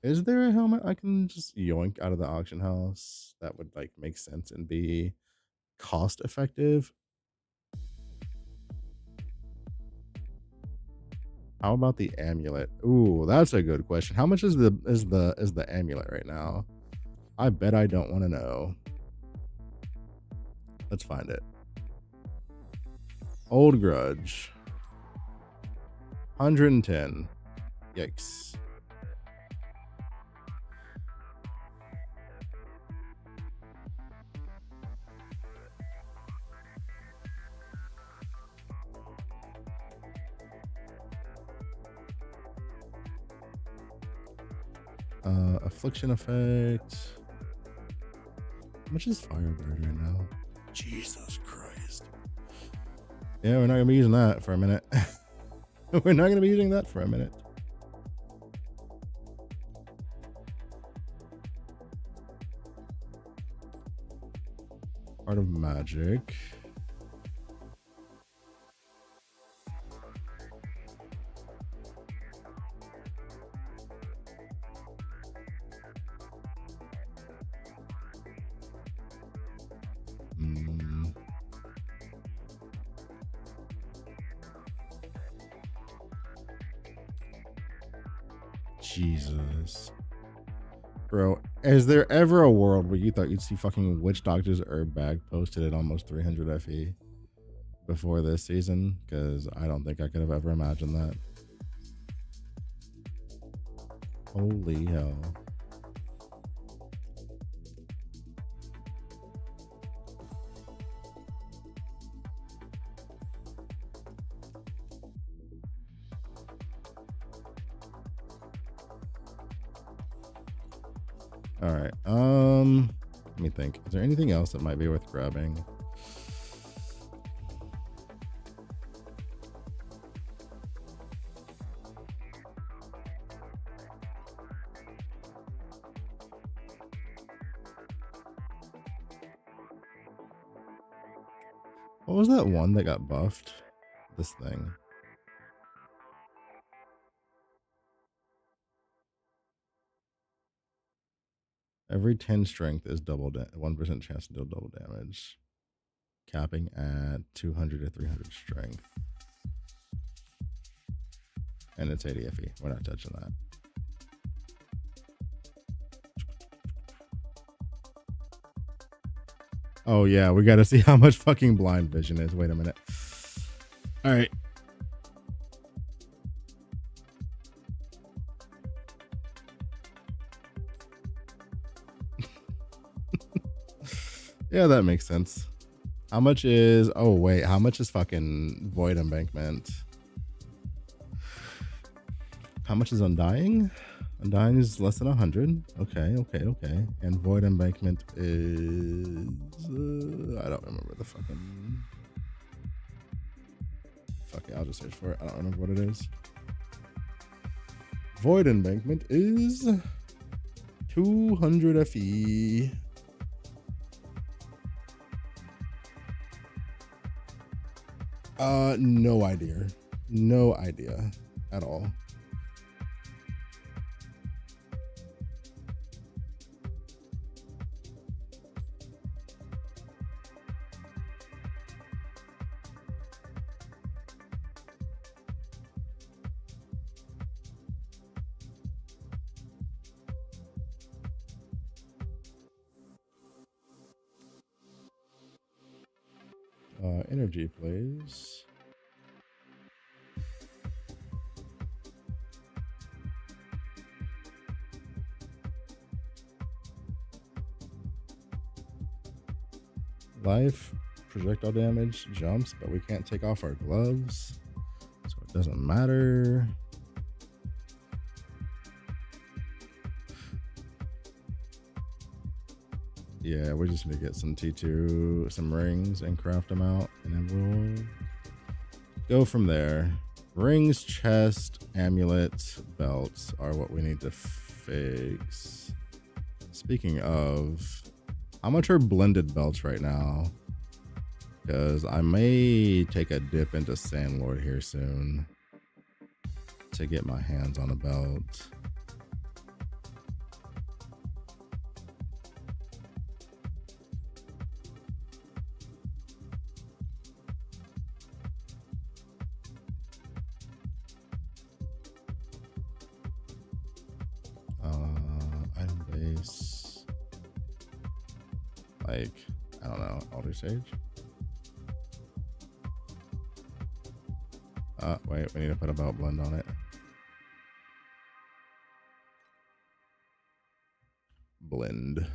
Is there a helmet I can just yoink out of the auction house that would like make sense and be cost effective? How about the amulet? Ooh, that's a good question. How much is the amulet right now? I bet I don't want to know. Let's find it. Old Grudge. 110. Yikes. Affliction effect. How much is Firebird right now? Jesus Christ. Yeah, we're not gonna be using that for a minute. We're not gonna be using that for a minute. Art of Magic. Jesus. Bro, is there ever a world where you thought you'd see fucking Witch Doctor's herb bag posted at almost 300 FE before this season? Because I don't think I could have ever imagined that. Holy hell. All right. Let me think. Is there anything else that might be worth grabbing? What was that one that got buffed? This thing. Every 10 strength is 1% chance to deal double damage. Capping at 200 to 300 strength. And it's 80 FE. We're not touching that. Oh yeah, we gotta see how much fucking blind vision is. Wait a minute. All right. Yeah, that makes sense. How much is... Oh, wait. How much is fucking Void Embankment? How much is Undying? Undying is less than 100. Okay. And Void Embankment is... I don't remember the fucking... Fuck it, I'll just search for it. I don't remember what it is. Void embankment is 200 FE. No idea. No idea at all. Energy plays. Life, projectile damage, jumps, but we can't take off our gloves, so it doesn't matter. Yeah, we're just gonna get some T2, some rings, and craft them out, and then we'll go from there. Rings, chest, amulets, belts are what we need to fix. Speaking of, how much are blended belts right now? Because I may take a dip into Sandlord here soon to get my hands on a belt. Item base. Like, I don't know, Alder Sage? Wait, we need to put a belt blend on it. Blend.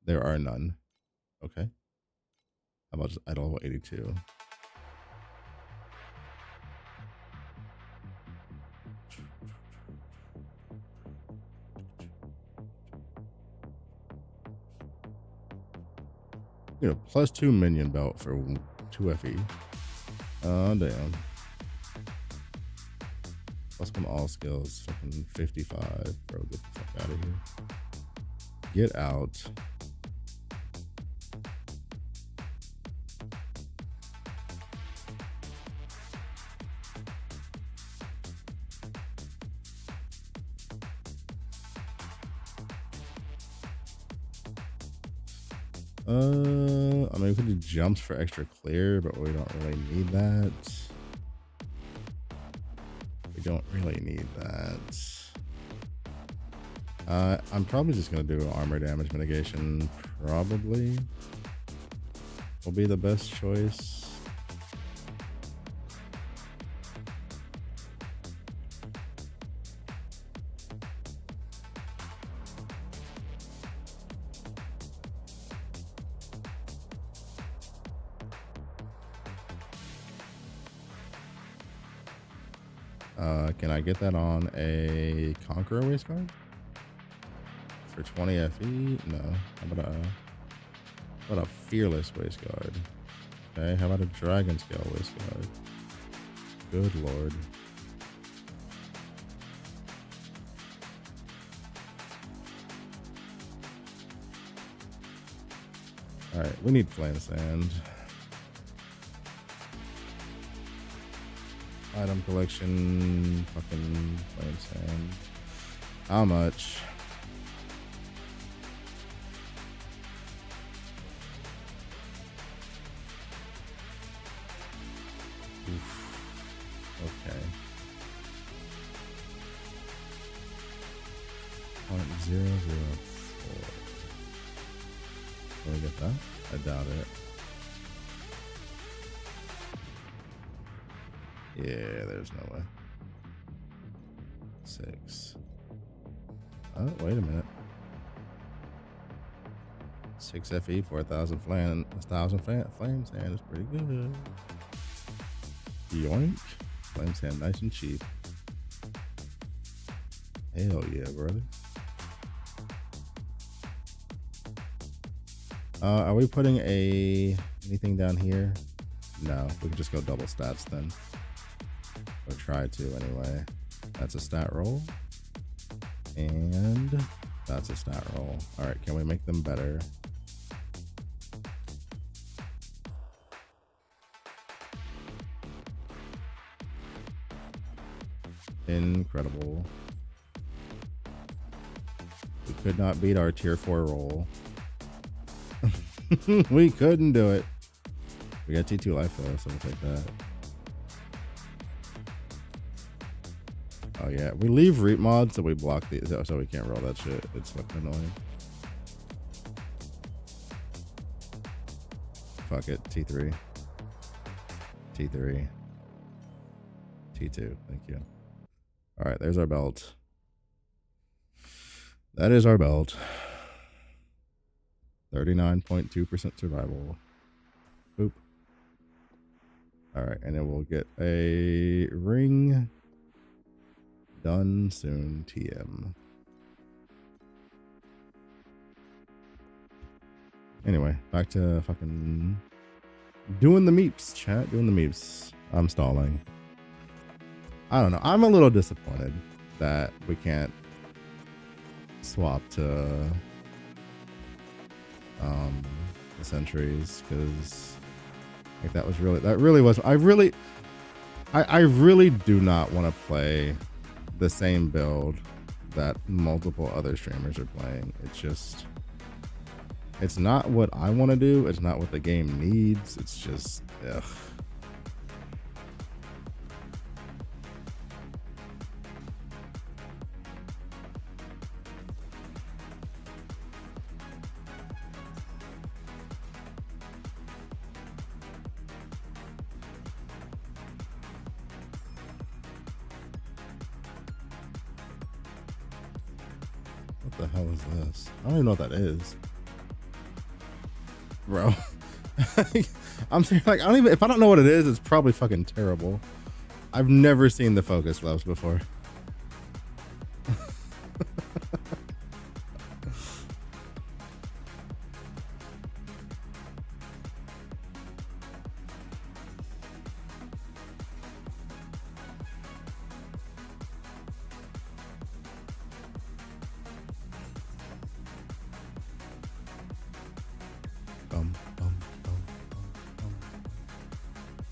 There are none. Okay. How about just idle level 82? You know, +2 minion belt for 2 FE. Oh, damn. Plus one all skills, fucking 55. Bro, get the fuck out of here. Get out. I mean, we could do jumps for extra clear, but we don't really need that. We don't really need that. I'm probably just gonna do armor damage mitigation. Probably will be the best choice. Can I get that on a Conqueror waistguard for 20 FE? No. How about a Fearless waistguard? Okay. How about a Dragon Scale waistguard? Good lord. All right, we need Flame Sand. Item collection, fucking Flame Sand. How much? Oof. Okay. 0.004. Can we get that? I doubt it. Yeah, there's no way. 6. Oh, wait a minute. 6 FE for 1,000 flame. 1,000 flame sand is pretty good. Yoink. Flame sand nice and cheap. Hell yeah, brother. Are we putting a Anything down here? No, we can just go double stats then. Or try to anyway. That's a stat roll. And that's a stat roll. All right, can we make them better? Incredible. We could not beat our tier 4 roll. We couldn't do it. We got T2 life though, so we'll take that. Oh yeah, we leave reap mod so we block these, so we can't roll that shit. It's fucking annoying. Fuck it, T3. T3. T2, thank you. All right, there's our belt. That is our belt. 39.2% survival. Boop. All right, and then we'll get a ring. Done soon, TM. Anyway, back to fucking doing the meeps, chat. Doing the meeps. I'm stalling. I don't know. I'm a little disappointed that we can't swap to the sentries, because like that really was I really do not want to play the same build that multiple other streamers are playing. It's not what I want to do. It's not what the game needs. It's just ugh. What the hell is this? I don't even know what that is. Bro. I'm saying, like, if I don't know what it is, it's probably fucking terrible. I've never seen the focus gloves before.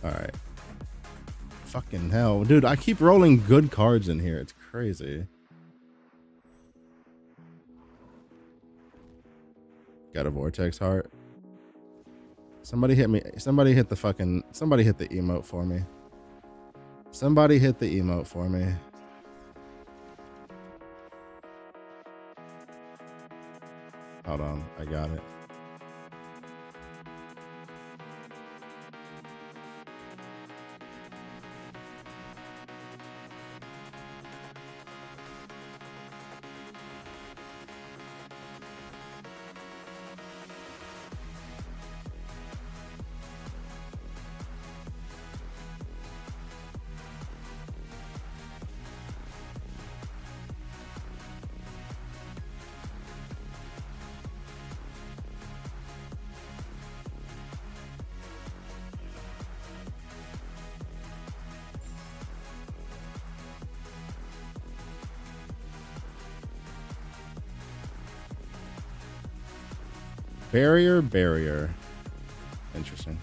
All right. Fucking hell. Dude, I keep rolling good cards in here. It's crazy. Got a vortex heart. Somebody hit me. Somebody hit the emote for me. Somebody hit the emote for me. Hold on. I got it. Barrier. Interesting.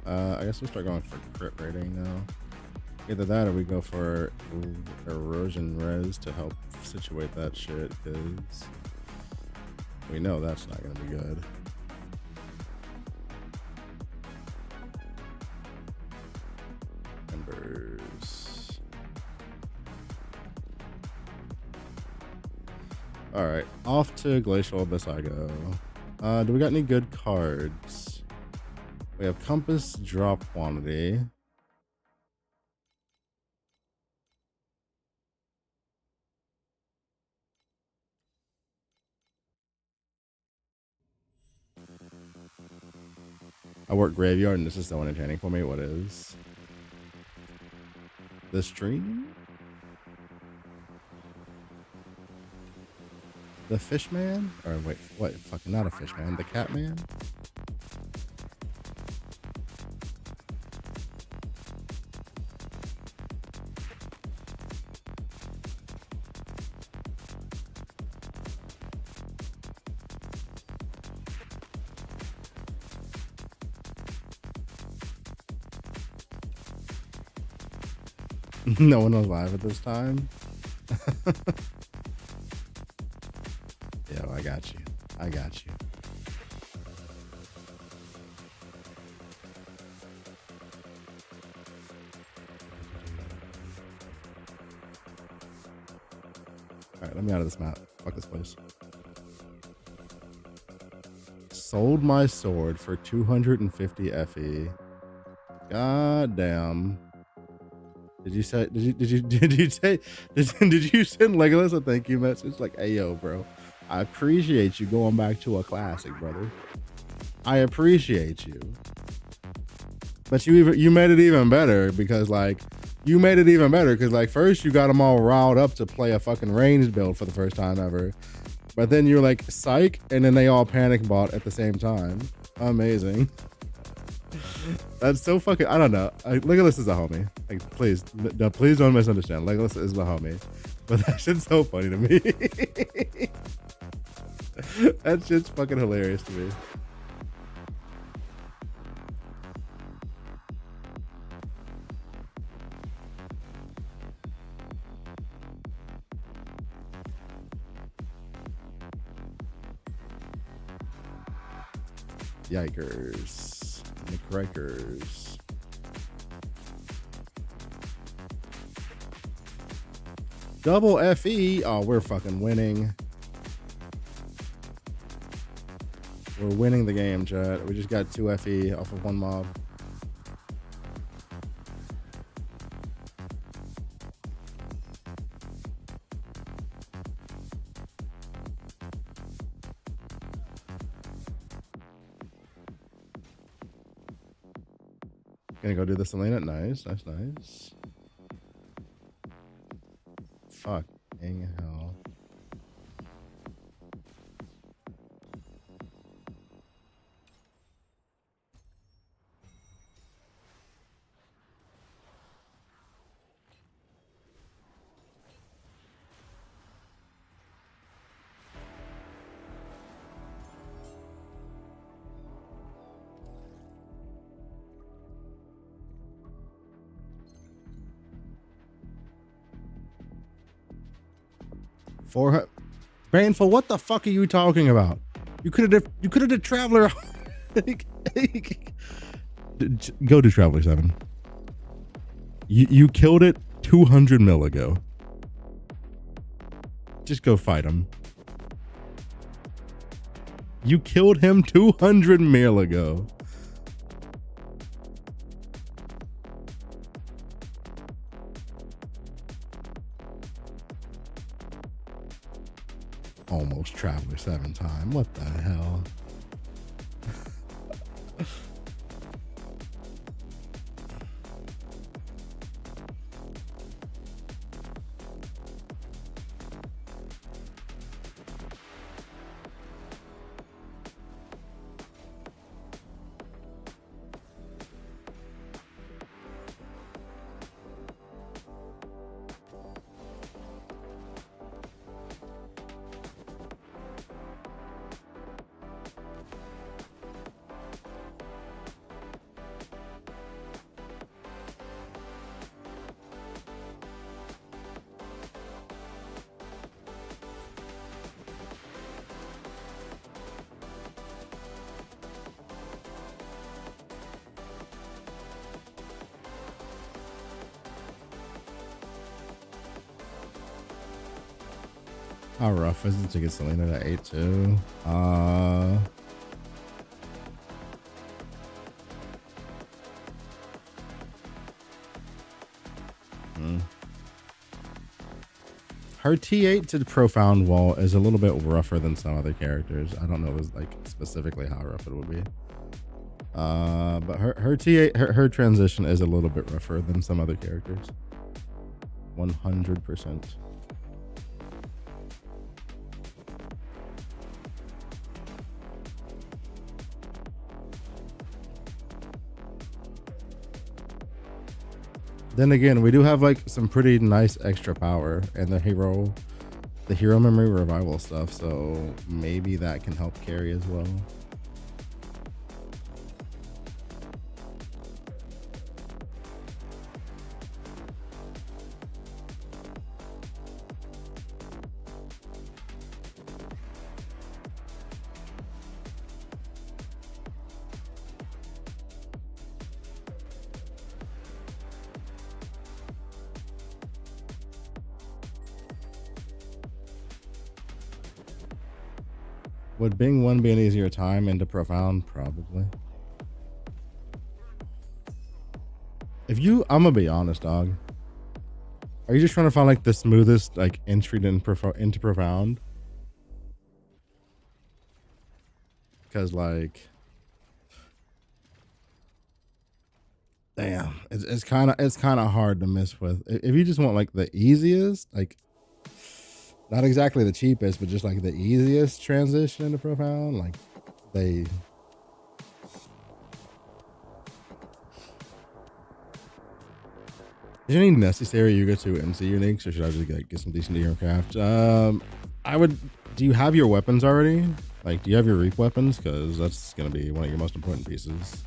I guess we start going for crit rating now. Either that or we go for erosion res to help situate that shit, because we know that's not gonna be good. Embers. All right, off to Glacial Abyss I go. Do we got any good cards? We have Compass drop quantity. I work graveyard and this is so entertaining for me. What is? The stream? The fish man? Or wait, what? Fucking not a fish man. The cat man? No one was live at this time. Yo, I got you. I got you. All right, let me out of this map. Fuck this place. Sold my sword for 250 FE. God damn. Did you send Legolas a thank you message? Like, hey yo, bro, I appreciate you going back to a classic, brother. I appreciate you. But you made it even better because like first you got them all riled up to play a fucking ranged build for the first time ever. But then you're like psych, and then they all panic bought at the same time. Amazing. That's so fucking, I don't know. Legolas is a homie. Like, please don't misunderstand. Legolas is the homie. But that shit's so funny to me. That shit's fucking hilarious to me. Yikers. McRikers. Double FE. Oh, we're fucking winning. We're winning the game, chat. We just got 2 FE off of one mob. Gonna go do the Selena. Nice. Fucking hell. Baneful, what the fuck are you talking about? You could have did Traveler. Go to Traveler 7. You killed it 200 mil ago. Just go fight him. You killed him 200 mil ago. Almost Traveler 7 time. What the hell? How rough is it to get Selena to 8-2? Her T8 to the Profound Wall is a little bit rougher than some other characters. I don't know like specifically how rough it would be. But her T8, her transition is a little bit rougher than some other characters. 100%. Then again, we do have like some pretty nice extra power and the hero memory revival stuff, so maybe that can help carry as well. Would Bing 1 be an easier time into Profound? Probably. I'm gonna be honest, dog. Are you just trying to find like the smoothest like entry into Profound? Because like, damn, it's kind of hard to miss with. If you just want like the easiest, like, not exactly the cheapest, but just like the easiest transition into Profound, like they. Is there any necessary Yuga 2 MC uniques, or should I just get some decent hero craft? I would. Do you have your weapons already? Like, do you have your Reap weapons? Because that's gonna be one of your most important pieces.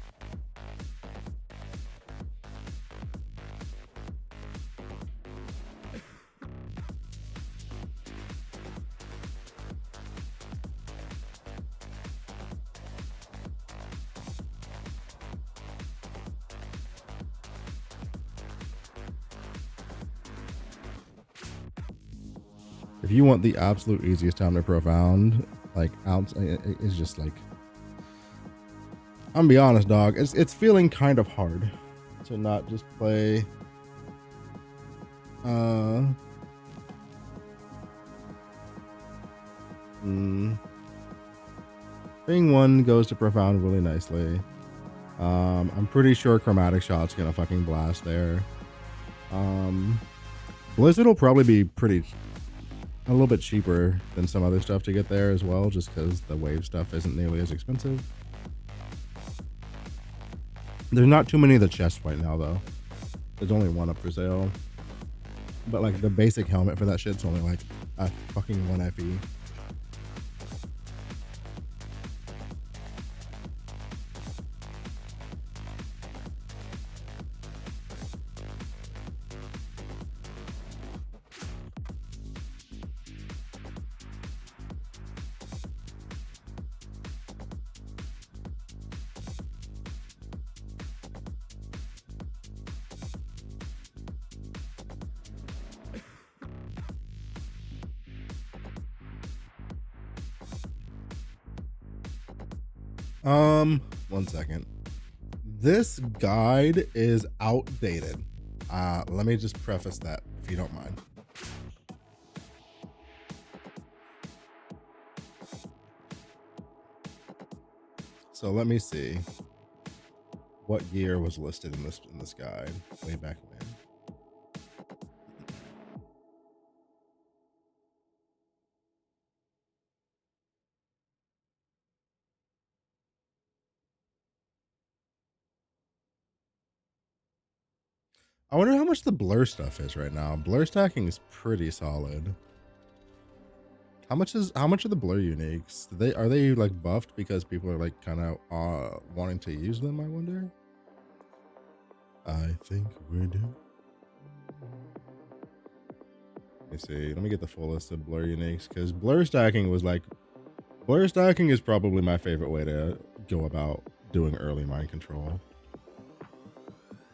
If you want the absolute easiest time to Profound, like it's just like, I'm gonna be honest, dog. It's feeling kind of hard to not just play. Thing 1 goes to Profound really nicely. I'm pretty sure Chromatic Shot's gonna fucking blast there. Blizzard will probably be a little bit cheaper than some other stuff to get there as well, just because the wave stuff isn't nearly as expensive. There's not too many of the chests right now though. There's only one up for sale, but like the basic helmet for that shit's only like a fucking 1 FE. One second. This guide is outdated. Let me just preface that, if you don't mind. So let me see what year was listed in this guide way back when. I wonder how much the blur stuff is right now. Blur stacking is pretty solid. How much are the blur uniques? Are they like buffed because people are like kind of wanting to use them? I wonder. I think we do. Let me see. Let me get the full list of blur uniques, because blur stacking is probably my favorite way to go about doing early mind control.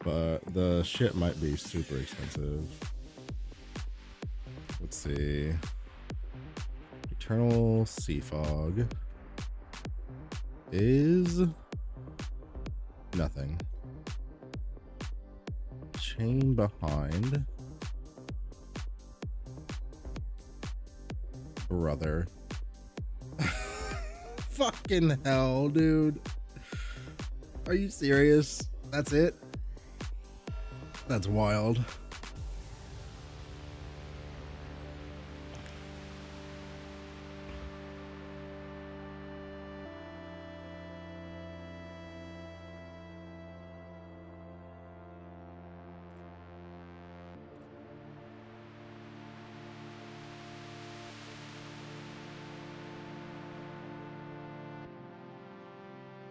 But the shit might be super expensive. Let's see. Eternal Sea Fog is nothing. Chain Behind. Brother. Fucking hell, dude. Are you serious? That's it? That's wild.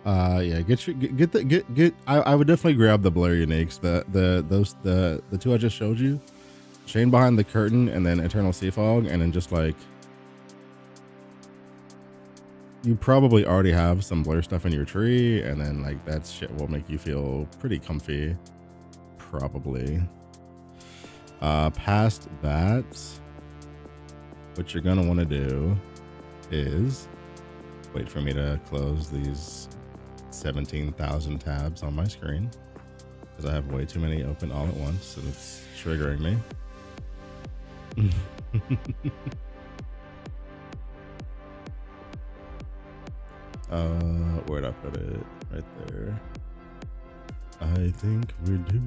Yeah, get. I would definitely grab the Blur Uniques. The two I just showed you, Chain Behind the Curtain, and then Eternal Sea Fog, and then just like you probably already have some Blur stuff in your tree, and then like that shit will make you feel pretty comfy, probably. Past that, what you're gonna want to do is wait for me to close these 17,000 tabs on my screen because I have way too many open all at once and it's triggering me. Where'd I put it? Right there. I think we're due.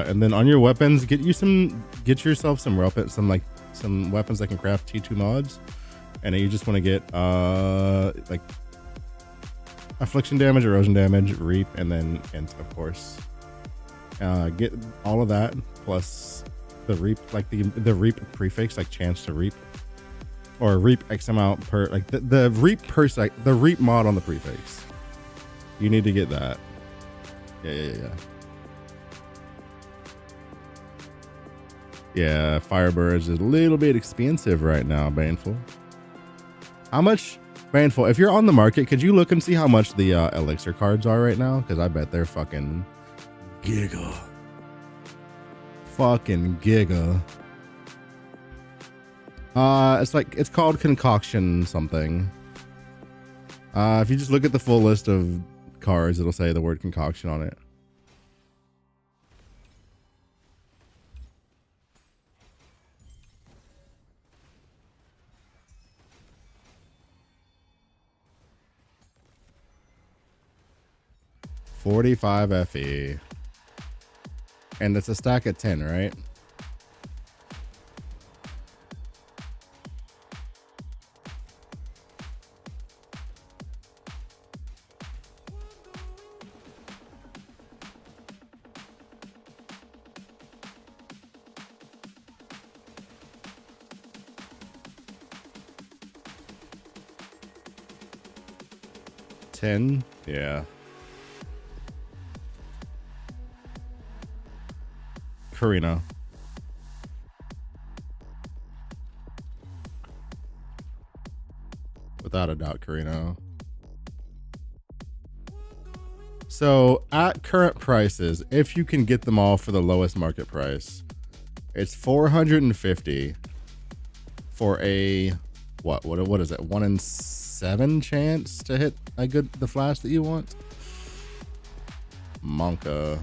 And then on your weapons, get yourself some weapons that can craft T2 mods, and then you just want to get like affliction damage, erosion damage, reap, and then of course get all of that plus the reap, like the reap prefix, like chance to reap, or reap X amount per, like the reap per sec, the reap mod on the prefix. You need to get that. Yeah. Yeah, Firebirds is a little bit expensive right now, Baneful. How much, Baneful, if you're on the market, could you look and see how much the elixir cards are right now? Because I bet they're fucking giga. Fucking giga. It's called Concoction something. If you just look at the full list of cards, it'll say the word concoction on it. $45 FE. And it's a stack of 10, right? $10? Yeah. Karina. Without a doubt, Karina. So at current prices, if you can get them all for the lowest market price, it's $450 for a what is it? 1 in 7 chance to hit the flash that you want. Monka.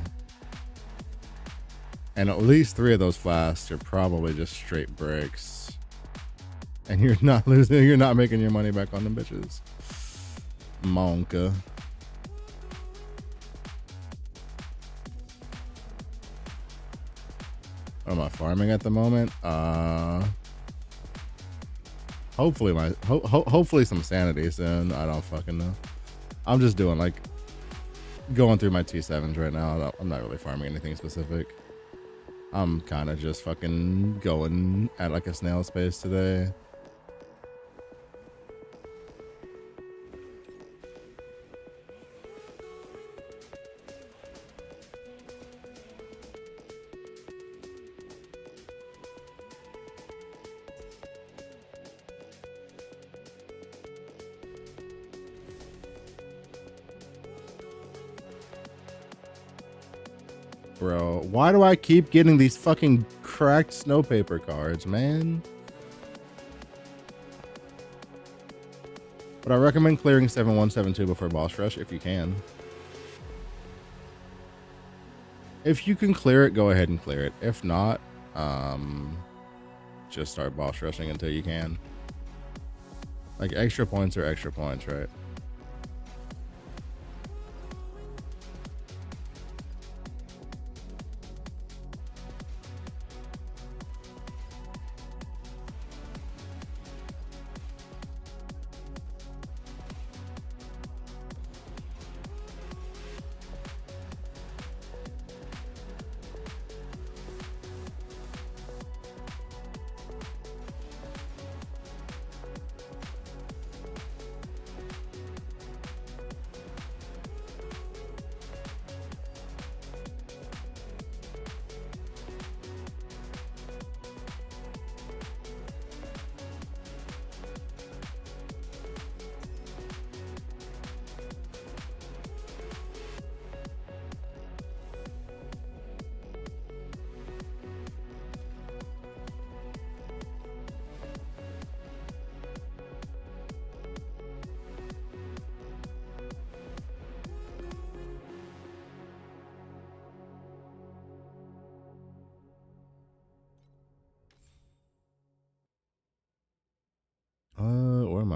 And at least 3 of those flasks are probably just straight bricks. And you're not making your money back on them bitches. Monka. What am I farming at the moment? Hopefully some sanity soon. I don't fucking know. I'm just doing like going through my T7s right now. I'm not really farming anything specific. I'm kind of just fucking going at like a snail's pace today. Bro, why do I keep getting these fucking cracked snow paper cards, man? But I recommend clearing 7172 before boss rush if you can. If you can clear it, go ahead and clear it. If not, just start boss rushing until you can. Like extra points are extra points, right?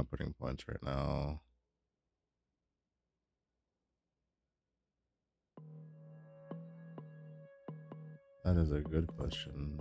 not putting points right now. That is a good question.